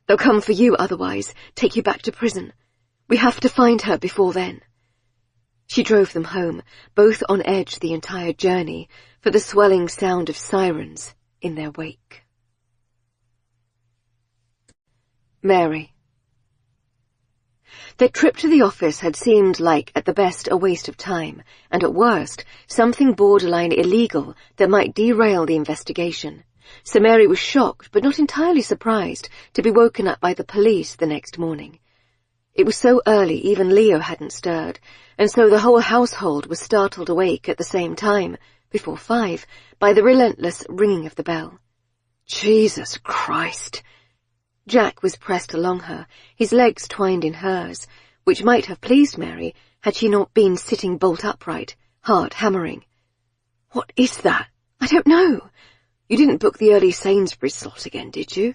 They'll come for you otherwise, take you back to prison. We have to find her before then. She drove them home, both on edge the entire journey, for the swelling sound of sirens in their wake. Mary. Their trip to the office had seemed like, at the best, a waste of time, and at worst, something borderline illegal that might derail the investigation. So Mary was shocked, but not entirely surprised, to be woken up by the police the next morning. It was so early even Leo hadn't stirred, and so the whole household was startled awake at the same time, before 5, by the relentless ringing of the bell. Jesus Christ! Jack was pressed along her, his legs twined in hers, which might have pleased Mary had she not been sitting bolt upright, heart hammering. What is that? I don't know. You didn't book the early Sainsbury's slot again, did you?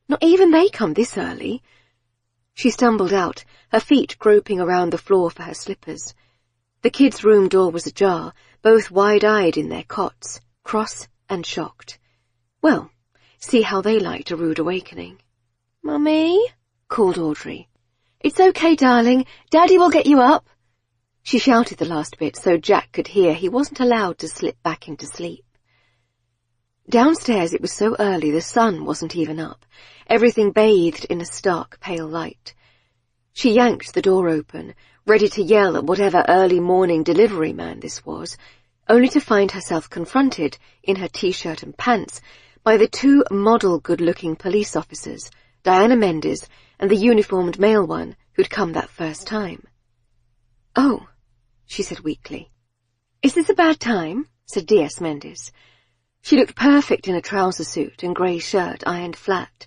Not even they come this early. She stumbled out, her feet groping around the floor for her slippers. The kids' room door was ajar, both wide-eyed in their cots, cross and shocked. Well, see how they liked a rude awakening. Mummy, called Audrey. It's okay, darling. Daddy will get you up. She shouted the last bit so Jack could hear he wasn't allowed to slip back into sleep. Downstairs it was so early the sun wasn't even up, everything bathed in a stark pale light. She yanked the door open, ready to yell at whatever early morning delivery man this was, only to find herself confronted, in her t-shirt and pants, by the 2 model good-looking police officers, Diana Mendes and the uniformed male one who'd come that first time. Oh, she said weakly. Is this a bad time? Said D.S. Mendes. She looked perfect in a trouser suit and grey shirt ironed flat.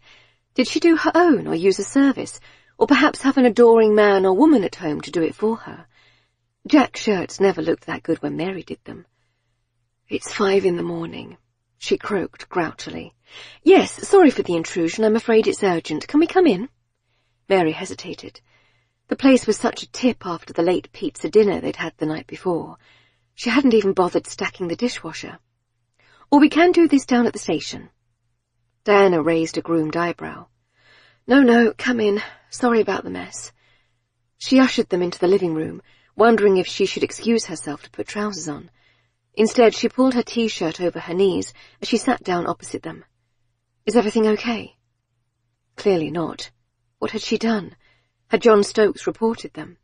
Did she do her own or use a service, or perhaps have an adoring man or woman at home to do it for her? Jack's shirts never looked that good when Mary did them. It's 5 in the morning, she croaked grouchily. Yes, sorry for the intrusion. I'm afraid it's urgent. Can we come in? Mary hesitated. The place was such a tip after the late pizza dinner they'd had the night before. She hadn't even bothered stacking the dishwasher. Or we can do this down at the station. Diana raised a groomed eyebrow. No, come in. Sorry about the mess. She ushered them into the living room, wondering if she should excuse herself to put trousers on. Instead, she pulled her t-shirt over her knees as she sat down opposite them. Is everything okay? Clearly not. What had she done? Had John Stokes reported them?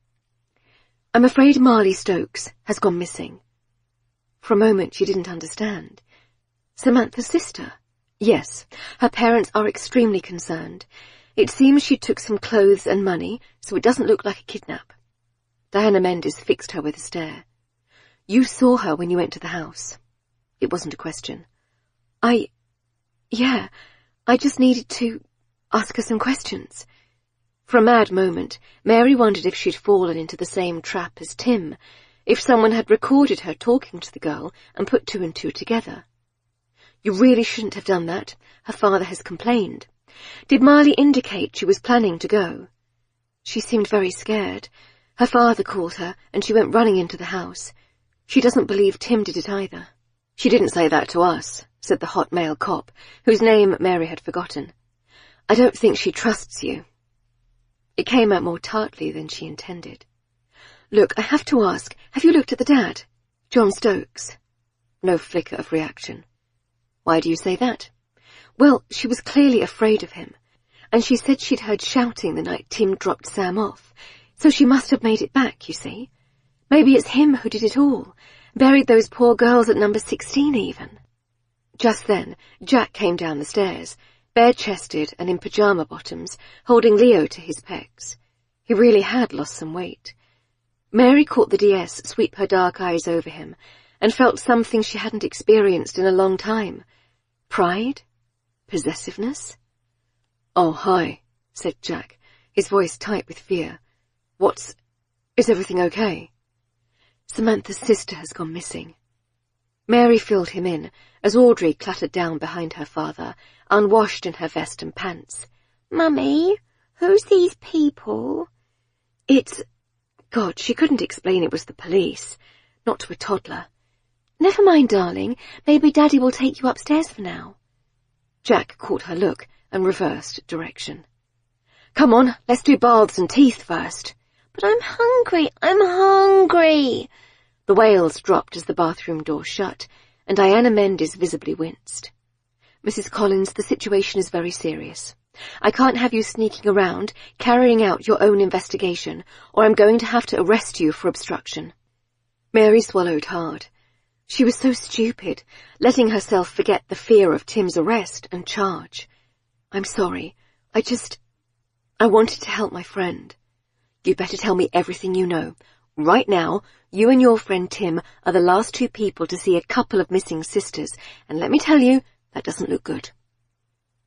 I'm afraid Marley Stokes has gone missing. For a moment she didn't understand. Samantha's sister? Yes, her parents are extremely concerned. It seems she took some clothes and money, so it doesn't look like a kidnap. Diana Mendes fixed her with a stare. You saw her when you went to the house. It wasn't a question. Yeah, I just needed to ask her some questions. For a mad moment, Mary wondered if she'd fallen into the same trap as Tim, if someone had recorded her talking to the girl and put 2 and 2 together. You really shouldn't have done that. Her father has complained. Did Marley indicate she was planning to go? She seemed very scared. Her father called her, and she went running into the house. She doesn't believe Tim did it either. She didn't say that to us, said the hot male cop, whose name Mary had forgotten. I don't think she trusts you. It came out more tartly than she intended. Look, I have to ask, have you looked at the dad? John Stokes? No flicker of reaction. Why do you say that? Well, she was clearly afraid of him, and she said she'd heard shouting the night Tim dropped Sam off, so she must have made it back, you see. Maybe it's him who did it all, buried those poor girls at number 16 even. Just then, Jack came down the stairs, bare-chested and in pyjama bottoms, holding Leo to his pecs. He really had lost some weight. Mary caught the DS sweep her dark eyes over him, and felt something she hadn't experienced in a long time. Pride? Possessiveness? Oh, hi, said Jack, his voice tight with fear. Is everything okay? Samantha's sister has gone missing. Mary filled him in as Audrey clattered down behind her father, unwashed in her vest and pants. Mummy, who's these people? It's... God, she couldn't explain it was the police. Not to a toddler. Never mind, darling. Maybe Daddy will take you upstairs for now. Jack caught her look and reversed direction. Come on, let's do baths and teeth first. But I'm hungry. The wails dropped as the bathroom door shut, and Diana Mendes visibly winced. Mrs. Collins, the situation is very serious. I can't have you sneaking around, carrying out your own investigation, or I'm going to have to arrest you for obstruction. Mary swallowed hard. She was so stupid, letting herself forget the fear of Tim's arrest and charge. I'm sorry. I wanted to help my friend. You better tell me everything you know. Right now, you and your friend Tim are the last two people to see a couple of missing sisters, and let me tell you, that doesn't look good.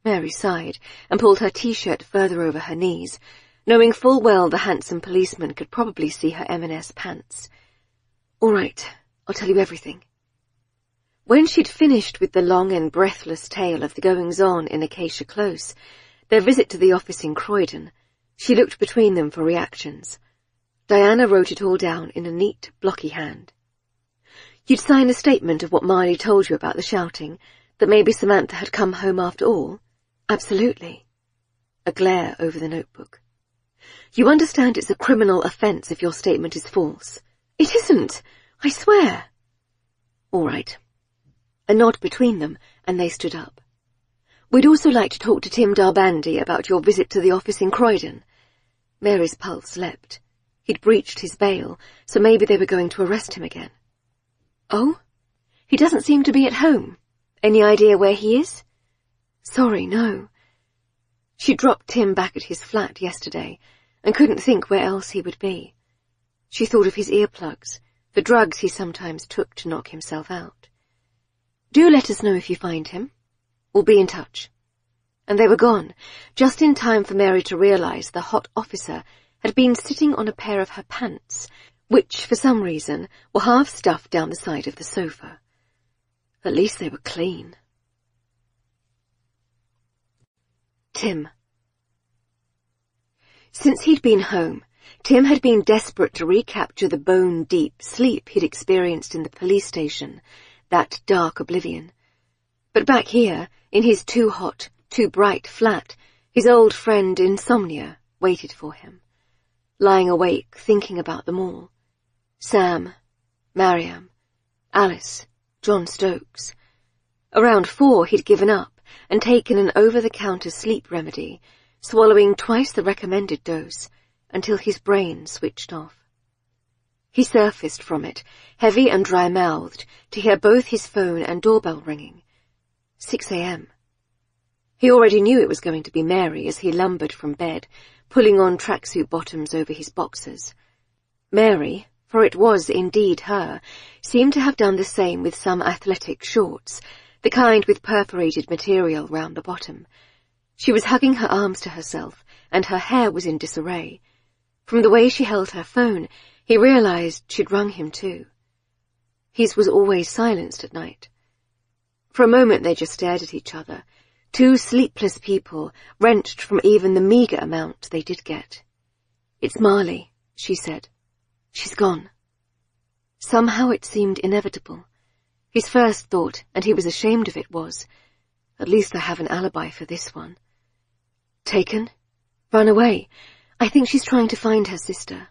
Mary sighed and pulled her T-shirt further over her knees, knowing full well the handsome policeman could probably see her M&S pants. All right, I'll tell you everything. When she'd finished with the long and breathless tale of the goings-on in Acacia Close, their visit to the office in Croydon, she looked between them for reactions. Diana wrote it all down in a neat, blocky hand. You'd sign a statement of what Marley told you about the shouting, that maybe Samantha had come home after all? Absolutely. A glare over the notebook. You understand it's a criminal offence if your statement is false. It isn't, I swear. All right. A nod between them, and they stood up. We'd also like to talk to Tim Darbandy about your visit to the office in Croydon. Mary's pulse leapt. He'd breached his bail, so maybe they were going to arrest him again. Oh? He doesn't seem to be at home. Any idea where he is? Sorry, no. She dropped Tim back at his flat yesterday, and couldn't think where else he would be. She thought of his earplugs, the drugs he sometimes took to knock himself out. Do let us know if you find him. We'll be in touch. And they were gone, just in time for Mary to realize the hot officer had been sitting on a pair of her pants, which, for some reason, were half stuffed down the side of the sofa. At least they were clean. Tim. Since he'd been home, Tim had been desperate to recapture the bone-deep sleep he'd experienced in the police station, that dark oblivion. But back here, in his too hot, too bright flat, his old friend Insomnia waited for him, lying awake thinking about them all. Sam, Mariam, Alice, John Stokes. Around 4 he'd given up and taken an over-the-counter sleep remedy, swallowing twice the recommended dose, until his brain switched off. He surfaced from it, heavy and dry-mouthed, to hear both his phone and doorbell ringing. 6 a.m. He already knew it was going to be Mary as he lumbered from bed, pulling on tracksuit bottoms over his boxers. Mary, for it was indeed her, seemed to have done the same with some athletic shorts, the kind with perforated material round the bottom. She was hugging her arms to herself, and her hair was in disarray. From the way she held her phone, he realized she'd rung him too. His was always silenced at night. For a moment they just stared at each other, two sleepless people, wrenched from even the meagre amount they did get. It's Marley, she said. She's gone. Somehow it seemed inevitable. His first thought, and he was ashamed of it, was, at least I have an alibi for this one. Taken? Run away. I think she's trying to find her sister.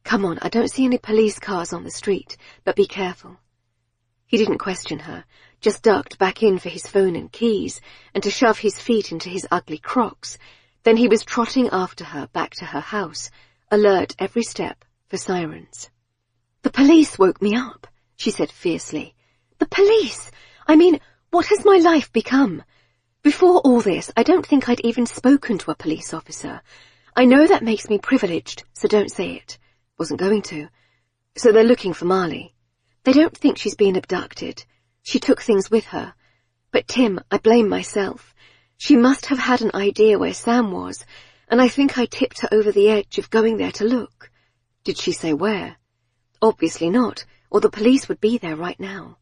Come on, I don't see any police cars on the street, but be careful. He didn't question her, just ducked back in for his phone and keys, and to shove his feet into his ugly Crocs. Then he was trotting after her back to her house, alert every step for sirens. The police woke me up, she said fiercely. The police! I mean, what has my life become? Before all this, I don't think I'd even spoken to a police officer. I know that makes me privileged, so don't say it. Wasn't going to. So they're looking for Marley. They don't think she's been abducted. She took things with her. But Tim, I blame myself. She must have had an idea where Sam was, and I think I tipped her over the edge of going there to look. Did she say where? Obviously not, or the police would be there right now.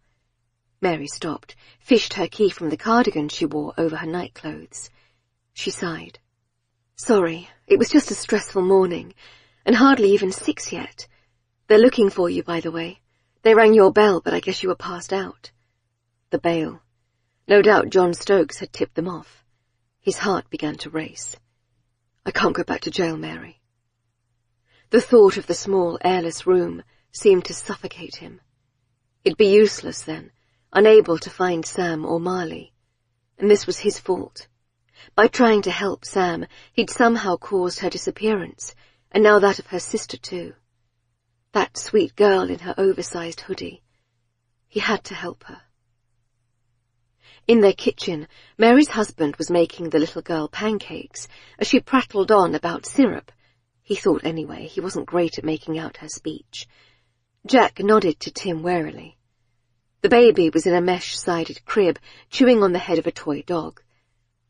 Mary stopped, fished her key from the cardigan she wore over her nightclothes. She sighed. Sorry, it was just a stressful morning, and hardly even 6 yet. They're looking for you, by the way. They rang your bell, but I guess you were passed out. The bail. No doubt John Stokes had tipped them off. His heart began to race. I can't go back to jail, Mary. The thought of the small, airless room seemed to suffocate him. He'd be useless then, unable to find Sam or Marley. And this was his fault. By trying to help Sam, he'd somehow caused her disappearance, and now that of her sister too. That sweet girl in her oversized hoodie. He had to help her. In their kitchen, Mary's husband was making the little girl pancakes as she prattled on about syrup. He thought anyway, he wasn't great at making out her speech. Jack nodded to Tim warily. The baby was in a mesh-sided crib, chewing on the head of a toy dog.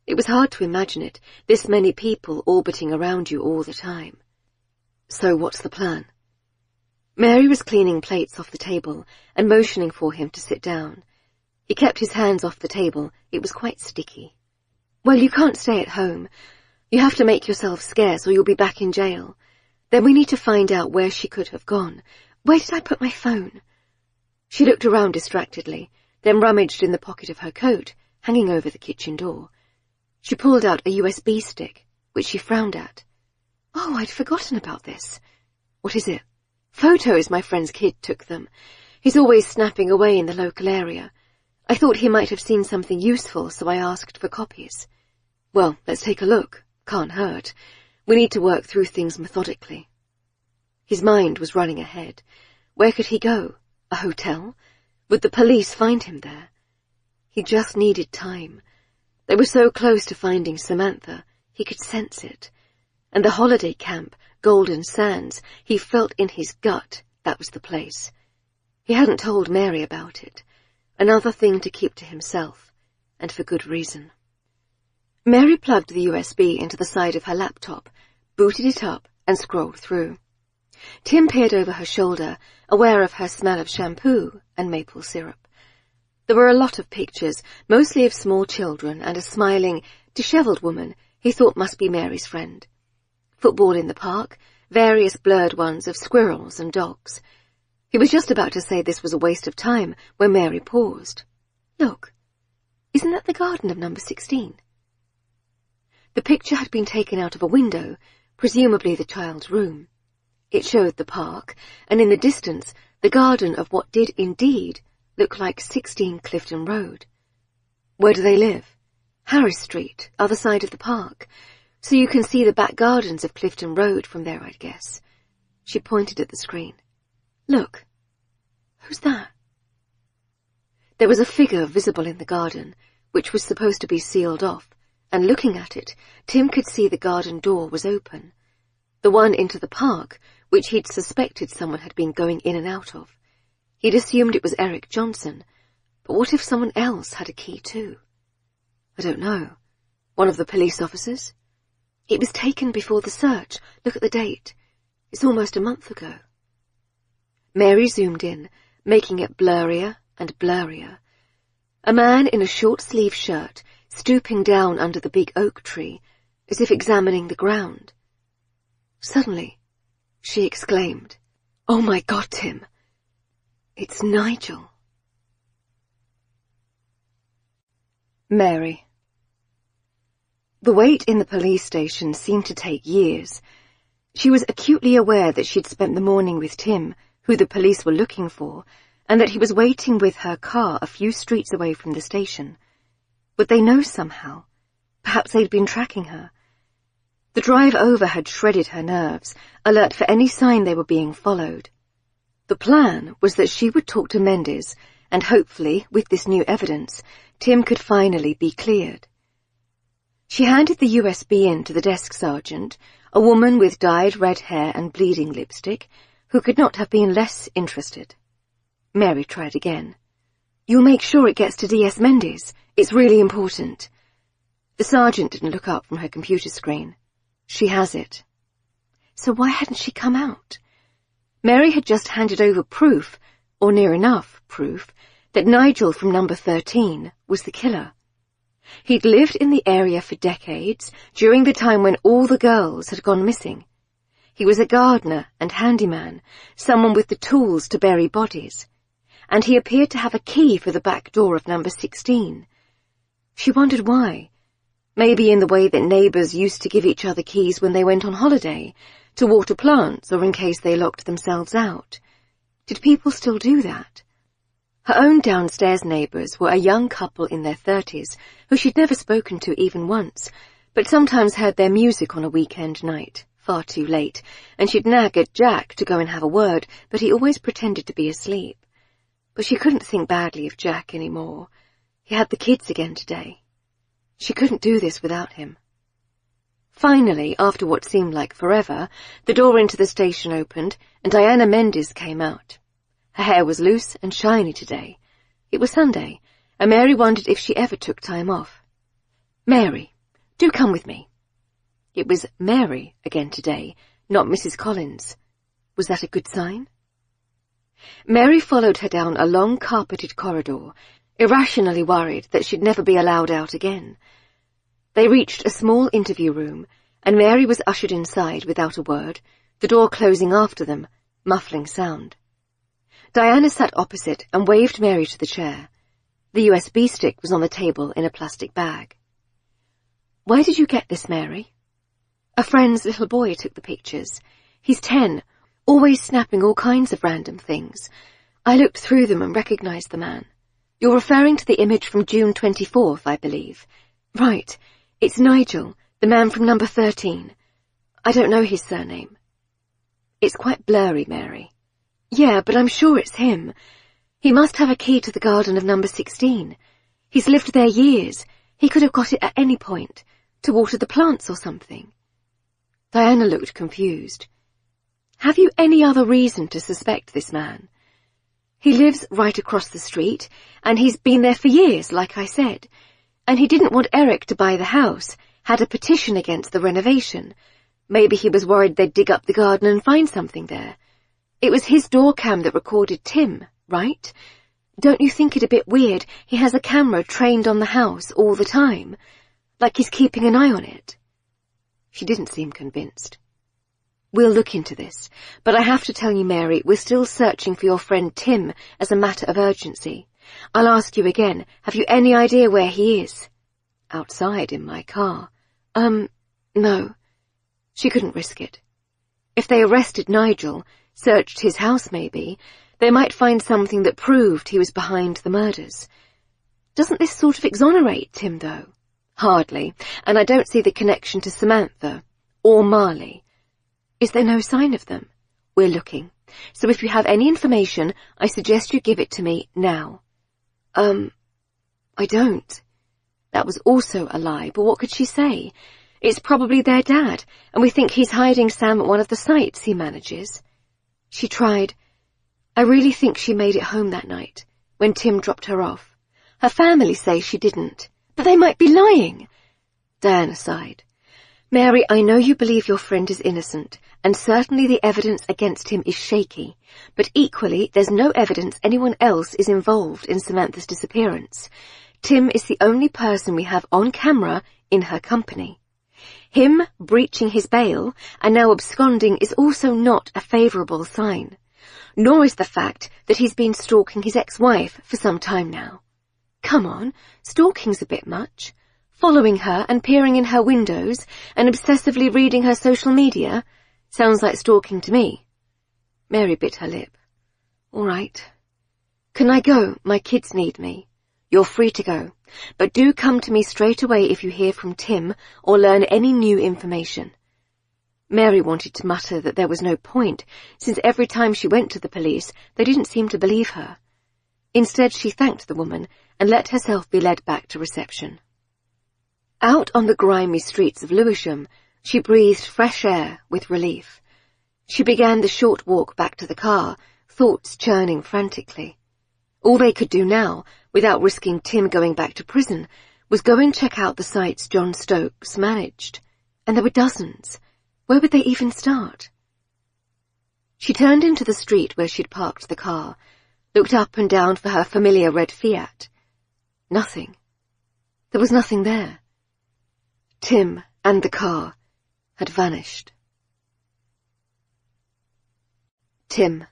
It was hard to imagine it, this many people orbiting around you all the time. So what's the plan? Mary was cleaning plates off the table and motioning for him to sit down. He kept his hands off the table. It was quite sticky. Well, you can't stay at home. You have to make yourself scarce or you'll be back in jail. Then we need to find out where she could have gone. Where did I put my phone? She looked around distractedly, then rummaged in the pocket of her coat, hanging over the kitchen door. She pulled out a USB stick, which she frowned at. Oh, I'd forgotten about this. What is it? Photos my friend's kid took them. He's always snapping away in the local area. I thought he might have seen something useful, so I asked for copies. Well, let's take a look. Can't hurt. We need to work through things methodically. His mind was running ahead. Where could he go? A hotel? Would the police find him there? He just needed time. They were so close to finding Samantha, he could sense it. And the holiday camp, Golden Sands, he felt in his gut that was the place. He hadn't told Mary about it. Another thing to keep to himself, and for good reason. Mary plugged the USB into the side of her laptop, booted it up, and scrolled through. Tim peered over her shoulder, aware of her smell of shampoo and maple syrup. There were a lot of pictures, mostly of small children and a smiling, dishevelled woman he thought must be Mary's friend. Football in the park, various blurred ones of squirrels and dogs. He was just about to say this was a waste of time when Mary paused. Look, isn't that the garden of number 16? The picture had been taken out of a window, presumably the child's room. It showed the park, and in the distance the garden of what did indeed look like 16 Clifton Road. Where do they live? Harris Street, other side of the park. So you can see the back gardens of Clifton Road from there, I'd guess. She pointed at the screen. Look. Who's that? There was a figure visible in the garden, which was supposed to be sealed off, and looking at it, Tim could see the garden door was open. The one into the park, which he'd suspected someone had been going in and out of. He'd assumed it was Eric Johnson, but what if someone else had a key too? I don't know. One of the police officers? It was taken before the search. Look at the date. It's almost a month ago. Mary zoomed in, making it blurrier and blurrier. A man in a short-sleeved shirt, stooping down under the big oak tree, as if examining the ground. Suddenly, she exclaimed, "Oh my God, Tim! It's Nigel." Mary. The wait in the police station seemed to take years. She was acutely aware that she'd spent the morning with Tim, who the police were looking for, and that he was waiting with her car a few streets away from the station. Would they know somehow? Perhaps they'd been tracking her. The drive over had shredded her nerves, alert for any sign they were being followed. The plan was that she would talk to Mendes, and hopefully, with this new evidence, Tim could finally be cleared. She handed the USB in to the desk sergeant, a woman with dyed red hair and bleeding lipstick, who could not have been less interested. Mary tried again. "You'll make sure it gets to DS Mendes. It's really important." The sergeant didn't look up from her computer screen. "She has it." So why hadn't she come out? Mary had just handed over proof, or near enough proof, that Nigel from number 13 was the killer. He'd lived in the area for decades, during the time when all the girls had gone missing. He was a gardener and handyman, someone with the tools to bury bodies, and he appeared to have a key for the back door of number 16. She wondered why. Maybe in the way that neighbours used to give each other keys when they went on holiday, to water plants or in case they locked themselves out. Did people still do that? Her own downstairs neighbours were a young couple in their 30s, who she'd never spoken to even once, but sometimes heard their music on a weekend night, far too late, and she'd nag at Jack to go and have a word, but he always pretended to be asleep. But she couldn't think badly of Jack any more. He had the kids again today. She couldn't do this without him. Finally, after what seemed like forever, the door into the station opened, and Diana Mendes came out. Her hair was loose and shiny today. It was Sunday, and Mary wondered if she ever took time off. "Mary, do come with me." It was Mary again today, not Mrs. Collins. Was that a good sign? Mary followed her down a long carpeted corridor, irrationally worried that she'd never be allowed out again. They reached a small interview room, and Mary was ushered inside without a word, the door closing after them, muffling sound. Diana sat opposite and waved Mary to the chair. The USB stick was on the table in a plastic bag. "Where did you get this, Mary?" "A friend's little boy took the pictures. He's 10, always snapping all kinds of random things. I looked through them and recognized the man. You're referring to the image from June 24th, I believe. Right, it's Nigel, the man from number 13. I don't know his surname." "It's quite blurry, Mary." "Yeah, but I'm sure it's him. He must have a key to the garden of number 16. He's lived there years. He could have got it at any point, to water the plants or something." Diana looked confused. "Have you any other reason to suspect this man?" "He lives right across the street, and he's been there for years, like I said. And he didn't want Eric to buy the house, had a petition against the renovation. Maybe he was worried they'd dig up the garden and find something there. It was his door cam that recorded Tim, right? Don't you think it a bit weird he has a camera trained on the house all the time? Like he's keeping an eye on it?" She didn't seem convinced. "We'll look into this, but I have to tell you, Mary, we're still searching for your friend Tim as a matter of urgency. I'll ask you again, have you any idea where he is?" "Outside in my car." No." She couldn't risk it. If they arrested Nigel, searched his house maybe, they might find something that proved he was behind the murders. Doesn't this sort of exonerate Tim, though? Hardly, and I don't see the connection to Samantha or Marley. Is there no sign of them? We're looking. So if you have any information, I suggest you give it to me now. I don't. That was also a lie, but what could she say? It's probably their dad, and we think he's hiding Sam at one of the sites he manages. She tried. I really think she made it home that night, when Tim dropped her off. Her family say she didn't, but they might be lying. Diana sighed. Mary, I know you believe your friend is innocent, and certainly the evidence against him is shaky, but equally there's no evidence anyone else is involved in Samantha's disappearance. Tim is the only person we have on camera in her company. Him breaching his bail and now absconding is also not a favourable sign, nor is the fact that he's been stalking his ex-wife for some time now. Come on, stalking's a bit much. Following her and peering in her windows and obsessively reading her social media sounds like stalking to me. Mary bit her lip. All right. Can I go? My kids need me. You're free to go, but do come to me straight away if you hear from Tim or learn any new information. Mary wanted to mutter that there was no point, since every time she went to the police, they didn't seem to believe her. Instead, she thanked the woman and let herself be led back to reception. Out on the grimy streets of Lewisham, she breathed fresh air with relief. She began the short walk back to the car, thoughts churning frantically. All they could do now, without risking Tim going back to prison, was go and check out the sites John Stokes managed. And there were dozens. Where would they even start? She turned into the street where she'd parked the car. looked up and down for her familiar red Fiat. Nothing. There was nothing there. Tim and the car had vanished. Tim.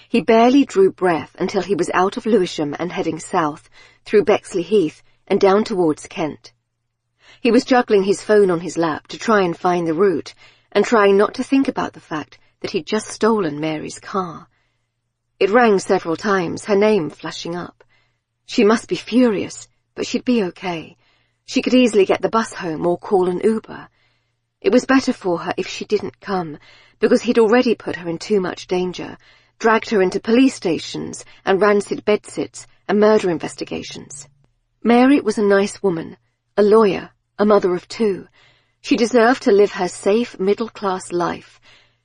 He barely drew breath until he was out of Lewisham and heading south, through Bexley Heath and down towards Kent. He was juggling his phone on his lap to try and find the route, and trying not to think about the fact that he'd just stolen Mary's car. It rang several times, her name flashing up. She must be furious, but she'd be okay. She could easily get the bus home or call an Uber. It was better for her if she didn't come, because he'd already put her in too much danger, dragged her into police stations and rancid bedsits and murder investigations. Mary was a nice woman, a lawyer, a mother of 2. She deserved to live her safe, middle-class life,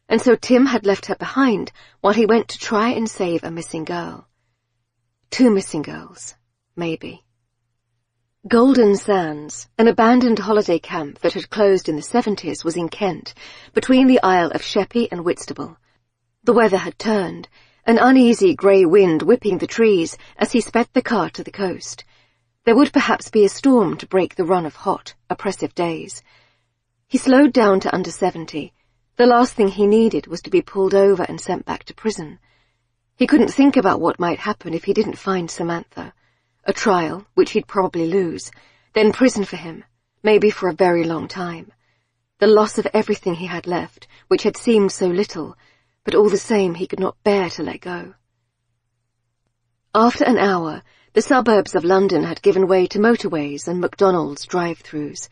and so Tim had left her behind while he went to try and save a missing girl. 2 missing girls, maybe. Golden Sands, an abandoned holiday camp that had closed in the 70s, was in Kent, between the Isle of Sheppey and Whitstable. The weather had turned, an uneasy grey wind whipping the trees as he sped the car to the coast. There would perhaps be a storm to break the run of hot, oppressive days. He slowed down to under 70. The last thing he needed was to be pulled over and sent back to prison. He couldn't think about what might happen if he didn't find Samantha. A trial, which he'd probably lose, then prison for him, maybe for a very long time. The loss of everything he had left, which had seemed so little, but all the same he could not bear to let go. After an hour, the suburbs of London had given way to motorways and McDonald's drive-thrus.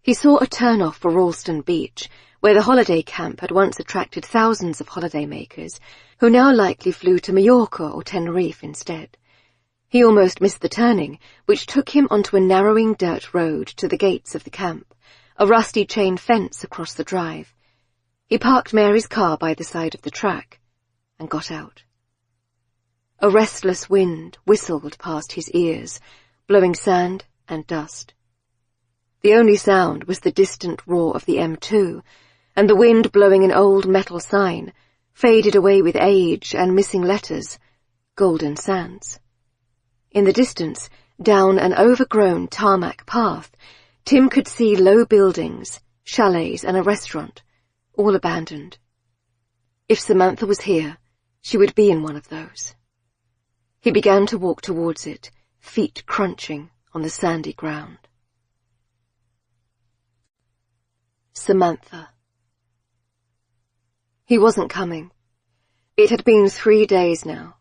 He saw a turn-off for Ralston Beach, where the holiday camp had once attracted thousands of holidaymakers, who now likely flew to Mallorca or Tenerife instead. He almost missed the turning, which took him onto a narrowing dirt road to the gates of the camp, a rusty chain fence across the drive. He parked Mary's car by the side of the track and got out. A restless wind whistled past his ears, blowing sand and dust. The only sound was the distant roar of the M2, and the wind blowing an old metal sign, faded away with age and missing letters, Golden Sands. In the distance, down an overgrown tarmac path, Tim could see low buildings, chalets and a restaurant, all abandoned. If Samantha was here, she would be in one of those. He began to walk towards it, feet crunching on the sandy ground. Samantha. He wasn't coming. It had been 3 days now.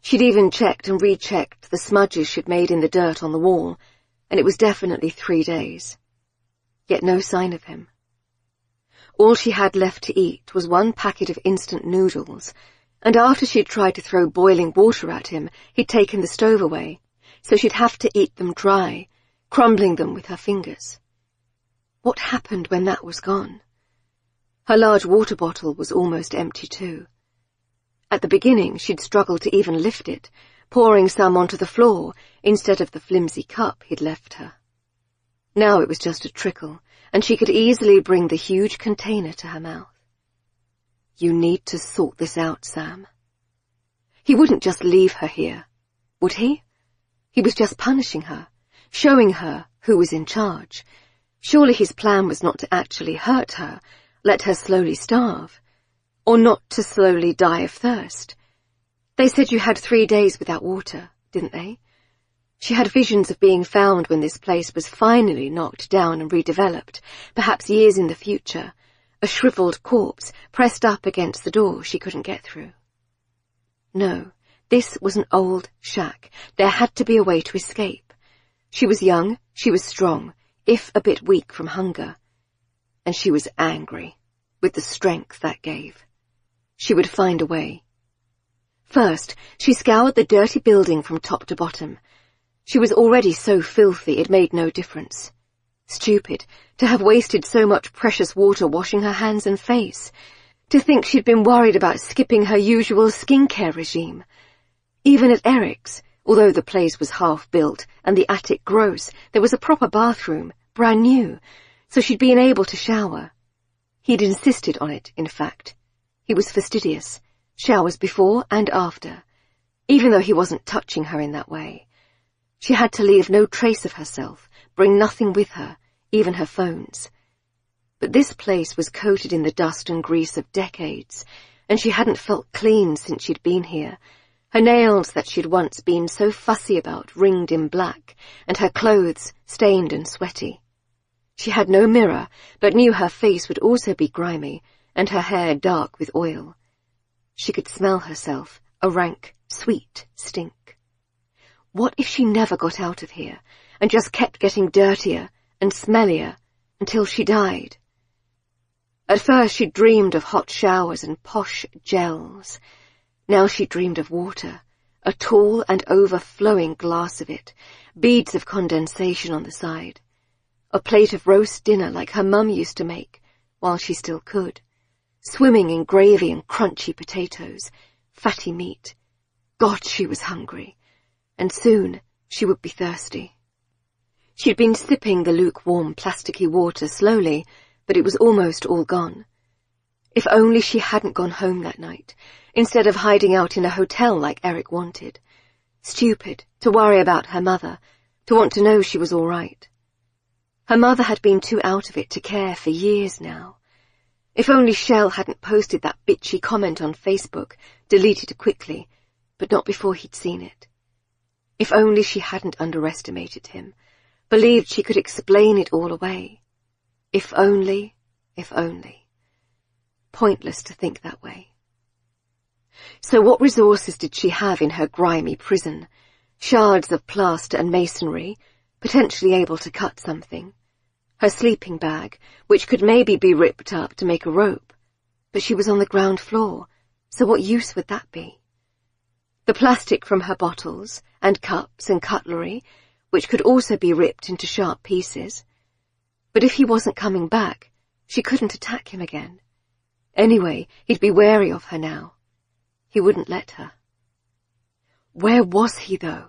She'd even checked and rechecked the smudges she'd made in the dirt on the wall, and it was definitely 3 days. Yet no sign of him. All she had left to eat was one packet of instant noodles, and after she'd tried to throw boiling water at him, he'd taken the stove away, so she'd have to eat them dry, crumbling them with her fingers. What happened when that was gone? Her large water bottle was almost empty too. At the beginning, she'd struggled to even lift it, pouring some onto the floor instead of the flimsy cup he'd left her. Now it was just a trickle, and she could easily bring the huge container to her mouth. You need to sort this out, Sam. He wouldn't just leave her here, would he? He was just punishing her, showing her who was in charge. Surely his plan was not to actually hurt her, let her slowly starve, or not to slowly die of thirst. They said you had 3 days without water, didn't they? She had visions of being found when this place was finally knocked down and redeveloped, perhaps years in the future, a shriveled corpse pressed up against the door she couldn't get through. No, this was an old shack. There had to be a way to escape. She was young, she was strong, if a bit weak from hunger. And she was angry, with the strength that gave. She would find a way. First, she scoured the dirty building from top to bottom. She was already so filthy it made no difference. Stupid, to have wasted so much precious water washing her hands and face. To think she'd been worried about skipping her usual skincare regime. Even at Eric's, although the place was half-built and the attic gross, there was a proper bathroom, brand new, so she'd been able to shower. He'd insisted on it, in fact. He was fastidious. Showers before and after, even though he wasn't touching her in that way. She had to leave no trace of herself, bring nothing with her, even her phones. But this place was coated in the dust and grease of decades, and she hadn't felt clean since she'd been here. Her nails that she'd once been so fussy about ringed in black, and her clothes stained and sweaty. She had no mirror, but knew her face would also be grimy, and her hair dark with oil. She could smell herself, a rank, sweet stink. What if she never got out of here, and just kept getting dirtier and smellier until she died? At first she dreamed of hot showers and posh gels. Now she dreamed of water, a tall and overflowing glass of it, beads of condensation on the side. A plate of roast dinner like her mum used to make, while she still could, swimming in gravy and crunchy potatoes, fatty meat. God, she was hungry, and soon she would be thirsty. She'd been sipping the lukewarm, plasticky water slowly, but it was almost all gone. If only she hadn't gone home that night, instead of hiding out in a hotel like Eric wanted. Stupid, to worry about her mother, to want to know she was all right. Her mother had been too out of it to care for years now. If only Shell hadn't posted that bitchy comment on Facebook, deleted quickly, but not before he'd seen it. If only she hadn't underestimated him, believed she could explain it all away. If only, if only. Pointless to think that way. So what resources did she have in her grimy prison? Shards of plaster and masonry, potentially able to cut something. Her sleeping bag, which could maybe be ripped up to make a rope. But she was on the ground floor, so what use would that be? The plastic from her bottles, and cups and cutlery, which could also be ripped into sharp pieces. But if he wasn't coming back, she couldn't attack him again. Anyway, he'd be wary of her now. He wouldn't let her. Where was he, though?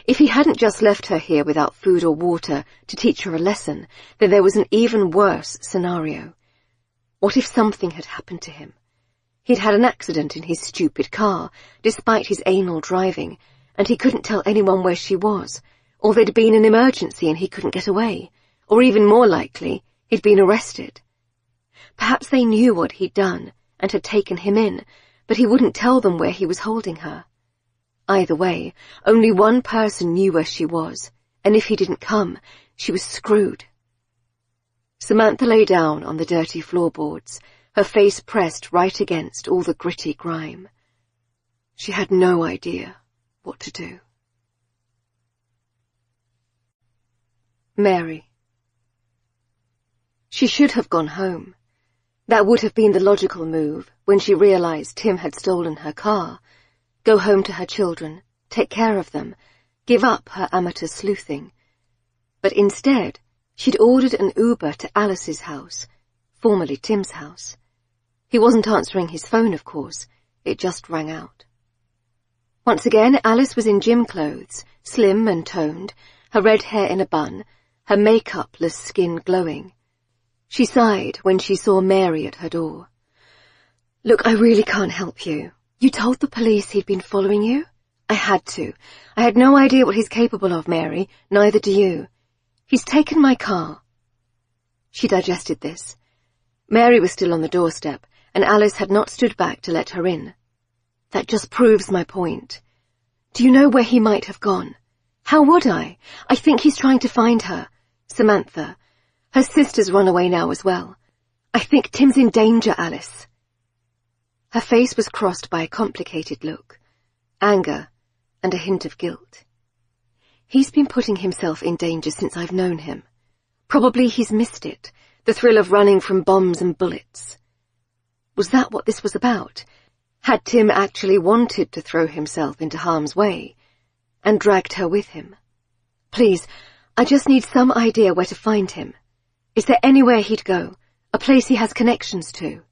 If he hadn't just left her here without food or water to teach her a lesson, then there was an even worse scenario. What if something had happened to him? He'd had an accident in his stupid car, despite his anal driving, and he couldn't tell anyone where she was, or there'd been an emergency and he couldn't get away, or even more likely, he'd been arrested. Perhaps they knew what he'd done and had taken him in, but he wouldn't tell them where he was holding her. Either way, only one person knew where she was, and if he didn't come, she was screwed. Samantha lay down on the dirty floorboards, her face pressed right against all the gritty grime. She had no idea what to do. Mary. She should have gone home. That would have been the logical move when she realized Tim had stolen her car. Go home to her children, take care of them, give up her amateur sleuthing. But instead, she'd ordered an Uber to Alice's house, formerly Tim's house. He wasn't answering his phone, of course. It just rang out. Once again, Alice was in gym clothes, slim and toned, her red hair in a bun, her makeupless skin glowing. She sighed when she saw Mary at her door. "Look, I really can't help you. You told the police he'd been following you?" "I had to. I had no idea what he's capable of, Mary. Neither do you. He's taken my car." She digested this. Mary was still on the doorstep, and Alice had not stood back to let her in. "That just proves my point. Do you know where he might have gone?" "How would I? I think he's trying to find her. Samantha. Her sister's run away now as well. I think Tim's in danger, Alice." Her face was crossed by a complicated look, anger, and a hint of guilt. "He's been putting himself in danger since I've known him. Probably he's missed it, the thrill of running from bombs and bullets." Was that what this was about? Had Tim actually wanted to throw himself into harm's way, and dragged her with him? "Please, I just need some idea where to find him. Is there anywhere he'd go, a place he has connections to?"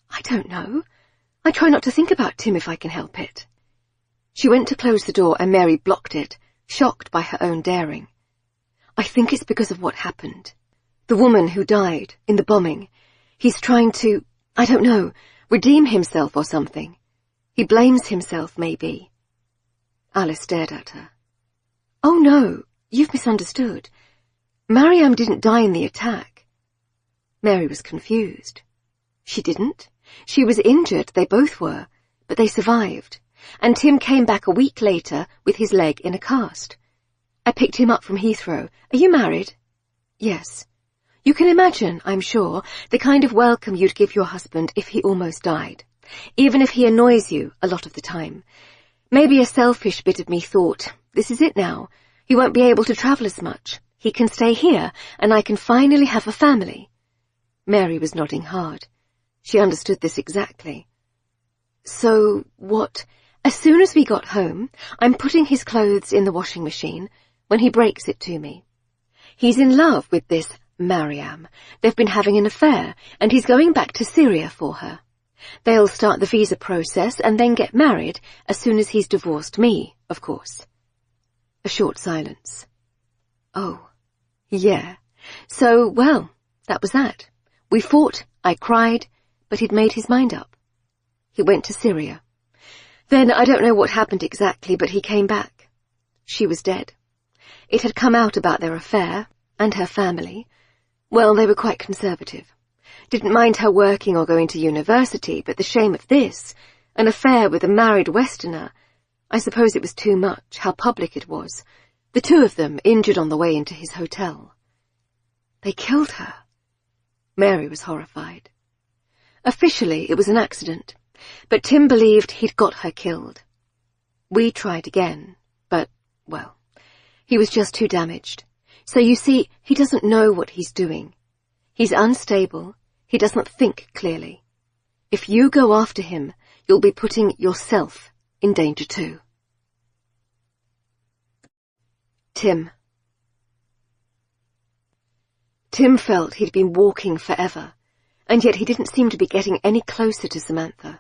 "I don't know. I try not to think about Tim if I can help it." She went to close the door and Mary blocked it, shocked by her own daring. "I think it's because of what happened. The woman who died in the bombing. He's trying to, I don't know, redeem himself or something. He blames himself, maybe. Alice stared at her. Oh no, you've misunderstood. Mariam didn't die in the attack. Mary was confused. She didn't. She was injured, they both were, but they survived, and Tim came back a week later with his leg in a cast. I picked him up from Heathrow. Are you married? Yes. You can imagine, I'm sure, the kind of welcome you'd give your husband if he almost died, even if he annoys you a lot of the time. Maybe a selfish bit of me thought, this is it now. He won't be able to travel as much. He can stay here, and I can finally have a family. Mary was nodding hard. She understood this exactly. So, what? As soon as we got home, I'm putting his clothes in the washing machine when he breaks it to me. He's in love with this Mariam. They've been having an affair, and he's going back to Syria for her. They'll start the visa process and then get married as soon as he's divorced me, of course. A short silence. Oh, yeah. So, well, that was that. We fought, I cried, but he'd made his mind up. He went to Syria. Then I don't know what happened exactly, but he came back. She was dead. It had come out about their affair, and her family. Well, they were quite conservative. Didn't mind her working or going to university, but the shame of this, an affair with a married Westerner, I suppose it was too much, how public it was. The two of them injured on the way into his hotel. They killed her. Mary was horrified. Officially, it was an accident, but Tim believed he'd got her killed. We tried again, but, well, he was just too damaged. So you see, he doesn't know what he's doing. He's unstable. He doesn't think clearly. If you go after him, you'll be putting yourself in danger too. Tim. Tim felt he'd been walking forever, and yet he didn't seem to be getting any closer to Samantha.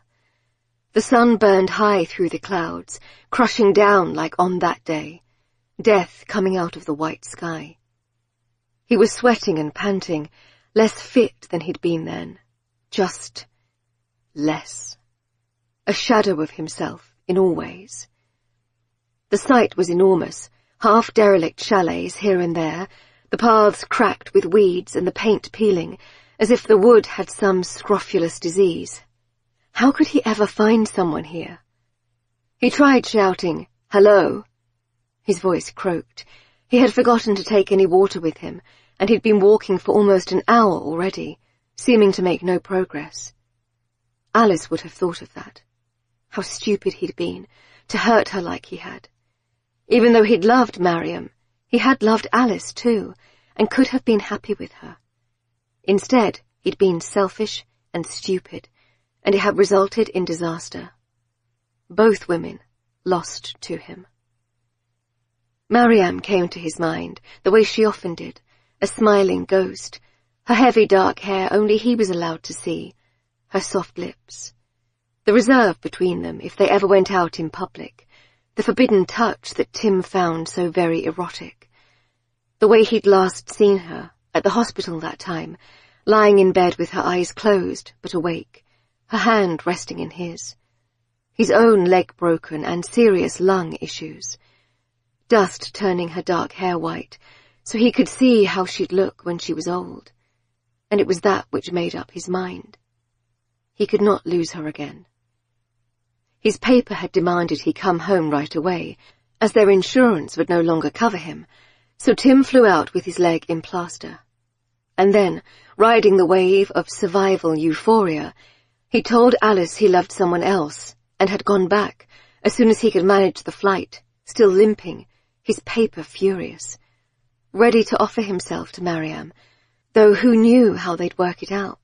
The sun burned high through the clouds, crushing down like on that day, death coming out of the white sky. He was sweating and panting, less fit than he'd been then, just less. A shadow of himself in all ways. The site was enormous, half-derelict chalets here and there, the paths cracked with weeds and the paint peeling, as if the wood had some scrofulous disease. How could he ever find someone here? He tried shouting, "Hello!" His voice croaked. He had forgotten to take any water with him, and he'd been walking for almost an hour already, seeming to make no progress. Alice would have thought of that. How stupid he'd been, to hurt her like he had. Even though he'd loved Mariam, he had loved Alice too, and could have been happy with her. Instead, he'd been selfish and stupid, and it had resulted in disaster. Both women lost to him. Mariam came to his mind, the way she often did, a smiling ghost, her heavy dark hair only he was allowed to see, her soft lips. The reserve between them if they ever went out in public, the forbidden touch that Tim found so very erotic. The way he'd last seen her, at the hospital that time, lying in bed with her eyes closed but awake, her hand resting in his. His own leg broken and serious lung issues. Dust turning her dark hair white, so he could see how she'd look when she was old. And it was that which made up his mind. He could not lose her again. His paper had demanded he come home right away, as their insurance would no longer cover him, so Tim flew out with his leg in plaster. And then, riding the wave of survival euphoria, he told Alice he loved someone else and had gone back as soon as he could manage the flight, still limping, his paper furious, ready to offer himself to Mariam, though who knew how they'd work it out.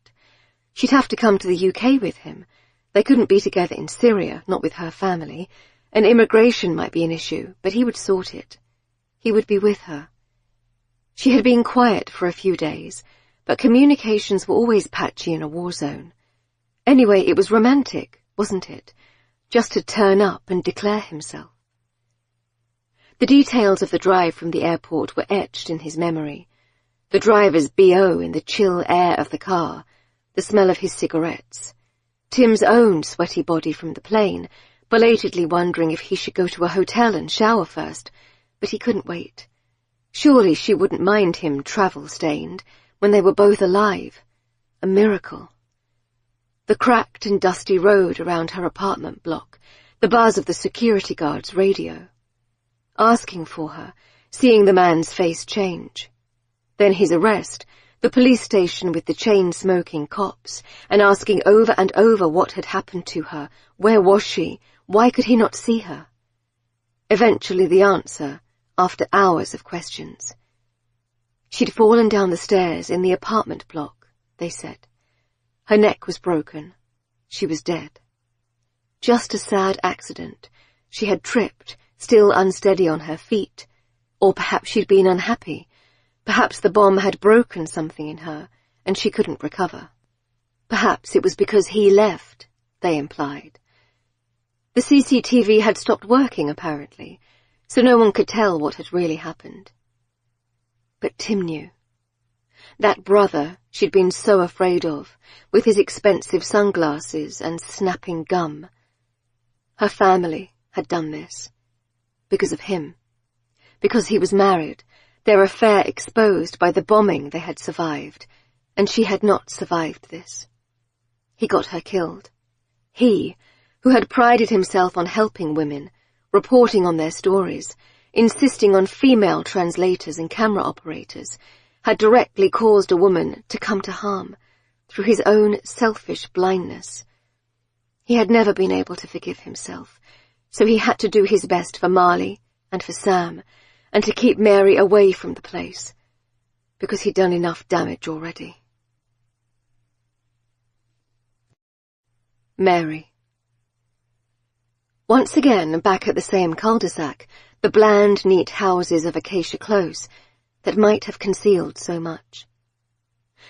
She'd have to come to the UK with him. They couldn't be together in Syria, not with her family, and immigration might be an issue, but he would sort it. He would be with her. She had been quiet for a few days, but communications were always patchy in a war zone. Anyway, it was romantic, wasn't it? Just to turn up and declare himself. The details of the drive from the airport were etched in his memory. The driver's BO in the chill air of the car, the smell of his cigarettes. Tim's own sweaty body from the plane, belatedly wondering if he should go to a hotel and shower first, but he couldn't wait. Surely she wouldn't mind him travel-stained when they were both alive. A miracle. The cracked and dusty road around her apartment block, the buzz of the security guard's radio. Asking for her, seeing the man's face change. Then his arrest, the police station with the chain-smoking cops, and asking over and over what had happened to her, where was she, why could he not see her? Eventually the answer, after hours of questions. She'd fallen down the stairs in the apartment block, they said. Her neck was broken. She was dead. Just a sad accident. She had tripped, still unsteady on her feet. Or perhaps she'd been unhappy. Perhaps the bomb had broken something in her, and she couldn't recover. Perhaps it was because he left, they implied. The CCTV had stopped working, apparently, so no one could tell what had really happened. But Tim knew. That brother she'd been so afraid of, with his expensive sunglasses and snapping gum. Her family had done this. Because of him. Because he was married, their affair exposed by the bombing they had survived, and she had not survived this. He got her killed. He, who had prided himself on helping women, reporting on their stories, insisting on female translators and camera operators, had directly caused a woman to come to harm through his own selfish blindness. He had never been able to forgive himself, so he had to do his best for Marley and for Sam, and to keep Mary away from the place, because he'd done enough damage already. Mary. Once again, back at the same cul-de-sac, the bland, neat houses of Acacia Close that might have concealed so much.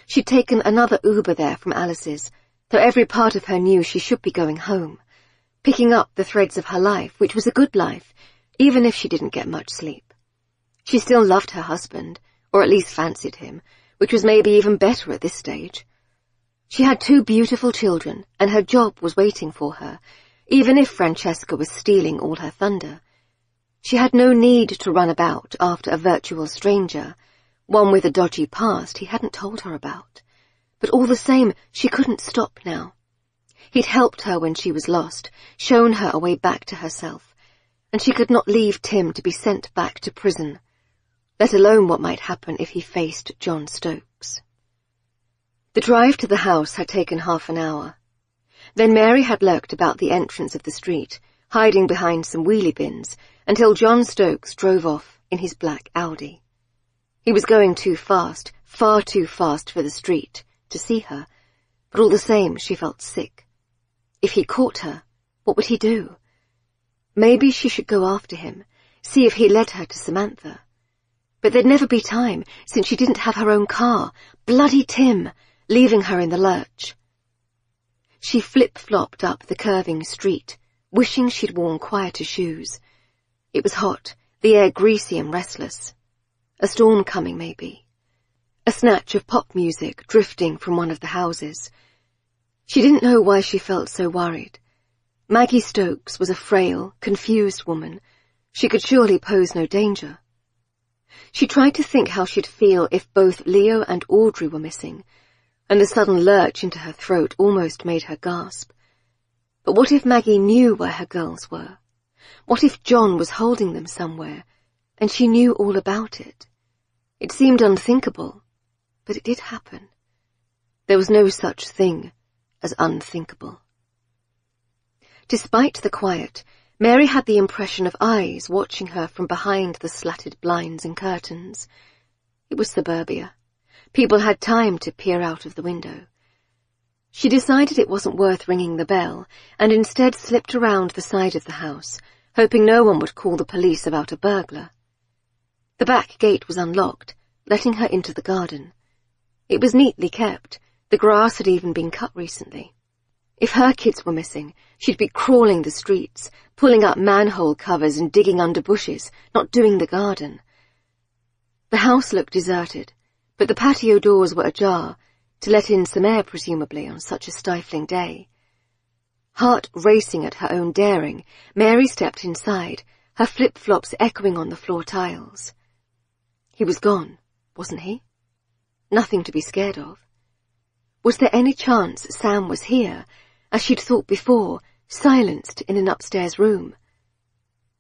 She'd taken another Uber there from Alice's, though every part of her knew she should be going home, picking up the threads of her life, which was a good life, even if she didn't get much sleep. She still loved her husband, or at least fancied him, which was maybe even better at this stage. She had 2 beautiful children, and her job was waiting for her, even if Francesca was stealing all her thunder. She had no need to run about after a virtual stranger, one with a dodgy past he hadn't told her about. But all the same, she couldn't stop now. He'd helped her when she was lost, shown her a way back to herself, and she could not leave Tim to be sent back to prison, let alone what might happen if he faced John Stokes. The drive to the house had taken half an hour. Then Mary had lurked about the entrance of the street, hiding behind some wheelie bins, until John Stokes drove off in his black Audi. He was going too fast, far too fast for the street, to see her, but all the same she felt sick. If he caught her, what would he do? Maybe she should go after him, see if he led her to Samantha. But there'd never be time, since she didn't have her own car. Bloody Tim, leaving her in the lurch. She flip-flopped up the curving street, wishing she'd worn quieter shoes. It was hot, the air greasy and restless. A storm coming, maybe. A snatch of pop music drifting from one of the houses. She didn't know why she felt so worried. Maggie Stokes was a frail, confused woman. She could surely pose no danger. She tried to think how she'd feel if both Leo and Audrey were missing, and the sudden lurch into her throat almost made her gasp. But what if Maggie knew where her girls were? What if John was holding them somewhere, and she knew all about it? It seemed unthinkable, but it did happen. There was no such thing as unthinkable. Despite the quiet, Mary had the impression of eyes watching her from behind the slatted blinds and curtains. It was suburbia. People had time to peer out of the window. She decided it wasn't worth ringing the bell, and instead slipped around the side of the house, hoping no one would call the police about a burglar. The back gate was unlocked, letting her into the garden. It was neatly kept. The grass had even been cut recently. If her kids were missing, she'd be crawling the streets, pulling up manhole covers and digging under bushes, not doing the garden. The house looked deserted, but the patio doors were ajar, to let in some air presumably on such a stifling day. Heart racing at her own daring, Mary stepped inside, her flip-flops echoing on the floor tiles. He was gone, wasn't he? Nothing to be scared of. Was there any chance Sam was here, as she'd thought before, silenced in an upstairs room?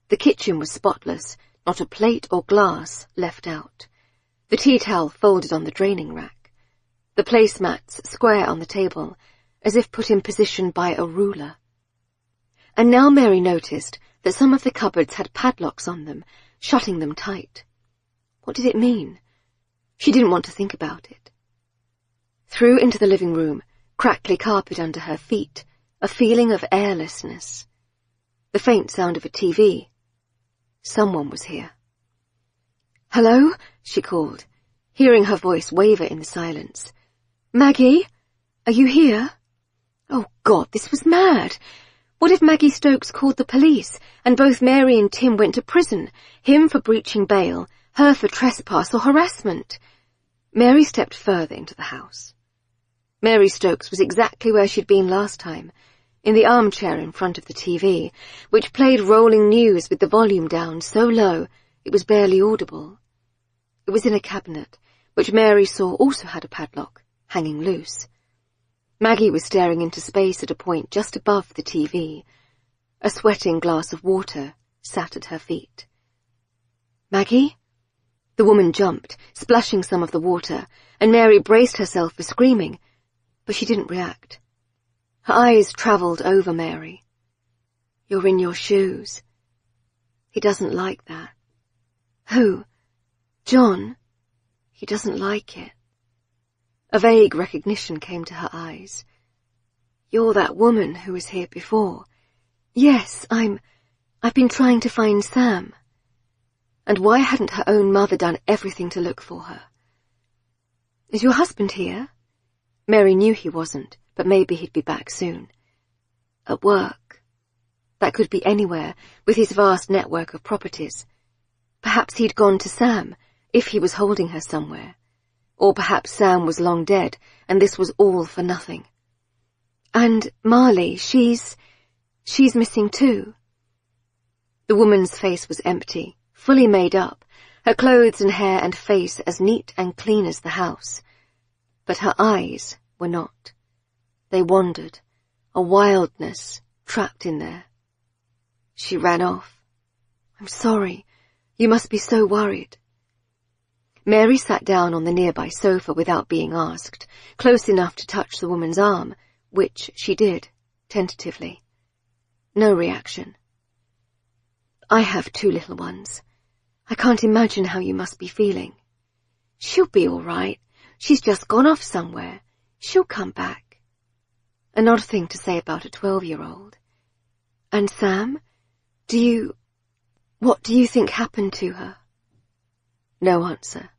The kitchen was spotless, not a plate or glass left out. The tea towel folded on the draining rack. The placemats square on the table, as if put in position by a ruler. And now Mary noticed that some of the cupboards had padlocks on them, shutting them tight. What did it mean? She didn't want to think about it. Through into the living room, crackly carpet under her feet, a feeling of airlessness. The faint sound of a TV. Someone was here. "Hello?" she called, hearing her voice waver in the silence. "Maggie? Are you here?" Oh, God, this was mad. What if Maggie Stokes called the police, and both Mary and Tim went to prison, him for breaching bail, her for trespass or harassment? Mary stepped further into the house. Mary Stokes was exactly where she'd been last time, in the armchair in front of the TV, which played rolling news with the volume down so low it was barely audible. It was in a cabinet, which Mary saw also had a padlock, hanging loose. Maggie was staring into space at a point just above the TV. A sweating glass of water sat at her feet. "Maggie?" The woman jumped, splashing some of the water, and Mary braced herself for screaming, but she didn't react. Her eyes travelled over Mary. "You're in your shoes. He doesn't like that." "Who? John? He doesn't like it." A vague recognition came to her eyes. "You're that woman who was here before." "Yes, I've been trying to find Sam." And why hadn't her own mother done everything to look for her? "Is your husband here?" Mary knew he wasn't, but maybe he'd be back soon. "At work." That could be anywhere, with his vast network of properties. Perhaps he'd gone to Sam, if he was holding her somewhere. Or perhaps Sam was long dead, and this was all for nothing. "And Marley, she's missing too." The woman's face was empty, fully made up, her clothes and hair and face as neat and clean as the house. But her eyes were not. They wandered, a wildness trapped in there. She ran off. "I'm sorry. You must be so worried." Mary sat down on the nearby sofa without being asked, close enough to touch the woman's arm, which she did, tentatively. No reaction. "I have 2 little ones. I can't imagine how you must be feeling." "She'll be all right. She's just gone off somewhere. She'll come back." An odd thing to say about a 12-year-old. "And Sam? What do you think happened to her?" No answer.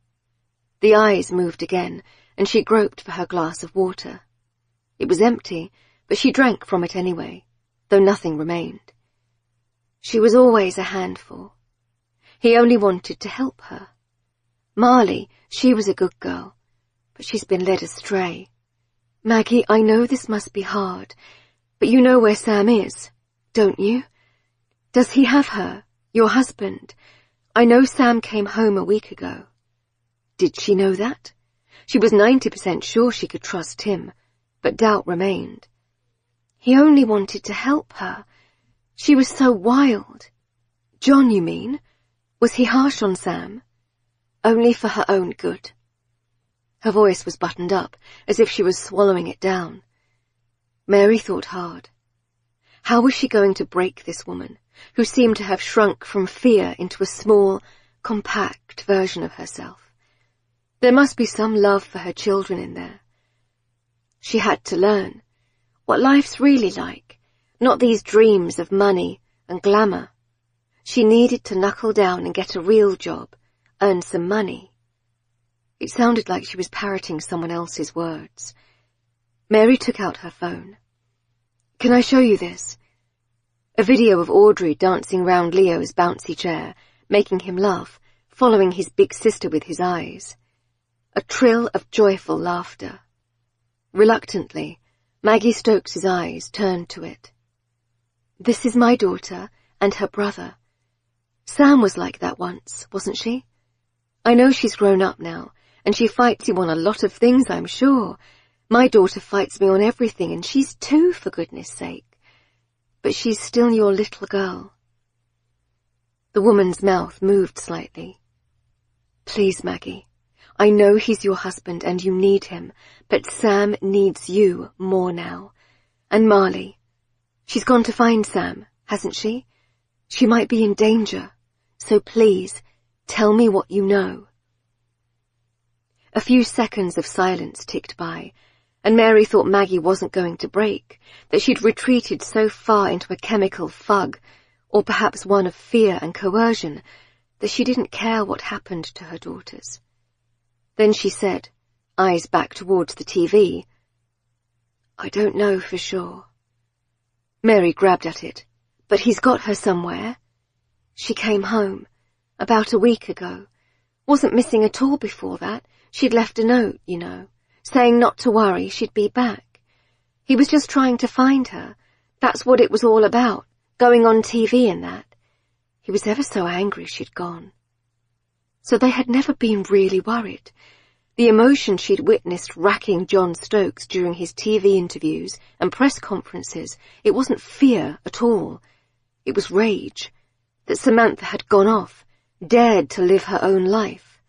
The eyes moved again, and she groped for her glass of water. It was empty, but she drank from it anyway, though nothing remained. She was always a handful. He only wanted to help her. Marley, she was a good girl, but she's been led astray. "Maggie, I know this must be hard, but you know where Sam is, don't you? Does he have her, your husband? I know Sam came home a week ago." Did she know that? She was 90% sure she could trust him, but doubt remained. He only wanted to help her. She was so wild. "John, you mean? Was he harsh on Sam?" "Only for her own good." Her voice was buttoned up, as if she was swallowing it down. Mary thought hard. How was she going to break this woman, who seemed to have shrunk from fear into a small, compact version of herself? There must be some love for her children in there. She had to learn what life's really like, not these dreams of money and glamour. She needed to knuckle down and get a real job, earn some money. It sounded like she was parroting someone else's words. Mary took out her phone. "Can I show you this?" A video of Audrey dancing round Leo's bouncy chair, making him laugh, following his big sister with his eyes. A trill of joyful laughter. Reluctantly, Maggie Stokes's eyes turned to it, This is my daughter and her brother. Sam was like that once, wasn't she? I know she's grown up now, and she fights you on a lot of things, I'm sure. My daughter fights me on everything, and she's 2, for goodness sake. But she's still your little girl. The woman's mouth moved slightly. Please, Maggie, I know he's your husband and you need him, but Sam needs you more now. And Marley, she's gone to find Sam, hasn't she? She might be in danger, so please, tell me what you know. A few seconds of silence ticked by, and Mary thought Maggie wasn't going to break, that she'd retreated so far into a chemical fug, or perhaps one of fear and coercion, that she didn't care what happened to her daughters. Then she said, eyes back towards the TV, I don't know for sure. Mary grabbed at it. But he's got her somewhere. She came home, about a week ago. Wasn't missing at all before that. She'd left a note, you know, saying not to worry, she'd be back. He was just trying to find her. That's what it was all about, going on TV and that. He was ever so angry she'd gone. So they had never been really worried. The emotion she'd witnessed racking John Stokes during his TV interviews and press conferences, it wasn't fear at all. It was rage, that Samantha had gone off, dared to live her own life.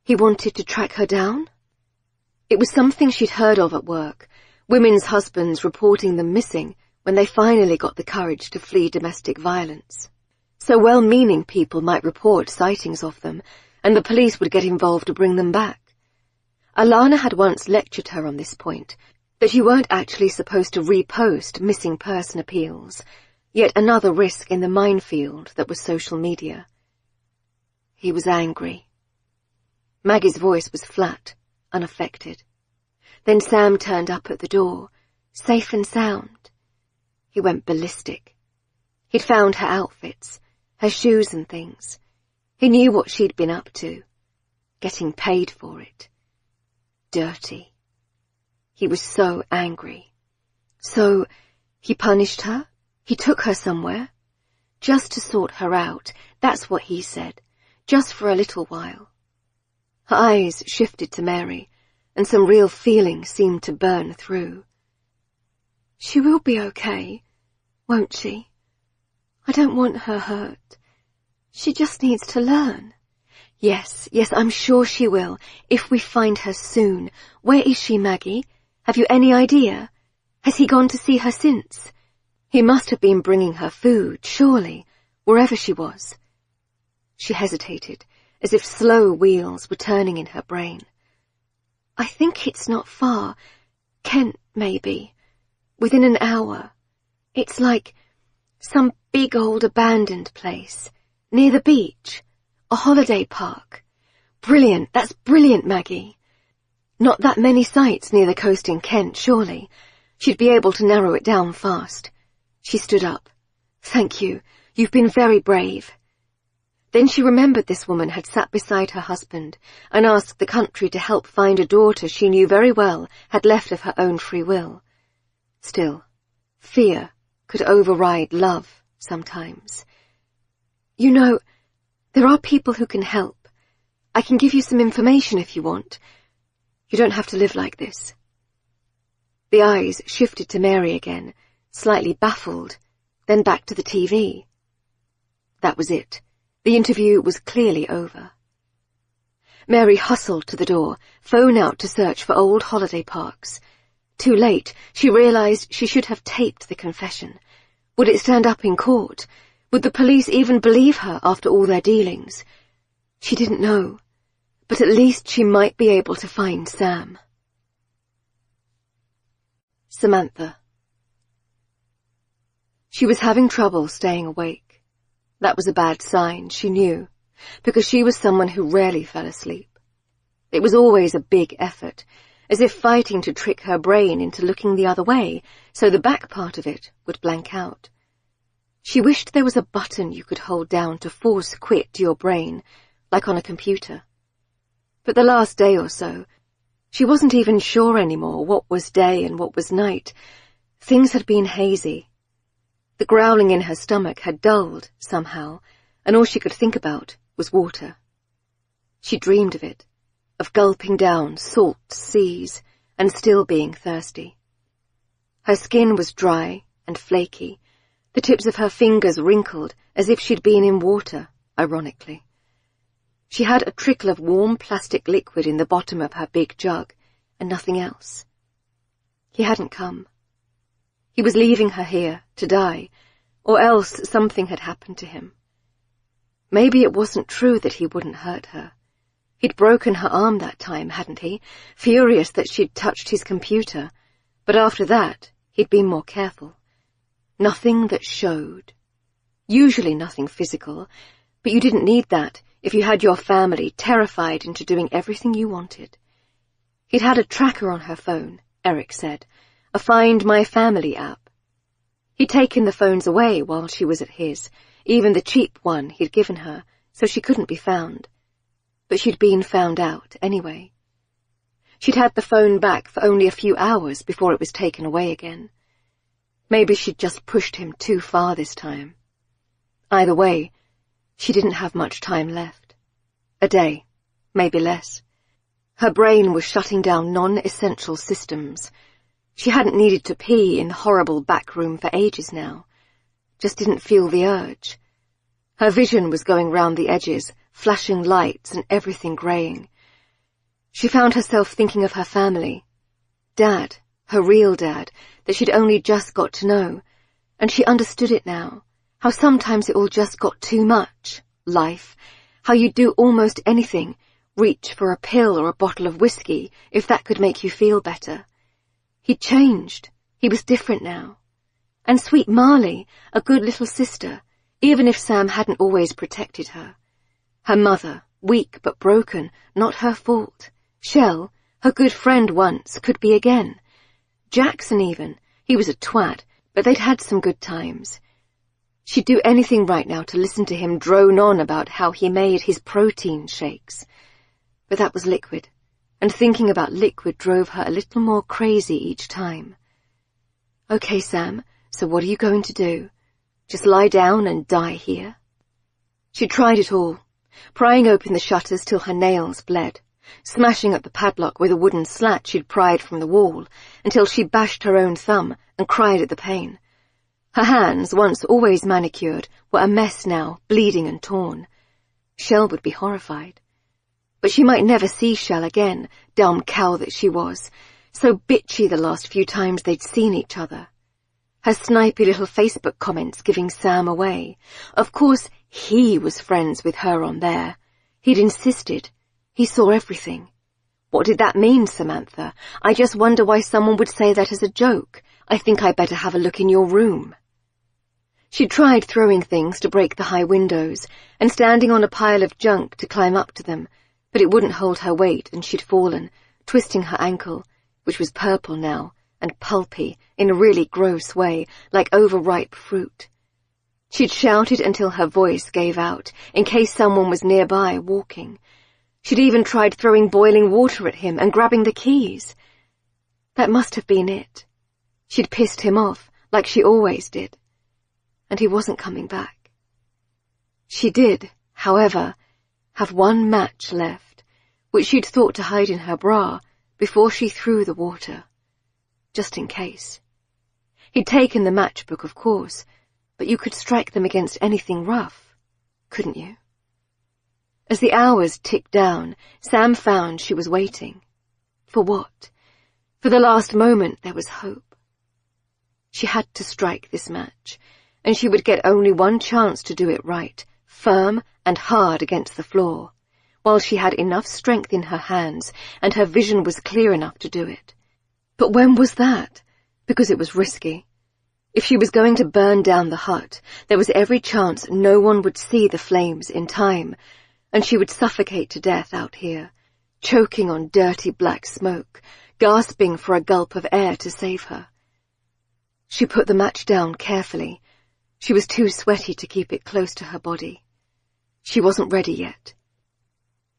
He wanted to track her down? It was something she'd heard of at work, women's husbands reporting them missing when they finally got the courage to flee domestic violence. So well-meaning people might report sightings of them, and the police would get involved to bring them back. Alana had once lectured her on this point, that you weren't actually supposed to repost missing person appeals, yet another risk in the minefield that was social media. He was angry. Maggie's voice was flat, unaffected. Then Sam turned up at the door, safe and sound. He went ballistic. He'd found her outfits, her shoes and things. He knew what she'd been up to, getting paid for it. Dirty. He was so angry. So, he punished her? He took her somewhere? Just to sort her out, that's what he said, just for a little while. Her eyes shifted to Mary, and some real feeling seemed to burn through. She will be okay, won't she? I don't want her hurt. She just needs to learn. Yes, I'm sure she will, if we find her soon. Where is she, Maggie? Have you any idea? Has he gone to see her since? He must have been bringing her food, surely, wherever she was. She hesitated, as if slow wheels were turning in her brain. I think it's not far. Kent, maybe. Within an hour. It's like some big old abandoned place, near the beach. A holiday park. Brilliant, that's brilliant, Maggie. Not that many sites near the coast in Kent, surely. She'd be able to narrow it down fast. She stood up. Thank you, you've been very brave. Then she remembered this woman had sat beside her husband and asked the country to help find a daughter she knew very well had left of her own free will. Still, fear could override love sometimes. You know, there are people who can help. I can give you some information if you want. You don't have to live like this. The eyes shifted to Mary again, slightly baffled, then back to the TV. That was it. The interview was clearly over. Mary hustled to the door, phone out to search for old holiday parks. Too late, she realized she should have taped the confession. Would it stand up in court? Would the police even believe her after all their dealings? She didn't know, but at least she might be able to find Sam. Samantha. She was having trouble staying awake. That was a bad sign, she knew, because she was someone who rarely fell asleep. It was always a big effort, as if fighting to trick her brain into looking the other way, so the back part of it would blank out. She wished there was a button you could hold down to force quit your brain, like on a computer. But the last day or so, she wasn't even sure anymore what was day and what was night. Things had been hazy. The growling in her stomach had dulled, somehow, and all she could think about was water. She dreamed of it, of gulping down salt seas and still being thirsty. Her skin was dry and flaky, the tips of her fingers wrinkled as if she'd been in water, ironically. She had a trickle of warm plastic liquid in the bottom of her big jug, and nothing else. He hadn't come. He was leaving her here to die, or else something had happened to him. Maybe it wasn't true that he wouldn't hurt her. He'd broken her arm that time, hadn't he? Furious that she'd touched his computer. But after that, he'd been more careful. Nothing that showed. Usually nothing physical, but you didn't need that if you had your family terrified into doing everything you wanted. He'd had a tracker on her phone, Eric said, a Find My Family app. He'd taken the phones away while she was at his, even the cheap one he'd given her, so she couldn't be found. But she'd been found out anyway. She'd had the phone back for only a few hours before it was taken away again. Maybe she'd just pushed him too far this time. Either way, she didn't have much time left. A day, maybe less. Her brain was shutting down non-essential systems. She hadn't needed to pee in the horrible back room for ages now. Just didn't feel the urge. Her vision was going round the edges, flashing lights and everything greying. She found herself thinking of her family. Dad, her real dad, that she'd only just got to know, and she understood it now, how sometimes it all just got too much, life, how you'd do almost anything, reach for a pill or a bottle of whiskey if that could make you feel better. He'd changed. He was different now. And sweet Marley, a good little sister, even if Sam hadn't always protected her. Her mother, weak but broken, not her fault. Shell, her good friend once, could be again. Jackson even, he was a twat, but they'd had some good times. She'd do anything right now to listen to him drone on about how he made his protein shakes. But that was liquid, and thinking about liquid drove her a little more crazy each time. Okay, Sam, so what are you going to do? Just lie down and die here? She tried it all, prying open the shutters till her nails bled, smashing up the padlock with a wooden slat she'd pried from the wall until she bashed her own thumb and cried at the pain. Her hands, once always manicured, were a mess now, bleeding and torn. Shell would be horrified. But she might never see Shell again, dumb cow that she was, so bitchy the last few times they'd seen each other. Her snipey little Facebook comments giving Sam away. Of course, he was friends with her on there. He'd insisted. He saw everything. What did that mean, Samantha? I just wonder why someone would say that as a joke. I think I better have a look in your room. She tried throwing things to break the high windows and standing on a pile of junk to climb up to them, but it wouldn't hold her weight and she'd fallen, twisting her ankle, which was purple now, and pulpy, in a really gross way, like overripe fruit. She'd shouted until her voice gave out, in case someone was nearby walking. She'd even tried throwing boiling water at him and grabbing the keys. That must have been it. She'd pissed him off, like she always did. And he wasn't coming back. She did, however, have one match left, which she'd thought to hide in her bra before she threw the water. Just in case. He'd taken the matchbook, of course, but you could strike them against anything rough, couldn't you? As the hours ticked down, Sam found she was waiting. For what? For the last moment there was hope. She had to strike this match, and she would get only one chance to do it right, firm and hard against the floor, while she had enough strength in her hands and her vision was clear enough to do it. But when was that? Because it was risky. If she was going to burn down the hut, there was every chance no one would see the flames in time, and she would suffocate to death out here, choking on dirty black smoke, gasping for a gulp of air to save her. She put the match down carefully. She was too sweaty to keep it close to her body. She wasn't ready yet.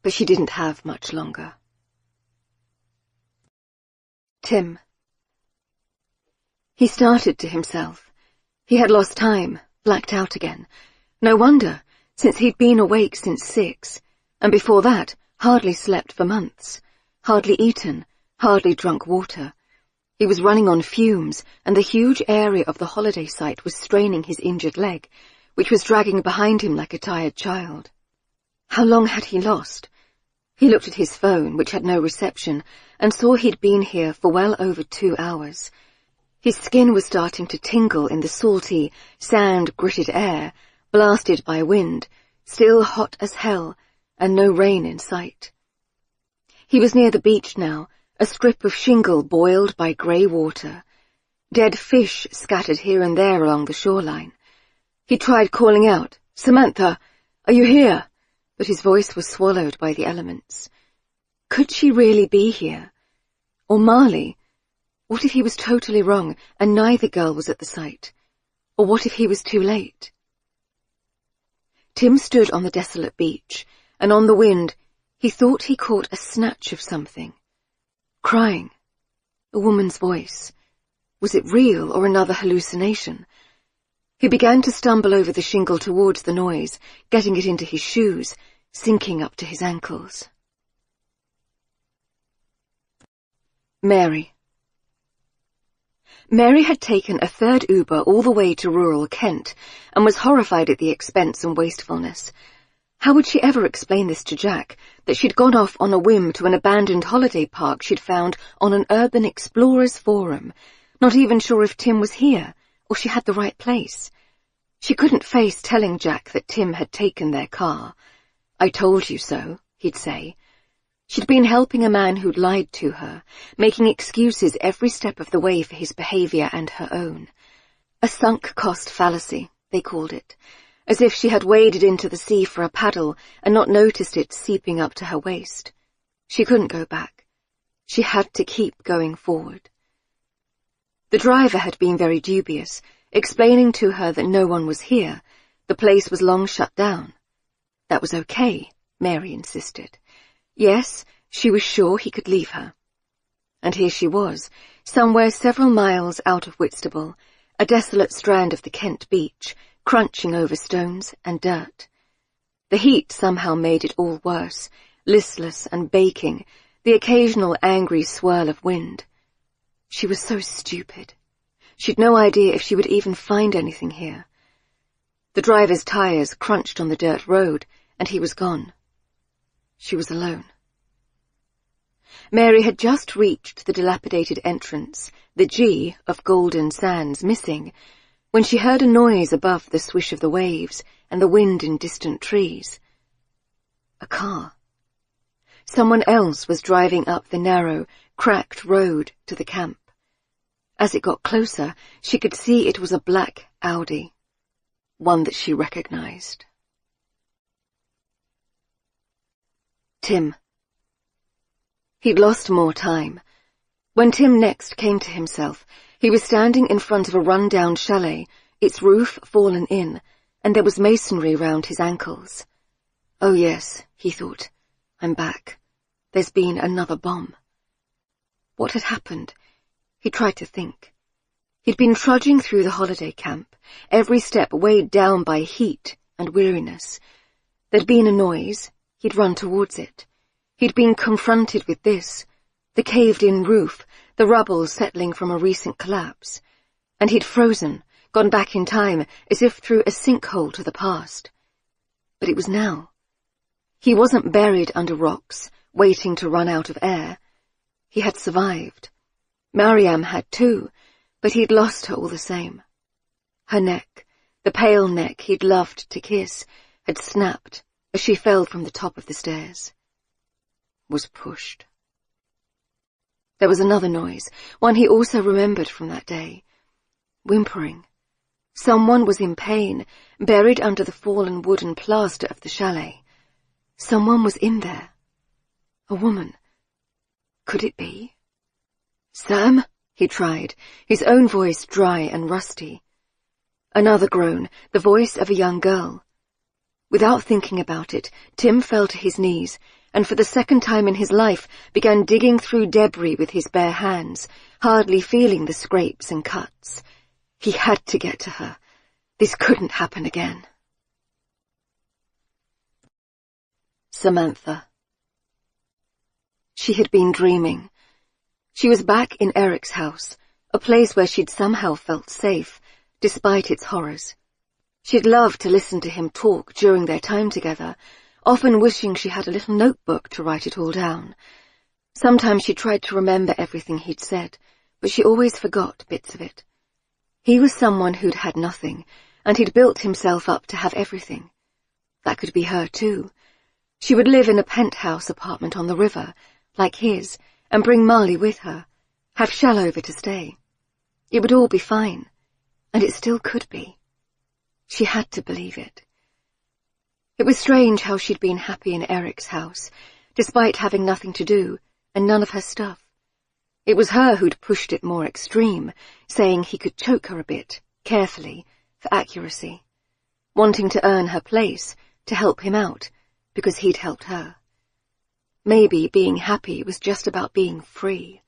But she didn't have much longer. Tim. He started to himself, He had lost time, blacked out again. No wonder, since he'd been awake since 6, and before that hardly slept for months, hardly eaten, hardly drunk water. He was running on fumes, and the huge area of the holiday site was straining his injured leg, which was dragging behind him like a tired child. How long had he lost? He looked at his phone, which had no reception, and saw he'd been here for well over 2 hours. His skin was starting to tingle in the salty, sand-gritted air, blasted by wind, still hot as hell, and no rain in sight. He was near the beach now, a strip of shingle boiled by grey water. Dead fish scattered here and there along the shoreline. He tried calling out, "Samantha, are you here?" But his voice was swallowed by the elements. Could she really be here? Or Marley? What if he was totally wrong and neither girl was at the site? Or what if he was too late? Tim stood on the desolate beach, and on the wind he thought he caught a snatch of something. Crying. A woman's voice. Was it real or another hallucination? He began to stumble over the shingle towards the noise, getting it into his shoes, sinking up to his ankles. Mary. Mary had taken a third Uber all the way to rural Kent and was horrified at the expense and wastefulness. How would she ever explain this to Jack, that she'd gone off on a whim to an abandoned holiday park she'd found on an Urban Explorers forum, not even sure if Tim was here or she had the right place? She couldn't face telling Jack that Tim had taken their car. "I told you so," he'd say. She'd been helping a man who'd lied to her, making excuses every step of the way for his behaviour and her own. A sunk cost fallacy, they called it, as if she had waded into the sea for a paddle and not noticed it seeping up to her waist. She couldn't go back. She had to keep going forward. The driver had been very dubious, explaining to her that no one was here. The place was long shut down. That was okay, Mary insisted. Yes, she was sure he could leave her. And here she was, somewhere several miles out of Whitstable, a desolate strand of the Kent beach, crunching over stones and dirt. The heat somehow made it all worse, listless and baking, the occasional angry swirl of wind. She was so stupid. She'd no idea if she would even find anything here. The driver's tires crunched on the dirt road, and he was gone. She was alone. Mary had just reached the dilapidated entrance, the G of Golden Sands missing, when she heard a noise above the swish of the waves and the wind in distant trees. A car. Someone else was driving up the narrow, cracked road to the camp. As it got closer, she could see it was a black Audi, one that she recognized. Tim. He'd lost more time. When Tim next came to himself, he was standing in front of a run-down chalet, its roof fallen in, and there was masonry round his ankles. Oh yes, he thought, I'm back. There's been another bomb. What had happened? He tried to think. He'd been trudging through the holiday camp, every step weighed down by heat and weariness. There'd been a noise. He'd run towards it. He'd been confronted with this, the caved-in roof, the rubble settling from a recent collapse. And he'd frozen, gone back in time, as if through a sinkhole to the past. But it was now. He wasn't buried under rocks, waiting to run out of air. He had survived. Mariam had too, but he'd lost her all the same. Her neck, the pale neck he'd loved to kiss, had snapped as she fell from the top of the stairs. Was pushed. There was another noise, one he also remembered from that day. Whimpering. Someone was in pain, buried under the fallen wooden plaster of the chalet. Someone was in there. A woman. Could it be? Sam? He tried, his own voice dry and rusty. Another groan, the voice of a young girl. Without thinking about it, Tim fell to his knees, and for the second time in his life began digging through debris with his bare hands, hardly feeling the scrapes and cuts. He had to get to her. This couldn't happen again. Samantha. She had been dreaming. She was back in Eric's house, a place where she'd somehow felt safe, despite its horrors. She'd loved to listen to him talk during their time together, often wishing she had a little notebook to write it all down. Sometimes she tried to remember everything he'd said, but she always forgot bits of it. He was someone who'd had nothing, and he'd built himself up to have everything. That could be her too. She would live in a penthouse apartment on the river, like his, and bring Marley with her, have Shell over to stay. It would all be fine, and it still could be. She had to believe it. It was strange how she'd been happy in Eric's house, despite having nothing to do, and none of her stuff. It was her who'd pushed it more extreme, saying he could choke her a bit, carefully, for accuracy, wanting to earn her place, to help him out, because he'd helped her. Maybe being happy was just about being free.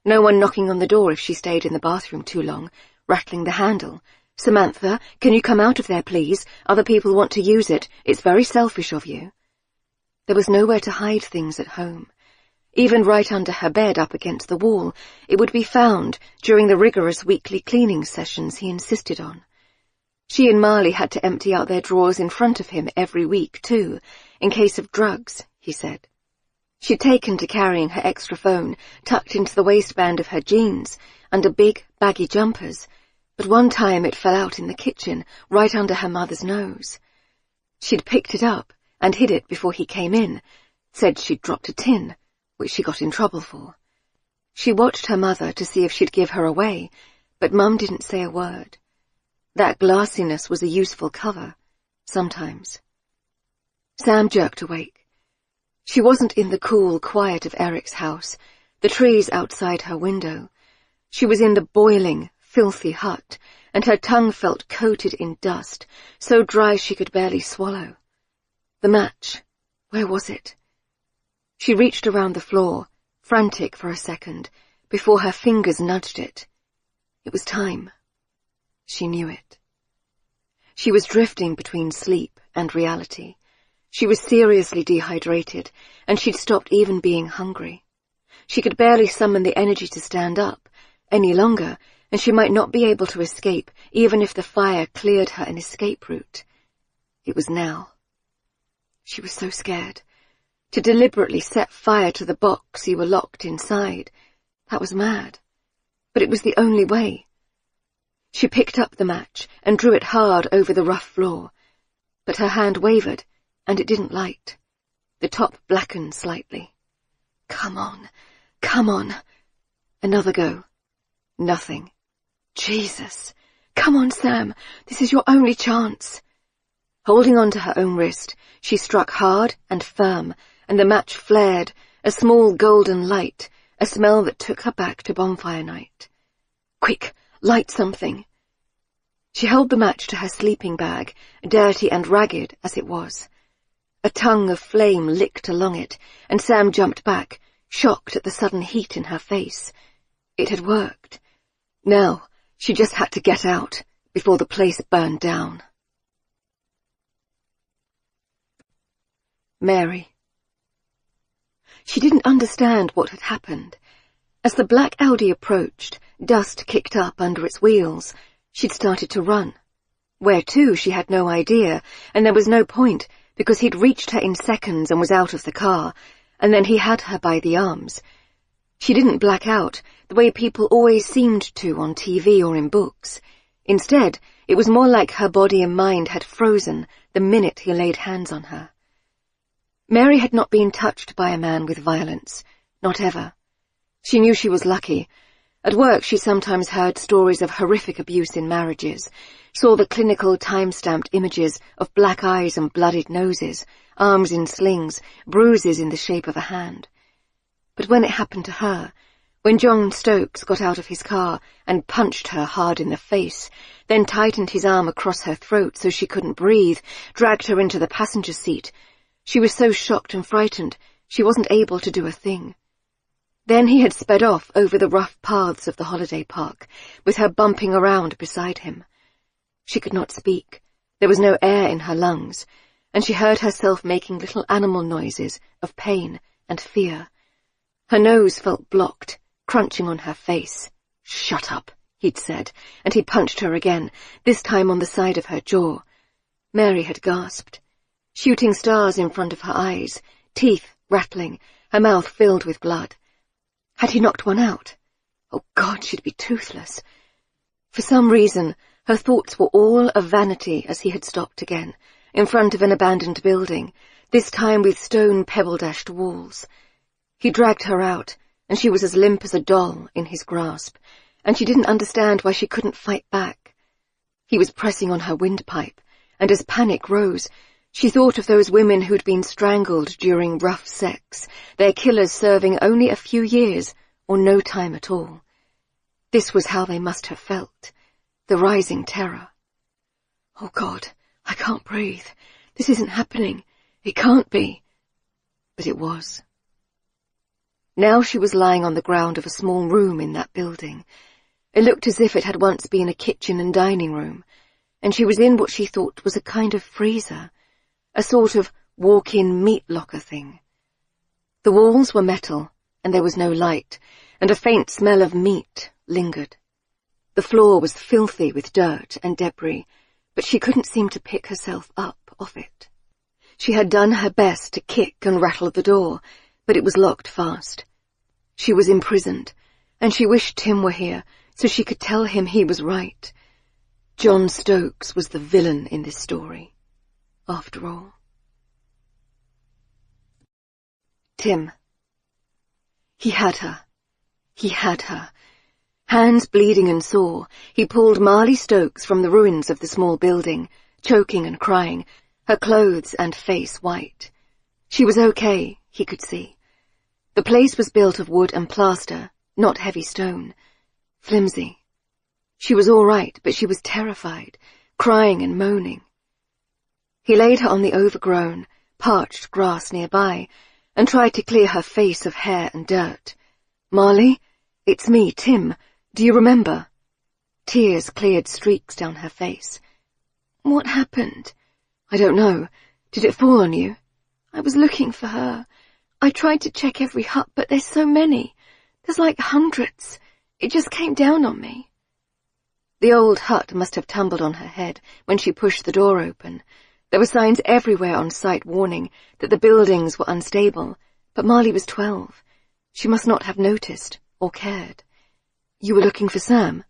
No one knocking on the door if she stayed in the bathroom too long, rattling the handle. "Samantha, can you come out of there, please? Other people want to use it. It's very selfish of you." There was nowhere to hide things at home. Even right under her bed up against the wall, it would be found during the rigorous weekly cleaning sessions he insisted on. She and Marley had to empty out their drawers in front of him every week, too, in case of drugs, he said. She'd taken to carrying her extra phone tucked into the waistband of her jeans, under big, baggy jumpers, but one time it fell out in the kitchen, right under her mother's nose. She'd picked it up and hid it before he came in, said she'd dropped a tin, which she got in trouble for. She watched her mother to see if she'd give her away, but Mum didn't say a word. That glassiness was a useful cover, sometimes. Sam jerked awake. She wasn't in the cool quiet of Eric's house, the trees outside her window. She was in the boiling, filthy hut, and her tongue felt coated in dust, so dry she could barely swallow. The match, where was it? She reached around the floor, frantic for a second, before her fingers nudged it. It was time. She knew it. She was drifting between sleep and reality. She was seriously dehydrated, and she'd stopped even being hungry. She could barely summon the energy to stand up any longer, and she might not be able to escape even if the fire cleared her an escape route. It was now. She was so scared. To deliberately set fire to the box you were locked inside, that was mad. But it was the only way. She picked up the match and drew it hard over the rough floor, but her hand wavered, and it didn't light. The top blackened slightly. Come on, come on. Another go. Nothing. Jesus. Come on, Sam. This is your only chance. Holding on to her own wrist, she struck hard and firm, and the match flared, a small golden light, a smell that took her back to bonfire night. Quick, light something. She held the match to her sleeping bag, dirty and ragged as it was. A tongue of flame licked along it, and Sam jumped back, shocked at the sudden heat in her face. It had worked. Now, she just had to get out, before the place burned down. Mary. She didn't understand what had happened. As the black Audi approached, dust kicked up under its wheels. She'd started to run. Where to, she had no idea, and there was no point, because he'd reached her in seconds and was out of the car, and then he had her by the arms. She didn't black out, the way people always seemed to on TV or in books. Instead, it was more like her body and mind had frozen the minute he laid hands on her. Mary had not been touched by a man with violence, not ever. She knew she was lucky. At work she sometimes heard stories of horrific abuse in marriages, saw the clinical time-stamped images of black eyes and bloodied noses, arms in slings, bruises in the shape of a hand. But when it happened to her, when John Stokes got out of his car and punched her hard in the face, then tightened his arm across her throat so she couldn't breathe, dragged her into the passenger seat, she was so shocked and frightened she wasn't able to do a thing. Then he had sped off over the rough paths of the holiday park, with her bumping around beside him. She could not speak. There was no air in her lungs, and she heard herself making little animal noises of pain and fear. Her nose felt blocked, crunching on her face. "Shut up," he'd said, and he punched her again, this time on the side of her jaw. Mary had gasped. Shooting stars in front of her eyes, teeth rattling, her mouth filled with blood. Had he knocked one out? Oh God, she'd be toothless. For some reason, her thoughts were all of vanity as he had stopped again, in front of an abandoned building, this time with stone pebble-dashed walls. He dragged her out, and she was as limp as a doll in his grasp, and she didn't understand why she couldn't fight back. He was pressing on her windpipe, and as panic rose, she thought of those women who'd been strangled during rough sex, their killers serving only a few years or no time at all. This was how they must have felt, the rising terror. Oh God, I can't breathe. This isn't happening. It can't be. But it was. Now she was lying on the ground of a small room in that building. It looked as if it had once been a kitchen and dining room, and she was in what she thought was a kind of freezer, a sort of walk-in meat locker thing. The walls were metal, and there was no light, and a faint smell of meat lingered. The floor was filthy with dirt and debris, but she couldn't seem to pick herself up off it. She had done her best to kick and rattle the door, but it was locked fast. She was imprisoned, and she wished Tim were here so she could tell him he was right. John Stokes was the villain in this story, after all. Tim. He had her. He had her. Hands bleeding and sore, he pulled Marley Stokes from the ruins of the small building, choking and crying, her clothes and face white. She was okay, he could see. The place was built of wood and plaster, not heavy stone. Flimsy. She was all right, but she was terrified, crying and moaning. He laid her on the overgrown, parched grass nearby, and tried to clear her face of hair and dirt. "Marley, it's me, Tim. Do you remember?" Tears cleared streaks down her face. "What happened?" "I don't know. Did it fall on you?" "I was looking for her. I tried to check every hut, but there's so many. There's like hundreds. It just came down on me." The old hut must have tumbled on her head when she pushed the door open. There were signs everywhere on site warning that the buildings were unstable, but Marley was 12. She must not have noticed or cared. "You were looking for Sam?"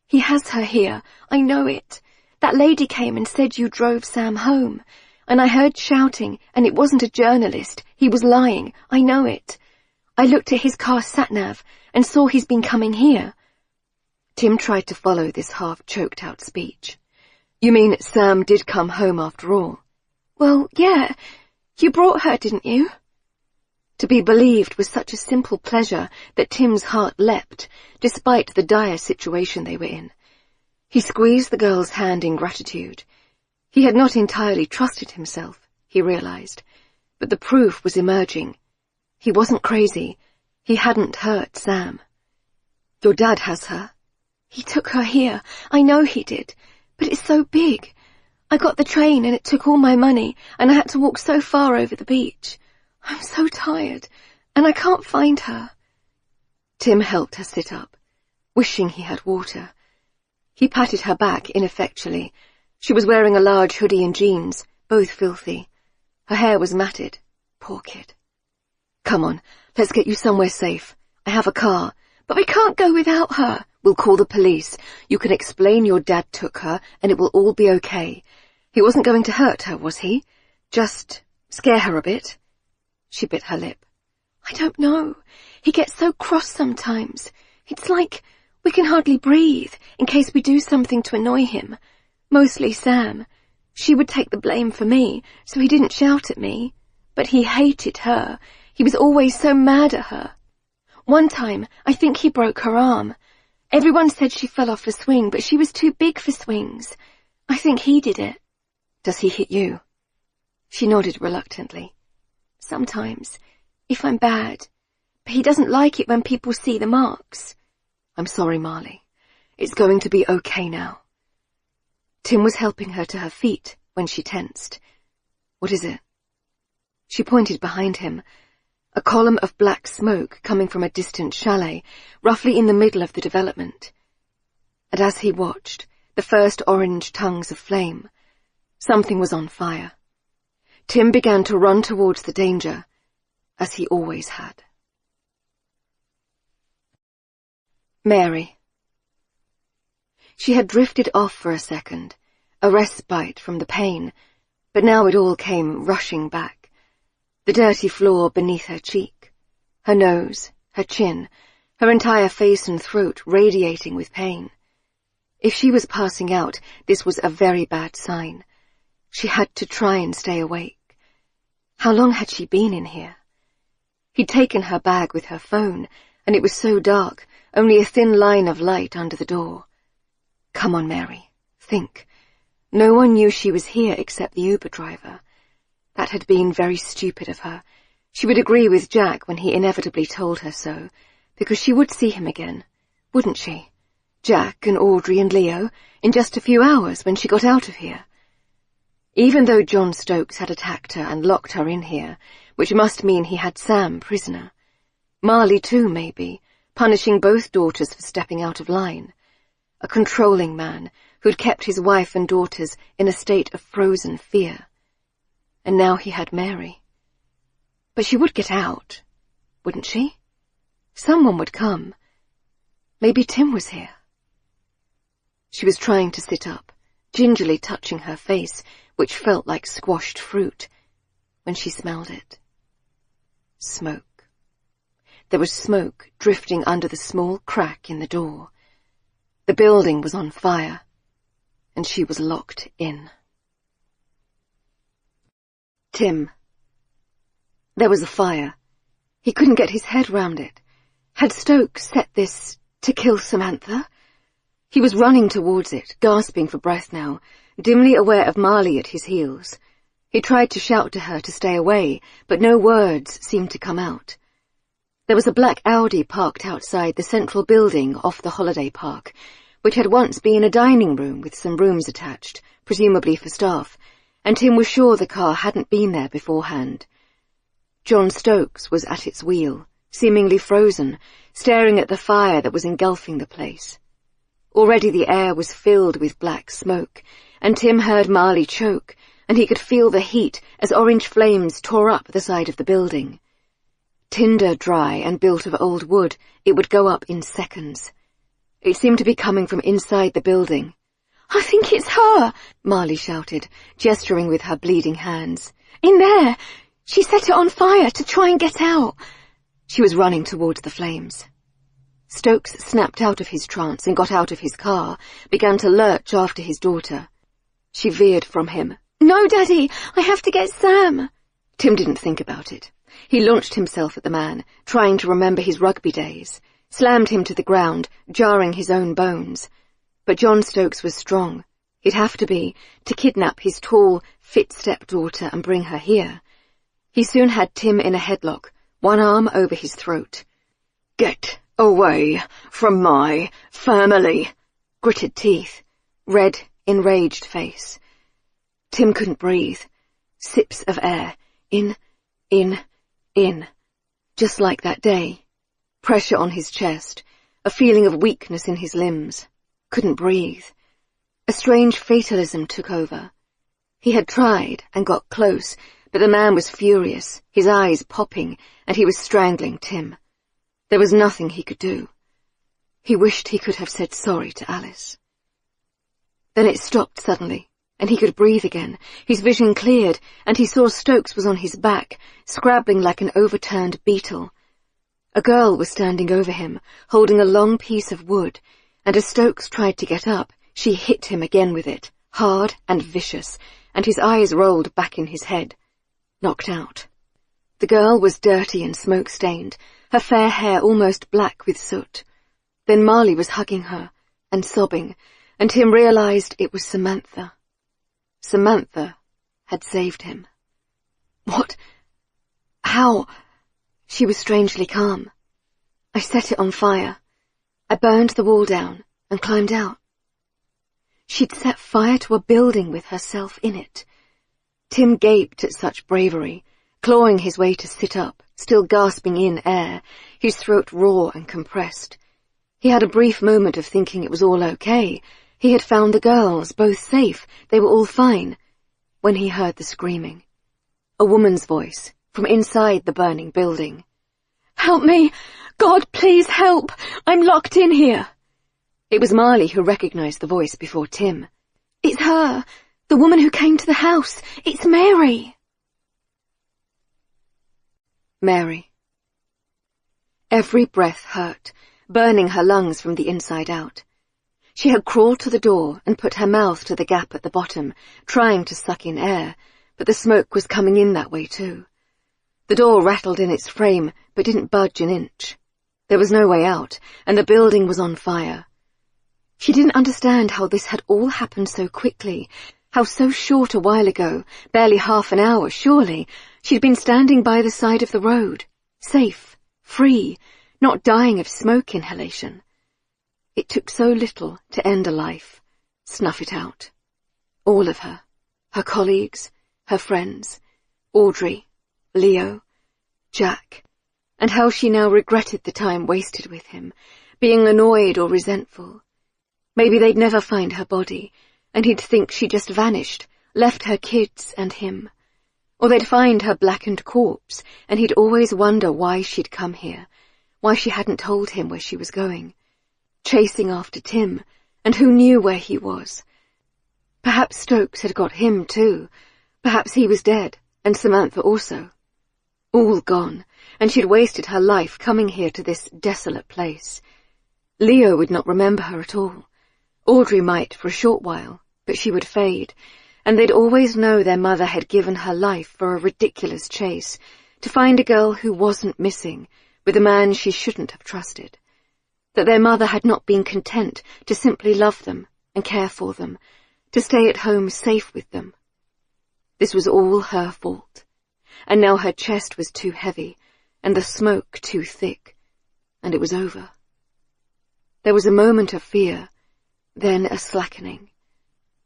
"He has her here. I know it. That lady came and said you drove Sam home. And I heard shouting, and it wasn't a journalist. He was lying. I know it. I looked at his car sat-nav and saw he's been coming here." Tim tried to follow this half-choked-out speech. "You mean Sam did come home after all?" "Well, yeah. You brought her, didn't you?" To be believed was such a simple pleasure that Tim's heart leapt, despite the dire situation they were in. He squeezed the girl's hand in gratitude. He had not entirely trusted himself, he realized, but the proof was emerging. He wasn't crazy. He hadn't hurt Sam. "Your dad has her?" "He took her here. I know he did. But it's so big. I got the train and it took all my money, and I had to walk so far over the beach. I'm so tired, and I can't find her." Tim helped her sit up, wishing he had water. He patted her back ineffectually. She was wearing a large hoodie and jeans, both filthy. Her hair was matted. Poor kid. "Come on, let's get you somewhere safe. I have a car." "But I can't go without her." "We'll call the police. You can explain your dad took her, and it will all be okay. He wasn't going to hurt her, was he? Just scare her a bit?" She bit her lip. "I don't know. He gets so cross sometimes. It's like we can hardly breathe in case we do something to annoy him. Mostly Sam. She would take the blame for me, so he didn't shout at me. But he hated her. He was always so mad at her. One time, I think he broke her arm. Everyone said she fell off a swing, but she was too big for swings. I think he did it." "Does he hit you?" She nodded reluctantly. "Sometimes, if I'm bad. He doesn't like it when people see the marks. I'm sorry, Marley. It's going to be okay now. Tim was helping her to her feet when she tensed. What is it? She pointed behind him. A column of black smoke coming from a distant chalet, roughly in the middle of the development. And as he watched, the first orange tongues of flame, something was on fire. Tim began to run towards the danger, as he always had. Mary. She had drifted off for a second, a respite from the pain, but now it all came rushing back. The dirty floor beneath her cheek, her nose, her chin, her entire face and throat radiating with pain. If she was passing out, this was a very bad sign. She had to try and stay awake. How long had she been in here? He'd taken her bag with her phone, and it was so dark, only a thin line of light under the door. Come on, Mary. Think. No one knew she was here except the Uber driver. That had been very stupid of her. She would agree with Jack when he inevitably told her so, because she would see him again, wouldn't she? Jack and Audrey and Leo, in just a few hours when she got out of here. Even though John Stokes had attacked her and locked her in here, which must mean he had Sam prisoner. Marley too, maybe, punishing both daughters for stepping out of line. A controlling man who'd kept his wife and daughters in a state of frozen fear. And now he had Mary. But she would get out, wouldn't she? Someone would come. Maybe Tim was here. She was trying to sit up, gingerly touching her face, which felt like squashed fruit, when she smelled it. Smoke. There was smoke drifting under the small crack in the door. The building was on fire, and she was locked in. Tim. There was a fire. He couldn't get his head round it. Had Stokes set this to kill Samantha? He was running towards it, gasping for breath now, dimly aware of Marley at his heels. He tried to shout to her to stay away, but no words seemed to come out. There was a black Audi parked outside the central building off the holiday park, which had once been a dining room with some rooms attached, presumably for staff, and Tim was sure the car hadn't been there beforehand. John Stokes was at its wheel, seemingly frozen, staring at the fire that was engulfing the place. Already the air was filled with black smoke, and Tim heard Marley choke, and he could feel the heat as orange flames tore up the side of the building. Tinder dry and built of old wood, it would go up in seconds. It seemed to be coming from inside the building. "I think it's her," Marley shouted, gesturing with her bleeding hands. "In there! She set it on fire to try and get out." She was running towards the flames. Stokes snapped out of his trance and got out of his car, began to lurch after his daughter. She veered from him. "No, Daddy, I have to get Sam." Tim didn't think about it. He launched himself at the man, trying to remember his rugby days, slammed him to the ground, jarring his own bones. But John Stokes was strong. He'd have to be, to kidnap his tall, fit stepdaughter and bring her here. He soon had Tim in a headlock, one arm over his throat. "Get away from my family," gritted teeth, red, enraged face. Tim couldn't breathe. Sips of air, in, just like that day. Pressure on his chest, a feeling of weakness in his limbs. Couldn't breathe. A strange fatalism took over. He had tried and got close, but the man was furious, his eyes popping, and he was strangling Tim. There was nothing he could do. He wished he could have said sorry to Alice. Then it stopped suddenly, and he could breathe again. His vision cleared, and he saw Stokes was on his back, scrabbling like an overturned beetle. A girl was standing over him, holding a long piece of wood, and as Stokes tried to get up, she hit him again with it, hard and vicious, and his eyes rolled back in his head. Knocked out. The girl was dirty and smoke-stained, her fair hair almost black with soot. Then Marley was hugging her, and sobbing, and Tim realized it was Samantha. Samantha had saved him. What? How? She was strangely calm, I set it on fire. I burned the wall down and climbed out. She'd set fire to a building with herself in it. Tim gaped at such bravery, clawing his way to sit up, still gasping in air, his throat raw and compressed. He had a brief moment of thinking it was all okay. He had found the girls, both safe, they were all fine, when he heard the screaming. A woman's voice, from inside the burning building. "Help me! God, please help! I'm locked in here!" It was Marley who recognized the voice before Tim. "It's her! The woman who came to the house! It's Mary!" Mary. Every breath hurt, burning her lungs from the inside out. She had crawled to the door and put her mouth to the gap at the bottom, trying to suck in air, but the smoke was coming in that way too. The door rattled in its frame, but didn't budge an inch. There was no way out, and the building was on fire. She didn't understand how this had all happened so quickly, how so short a while ago, barely half an hour, surely, she'd been standing by the side of the road, safe, free, not dying of smoke inhalation. It took so little to end a life, snuff it out. All of her, her colleagues, her friends, Audrey, Leo, Jack, and how she now regretted the time wasted with him, being annoyed or resentful. Maybe they'd never find her body, and he'd think she just vanished, left her kids and him. Or they'd find her blackened corpse, and he'd always wonder why she'd come here, why she hadn't told him where she was going. Chasing after Tim, and who knew where he was? Perhaps Stokes had got him too. Perhaps he was dead, and Samantha also. All gone, and she'd wasted her life coming here to this desolate place. Leo would not remember her at all. Audrey might for a short while, but she would fade, and they'd always know their mother had given her life for a ridiculous chase, to find a girl who wasn't missing, with a man she shouldn't have trusted. That their mother had not been content to simply love them and care for them, to stay at home safe with them. This was all her fault, and now her chest was too heavy, and the smoke too thick, and it was over. There was a moment of fear, then a slackening.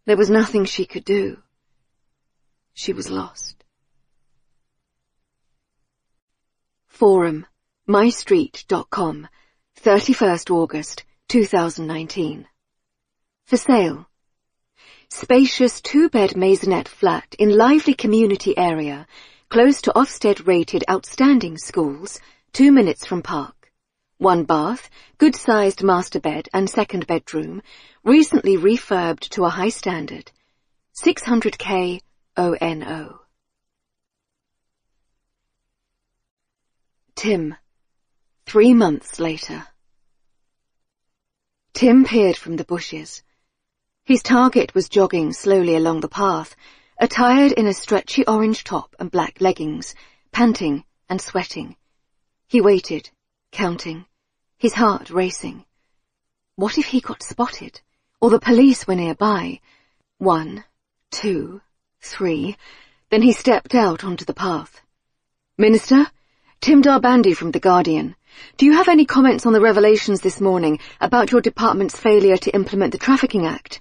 There was nothing she could do. She was lost. Forum, mystreet.com, 31st August, 2019. For sale. Spacious two-bed maisonette flat in lively community area, close to Ofsted-rated outstanding schools, 2 minutes from park. 1 bath, good-sized master bed and second bedroom, recently refurbed to a high standard. 600k ONO. Tim. 3 months later. Tim peered from the bushes. His target was jogging slowly along the path, attired in a stretchy orange top and black leggings, panting and sweating. He waited, counting, his heart racing. What if he got spotted, or the police were nearby? 1, 2, 3, then he stepped out onto the path. Minister? Tim Darbandi from The Guardian. Do you have any comments on the revelations this morning about your department's failure to implement the Trafficking Act?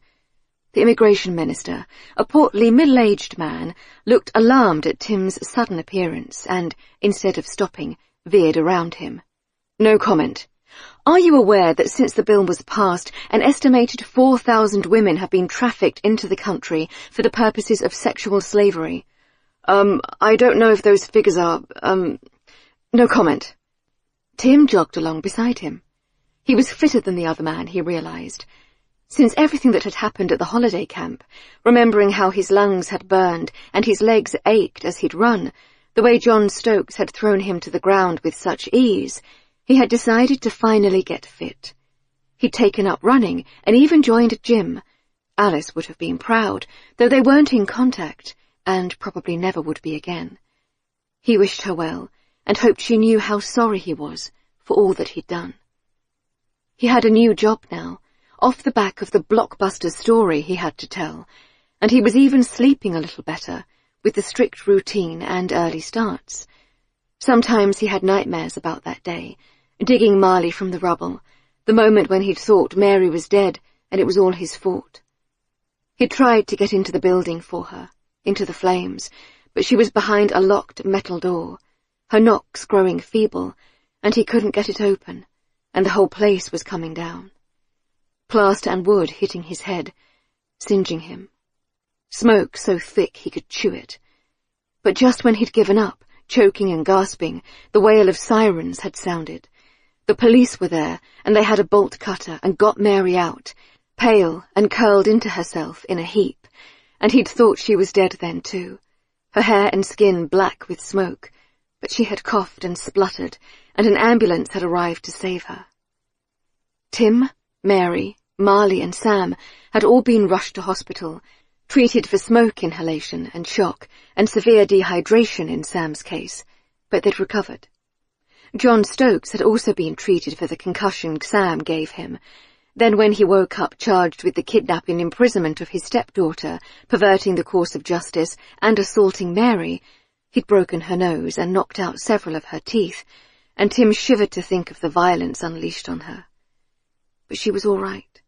The Immigration Minister, a portly middle-aged man, looked alarmed at Tim's sudden appearance and, instead of stopping, veered around him. No comment. Are you aware that since the bill was passed, an estimated 4,000 women have been trafficked into the country for the purposes of sexual slavery? I don't know if those figures are, No comment. Tim jogged along beside him. He was fitter than the other man, he realized. Since everything that had happened at the holiday camp, remembering how his lungs had burned and his legs ached as he'd run, the way John Stokes had thrown him to the ground with such ease, he had decided to finally get fit. He'd taken up running and even joined a gym. Alice would have been proud, though they weren't in contact, and probably never would be again. He wished her well, and hoped she knew how sorry he was for all that he'd done. He had a new job now, off the back of the blockbuster story he had to tell, and he was even sleeping a little better, with the strict routine and early starts. Sometimes he had nightmares about that day, digging Marley from the rubble, the moment when he'd thought Mary was dead and it was all his fault. He'd tried to get into the building for her, into the flames, but she was behind a locked metal door, her knocks growing feeble, and he couldn't get it open, and the whole place was coming down. Plaster and wood hitting his head, singeing him. Smoke so thick he could chew it. But just when he'd given up, choking and gasping, the wail of sirens had sounded. The police were there, and they had a bolt cutter and got Mary out, pale and curled into herself in a heap, and he'd thought she was dead then too, her hair and skin black with smoke, but she had coughed and spluttered, and an ambulance had arrived to save her. Tim, Mary, Marley and Sam had all been rushed to hospital, treated for smoke inhalation and shock and severe dehydration in Sam's case, but they'd recovered. John Stokes had also been treated for the concussion Sam gave him. Then when he woke up charged with the kidnapping and imprisonment of his stepdaughter, perverting the course of justice, and assaulting Mary, he'd broken her nose and knocked out several of her teeth, and Tim shivered to think of the violence unleashed on her. But she was all right.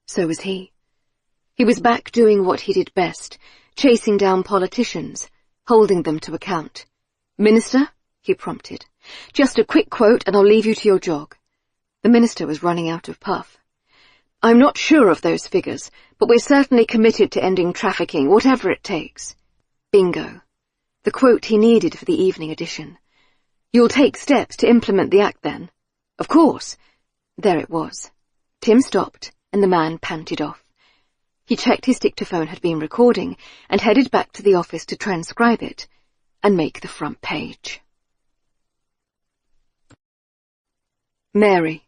So was he. He was back doing what he did best, chasing down politicians, holding them to account. "Minister?" he prompted. "Just a quick quote and I'll leave you to your jog." The minister was running out of puff. "I'm not sure of those figures, but we're certainly committed to ending trafficking, whatever it takes." Bingo. The quote he needed for the evening edition. "You'll take steps to implement the act then?" "Of course." There it was. Tim stopped, and the man panted off. He checked his dictaphone had been recording, and headed back to the office to transcribe it, and make the front page. Mary,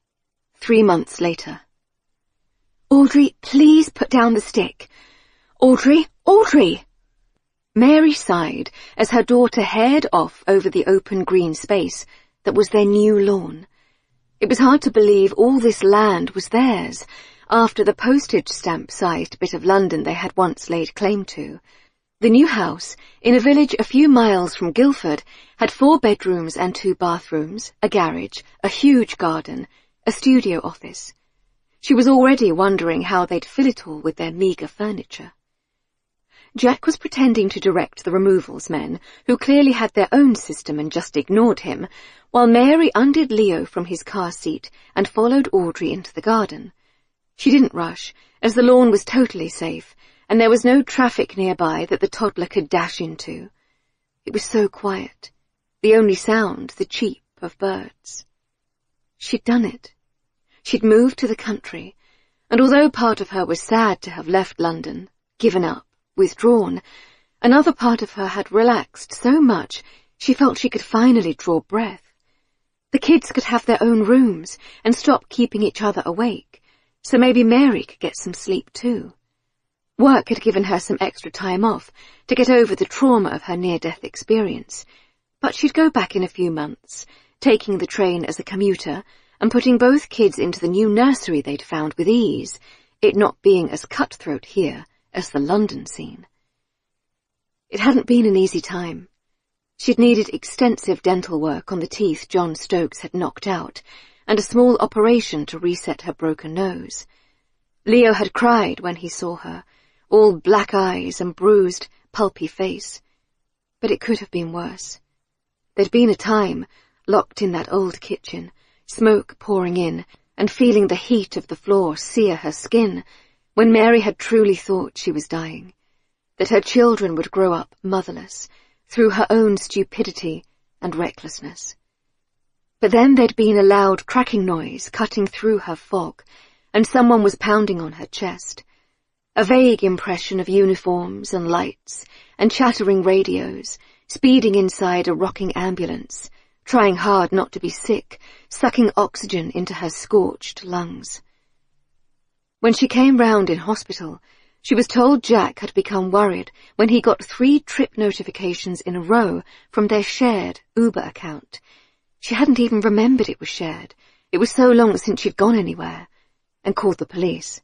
3 months later. "Audrey, please put down the stick. Audrey, Audrey!" Mary sighed as her daughter haired off over the open green space that was their new lawn. It was hard to believe all this land was theirs, after the postage stamp-sized bit of London they had once laid claim to. The new house, in a village a few miles from Guildford, had 4 bedrooms and 2 bathrooms, a garage, a huge garden, a studio office. She was already wondering how they'd fill it all with their meagre furniture. Jack was pretending to direct the removals men, who clearly had their own system and just ignored him, while Mary undid Leo from his car seat and followed Audrey into the garden. She didn't rush, as the lawn was totally safe, and there was no traffic nearby that the toddler could dash into. It was so quiet, the only sound the cheep of birds. She'd done it. She'd moved to the country, and although part of her was sad to have left London, given up, withdrawn, another part of her had relaxed so much she felt she could finally draw breath. The kids could have their own rooms and stop keeping each other awake, so maybe Mary could get some sleep too. Work had given her some extra time off to get over the trauma of her near-death experience, but she'd go back in a few months, taking the train as a commuter and putting both kids into the new nursery they'd found with ease, it not being as cutthroat here as the London scene. It hadn't been an easy time. She'd needed extensive dental work on the teeth John Stokes had knocked out, and a small operation to reset her broken nose. Leo had cried when he saw her, all black eyes and bruised, pulpy face. But it could have been worse. There'd been a time, locked in that old kitchen, smoke pouring in, and feeling the heat of the floor sear her skin, when Mary had truly thought she was dying, that her children would grow up motherless, through her own stupidity and recklessness. But then there'd been a loud cracking noise cutting through her fog, and someone was pounding on her chest. A vague impression of uniforms and lights and chattering radios, speeding inside a rocking ambulance, trying hard not to be sick, sucking oxygen into her scorched lungs. When she came round in hospital, she was told Jack had become worried when he got 3 trip notifications in a row from their shared Uber account. She hadn't even remembered it was shared. It was so long since she'd gone anywhere, and called the police.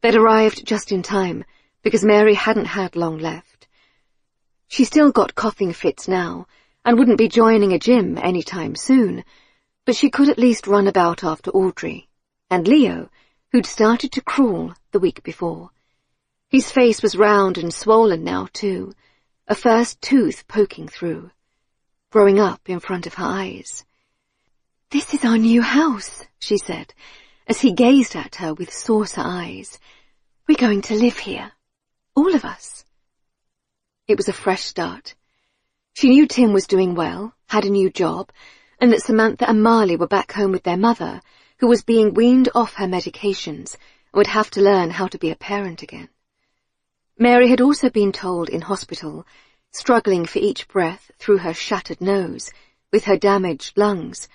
They'd arrived just in time, because Mary hadn't had long left. She still got coughing fits now, and wouldn't be joining a gym any time soon, But she could at least run about after Audrey, and Leo, who'd started to crawl the week before. His face was round and swollen now, too, a first tooth poking through, growing up in front of her eyes. "This is our new house," she said, as he gazed at her with saucer eyes. "We're going to live here. All of us." It was a fresh start. She knew Tim was doing well, had a new job, and that Samantha and Marley were back home with their mother, who was being weaned off her medications and would have to learn how to be a parent again. Mary had also been told in hospital, struggling for each breath through her shattered nose, with her damaged lungs,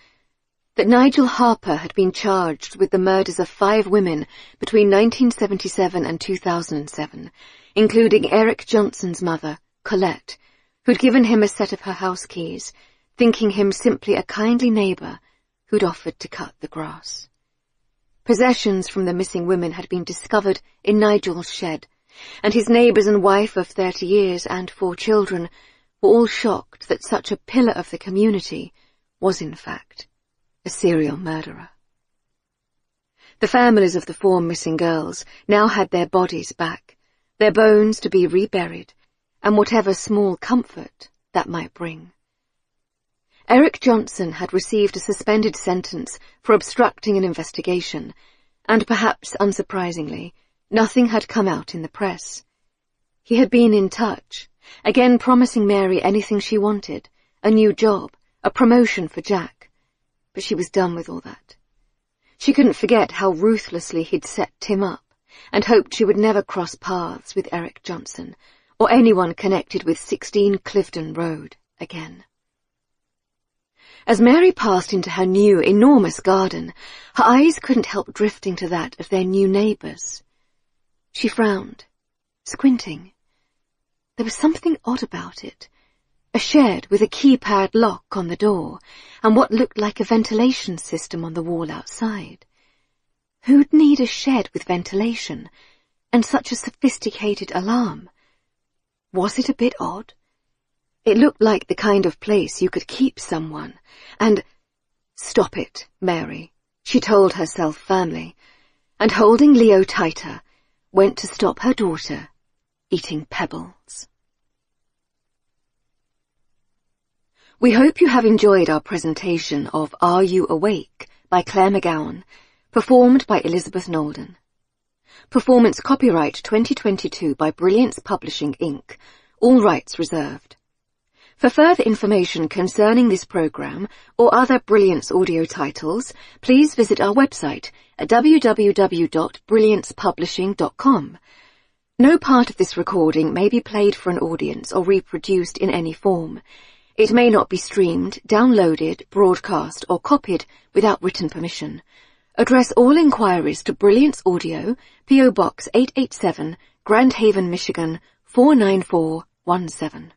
that Nigel Harper had been charged with the murders of 5 women between 1977 and 2007, including Eric Johnson's mother, Colette, who'd given him a set of her house keys, thinking him simply a kindly neighbour who'd offered to cut the grass. Possessions from the missing women had been discovered in Nigel's shed, and his neighbours and wife of 30 years and 4 children were all shocked that such a pillar of the community was in fact a serial murderer. The families of the 4 missing girls now had their bodies back, their bones to be reburied, and whatever small comfort that might bring. Eric Johnson had received a suspended sentence for obstructing an investigation, and perhaps unsurprisingly, nothing had come out in the press. He had been in touch, again promising Mary anything she wanted, a new job, a promotion for Jack. But she was done with all that. She couldn't forget how ruthlessly he'd set Tim up, and hoped she would never cross paths with Eric Johnson, or anyone connected with 16 Clifton Road again. As Mary passed into her new, enormous garden, her eyes couldn't help drifting to that of their new neighbours. She frowned, squinting. There was something odd about it. A shed with a keypad lock on the door, and what looked like a ventilation system on the wall outside. Who'd need a shed with ventilation, and such a sophisticated alarm? Was it a bit odd? It looked like the kind of place you could keep someone, and— "Stop it, Mary," she told herself firmly, and holding Leo tighter, went to stop her daughter eating pebbles. We hope you have enjoyed our presentation of Are You Awake by Claire McGowan, performed by Elizabeth Nolden. Performance copyright 2022 by Brilliance Publishing, Inc., all rights reserved. For further information concerning this program or other Brilliance audio titles, please visit our website at www.brilliancepublishing.com. No part of this recording may be played for an audience or reproduced in any form. It may not be streamed, downloaded, broadcast, or copied without written permission. Address all inquiries to Brilliance Audio, P.O. Box 887, Grand Haven, Michigan 49417.